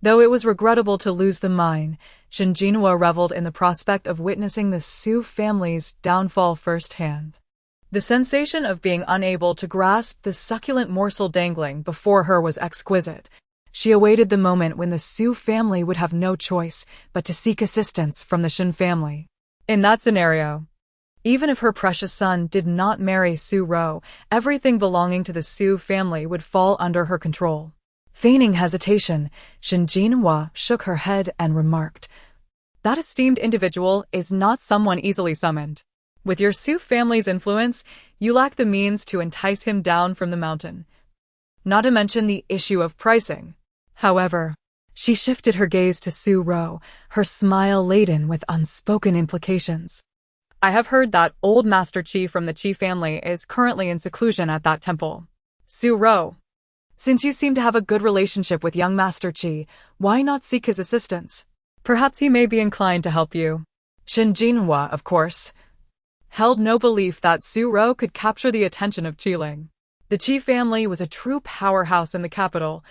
Though it was regrettable to lose the mine, Shin Jinhua reveled in the prospect of witnessing the Su family's downfall firsthand. The sensation of being unable to grasp the succulent morsel dangling before her was exquisite. She awaited the moment when the Su family would have no choice but to seek assistance from the Shin family. In that scenario, even if her precious son did not marry Su Rou, everything belonging to the Su family would fall under her control. Feigning hesitation, Shin Jinhua shook her head and remarked, "That esteemed individual is not someone easily summoned. With your Su family's influence, you lack the means to entice him down from the mountain. Not to mention the issue of pricing." However, she shifted her gaze to Su Rou, her smile laden with unspoken implications. "I have heard that old Master Qi from the Qi family is currently in seclusion at that temple. Su Rou, since you seem to have a good relationship with young Master Qi, why not seek his assistance? Perhaps he may be inclined to help you." Shin Jinhua, of course, held no belief that Su Rou could capture the attention of Qiling. The Qi family was a true powerhouse in the capital,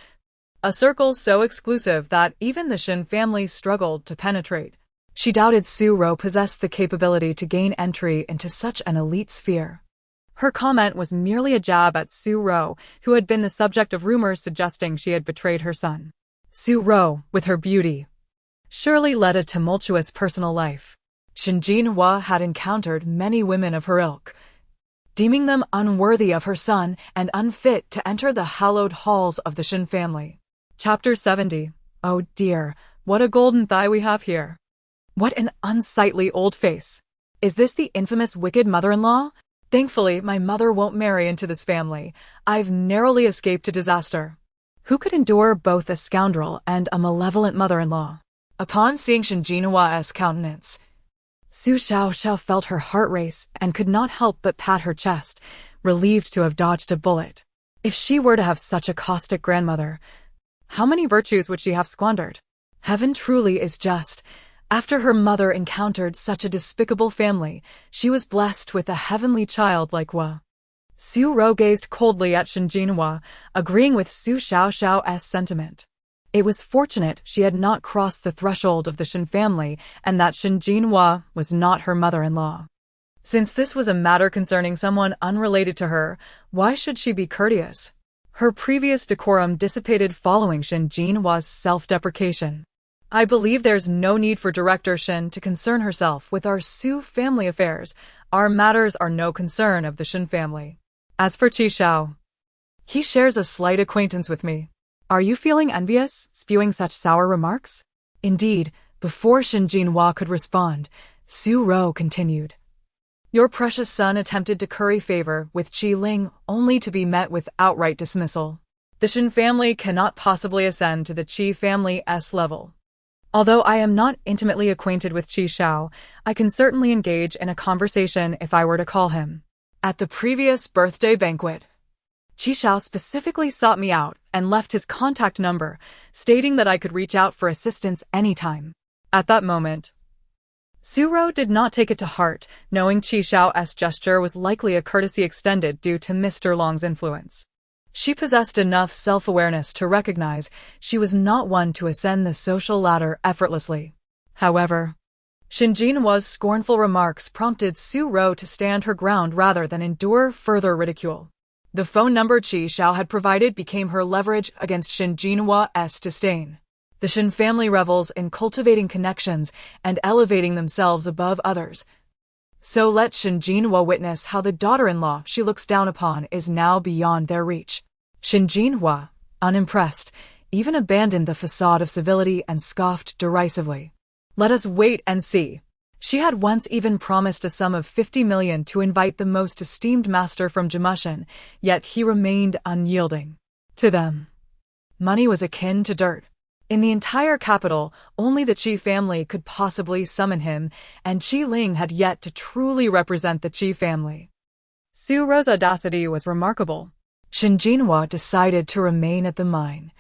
a circle so exclusive that even the Shin family struggled to penetrate. She doubted Su Rou possessed the capability to gain entry into such an elite sphere. Her comment was merely a jab at Su Rou, who had been the subject of rumors suggesting she had betrayed her son. Su Rou, with her beauty, surely led a tumultuous personal life. Shin Jinhua had encountered many women of her ilk, deeming them unworthy of her son and unfit to enter the hallowed halls of the Shin family. Chapter 70. Oh dear, what a golden thigh we have here. What an unsightly old face. Is this the infamous wicked mother-in-law? Thankfully, my mother won't marry into this family. I've narrowly escaped a disaster. Who could endure both a scoundrel and a malevolent mother-in-law? Upon seeing Shin Jinhua's countenance, Su Xiaoxiao felt her heart race and could not help but pat her chest, relieved to have dodged a bullet. If she were to have such a caustic grandmother, how many virtues would she have squandered? Heaven truly is just. After her mother encountered such a despicable family, she was blessed with a heavenly child like Hua. Su Rou gazed coldly at Shin Jinhua, agreeing with Su Xiaoxiao's sentiment. It was fortunate she had not crossed the threshold of the Shin family and that Shin Jinhua was not her mother-in-law. Since this was a matter concerning someone unrelated to her, why should she be courteous? Her previous decorum dissipated following Shin Jinhua's self-deprecation. "I believe there's no need for Director Shin to concern herself with our Su family affairs. Our matters are no concern of the Shin family. As for Qi Xiao, he shares a slight acquaintance with me. Are you feeling envious, spewing such sour remarks?" Indeed, before Shin Jinhua could respond, Su Rou continued, "Your precious son attempted to curry favor with Qi Ling only to be met with outright dismissal. The Shin family cannot possibly ascend to the Qi family's level. Although I am not intimately acquainted with Qi Xiao, I can certainly engage in a conversation if I were to call him. At the previous birthday banquet, Qi Xiao specifically sought me out and left his contact number, stating that I could reach out for assistance anytime." At that moment, Su Rou did not take it to heart, knowing Qi Xiao's gesture was likely a courtesy extended due to Mr. Long's influence. She possessed enough self-awareness to recognize she was not one to ascend the social ladder effortlessly. However, Shin Jinhua's scornful remarks prompted Su Ro to stand her ground rather than endure further ridicule. The phone number Qi Xiao had provided became her leverage against Shin Jinhua's disdain. The Shin family revels in cultivating connections and elevating themselves above others. So let Shin Jinhua witness how the daughter-in-law she looks down upon is now beyond their reach. Shin Jinhua, unimpressed, even abandoned the facade of civility and scoffed derisively. Let us wait and see. She had once even promised a sum of 50 million to invite the most esteemed master from Jimushan, yet he remained unyielding. To them, money was akin to dirt. In the entire capital, only the Qi family could possibly summon him, and Qi Ling had yet to truly represent the Qi family. Su Ro's audacity was remarkable. Shin Jinhua decided to remain at the mine,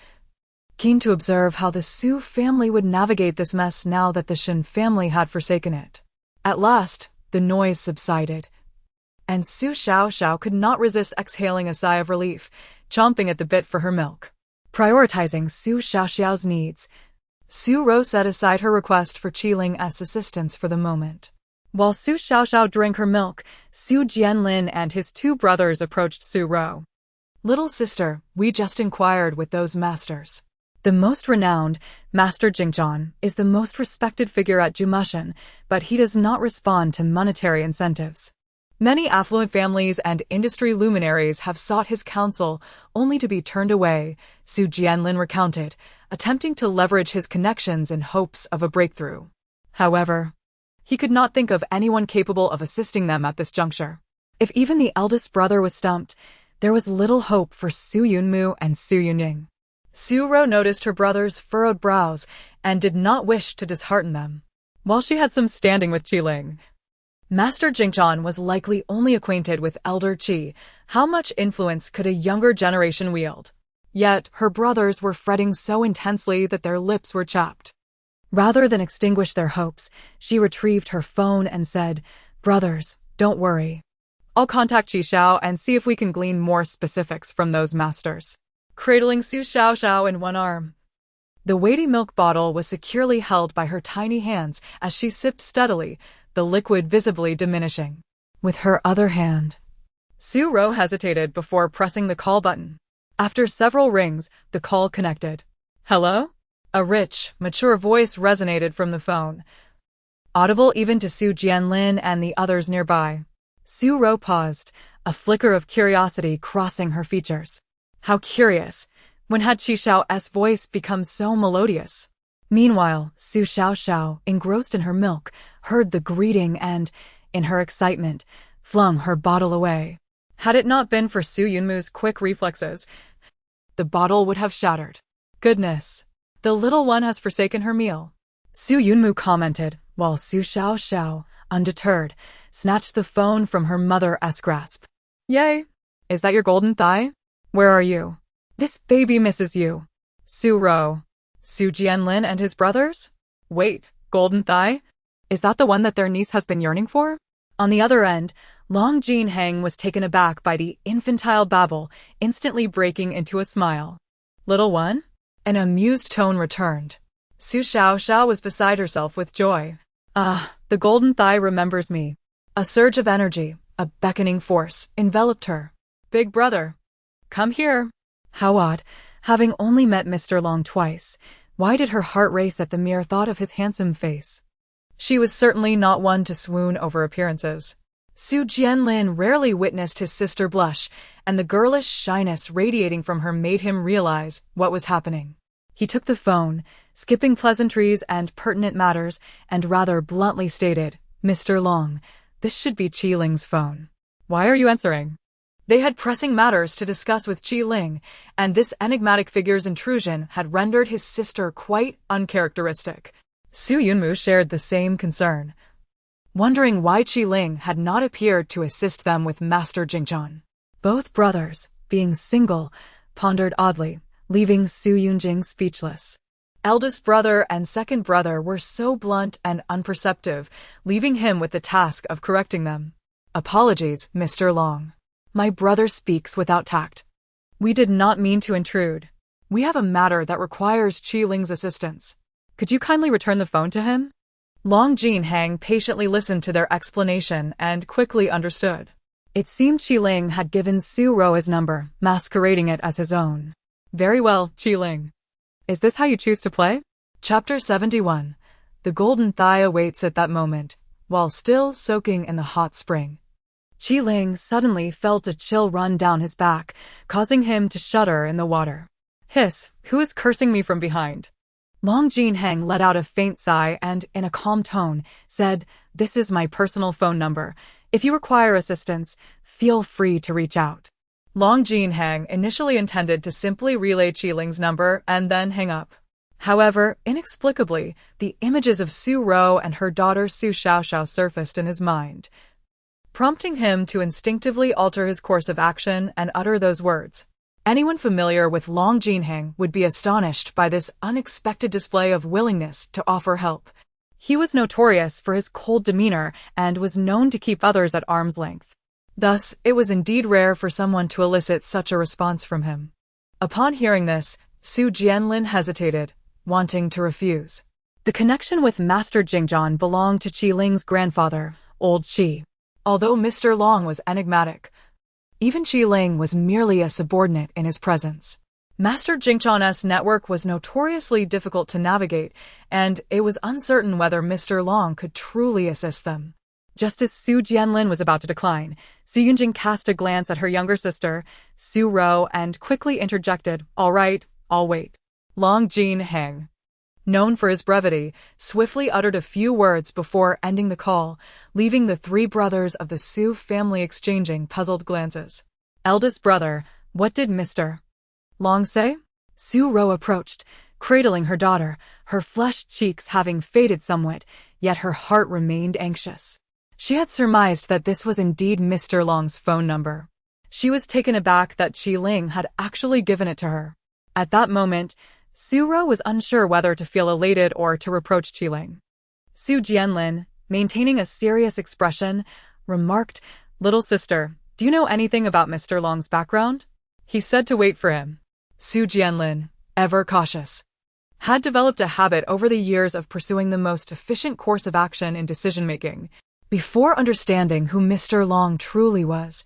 keen to observe how the Su family would navigate this mess now that the Shin family had forsaken it. At last, the noise subsided, and Su Xiaoxiao could not resist exhaling a sigh of relief, chomping at the bit for her milk. Prioritizing Su Xiaoxiao's needs, Su Ro set aside her request for Qi Ling's assistance for the moment. While Su Xiaoxiao drank her milk, Su Jianlin and his two brothers approached Su Ro. "Little sister, we just inquired with those masters. The most renowned, Master Jingzhan, is the most respected figure at Jimushan, but he does not respond to monetary incentives. Many affluent families and industry luminaries have sought his counsel only to be turned away," Su Jianlin recounted, attempting to leverage his connections in hopes of a breakthrough. However, he could not think of anyone capable of assisting them at this juncture. If even the eldest brother was stumped, there was little hope for Su Yunmu and Su Yunying. Su Ro noticed her brother's furrowed brows and did not wish to dishearten them. While she had some standing with Qi Ling, Master Jingzhan was likely only acquainted with elder Qi. How much influence could a younger generation wield? Yet her brothers were fretting so intensely that their lips were chapped. Rather than extinguish their hopes, she retrieved her phone and said, "Brothers, don't worry. I'll contact Qi Xiao and see if we can glean more specifics from those masters." Cradling Su Xiaoxiao in one arm, the weighty milk bottle was securely held by her tiny hands as she sipped steadily, the liquid visibly diminishing. With her other hand, Su Ro hesitated before pressing the call button. After several rings, the call connected. "Hello?" A rich, mature voice resonated from the phone, audible even to Su Jianlin and the others nearby. Su Ro paused, a flicker of curiosity crossing her features. How curious! When had Qi Xiao's voice become so melodious? Meanwhile, Su Xiaoxiao, engrossed in her milk, heard the greeting and, in her excitement, flung her bottle away. Had it not been for Su Yunmu's quick reflexes, the bottle would have shattered. "Goodness, the little one has forsaken her meal," Su Yunmu commented, while Su Xiaoxiao, undeterred, snatched the phone from her mother's grasp. "Yay! Is that your golden thigh? Where are you? This baby misses you." Su Ro. Su Jianlin and his brothers? Wait, golden thigh? Is that the one that their niece has been yearning for? On the other end, Long Jinheng was taken aback by the infantile babble, instantly breaking into a smile. "Little one?" An amused tone returned. Su Xiaoxiao was beside herself with joy. "Ah, the golden thigh remembers me." A surge of energy, a beckoning force, enveloped her. "Big brother, come here." How odd, having only met Mr. Long twice, why did her heart race at the mere thought of his handsome face? She was certainly not one to swoon over appearances. Su Jianlin rarely witnessed his sister blush, and the girlish shyness radiating from her made him realize what was happening. He took the phone, skipping pleasantries and pertinent matters, and rather bluntly stated, "Mr. Long, this should be Qi Ling's phone. Why are you answering?" They had pressing matters to discuss with Qi Ling, and this enigmatic figure's intrusion had rendered his sister quite uncharacteristic. Su Yunmu shared the same concern, wondering why Qi Ling had not appeared to assist them with Master Jingzhan. Both brothers, being single, pondered oddly, leaving Su Yunjing speechless. Eldest brother and second brother were so blunt and unperceptive, leaving him with the task of correcting them. "Apologies, Mr. Long. My brother speaks without tact." We did not mean to intrude. We have a matter that requires Qi Ling's assistance. Could you kindly return the phone to him? Long Jinhang patiently listened to their explanation and quickly understood. It seemed Qi Ling had given Su Ro his number, masquerading it as his own. Very well, Qi Ling. Is this how you choose to play? Chapter 71. The golden thigh awaits at that moment, while still soaking in the hot spring. Qi Ling suddenly felt a chill run down his back, causing him to shudder in the water. Hiss, who is cursing me from behind? Long Jinhang let out a faint sigh and, in a calm tone, said, "This is my personal phone number. If you require assistance, feel free to reach out." Long Jinhang initially intended to simply relay Qi Ling's number and then hang up. However, inexplicably, the images of Su Ro and her daughter Su Xiaoxiao surfaced in his mind, prompting him to instinctively alter his course of action and utter those words. Anyone familiar with Long Jinhang would be astonished by this unexpected display of willingness to offer help. He was notorious for his cold demeanor and was known to keep others at arm's length. Thus, it was indeed rare for someone to elicit such a response from him. Upon hearing this, Su Jianlin hesitated, wanting to refuse. The connection with Master Jingzhan belonged to Qi Ling's grandfather, Old Qi. Although Mr. Long was enigmatic, even Qi Ling was merely a subordinate in his presence. Master Jingzhan's network was notoriously difficult to navigate, and it was uncertain whether Mr. Long could truly assist them. Just as Su Jianlin was about to decline, Su Yunjing cast a glance at her younger sister, Su Ro, and quickly interjected, "All right, I'll wait." Long Jinhang, known for his brevity, swiftly uttered a few words before ending the call, leaving the three brothers of the Su family exchanging puzzled glances. "Eldest brother, what did Mr. Long say?" Su Ro approached, cradling her daughter, her flushed cheeks having faded somewhat, yet her heart remained anxious. She had surmised that this was indeed Mr. Long's phone number. She was taken aback that Qi Ling had actually given it to her. At that moment, Su Ro was unsure whether to feel elated or to reproach Qi Ling. Su Jianlin, maintaining a serious expression, remarked, "Little sister, do you know anything about Mr. Long's background?" He said to wait for him. Su Jianlin, ever cautious, had developed a habit over the years of pursuing the most efficient course of action in decision-making. Before understanding who Mr. Long truly was,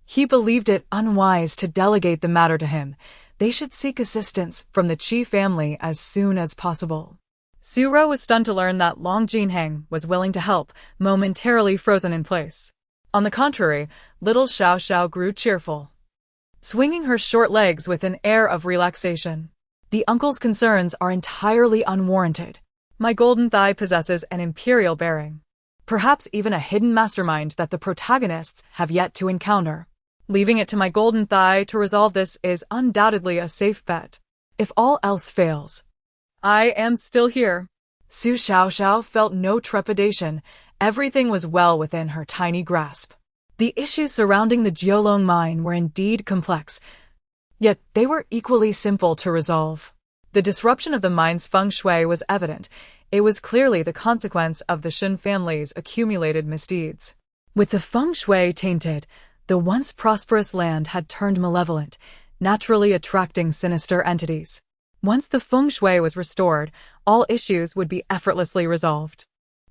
he believed it unwise to delegate the matter to him. They should seek assistance from the Qi family as soon as possible. Su Ro was stunned to learn that Long Jinhang was willing to help, momentarily frozen in place. On the contrary, little Xiaoxiao grew cheerful, swinging her short legs with an air of relaxation. "The uncle's concerns are entirely unwarranted. My golden thigh possesses an imperial bearing. Perhaps even a hidden mastermind that the protagonists have yet to encounter. Leaving it to my golden thigh to resolve this is undoubtedly a safe bet. If all else fails, I am still here." Su Xiaoxiao felt no trepidation. Everything was well within her tiny grasp. The issues surrounding the Jiolong mine were indeed complex, yet they were equally simple to resolve. The disruption of the mine's feng shui was evident. It was clearly the consequence of the Shin family's accumulated misdeeds. With the feng shui tainted, the once prosperous land had turned malevolent, naturally attracting sinister entities. Once the feng shui was restored, all issues would be effortlessly resolved.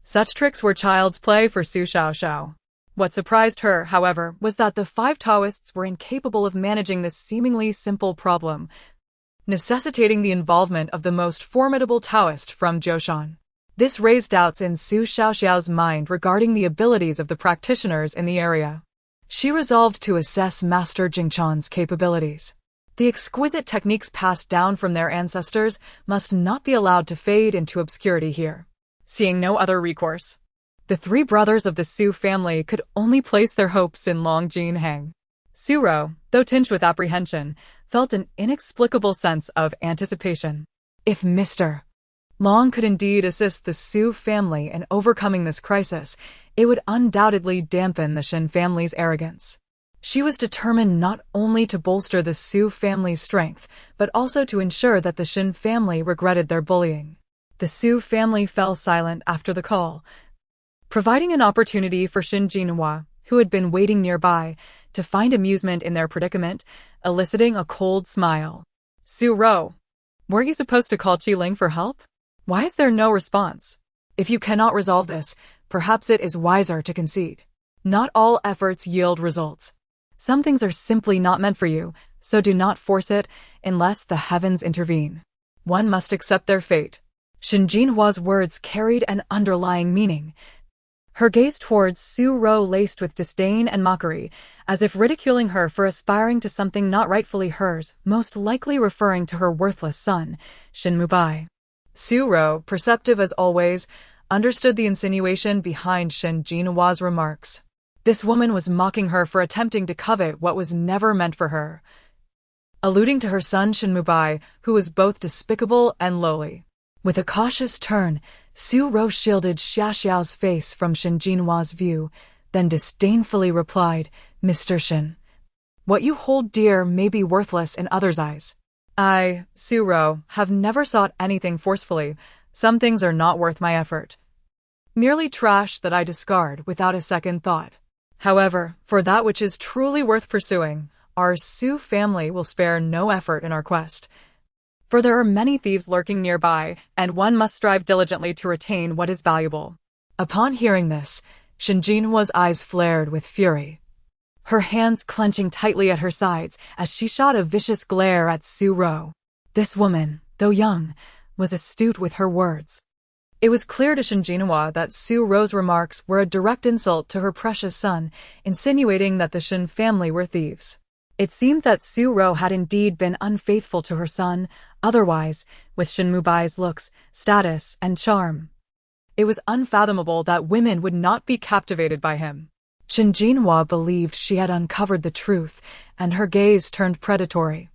Such tricks were child's play for Su Xiaoxiao. What surprised her, however, was that the five Taoists were incapable of managing this seemingly simple problem, necessitating the involvement of the most formidable Taoist from Zhoushan. This raised doubts in Su Xiaoxiao's mind regarding the abilities of the practitioners in the area. She resolved to assess Master Jingzhan's capabilities. The exquisite techniques passed down from their ancestors must not be allowed to fade into obscurity here. Seeing no other recourse, the three brothers of the Su family could only place their hopes in Long Jinhang. Su Ro, though tinged with apprehension, felt an inexplicable sense of anticipation. If Mr. Long could indeed assist the Su family in overcoming this crisis, it would undoubtedly dampen the Shin family's arrogance. She was determined not only to bolster the Su family's strength, but also to ensure that the Shin family regretted their bullying. The Su family fell silent after the call, providing an opportunity for Shin Jinhua, who had been waiting nearby, to find amusement in their predicament, eliciting a cold smile. Su Ro, weren't you supposed to call Qi Ling for help? Why is there no response? If you cannot resolve this, perhaps it is wiser to concede. Not all efforts yield results. Some things are simply not meant for you, so do not force it unless the heavens intervene. One must accept their fate. Shin Jinhua's words carried an underlying meaning. Her gaze towards Su Ro laced with disdain and mockery, as if ridiculing her for aspiring to something not rightfully hers, most likely referring to her worthless son, Shin Mubai. Su Ro, perceptive as always, understood the insinuation behind Shin Jinhua's remarks. This woman was mocking her for attempting to covet what was never meant for her, alluding to her son Shin Mubai, who was both despicable and lowly. With a cautious turn, Su Ro shielded Xiaoxiao's face from Shin Jinhua's view, then disdainfully replied, "Mr. Shin, what you hold dear may be worthless in others' eyes. I, Su Ro, have never sought anything forcefully. Some things are not worth my effort. Merely trash that I discard without a second thought. However, for that which is truly worth pursuing, our Su family will spare no effort in our quest. For there are many thieves lurking nearby, and one must strive diligently to retain what is valuable." Upon hearing this, Shin Jinhua's eyes flared with fury, her hands clenching tightly at her sides as she shot a vicious glare at Su Ro. This woman, though young, was astute with her words. It was clear to Shin Jinhua that Su Ro's remarks were a direct insult to her precious son, insinuating that the Shin family were thieves. It seemed that Su Ro had indeed been unfaithful to her son, otherwise, with Shin Mubai's looks, status, and charm, it was unfathomable that women would not be captivated by him. Shin Jinhua believed she had uncovered the truth, and her gaze turned predatory.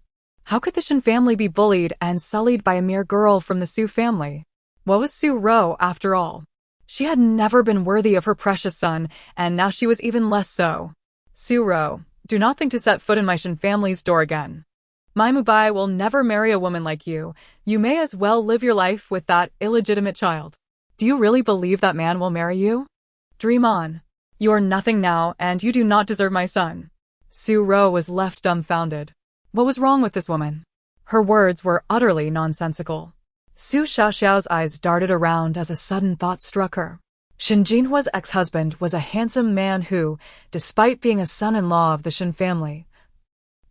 How could the Shin family be bullied and sullied by a mere girl from the Su family? What was Su Ro, after all? She had never been worthy of her precious son, and now she was even less so. Su Ro, do not think to set foot in my Shin family's door again. My Mubai will never marry a woman like you. You may as well live your life with that illegitimate child. Do you really believe that man will marry you? Dream on. You are nothing now, and you do not deserve my son. Su Ro was left dumbfounded. What was wrong with this woman? Her words were utterly nonsensical. Su Xiaoxiao's eyes darted around as a sudden thought struck her. Shin Jinhua's ex-husband was a handsome man who, despite being a son-in-law of the Shin family,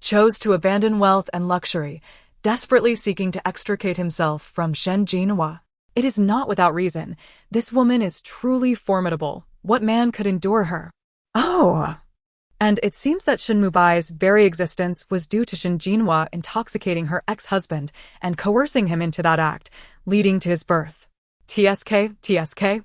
chose to abandon wealth and luxury, desperately seeking to extricate himself from Shin Jinhua. It is not without reason. This woman is truly formidable. What man could endure her? Oh! And it seems that Shin Mubai's very existence was due to Shin Jinhua intoxicating her ex-husband and coercing him into that act, leading to his birth. TSK.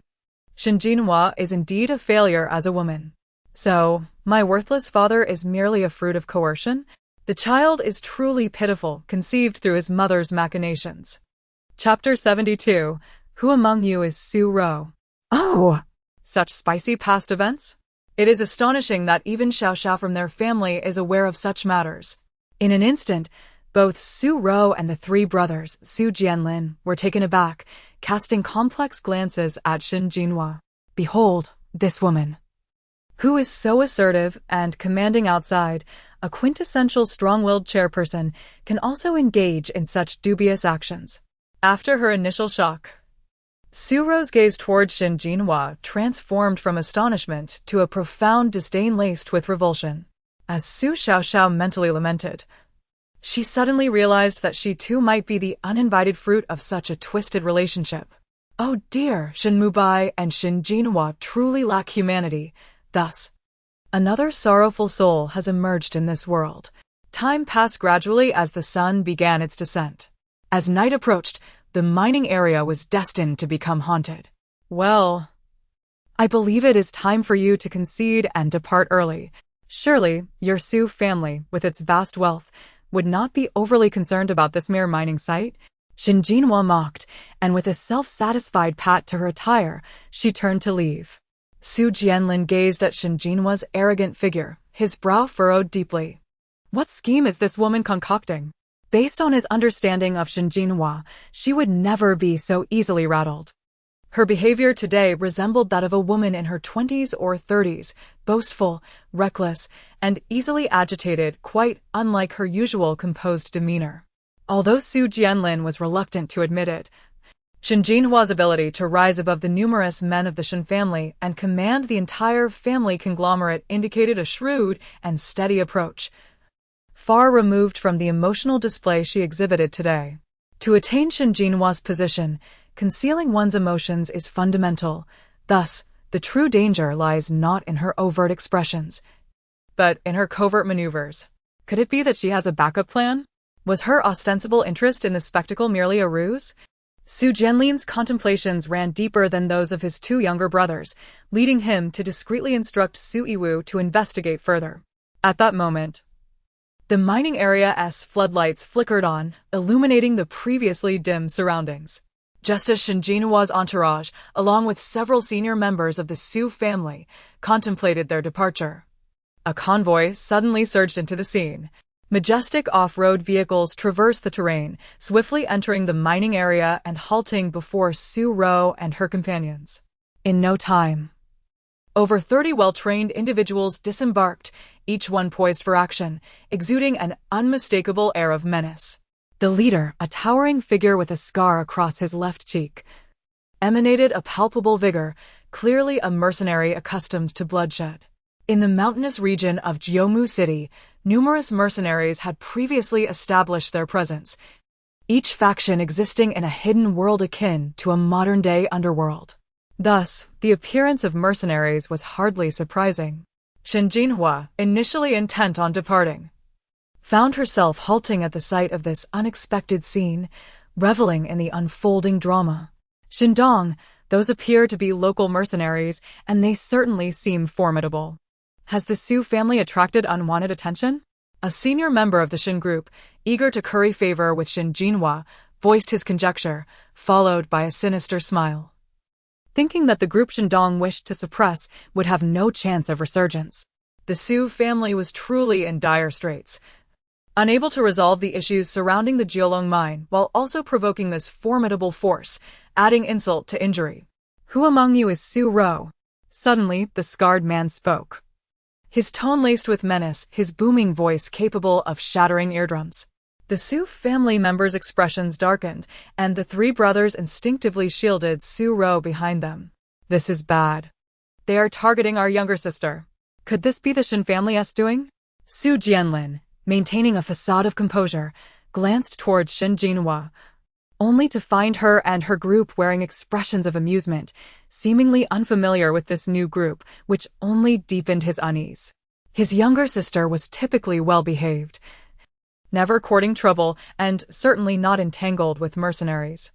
Shin Jinhua is indeed a failure as a woman. So, my worthless father is merely a fruit of coercion? The child is truly pitiful, conceived through his mother's machinations. Chapter 72. Who among you is Su Ro? Oh! Such spicy past events? It is astonishing that even Xiaoxiao from their family is aware of such matters. In an instant, both Su Ro and the three brothers, Su Jianlin, were taken aback, casting complex glances at Shin Jinhua. Behold, this woman, who is so assertive and commanding outside, a quintessential strong-willed chairperson, can also engage in such dubious actions. After her initial shock, Su Ro's gaze toward Shin Jinhua transformed from astonishment to a profound disdain laced with revulsion. As Su Xiaoxiao mentally lamented, she suddenly realized that she too might be the uninvited fruit of such a twisted relationship. Oh dear, Shin Mubai and Shin Jinhua truly lack humanity. Thus, another sorrowful soul has emerged in this world. Time passed gradually as the sun began its descent. As night approached, the mining area was destined to become haunted. Well, I believe it is time for you to concede and depart early. Surely, your Su family, with its vast wealth, would not be overly concerned about this mere mining site? Shin Jinhua mocked, and with a self-satisfied pat to her attire, she turned to leave. Su Jianlin gazed at Shin Jinhua's arrogant figure, his brow furrowed deeply. What scheme is this woman concocting? Based on his understanding of Shin Jinhua, she would never be so easily rattled. Her behavior today resembled that of a woman in her 20s or 30s, boastful, reckless, and easily agitated, quite unlike her usual composed demeanor. Although Su Jianlin was reluctant to admit it, Shin Jinhua's ability to rise above the numerous men of the Shin family and command the entire family conglomerate indicated a shrewd and steady approach, far removed from the emotional display she exhibited today. To attain Shin Jinhua's position, concealing one's emotions is fundamental. Thus, the true danger lies not in her overt expressions, but in her covert maneuvers. Could it be that she has a backup plan? Was her ostensible interest in the spectacle merely a ruse? Su Jianlin's contemplations ran deeper than those of his two younger brothers, leading him to discreetly instruct Su Yiwu to investigate further. At that moment, the mining area's floodlights flickered on, illuminating the previously dim surroundings. Just as Shin Jinhua's entourage, along with several senior members of the Su family, contemplated their departure, a convoy suddenly surged into the scene. Majestic off-road vehicles traversed the terrain, swiftly entering the mining area and halting before Su Ro and her companions. In no time, over 30 well-trained individuals disembarked, each one poised for action, exuding an unmistakable air of menace. The leader, a towering figure with a scar across his left cheek, emanated a palpable vigor, clearly a mercenary accustomed to bloodshed. In the mountainous region of Jiumu City, numerous mercenaries had previously established their presence, each faction existing in a hidden world akin to a modern-day underworld. Thus, the appearance of mercenaries was hardly surprising. Shin Jinhua, initially intent on departing, found herself halting at the sight of this unexpected scene, reveling in the unfolding drama. Shindong, those appear to be local mercenaries, and they certainly seem formidable. Has the Su family attracted unwanted attention? A senior member of the Shin group, eager to curry favor with Shin Jinhua, voiced his conjecture, followed by a sinister smile. Thinking that the group Shindong wished to suppress would have no chance of resurgence, the Su family was truly in dire straits, unable to resolve the issues surrounding the Jiolong mine while also provoking this formidable force, adding insult to injury. Who among you is Su Ro? Suddenly, the scarred man spoke, his tone laced with menace, his booming voice capable of shattering eardrums. The Su family members' expressions darkened, and the three brothers instinctively shielded Su Ro behind them. This is bad. They are targeting our younger sister. Could this be the Shin family's doing? Su Jianlin, maintaining a facade of composure, glanced towards Shin Jinhua, only to find her and her group wearing expressions of amusement, seemingly unfamiliar with this new group, which only deepened his unease. His younger sister was typically well-behaved, never courting trouble, and certainly not entangled with mercenaries.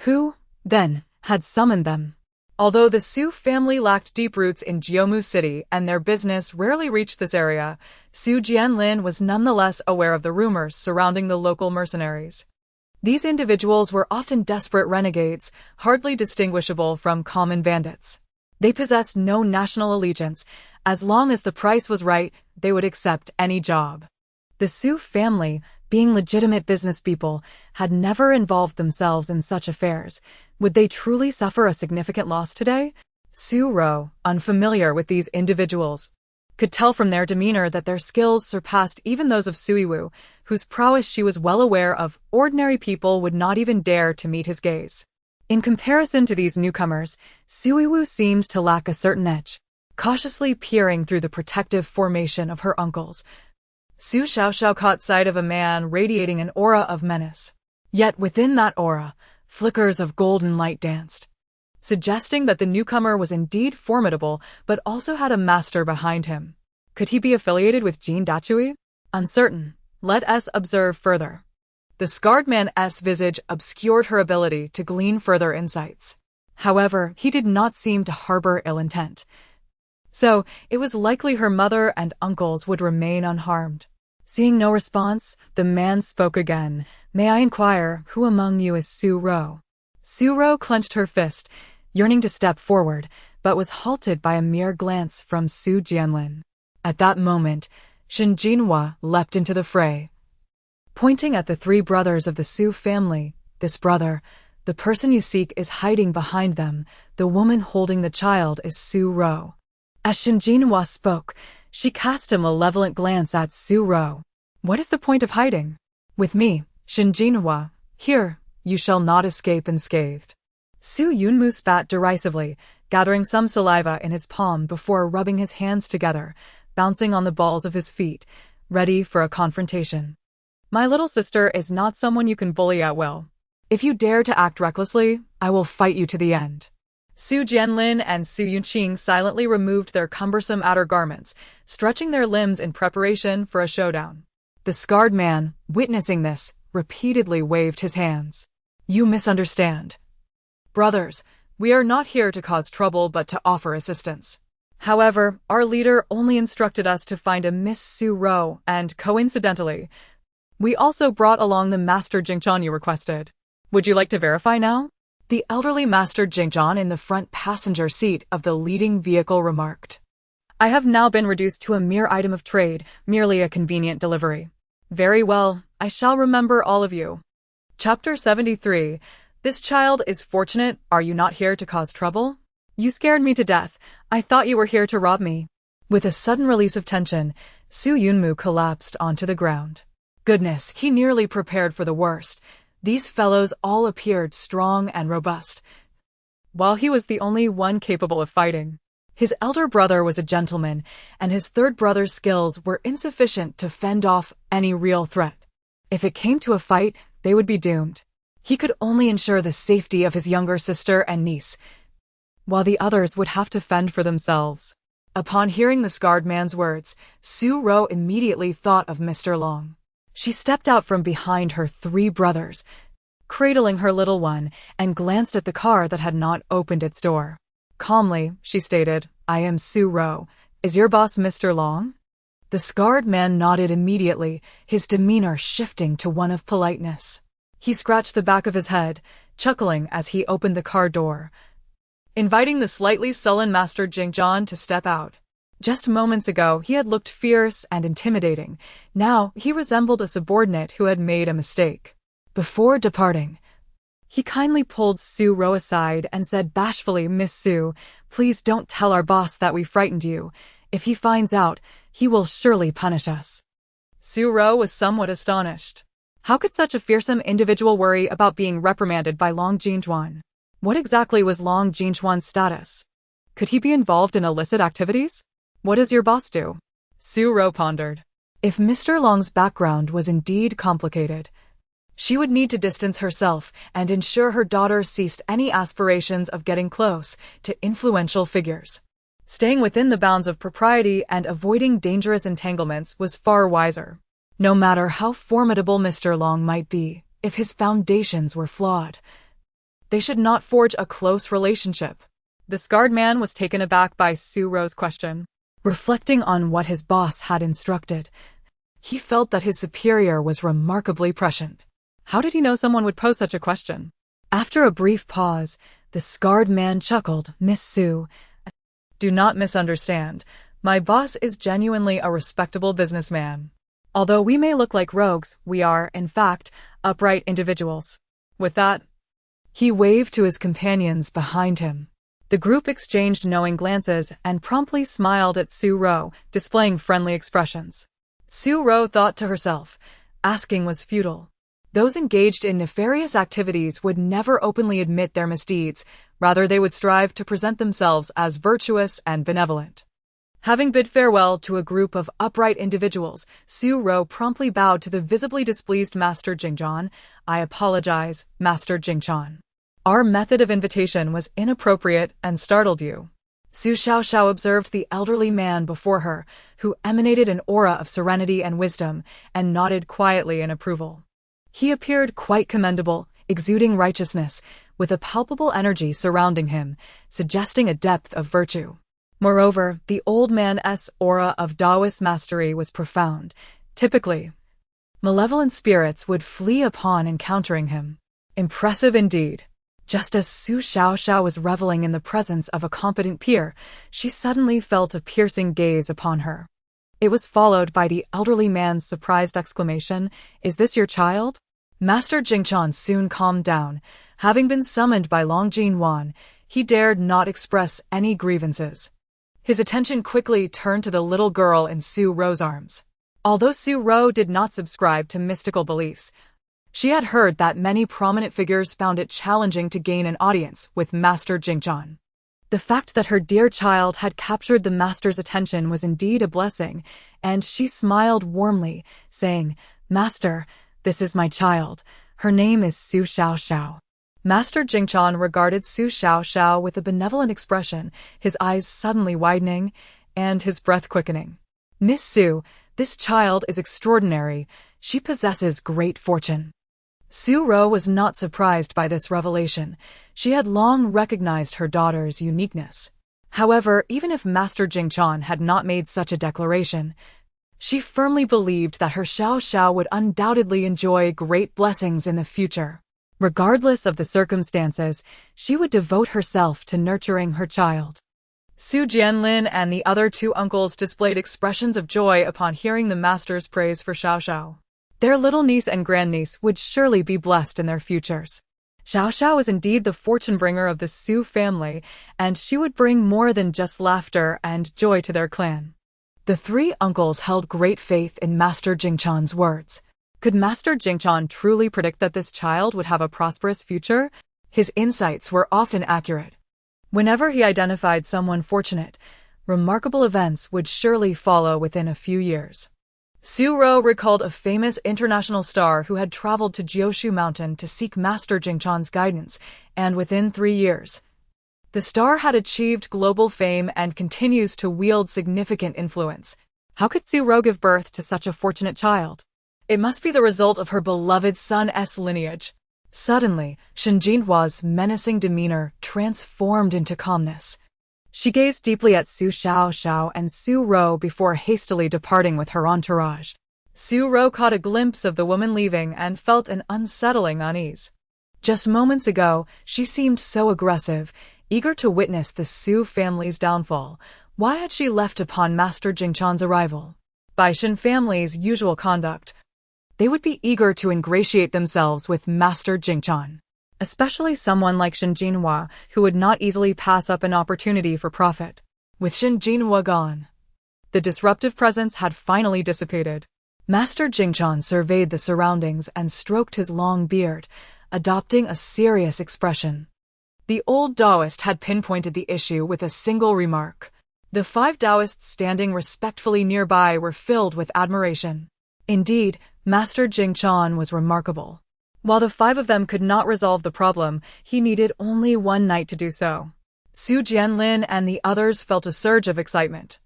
Who, then, had summoned them? Although the Su family lacked deep roots in Jiumu City and their business rarely reached this area, Su Jianlin was nonetheless aware of the rumors surrounding the local mercenaries. These individuals were often desperate renegades, hardly distinguishable from common bandits. They possessed no national allegiance. As long as the price was right, they would accept any job. The Su family, being legitimate business people, had never involved themselves in such affairs. Would they truly suffer a significant loss today? Su Ro, unfamiliar with these individuals, could tell from their demeanor that their skills surpassed even those of Su Yiwu, whose prowess she was well aware of. Ordinary people would not even dare to meet his gaze. In comparison to these newcomers, Su Yiwu seemed to lack a certain edge. Cautiously peering through the protective formation of her uncles, Su Xiaoxiao caught sight of a man radiating an aura of menace. Yet within that aura, flickers of golden light danced, suggesting that the newcomer was indeed formidable, but also had a master behind him. Could he be affiliated with Jin Dachui? Uncertain. Let us observe further. The scarred man's visage obscured her ability to glean further insights. However, he did not seem to harbor ill intent, so it was likely her mother and uncles would remain unharmed. Seeing no response, the man spoke again. May I inquire, who among you is Su Ro? Su Ro clenched her fist, yearning to step forward, but was halted by a mere glance from Su Jianlin. At that moment, Shin Jinhua leapt into the fray. Pointing at the three brothers of the Su family, this brother, The person you seek is hiding behind them. The woman holding the child is Su Ro. As Shin Jinhua spoke, she cast a malevolent glance at Su Ro. What is the point of hiding? With me, Shin Jinhua, here, you shall not escape unscathed. Su Yunmu spat derisively, gathering some saliva in his palm before rubbing his hands together, bouncing on the balls of his feet, ready for a confrontation. My little sister is not someone you can bully at will. If you dare to act recklessly, I will fight you to the end. Su Jianlin and Su Yunqing silently removed their cumbersome outer garments, stretching their limbs in preparation for a showdown. The scarred man, witnessing this, repeatedly waved his hands. You misunderstand. Brothers, we are not here to cause trouble but to offer assistance. However, our leader only instructed us to find a Miss Su Ro, and coincidentally, we also brought along the Master Jingchan you requested. Would you like to verify now? The elderly Master Jingchan in the front passenger seat of the leading vehicle remarked. I have now been reduced to a mere item of trade, merely a convenient delivery. Very well, I shall remember all of you. Chapter 73. This child is fortunate. Are you not here to cause trouble? You scared me to death. I thought you were here to rob me. With a sudden release of tension, Su Yunmu collapsed onto the ground. Goodness, he nearly prepared for the worst. These fellows all appeared strong and robust, while he was the only one capable of fighting. His elder brother was a gentleman, and his third brother's skills were insufficient to fend off any real threat. If it came to a fight, they would be doomed. He could only ensure the safety of his younger sister and niece, while the others would have to fend for themselves. Upon hearing the scarred man's words, Su Ro immediately thought of Mr. Long. She stepped out from behind her three brothers, cradling her little one, and glanced at the car that had not opened its door. Calmly, she stated, I am Su Ro. Is your boss Mr. Long? The scarred man nodded immediately, his demeanor shifting to one of politeness. He scratched the back of his head, chuckling as he opened the car door, inviting the slightly sullen Master Jingchan to step out. Just moments ago, he had looked fierce and intimidating. Now, he resembled a subordinate who had made a mistake. Before departing, he kindly pulled Su Ro aside and said bashfully, Miss Su, please don't tell our boss that we frightened you. If he finds out, he will surely punish us. Su Ro was somewhat astonished. How could such a fearsome individual worry about being reprimanded by Long Jinchuan? What exactly was Long Jinchuan's status? Could he be involved in illicit activities? What does your boss do? Su Ro pondered. If Mr. Long's background was indeed complicated, she would need to distance herself and ensure her daughter ceased any aspirations of getting close to influential figures. Staying within the bounds of propriety and avoiding dangerous entanglements was far wiser. No matter how formidable Mr. Long might be, if his foundations were flawed, they should not forge a close relationship. The scarred man was taken aback by Su Ro's question. Reflecting on what his boss had instructed, he felt that his superior was remarkably prescient. How did he know someone would pose such a question? After a brief pause, the scarred man chuckled, Miss Su, do not misunderstand. My boss is genuinely a respectable businessman. Although we may look like rogues, we are, in fact, upright individuals. With that, he waved to his companions behind him. The group exchanged knowing glances and promptly smiled at Su Ro, displaying friendly expressions. Su Ro thought to herself, asking was futile. Those engaged in nefarious activities would never openly admit their misdeeds, rather they would strive to present themselves as virtuous and benevolent. Having bid farewell to a group of upright individuals, Su Ro promptly bowed to the visibly displeased Master Jingchan. I apologize, Master Jingchan. Our method of invitation was inappropriate and startled you. Su Xiaoxiao observed the elderly man before her, who emanated an aura of serenity and wisdom, and nodded quietly in approval. He appeared quite commendable, exuding righteousness, with a palpable energy surrounding him, suggesting a depth of virtue. Moreover, the old man's aura of Taoist mastery was profound. Typically, malevolent spirits would flee upon encountering him. Impressive indeed. Just as Su Xiaoxiao was reveling in the presence of a competent peer, she suddenly felt a piercing gaze upon her. It was followed by the elderly man's surprised exclamation, Is this your child? Master Jingchan soon calmed down, Having been summoned by Long Jinwan, he dared not express any grievances. His attention quickly turned to the little girl in Su Ro's arms. Although Su Ro did not subscribe to mystical beliefs, she had heard that many prominent figures found it challenging to gain an audience with Master Jingchan. The fact that her dear child had captured the master's attention was indeed a blessing, and she smiled warmly, saying, "Master, this is my child. Her name is Su Xiaoxiao." Master Jingchan regarded Su Xiaoxiao with a benevolent expression, his eyes suddenly widening and his breath quickening. "Miss Su, this child is extraordinary. She possesses great fortune." Su Ro was not surprised by this revelation. She had long recognized her daughter's uniqueness. However, even if Master Jingchan had not made such a declaration, she firmly believed that her Xiaoxiao would undoubtedly enjoy great blessings in the future. Regardless of the circumstances, she would devote herself to nurturing her child. Su Jianlin and the other two uncles displayed expressions of joy upon hearing the master's praise for Xiaoxiao. Their little niece and grandniece would surely be blessed in their futures. Xiaoxiao was indeed the fortune bringer of the Su family, and she would bring more than just laughter and joy to their clan. The three uncles held great faith in Master Jingchan's words. Could Master Jingchan truly predict that this child would have a prosperous future? His insights were often accurate. Whenever he identified someone fortunate, remarkable events would surely follow within a few years. Su Ro recalled a famous international star who had traveled to Jiushu Mountain to seek Master Jingchan's guidance, and within 3 years, the star had achieved global fame and continues to wield significant influence. How could Su Ro give birth to such a fortunate child? It must be the result of her beloved son's lineage. Suddenly, Shin Jinhua's menacing demeanor transformed into calmness. She gazed deeply at Su Xiaoxiao and Su Ro before hastily departing with her entourage. Su Ro caught a glimpse of the woman leaving and felt an unsettling unease. Just moments ago, she seemed so aggressive, eager to witness the Su family's downfall. Why had she left upon Master Jingchan's arrival? By Shin family's usual conduct, they would be eager to ingratiate themselves with Master Jingchan, especially someone like Shin Jinhua, who would not easily pass up an opportunity for profit. With Shin Jinhua gone, the disruptive presence had finally dissipated. Master Jingchan surveyed the surroundings and stroked his long beard, adopting a serious expression. The old Taoist had pinpointed the issue with a single remark. The 5 Taoists standing respectfully nearby were filled with admiration. Indeed, Master Jingchan was remarkable. While the 5 of them could not resolve the problem, he needed only 1 night to do so. Su Jianlin and the others felt a surge of excitement.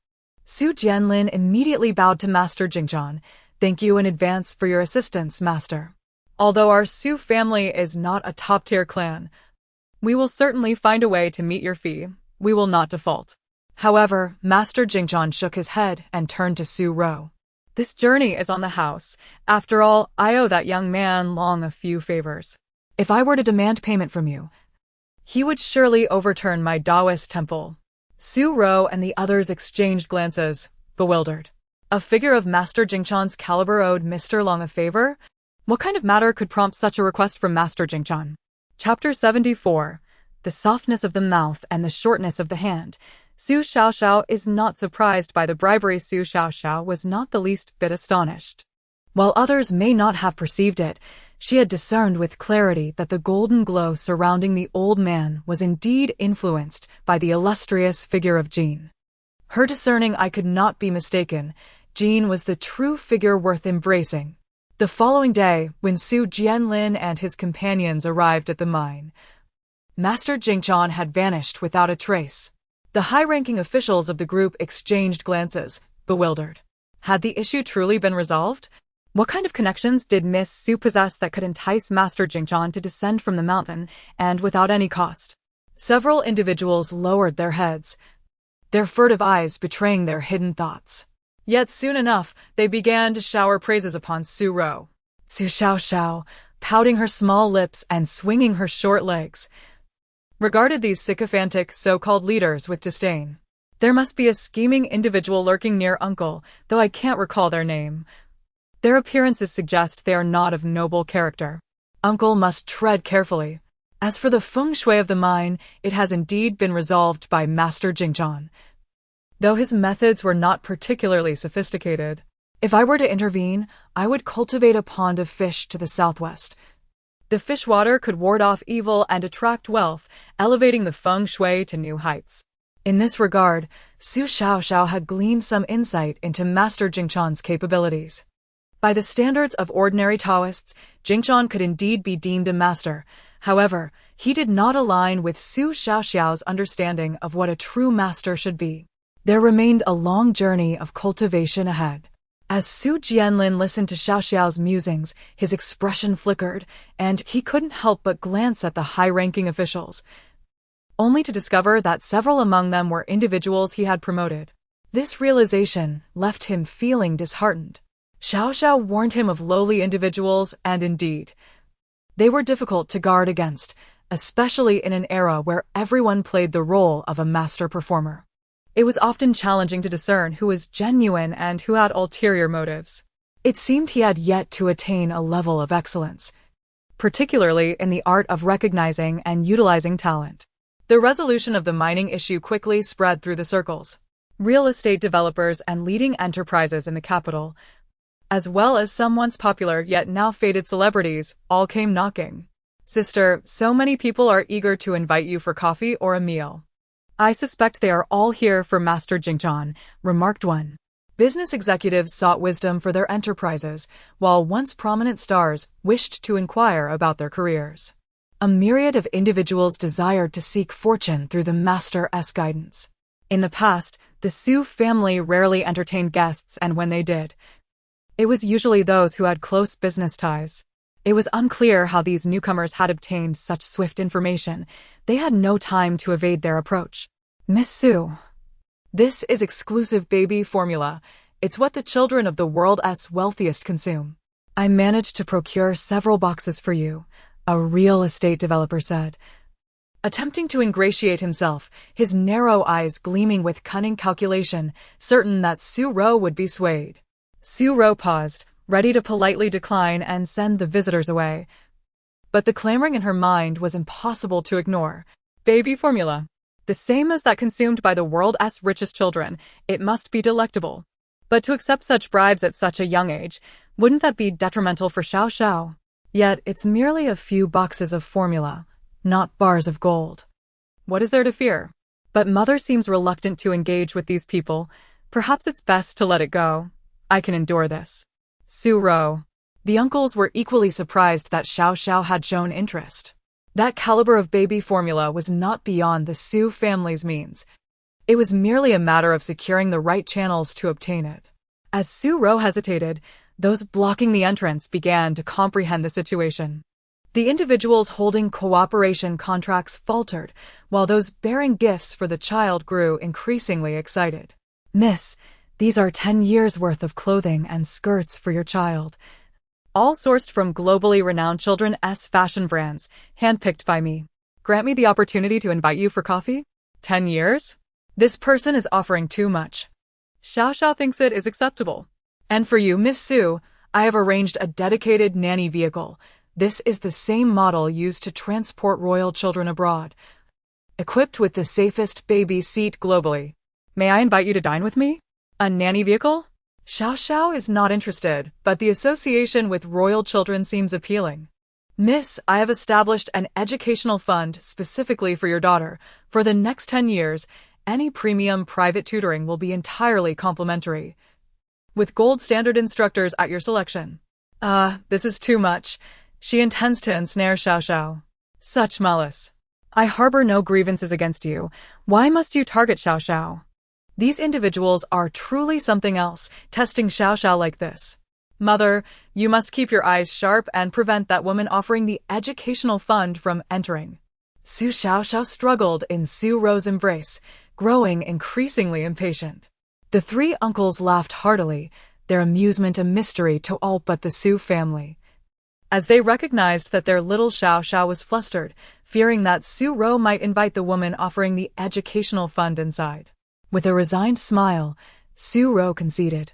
Su Jianlin immediately bowed to Master Jingchan. "Thank you in advance for your assistance, Master. Although our Su family is not a top-tier clan, we will certainly find a way to meet your fee. We will not default." However, Master Jingchan shook his head and turned to Su Ro. "This journey is on the house. After all, I owe that young man Long a few favors. If I were to demand payment from you, he would surely overturn my Taoist temple." Su Ro and the others exchanged glances, bewildered. A figure of Master Jingchan's caliber owed Mr. Long a favor? What kind of matter could prompt such a request from Master Jingchan? Chapter 74. The softness of the mouth and the shortness of the hand. Su Xiaoxiao is not surprised by the bribery. Su Xiaoxiao was not the least bit astonished. While others may not have perceived it, she had discerned with clarity that the golden glow surrounding the old man was indeed influenced by the illustrious figure of Jin. Her discerning eye could not be mistaken. Jin was the true figure worth embracing. The following day, when Su Jianlin and his companions arrived at the mine, Master Jingchan had vanished without a trace. The high-ranking officials of the group exchanged glances, bewildered. Had the issue truly been resolved? What kind of connections did Miss Su possess that could entice Master Jingchan to descend from the mountain, and without any cost? Several individuals lowered their heads, their furtive eyes betraying their hidden thoughts. Yet soon enough, they began to shower praises upon Su Ro. Su Xiaoxiao, pouting her small lips and swinging her short legs, regarded these sycophantic so-called leaders with disdain. There must be a scheming individual lurking near Uncle, though I can't recall their name. Their appearances suggest they are not of noble character. Uncle must tread carefully. As for the feng shui of the mine, it has indeed been resolved by Master Jingchan, though his methods were not particularly sophisticated. If I were to intervene, I would cultivate a pond of fish to the southwest. The fish water could ward off evil and attract wealth, elevating the feng shui to new heights. In this regard, Su Xiaoxiao had gleaned some insight into Master Jingchan's capabilities. By the standards of ordinary Taoists, Jingchan could indeed be deemed a master. However, he did not align with Su Xiaoxiao's understanding of what a true master should be. There remained a long journey of cultivation ahead. As Su Jianlin listened to Xiaoxiao's musings, his expression flickered, and he couldn't help but glance at the high-ranking officials, only to discover that several among them were individuals he had promoted. This realization left him feeling disheartened. Xiaoxiao warned him of lowly individuals, and indeed, they were difficult to guard against, especially in an era where everyone played the role of a master performer. It was often challenging to discern who was genuine and who had ulterior motives. It seemed he had yet to attain a level of excellence, particularly in the art of recognizing and utilizing talent. The resolution of the mining issue quickly spread through the circles. Real estate developers and leading enterprises in the capital, as well as some once popular yet now faded celebrities, all came knocking. Sister, so many people are eager to invite you for coffee or a meal. I suspect they are all here for Master Jingchan, remarked one. Business executives sought wisdom for their enterprises, while once prominent stars wished to inquire about their careers. A myriad of individuals desired to seek fortune through the Master's guidance. In the past, the Su family rarely entertained guests, and when they did, it was usually those who had close business ties. It was unclear how these newcomers had obtained such swift information. They had no time to evade their approach. Miss Su, this is exclusive baby formula. It's what the children of the world's wealthiest consume. I managed to procure several boxes for you, a real estate developer said, attempting to ingratiate himself, his narrow eyes gleaming with cunning calculation, certain that Su Ro would be swayed. Su Ro paused, ready to politely decline and send the visitors away. But the clamoring in her mind was impossible to ignore. Baby formula. The same as that consumed by the world's richest children, it must be delectable. But to accept such bribes at such a young age, wouldn't that be detrimental for Xiaoxiao? Yet it's merely a few boxes of formula, not bars of gold. What is there to fear? But mother seems reluctant to engage with these people. Perhaps it's best to let it go. I can endure this. Su Ro. The uncles were equally surprised that Xiaoxiao had shown interest. That caliber of baby formula was not beyond the Su family's means. It was merely a matter of securing the right channels to obtain it. As Su Ro hesitated, those blocking the entrance began to comprehend the situation. The individuals holding cooperation contracts faltered, while those bearing gifts for the child grew increasingly excited. Miss, these are 10 years' worth of clothing and skirts for your child. All sourced from globally renowned children's fashion brands, handpicked by me. Grant me the opportunity to invite you for coffee? 10 years? This person is offering too much. Xiaoxiao thinks it is acceptable. And for you, Miss Su, I have arranged a dedicated nanny vehicle. This is the same model used to transport royal children abroad, equipped with the safest baby seat globally. May I invite you to dine with me? A nanny vehicle? Xiaoxiao is not interested, but the association with royal children seems appealing. Miss, I have established an educational fund specifically for your daughter. For the next 10 years, any premium private tutoring will be entirely complimentary, with gold standard instructors at your selection. This is too much. She intends to ensnare Xiaoxiao. Such malice. I harbor no grievances against you. Why must you target Xiaoxiao? These individuals are truly something else, testing Xiaoxiao like this. Mother, you must keep your eyes sharp and prevent that woman offering the educational fund from entering. Su Xiaoxiao struggled in Su Ro's embrace, growing increasingly impatient. The three uncles laughed heartily, their amusement a mystery to all but the Su family, as they recognized that their little Xiaoxiao was flustered, fearing that Su Ro might invite the woman offering the educational fund inside. With a resigned smile, Su Ro conceded,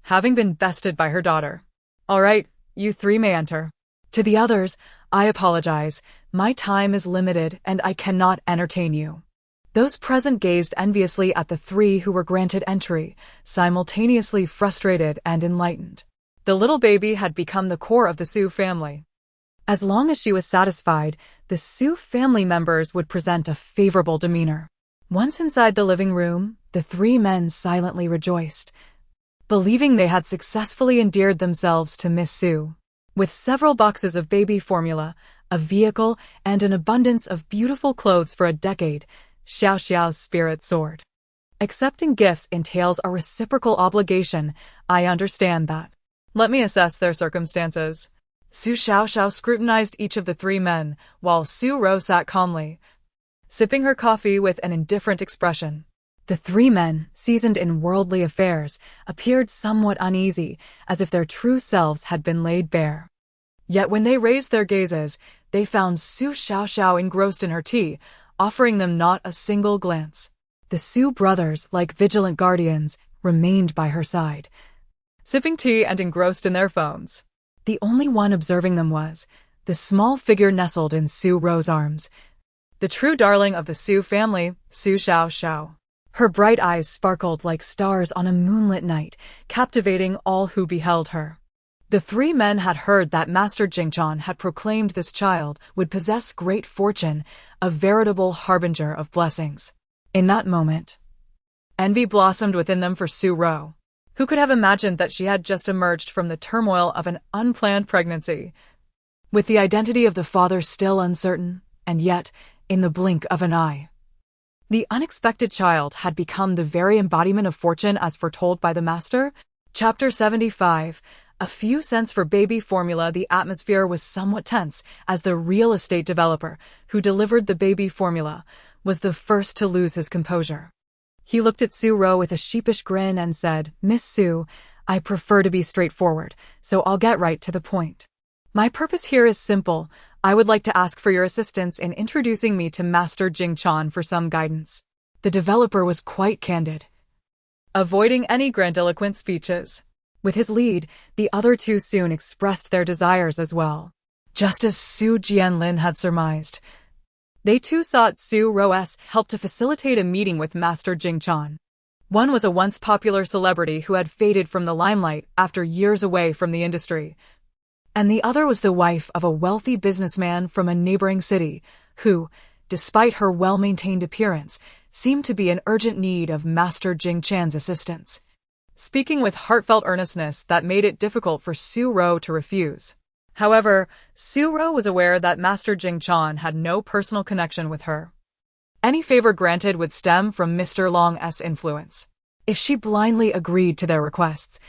having been bested by her daughter. All right, you three may enter. To the others, I apologize, My time is limited and I cannot entertain you. Those present gazed enviously at the three who were granted entry, simultaneously frustrated and enlightened. The little baby had become the core of the Su family. As long as she was satisfied, the Su family members would present a favorable demeanor. Once inside the living room, the three men silently rejoiced, believing they had successfully endeared themselves to Miss Su. With several boxes of baby formula, a vehicle, and an abundance of beautiful clothes for a decade, Xiaoxiao's spirit soared. Accepting gifts entails a reciprocal obligation. I understand that. Let me assess their circumstances. Su Xiaoxiao scrutinized each of the three men, while Su Ro sat calmly, sipping her coffee with an indifferent expression. The three men, seasoned in worldly affairs, appeared somewhat uneasy, as if their true selves had been laid bare. Yet when they raised their gazes, they found Su Xiaoxiao engrossed in her tea, offering them not a single glance. The Su brothers, like vigilant guardians, remained by her side, sipping tea and engrossed in their phones. The only one observing them was the small figure nestled in Su Ro's arms, the true darling of the Su family, Su Xiaoxiao. Her bright eyes sparkled like stars on a moonlit night, captivating all who beheld her. The three men had heard that Master Jingchan had proclaimed this child would possess great fortune, a veritable harbinger of blessings. In that moment, envy blossomed within them for Su Ro. Who could have imagined that she had just emerged from the turmoil of an unplanned pregnancy, with the identity of the father still uncertain, and yet, in the blink of an eye, the unexpected child had become the very embodiment of fortune as foretold by the master? Chapter 75. A few cents for baby formula. The atmosphere was somewhat tense, as the real estate developer, who delivered the baby formula, was the first to lose his composure. He looked at Su Ro with a sheepish grin and said, "Miss Su, I prefer to be straightforward, so I'll get right to the point. My purpose here is simple. I would like to ask for your assistance in introducing me to Master Jingchan for some guidance." The developer was quite candid, avoiding any grandiloquent speeches. With his lead, the other two soon expressed their desires as well. Just as Su Jianlin had surmised, they too sought Su Ro's help to facilitate a meeting with Master Jingchan. One was a once popular celebrity who had faded from the limelight after years away from the industry, and the other was the wife of a wealthy businessman from a neighboring city, who, despite her well-maintained appearance, seemed to be in urgent need of Master Jingchan's assistance, speaking with heartfelt earnestness that made it difficult for Su Ro to refuse. However, Su Ro was aware that Master Jingchan had no personal connection with her. Any favor granted would stem from Mr. Long's influence. If she blindly agreed to their requests,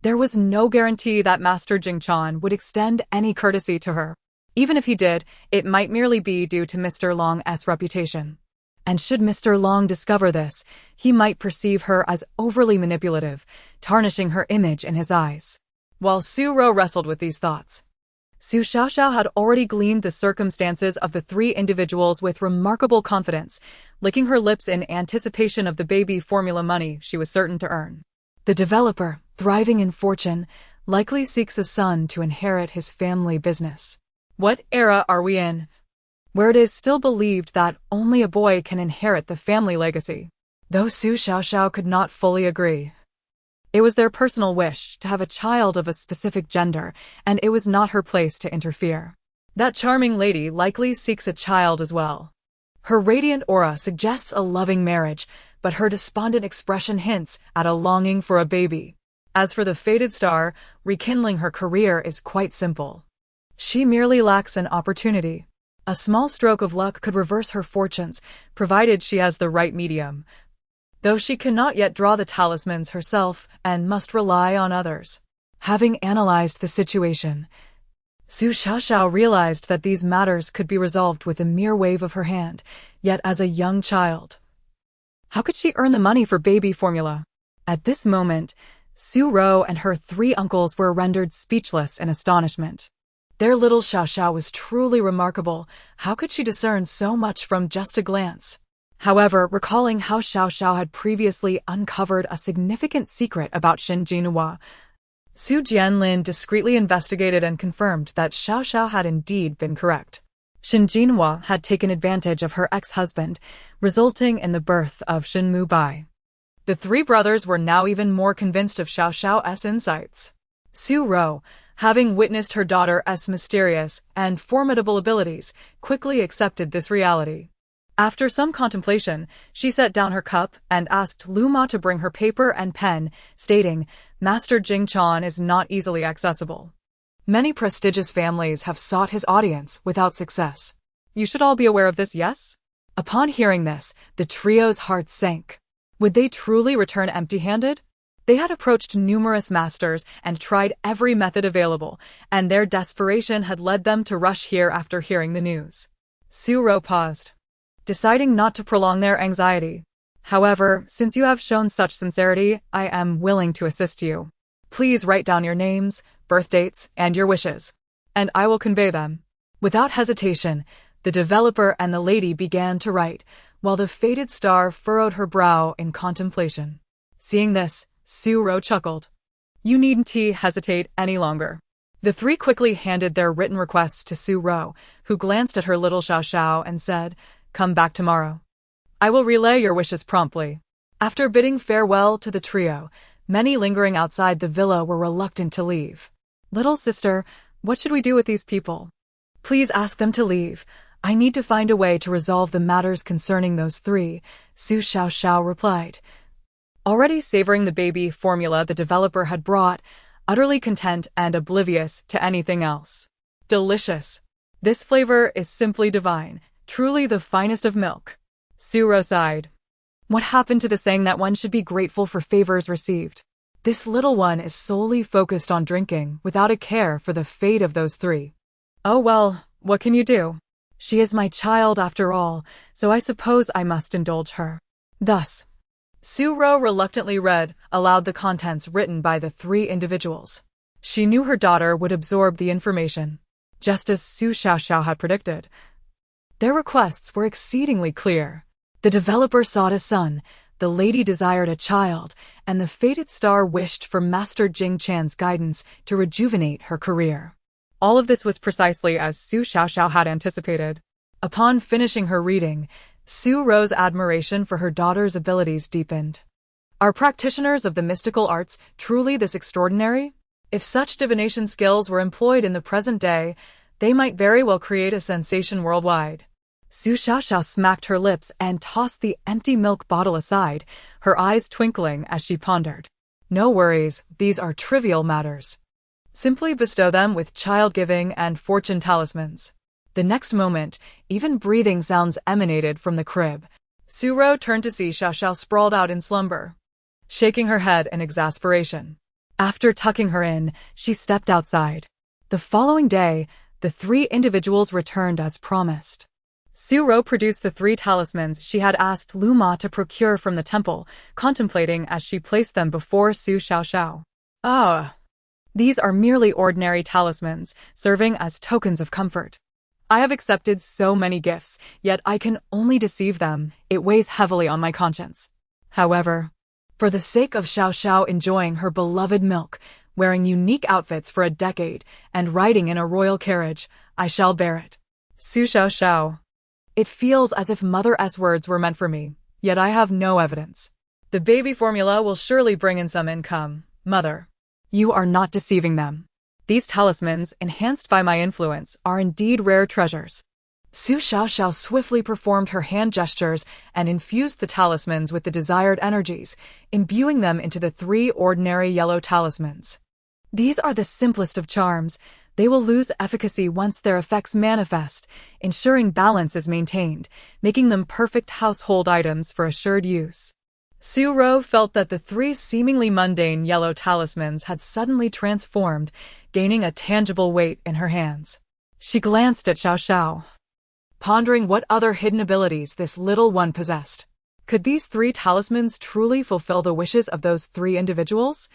there was no guarantee that Master Jingchan would extend any courtesy to her. Even if he did, it might merely be due to Mr. Long's reputation. And should Mr. Long discover this, he might perceive her as overly manipulative, tarnishing her image in his eyes. While Su Ro wrestled with these thoughts, Su Xiaoxiao had already gleaned the circumstances of the three individuals with remarkable confidence, licking her lips in anticipation of the baby formula money she was certain to earn. The developer, thriving in fortune, likely seeks a son to inherit his family business. What era are we in, where it is still believed that only a boy can inherit the family legacy? Though Su Xiaoxiao could not fully agree. It was their personal wish to have a child of a specific gender, and it was not her place to interfere. That charming lady likely seeks a child as well. Her radiant aura suggests a loving marriage, but her despondent expression hints at a longing for a baby. As for the fated star, rekindling her career is quite simple. She merely lacks an opportunity. A small stroke of luck could reverse her fortunes, provided she has the right medium. Though she cannot yet draw the talismans herself and must rely on others. Having analyzed the situation, Su Xiaoxiao realized that these matters could be resolved with a mere wave of her hand, yet as a young child, how could she earn the money for baby formula? At this moment, Su Ro and her three uncles were rendered speechless in astonishment. Their little Xiaoxiao was truly remarkable. How could she discern so much from just a glance? However, recalling how Xiaoxiao had previously uncovered a significant secret about Shin Mubai, Su Jianlin discreetly investigated and confirmed that Xiaoxiao had indeed been correct. Shin Jinhua had taken advantage of her ex-husband, resulting in the birth of Shin Mubai. The three brothers were now even more convinced of Xiaoxiao's insights. Su Ro, having witnessed her daughter's mysterious and formidable abilities, quickly accepted this reality. After some contemplation, she set down her cup and asked Lu Ma to bring her paper and pen, stating, "Master Jing Chan is not easily accessible. Many prestigious families have sought his audience without success. You should all be aware of this, yes?" Upon hearing this, the trio's hearts sank. Would they truly return empty-handed? They had approached numerous masters and tried every method available, and their desperation had led them to rush here after hearing the news. Su Ro paused, deciding not to prolong their anxiety. "However, since you have shown such sincerity, I am willing to assist you. Please write down your names, birth dates, and your wishes, and I will convey them." Without hesitation, the developer and the lady began to write, while the faded star furrowed her brow in contemplation. Seeing this, Su Ro chuckled. "You needn't hesitate any longer." The three quickly handed their written requests to Su Ro, who glanced at her little Xiaoxiao and said, "Come back tomorrow. I will relay your wishes promptly." After bidding farewell to the trio, many lingering outside the villa were reluctant to leave. "Little sister, what should we do with these people?" "Please ask them to leave. I need to find a way to resolve the matters concerning those three," Su Xiaoxiao replied. Already savoring the baby formula the developer had brought, utterly content and oblivious to anything else. "Delicious. This flavor is simply divine, truly the finest of milk." Su Ro sighed. What happened to the saying that one should be grateful for favors received? This little one is solely focused on drinking, without a care for the fate of those three. "Oh well, what can you do? She is my child after all, so I suppose I must indulge her." Thus, Su Ro reluctantly read aloud the contents written by the three individuals. She knew her daughter would absorb the information, just as Su Xiaoxiao had predicted. Their requests were exceedingly clear. The developer sought a son, the lady desired a child, and the fated star wished for Master Jing Chan's guidance to rejuvenate her career. All of this was precisely as Su Xiaoxiao had anticipated. Upon finishing her reading, Su Ro's admiration for her daughter's abilities deepened. Are practitioners of the mystical arts truly this extraordinary? If such divination skills were employed in the present day, they might very well create a sensation worldwide. Su Xiaoxiao smacked her lips and tossed the empty milk bottle aside, her eyes twinkling as she pondered. "No worries, these are trivial matters. Simply bestow them with child-giving and fortune talismans." The next moment, even breathing sounds emanated from the crib. Su Ro turned to see Xiaoxiao sprawled out in slumber, shaking her head in exasperation. After tucking her in, she stepped outside. The following day, the three individuals returned as promised. Su Ro produced the three talismans she had asked Lu Ma to procure from the temple, contemplating as she placed them before Su Xiaoxiao. "Ah, these are merely ordinary talismans, serving as tokens of comfort. I have accepted so many gifts, yet I can only deceive them. It weighs heavily on my conscience. However, for the sake of Xiaoxiao enjoying her beloved milk, wearing unique outfits for a decade, and riding in a royal carriage, I shall bear it." Su Xiaoxiao. "It feels as if Mother's words were meant for me, yet I have no evidence. The baby formula will surely bring in some income, Mother. You are not deceiving them. These talismans, enhanced by my influence, are indeed rare treasures." Su Xiaoxiao swiftly performed her hand gestures and infused the talismans with the desired energies, imbuing them into the three ordinary yellow talismans. These are the simplest of charms. They will lose efficacy once their effects manifest, ensuring balance is maintained, making them perfect household items for assured use. Su Ro felt that the three seemingly mundane yellow talismans had suddenly transformed, gaining a tangible weight in her hands. She glanced at Xiaoxiao, pondering what other hidden abilities this little one possessed. Could these three talismans truly fulfill the wishes of those three individuals?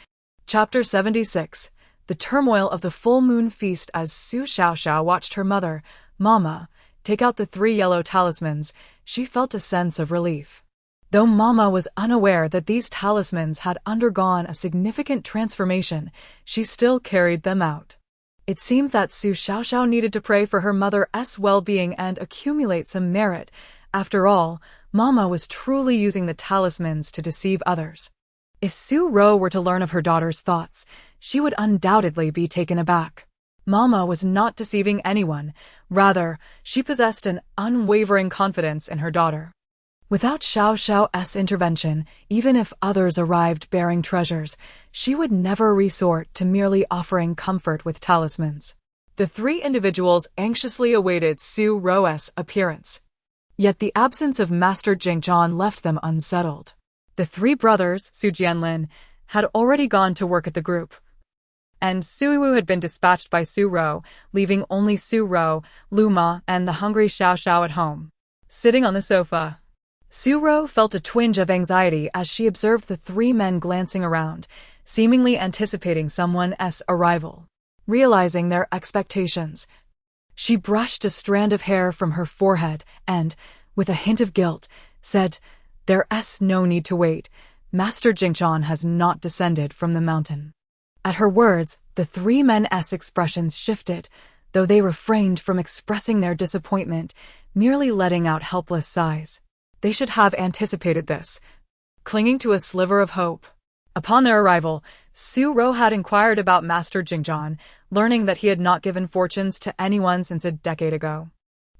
Chapter 76. The turmoil of the full moon feast. As Su Xiaoxiao watched her mother, Mama, take out the three yellow talismans, she felt a sense of relief. Though Mama was unaware that these talismans had undergone a significant transformation, she still carried them out. It seemed that Su Xiaoxiao needed to pray for her mother's well-being and accumulate some merit. After all, Mama was truly using the talismans to deceive others. If Su Ro were to learn of her daughter's thoughts, she would undoubtedly be taken aback. Mama was not deceiving anyone. Rather, she possessed an unwavering confidence in her daughter. Without Xiaoxiao's intervention, even if others arrived bearing treasures, she would never resort to merely offering comfort with talismans. The three individuals anxiously awaited Su Ro's appearance. Yet the absence of Master Jingzhan left them unsettled. The three brothers, Su Jianlin, had already gone to work at the group, and Su Wu had been dispatched by Su Ro, leaving only Su Ro, Lu Ma, and the hungry Xiaoxiao at home. Sitting on the sofa, Su Ro felt a twinge of anxiety as she observed the three men glancing around, seemingly anticipating someone's arrival. Realizing their expectations, she brushed a strand of hair from her forehead and, with a hint of guilt, said, "There's no need to wait. Master Jingzhan has not descended from the mountain." At her words, the three men's expressions shifted, though they refrained from expressing their disappointment, merely letting out helpless sighs. They should have anticipated this, clinging to a sliver of hope. Upon their arrival, Su Ro had inquired about Master Jingzhan, learning that he had not given fortunes to anyone since a decade ago.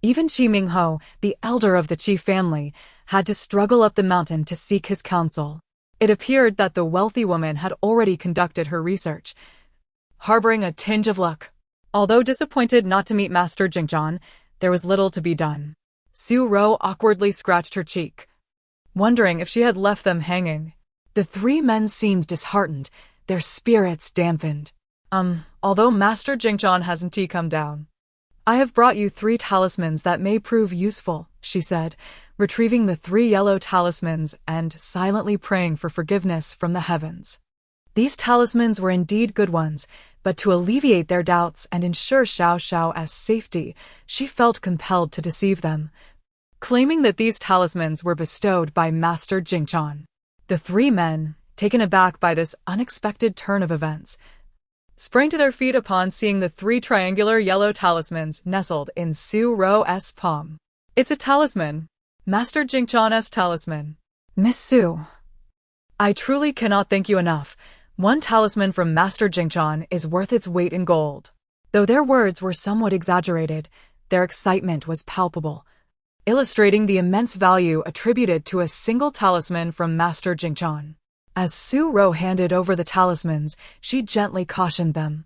Even Qi Mingho, the elder of the Qi family, had to struggle up the mountain to seek his counsel. It appeared that the wealthy woman had already conducted her research, harboring a tinge of luck. Although disappointed not to meet Master Jingzhan, there was little to be done. Su Ro awkwardly scratched her cheek, wondering if she had left them hanging. The three men seemed disheartened, their spirits dampened. Although Master Jingzhan hasn't come down, I have brought you 3 talismans that may prove useful, she said, retrieving the 3 yellow talismans and silently praying for forgiveness from the heavens. These talismans were indeed good ones, but to alleviate their doubts and ensure Xiaoxiao's safety, she felt compelled to deceive them, claiming that these talismans were bestowed by Master Jingzhan. The 3 men, taken aback by this unexpected turn of events, sprang to their feet upon seeing the 3 triangular yellow talismans nestled in Su Ro's palm. "It's a talisman. Master Jingzhan's talisman. Miss Su, I truly cannot thank you enough. One talisman from Master Jingzhan is worth its weight in gold." Though their words were somewhat exaggerated, their excitement was palpable, illustrating the immense value attributed to a single talisman from Master Jingzhan. As Su Ro handed over the talismans, she gently cautioned them.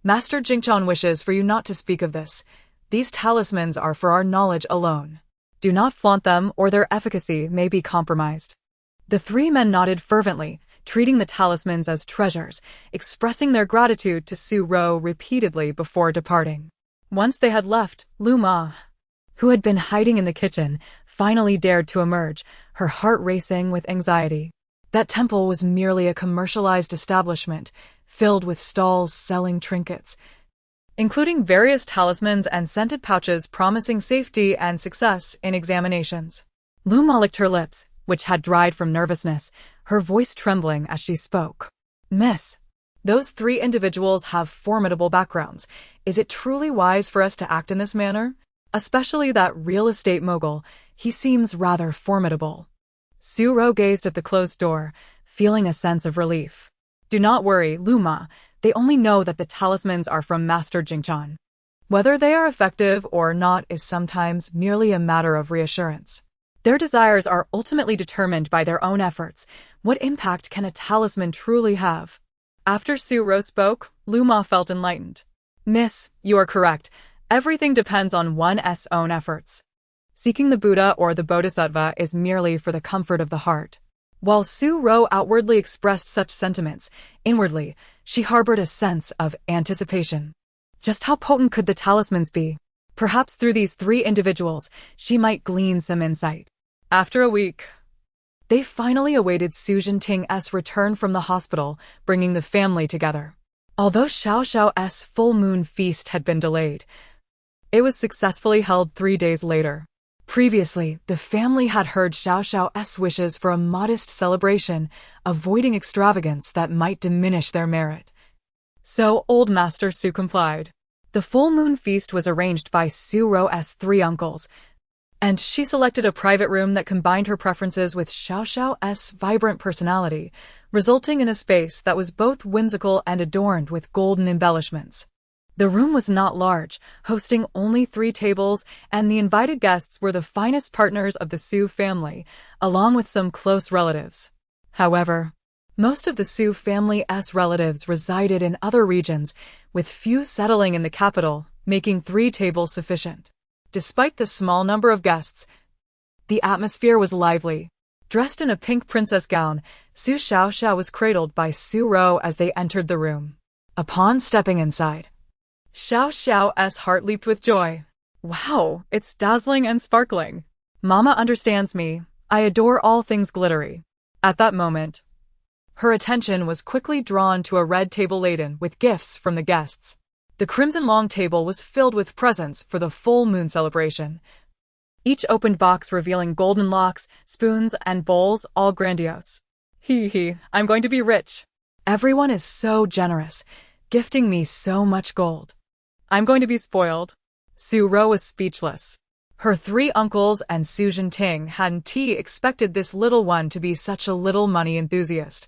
"Master Jingzhan wishes for you not to speak of this. These talismans are for our knowledge alone. Do not flaunt them or their efficacy may be compromised." The 3 men nodded fervently, treating the talismans as treasures, expressing their gratitude to Su Ro repeatedly before departing. Once they had left, Lu Ma, who had been hiding in the kitchen, finally dared to emerge, her heart racing with anxiety. That temple was merely a commercialized establishment, filled with stalls selling trinkets, including various talismans and scented pouches promising safety and success in examinations. Lu Ma licked her lips, which had dried from nervousness, her voice trembling as she spoke. "Miss, those 3 individuals have formidable backgrounds. Is it truly wise for us to act in this manner? Especially that real estate mogul, he seems rather formidable." Su Ro gazed at the closed door, feeling a sense of relief. "Do not worry, Lu Ma. They only know that the talismans are from Master Jingzhan. Whether they are effective or not is sometimes merely a matter of reassurance. Their desires are ultimately determined by their own efforts. What impact can a talisman truly have?" After Su Ro spoke, Lu Ma felt enlightened. "Miss, you are correct. Everything depends on one's own efforts. Seeking the Buddha or the Bodhisattva is merely for the comfort of the heart." While Su Ro outwardly expressed such sentiments, inwardly, she harbored a sense of anticipation. Just how potent could the talismans be? Perhaps through these 3 individuals, she might glean some insight. After a week, they finally awaited Su Jinting's return from the hospital, bringing the family together. Although Xiaoxiao's full moon feast had been delayed, it was successfully held 3 days later. Previously, the family had heard Xiaoxiao's wishes for a modest celebration, avoiding extravagance that might diminish their merit. So old Master Su complied. The full moon feast was arranged by Su Ro's three uncles, and she selected a private room that combined her preferences with Xiaoxiao's vibrant personality, resulting in a space that was both whimsical and adorned with golden embellishments. The room was not large, hosting only 3 tables, and the invited guests were the finest partners of the Su family, along with some close relatives. However, most of the Su family's relatives resided in other regions, with few settling in the capital, making 3 tables sufficient. Despite the small number of guests, the atmosphere was lively. Dressed in a pink princess gown, Su Xiaoxiao was cradled by Su Ro as they entered the room. Upon stepping inside, Xiaoxiao's heart leaped with joy. Wow, it's dazzling and sparkling. Mama understands me. I adore all things glittery. At that moment, her attention was quickly drawn to a red table laden with gifts from the guests. The crimson long table was filled with presents for the full moon celebration. Each opened box revealing golden locks, spoons, and bowls, all grandiose. Hee, I'm going to be rich. Everyone is so generous, gifting me so much gold. I'm going to be spoiled. Su Ro was speechless. Her 3 uncles and Su Jinting hadn't expected this little one to be such a little money enthusiast.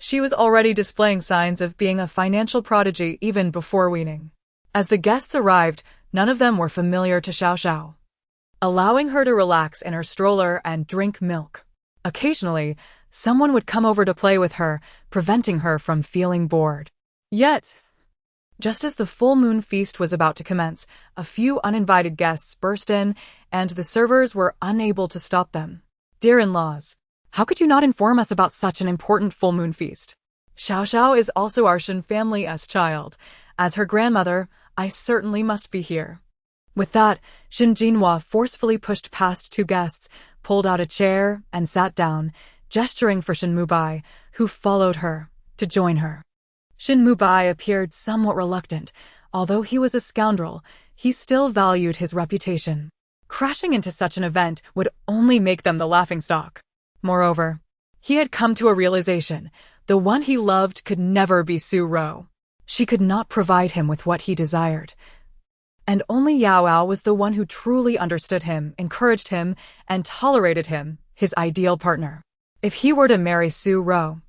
She was already displaying signs of being a financial prodigy even before weaning. As the guests arrived, none of them were familiar to Xiaoxiao, allowing her to relax in her stroller and drink milk. Occasionally, someone would come over to play with her, preventing her from feeling bored. Yet, just as the full moon feast was about to commence, a few uninvited guests burst in, and the servers were unable to stop them. Dear in-laws, how could you not inform us about such an important full moon feast? Xiaoxiao is also our Shin family's child. As her grandmother, I certainly must be here. With that, Shin Jinhua forcefully pushed past 2 guests, pulled out a chair, and sat down, gesturing for Shin Mubai, who followed her, to join her. Shin Mubai appeared somewhat reluctant. Although he was a scoundrel, he still valued his reputation. Crashing into such an event would only make them the laughingstock. Moreover, he had come to a realization. The one he loved could never be Su Ro. She could not provide him with what he desired. And only Yao Ao was the one who truly understood him, encouraged him, and tolerated him, his ideal partner. If he were to marry Su Ro,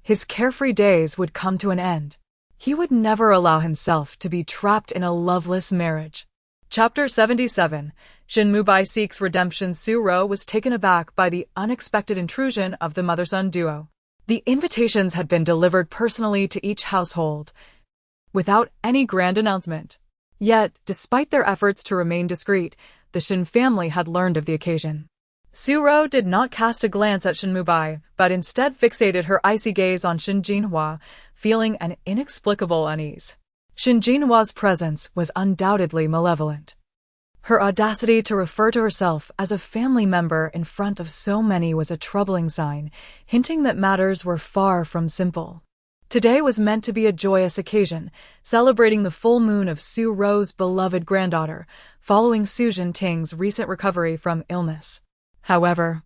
his carefree days would come to an end. He would never allow himself to be trapped in a loveless marriage. Chapter 77. Shin Mubai seeks redemption. Su Ro was taken aback by the unexpected intrusion of the mother-son duo. The invitations had been delivered personally to each household, without any grand announcement. Yet, despite their efforts to remain discreet, the Shin family had learned of the occasion. Su Ro did not cast a glance at Shin Mubai, but instead fixated her icy gaze on Shin Jinhua, feeling an inexplicable unease. Shin Jinhua's presence was undoubtedly malevolent. Her audacity to refer to herself as a family member in front of so many was a troubling sign, hinting that matters were far from simple. Today was meant to be a joyous occasion, celebrating the full moon of Su Ro's beloved granddaughter, following Su Jinting's recent recovery from illness. However,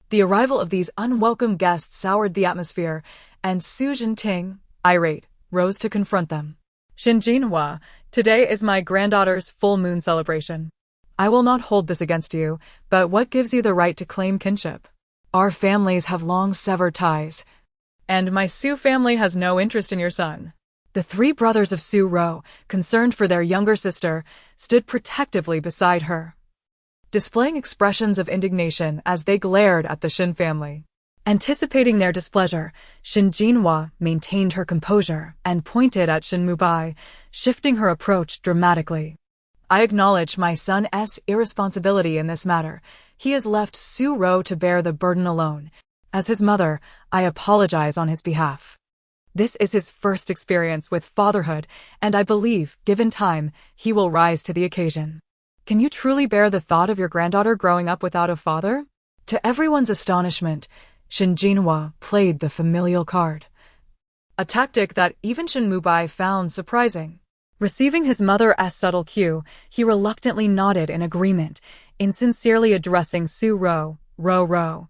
the arrival of these unwelcome guests soured the atmosphere, and Su Jinting, irate, rose to confront them. Shin Jinhua, today is my granddaughter's full moon celebration. I will not hold this against you, but what gives you the right to claim kinship? Our families have long severed ties, and my Su family has no interest in your son. The 3 brothers of Su Ro, concerned for their younger sister, stood protectively beside her, displaying expressions of indignation as they glared at the Shin family. Anticipating their displeasure, Shin Jinhua maintained her composure and pointed at Shin Mubai, shifting her approach dramatically. I acknowledge my son's irresponsibility in this matter. He has left Su Ro to bear the burden alone. As his mother, I apologize on his behalf. This is his first experience with fatherhood, and I believe, given time, he will rise to the occasion. Can you truly bear the thought of your granddaughter growing up without a father? To everyone's astonishment, Shin Jinhua played the familial card, a tactic that even Shin Mubai found surprising. Receiving his mother's subtle cue, he reluctantly nodded in agreement, insincerely addressing Su Ro, Ro.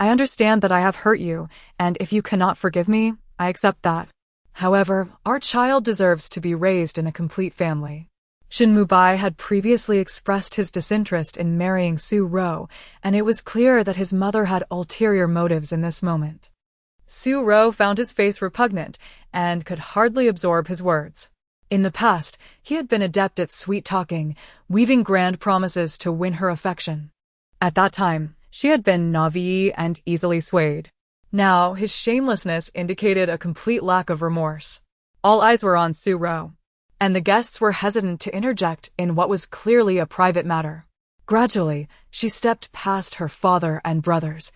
I understand that I have hurt you, and if you cannot forgive me, I accept that. However, our child deserves to be raised in a complete family. Shin Mubai had previously expressed his disinterest in marrying Su Ro, and it was clear that his mother had ulterior motives in this moment. Su Ro found his face repugnant and could hardly absorb his words. In the past, he had been adept at sweet-talking, weaving grand promises to win her affection. At that time, she had been naive and easily swayed. Now, his shamelessness indicated a complete lack of remorse. All eyes were on Su Ro, and the guests were hesitant to interject in what was clearly a private matter. Gradually, she stepped past her father and brothers,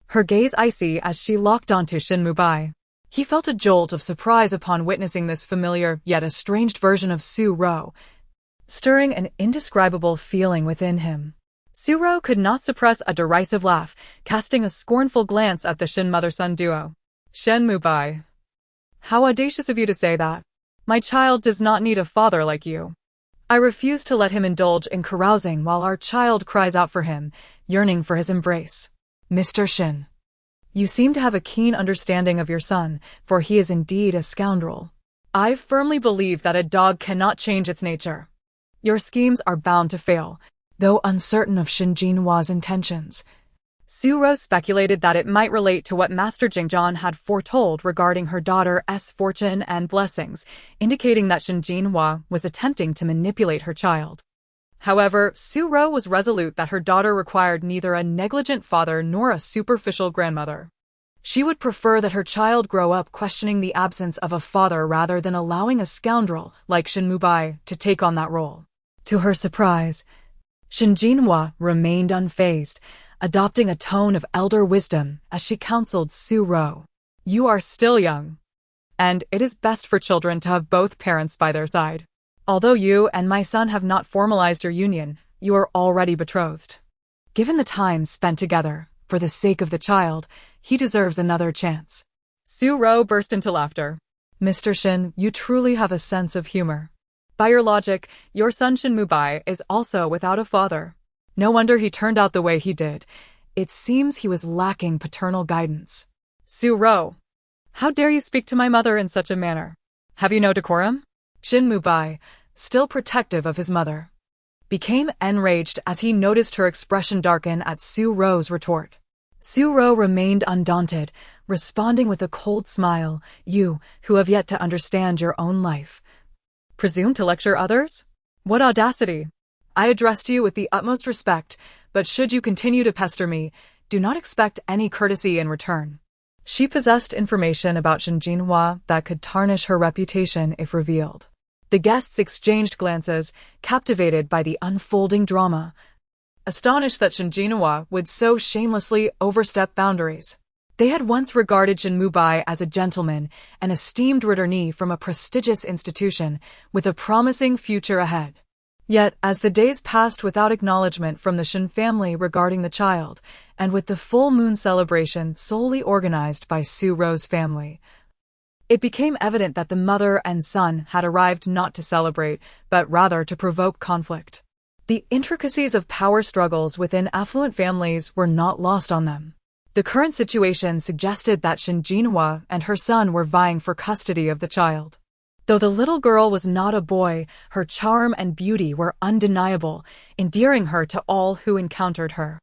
her gaze icy as she locked onto Shin Mubai. He felt a jolt of surprise upon witnessing this familiar yet estranged version of Su Ro, stirring an indescribable feeling within him. Su Ro could not suppress a derisive laugh, casting a scornful glance at the Shin mother-son duo. Shin Mubai. How audacious of you to say that. My child does not need a father like you. I refuse to let him indulge in carousing while our child cries out for him, yearning for his embrace. Mr. Shin, you seem to have a keen understanding of your son, for he is indeed a scoundrel. I firmly believe that a dog cannot change its nature. Your schemes are bound to fail, though uncertain of Shin Jinhua's intentions. Su Ro speculated that it might relate to what Master Jingzhan had foretold regarding her daughter's fortune and blessings, indicating that Shin Jinhua was attempting to manipulate her child. However, Su Ro was resolute that her daughter required neither a negligent father nor a superficial grandmother. She would prefer that her child grow up questioning the absence of a father rather than allowing a scoundrel like Shin Mubai to take on that role. To her surprise, Shin Jinhua remained unfazed, adopting a tone of elder wisdom as she counseled Su Ro. You are still young, and it is best for children to have both parents by their side. Although you and my son have not formalized your union, you are already betrothed. Given the time spent together, for the sake of the child, he deserves another chance. Su Ro burst into laughter. Mr. Shin, you truly have a sense of humor. By your logic, your son Shin Mubai is also without a father. No wonder he turned out the way he did. It seems he was lacking paternal guidance. Su Ro, how dare you speak to my mother in such a manner? Have you no decorum? Shin Mubai, still protective of his mother, became enraged as he noticed her expression darken at Su Ro's retort. Su Ro remained undaunted, responding with a cold smile. You, who have yet to understand your own life, presume to lecture others? What audacity! I addressed you with the utmost respect, but should you continue to pester me, do not expect any courtesy in return. She possessed information about Shin Jinhua that could tarnish her reputation if revealed. The guests exchanged glances, captivated by the unfolding drama, astonished that Shin Jinhua would so shamelessly overstep boundaries. They had once regarded Shin Mubai as a gentleman, an esteemed returnee from a prestigious institution, with a promising future ahead. Yet, as the days passed without acknowledgement from the Shin family regarding the child, and with the full moon celebration solely organized by Su Ro's family, it became evident that the mother and son had arrived not to celebrate, but rather to provoke conflict. The intricacies of power struggles within affluent families were not lost on them. The current situation suggested that Shin Jinhua and her son were vying for custody of the child. Though the little girl was not a boy, her charm and beauty were undeniable, endearing her to all who encountered her.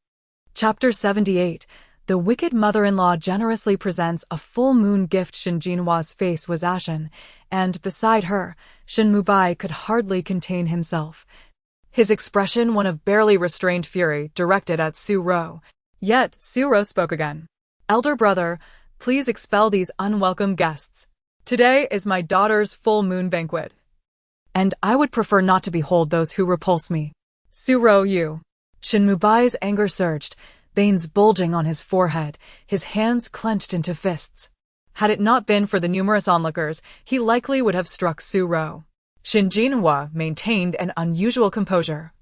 Chapter 78. The wicked mother-in-law generously presents a full moon gift. Shin Jinhua's face was ashen, and beside her, Shin Mubai could hardly contain himself. His expression one of barely restrained fury directed at Su Ro. Yet, Su Ro spoke again. Elder brother, please expel these unwelcome guests. Today is my daughter's full moon banquet, and I would prefer not to behold those who repulse me. Su Ro, you. Shin Mubai's anger surged, veins bulging on his forehead, his hands clenched into fists. Had it not been for the numerous onlookers, he likely would have struck Su Ro. Shin Jinhua maintained an unusual composure,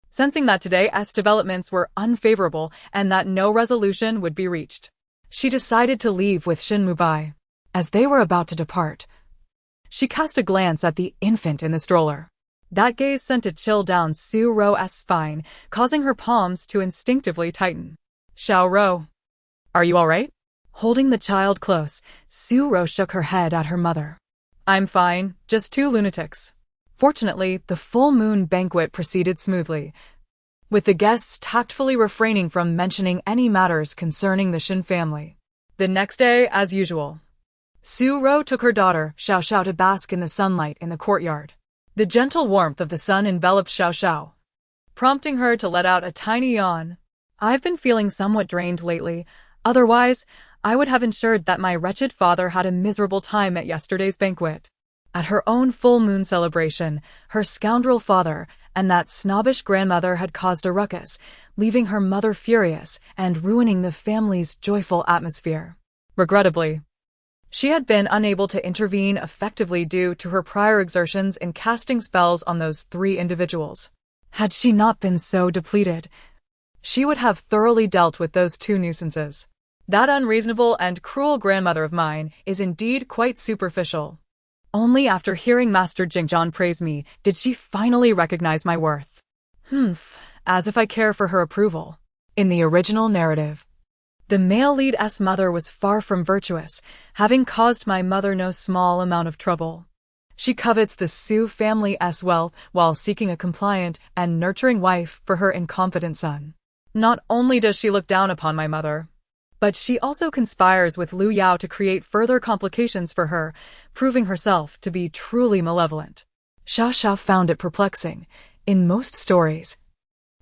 sensing that today's developments were unfavorable and that no resolution would be reached. She decided to leave with Shin Mubai. As they were about to depart, she cast a glance at the infant in the stroller. That gaze sent a chill down Su Ro's spine, causing her palms to instinctively tighten. Xiao Ro, are you all right? Holding the child close, Su Ro shook her head at her mother. I'm fine, just two lunatics. Fortunately, the full moon banquet proceeded smoothly, with the guests tactfully refraining from mentioning any matters concerning the Shin family. The next day, as usual, Su Ro took her daughter, Xiaoxiao, to bask in the sunlight in the courtyard. The gentle warmth of the sun enveloped Xiaoxiao, prompting her to let out a tiny yawn. I've been feeling somewhat drained lately. Otherwise, I would have ensured that my wretched father had a miserable time at yesterday's banquet. At her own full moon celebration, her scoundrel father and that snobbish grandmother had caused a ruckus, leaving her mother furious and ruining the family's joyful atmosphere. Regrettably, she had been unable to intervene effectively due to her prior exertions in casting spells on those three individuals. Had she not been so depleted, she would have thoroughly dealt with those two nuisances. That unreasonable and cruel grandmother of mine is indeed quite superficial. Only after hearing Master Jingjian praise me did she finally recognize my worth. As if I care for her approval. In the original narrative, the male lead's mother was far from virtuous, having caused my mother no small amount of trouble. She covets the Su family's wealth while seeking a compliant and nurturing wife for her incompetent son. Not only does she look down upon my mother, but she also conspires with Lu Yao to create further complications for her, proving herself to be truly malevolent. Xiaoxiao found it perplexing. In most stories,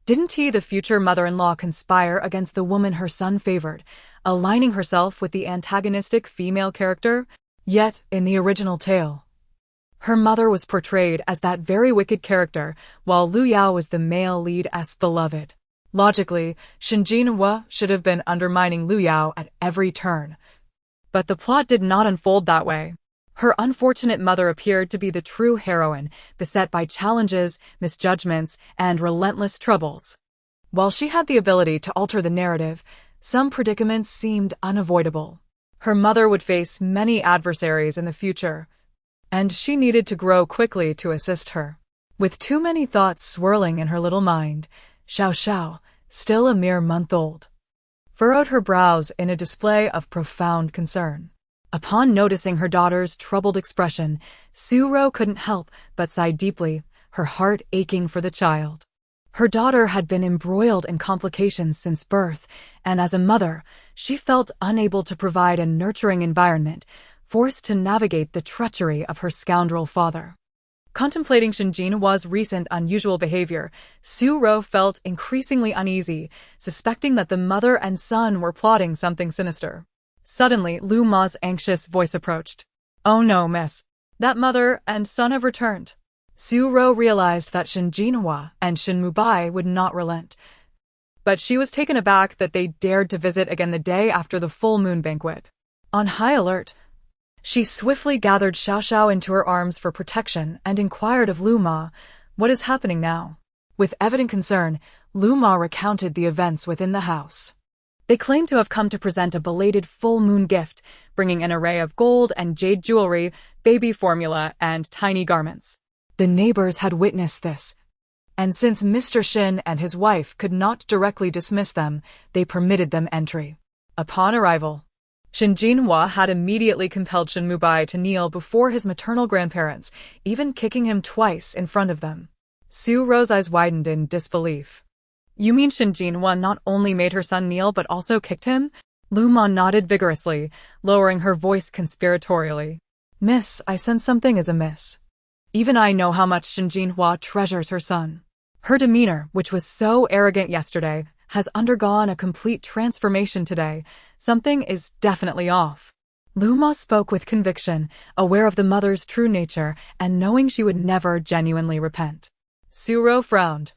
didn't he, the future mother-in-law, conspire against the woman her son favored, aligning herself with the antagonistic female character? Yet, in the original tale, her mother was portrayed as that very wicked character, while Lu Yao was the male lead's beloved. Logically, Shin Mubai should have been undermining Lu Yao at every turn. But the plot did not unfold that way. Her unfortunate mother appeared to be the true heroine, beset by challenges, misjudgments, and relentless troubles. While she had the ability to alter the narrative, some predicaments seemed unavoidable. Her mother would face many adversaries in the future, and she needed to grow quickly to assist her. With too many thoughts swirling in her little mind, Xiaoxiao, still a mere month old, furrowed her brows in a display of profound concern. Upon noticing her daughter's troubled expression, Su Ro couldn't help but sigh deeply, her heart aching for the child. Her daughter had been embroiled in complications since birth, and as a mother, she felt unable to provide a nurturing environment, forced to navigate the treachery of her scoundrel father. Contemplating Shin Mubai's recent unusual behavior, Su Ro felt increasingly uneasy, suspecting that the mother and son were plotting something sinister. Suddenly, Lu Ma's anxious voice approached. "Oh no, miss. That mother and son have returned." Su Ro realized that Shin Mubai and Shin Mubai would not relent, but she was taken aback that they dared to visit again the day after the full moon banquet. On high alert, she swiftly gathered Xiaoxiao into her arms for protection and inquired of Lu Ma, "What is happening now?" With evident concern, Lu Ma recounted the events within the house. They claimed to have come to present a belated full moon gift, bringing an array of gold and jade jewelry, baby formula, and tiny garments. The neighbors had witnessed this, and since Mr. Shin and his wife could not directly dismiss them, they permitted them entry. Upon arrival, Shin Mubai had immediately compelled Shin Mubai to kneel before his maternal grandparents, even kicking him twice in front of them. Su Ro's eyes widened in disbelief. "You mean Shin Mubai not only made her son kneel but also kicked him?" Lu Ma nodded vigorously, lowering her voice conspiratorially. "Miss, I sense something is amiss. Even I know how much Shin Mubai treasures her son. Her demeanor, which was so arrogant yesterday, has undergone a complete transformation today. Something is definitely off." Lu Ma spoke with conviction, aware of the mother's true nature and knowing she would never genuinely repent. Su Ro frowned,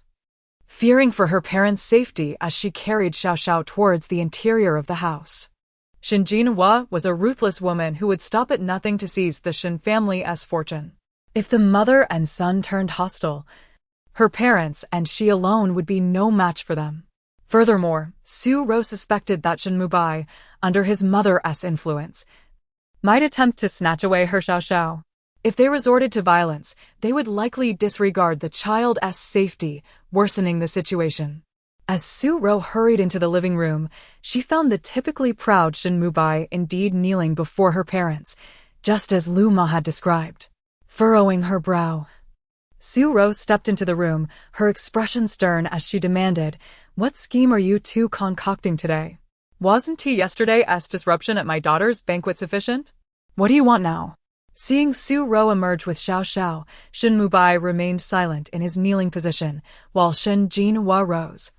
fearing for her parents' safety as she carried Xiaoxiao towards the interior of the house. Shin Mubai was a ruthless woman who would stop at nothing to seize the Shin family's fortune. If the mother and son turned hostile, her parents and she alone would be no match for them. Furthermore, Su Ro suspected that Shin Mubai, under his mother's influence, might attempt to snatch away her Xiaoxiao. If they resorted to violence, they would likely disregard the child's safety, worsening the situation. As Su Ro hurried into the living room, she found the typically proud Shin Mubai indeed kneeling before her parents, just as Lu Ma had described. Furrowing her brow, Su Ro stepped into the room, her expression stern as she demanded, "What scheme are you two concocting today? Wasn't yesterday's disruption at my daughter's banquet sufficient? What do you want now?" Seeing Su Ro emerge with Xiaoxiao, Shin Mubai remained silent in his kneeling position, while Shin Jinhua rose,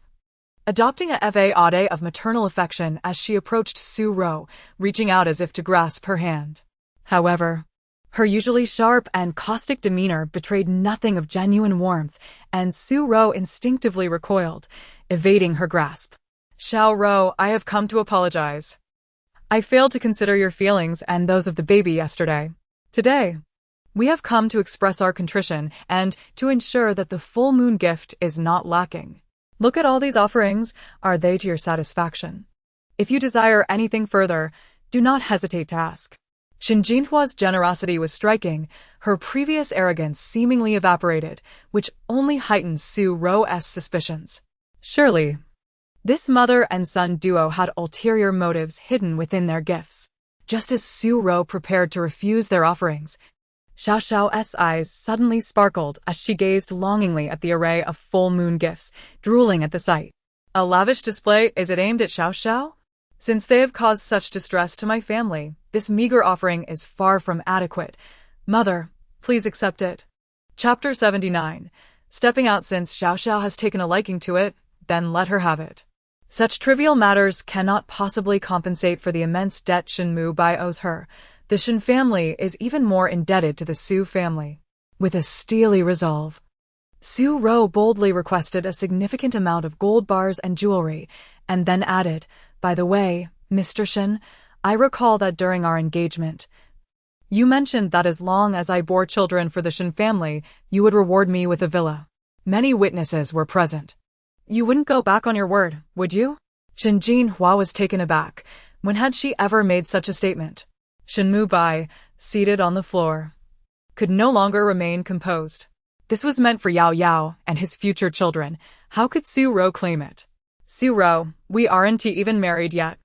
adopting a facade of maternal affection as she approached Su Ro, reaching out as if to grasp her hand. However, her usually sharp and caustic demeanor betrayed nothing of genuine warmth, and Su Ro instinctively recoiled, evading her grasp. "Xiao Ro, I have come to apologize. I failed to consider your feelings and those of the baby yesterday. Today, we have come to express our contrition and to ensure that the full moon gift is not lacking. Look at all these offerings, are they to your satisfaction? If you desire anything further, do not hesitate to ask." Shin Jinhua's generosity was striking, her previous arrogance seemingly evaporated, which only heightened Su Ro's suspicions. Surely, this mother and son duo had ulterior motives hidden within their gifts. Just as Su Ro prepared to refuse their offerings, Xiaoxiao's eyes suddenly sparkled as she gazed longingly at the array of full moon gifts, drooling at the sight. "A lavish display, is it aimed at Xiaoxiao? Since they have caused such distress to my family, this meager offering is far from adequate. Mother, please accept it." Chapter 79. Stepping out. Since Xiaoxiao has taken a liking to it, then let her have it. Such trivial matters cannot possibly compensate for the immense debt Shin Mubai owes her. The Shin family is even more indebted to the Su family. With a steely resolve, Su Ro boldly requested a significant amount of gold bars and jewelry, and then added, "By the way, Mr. Shin, I recall that during our engagement, you mentioned that as long as I bore children for the Shin family, you would reward me with a villa. Many witnesses were present. You wouldn't go back on your word, would you?" Shin Jinhua was taken aback. When had she ever made such a statement? Shin Mubai, seated on the floor, could no longer remain composed. This was meant for Yao Yao and his future children. How could Su Ro claim it? "Su Ro, we aren't even married yet.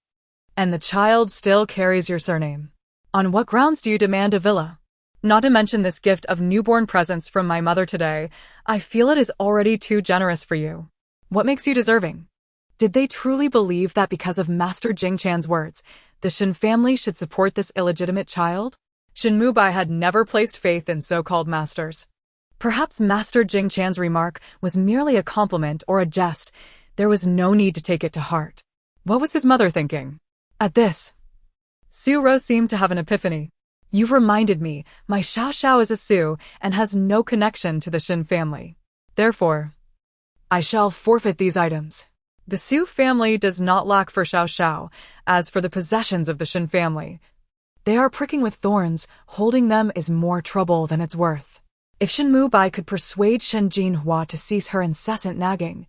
And the child still carries your surname. On what grounds do you demand a villa? Not to mention this gift of newborn presents from my mother today, I feel it is already too generous for you. What makes you deserving?" Did they truly believe that because of Master Jingchan's words, the Shin family should support this illegitimate child? Shin Mubai had never placed faith in so-called masters. Perhaps Master Jingchan's remark was merely a compliment or a jest. There was no need to take it to heart. What was his mother thinking? At this, Su Ro seemed to have an epiphany. "You've reminded me, my Xiaoxiao is a Su and has no connection to the Shin family. Therefore, I shall forfeit these items. The Su family does not lack for Xiaoxiao. As for the possessions of the Shin family, they are pricking with thorns. Holding them is more trouble than it's worth." If Shin Mubai could persuade Shin Jinhua to cease her incessant nagging,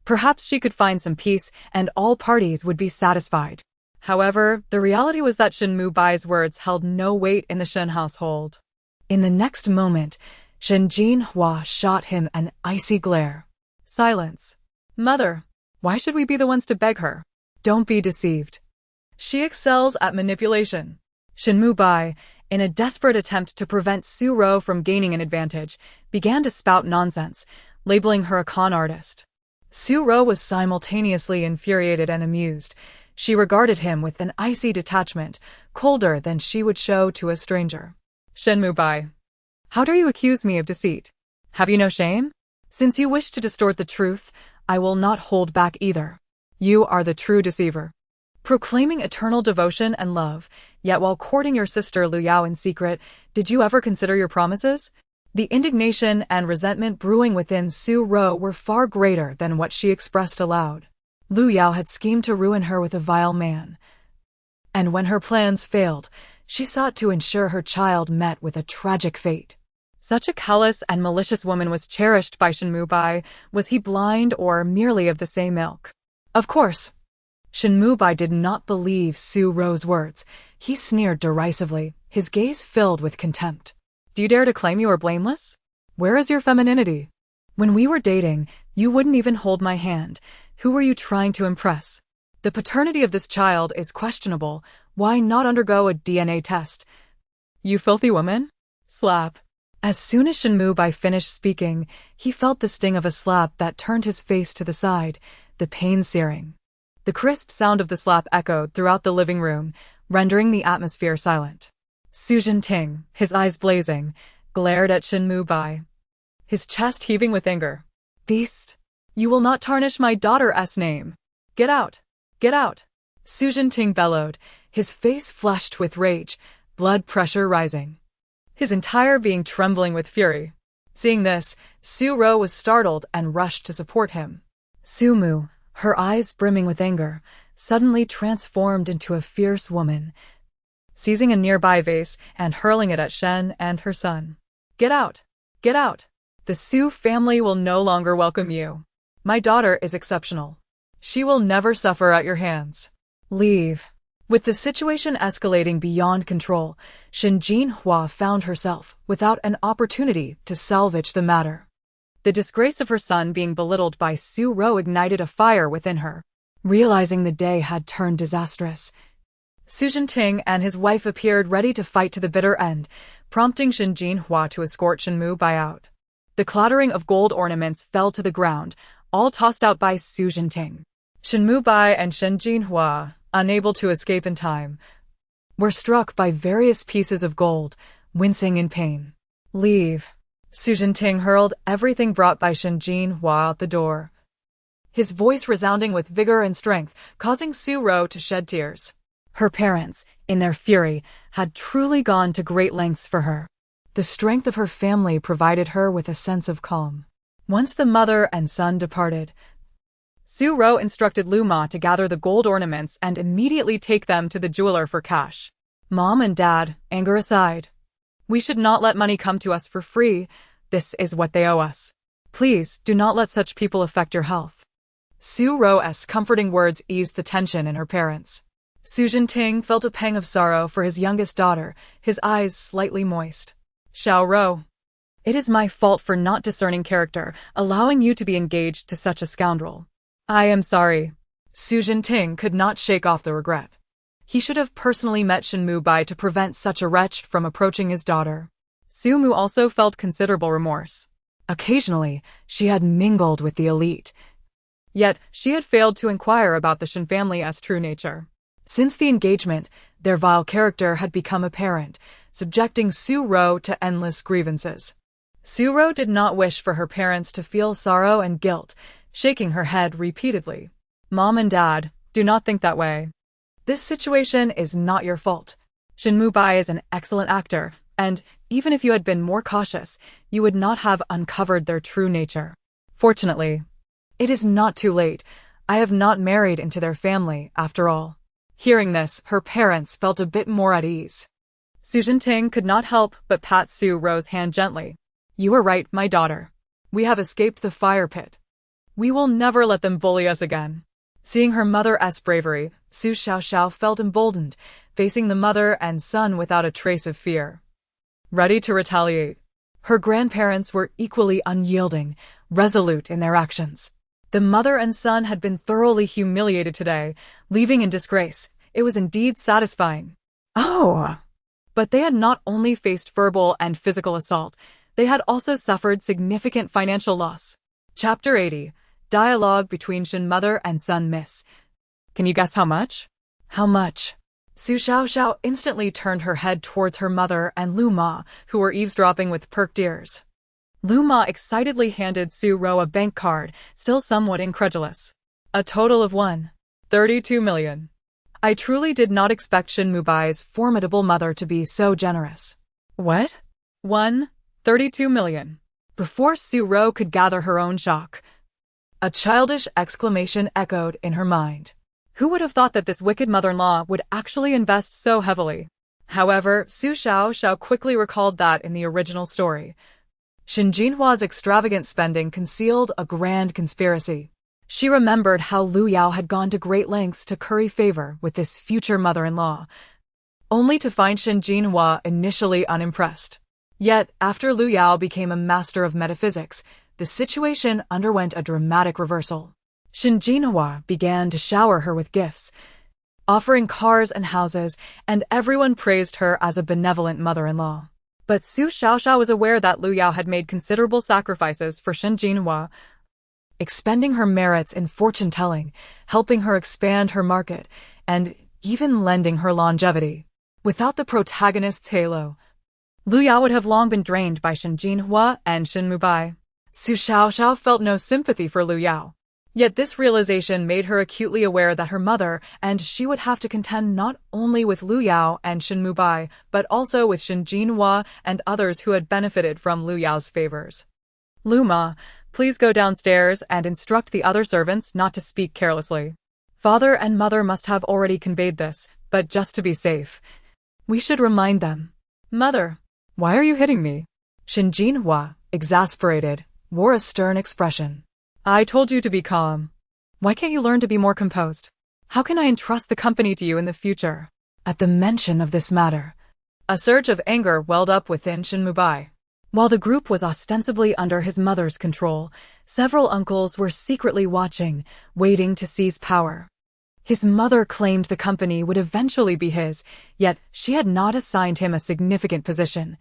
perhaps she could find some peace and all parties would be satisfied. However, the reality was that Shin Mubai's words held no weight in the Shin household. In the next moment, Shin Jinhua shot him an icy glare. "Silence. Mother, why should we be the ones to beg her? Don't be deceived. She excels at manipulation." Shin Mubai, in a desperate attempt to prevent Su Ro from gaining an advantage, began to spout nonsense, labeling her a con artist. Su Ro was simultaneously infuriated and amused. She regarded him with an icy detachment, colder than she would show to a stranger. "Shin Mubai, how dare you accuse me of deceit? Have you no shame? Since you wish to distort the truth, I will not hold back either. You are the true deceiver. Proclaiming eternal devotion and love, yet while courting your sister Lu Yao in secret, did you ever consider your promises?" The indignation and resentment brewing within Su Ro were far greater than what she expressed aloud. Lu Yao had schemed to ruin her with a vile man, and when her plans failed, she sought to ensure her child met with a tragic fate. Such a callous and malicious woman was cherished by Shin Mubai. Was he blind or merely of the same ilk? Of course, Shin Mubai did not believe Su Ro's words. He sneered derisively, his gaze filled with contempt. "Do you dare to claim you are blameless? Where is your femininity? When we were dating, you wouldn't even hold my hand. Who were you trying to impress? The paternity of this child is questionable. Why not undergo a DNA test? You filthy woman? Slap. As soon as Shin Mubai finished speaking, he felt the sting of a slap that turned his face to the side, the pain searing. The crisp sound of the slap echoed throughout the living room, rendering the atmosphere silent. Su Xiaoxiao, his eyes blazing, glared at Shin Mubai, his chest heaving with anger. Beast! You will not tarnish my daughter's name! Get out! Get out! Su Xiaoxiao bellowed, his face flushed with rage, blood pressure rising, his entire being trembling with fury. Seeing this, Su Ro was startled and rushed to support him. Su Mu, her eyes brimming with anger, suddenly transformed into a fierce woman, seizing a nearby vase and hurling it at Shen and her son. Get out! Get out! The Su family will no longer welcome you. My daughter is exceptional. She will never suffer at your hands. Leave. With the situation escalating beyond control, Shin Jinhua found herself without an opportunity to salvage the matter. The disgrace of her son being belittled by Su Ro ignited a fire within her. Realizing the day had turned disastrous, Su Xiaoxiao and his wife appeared ready to fight to the bitter end, prompting Shin Jinhua to escort Shin Mubai out. The clattering of gold ornaments fell to the ground, all tossed out by Su Xiaoxiao. Shin Mubai and Shin Jinhua, unable to escape in time, were struck by various pieces of gold, wincing in pain. Leave. Su Xiaoxiao hurled everything brought by Shin Jinhua out the door, his voice resounding with vigor and strength, causing Su Ro to shed tears. Her parents, in their fury, had truly gone to great lengths for her. The strength of her family provided her with a sense of calm. Once the mother and son departed, Su Ro instructed Lu Ma to gather the gold ornaments and immediately take them to the jeweler for cash. Mom and Dad, anger aside, we should not let money come to us for free. This is what they owe us. Please do not let such people affect your health. Su Ro's comforting words eased the tension in her parents. Su Xiaoxiao felt a pang of sorrow for his youngest daughter, his eyes slightly moist. Xiao Ro, it is my fault for not discerning character, allowing you to be engaged to such a scoundrel. I am sorry. Su Xiaoxiao could not shake off the regret. He should have personally met Shin Mubai to prevent such a wretch from approaching his daughter. Su Mu also felt considerable remorse. Occasionally, she had mingled with the elite. Yet, she had failed to inquire about the Shin family's true nature. Since the engagement, their vile character had become apparent, subjecting Su Ro to endless grievances. Su Ro did not wish for her parents to feel sorrow and guilt, shaking her head repeatedly. Mom and Dad, do not think that way. This situation is not your fault. Shin Mubai is an excellent actor, and even if you had been more cautious, you would not have uncovered their true nature. Fortunately, it is not too late. I have not married into their family, after all. Hearing this, her parents felt a bit more at ease. Su Xiaoxiao could not help but pat Su Ro's hand gently. You are right, my daughter. We have escaped the fire pit. We will never let them bully us again. Seeing her mother's bravery, Su Xiaoxiao felt emboldened, facing the mother and son without a trace of fear. Ready to retaliate. Her grandparents were equally unyielding, resolute in their actions. The mother and son had been thoroughly humiliated today, leaving in disgrace. It was indeed satisfying. Oh! But they had not only faced verbal and physical assault, they had also suffered significant financial loss. Chapter 80. Dialogue between Shin mother and son miss. Can you guess how much? How much? Su Xiaoxiao instantly turned her head towards her mother and Lu Ma, who were eavesdropping with perked ears. Lu Ma excitedly handed Su Ro a bank card, still somewhat incredulous. A total of 1.32 million. I truly did not expect Shin Mubai's formidable mother to be so generous. What? 1.32 million. Before Su Ro could gather her own shock, a childish exclamation echoed in her mind. Who would have thought that this wicked mother-in-law would actually invest so heavily? However, Su Xiaoxiao quickly recalled that in the original story, Shin Jinhua's extravagant spending concealed a grand conspiracy. She remembered how Lu Yao had gone to great lengths to curry favor with this future mother-in-law, only to find Shin Jinhua initially unimpressed. Yet, after Lu Yao became a master of metaphysics, the situation underwent a dramatic reversal. Shin Mubai began to shower her with gifts, offering cars and houses, and everyone praised her as a benevolent mother-in-law. But Su Xiaoxiao was aware that Lu Yao had made considerable sacrifices for Shin Mubai, expending her merits in fortune-telling, helping her expand her market, and even lending her longevity. Without the protagonist's halo, Lu Yao would have long been drained by Shin Mubai and Shin Mubai. Su Xiaoxiao felt no sympathy for Lu Yao. Yet this realization made her acutely aware that her mother and she would have to contend not only with Lu Yao and Shin Mubai, but also with Shin Mubai and others who had benefited from Lu Yao's favors. Luma, please go downstairs and instruct the other servants not to speak carelessly. Father and mother must have already conveyed this, but just to be safe, we should remind them. Mother, why are you hitting me? Shin Mubai, exasperated, wore a stern expression. I told you to be calm. Why can't you learn to be more composed? How can I entrust the company to you in the future? At the mention of this matter, a surge of anger welled up within Shin Mubai. While the group was ostensibly under his mother's control, several uncles were secretly watching, waiting to seize power. His mother claimed the company would eventually be his, yet she had not assigned him a significant position,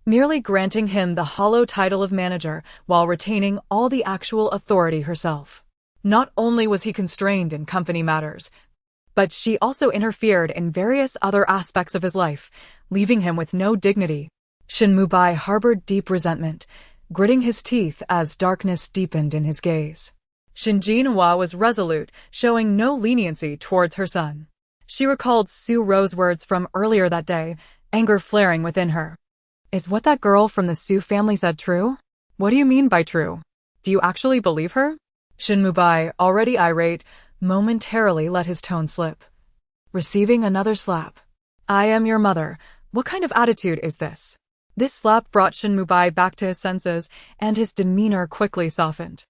merely granting him the hollow title of manager while retaining all the actual authority herself. Not only was he constrained in company matters, but she also interfered in various other aspects of his life, leaving him with no dignity. Shin Mubai harbored deep resentment, gritting his teeth as darkness deepened in his gaze. Shin Mubai was resolute, showing no leniency towards her son. She recalled Su Ro's words from earlier that day, anger flaring within her. Is what that girl from the Su family said true? What do you mean by true? Do you actually believe her? Shin Mubai, already irate, momentarily let his tone slip, receiving another slap. I am your mother. What kind of attitude is this? This slap brought Shin Mubai back to his senses, and his demeanor quickly softened.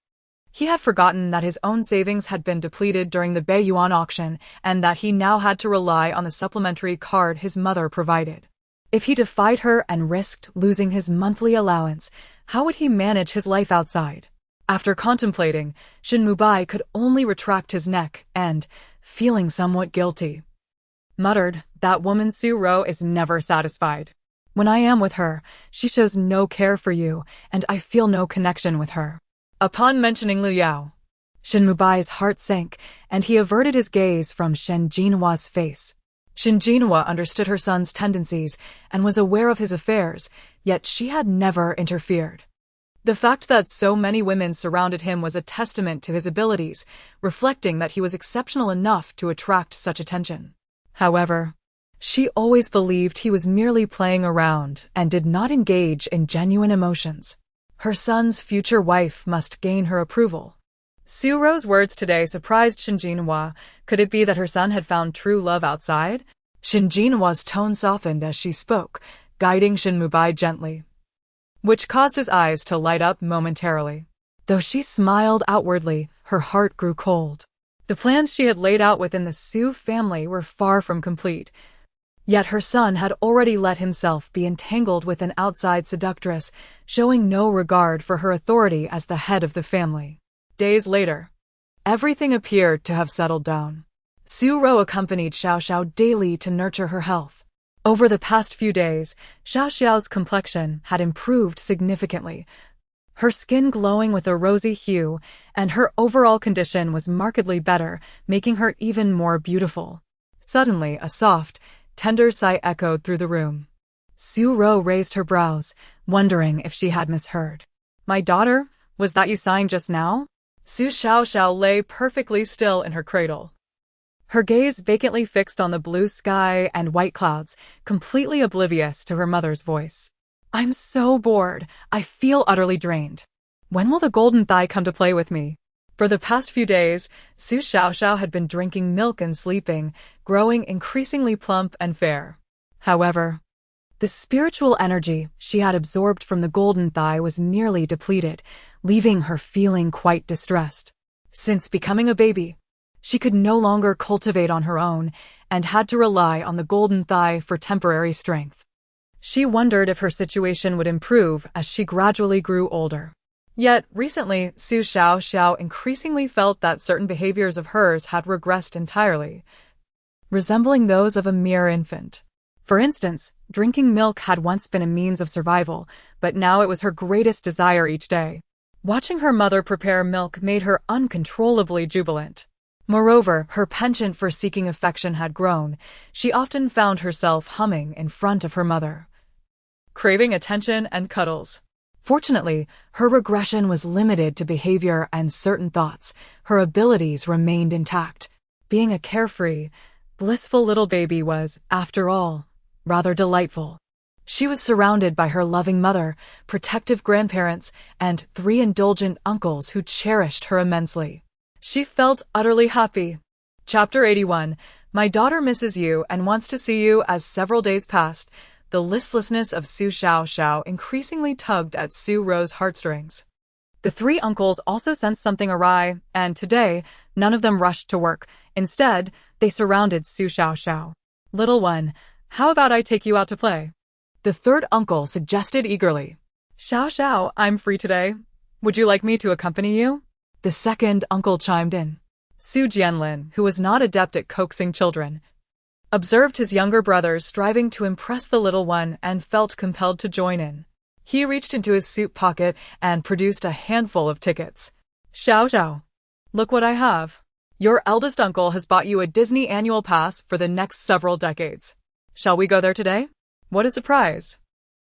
He had forgotten that his own savings had been depleted during the Beiyuan auction, and that he now had to rely on the supplementary card his mother provided. If he defied her and risked losing his monthly allowance, how would he manage his life outside? After contemplating, Shin Mubai could only retract his neck and, feeling somewhat guilty, muttered, that woman Su Ro is never satisfied. When I am with her, she shows no care for you, and I feel no connection with her. Upon mentioning Lu Yao, Shin Mubai's heart sank, and he averted his gaze from Shin Muai's face. Shin Mubai understood her son's tendencies and was aware of his affairs, yet she had never interfered. The fact that so many women surrounded him was a testament to his abilities, reflecting that he was exceptional enough to attract such attention. However, she always believed he was merely playing around and did not engage in genuine emotions. Her son's future wife must gain her approval. Su Ro's words today surprised Shin Mubai. Could it be that her son had found true love outside? Shin Muai's tone softened as she spoke, guiding Shin Mubai gently, which caused his eyes to light up momentarily. Though she smiled outwardly, her heart grew cold. The plans she had laid out within the Su family were far from complete. Yet her son had already let himself be entangled with an outside seductress, showing no regard for her authority as the head of the family. Days later, everything appeared to have settled down. Su Ro accompanied Xiaoxiao daily to nurture her health. Over the past few days, Xiaoxiao's complexion had improved significantly, her skin glowing with a rosy hue, and her overall condition was markedly better, making her even more beautiful. Suddenly, a soft, tender sigh echoed through the room. Su Ro raised her brows, wondering if she had misheard. My daughter, was that you signed just now? Su Xiaoxiao lay perfectly still in her cradle, her gaze vacantly fixed on the blue sky and white clouds, completely oblivious to her mother's voice. I'm so bored. I feel utterly drained. When will the golden thigh come to play with me? For the past few days, Su Xiaoxiao had been drinking milk and sleeping, growing increasingly plump and fair. However, the spiritual energy she had absorbed from the golden thigh was nearly depleted, leaving her feeling quite distressed. Since becoming a baby, she could no longer cultivate on her own and had to rely on the golden thigh for temporary strength. She wondered if her situation would improve as she gradually grew older. Yet, recently, Su Xiaoxiao increasingly felt that certain behaviors of hers had regressed entirely, resembling those of a mere infant. For instance, drinking milk had once been a means of survival, but now it was her greatest desire each day. Watching her mother prepare milk made her uncontrollably jubilant. Moreover, her penchant for seeking affection had grown. She often found herself humming in front of her mother, craving attention and cuddles. Fortunately, her regression was limited to behavior and certain thoughts. Her abilities remained intact. Being a carefree, blissful little baby was, after all, rather delightful. She was surrounded by her loving mother, protective grandparents, and 3 indulgent uncles who cherished her immensely. She felt utterly happy. Chapter 81. My daughter misses you and wants to see you. As several days passed, the listlessness of Su Xiaoxiao increasingly tugged at Su Ro's heartstrings. The 3 uncles also sensed something awry, and today, none of them rushed to work. Instead, they surrounded Su Xiaoxiao. Little one, how about I take you out to play? The 3rd uncle suggested eagerly. Xiaoxiao, I'm free today. Would you like me to accompany you? The 2nd uncle chimed in. Su Jianlin, who was not adept at coaxing children, observed his younger brothers striving to impress the little one and felt compelled to join in. He reached into his suit pocket and produced a handful of tickets. Xiaoxiao, look what I have. Your eldest uncle has bought you a Disney annual pass for the next several decades. Shall we go there today? What a surprise.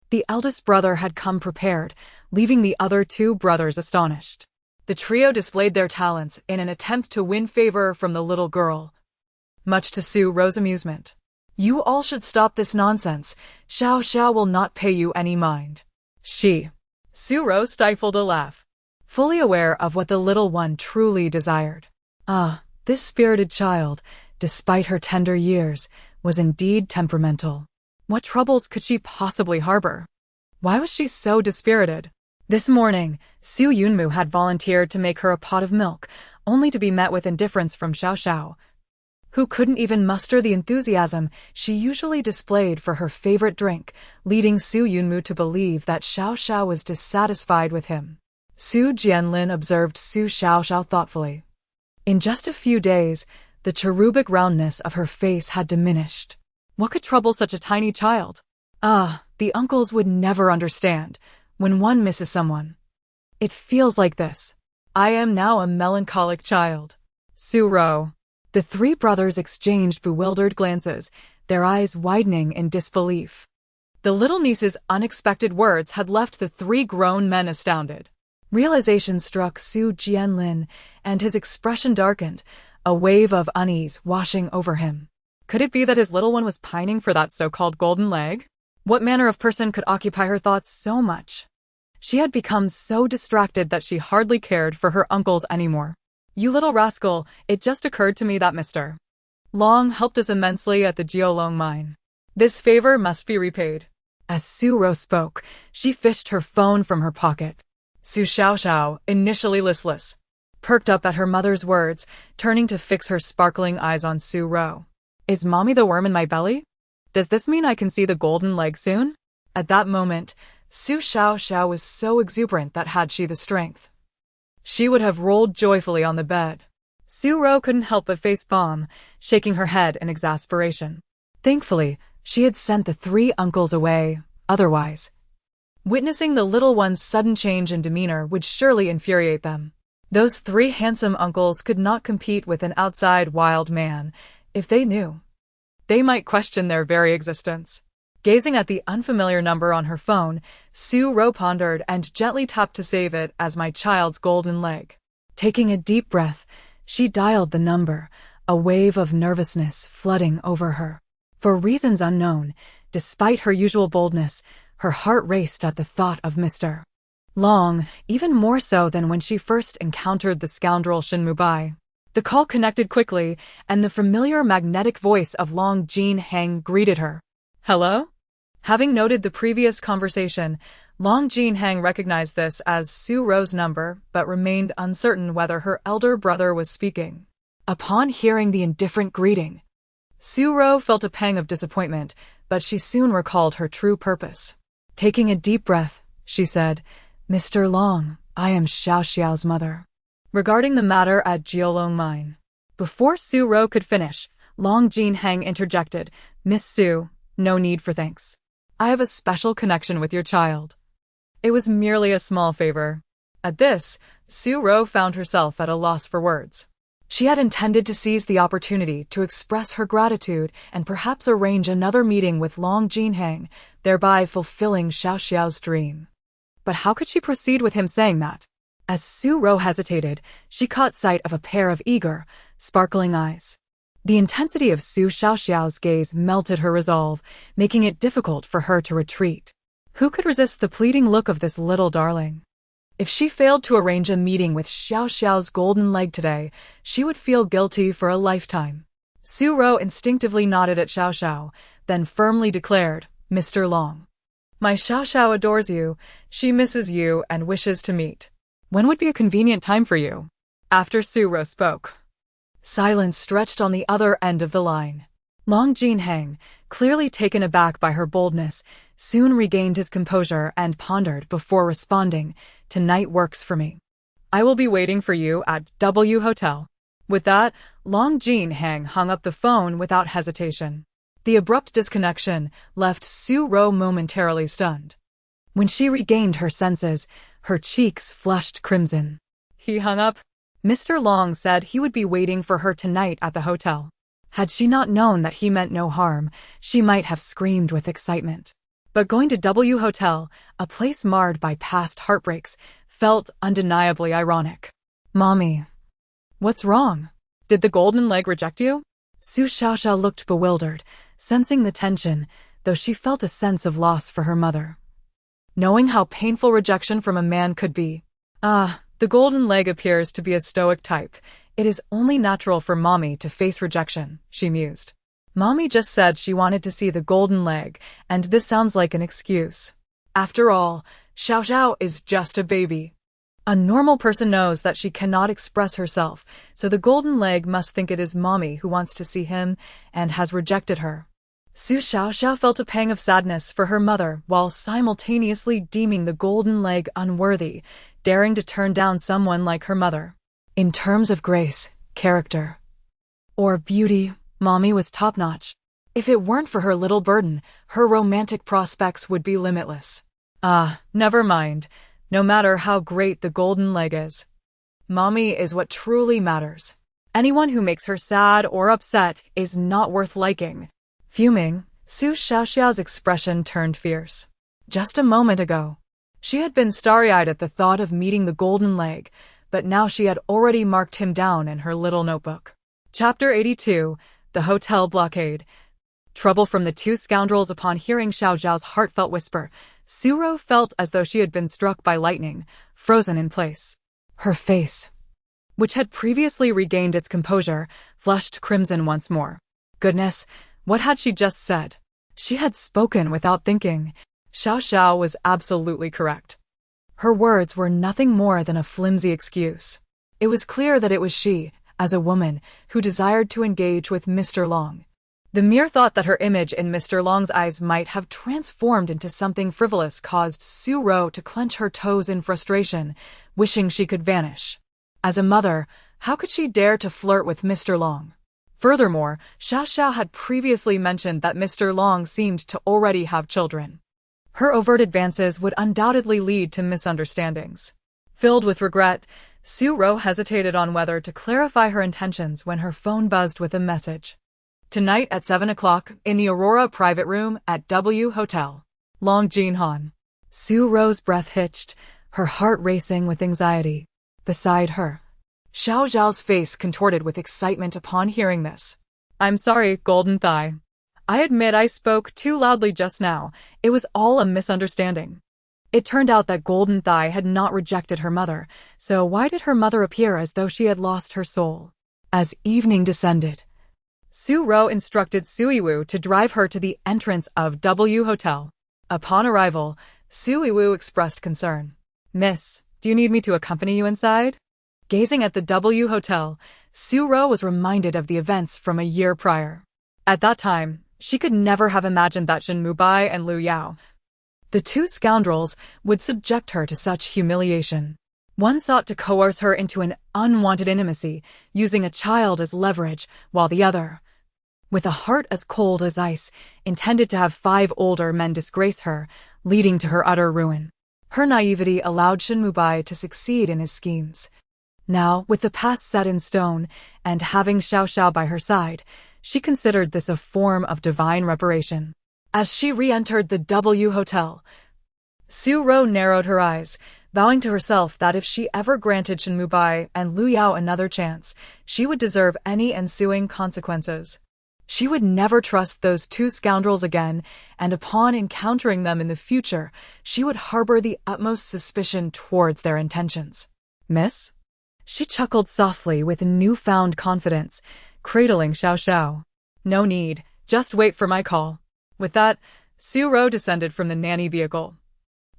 The eldest brother had come prepared, leaving the other 2 brothers astonished. The trio displayed their talents in an attempt to win favor from the little girl, much to Su Ro's amusement. You all should stop this nonsense. Xiaoxiao will not pay you any mind. Su Ro stifled a laugh, fully aware of what the little one truly desired. Ah, this spirited child, despite her tender years, was indeed temperamental. What troubles could she possibly harbor? Why was she so dispirited? This morning, Su Yunmu had volunteered to make her a pot of milk, only to be met with indifference from Xiaoxiao, who couldn't even muster the enthusiasm she usually displayed for her favorite drink, leading Su Yunmu to believe that Xiaoxiao was dissatisfied with him. Su Jianlin observed Su Xiaoxiao thoughtfully. In just a few days, the cherubic roundness of her face had diminished. What could trouble such a tiny child? Ah, the uncles would never understand. When one misses someone, it feels like this. I am now a melancholic child. Su Ro. The 3 brothers exchanged bewildered glances, their eyes widening in disbelief. The little niece's unexpected words had left the 3 grown men astounded. Realization struck Su Jianlin, and his expression darkened, a wave of unease washing over him. Could it be that his little one was pining for that so-called golden leg? What manner of person could occupy her thoughts so much? She had become so distracted that she hardly cared for her uncles anymore. You little rascal, it just occurred to me that Mr. Long helped us immensely at the Jiolong mine. This favor must be repaid. As Su Ro spoke, she fished her phone from her pocket. Su Xiaoxiao, initially listless, perked up at her mother's words, turning to fix her sparkling eyes on Su Ro. Is mommy the worm in my belly? Does this mean I can see the golden leg soon? At that moment, Su Xiaoxiao was so exuberant that had she the strength, she would have rolled joyfully on the bed. Su Ro couldn't help but face palm, shaking her head in exasperation. Thankfully, she had sent the 3 uncles away, otherwise, witnessing the little one's sudden change in demeanor would surely infuriate them. Those 3 handsome uncles could not compete with an outside wild man. If they knew, they might question their very existence. Gazing at the unfamiliar number on her phone, Su Ro pondered and gently tapped to save it as my child's golden leg. Taking a deep breath, she dialed the number, a wave of nervousness flooding over her. For reasons unknown, despite her usual boldness, her heart raced at the thought of Mr. Long, even more so than when she first encountered the scoundrel Shin Mubai. The call connected quickly, and the familiar magnetic voice of Long Jinhang greeted her. Hello? Having noted the previous conversation, Long Jinhang recognized this as Su Ro's number, but remained uncertain whether her elder brother was speaking. Upon hearing the indifferent greeting, Su Ro felt a pang of disappointment, but she soon recalled her true purpose. Taking a deep breath, she said, Mr. Long, I am Xiaoxiao's mother. Regarding the matter at Jiolong Mine. Before Su Ro could finish, Long Jinheng interjected, Miss Su, no need for thanks. I have a special connection with your child. It was merely a small favor. At this, Su Ro found herself at a loss for words. She had intended to seize the opportunity to express her gratitude and perhaps arrange another meeting with Long Jinheng, thereby fulfilling Xiaoxiao's dream. But how could she proceed with him saying that? As Su Ro hesitated, she caught sight of a pair of eager, sparkling eyes. The intensity of Su Xiaoxiao's gaze melted her resolve, making it difficult for her to retreat. Who could resist the pleading look of this little darling? If she failed to arrange a meeting with Xiaoxiao's golden leg today, she would feel guilty for a lifetime. Su Ro instinctively nodded at Xiaoxiao, then firmly declared, Mr. Long. My Xiaoxiao adores you, she misses you and wishes to meet. When would be a convenient time for you? After Su Ro spoke. Silence stretched on the other end of the line. Long Jinheng, clearly taken aback by her boldness, soon regained his composure and pondered before responding, Tonight works for me. I will be waiting for you at W Hotel. With that, Long Jinheng hung up the phone without hesitation. The abrupt disconnection left Su Ro momentarily stunned. When she regained her senses, her cheeks flushed crimson. He hung up. Mr. Long said he would be waiting for her tonight at the hotel. Had she not known that he meant no harm, she might have screamed with excitement. But going to W Hotel, a place marred by past heartbreaks, felt undeniably ironic. Mommy. What's wrong? Did the golden leg reject you? Su Xiaoxiao looked bewildered, sensing the tension, though she felt a sense of loss for her mother. Knowing how painful rejection from a man could be. The golden leg appears to be a stoic type. It is only natural for Mommy to face rejection, she mused. Mommy just said she wanted to see the golden leg, and this sounds like an excuse. After all, Xiaoxiao is just a baby. A normal person knows that she cannot express herself, so the golden leg must think it is Mommy who wants to see him and has rejected her. Su Xiaoxiao felt a pang of sadness for her mother while simultaneously deeming the golden leg unworthy, daring to turn down someone like her mother. In terms of grace, character, or beauty, Mommy was top-notch. If it weren't for her little burden, her romantic prospects would be limitless. Never mind. No matter how great the golden leg is. Mommy is what truly matters. Anyone who makes her sad or upset is not worth liking. Fuming, Su Xiaoxiao's expression turned fierce. Just a moment ago, she had been starry-eyed at the thought of meeting the golden leg, but now she had already marked him down in her little notebook. Chapter 82, The Hotel Blockade. Trouble from the two scoundrels. Upon hearing Xiaoxiao's heartfelt whisper, Su Ro felt as though she had been struck by lightning, frozen in place. Her face, which had previously regained its composure, flushed crimson once more. Goodness, what had she just said? She had spoken without thinking. Xiaoxiao was absolutely correct. Her words were nothing more than a flimsy excuse. It was clear that it was she, as a woman, who desired to engage with Mr. Long. The mere thought that her image in Mr. Long's eyes might have transformed into something frivolous caused Su Ro to clench her toes in frustration, wishing she could vanish. As a mother, how could she dare to flirt with Mr. Long? Furthermore, Xiaoxiao had previously mentioned that Mr. Long seemed to already have children. Her overt advances would undoubtedly lead to misunderstandings. Filled with regret, Su Ro hesitated on whether to clarify her intentions when her phone buzzed with a message. Tonight at 7 o'clock, in the Aurora private room at W Hotel. Long Jinhan. Su Ro's breath hitched, her heart racing with anxiety. Beside her, Xiaoxiao's face contorted with excitement upon hearing this. I'm sorry, Golden Thigh. I admit I spoke too loudly just now. It was all a misunderstanding. It turned out that Golden Thigh had not rejected her mother, so why did her mother appear as though she had lost her soul? As evening descended, Su Ro instructed Suiwu to drive her to the entrance of W Hotel. Upon arrival, Suiwu expressed concern. Miss, do you need me to accompany you inside? Gazing at the W Hotel, Su Ro was reminded of the events from a year prior. At that time, she could never have imagined that Shin Mubai and Liu Yao, the two scoundrels, would subject her to such humiliation. One sought to coerce her into an unwanted intimacy, using a child as leverage, while the other, with a heart as cold as ice, intended to have 5 older men disgrace her, leading to her utter ruin. Her naivety allowed Shin Mubai to succeed in his schemes. Now, with the past set in stone, and having Xiaoxiao by her side, she considered this a form of divine reparation. As she re-entered the W Hotel, Su Ro narrowed her eyes, vowing to herself that if she ever granted Shin Mubai and Lu Yao another chance, she would deserve any ensuing consequences. She would never trust those 2 scoundrels again, and upon encountering them in the future, she would harbor the utmost suspicion towards their intentions. Miss? She chuckled softly with newfound confidence, cradling Xiaoxiao. No need, just wait for my call. With that, Su Ro descended from the nanny vehicle,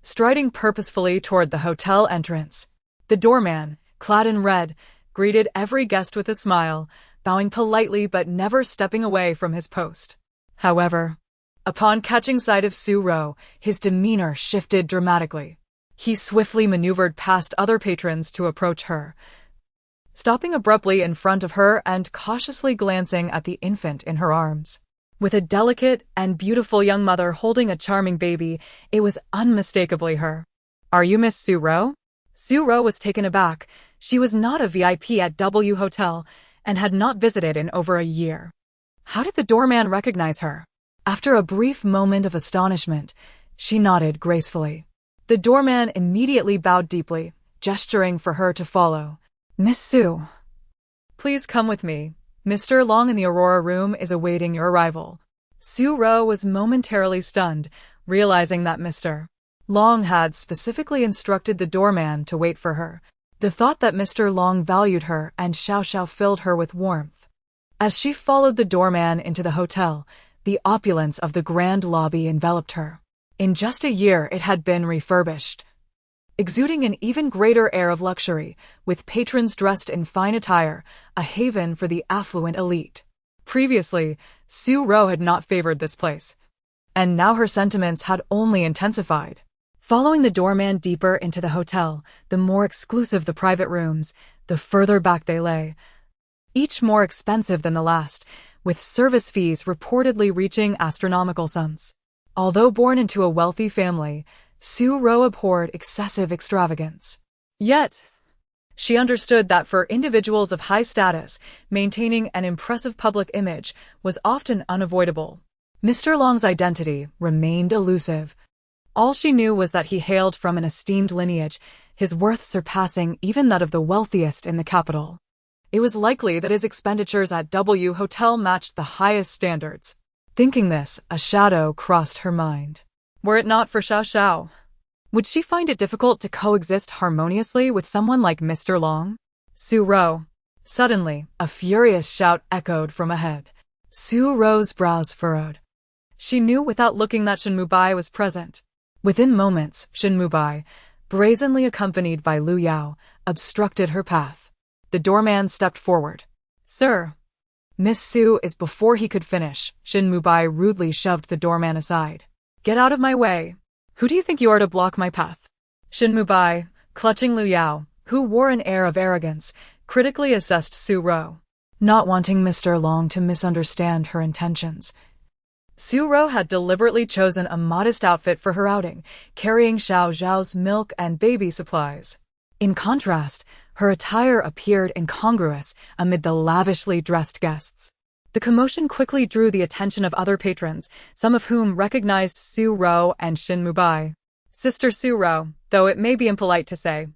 striding purposefully toward the hotel entrance. The doorman, clad in red, greeted every guest with a smile, bowing politely but never stepping away from his post. However, upon catching sight of Su Ro, his demeanor shifted dramatically. He swiftly maneuvered past other patrons to approach her, stopping abruptly in front of her and cautiously glancing at the infant in her arms. With a delicate and beautiful young mother holding a charming baby, it was unmistakably her. "Are you Miss Su Ro?" Su Ro was taken aback. She was not a VIP at W Hotel and had not visited in over a year. How did the doorman recognize her? After a brief moment of astonishment, she nodded gracefully. The doorman immediately bowed deeply, gesturing for her to follow. "Miss Su, please come with me. Mr. Long in the Aurora room is awaiting your arrival." Su Ro was momentarily stunned, realizing that Mr. Long had specifically instructed the doorman to wait for her. The thought that Mr. Long valued her and Xiaoxiao filled her with warmth. As she followed the doorman into the hotel, the opulence of the grand lobby enveloped her. In just a year it had been refurbished, exuding an even greater air of luxury, with patrons dressed in fine attire, a haven for the affluent elite. Previously, Su Ro had not favored this place, and now her sentiments had only intensified. Following the doorman deeper into the hotel, the more exclusive the private rooms, the further back they lay, each more expensive than the last, with service fees reportedly reaching astronomical sums. Although born into a wealthy family, Su Ro abhorred excessive extravagance. Yet, she understood that for individuals of high status, maintaining an impressive public image was often unavoidable. Mr. Long's identity remained elusive. All she knew was that he hailed from an esteemed lineage, his worth surpassing even that of the wealthiest in the capital. It was likely that his expenditures at W Hotel matched the highest standards. Thinking this, a shadow crossed her mind. Were it not for Xiaoxiao, would she find it difficult to coexist harmoniously with someone like Mr. Long? Su Ro. Suddenly, a furious shout echoed from ahead. Su Ro's brows furrowed. She knew without looking that Shin Mubai was present. Within moments, Shin Mubai, brazenly accompanied by Lu Yao, obstructed her path. The doorman stepped forward. "Sir." "Miss Su is." Before he could finish, Shin Mubai rudely shoved the doorman aside. "Get out of my way. Who do you think you are to block my path?" Shin Mubai, clutching Lu Yao, who wore an air of arrogance, critically assessed Su Ro. Not wanting Mr. Long to misunderstand her intentions, Su Ro had deliberately chosen a modest outfit for her outing, carrying Xiao Zhao's milk and baby supplies. In contrast, her attire appeared incongruous amid the lavishly dressed guests. The commotion quickly drew the attention of other patrons, some of whom recognized Su Ro and Shin Mubai. "Sister Su Ro, though it may be impolite to say,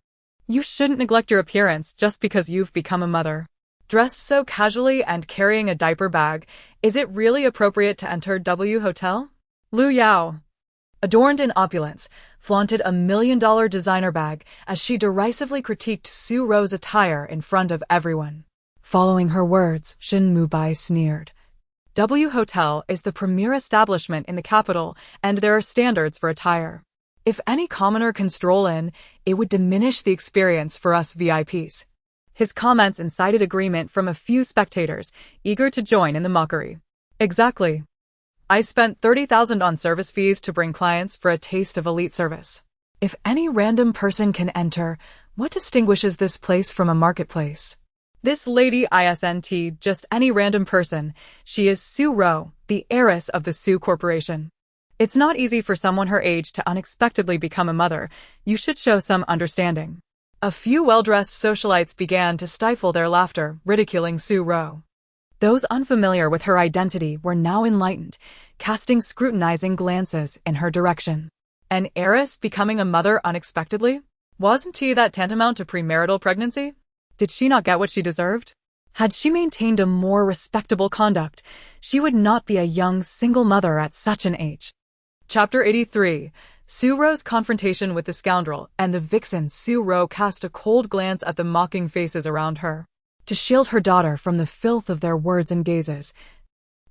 you shouldn't neglect your appearance just because you've become a mother. Dressed so casually and carrying a diaper bag, is it really appropriate to enter W Hotel?" Lu Yao, adorned in opulence, flaunted a $1 million designer bag as she derisively critiqued Su Ro's attire in front of everyone. Following her words, Shin Mubai sneered. W Hotel is the premier establishment in the capital, and there are standards for attire. If any commoner can stroll in, it would diminish the experience for us VIPs. His comments incited agreement from a few spectators, eager to join in the mockery. "Exactly. I spent 30,000 on service fees to bring clients for a taste of elite service. If any random person can enter, What distinguishes this place from a marketplace? This lady isn't just any random person. She is Su Ro, the heiress of the Su Corporation. It's not easy for someone her age to unexpectedly become a mother. You should show some understanding. A few well-dressed socialites began to stifle their laughter, ridiculing Su Ro. Those unfamiliar with her identity were now enlightened, casting scrutinizing glances in her direction. An heiress becoming a mother unexpectedly? Wasn't that tantamount to premarital pregnancy? Did she not get what she deserved? Had she maintained a more respectable conduct, she would not be a young single mother at such an age. Chapter 83. Su Ro's confrontation with the scoundrel and the vixen. Su Ro cast a cold glance at the mocking faces around her. To shield her daughter from the filth of their words and gazes,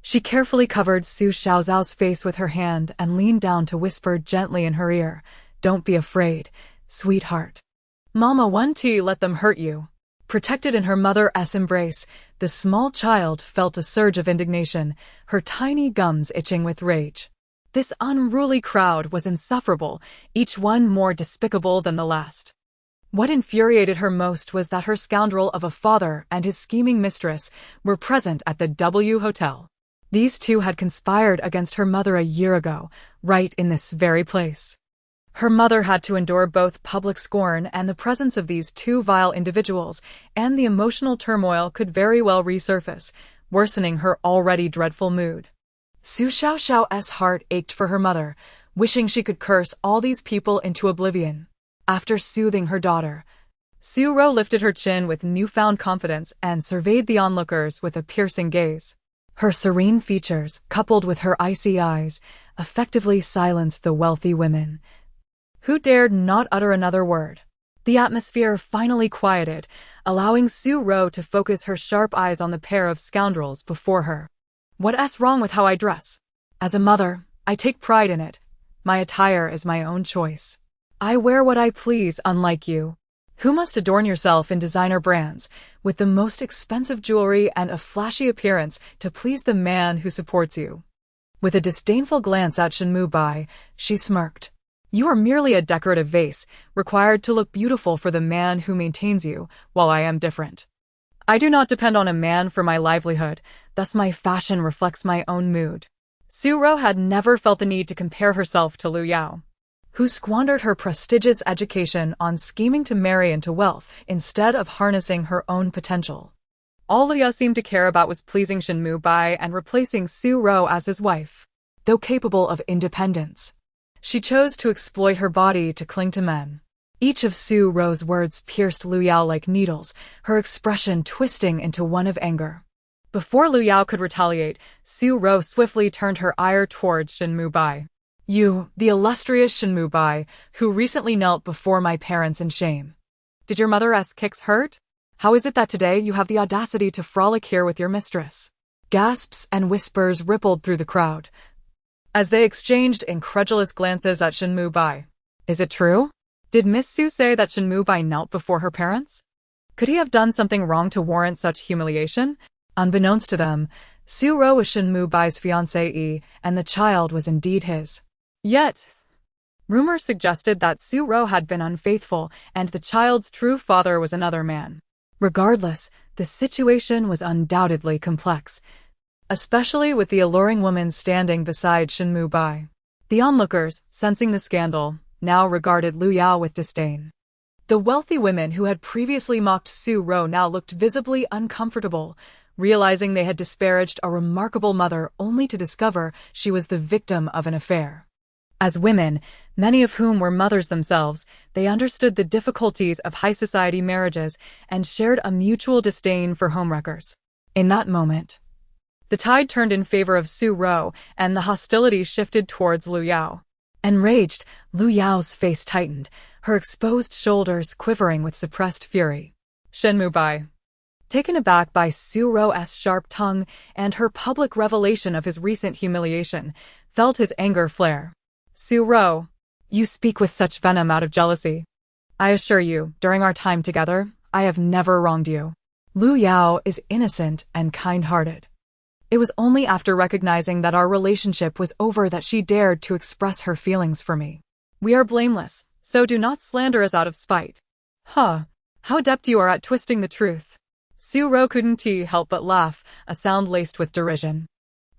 she carefully covered Su Xiaoxiao's face with her hand and leaned down to whisper gently in her ear, "Don't be afraid, sweetheart. Mama won't let them hurt you." Protected in her mother's embrace, the small child felt a surge of indignation, her tiny gums itching with rage. This unruly crowd was insufferable, each one more despicable than the last. What infuriated her most was that her scoundrel of a father and his scheming mistress were present at the W Hotel. These two had conspired against her mother a year ago, right in this very place. Her mother had to endure both public scorn and the presence of these two vile individuals, and the emotional turmoil could very well resurface, worsening her already dreadful mood. Su Xiaoxiao's heart ached for her mother, wishing she could curse all these people into oblivion. After soothing her daughter, Su Ro lifted her chin with newfound confidence and surveyed the onlookers with a piercing gaze. Her serene features, coupled with her icy eyes, effectively silenced the wealthy women, who dared not utter another word. The atmosphere finally quieted, allowing Su Ro to focus her sharp eyes on the pair of scoundrels before her. "What's wrong with how I dress? As a mother, I take pride in it. My attire is my own choice. I wear what I please, unlike you, who must adorn yourself in designer brands, with the most expensive jewelry and a flashy appearance to please the man who supports you." With a disdainful glance at Shin Mubai, she smirked. "You are merely a decorative vase, required to look beautiful for the man who maintains you, while I am different. I do not depend on a man for my livelihood, thus my fashion reflects my own mood." Su Ro had never felt the need to compare herself to Liu Yao, who squandered her prestigious education on scheming to marry into wealth instead of harnessing her own potential. All Liu Yao seemed to care about was pleasing Shin Mubai and replacing Su Ro as his wife. Though capable of independence, she chose to exploit her body to cling to men. Each of Su Ro's words pierced Liu Yao like needles, her expression twisting into one of anger. Before Liu Yao could retaliate, Su Ro swiftly turned her ire towards Shin Mubai. "You, the illustrious Shin Mubai, who recently knelt before my parents in shame. Did your mother's kicks hurt? How is it that today you have the audacity to frolic here with your mistress?" Gasps and whispers rippled through the crowd, as they exchanged incredulous glances at Shin Mubai. Is it true? Did Miss Su say that Shin Mubai knelt before her parents? Could he have done something wrong to warrant such humiliation? Unbeknownst to them, Su Ro was Shin Mubai's fiancé, and the child was indeed his. Yet, rumors suggested that Su Ro had been unfaithful and the child's true father was another man. Regardless, the situation was undoubtedly complex, especially with the alluring woman standing beside Shin Mubai. The onlookers, sensing the scandal, now regarded Liu Yao with disdain. The wealthy women who had previously mocked Su Ro now looked visibly uncomfortable, realizing they had disparaged a remarkable mother only to discover she was the victim of an affair. As women, many of whom were mothers themselves, they understood the difficulties of high society marriages and shared a mutual disdain for homewreckers. In that moment, the tide turned in favor of Su Ro, and the hostility shifted towards Liu Yao. Enraged, Liu Yao's face tightened, her exposed shoulders quivering with suppressed fury. Shin Mubai, taken aback by Su Ro's sharp tongue and her public revelation of his recent humiliation, felt his anger flare. "Su Ro, you speak with such venom out of jealousy. I assure you, during our time together, I have never wronged you. Liu Yao is innocent and kind-hearted. It was only after recognizing that our relationship was over that she dared to express her feelings for me. We are blameless, so do not slander us out of spite." Huh. How adept you are at twisting the truth. Su Ro couldn't help but laugh, a sound laced with derision.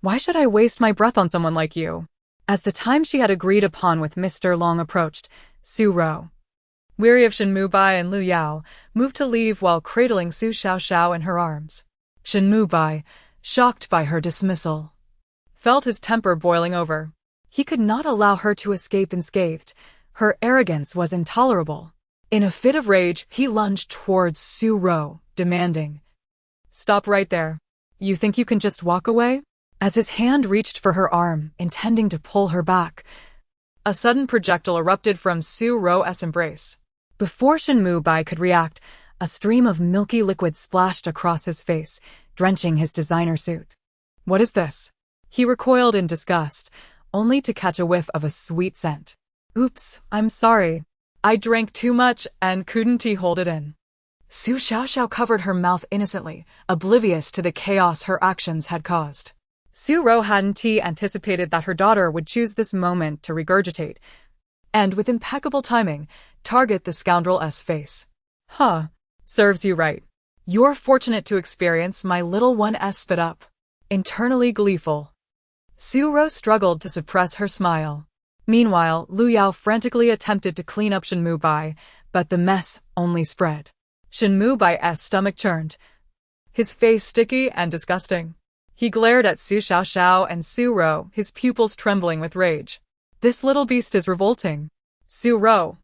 Why should I waste my breath on someone like you? As the time she had agreed upon with Mr. Long approached, Su Ro, weary of Shin Mubai and Lu Yao, moved to leave while cradling Su Xiaoxiao in her arms. Shin Mubai, shocked by her dismissal, felt his temper boiling over. He could not allow her to escape unscathed. Her arrogance was intolerable. In a fit of rage, he lunged towards Su Ro, demanding, "Stop right there. You think you can just walk away?" As his hand reached for her arm, intending to pull her back, a sudden projectile erupted from Su Ro's embrace. Before Shin Mubai could react, a stream of milky liquid splashed across his face, drenching his designer suit. What is this? He recoiled in disgust, only to catch a whiff of a sweet scent. Oops, I'm sorry. I drank too much and couldn't hold it in. Su Xiaoxiao covered her mouth innocently, oblivious to the chaos her actions had caused. Su Ro hadn't anticipated that her daughter would choose this moment to regurgitate, and with impeccable timing, target the scoundrel's face. Huh. Serves you right. You're fortunate to experience my little one's spit up. Internally gleeful, Su Ro struggled to suppress her smile. Meanwhile, Lu Yao frantically attempted to clean up Shin Mubai, but the mess only spread. Shin Mubai's stomach churned, his face sticky and disgusting. He glared at Su Xiaoxiao and Su Ro, his pupils trembling with rage. This little beast is revolting. Su Ro,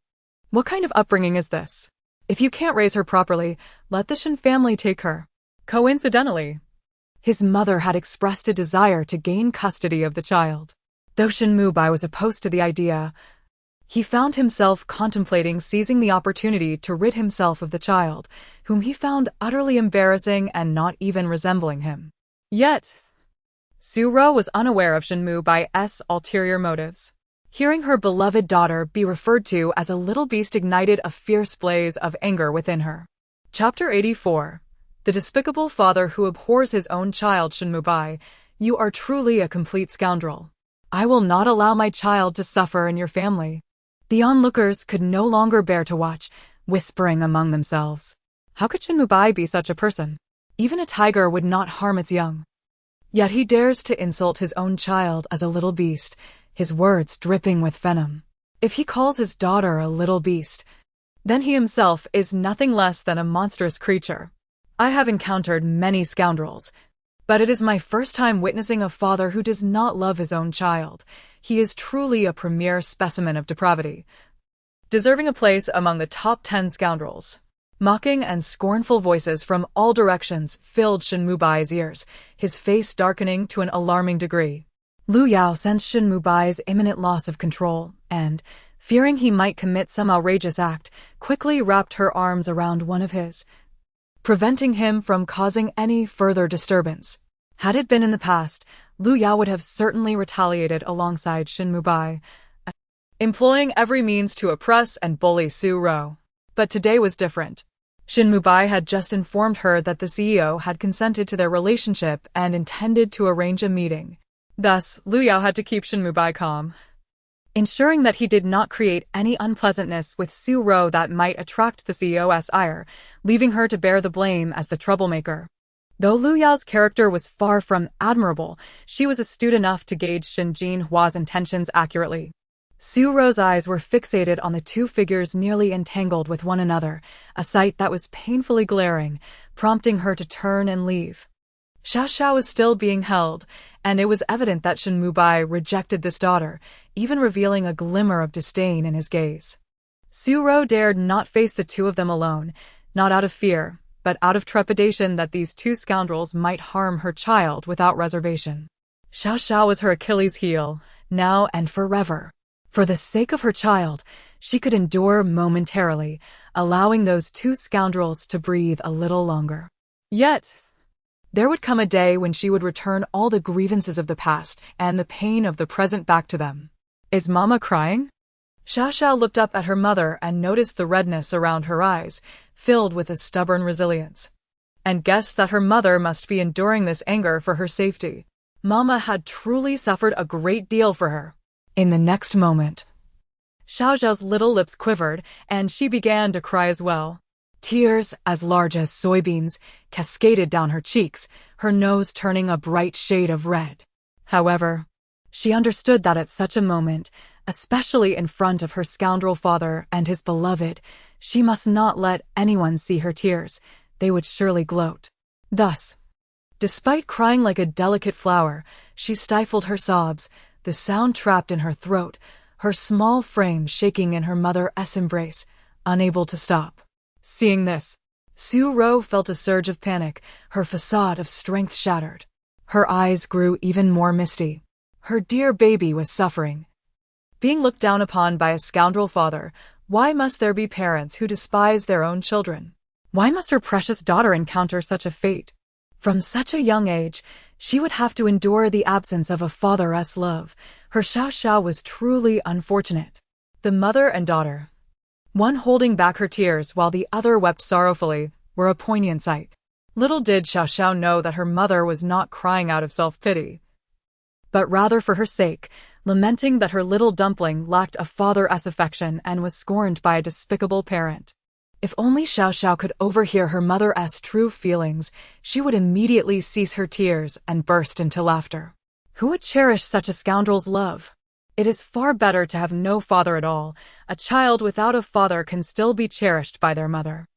what kind of upbringing is this? If you can't raise her properly, let the Shin family take her. Coincidentally, his mother had expressed a desire to gain custody of the child. Though Shin Mubai was opposed to the idea, he found himself contemplating seizing the opportunity to rid himself of the child, whom he found utterly embarrassing and not even resembling him. Yet, Su Ro was unaware of Shin Mubai's ulterior motives. Hearing her beloved daughter be referred to as a little beast ignited a fierce blaze of anger within her. Chapter 84. The despicable father who abhors his own child. Shin Mubai, you are truly a complete scoundrel. I will not allow my child to suffer in your family. The onlookers could no longer bear to watch, whispering among themselves. How could Shin Mubai be such a person? Even a tiger would not harm its young. Yet he dares to insult his own child as a little beast, his words dripping with venom. If he calls his daughter a little beast, then he himself is nothing less than a monstrous creature. I have encountered many scoundrels, but it is my first time witnessing a father who does not love his own child. He is truly a premier specimen of depravity, deserving a place among the top 10 scoundrels. Mocking and scornful voices from all directions filled Shin Mubai's ears, his face darkening to an alarming degree. Lu Yao sensed Shin Mubai's imminent loss of control, and, fearing he might commit some outrageous act, quickly wrapped her arms around one of his, preventing him from causing any further disturbance. Had it been in the past, Lu Yao would have certainly retaliated alongside Shin Mubai, employing every means to oppress and bully Su Ro. But today was different. Shin Mubai had just informed her that the CEO had consented to their relationship and intended to arrange a meeting. Thus, Lu Yao had to keep Shin Mubai calm, ensuring that he did not create any unpleasantness with Su Ro that might attract the CEO's ire, leaving her to bear the blame as the troublemaker. Though Lu Yao's character was far from admirable, she was astute enough to gauge Shin Jinhua's intentions accurately. Su Ro's eyes were fixated on the two figures nearly entangled with one another, a sight that was painfully glaring, prompting her to turn and leave. Xiaoxiao was still being held, and it was evident that Shin Mubai rejected this daughter, even revealing a glimmer of disdain in his gaze. Su Ro dared not face the two of them alone, not out of fear, but out of trepidation that these two scoundrels might harm her child without reservation. Xiaoxiao was her Achilles heel, now and forever. For the sake of her child, she could endure momentarily, allowing those two scoundrels to breathe a little longer. Yet, there would come a day when she would return all the grievances of the past and the pain of the present back to them. Is Mama crying? Xiaoxiao looked up at her mother and noticed the redness around her eyes, filled with a stubborn resilience, and guessed that her mother must be enduring this anger for her safety. Mama had truly suffered a great deal for her. In the next moment, Xiaoxiao's little lips quivered, and she began to cry as well. Tears, as large as soybeans, cascaded down her cheeks, her nose turning a bright shade of red. However, she understood that at such a moment, especially in front of her scoundrel father and his beloved, she must not let anyone see her tears. They would surely gloat. Thus, despite crying like a delicate flower, she stifled her sobs, the sound trapped in her throat, her small frame shaking in her mother's embrace, unable to stop. Seeing this, Su Xiaoxiao felt a surge of panic, her facade of strength shattered. Her eyes grew even more misty. Her dear baby was suffering. Being looked down upon by a scoundrel father, why must there be parents who despise their own children? Why must her precious daughter encounter such a fate? From such a young age, she would have to endure the absence of a father's love. Her Xiaoxiao was truly unfortunate. The mother and daughter, one holding back her tears while the other wept sorrowfully, were a poignant sight. Little did Xiaoxiao know that her mother was not crying out of self-pity, but rather for her sake, lamenting that her little dumpling lacked a father's affection and was scorned by a despicable parent. If only Xiaoxiao could overhear her mother's true feelings, she would immediately cease her tears and burst into laughter. Who would cherish such a scoundrel's love? It is far better to have no father at all. A child without a father can still be cherished by their mother.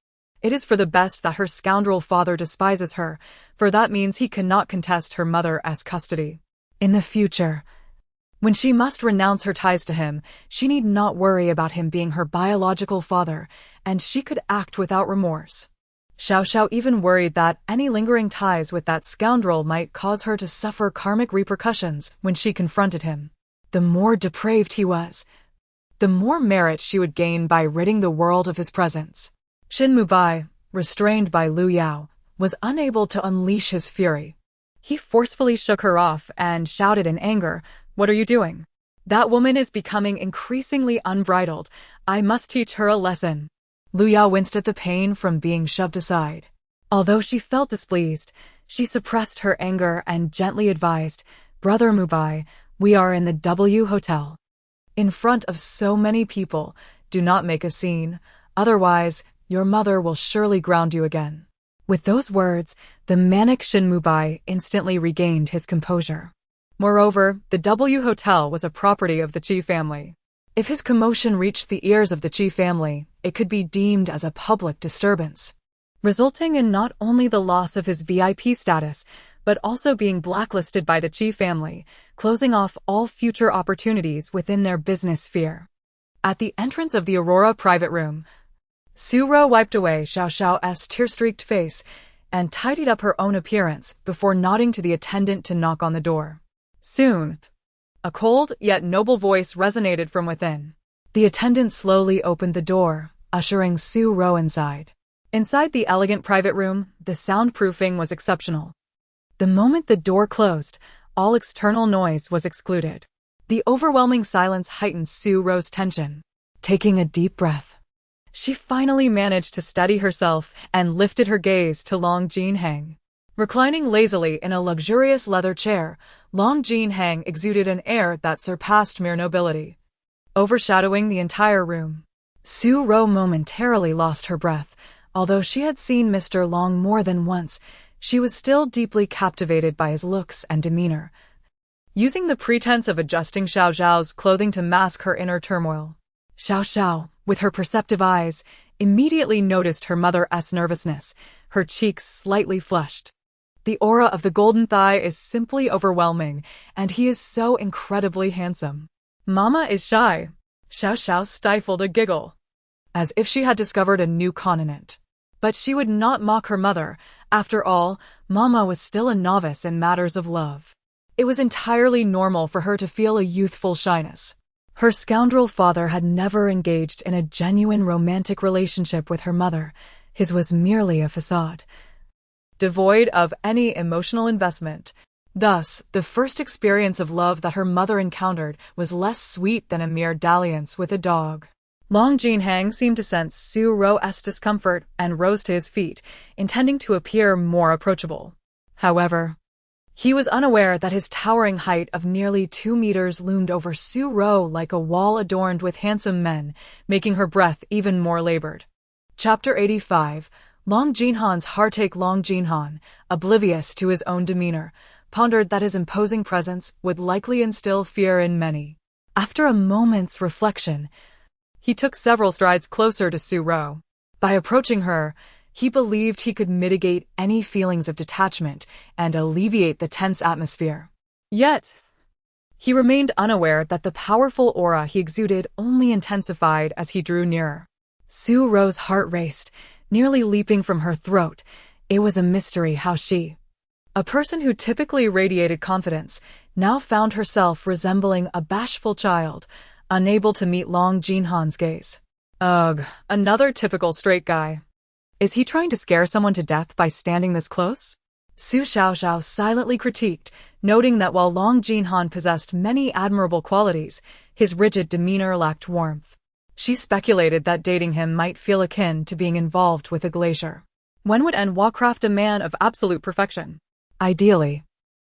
It is for the best that her scoundrel father despises her, for that means he cannot contest her mother's custody. In the future, when she must renounce her ties to him, she need not worry about him being her biological father, and she could act without remorse. Xiaoxiao even worried that any lingering ties with that scoundrel might cause her to suffer karmic repercussions when she confronted him. The more depraved he was, the more merit she would gain by ridding the world of his presence. Shin Mubai, restrained by Lu Yao, was unable to unleash his fury. He forcefully shook her off and shouted in anger, "What are you doing? That woman is becoming increasingly unbridled. I must teach her a lesson." Lu Yao winced at the pain from being shoved aside. Although she felt displeased, she suppressed her anger and gently advised, "Brother Mubai, we are in the W Hotel. In front of so many people, do not make a scene, otherwise your mother will surely ground you again." With those words, the manic Shin Mubai instantly regained his composure. Moreover, the W Hotel was a property of the Qi family. If his commotion reached the ears of the Qi family, it could be deemed as a public disturbance, resulting in not only the loss of his VIP status, but also being blacklisted by the Qi family, closing off all future opportunities within their business sphere. At the entrance of the Aurora private room, Su Xiaoxiao wiped away Xiaoxiao's tear-streaked face and tidied up her own appearance before nodding to the attendant to knock on the door. Soon, a cold yet noble voice resonated from within. The attendant slowly opened the door, ushering Su Xiaoxiao inside. Inside the elegant private room, the soundproofing was exceptional. The moment the door closed, all external noise was excluded. The overwhelming silence heightened Su Xiaoxiao's tension. Taking a deep breath, she finally managed to steady herself and lifted her gaze to Long Jinhang. Reclining lazily in a luxurious leather chair, Long Jinhang exuded an air that surpassed mere nobility, overshadowing the entire room. Su Xiaoxiao momentarily lost her breath. Although she had seen Mr. Long more than once, she was still deeply captivated by his looks and demeanor. Using the pretense of adjusting Xiaoxiao's clothing to mask her inner turmoil, Xiaoxiao, with her perceptive eyes, immediately noticed her mother's nervousness, her cheeks slightly flushed. The aura of the golden thigh is simply overwhelming, and he is so incredibly handsome. Mama is shy. Xiaoxiao stifled a giggle, as if she had discovered a new continent. But she would not mock her mother. After all, Mama was still a novice in matters of love. It was entirely normal for her to feel a youthful shyness. Her scoundrel father had never engaged in a genuine romantic relationship with her mother. His was merely a facade, devoid of any emotional investment. Thus, the first experience of love that her mother encountered was less sweet than a mere dalliance with a dog. Long Jinhang seemed to sense Su Xiaoxiao's discomfort and rose to his feet, intending to appear more approachable. However, He was unaware that his towering height of nearly 2 meters loomed over Su Ro like a wall adorned with handsome men, making her breath even more labored. Chapter 85. Long Jinhan's heartache. Long Jinhan, oblivious to his own demeanor, pondered that his imposing presence would likely instill fear in many. After a moment's reflection, he took several strides closer to Su Ro. By approaching her, he believed he could mitigate any feelings of detachment and alleviate the tense atmosphere. Yet, he remained unaware that the powerful aura he exuded only intensified as he drew nearer. Su Ro's heart raced, nearly leaping from her throat. It was a mystery how she, a person who typically radiated confidence, now found herself resembling a bashful child, unable to meet Long Jinhan's gaze. Ugh, another typical straight guy. Is he trying to scare someone to death by standing this close? Su Xiaoxiao silently critiqued, noting that while Long Jinhan possessed many admirable qualities, his rigid demeanor lacked warmth. She speculated that dating him might feel akin to being involved with a glacier. When would craft a man of absolute perfection? Ideally,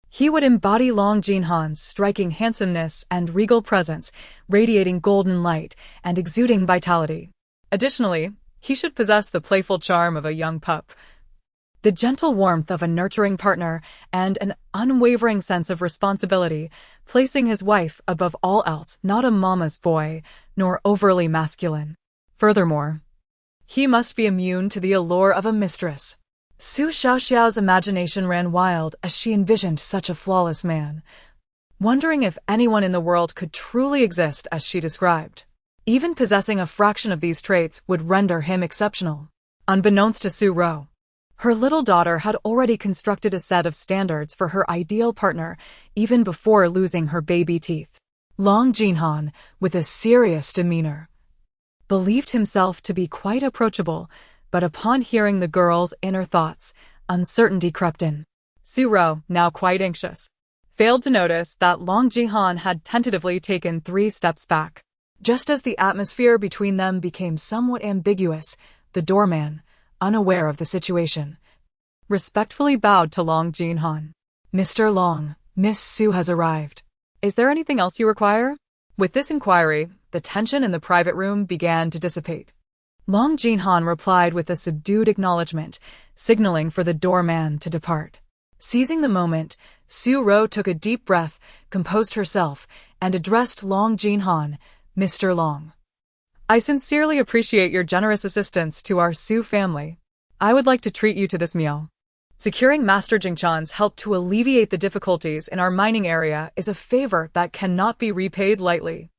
he would embody Long Jinhan's striking handsomeness and regal presence, radiating golden light and exuding vitality. Additionally, he should possess the playful charm of a young pup, the gentle warmth of a nurturing partner, and an unwavering sense of responsibility, placing his wife above all else. Not a mama's boy, nor overly masculine. Furthermore, he must be immune to the allure of a mistress. Su Xiaoxiao's imagination ran wild as she envisioned such a flawless man, wondering if anyone in the world could truly exist as she described. Even possessing a fraction of these traits would render him exceptional. Unbeknownst to Su Ro, her little daughter had already constructed a set of standards for her ideal partner even before losing her baby teeth. Long Jinhan, with a serious demeanor, believed himself to be quite approachable, but upon hearing the girl's inner thoughts, uncertainty crept in. Su Ro, now quite anxious, failed to notice that Long Jinhan had tentatively taken 3 steps back. Just as the atmosphere between them became somewhat ambiguous, the doorman, unaware of the situation, respectfully bowed to Long Jinhan. Mr. Long, Miss Su has arrived. Is there anything else you require? With this inquiry, the tension in the private room began to dissipate. Long Jinhan replied with a subdued acknowledgement, signaling for the doorman to depart. Seizing the moment, Su Ro took a deep breath, composed herself, and addressed Long Jinhan, Mr. Long. I sincerely appreciate your generous assistance to our Su family. I would like to treat you to this meal. Securing Master Jingchan's help to alleviate the difficulties in our mining area is a favor that cannot be repaid lightly.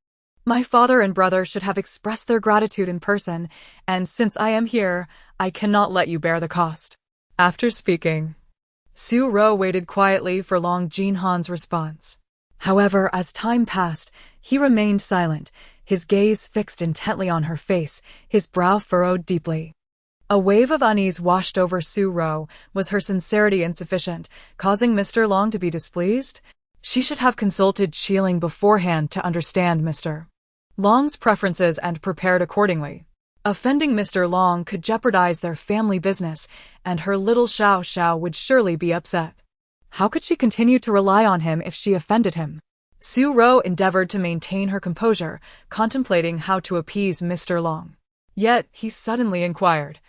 My father and brother should have expressed their gratitude in person, and since I am here, I cannot let you bear the cost. After speaking, Su Ro waited quietly for Long Jinhan's response. However, as time passed, he remained silent, his gaze fixed intently on her face, his brow furrowed deeply. A wave of unease washed over Su Ro. Was her sincerity insufficient, causing Mr. Long to be displeased? She should have consulted Qiling beforehand to understand Mr. Long's preferences and prepared accordingly. Offending Mr. Long could jeopardize their family business, and her little Xiao would surely be upset. How could she continue to rely on him if she offended him? Su Ro endeavored to maintain her composure, contemplating how to appease Mr. Long. Yet, he suddenly inquired,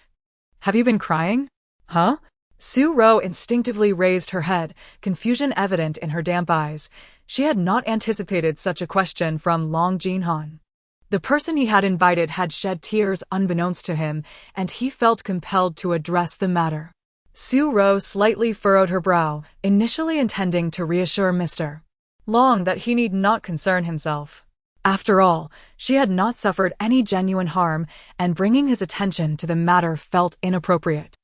"Have you been crying?" Huh? Su Ro instinctively raised her head, confusion evident in her damp eyes. She had not anticipated such a question from Long Jinhan. The person he had invited had shed tears unbeknownst to him, and he felt compelled to address the matter. Su Ro slightly furrowed her brow, initially intending to reassure Mr. Long that he need not concern himself. After all, she had not suffered any genuine harm, and bringing his attention to the matter felt inappropriate.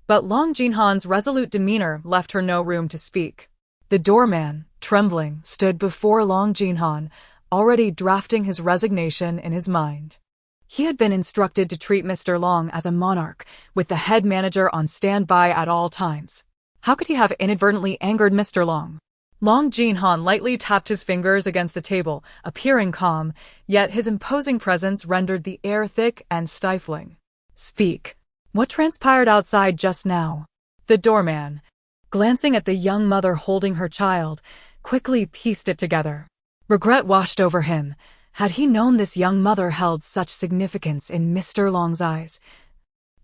But Long Jinhan's resolute demeanor left her no room to speak. The doorman, trembling, stood before Long Jinhan, already drafting his resignation in his mind. He had been instructed to treat Mr. Long as a monarch, with the head manager on standby at all times. How could he have inadvertently angered Mr. Long? Long Jinhan lightly tapped his fingers against the table, appearing calm, yet his imposing presence rendered the air thick and stifling. Speak. What transpired outside just now? The doorman, Glancing at the young mother holding her child, quickly pieced it together. Regret washed over him. Had he known this young mother held such significance in Mr. Long's eyes,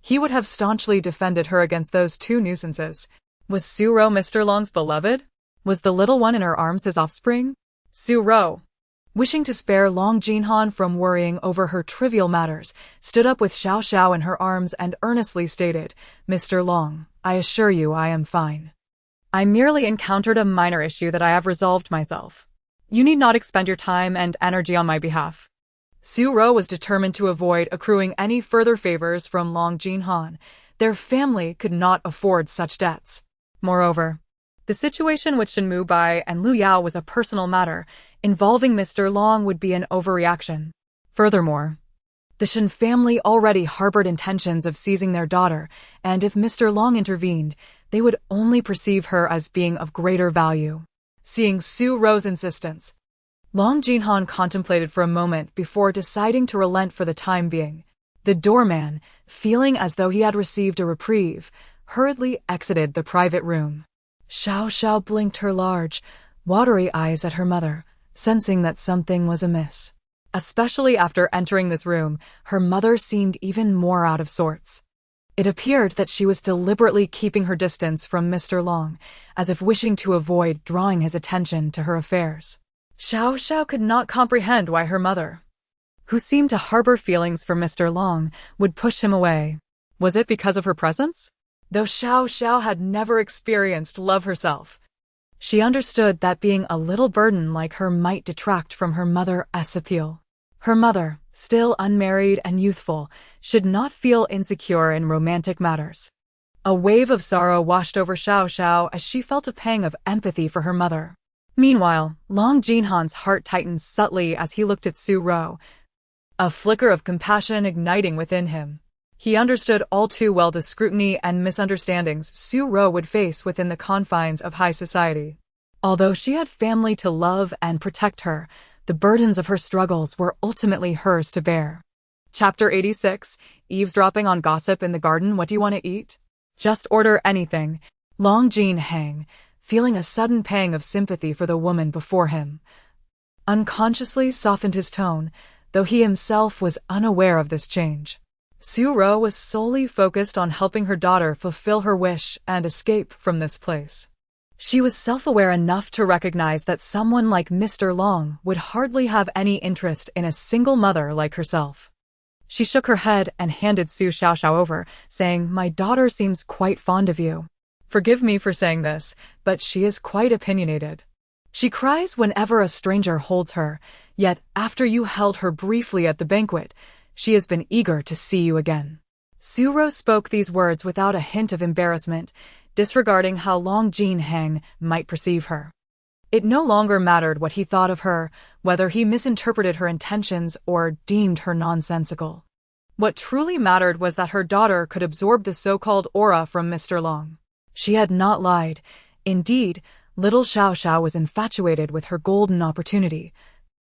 he would have staunchly defended her against those two nuisances. Was Su Ro Mr. Long's beloved? Was the little one in her arms his offspring? Su Ro, wishing to spare Long Jinhan from worrying over her trivial matters, stood up with Xiaoxiao in her arms and earnestly stated, "Mr. Long, I assure you I am fine. I merely encountered a minor issue that I have resolved myself. You need not expend your time and energy on my behalf." Su Ro was determined to avoid accruing any further favors from Long Jinhan. Their family could not afford such debts. Moreover, the situation with Shin Mubai and Lu Yao was a personal matter. Involving Mr. Long would be an overreaction. Furthermore, the Shin family already harbored intentions of seizing their daughter, and if Mr. Long intervened, they would only perceive her as being of greater value. Seeing Su Ro's insistence, Long Jinhan contemplated for a moment before deciding to relent for the time being. The doorman, feeling as though he had received a reprieve, hurriedly exited the private room. Xiaoxiao blinked her large, watery eyes at her mother, sensing that something was amiss. Especially after entering this room, her mother seemed even more out of sorts. It appeared that she was deliberately keeping her distance from Mr. Long, as if wishing to avoid drawing his attention to her affairs. Xiaoxiao could not comprehend why her mother, who seemed to harbor feelings for Mr. Long, would push him away. Was it because of her presence? Though Xiaoxiao had never experienced love herself, she understood that being a little burden like her might detract from her mother's appeal. Her mother, still unmarried and youthful, should not feel insecure in romantic matters. A wave of sorrow washed over Xiaoxiao as she felt a pang of empathy for her mother. Meanwhile, Long Jinhan's heart tightened subtly as he looked at Su Ro, a flicker of compassion igniting within him. He understood all too well the scrutiny and misunderstandings Su Ro would face within the confines of high society. Although she had family to love and protect her, the burdens of her struggles were ultimately hers to bear. Chapter 86, Eavesdropping on Gossip in the Garden. What do you want to eat? Just order anything. Long Jinhan, feeling a sudden pang of sympathy for the woman before him, unconsciously softened his tone, though he himself was unaware of this change. Su Ro was solely focused on helping her daughter fulfill her wish and escape from this place. She was self-aware enough to recognize that someone like Mr. Long would hardly have any interest in a single mother like herself. She shook her head and handed Su Xiaoxiao over, saying, "My daughter seems quite fond of you. Forgive me for saying this, but she is quite opinionated. She cries whenever a stranger holds her, yet after you held her briefly at the banquet, she has been eager to see you again." Su Ro spoke these words without a hint of embarrassment, disregarding how Long Jinhan might perceive her. It no longer mattered what he thought of her, whether he misinterpreted her intentions or deemed her nonsensical. What truly mattered was that her daughter could absorb the so-called aura from Mr. Long. She had not lied. Indeed, little Xiaoxiao was infatuated with her golden opportunity,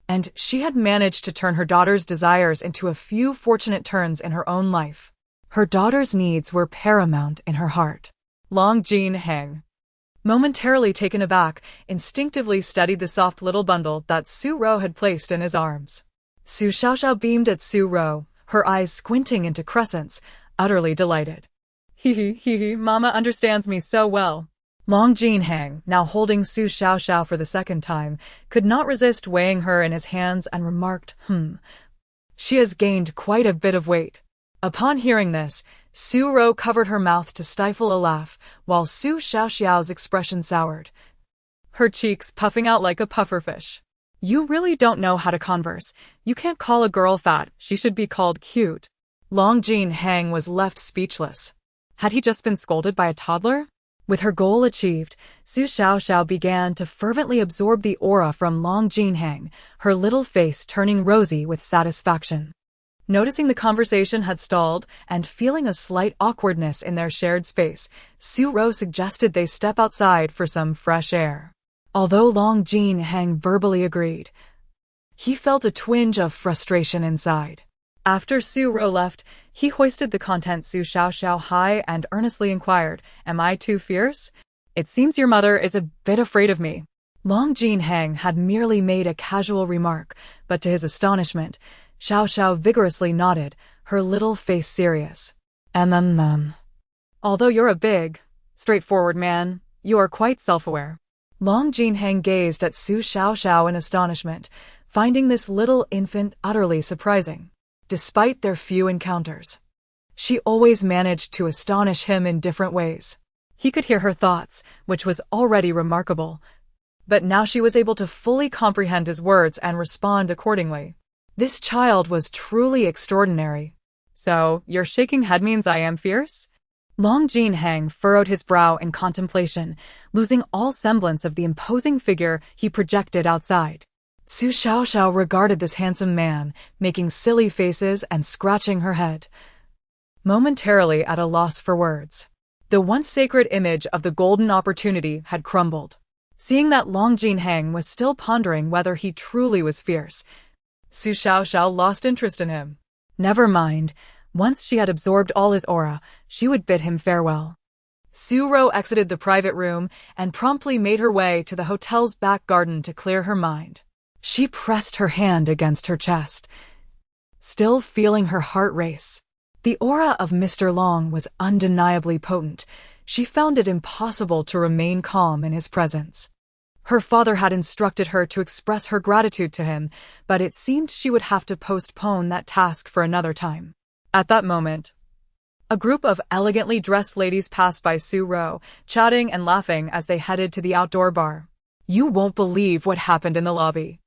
and she had managed to turn her daughter's desires into a few fortunate turns in her own life. Her daughter's needs were paramount in her heart. Long Jinhan, momentarily taken aback, instinctively steadied the soft little bundle that Su Ro had placed in his arms. Su Xiaoxiao beamed at Su Ro, her eyes squinting into crescents, utterly delighted. Hee, Mama understands me so well." Long Jinhan, now holding Su Xiaoxiao for the second time, could not resist weighing her in his hands and remarked, "She has gained quite a bit of weight." Upon hearing this, Su Ro covered her mouth to stifle a laugh, while Su Xiaoxiao's expression soured, her cheeks puffing out like a pufferfish. "You really don't know how to converse. You can't call a girl fat, she should be called cute." Long Jinhan was left speechless. Had he just been scolded by a toddler? With her goal achieved, Su Xiaoxiao began to fervently absorb the aura from Long Jinhan, her little face turning rosy with satisfaction. Noticing the conversation had stalled and feeling a slight awkwardness in their shared space, Su Ro suggested they step outside for some fresh air. Although Long Jinhan verbally agreed, he felt a twinge of frustration inside. After Su Ro left, he hoisted the content Su Xiaoxiao high and earnestly inquired, "Am I too fierce? It seems your mother is a bit afraid of me. Long Jinhang had merely made a casual remark, but to his astonishment, Xiaoxiao vigorously nodded, her little face serious. And then. Although you're a big, straightforward man, you are quite self-aware. Long Jinhang gazed at Su Xiaoxiao in astonishment, finding this little infant utterly surprising. Despite their few encounters, she always managed to astonish him in different ways. He could hear her thoughts, which was already remarkable, but now she was able to fully comprehend his words and respond accordingly. This child was truly extraordinary. So, your shaking head means I am fierce? Long Jinhang furrowed his brow in contemplation, losing all semblance of the imposing figure he projected outside. Su Xiaoxiao regarded this handsome man, making silly faces and scratching her head, momentarily at a loss for words. The once sacred image of the golden opportunity had crumbled. Seeing that Long Jinhang was still pondering whether he truly was fierce, Su Xiaoxiao lost interest in him. Never mind. Once she had absorbed all his aura, she would bid him farewell. Su Ro exited the private room and promptly made her way to the hotel's back garden to clear her mind. She pressed her hand against her chest, still feeling her heart race. The aura of Mr. Long was undeniably potent. She found it impossible to remain calm in his presence. Her father had instructed her to express her gratitude to him, but it seemed she would have to postpone that task for another time. At that moment, a group of elegantly dressed ladies passed by Su Ro, chatting and laughing as they headed to the outdoor bar. You won't believe what happened in the lobby.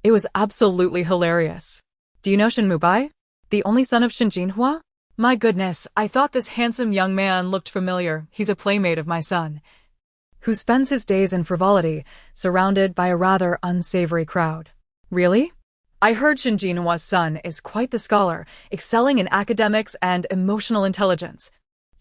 It was absolutely hilarious. Do you know Shin Mubai, the only son of Shin Jinhua? My goodness, I thought this handsome young man looked familiar. He's a playmate of my son, who spends his days in frivolity, surrounded by a rather unsavory crowd. Really? I heard Shin Jinhua's son is quite the scholar, excelling in academics and emotional intelligence.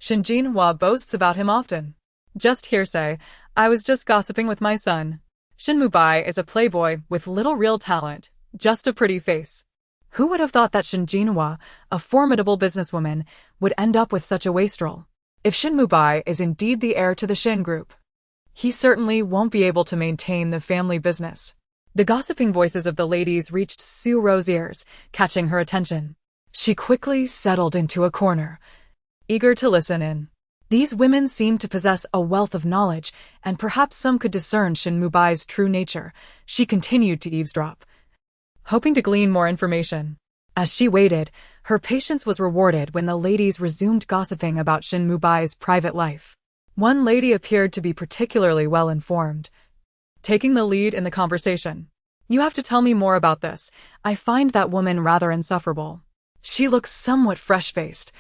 Shin Jinhua boasts about him often. Just hearsay. I was just gossiping with my son. Shin Mubai is a playboy with little real talent, just a pretty face. Who would have thought that Shin Jinhua, a formidable businesswoman, would end up with such a wastrel? If Shin Mubai is indeed the heir to the Shin group, he certainly won't be able to maintain the family business. The gossiping voices of the ladies reached Su Ro's ears, catching her attention. She quickly settled into a corner, eager to listen in. These women seemed to possess a wealth of knowledge, and perhaps some could discern Shin Mubai's true nature. She continued to eavesdrop, hoping to glean more information. As she waited, her patience was rewarded when the ladies resumed gossiping about Shin Mubai's private life. One lady appeared to be particularly well informed, taking the lead in the conversation. You have to tell me more about this. I find that woman rather insufferable. She looks somewhat fresh-faced,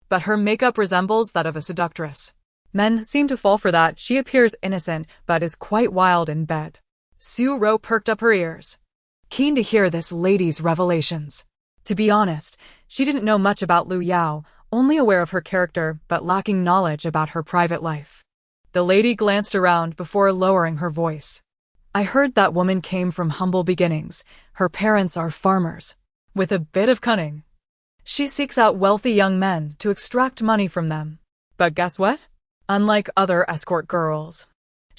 but her makeup resembles that of a seductress. Men seem to fall for that. She appears innocent, but is quite wild in bed. Su Ro perked up her ears, keen to hear this lady's revelations. To be honest, she didn't know much about Lu Yao, only aware of her character but lacking knowledge about her private life. The lady glanced around before lowering her voice. I heard that woman came from humble beginnings. Her parents are farmers, with a bit of cunning. She seeks out wealthy young men to extract money from them. But guess what? Unlike other escort girls,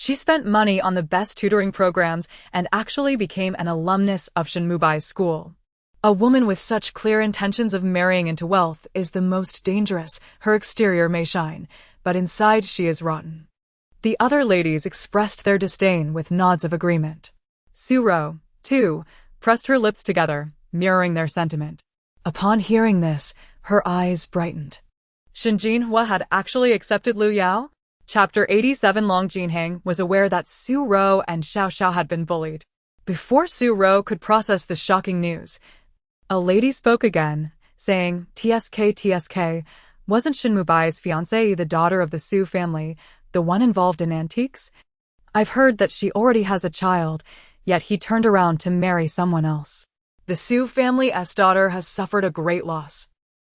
she spent money on the best tutoring programs and actually became an alumnus of Shin Mubai's school. A woman with such clear intentions of marrying into wealth is the most dangerous. Her exterior may shine, but inside she is rotten. The other ladies expressed their disdain with nods of agreement. Su Ro, too, pressed her lips together, mirroring their sentiment. Upon hearing this, her eyes brightened. Shin Jinhua had actually accepted Lu Yao? Chapter 87. Long Jinhang was aware that Su Ro and Xiaoxiao had been bullied. Before Su Ro could process the shocking news, a lady spoke again, saying, TSK, wasn't Shin Mubai's fiancé the daughter of the Su family, the one involved in antiques? I've heard that she already has a child, yet he turned around to marry someone else. The Su family's daughter has suffered a great loss.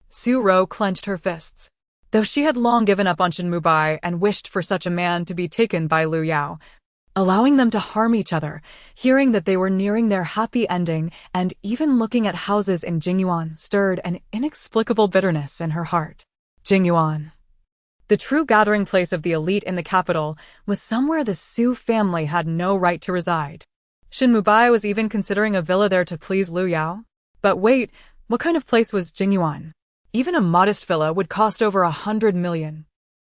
Su Ro clenched her fists. Though she had long given up on Shin Mubai and wished for such a man to be taken by Lu Yao, allowing them to harm each other, hearing that they were nearing their happy ending, and even looking at houses in Jingyuan stirred an inexplicable bitterness in her heart. Jingyuan. The true gathering place of the elite in the capital was somewhere the Su family had no right to reside. Shin Mubai was even considering a villa there to please Liu Yao. But wait, what kind of place was Jingyuan? Even a modest villa would cost over 100 million.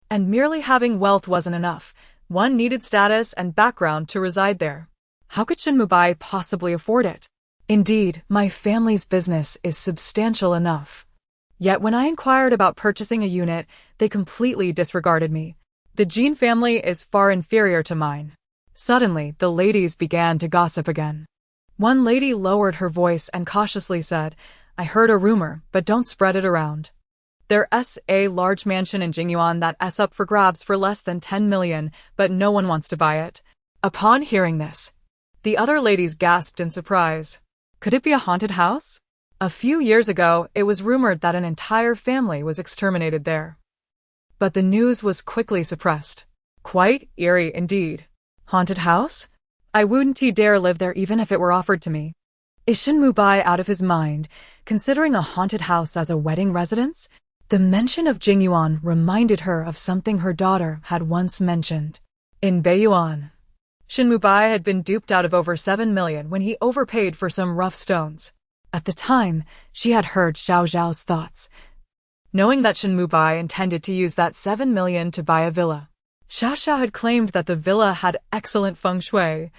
And merely having wealth wasn't enough. One needed status and background to reside there. How could Shin Mubai possibly afford it? Indeed, my family's business is substantial enough. Yet when I inquired about purchasing a unit, they completely disregarded me. The Jin family is far inferior to mine. Suddenly, the ladies began to gossip again. One lady lowered her voice and cautiously said, "I heard a rumor, but don't spread it around. There's a large mansion in Jingyuan that's up for grabs for less than 10 million, but no one wants to buy it." Upon hearing this, the other ladies gasped in surprise. Could it be a haunted house? A few years ago, it was rumored that an entire family was exterminated there. But the news was quickly suppressed. Quite eerie indeed. Haunted house? I wouldn't dare live there even if it were offered to me. Is Shin Mubai out of his mind, considering a haunted house as a wedding residence? The mention of Jingyuan reminded her of something her daughter had once mentioned. In Beiyuan, Shin Mubai had been duped out of over 7 million when he overpaid for some rough stones. At the time, she had heard Xiao Zhao's thoughts. Knowing that Shin Mubai intended to use that 7 million to buy a villa, Xiao Zhao had claimed that the villa had excellent feng shui.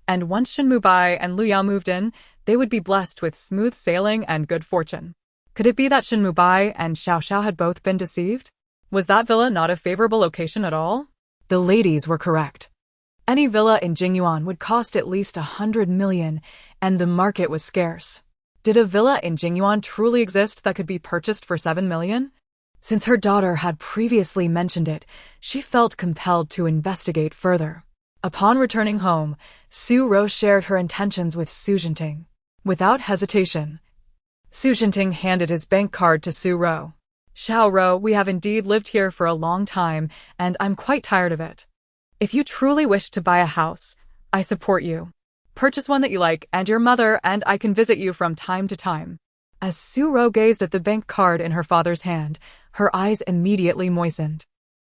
And once Shin Mubai and Liu Yao moved in, they would be blessed with smooth sailing and good fortune. Could it be that Shin Mubai and Xiao Zhao had both been deceived? Was that villa not a favorable location at all? The ladies were correct. Any villa in Jingyuan would cost at least 100 million, and the market was scarce. Did a villa in Jingyuan truly exist that could be purchased for 7 million? Since her daughter had previously mentioned it, she felt compelled to investigate further. Upon returning home, Su Ro shared her intentions with Su Xiaoxiao. Without hesitation, Su Xiaoxiao handed his bank card to Su Ro. "Xiao Ro, we have indeed lived here for a long time, and I'm quite tired of it. If you truly wish to buy a house, I support you. Purchase one that you like, and your mother and I can visit you from time to time." As Su Ro gazed at the bank card in her father's hand, her eyes immediately moistened.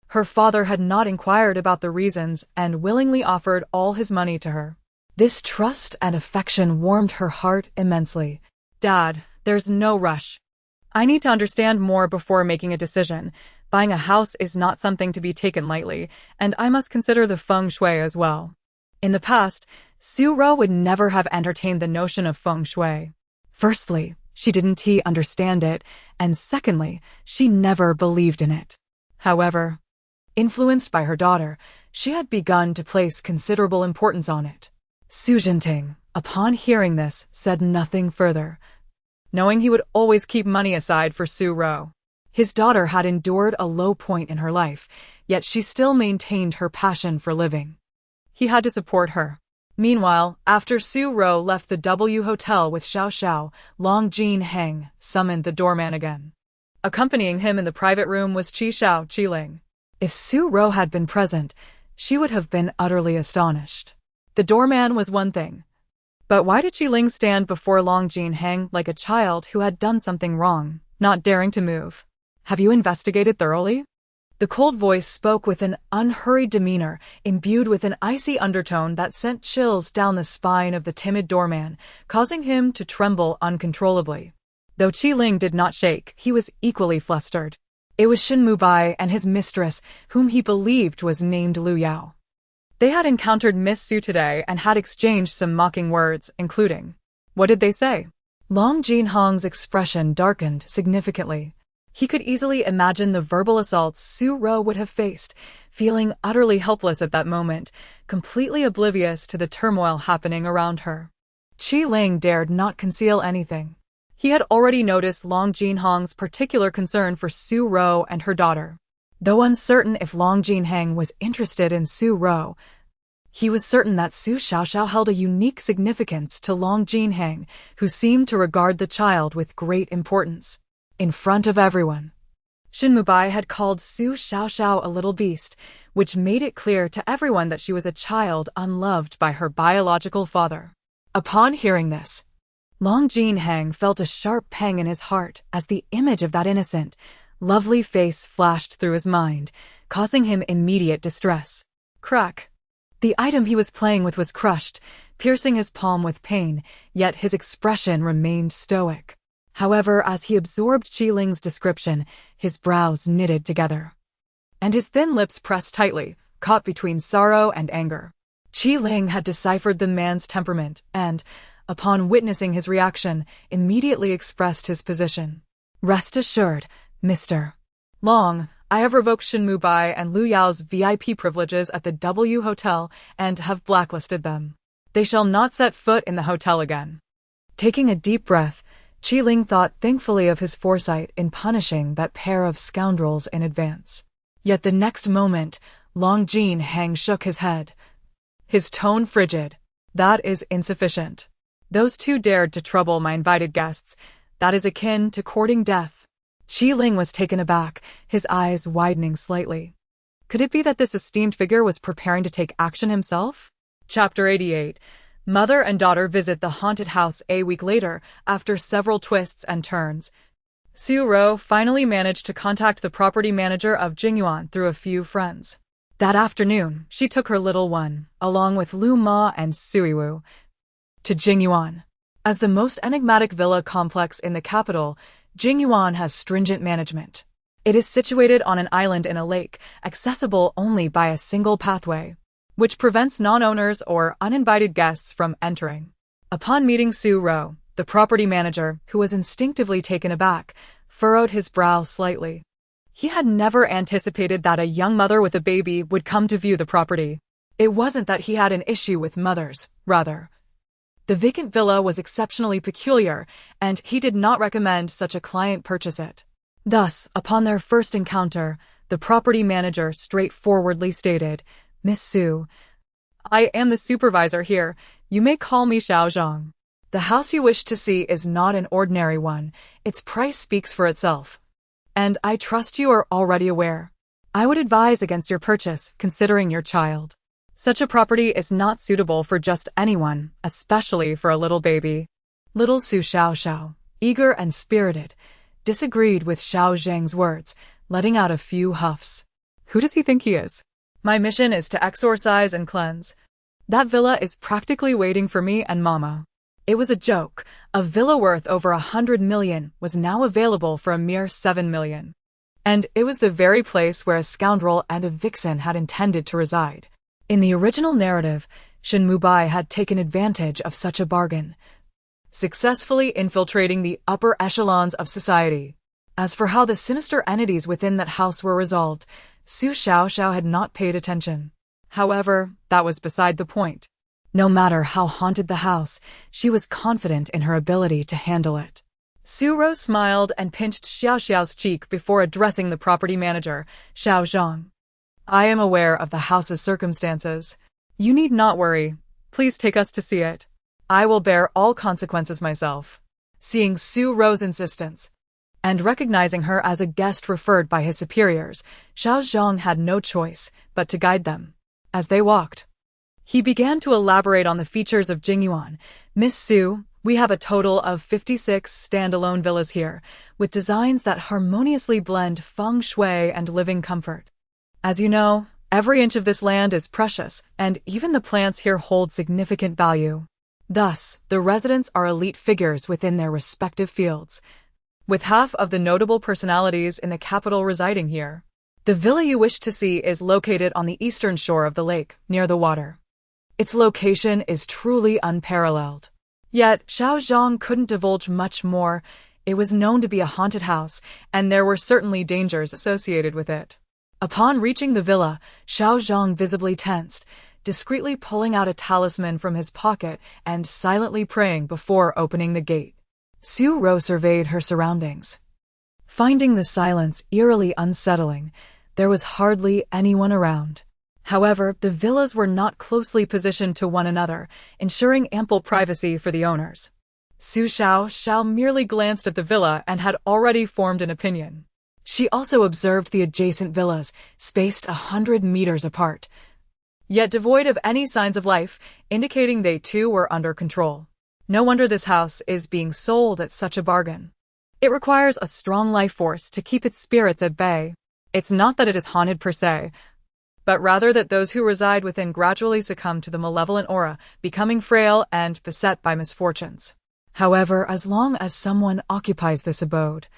Her father had not inquired about the reasons and willingly offered all his money to her. This trust and affection warmed her heart immensely. "Dad, there's no rush. I need to understand more before making a decision. Buying a house is not something to be taken lightly, and I must consider the feng shui as well." In the past, Su Ro would never have entertained the notion of feng shui. Firstly, she didn't understand it, and secondly, she never believed in it. However, influenced by her daughter, she had begun to place considerable importance on it. Su Xiaoxiao, upon hearing this, said nothing further, knowing he would always keep money aside for Su Ro. His daughter had endured a low point in her life, yet she still maintained her passion for living. He had to support her. Meanwhile, after Su Ro left the W Hotel with Xiao Xiao, Long Jin Heng summoned the doorman again. Accompanying him in the private room was Qi Ling. If Su Ro had been present, she would have been utterly astonished. The doorman was one thing. But why did Qi Ling stand before Long Jin Heng like a child who had done something wrong, not daring to move? "Have you investigated thoroughly?" The cold voice spoke with an unhurried demeanor, imbued with an icy undertone that sent chills down the spine of the timid doorman, causing him to tremble uncontrollably. Though Qi Ling did not shake, he was equally flustered. It was Shin Mubai and his mistress, whom he believed was named Liu Yao. They had encountered Miss Su today and had exchanged some mocking words, including, what did they say? Long Jin Hong's expression darkened significantly. He could easily imagine the verbal assaults Su Ro would have faced, feeling utterly helpless at that moment, completely oblivious to the turmoil happening around her. Qi Ling dared not conceal anything. He had already noticed Long Jin Hong's particular concern for Su Ro and her daughter. Though uncertain if Long Jin Heng was interested in Su Ro, he was certain that Su Xiaoxiao held a unique significance to Long Jin Heng, who seemed to regard the child with great importance. In front of everyone, Shin Mubai had called Su Xiaoxiao a little beast, which made it clear to everyone that she was a child unloved by her biological father. Upon hearing this, Long Jin Heng felt a sharp pang in his heart as the image of that innocent, lovely face flashed through his mind, causing him immediate distress. Crack. The item he was playing with was crushed, piercing his palm with pain, yet his expression remained stoic. However, as he absorbed Qi Ling's description, his brows knitted together, and his thin lips pressed tightly, caught between sorrow and anger. Qi Ling had deciphered the man's temperament and, upon witnessing his reaction, immediately expressed his position. Rest assured, Mr. Long, I have revoked Shin Mubai and Lu Yao's VIP privileges at the W Hotel and have blacklisted them. They shall not set foot in the hotel again. Taking a deep breath, Qi Ling thought thankfully of his foresight in punishing that pair of scoundrels in advance. Yet the next moment, Long Jin Hang shook his head, his tone frigid. That is insufficient. Those two dared to trouble my invited guests. That is akin to courting death. Qi Ling was taken aback, his eyes widening slightly. Could it be that this esteemed figure was preparing to take action himself? Chapter 88. Mother and daughter visit the haunted house a week later, after several twists and turns. Su Ro finally managed to contact the property manager of Jingyuan through a few friends. That afternoon, she took her little one, along with Lu Ma and Suiwu, to Jingyuan. As the most enigmatic villa complex in the capital, Jingyuan has stringent management. It is situated on an island in a lake, accessible only by a single pathway, which prevents non-owners or uninvited guests from entering. Upon meeting Su Ro, the property manager, who was instinctively taken aback, furrowed his brow slightly. He had never anticipated that a young mother with a baby would come to view the property. It wasn't that he had an issue with mothers, rather. The vacant villa was exceptionally peculiar, and he did not recommend such a client purchase it. Thus, upon their first encounter, the property manager straightforwardly stated, Miss Su, I am the supervisor here. You may call me Xiao Zhang. The house you wish to see is not an ordinary one. Its price speaks for itself. And I trust you are already aware. I would advise against your purchase, considering your child. Such a property is not suitable for just anyone, especially for a little baby. Little Su Xiaoxiao, eager and spirited, disagreed with Xiao Zhang's words, letting out a few huffs. Who does he think he is? My mission is to exorcise and cleanse. That villa is practically waiting for me and Mama. It was a joke. A villa worth over 100 million was now available for a mere 7 million. And it was the very place where a scoundrel and a vixen had intended to reside. In the original narrative, Shin Mubai had taken advantage of such a bargain, successfully infiltrating the upper echelons of society. As for how the sinister entities within that house were resolved, Su Xiaoxiao had not paid attention. However, that was beside the point. No matter how haunted the house, she was confident in her ability to handle it. Su Ro smiled and pinched Xiaoxiao's cheek before addressing the property manager, Xiao Zhang. I am aware of the house's circumstances. You need not worry. Please take us to see it. I will bear all consequences myself. Seeing Su Ro's insistence, and recognizing her as a guest referred by his superiors, Xiao Zhang had no choice but to guide them. As they walked, he began to elaborate on the features of Jingyuan. Miss Su, we have a total of 56 standalone villas here, with designs that harmoniously blend feng shui and living comfort. As you know, every inch of this land is precious, and even the plants here hold significant value. Thus, the residents are elite figures within their respective fields, with half of the notable personalities in the capital residing here. The villa you wish to see is located on the eastern shore of the lake, near the water. Its location is truly unparalleled. Yet, Xiao Zhang couldn't divulge much more. It was known to be a haunted house, and there were certainly dangers associated with it. Upon reaching the villa, Xiao Zhang visibly tensed, discreetly pulling out a talisman from his pocket and silently praying before opening the gate. Su Ro surveyed her surroundings. Finding the silence eerily unsettling, there was hardly anyone around. However, the villas were not closely positioned to one another, ensuring ample privacy for the owners. Su Xiaoxiao merely glanced at the villa and had already formed an opinion. She also observed the adjacent villas, spaced 100 meters apart, yet devoid of any signs of life, indicating they too were under control. No wonder this house is being sold at such a bargain. It requires a strong life force to keep its spirits at bay. It's not that it is haunted per se, but rather that those who reside within gradually succumb to the malevolent aura, becoming frail and beset by misfortunes. However, as long as someone occupies this abode,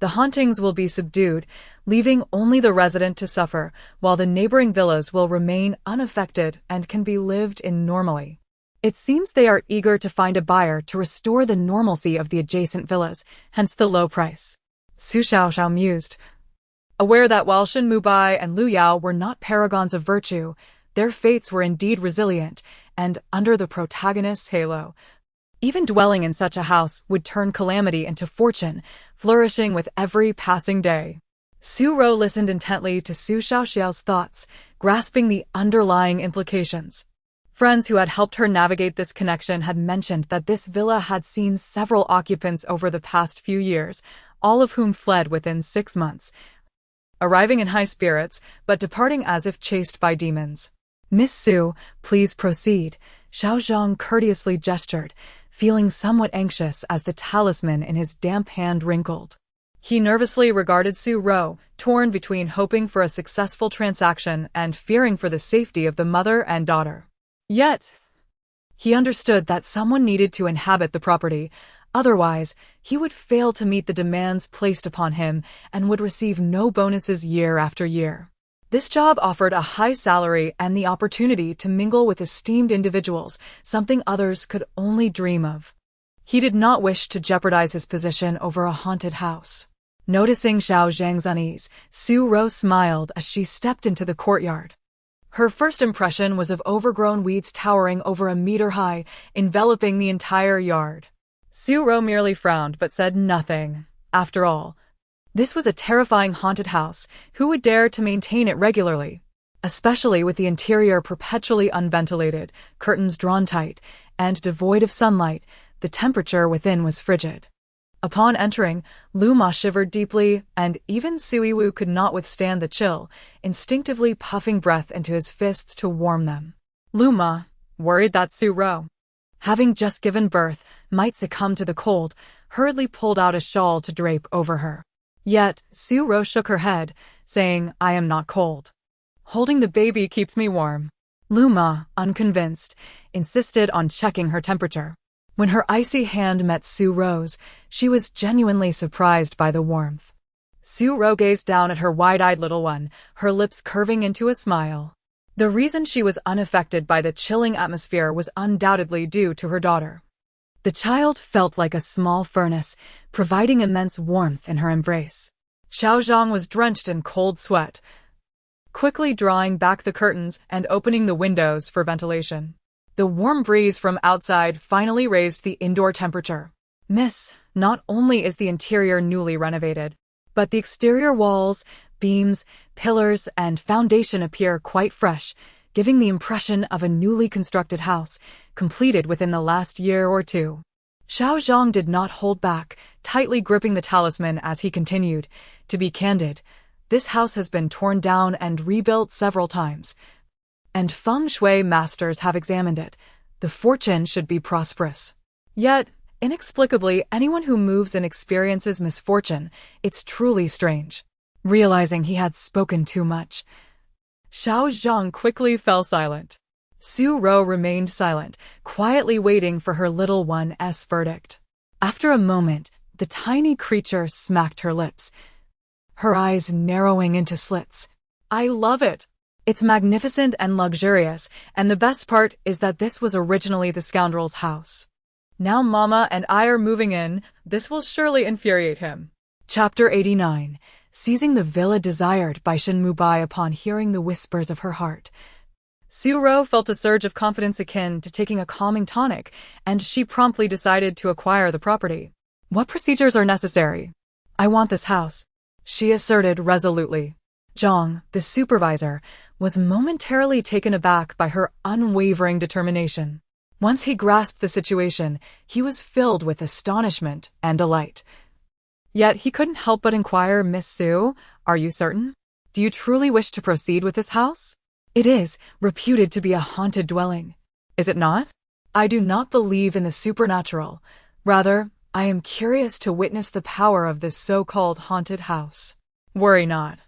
the hauntings will be subdued, leaving only the resident to suffer, while the neighboring villas will remain unaffected and can be lived in normally. It seems they are eager to find a buyer to restore the normalcy of the adjacent villas, hence the low price. Su Xiaoxiao mused, aware that while Shin Mubai and Lu Yao were not paragons of virtue, their fates were indeed resilient, and under the protagonist's halo, even dwelling in such a house would turn calamity into fortune, flourishing with every passing day. Su Ro listened intently to Su Xiaoxiao's thoughts, grasping the underlying implications. Friends who had helped her navigate this connection had mentioned that this villa had seen several occupants over the past few years, all of whom fled within 6 months, arriving in high spirits, but departing as if chased by demons. Miss Su, please proceed, Xiao Zhang courteously gestured, feeling somewhat anxious as the talisman in his damp hand wrinkled. He nervously regarded Su Ro, torn between hoping for a successful transaction and fearing for the safety of the mother and daughter. Yet, he understood that someone needed to inhabit the property, otherwise he would fail to meet the demands placed upon him and would receive no bonuses year after year. This job offered a high salary and the opportunity to mingle with esteemed individuals, something others could only dream of. He did not wish to jeopardize his position over a haunted house. Noticing Xiao Zhang's unease, Su Ro smiled as she stepped into the courtyard. Her first impression was of overgrown weeds towering over a meter high, enveloping the entire yard. Su Ro merely frowned but said nothing. After all, this was a terrifying haunted house. Who would dare to maintain it regularly? Especially with the interior perpetually unventilated, curtains drawn tight, and devoid of sunlight, the temperature within was frigid. Upon entering, Lu Ma shivered deeply, and even Sui Wu could not withstand the chill, instinctively puffing breath into his fists to warm them. Lu Ma, worried that Su Ro, having just given birth, might succumb to the cold, hurriedly pulled out a shawl to drape over her. Yet, Su Ro shook her head, saying, I am not cold. Holding the baby keeps me warm. Lu Ma, unconvinced, insisted on checking her temperature. When her icy hand met Su Ro's, she was genuinely surprised by the warmth. Su Ro gazed down at her wide-eyed little one, her lips curving into a smile. The reason she was unaffected by the chilling atmosphere was undoubtedly due to her daughter. The child felt like a small furnace, providing immense warmth in her embrace. Xiao Zhang was drenched in cold sweat, quickly drawing back the curtains and opening the windows for ventilation. The warm breeze from outside finally raised the indoor temperature. Miss, not only is the interior newly renovated, but the exterior walls, beams, pillars, and foundation appear quite fresh, giving the impression of a newly constructed house, completed within the last year or two. Xiao Zhang did not hold back, tightly gripping the talisman as he continued. To be candid, this house has been torn down and rebuilt several times, and feng shui masters have examined it. The fortune should be prosperous. Yet, inexplicably, anyone who moves and experiences misfortune, it's truly strange. Realizing he had spoken too much, Xiao Zhang quickly fell silent. Su Ro remained silent, quietly waiting for her little one's verdict. After a moment, the tiny creature smacked her lips, her eyes narrowing into slits. I love it. It's magnificent and luxurious, and the best part is that this was originally the Scoundrels' house. Now Mama and I are moving in, this will surely infuriate him. Chapter 89. Seizing the villa desired by Shin Mubai upon hearing the whispers of her heart. Su Ro felt a surge of confidence akin to taking a calming tonic, and she promptly decided to acquire the property. What procedures are necessary? I want this house, she asserted resolutely. Zhang, the supervisor, was momentarily taken aback by her unwavering determination. Once he grasped the situation, he was filled with astonishment and delight. Yet he couldn't help but inquire, Miss Su, are you certain? Do you truly wish to proceed with this house? It is reputed to be a haunted dwelling. Is it not? I do not believe in the supernatural. Rather, I am curious to witness the power of this so-called haunted house. Worry not.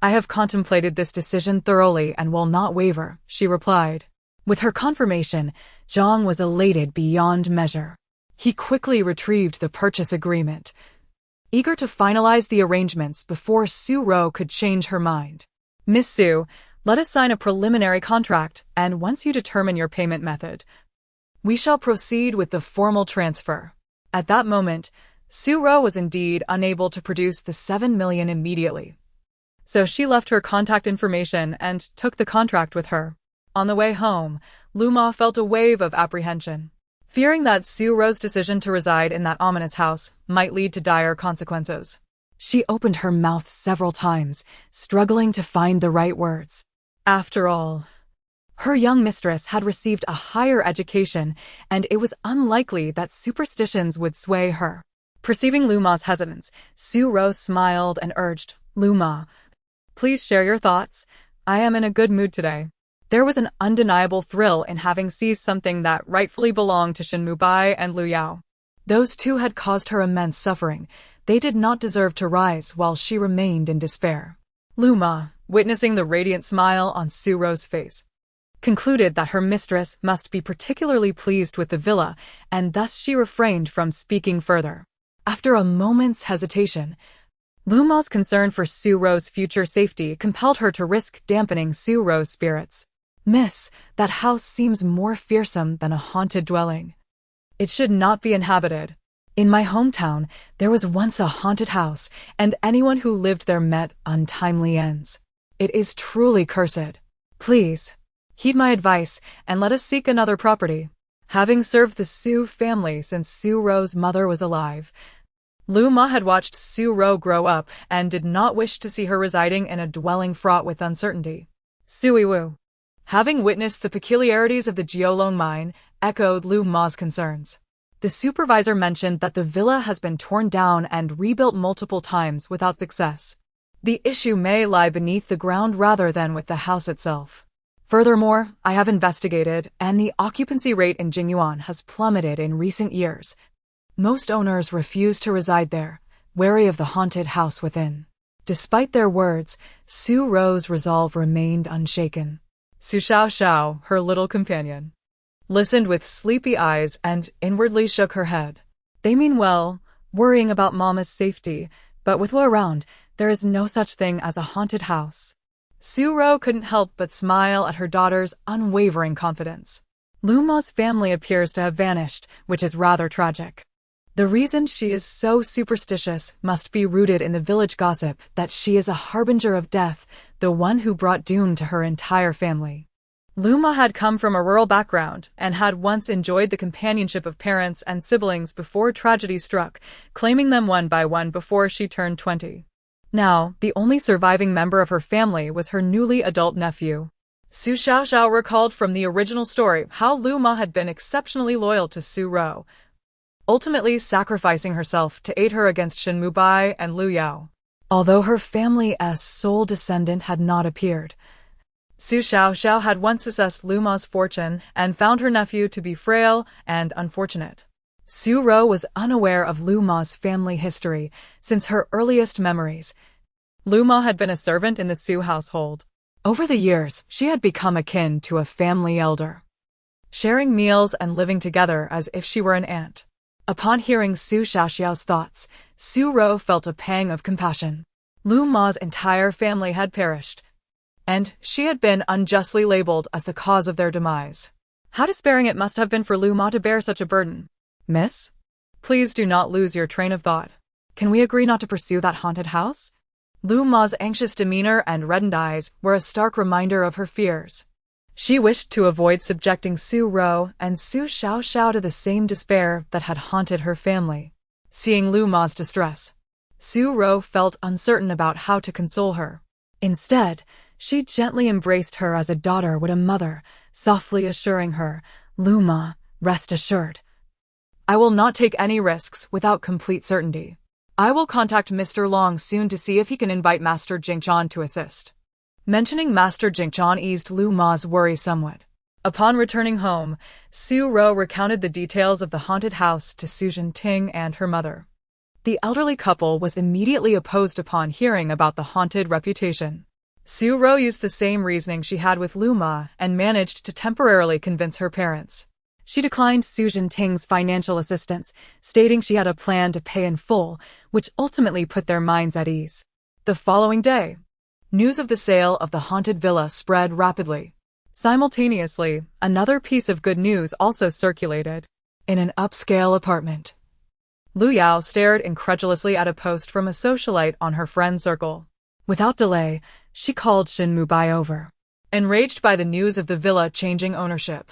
I have contemplated this decision thoroughly and will not waver, she replied. With her confirmation, Zhang was elated beyond measure. He quickly retrieved the purchase agreement, eager to finalize the arrangements before Su Ro could change her mind. Miss Su, let us sign a preliminary contract, and once you determine your payment method, we shall proceed with the formal transfer. At that moment, Su Ro was indeed unable to produce the 7 million immediately. So she left her contact information and took the contract with her. On the way home, Lu Ma felt a wave of apprehension, fearing that Su Ro's decision to reside in that ominous house might lead to dire consequences. She opened her mouth several times, struggling to find the right words. After all, her young mistress had received a higher education, and it was unlikely that superstitions would sway her. Perceiving Lu Ma's hesitance, Su Ro smiled and urged, Lu Ma, please share your thoughts. I am in a good mood today. There was an undeniable thrill in having seized something that rightfully belonged to Shin Mubai and Lu Yao. Those two had caused her immense suffering. They did not deserve to rise while she remained in despair. Lu Ma, witnessing the radiant smile on Su Ro's face, concluded that her mistress must be particularly pleased with the villa, and thus she refrained from speaking further. After a moment's hesitation, Lu Ma's concern for Su Ro's future safety compelled her to risk dampening Su Ro's spirits. Miss, that house seems more fearsome than a haunted dwelling. It should not be inhabited. In my hometown, there was once a haunted house, and anyone who lived there met untimely ends. It is truly cursed. Please, heed my advice, and let us seek another property. Having served the Su family since Su Ro's mother was alive, Lu Ma had watched Su Ro grow up and did not wish to see her residing in a dwelling fraught with uncertainty. Sui Wu, having witnessed the peculiarities of the Jiolong mine, echoed Lu Ma's concerns. The supervisor mentioned that the villa has been torn down and rebuilt multiple times without success. The issue may lie beneath the ground rather than with the house itself. Furthermore, I have investigated, and the occupancy rate in Jingyuan has plummeted in recent years. Most owners refuse to reside there, wary of the haunted house within. Despite their words, Su Ro's resolve remained unshaken. Su Xiaoxiao, her little companion, listened with sleepy eyes and inwardly shook her head. They mean well, worrying about Mama's safety, but with Wu around, there is no such thing as a haunted house. Su Ro couldn't help but smile at her daughter's unwavering confidence. Lu Ma's family appears to have vanished, which is rather tragic. The reason she is so superstitious must be rooted in the village gossip that she is a harbinger of death, the one who brought doom to her entire family. Lu Ma had come from a rural background and had once enjoyed the companionship of parents and siblings before tragedy struck, claiming them one by one before she turned 20. Now, the only surviving member of her family was her newly adult nephew. Su Xiaoxiao recalled from the original story how Lu Ma had been exceptionally loyal to Su Ro, ultimately sacrificing herself to aid her against Shin Mubai and Lu Yao. Although her family's sole descendant had not appeared, Su Xiaoxiao had once assessed Lu Ma's fortune and found her nephew to be frail and unfortunate. Su Ro was unaware of Lu Ma's family history since her earliest memories. Lu Ma had been a servant in the Su household. Over the years, she had become akin to a family elder, sharing meals and living together as if she were an aunt. Upon hearing Su Xiaoxiao's thoughts, Su Ro felt a pang of compassion. Lu Ma's entire family had perished, and she had been unjustly labeled as the cause of their demise. How despairing it must have been for Lu Ma to bear such a burden. Miss, please do not lose your train of thought. Can we agree not to pursue that haunted house? Lu Ma's anxious demeanor and reddened eyes were a stark reminder of her fears. She wished to avoid subjecting Su Ro and Su Xiaoxiao to the same despair that had haunted her family. Seeing Lu Ma's distress, Su Ro felt uncertain about how to console her. Instead, she gently embraced her as a daughter would a mother, softly assuring her, Lu Ma, rest assured. I will not take any risks without complete certainty. I will contact Mr. Long soon to see if he can invite Master Jingchan to assist. Mentioning Master Jingchan eased Lu Ma's worry somewhat. Upon returning home, Su Ro recounted the details of the haunted house to Su Xiaoxiao and her mother. The elderly couple was immediately opposed upon hearing about the haunted reputation. Su Ro used the same reasoning she had with Lu Ma and managed to temporarily convince her parents. She declined Su Xiaoxiao's financial assistance, stating she had a plan to pay in full, which ultimately put their minds at ease. The following day, news of the sale of the haunted villa spread rapidly. Simultaneously, another piece of good news also circulated. In an upscale apartment, Lu Yao stared incredulously at a post from a socialite on her friend circle. Without delay, she called Shin Mubai over. Enraged by the news of the villa changing ownership,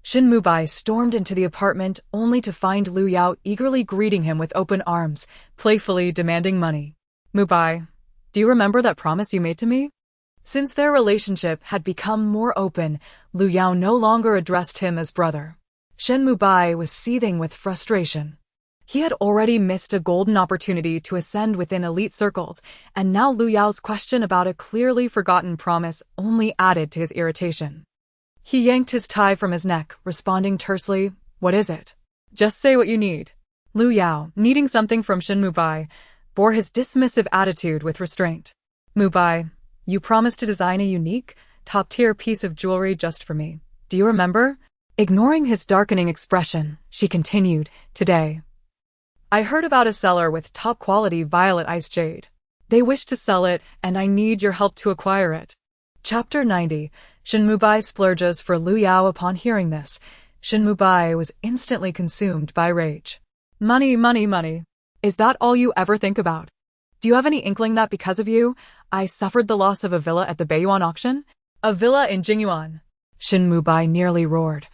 Shin Mubai stormed into the apartment only to find Lu Yao eagerly greeting him with open arms, playfully demanding money. Mubai, do you remember that promise you made to me? Since their relationship had become more open, Lu Yao no longer addressed him as brother. Shin Mubai was seething with frustration. He had already missed a golden opportunity to ascend within elite circles, and now Lu Yao's question about a clearly forgotten promise only added to his irritation. He yanked his tie from his neck, responding tersely, "What is it? Just say what you need." Lu Yao, needing something from Shin Mubai, bore his dismissive attitude with restraint. "Mubai, you promised to design a unique, top-tier piece of jewelry just for me. Do you remember?" Ignoring his darkening expression, she continued, "Today, I heard about a seller with top-quality violet ice jade. They wish to sell it, and I need your help to acquire it." Chapter 90. Shin Mubai splurges for Lu Yao. Upon hearing this, Shin Mubai was instantly consumed by rage. "Money, money, money. Is that all you ever think about? Do you have any inkling that because of you, I suffered the loss of a villa at the Beiyuan auction? A villa in Jingyuan?" Shin Mubai nearly roared,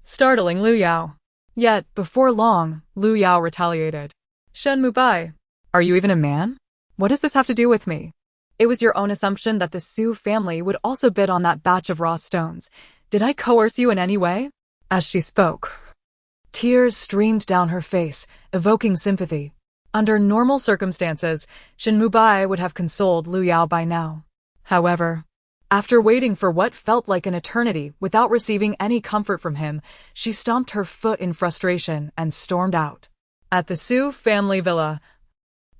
startling Lu Yao. Yet, before long, Lu Yao retaliated. "Shin Mubai, are you even a man? What does this have to do with me? It was your own assumption that the Su family would also bid on that batch of raw stones. Did I coerce you in any way?" As she spoke, tears streamed down her face, evoking sympathy. Under normal circumstances, Shin Mubai would have consoled Lu Yao by now. However, after waiting for what felt like an eternity without receiving any comfort from him, she stomped her foot in frustration and stormed out. At the Su family villa,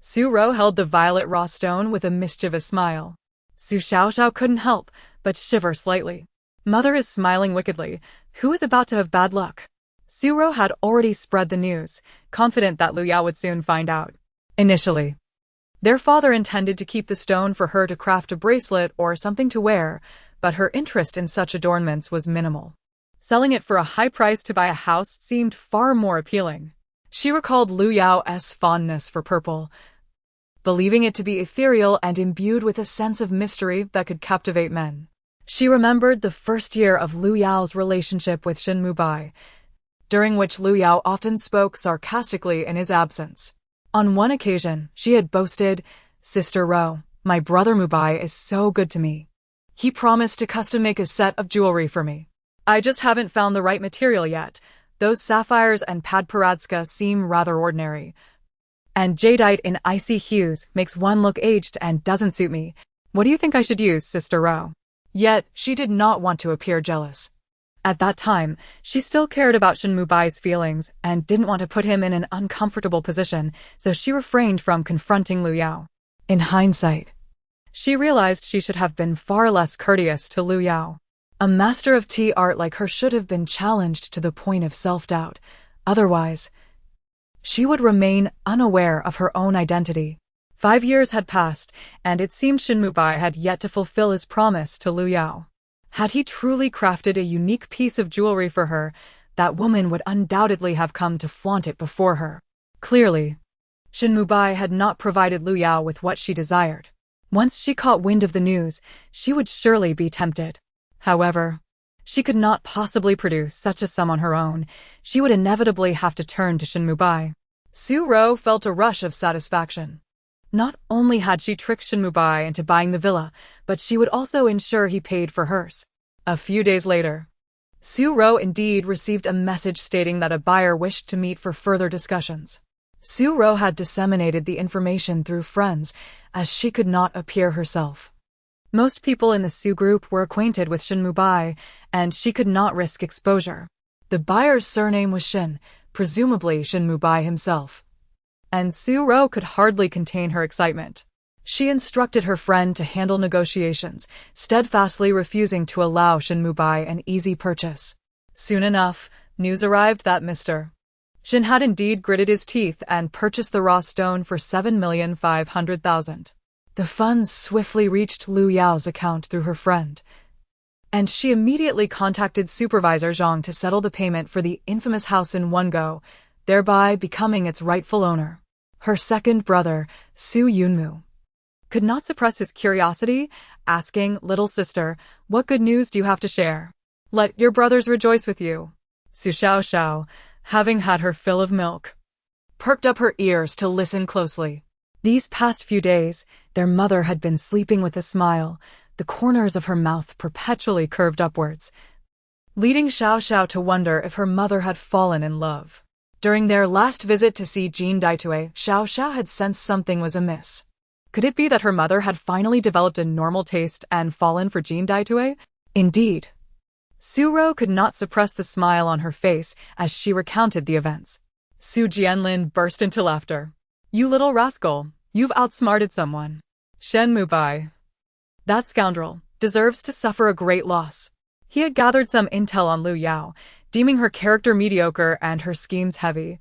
Su Ro held the violet raw stone with a mischievous smile. Su Xiaoxiao couldn't help but shiver slightly. "Mother is smiling wickedly. Who is about to have bad luck?" Su Ro had already spread the news, confident that Lu Yao would soon find out. Initially, their father intended to keep the stone for her to craft a bracelet or something to wear, but her interest in such adornments was minimal. Selling it for a high price to buy a house seemed far more appealing. She recalled Lu Yao's fondness for purple, believing it to be ethereal and imbued with a sense of mystery that could captivate men. She remembered the first year of Lu Yao's relationship with Shin Mubai, during which Lu Yao often spoke sarcastically in his absence. On one occasion, she had boasted, "Sister Ro, my brother Mubai is so good to me. He promised to custom make a set of jewelry for me. I just haven't found the right material yet. Those sapphires and padparadska seem rather ordinary. And jadeite in icy hues makes one look aged and doesn't suit me. What do you think I should use, Sister Ro?" Yet, she did not want to appear jealous. At that time, she still cared about Shin Mubai's feelings and didn't want to put him in an uncomfortable position, so she refrained from confronting Lu Yao. In hindsight, she realized she should have been far less courteous to Lu Yao. A master of tea art like her should have been challenged to the point of self-doubt. Otherwise, she would remain unaware of her own identity. 5 years had passed, and it seemed Shin Mubai had yet to fulfill his promise to Lu Yao. Had he truly crafted a unique piece of jewelry for her, that woman would undoubtedly have come to flaunt it before her. Clearly, Shin Mubai had not provided Lu Yao with what she desired. Once she caught wind of the news, she would surely be tempted. However, she could not possibly produce such a sum on her own. She would inevitably have to turn to Shin Mubai. Su Ro felt a rush of satisfaction. Not only had she tricked Shin Mubai into buying the villa, but she would also ensure he paid for hers. A few days later, Su Ro indeed received a message stating that a buyer wished to meet for further discussions. Su Ro had disseminated the information through friends, as she could not appear herself. Most people in the Su group were acquainted with Shin Mubai, and she could not risk exposure. The buyer's surname was Shin, presumably Shin Mubai himself. And Su Ro could hardly contain her excitement. She instructed her friend to handle negotiations, steadfastly refusing to allow Shin Mubai an easy purchase. Soon enough, news arrived that Mr. Shin had indeed gritted his teeth and purchased the raw stone for 7,500,000. The funds swiftly reached Lu Yao's account through her friend, and she immediately contacted Supervisor Zhang to settle the payment for the infamous house in one go, thereby becoming its rightful owner. Her second brother, Su Yunmu, could not suppress his curiosity, asking, "Little sister, what good news do you have to share? Let your brothers rejoice with you." Su Xiaoxiao, having had her fill of milk, perked up her ears to listen closely. These past few days, their mother had been sleeping with a smile, the corners of her mouth perpetually curved upwards, leading Xiaoxiao to wonder if her mother had fallen in love. During their last visit to see Jean Daitue, Xiaoxiao had sensed something was amiss. Could it be that her mother had finally developed a normal taste and fallen for Jean Daitue? Indeed. Su Ro could not suppress the smile on her face as she recounted the events. Su Jianlin burst into laughter. "You little rascal, you've outsmarted someone. Shin Mubai, that scoundrel, deserves to suffer a great loss." He had gathered some intel on Lu Yao, deeming her character mediocre and her schemes heavy.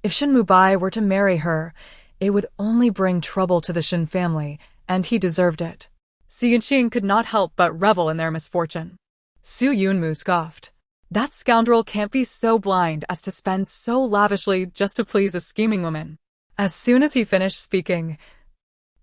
If Shin Mubai were to marry her, it would only bring trouble to the Shin family, and he deserved it. Su Yunqing could not help but revel in their misfortune. Su Yunmu scoffed. That scoundrel can't be so blind as to spend so lavishly just to please a scheming woman. As soon as he finished speaking,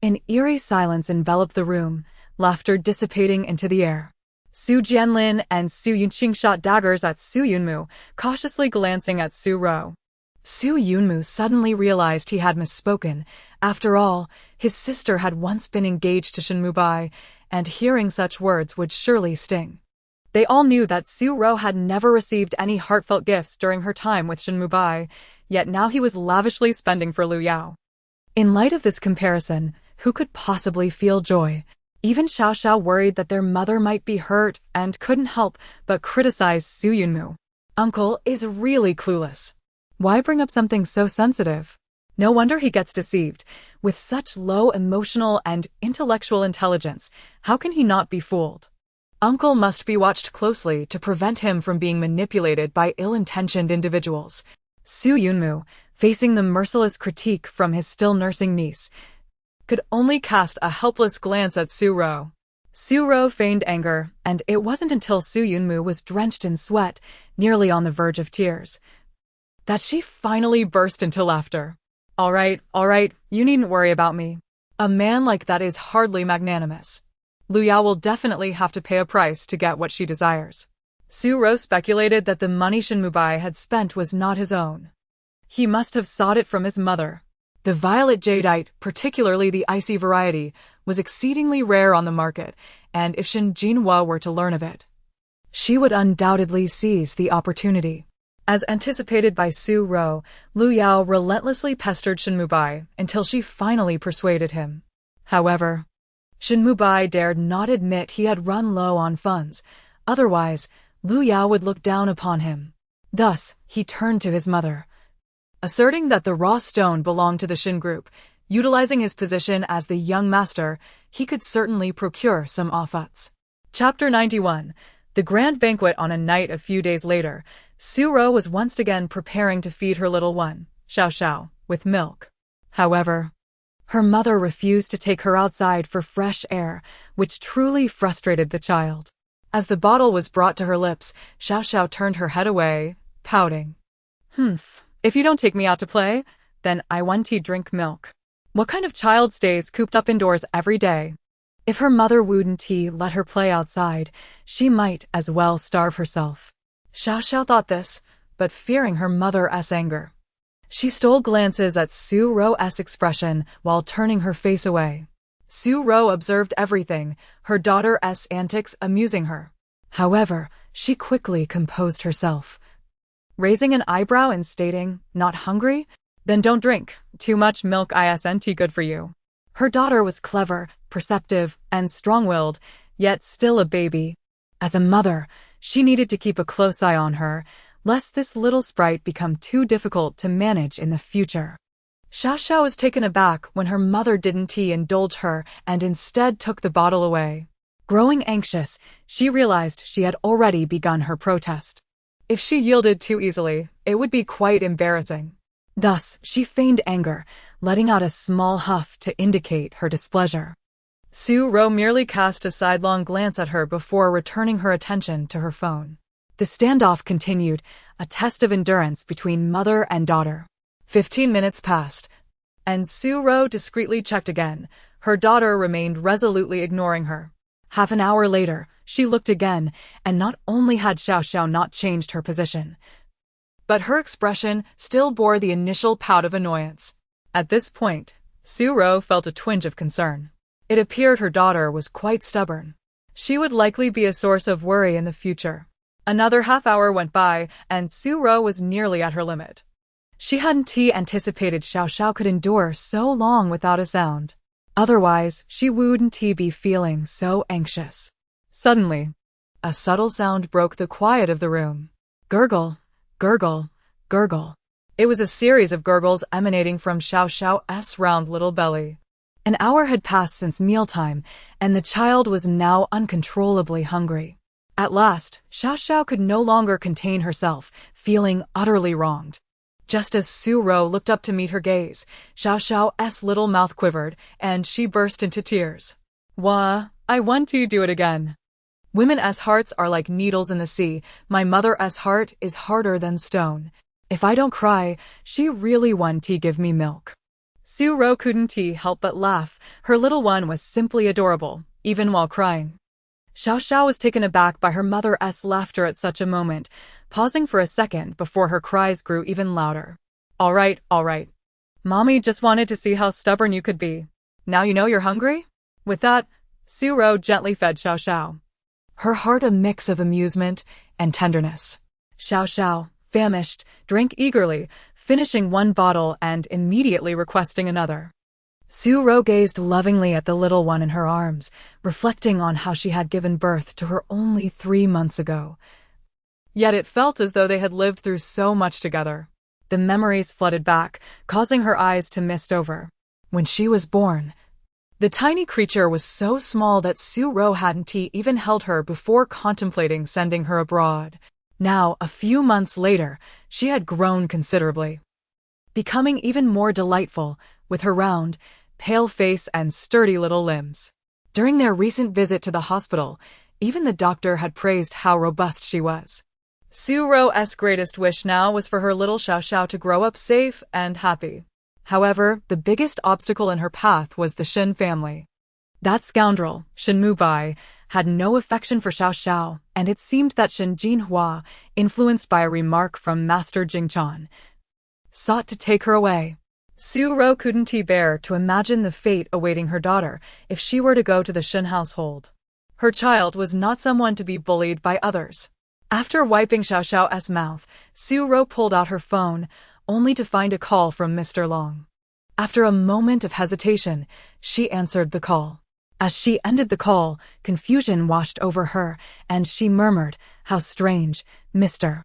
an eerie silence enveloped the room, laughter dissipating into the air. Su Jianlin and Su Yunqing shot daggers at Su Yunmu, cautiously glancing at Su Ro. Su Yunmu suddenly realized he had misspoken. After all, his sister had once been engaged to Shin Mubai, and hearing such words would surely sting. They all knew that Su Ro had never received any heartfelt gifts during her time with Shin Mubai, yet now he was lavishly spending for Lu Yao. In light of this comparison, who could possibly feel joy? Even Xiaoxiao worried that their mother might be hurt and couldn't help but criticize Su Yunmu. Uncle is really clueless. Why bring up something so sensitive? No wonder he gets deceived. With such low emotional and intellectual intelligence, how can he not be fooled? Uncle must be watched closely to prevent him from being manipulated by ill-intentioned individuals. Su Yunmu, facing the merciless critique from his still nursing niece, could only cast a helpless glance at Su Ro. Su Ro feigned anger, and it wasn't until Su Yunmu was drenched in sweat, nearly on the verge of tears, that she finally burst into laughter. All right, you needn't worry about me. A man like that is hardly magnanimous. Lu Yao will definitely have to pay a price to get what she desires." Su Ro speculated that the money Shin Mubai had spent was not his own. He must have sought it from his mother. The violet jadeite, particularly the icy variety, was exceedingly rare on the market, and if Shin Jinhua were to learn of it, she would undoubtedly seize the opportunity. As anticipated by Su Ro, Lu Yao relentlessly pestered Shin Mubai until she finally persuaded him. However, Shin Mubai dared not admit he had run low on funds, otherwise Lu Yao would look down upon him. Thus, he turned to his mother, asserting that the raw stone belonged to the Shin group. Utilizing his position as the young master, he could certainly procure some offcuts. Chapter 91. The grand banquet. On a night a few days later, Su Ro was once again preparing to feed her little one, Xiaoxiao, with milk. However, her mother refused to take her outside for fresh air, which truly frustrated the child. As the bottle was brought to her lips, Xiaoxiao turned her head away, pouting. If you don't take me out to play, then I want to drink milk. What kind of child stays cooped up indoors every day? If her mother wouldn't let her play outside, she might as well starve herself. Xiaoxiao thought this, but fearing her mother's anger, she stole glances at Su Ro's expression while turning her face away. Su Ro observed everything, her daughter's antics amusing her. However, she quickly composed herself, raising an eyebrow and stating, "Not hungry? Then don't drink. Too much milk isn't good for you." Her daughter was clever, perceptive, and strong-willed, yet still a baby. As a mother, she needed to keep a close eye on her, lest this little sprite become too difficult to manage in the future. Xiaoxiao was taken aback when her mother didn't indulge her and instead took the bottle away. Growing anxious, she realized she had already begun her protest. If she yielded too easily, it would be quite embarrassing. Thus, she feigned anger, letting out a small huff to indicate her displeasure. Su Xiaoxiao merely cast a sidelong glance at her before returning her attention to her phone. The standoff continued, a test of endurance between mother and daughter. 15 minutes passed, and Su Xiaoxiao discreetly checked again. Her daughter remained resolutely ignoring her. Half an hour later, she looked again, and not only had Xiaoxiao not changed her position, but her expression still bore the initial pout of annoyance. At this point, Su Xiaoxiao felt a twinge of concern. It appeared her daughter was quite stubborn. She would likely be a source of worry in the future. Another half-hour went by, and Su Xiaoxiao was nearly at her limit. She hadn't anticipated Xiaoxiao could endure so long without a sound. Otherwise, she wouldn't be feeling so anxious. Suddenly, a subtle sound broke the quiet of the room. Gurgle, gurgle, gurgle. It was a series of gurgles emanating from Xiaoxiao's round little belly. An hour had passed since mealtime, and the child was now uncontrollably hungry. At last, Xiaoxiao could no longer contain herself, feeling utterly wronged. Just as Su Xiaoxiao looked up to meet her gaze, Xiaoxiao's little mouth quivered, and she burst into tears. Wah, I want to do it again. Women's hearts are like needles in the sea. My mother's heart is harder than stone. If I don't cry, she really want to give me milk. Su Xiaoxiao couldn't help but laugh. Her little one was simply adorable, even while crying. Xiaoxiao was taken aback by her mother's laughter at such a moment, pausing for a second before her cries grew even louder. All right. Mommy just wanted to see how stubborn you could be. Now you know you're hungry? With that, Su Xiaoxiao gently fed Xiaoxiao, her heart a mix of amusement and tenderness. Xiaoxiao, famished, drank eagerly, finishing one bottle and immediately requesting another. Su Xiaoxiao gazed lovingly at the little one in her arms, reflecting on how she had given birth to her only 3 months ago. Yet it felt as though they had lived through so much together. The memories flooded back, causing her eyes to mist over. When she was born, the tiny creature was so small that Su Xiaoxiao hadn't even held her before contemplating sending her abroad. Now, a few months later, she had grown considerably, becoming even more delightful, with her round, pale face and sturdy little limbs. During their recent visit to the hospital, even the doctor had praised how robust she was. Su Xiaoxiao's greatest wish now was for her little Xiaoxiao to grow up safe and happy. However, the biggest obstacle in her path was the Shin family. That scoundrel, Shin Mubai, had no affection for Xiaoxiao, and it seemed that Shin Jinhua, influenced by a remark from Master Jingchan, sought to take her away. Su Xiaoxiao couldn't bear to imagine the fate awaiting her daughter if she were to go to the Shin household. Her child was not someone to be bullied by others. After wiping Xiaoxiao's mouth, Su Xiaoxiao pulled out her phone, only to find a call from Mr. Long. After a moment of hesitation, she answered the call. As she ended the call, confusion washed over her, and she murmured, "How strange, Mr.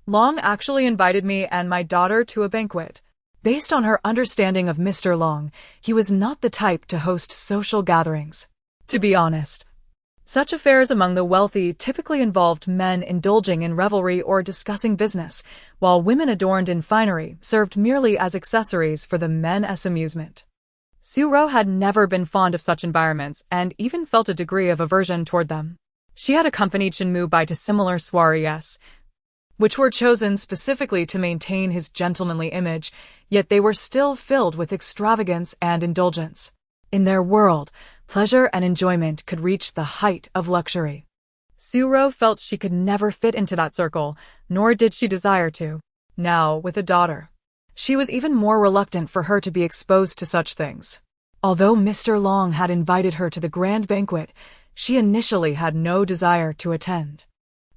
Long actually invited me and my daughter to a banquet." Based on her understanding of Mr. Long, he was not the type to host social gatherings. To be honest, such affairs among the wealthy typically involved men indulging in revelry or discussing business, while women adorned in finery served merely as accessories for the men's amusement. Su Xiaoxiao had never been fond of such environments and even felt a degree of aversion toward them. She had accompanied Shin Mubai to similar soirees, which were chosen specifically to maintain his gentlemanly image, yet they were still filled with extravagance and indulgence. In their world, pleasure and enjoyment could reach the height of luxury. Su Xiaoxiao felt she could never fit into that circle, nor did she desire to. Now, with a daughter, she was even more reluctant for her to be exposed to such things. Although Mr. Long had invited her to the grand banquet, she initially had no desire to attend.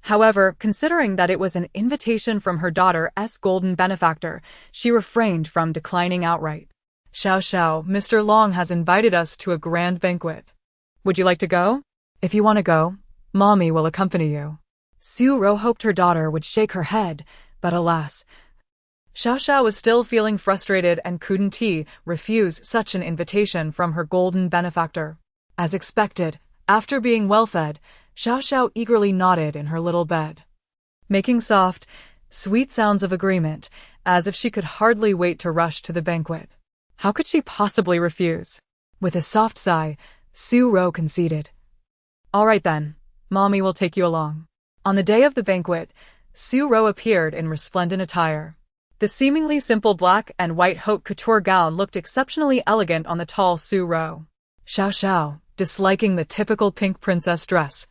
However, considering that it was an invitation from her daughter's golden benefactor, she refrained from declining outright. "Xiaoxiao, Mr. Long has invited us to a grand banquet. Would you like to go? If you want to go, Mommy will accompany you. Su Ro hoped her daughter would shake her head, but alas. Xiaoxiao was still feeling frustrated and couldn't refuse such an invitation from her golden benefactor. As expected, after being well-fed, Xiaoxiao eagerly nodded in her little bed, making soft, sweet sounds of agreement, as if she could hardly wait to rush to the banquet. How could she possibly refuse? With a soft sigh, Su Ro conceded. All right then, Mommy will take you along. On the day of the banquet, Su Ro appeared in resplendent attire. The seemingly simple black and white haute couture gown looked exceptionally elegant on the tall Su Ro. Xiaoxiao, disliking the typical pink princess dress,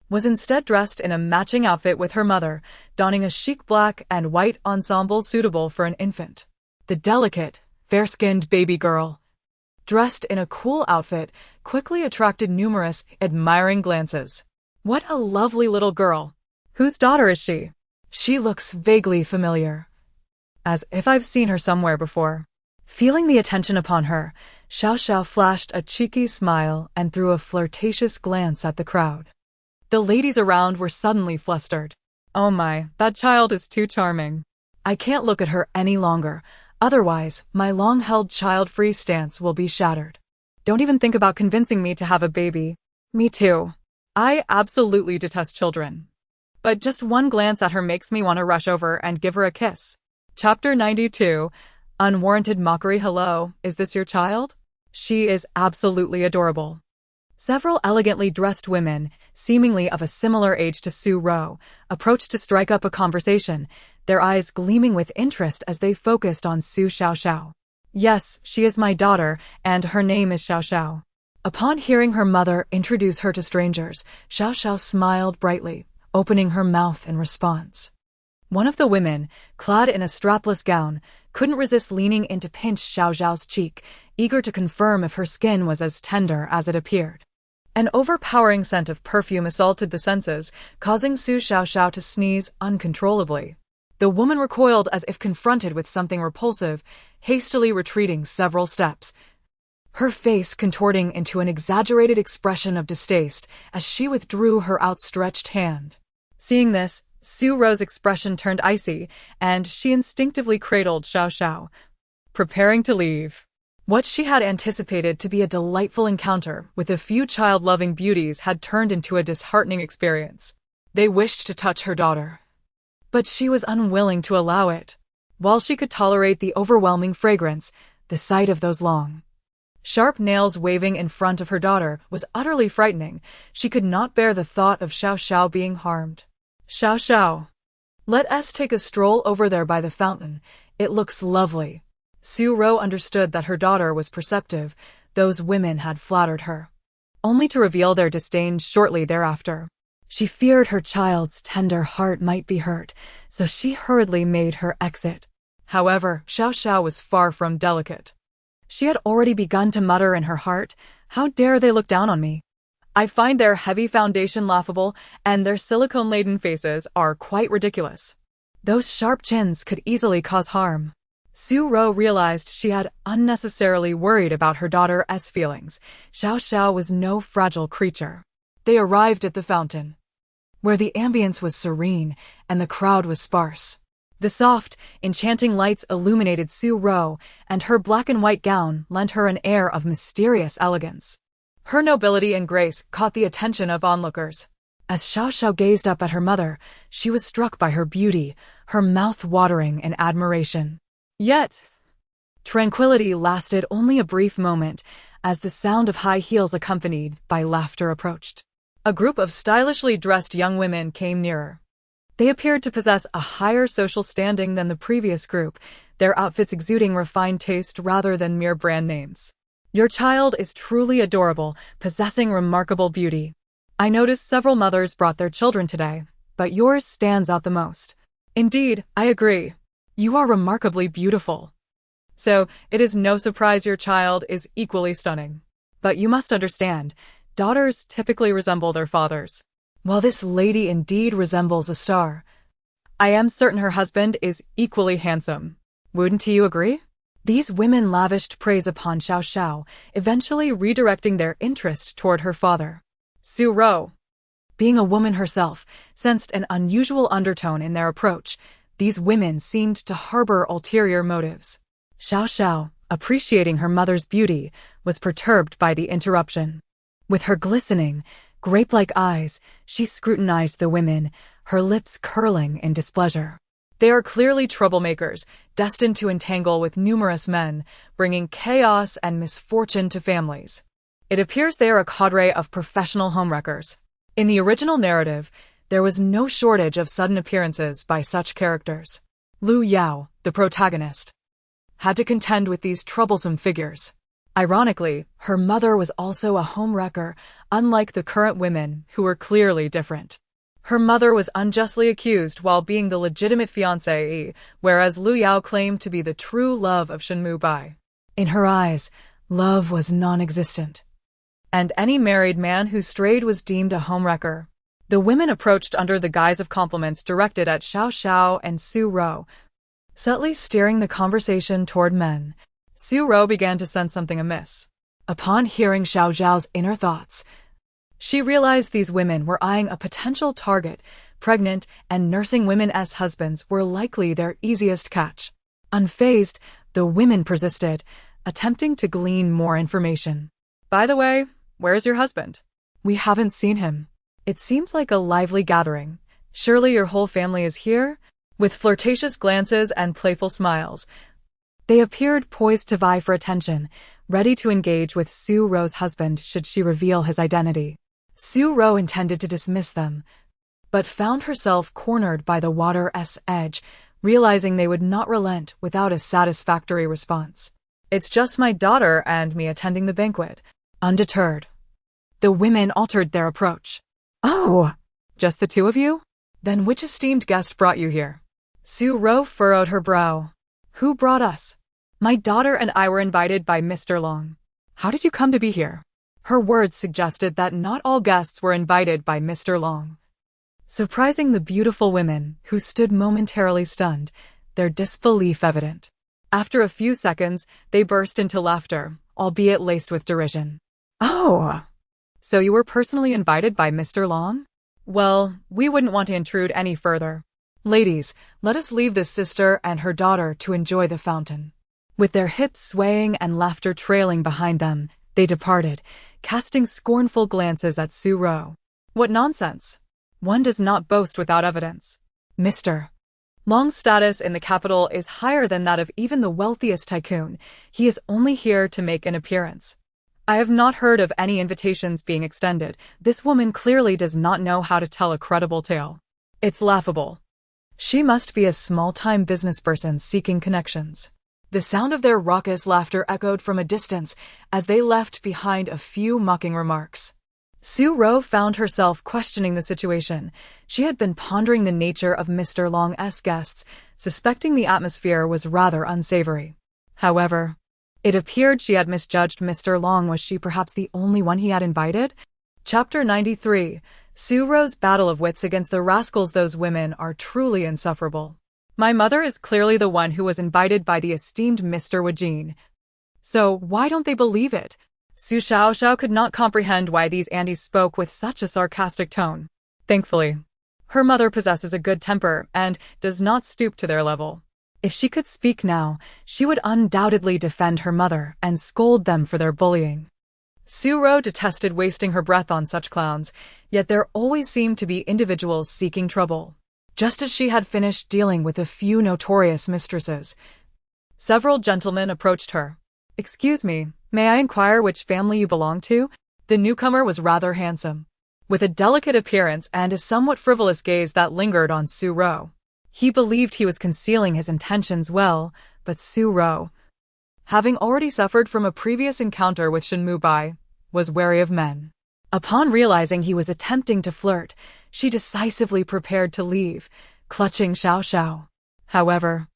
was instead dressed in a matching outfit with her mother, donning a chic black and white ensemble suitable for an infant. The delicate, fair-skinned baby girl, dressed in a cool outfit, quickly attracted numerous, admiring glances. What a lovely little girl! Whose daughter is she? She looks vaguely familiar, as if I've seen her somewhere before. Feeling the attention upon her, Xiaoxiao flashed a cheeky smile and threw a flirtatious glance at the crowd. The ladies around were suddenly flustered. Oh my, that child is too charming. I can't look at her any longer, otherwise my long-held child-free stance will be shattered. Don't even think about convincing me to have a baby. Me too. I absolutely detest children. But just one glance at her makes me want to rush over and give her a kiss. Chapter 92. Unwarranted mockery. Hello, is this your child? She is absolutely adorable. Several elegantly dressed women, seemingly of a similar age to Su Ro, approached to strike up a conversation, their eyes gleaming with interest as they focused on Su Xiaoxiao. Yes, she is my daughter, and her name is Xiaoxiao. Upon hearing her mother introduce her to strangers, Xiaoxiao smiled brightly, opening her mouth in response. One of the women, clad in a strapless gown, couldn't resist leaning in to pinch Xiaoxiao's cheek, eager to confirm if her skin was as tender as it appeared. An overpowering scent of perfume assaulted the senses, causing Su Xiaoxiao to sneeze uncontrollably. The woman recoiled as if confronted with something repulsive, hastily retreating several steps, her face contorting into an exaggerated expression of distaste as she withdrew her outstretched hand. Seeing this, Su Ro's expression turned icy, and she instinctively cradled Xiaoxiao, preparing to leave. What she had anticipated to be a delightful encounter with a few child-loving beauties had turned into a disheartening experience. They wished to touch her daughter, but she was unwilling to allow it. While she could tolerate the overwhelming fragrance, the sight of those long, sharp nails waving in front of her daughter was utterly frightening. She could not bear the thought of Xiaoxiao being harmed. Xiaoxiao, let us take a stroll over there by the fountain. It looks lovely. Su Ro understood that her daughter was perceptive. Those women had flattered her, only to reveal their disdain shortly thereafter. She feared her child's tender heart might be hurt, so she hurriedly made her exit. However, Xiaoxiao was far from delicate. She had already begun to mutter in her heart, "How dare they look down on me? I find their heavy foundation laughable, and their silicone-laden faces are quite ridiculous. Those sharp chins could easily cause harm." Su Ro realized she had unnecessarily worried about her daughter's feelings. Xiaoxiao was no fragile creature. They arrived at the fountain, where the ambience was serene and the crowd was sparse. The soft, enchanting lights illuminated Su Ro, and her black and white gown lent her an air of mysterious elegance. Her nobility and grace caught the attention of onlookers. As Xiaoxiao gazed up at her mother, she was struck by her beauty, her mouth watering in admiration. Yet, tranquility lasted only a brief moment, as the sound of high heels accompanied by laughter approached. A group of stylishly dressed young women came nearer. They appeared to possess a higher social standing than the previous group, their outfits exuding refined taste rather than mere brand names. Your child is truly adorable, possessing remarkable beauty. I noticed several mothers brought their children today, but yours stands out the most. Indeed, I agree. You are remarkably beautiful. So, it is no surprise your child is equally stunning. But you must understand, daughters typically resemble their fathers. While this lady indeed resembles a star, I am certain her husband is equally handsome. Wouldn't you agree? These women lavished praise upon Xiaoxiao, eventually redirecting their interest toward her father. Su Ro, being a woman herself, sensed an unusual undertone in their approach. These women seemed to harbor ulterior motives. Xiaoxiao, appreciating her mother's beauty, was perturbed by the interruption. With her glistening, grape-like eyes, she scrutinized the women, her lips curling in displeasure. They are clearly troublemakers, destined to entangle with numerous men, bringing chaos and misfortune to families. It appears they are a cadre of professional homewreckers. In the original narrative, there was no shortage of sudden appearances by such characters. Lu Yao, the protagonist, had to contend with these troublesome figures. Ironically, her mother was also a homewrecker, unlike the current women who were clearly different. Her mother was unjustly accused while being the legitimate fiancé, whereas Lu Yao claimed to be the true love of Shin Mubai. In her eyes, love was non-existent, and any married man who strayed was deemed a homewrecker. The women approached under the guise of compliments directed at Xiaoxiao and Su Ro, subtly steering the conversation toward men. Su Ro began to sense something amiss. Upon hearing Xiaoxiao's inner thoughts, she realized these women were eyeing a potential target. Pregnant and nursing women's husbands were likely their easiest catch. Unfazed, the women persisted, attempting to glean more information. By the way, where's your husband? We haven't seen him. It seems like a lively gathering. Surely your whole family is here? With flirtatious glances and playful smiles, they appeared poised to vie for attention, ready to engage with Su Ro's husband should she reveal his identity. Su Ro intended to dismiss them, but found herself cornered by the water's edge, realizing they would not relent without a satisfactory response. It's just my daughter and me attending the banquet. Undeterred, the women altered their approach. Oh, just the two of you? Then which esteemed guest brought you here? Su Ro furrowed her brow. Who brought us? My daughter and I were invited by Mr. Long. How did you come to be here? Her words suggested that not all guests were invited by Mr. Long, surprising the beautiful women, who stood momentarily stunned, their disbelief evident. After a few seconds, they burst into laughter, albeit laced with derision. Oh, so you were personally invited by Mr. Long? Well, we wouldn't want to intrude any further. Ladies, let us leave this sister and her daughter to enjoy the fountain. With their hips swaying and laughter trailing behind them, they departed, casting scornful glances at Su Ro. What nonsense! One does not boast without evidence. Mr. Long's status in the capital is higher than that of even the wealthiest tycoon. He is only here to make an appearance. I have not heard of any invitations being extended. This woman clearly does not know how to tell a credible tale. It's laughable. She must be a small-time businessperson seeking connections. The sound of their raucous laughter echoed from a distance as they left behind a few mocking remarks. Su Ro found herself questioning the situation. She had been pondering the nature of Mr. Long's guests, suspecting the atmosphere was rather unsavory. However, it appeared she had misjudged Mr. Long. Was she perhaps the only one he had invited? Chapter 93. Su Ro's battle of wits against the rascals. Those women are truly insufferable. My mother is clearly the one who was invited by the esteemed Mr. Wajin. So why don't they believe it? Su Xiaoxiao could not comprehend why these Andes spoke with such a sarcastic tone. Thankfully, her mother possesses a good temper and does not stoop to their level. If she could speak now, she would undoubtedly defend her mother and scold them for their bullying. Su Ro detested wasting her breath on such clowns, yet there always seemed to be individuals seeking trouble. Just as she had finished dealing with a few notorious mistresses, several gentlemen approached her. Excuse me, may I inquire which family you belong to? The newcomer was rather handsome, with a delicate appearance and a somewhat frivolous gaze that lingered on Su Ro. He believed he was concealing his intentions well, but Su Ro, having already suffered from a previous encounter with Shin Mubai, was wary of men. Upon realizing he was attempting to flirt, she decisively prepared to leave, clutching Xiaoxiao. However,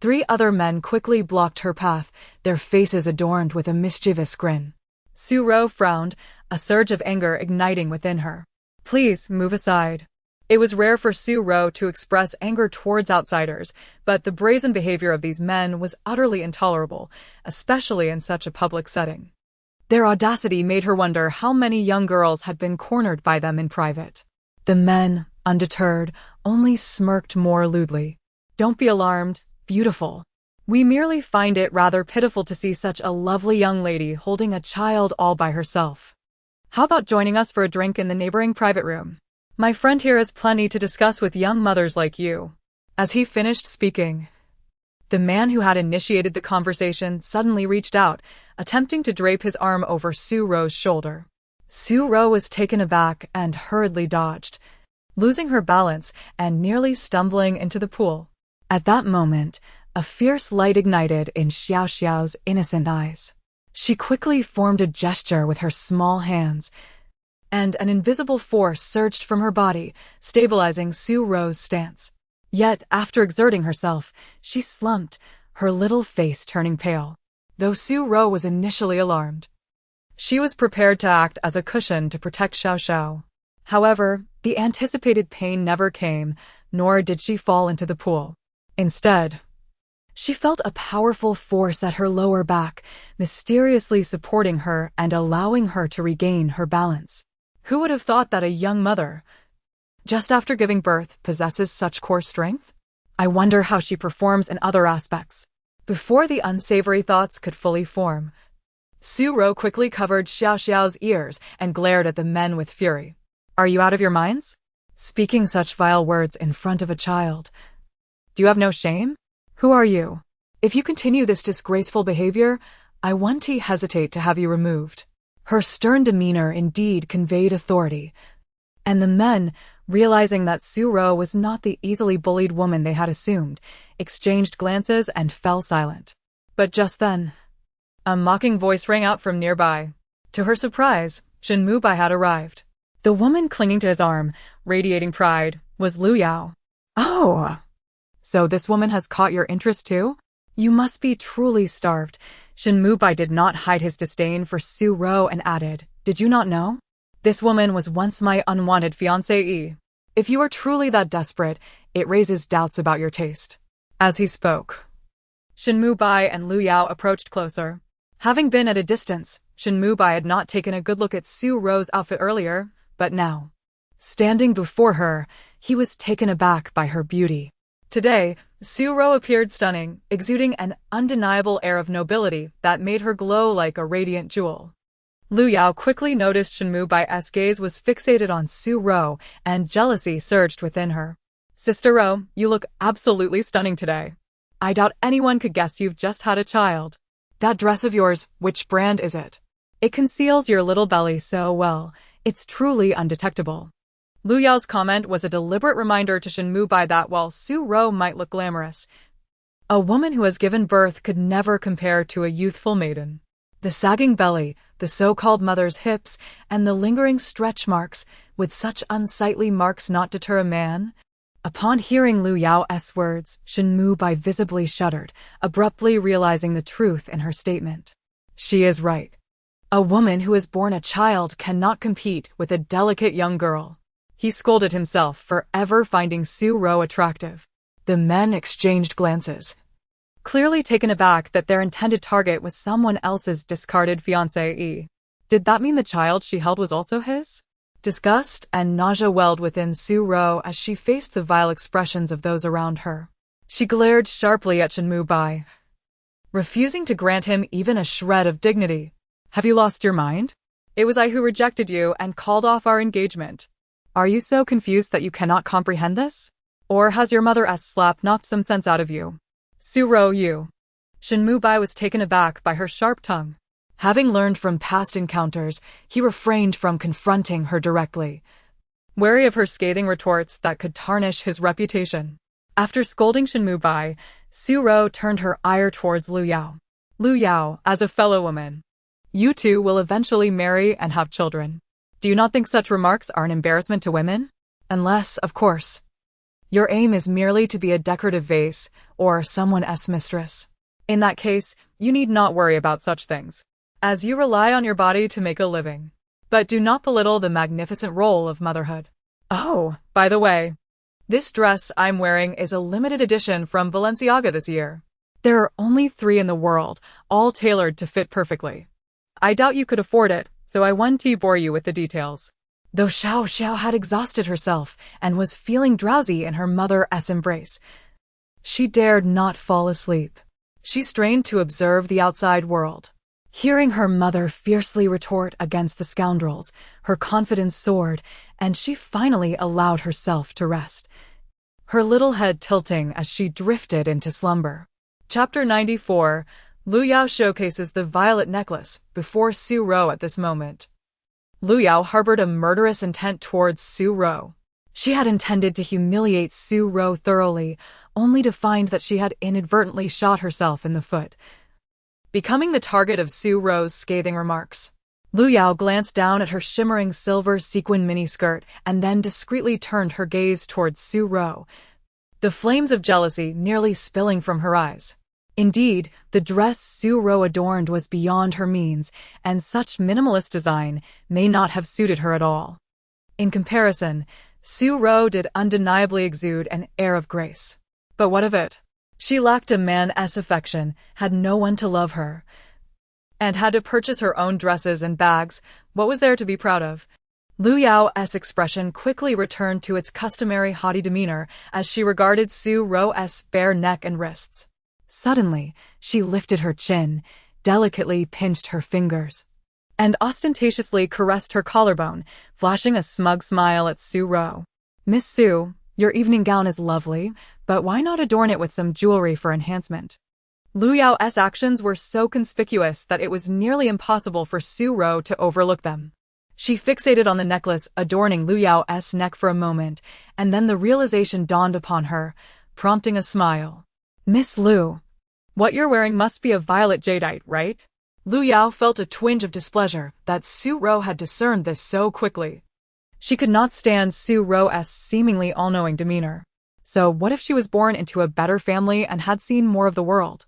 3 other men quickly blocked her path, their faces adorned with a mischievous grin. Su Ro frowned, a surge of anger igniting within her. Please move aside. It was rare for Su Ro to express anger towards outsiders, but the brazen behavior of these men was utterly intolerable, especially in such a public setting. Their audacity made her wonder how many young girls had been cornered by them in private. The men, undeterred, only smirked more lewdly. "Don't be alarmed, beautiful. We merely find it rather pitiful to see such a lovely young lady holding a child all by herself. How about joining us for a drink in the neighboring private room? My friend here has plenty to discuss with young mothers like you." As he finished speaking, the man who had initiated the conversation suddenly reached out, attempting to drape his arm over Su Ro's shoulder. Su Ro was taken aback and hurriedly dodged, losing her balance and nearly stumbling into the pool. At that moment, a fierce light ignited in Xiaoxiao's innocent eyes. She quickly formed a gesture with her small hands, and an invisible force surged from her body, stabilizing Su Ro's stance. Yet, after exerting herself, she slumped, her little face turning pale. Though Su Ro was initially alarmed, she was prepared to act as a cushion to protect Xiaoxiao. However, the anticipated pain never came, nor did she fall into the pool. Instead, she felt a powerful force at her lower back, mysteriously supporting her and allowing her to regain her balance. Who would have thought that a young mother, just after giving birth, possesses such core strength? I wonder how she performs in other aspects. Before the unsavory thoughts could fully form, Su Ro quickly covered Xiaoxiao's ears and glared at the men with fury. "Are you out of your minds? Speaking such vile words in front of a child. Do you have no shame? Who are you? If you continue this disgraceful behavior, I won't hesitate to have you removed." Her stern demeanor indeed conveyed authority, and the men, realizing that Su Ro was not the easily bullied woman they had assumed, exchanged glances and fell silent. But just then, a mocking voice rang out from nearby. To her surprise, Shin Mubai had arrived. The woman clinging to his arm, radiating pride, was Lu Yao. "Oh, so this woman has caught your interest too? You must be truly starved." Shin Mubai did not hide his disdain for Su Ro and added, "Did you not know? This woman was once my unwanted fiancé. If you are truly that desperate, it raises doubts about your taste." As he spoke, Shin Mubai and Lu Yao approached closer. Having been at a distance, Shin Mubai had not taken a good look at Su Ro's outfit earlier, but now, standing before her, he was taken aback by her beauty. Today, Su Ro appeared stunning, exuding an undeniable air of nobility that made her glow like a radiant jewel. Lu Yao quickly noticed Shin Mubai's gaze was fixated on Su Ro, and jealousy surged within her. "Sister Ro, you look absolutely stunning today. I doubt anyone could guess you've just had a child. That dress of yours, which brand is it? It conceals your little belly so well, it's truly undetectable." Lu Yao's comment was a deliberate reminder to Shin Mubai that while Su Ro might look glamorous, a woman who has given birth could never compare to a youthful maiden. The sagging belly, the so-called mother's hips, and the lingering stretch marks, would such unsightly marks not deter a man? Upon hearing Lu Yao's words, Shin Mubai visibly shuddered, abruptly realizing the truth in her statement. She is right. A woman who has borne a child cannot compete with a delicate young girl. He scolded himself for ever finding Su Ro attractive. The men exchanged glances, clearly taken aback that their intended target was someone else's discarded fiancé. Did that mean the child she held was also his? Disgust and nausea welled within Su Ro as she faced the vile expressions of those around her. She glared sharply at Shin Mubai, refusing to grant him even a shred of dignity. "Have you lost your mind? It was I who rejected you and called off our engagement. Are you so confused that you cannot comprehend this? Or has your mother's slap knocked some sense out of you? Su Ro, you." Shin Mubai was taken aback by her sharp tongue. Having learned from past encounters, he refrained from confronting her directly, wary of her scathing retorts that could tarnish his reputation. After scolding Shin Mubai, Su Ro turned her ire towards Lu Yao. "Lu Yao, as a fellow woman, you two will eventually marry and have children. Do you not think such remarks are an embarrassment to women? Unless, of course, your aim is merely to be a decorative vase or someone's mistress. In that case, you need not worry about such things, as you rely on your body to make a living. But do not belittle the magnificent role of motherhood. Oh, by the way, this dress I'm wearing is a limited edition from Balenciaga this year. There are only 3 in the world, all tailored to fit perfectly. I doubt you could afford it, so I won't bore you with the details. Though Su Xiaoxiao had exhausted herself and was feeling drowsy in her mother's embrace, she dared not fall asleep. She strained to observe the outside world. Hearing her mother fiercely retort against the scoundrels, her confidence soared, and she finally allowed herself to rest, her little head tilting as she drifted into slumber. Chapter 94. Lu Yao showcases the violet necklace before Su Ro at this moment. Lu Yao harbored a murderous intent towards Su Ro. She had intended to humiliate Su Ro thoroughly, only to find that she had inadvertently shot herself in the foot, becoming the target of Su Ro's scathing remarks. Lu Yao glanced down at her shimmering silver sequin miniskirt and then discreetly turned her gaze towards Su Ro, the flames of jealousy nearly spilling from her eyes. Indeed, the dress Su Ro adorned was beyond her means, and such minimalist design may not have suited her at all. In comparison, Su Ro did undeniably exude an air of grace. But what of it? She lacked a man's affection, had no one to love her, and had to purchase her own dresses and bags. What was there to be proud of? Lu Yao's expression quickly returned to its customary haughty demeanor as she regarded Su Ro's bare neck and wrists. Suddenly, she lifted her chin, delicately pinched her fingers, and ostentatiously caressed her collarbone, flashing a smug smile at Su Ro. "Miss Su, your evening gown is lovely, but why not adorn it with some jewelry for enhancement?" Lu Yao's actions were so conspicuous that it was nearly impossible for Su Ro to overlook them. She fixated on the necklace adorning Lu Yao's neck for a moment, and then the realization dawned upon her, prompting a smile. "Miss Lu, what you're wearing must be a violet jadeite, right?" Lu Yao felt a twinge of displeasure that Su Ro had discerned this so quickly. She could not stand Su Ro's seemingly all-knowing demeanor. So what if she was born into a better family and had seen more of the world?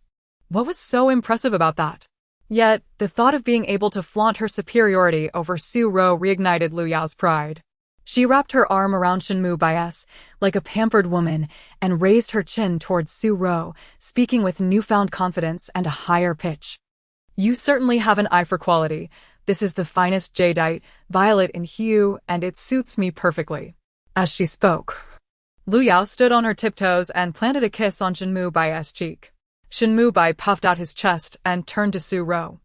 What was so impressive about that? Yet, the thought of being able to flaunt her superiority over Su Ro reignited Lu Yao's pride. She wrapped her arm around Shin Mubai like a pampered woman and raised her chin towards Su Ro, speaking with newfound confidence and a higher pitch. "You certainly have an eye for quality. This is the finest jadeite, violet in hue, and it suits me perfectly." As she spoke, Lu Yao stood on her tiptoes and planted a kiss on Shin Mubai's cheek. Shin Mubai puffed out his chest and turned to Su Ro,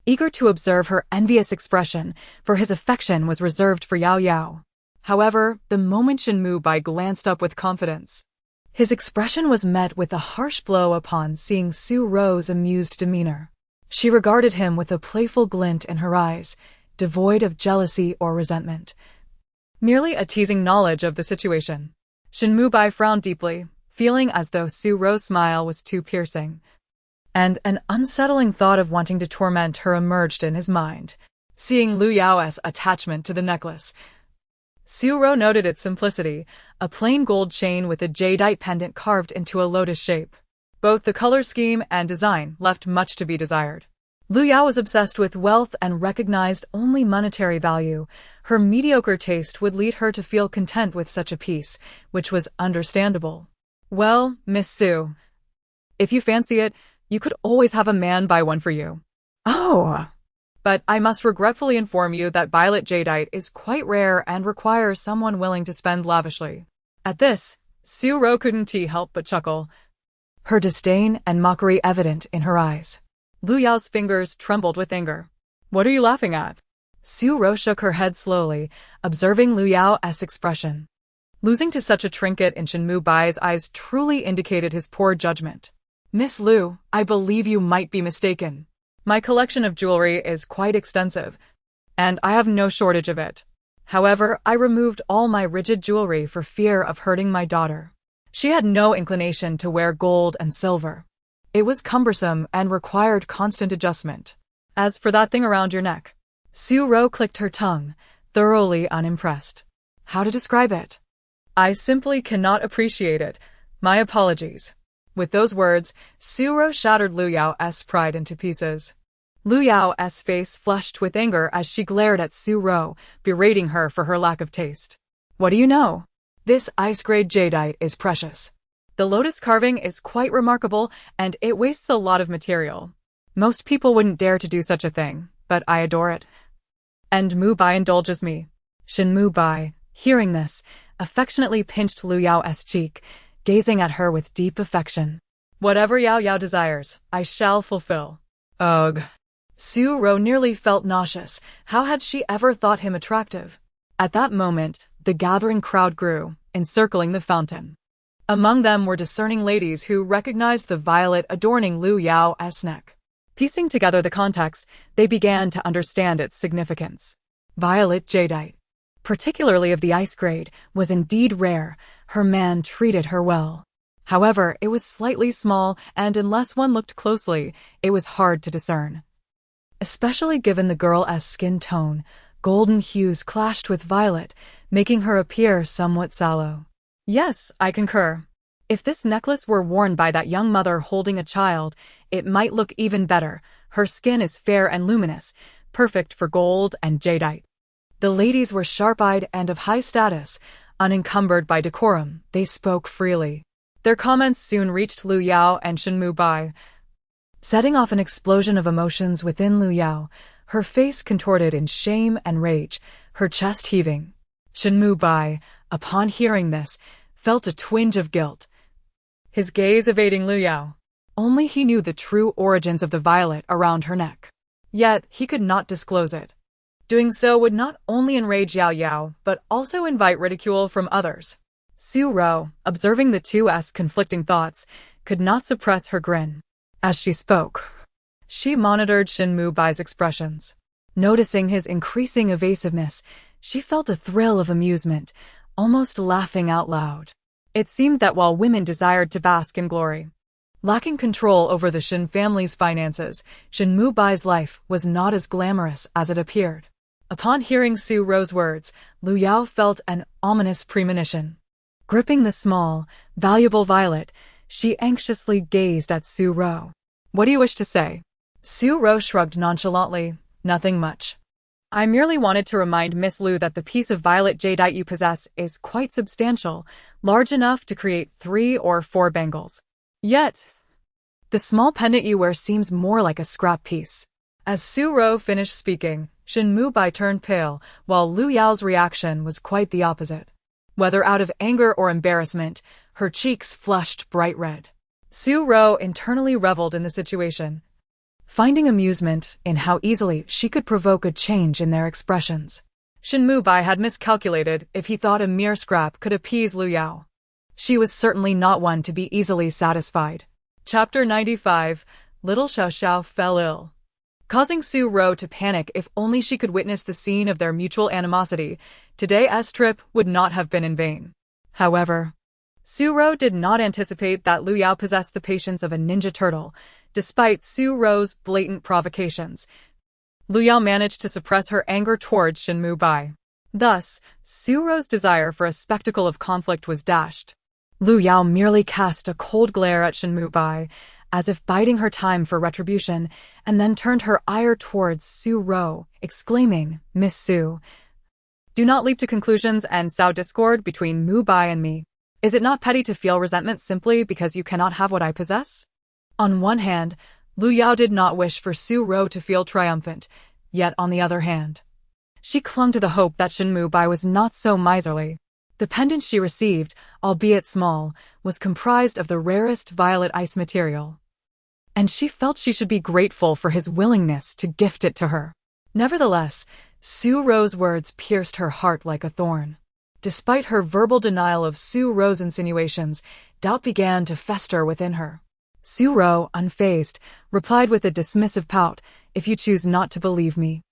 eager to observe her envious expression, for his affection was reserved for Yao Yao. However, the moment Shin Mubai glanced up with confidence, his expression was met with a harsh blow upon seeing Su Ro's amused demeanor. She regarded him with a playful glint in her eyes, devoid of jealousy or resentment, merely a teasing knowledge of the situation. Shin Mubai frowned deeply, feeling as though Su Ro's smile was too piercing, and an unsettling thought of wanting to torment her emerged in his mind. Seeing Lu Yao's attachment to the necklace, Su Ro noted its simplicity, a plain gold chain with a jadeite pendant carved into a lotus shape. Both the color scheme and design left much to be desired. Lu Yao was obsessed with wealth and recognized only monetary value. Her mediocre taste would lead her to feel content with such a piece, which was understandable. "Well, Miss Su, if you fancy it, you could always have a man buy one for you." "Oh! But I must regretfully inform you that violet jadeite is quite rare and requires someone willing to spend lavishly." At this, Su Ro couldn't help but chuckle, her disdain and mockery evident in her eyes. Lu Yao's fingers trembled with anger. "What are you laughing at?" Su Ro shook her head slowly, observing Lu Yao's expression. Losing to such a trinket in Shin Mubai's eyes truly indicated his poor judgment. "Miss Lu, I believe you might be mistaken. My collection of jewelry is quite extensive, and I have no shortage of it. However, I removed all my rigid jewelry for fear of hurting my daughter. She had no inclination to wear gold and silver. It was cumbersome and required constant adjustment. As for that thing around your neck..." Su Ro clicked her tongue, thoroughly unimpressed. "How to describe it? I simply cannot appreciate it. My apologies." With those words, Su Ro shattered Lu Yao's pride into pieces. Lu Yao's face flushed with anger as she glared at Su Ro, berating her for her lack of taste. What do you know? This ice-grade jadeite is precious. The lotus carving is quite remarkable, and it wastes a lot of material. Most people wouldn't dare to do such a thing, but I adore it. And Mubai indulges me. Shin Mubai, hearing this, affectionately pinched Lu Yao's cheek, gazing at her with deep affection. Whatever Yao Yao desires, I shall fulfill. Ugh. Su Ro nearly felt nauseous. How had she ever thought him attractive? At that moment, the gathering crowd grew, encircling the fountain. Among them were discerning ladies who recognized the violet adorning Lu Yao's neck. Piecing together the context, they began to understand its significance. Violet jadeite, particularly of the ice grade, was indeed rare. Her man treated her well. However, it was slightly small, and unless one looked closely, it was hard to discern. Especially given the girl's skin tone, golden hues clashed with violet, making her appear somewhat sallow. Yes, I concur. If this necklace were worn by that young mother holding a child, it might look even better. Her skin is fair and luminous, perfect for gold and jadeite. The ladies were sharp-eyed and of high status. Unencumbered by decorum, they spoke freely. Their comments soon reached Lu Yao and Shin Mubai, setting off an explosion of emotions within Lu Yao, her face contorted in shame and rage, her chest heaving. Shin Mubai, upon hearing this, felt a twinge of guilt, his gaze evading Lu Yao. Only he knew the true origins of the violet around her neck. Yet he could not disclose it. Doing so would not only enrage Yao Yao, but also invite ridicule from others. Su Ro, observing the two's conflicting thoughts, could not suppress her grin. As she spoke, she monitored Shin Mubai's expressions. Noticing his increasing evasiveness, she felt a thrill of amusement, almost laughing out loud. It seemed that while women desired to bask in glory, lacking control over the Shin family's finances, Shin Mubai's life was not as glamorous as it appeared. Upon hearing Su Ro's words, Lu Yao felt an ominous premonition. Gripping the small, valuable violet, she anxiously gazed at Su Ro. What do you wish to say? Su Ro shrugged nonchalantly. Nothing much. I merely wanted to remind Miss Lu that the piece of violet jadeite you possess is quite substantial, large enough to create 3 or 4 bangles. Yet, the small pendant you wear seems more like a scrap piece. As Su Ro finished speaking, Shin Mubai turned pale, while Lu Yao's reaction was quite the opposite. Whether out of anger or embarrassment, her cheeks flushed bright red. Su Ro internally reveled in the situation, finding amusement in how easily she could provoke a change in their expressions. Shin Mubai had miscalculated if he thought a mere scrap could appease Lu Yao. She was certainly not one to be easily satisfied. Chapter 95, Little Xiaoxiao fell ill. Causing Su Ro to panic if only she could witness the scene of their mutual animosity, today's trip would not have been in vain. However, Su Ro did not anticipate that Lu Yao possessed the patience of a ninja turtle. Despite Su Ro's blatant provocations, Lu Yao managed to suppress her anger towards Shin Mubai. Thus, Su Ro's desire for a spectacle of conflict was dashed. Lu Yao merely cast a cold glare at Shin Mubai, as if biding her time for retribution, and then turned her ire towards Su Ro, exclaiming, "Miss Su, do not leap to conclusions and sow discord between Mubai and me. Is it not petty to feel resentment simply because you cannot have what I possess?" On one hand, Lu Yao did not wish for Su Ro to feel triumphant, yet on the other hand, she clung to the hope that Shin Mubai was not so miserly. The pendant she received, albeit small, was comprised of the rarest violet ice material, and she felt she should be grateful for his willingness to gift it to her. Nevertheless, Su Ro's words pierced her heart like a thorn. Despite her verbal denial of Su Ro's insinuations, doubt began to fester within her. Su Ro, unfazed, replied with a dismissive pout, "If you choose not to believe me,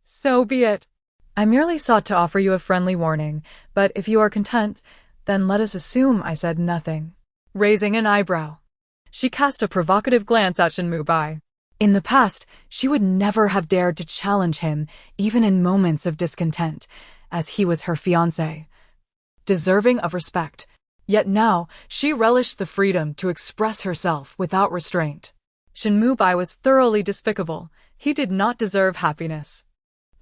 so be it. I merely sought to offer you a friendly warning, but if you are content, then let us assume I said nothing." Raising an eyebrow, she cast a provocative glance at Shin Mubai. In the past, she would never have dared to challenge him, even in moments of discontent, as he was her fiancé, deserving of respect. Yet now, she relished the freedom to express herself without restraint. Shin Mubai was thoroughly despicable. He did not deserve happiness.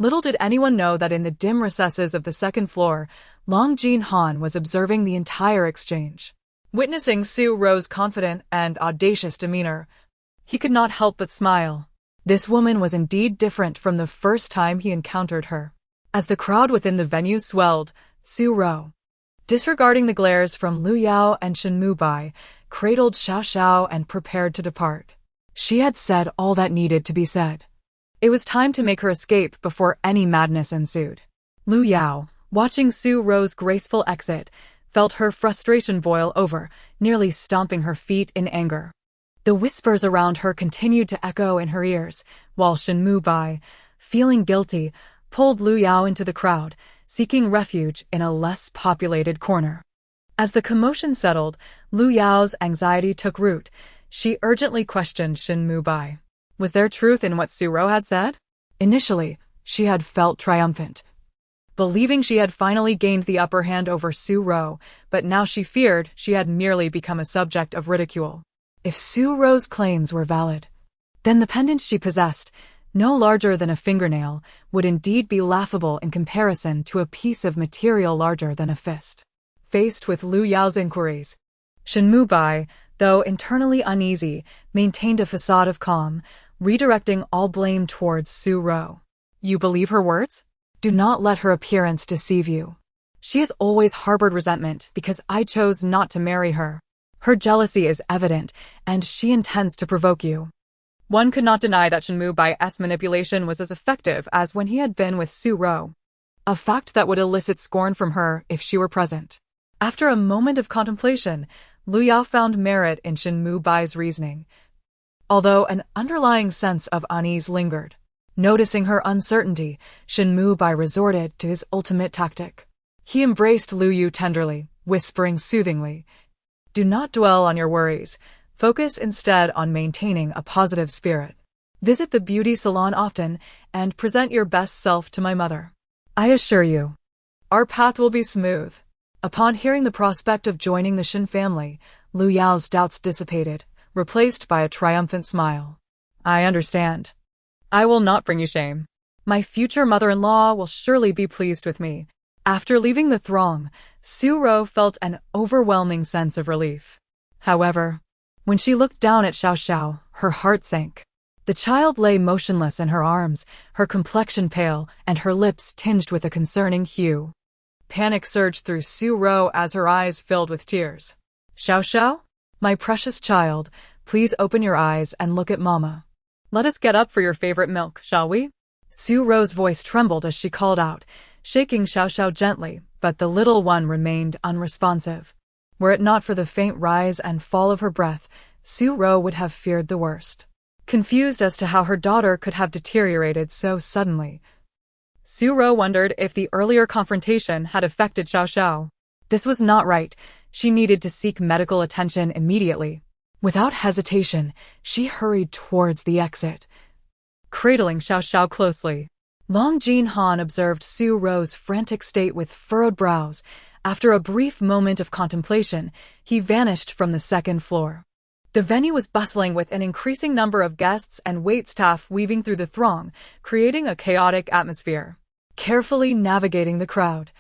Little did anyone know that in the dim recesses of the second floor, Long Jin Han was observing the entire exchange. Witnessing Su Ro's confident and audacious demeanor, he could not help but smile. This woman was indeed different from the first time he encountered her. As the crowd within the venue swelled, Su Ro, disregarding the glares from Lu Yao and Shin Mubai, cradled Xiaoxiao and prepared to depart. She had said all that needed to be said. It was time to make her escape before any madness ensued. Lu Yao, watching Su Ro's graceful exit, felt her frustration boil over, nearly stomping her feet in anger. The whispers around her continued to echo in her ears, while Shin Mubai, feeling guilty, pulled Lu Yao into the crowd, seeking refuge in a less populated corner. As the commotion settled, Lu Yao's anxiety took root. She urgently questioned Shin Mubai. Was there truth in what Su Ro had said? Initially, she had felt triumphant, believing she had finally gained the upper hand over Su Ro, but now she feared she had merely become a subject of ridicule. If Su Ro's claims were valid, then the pendant she possessed, no larger than a fingernail, would indeed be laughable in comparison to a piece of material larger than a fist. Faced with Lu Yao's inquiries, Shin Mubai, though internally uneasy, maintained a facade of calm, redirecting all blame towards Su Ro. You believe her words? Do not let her appearance deceive you. She has always harbored resentment because I chose not to marry her. Her jealousy is evident, and she intends to provoke you. One could not deny that Shin Mubai's manipulation was as effective as when he had been with Su Ro, a fact that would elicit scorn from her if she were present. After a moment of contemplation, Lu Yao found merit in Shin Mubai's reasoning, although an underlying sense of unease lingered. Noticing her uncertainty, Shin Mubai resorted to his ultimate tactic. He embraced Lu Yu tenderly, whispering soothingly, "Do not dwell on your worries. Focus instead on maintaining a positive spirit. Visit the beauty salon often and present your best self to my mother. I assure you, our path will be smooth." Upon hearing the prospect of joining the Shin family, Lu Yao's doubts dissipated, replaced by a triumphant smile. I understand. I will not bring you shame. My future mother-in-law will surely be pleased with me. After leaving the throng, Su Ro felt an overwhelming sense of relief. However, when she looked down at Xiaoxiao, her heart sank. The child lay motionless in her arms, her complexion pale and her lips tinged with a concerning hue. Panic surged through Su Ro as her eyes filled with tears. Xiaoxiao, my precious child, please open your eyes and look at Mama. Let us get up for your favorite milk, shall we? Su Ro's voice trembled as she called out, shaking Xiaoxiao gently, but the little one remained unresponsive. Were it not for the faint rise and fall of her breath, Su Ro would have feared the worst. Confused as to how her daughter could have deteriorated so suddenly, Su Ro wondered if the earlier confrontation had affected Xiaoxiao. This was not right. She needed to seek medical attention immediately. Without hesitation, she hurried towards the exit, cradling Xiaoxiao closely. Long Jin Han observed Su Ro's frantic state with furrowed brows. After a brief moment of contemplation, he vanished from the second floor. The venue was bustling with an increasing number of guests and waitstaff weaving through the throng, creating a chaotic atmosphere. Carefully navigating the crowd,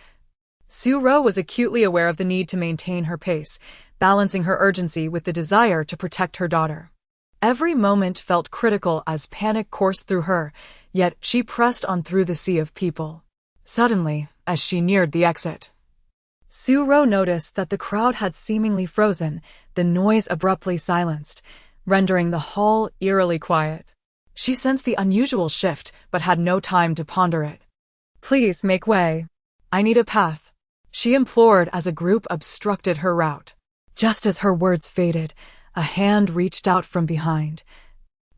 Su Ro was acutely aware of the need to maintain her pace, balancing her urgency with the desire to protect her daughter. Every moment felt critical as panic coursed through her, yet she pressed on through the sea of people. Suddenly, as she neared the exit, Su Ro noticed that the crowd had seemingly frozen, the noise abruptly silenced, rendering the hall eerily quiet. She sensed the unusual shift, but had no time to ponder it. Please make way. I need a path, she implored as a group obstructed her route. Just as her words faded, a hand reached out from behind,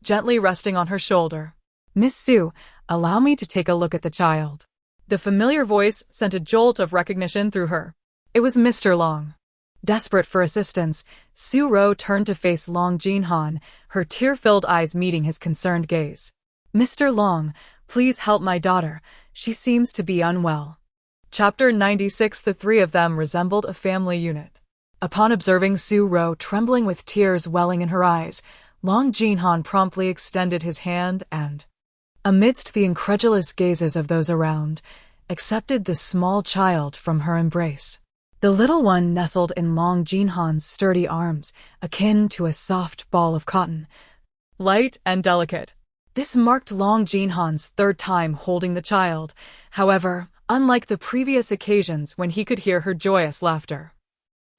gently resting on her shoulder. Miss Su, allow me to take a look at the child. The familiar voice sent a jolt of recognition through her. It was Mr. Long. Desperate for assistance, Su Ro turned to face Long Jin Han, her tear-filled eyes meeting his concerned gaze. Mr. Long, please help my daughter. She seems to be unwell. Chapter 96. The three of them resembled a family unit. Upon observing Su Ro trembling with tears welling in her eyes, Long Jin Han promptly extended his hand and, amidst the incredulous gazes of those around, accepted the small child from her embrace. The little one nestled in Long Jinhan's sturdy arms, akin to a soft ball of cotton, light and delicate. This marked Long Jinhan's third time holding the child, however, unlike the previous occasions when he could hear her joyous laughter.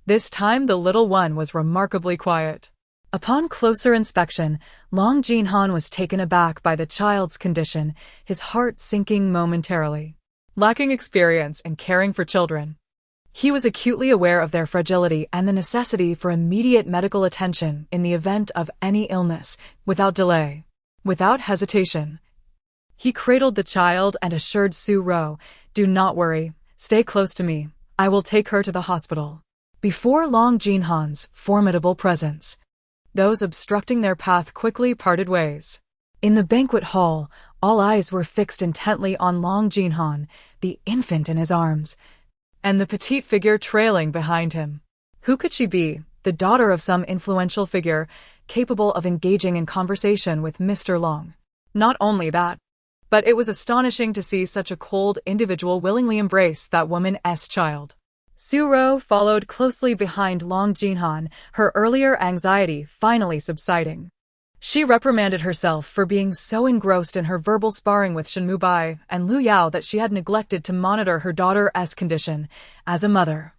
This time the little one was remarkably quiet. Upon closer inspection, Long Jinhan was taken aback by the child's condition, his heart sinking momentarily. Lacking experience in caring for children, he was acutely aware of their fragility and the necessity for immediate medical attention in the event of any illness, without delay. Without hesitation, he cradled the child and assured Su Ro, "Do not worry, stay close to me, I will take her to the hospital." Before Long Jinhan's formidable presence, those obstructing their path quickly parted ways. In the banquet hall, all eyes were fixed intently on Long Jinhan, the infant in his arms, and the petite figure trailing behind him. Who could she be? The daughter of some influential figure, capable of engaging in conversation with Mr. Long. Not only that, but it was astonishing to see such a cold individual willingly embrace that woman's child. Su Ro followed closely behind Long Jinhan, her earlier anxiety finally subsiding. She reprimanded herself for being so engrossed in her verbal sparring with Shin Mubai and Lu Yao that she had neglected to monitor her daughter's condition. As a mother,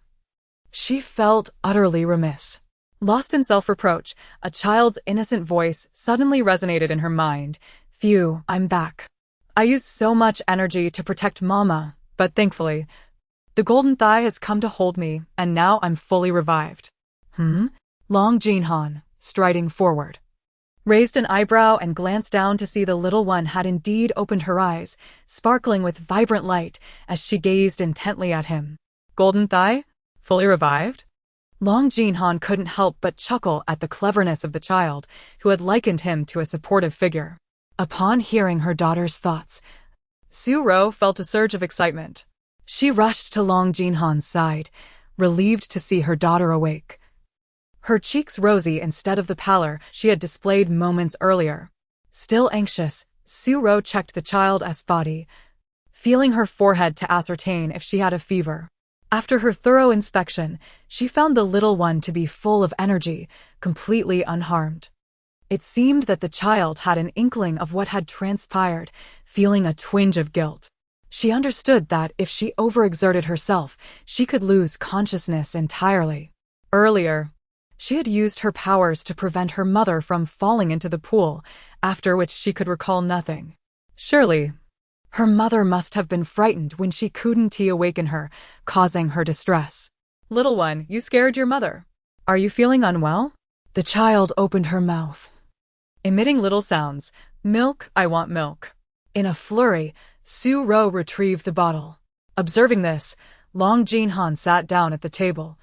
she felt utterly remiss. Lost in self-reproach, a child's innocent voice suddenly resonated in her mind. "Phew, I'm back. I used so much energy to protect Mama, but thankfully, the golden thigh has come to hold me, and now I'm fully revived." Long Jinhan, striding forward, raised an eyebrow and glanced down to see the little one had indeed opened her eyes, sparkling with vibrant light as she gazed intently at him. Golden thigh? Fully revived? Long Jinhan couldn't help but chuckle at the cleverness of the child, who had likened him to a supportive figure. Upon hearing her daughter's thoughts, Su Ro felt a surge of excitement. She rushed to Long Jinhan's side, relieved to see her daughter awake, her cheeks rosy instead of the pallor she had displayed moments earlier. Still anxious, Su Ro checked the child's body, feeling her forehead to ascertain if she had a fever. After her thorough inspection, she found the little one to be full of energy, completely unharmed. It seemed that the child had an inkling of what had transpired, feeling a twinge of guilt. She understood that if she overexerted herself, she could lose consciousness entirely. Earlier, she had used her powers to prevent her mother from falling into the pool, after which she could recall nothing. Surely, her mother must have been frightened when she couldn't awaken her, causing her distress. "Little one, you scared your mother. Are you feeling unwell?" The child opened her mouth, emitting little sounds. "Milk, I want milk." In a flurry, Su Ro retrieved the bottle. Observing this, Long Jinhan sat down at the table,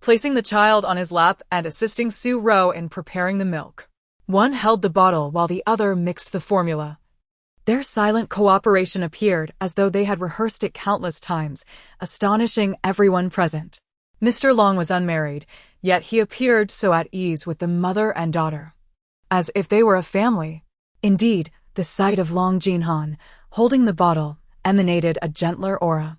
placing the child on his lap and assisting Su Ro in preparing the milk. One held the bottle while the other mixed the formula. Their silent cooperation appeared as though they had rehearsed it countless times, astonishing everyone present. Mr. Long was unmarried, yet he appeared so at ease with the mother and daughter, as if they were a family. Indeed, the sight of Long Jinhan, holding the bottle, emanated a gentler aura,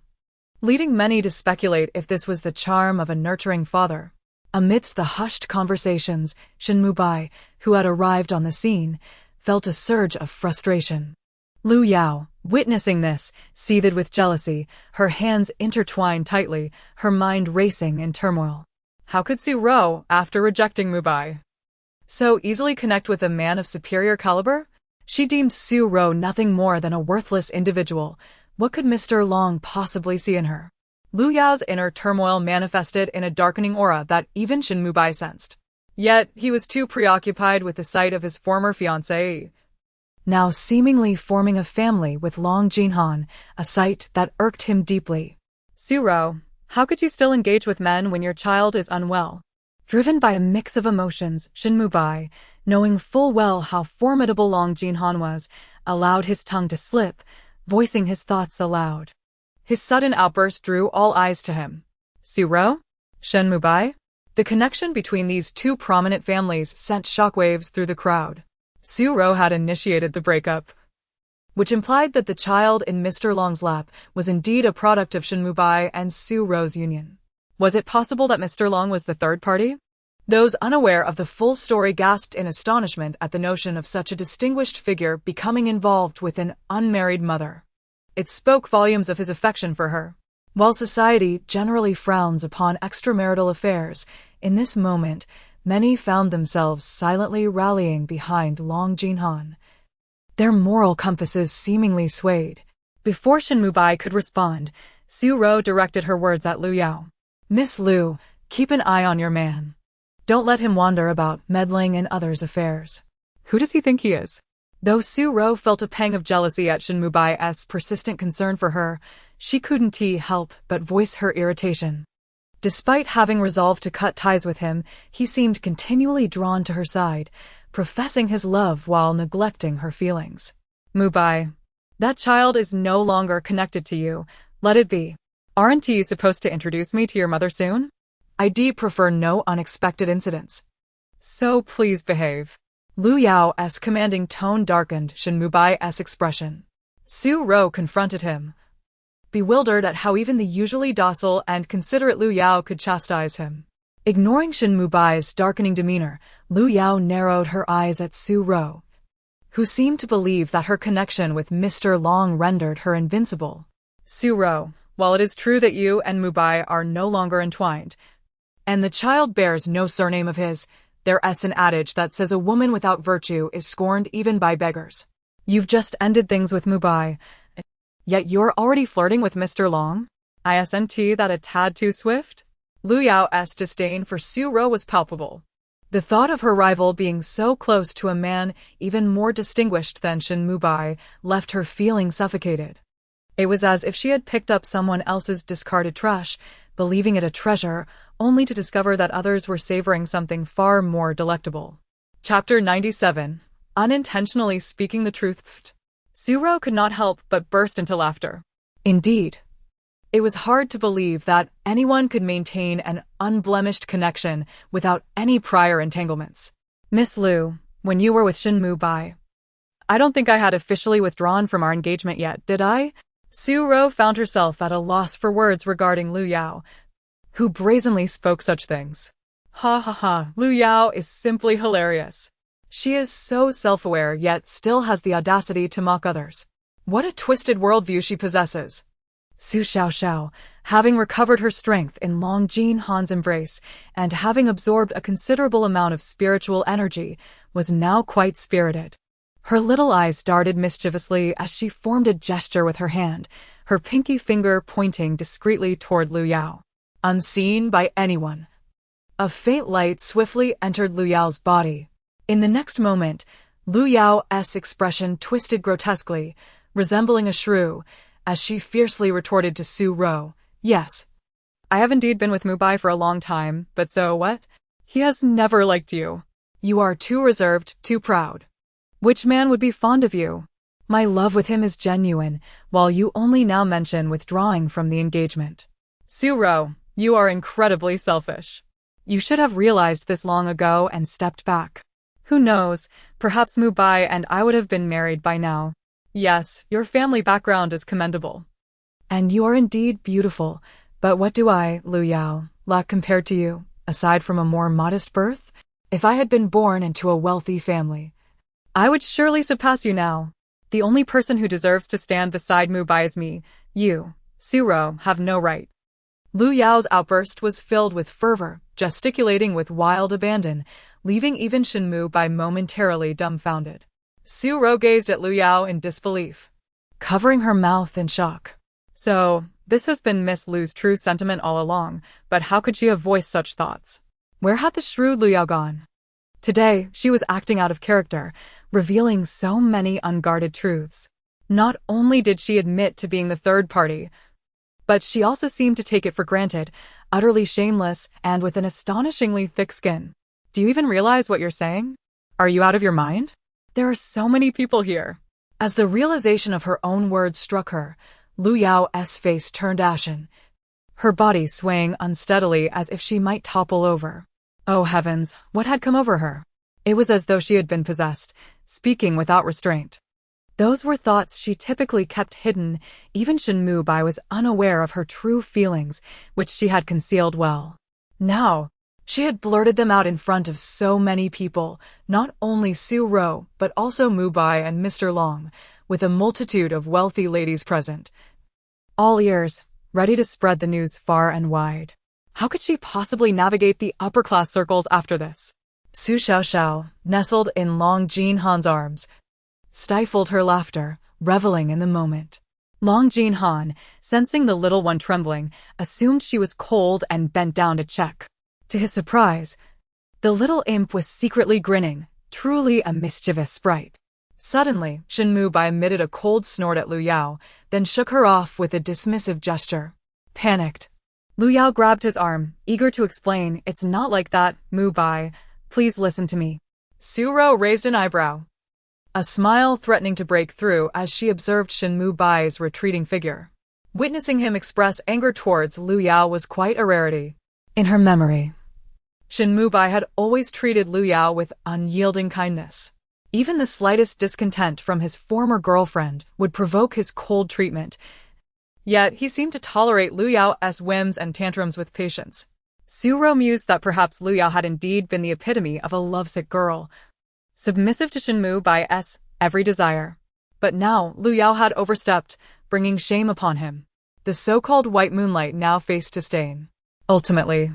leading many to speculate if this was the charm of a nurturing father. Amidst the hushed conversations, Shin Mubai, who had arrived on the scene, felt a surge of frustration. Lu Yao, witnessing this, seethed with jealousy, her hands intertwined tightly, her mind racing in turmoil. How could Su Ro, after rejecting Mubai, so easily connect with a man of superior caliber? She deemed Su Ro nothing more than a worthless individual. What could Mr. Long possibly see in her? Lu Yao's inner turmoil manifested in a darkening aura that even Shin Mubai sensed. Yet, he was too preoccupied with the sight of his former fiancé, now seemingly forming a family with Long Jinhan, a sight that irked him deeply. "Su Ro, how could you still engage with men when your child is unwell?" Driven by a mix of emotions, Shin Mubai, knowing full well how formidable Long Jinhan was, allowed his tongue to slip, voicing his thoughts aloud. His sudden outburst drew all eyes to him. Su Ro? Shin Mubai? The connection between these two prominent families sent shockwaves through the crowd. Su Ro had initiated the breakup. which implied that the child in Mr. Long's lap was indeed a product of Shin Mubai and Su Ro's union. Was it possible that Mr. Long was the third party? Those unaware of the full story gasped in astonishment at the notion of such a distinguished figure becoming involved with an unmarried mother. It spoke volumes of his affection for her. While society generally frowns upon extramarital affairs, in this moment, many found themselves silently rallying behind Long Jinhan. Their moral compasses seemingly swayed. Before Shin Mubai could respond, Su Ro directed her words at Lu Yao. "Miss Lu, keep an eye on your man. Don't let him wander about meddling in others' affairs." Who does he think he is? Though Su Ro felt a pang of jealousy at Shin Mubai's persistent concern for her, she couldn't help but voice her irritation. Despite having resolved to cut ties with him, he seemed continually drawn to her side, professing his love while neglecting her feelings. "Mubai, that child is no longer connected to you. Let it be. Aren't you supposed to introduce me to your mother soon? I'd prefer no unexpected incidents. So please behave." Lu Yao's commanding tone darkened Shin Mubai's expression. Su Ro confronted him, bewildered at how even the usually docile and considerate Lu Yao could chastise him. Ignoring Shin Mubai's darkening demeanor, Lu Yao narrowed her eyes at Su Ro, who seemed to believe that her connection with Mr. Long rendered her invincible. "Su Ro, while it is true that you and Mubai are no longer entwined, and the child bears no surname of his, there's an adage that says a woman without virtue is scorned even by beggars. You've just ended things with Mubai, yet you're already flirting with Mr. Long? Isn't that a tad too swift?" Lu Yao's disdain for Su Ro was palpable. The thought of her rival being so close to a man even more distinguished than Shin Mubai left her feeling suffocated. It was as if she had picked up someone else's discarded trash, believing it a treasure, only to discover that others were savoring something far more delectable. Chapter 97. Unintentionally Speaking the Truth. Su Ro could not help but burst into laughter. Indeed, it was hard to believe that anyone could maintain an unblemished connection without any prior entanglements. "Miss Lu, when you were with Shin Mubai, I don't think I had officially withdrawn from our engagement yet, did I?" Su Ro found herself at a loss for words regarding Lu Yao, who brazenly spoke such things. Ha ha ha, Lu Yao is simply hilarious. She is so self-aware yet still has the audacity to mock others. What a twisted worldview she possesses. Su Xiaoxiao, having recovered her strength in Long Jinhan's embrace and having absorbed a considerable amount of spiritual energy, was now quite spirited. Her little eyes darted mischievously as she formed a gesture with her hand, her pinky finger pointing discreetly toward Lu Yao. Unseen by anyone, a faint light swiftly entered Lu Yao's body. In the next moment, Lu Yao's expression twisted grotesquely, resembling a shrew, as she fiercely retorted to Su Ro, "Yes, I have indeed been with Mubai for a long time, but so what? He has never liked you. You are too reserved, too proud. Which man would be fond of you? My love with him is genuine, while you only now mention withdrawing from the engagement. Su Ro, you are incredibly selfish. You should have realized this long ago and stepped back. Who knows, perhaps Mubai and I would have been married by now. Yes, your family background is commendable. And you are indeed beautiful, but what do I, Lu Yao, lack compared to you, aside from a more modest birth? If I had been born into a wealthy family, I would surely surpass you now. The only person who deserves to stand beside Mubai is me. You, Su Ro, have no right." Lu Yao's outburst was filled with fervor, gesticulating with wild abandon, leaving even Shin Mubai momentarily dumbfounded. Su Ro gazed at Lu Yao in disbelief, covering her mouth in shock. So, this has been Miss Lu's true sentiment all along, but how could she have voiced such thoughts? Where had the shrewd Lu Yao gone? Today, she was acting out of character, revealing so many unguarded truths. Not only did she admit to being the third party, but she also seemed to take it for granted, utterly shameless and with an astonishingly thick skin. Do you even realize what you're saying? Are you out of your mind? There are so many people here. As the realization of her own words struck her, Lu Yao's face turned ashen, her body swaying unsteadily as if she might topple over. Oh heavens, what had come over her? It was as though she had been possessed, speaking without restraint. Those were thoughts she typically kept hidden. Even Shin Mubai was unaware of her true feelings, which she had concealed well. Now, she had blurted them out in front of so many people, not only Su Ro, but also Mubai and Mr. Long, with a multitude of wealthy ladies present. All ears, ready to spread the news far and wide. How could she possibly navigate the upper-class circles after this? Su Xiaoxiao, nestled in Long Jinhan's arms, stifled her laughter, reveling in the moment. Long Jinhan, sensing the little one trembling, assumed she was cold and bent down to check. To his surprise, the little imp was secretly grinning, truly a mischievous sprite. Suddenly, Shin Mubai emitted a cold snort at Lu Yao, then shook her off with a dismissive gesture. Panicked, Lu Yao grabbed his arm, eager to explain, "It's not like that, Mubai. Please listen to me." Su Ro raised an eyebrow, a smile threatening to break through as she observed Shin Mubai's retreating figure. Witnessing him express anger towards Lu Yao was quite a rarity. In her memory, Shin Mubai had always treated Lu Yao with unyielding kindness. Even the slightest discontent from his former girlfriend would provoke his cold treatment. Yet he seemed to tolerate Lu Yao's whims and tantrums with patience. Su Ro mused that perhaps Lu Yao had indeed been the epitome of a lovesick girl, submissive to Shin Mubai's every desire. But now Lu Yao had overstepped, bringing shame upon him. The so-called white moonlight now faced to stain. Ultimately,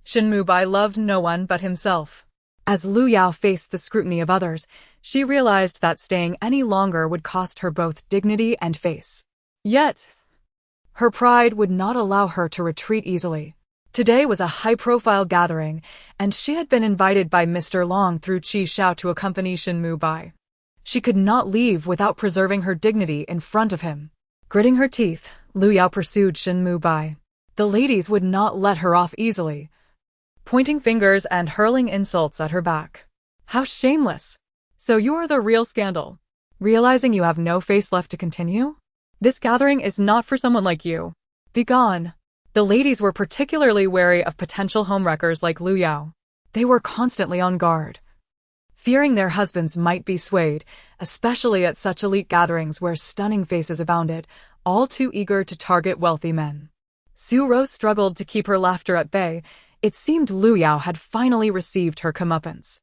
Shin Mubai loved no one but himself. As Lu Yao faced the scrutiny of others, she realized that staying any longer would cost her both dignity and face. Yet, her pride would not allow her to retreat easily. Today was a high-profile gathering, and she had been invited by Mr. Long through Qi Xiao to accompany Shin Mubai. She could not leave without preserving her dignity in front of him. Gritting her teeth, Lu Yao pursued Shin Mubai. The ladies would not let her off easily, pointing fingers and hurling insults at her back. How shameless! So you are the real scandal. Realizing you have no face left to continue? This gathering is not for someone like you. Be gone. The ladies were particularly wary of potential homewreckers like Lu Yao. They were constantly on guard, fearing their husbands might be swayed, especially at such elite gatherings where stunning faces abounded, all too eager to target wealthy men. Su Ro struggled to keep her laughter at bay. It seemed Lu Yao had finally received her comeuppance.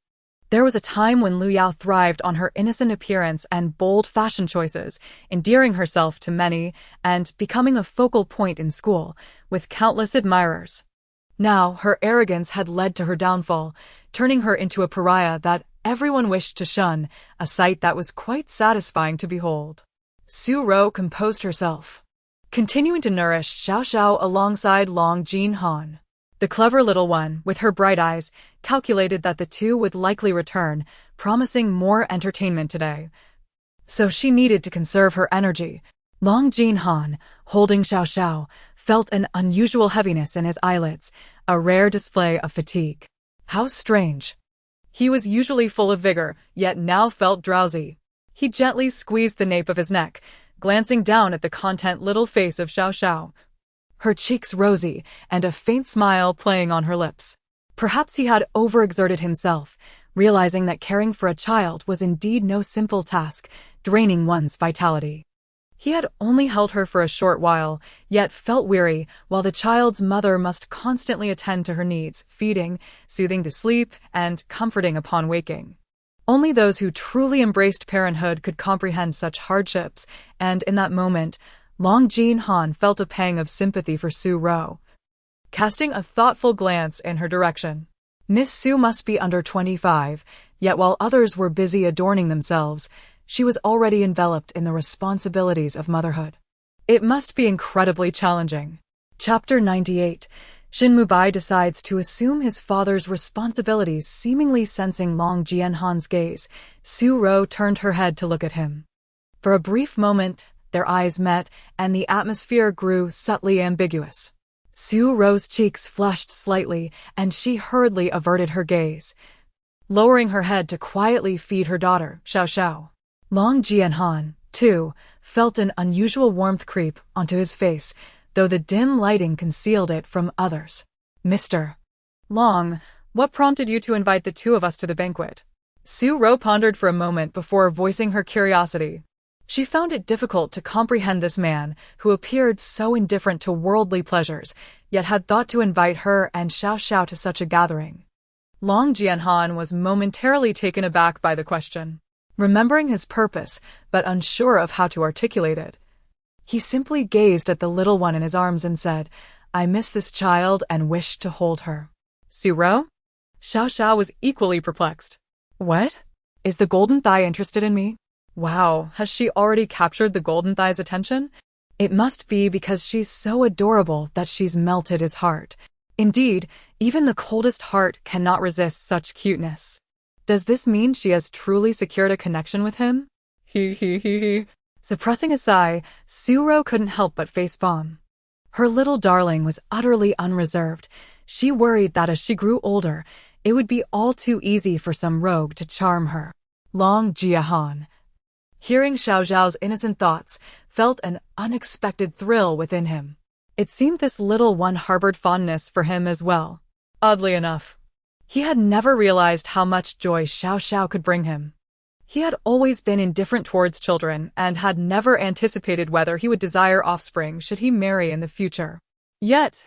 There was a time when Lu Yao thrived on her innocent appearance and bold fashion choices, endearing herself to many and becoming a focal point in school, with countless admirers. Now, her arrogance had led to her downfall, turning her into a pariah that everyone wished to shun, a sight that was quite satisfying to behold. Su Ro composed herself, continuing to nourish Xiaoxiao alongside Long Jinhan. The clever little one, with her bright eyes, calculated that the two would likely return, promising more entertainment today. So she needed to conserve her energy. Long Jinhan, holding Xiaoxiao, felt an unusual heaviness in his eyelids, a rare display of fatigue. How strange. He was usually full of vigor, yet now felt drowsy. He gently squeezed the nape of his neck, glancing down at the content little face of Xiaoxiao, her cheeks rosy and a faint smile playing on her lips. Perhaps he had overexerted himself, realizing that caring for a child was indeed no simple task, draining one's vitality. He had only held her for a short while, yet felt weary, while the child's mother must constantly attend to her needs, feeding, soothing to sleep, and comforting upon waking. Only those who truly embraced parenthood could comprehend such hardships, and in that moment, Long Jinhan felt a pang of sympathy for Su Ro. Casting a thoughtful glance in her direction, Miss Su must be under 25, yet while others were busy adorning themselves, she was already enveloped in the responsibilities of motherhood. It must be incredibly challenging. Chapter 98. Shin Mubai decides to assume his father's responsibilities. Seemingly sensing Long Jinhan's gaze, Su Ro turned her head to look at him. For a brief moment, their eyes met, and the atmosphere grew subtly ambiguous. Su Ro's cheeks flushed slightly, and she hurriedly averted her gaze, lowering her head to quietly feed her daughter, Xiaoxiao. Long Jinhan, too, felt an unusual warmth creep onto his face, though the dim lighting concealed it from others. "Mr. Long, what prompted you to invite the two of us to the banquet?" Su Ro pondered for a moment before voicing her curiosity. She found it difficult to comprehend this man who appeared so indifferent to worldly pleasures, yet had thought to invite her and Xiaoxiao to such a gathering. Long Jianhan was momentarily taken aback by the question. Remembering his purpose, but unsure of how to articulate it, he simply gazed at the little one in his arms and said, "I miss this child and wish to hold her." Su? Xiaoxiao was equally perplexed. What? Is the golden thigh interested in me? Wow, has she already captured the golden thigh's attention? It must be because she's so adorable that she's melted his heart. Indeed, even the coldest heart cannot resist such cuteness. Does this mean she has truly secured a connection with him? He. Suppressing a sigh, Su couldn't help but facepalm. Her little darling was utterly unreserved. She worried that as she grew older, it would be all too easy for some rogue to charm her. Long Jiahan, hearing Xiaoxiao's innocent thoughts, felt an unexpected thrill within him. It seemed this little one harbored fondness for him as well. Oddly enough, he had never realized how much joy Xiaoxiao could bring him. He had always been indifferent towards children and had never anticipated whether he would desire offspring should he marry in the future. Yet,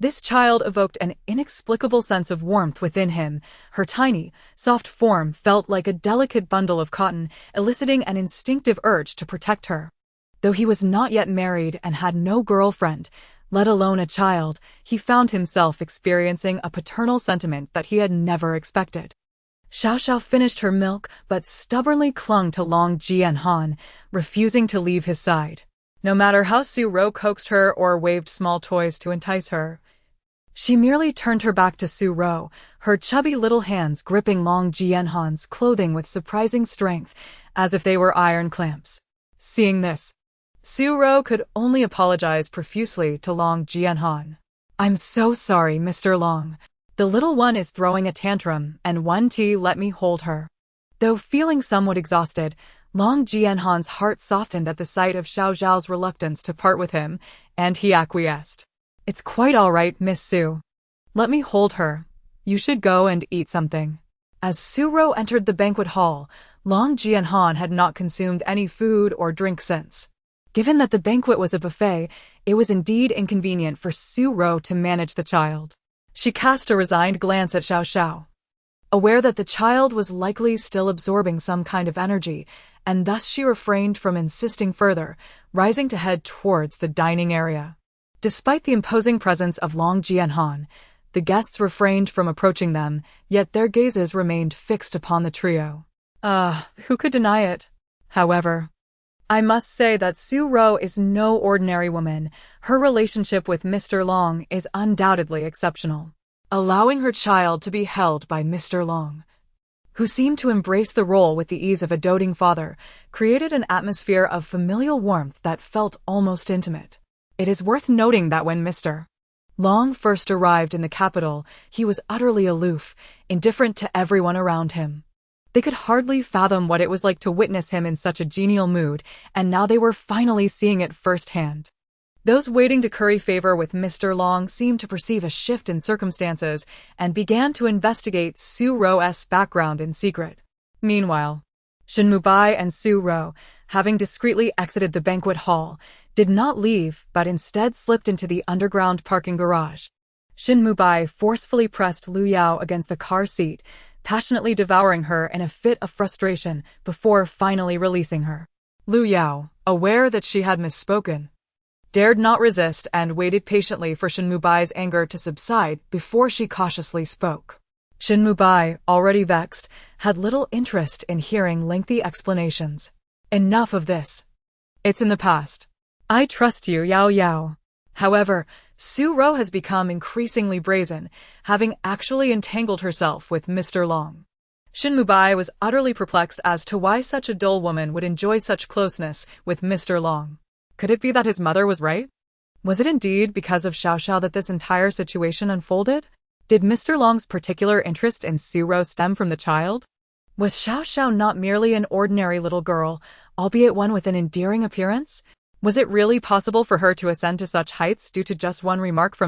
this child evoked an inexplicable sense of warmth within him. Her tiny, soft form felt like a delicate bundle of cotton, eliciting an instinctive urge to protect her. Though he was not yet married and had no girlfriend, let alone a child, he found himself experiencing a paternal sentiment that he had never expected. Xiaoxiao finished her milk but stubbornly clung to Long Jianhan, refusing to leave his side. No matter how Su coaxed her or waved small toys to entice her, she merely turned her back to Su, her chubby little hands gripping Long Jianhan's clothing with surprising strength, as if they were iron clamps. Seeing this, Su could only apologize profusely to Long Jianhan. "I'm so sorry, Mr. Long. The little one is throwing a tantrum, and let me hold her." Though feeling somewhat exhausted, Long Jianhan's heart softened at the sight of Xiaoxiao's reluctance to part with him, and he acquiesced. "It's quite all right, Miss Su. Let me hold her. You should go and eat something." As Su entered the banquet hall, Long Jianhan had not consumed any food or drink since. Given that the banquet was a buffet, it was indeed inconvenient for Su to manage the child. She cast a resigned glance at Xiaoxiao, aware that the child was likely still absorbing some kind of energy, and thus she refrained from insisting further, rising to head towards the dining area. Despite the imposing presence of Long Jianhan, the guests refrained from approaching them, yet their gazes remained fixed upon the trio. Who could deny it? However, I must say that Su is no ordinary woman. Her relationship with Mr. Long is undoubtedly exceptional. Allowing her child to be held by Mr. Long, who seemed to embrace the role with the ease of a doting father, created an atmosphere of familial warmth that felt almost intimate. It is worth noting that when Mr. Long first arrived in the capital, he was utterly aloof, indifferent to everyone around him. They could hardly fathom what it was like to witness him in such a genial mood, and now they were finally seeing it firsthand. Those waiting to curry favor with Mr. Long seemed to perceive a shift in circumstances and began to investigate Su's background in secret. Meanwhile, Shin Mubai and Su, having discreetly exited the banquet hall, did not leave but instead slipped into the underground parking garage. Shin Mubai forcefully pressed Lu Yao against the car seat, passionately devouring her in a fit of frustration before finally releasing her. Lu Yao, aware that she had misspoken, dared not resist and waited patiently for Shin Mubai's anger to subside before she cautiously spoke. Shin Mubai, already vexed, had little interest in hearing lengthy explanations. "Enough of this. It's in the past. I trust you, Yao Yao." However, Su has become increasingly brazen, having actually entangled herself with Mr. Long. Shin Mubai was utterly perplexed as to why such a dull woman would enjoy such closeness with Mr. Long. Could it be that his mother was right? Was it indeed because of Xiaoxiao that this entire situation unfolded? Did Mr. Long's particular interest in Su stem from the child? Was Xiaoxiao not merely an ordinary little girl, albeit one with an endearing appearance? Was it really possible for her to ascend to such heights due to just one remark from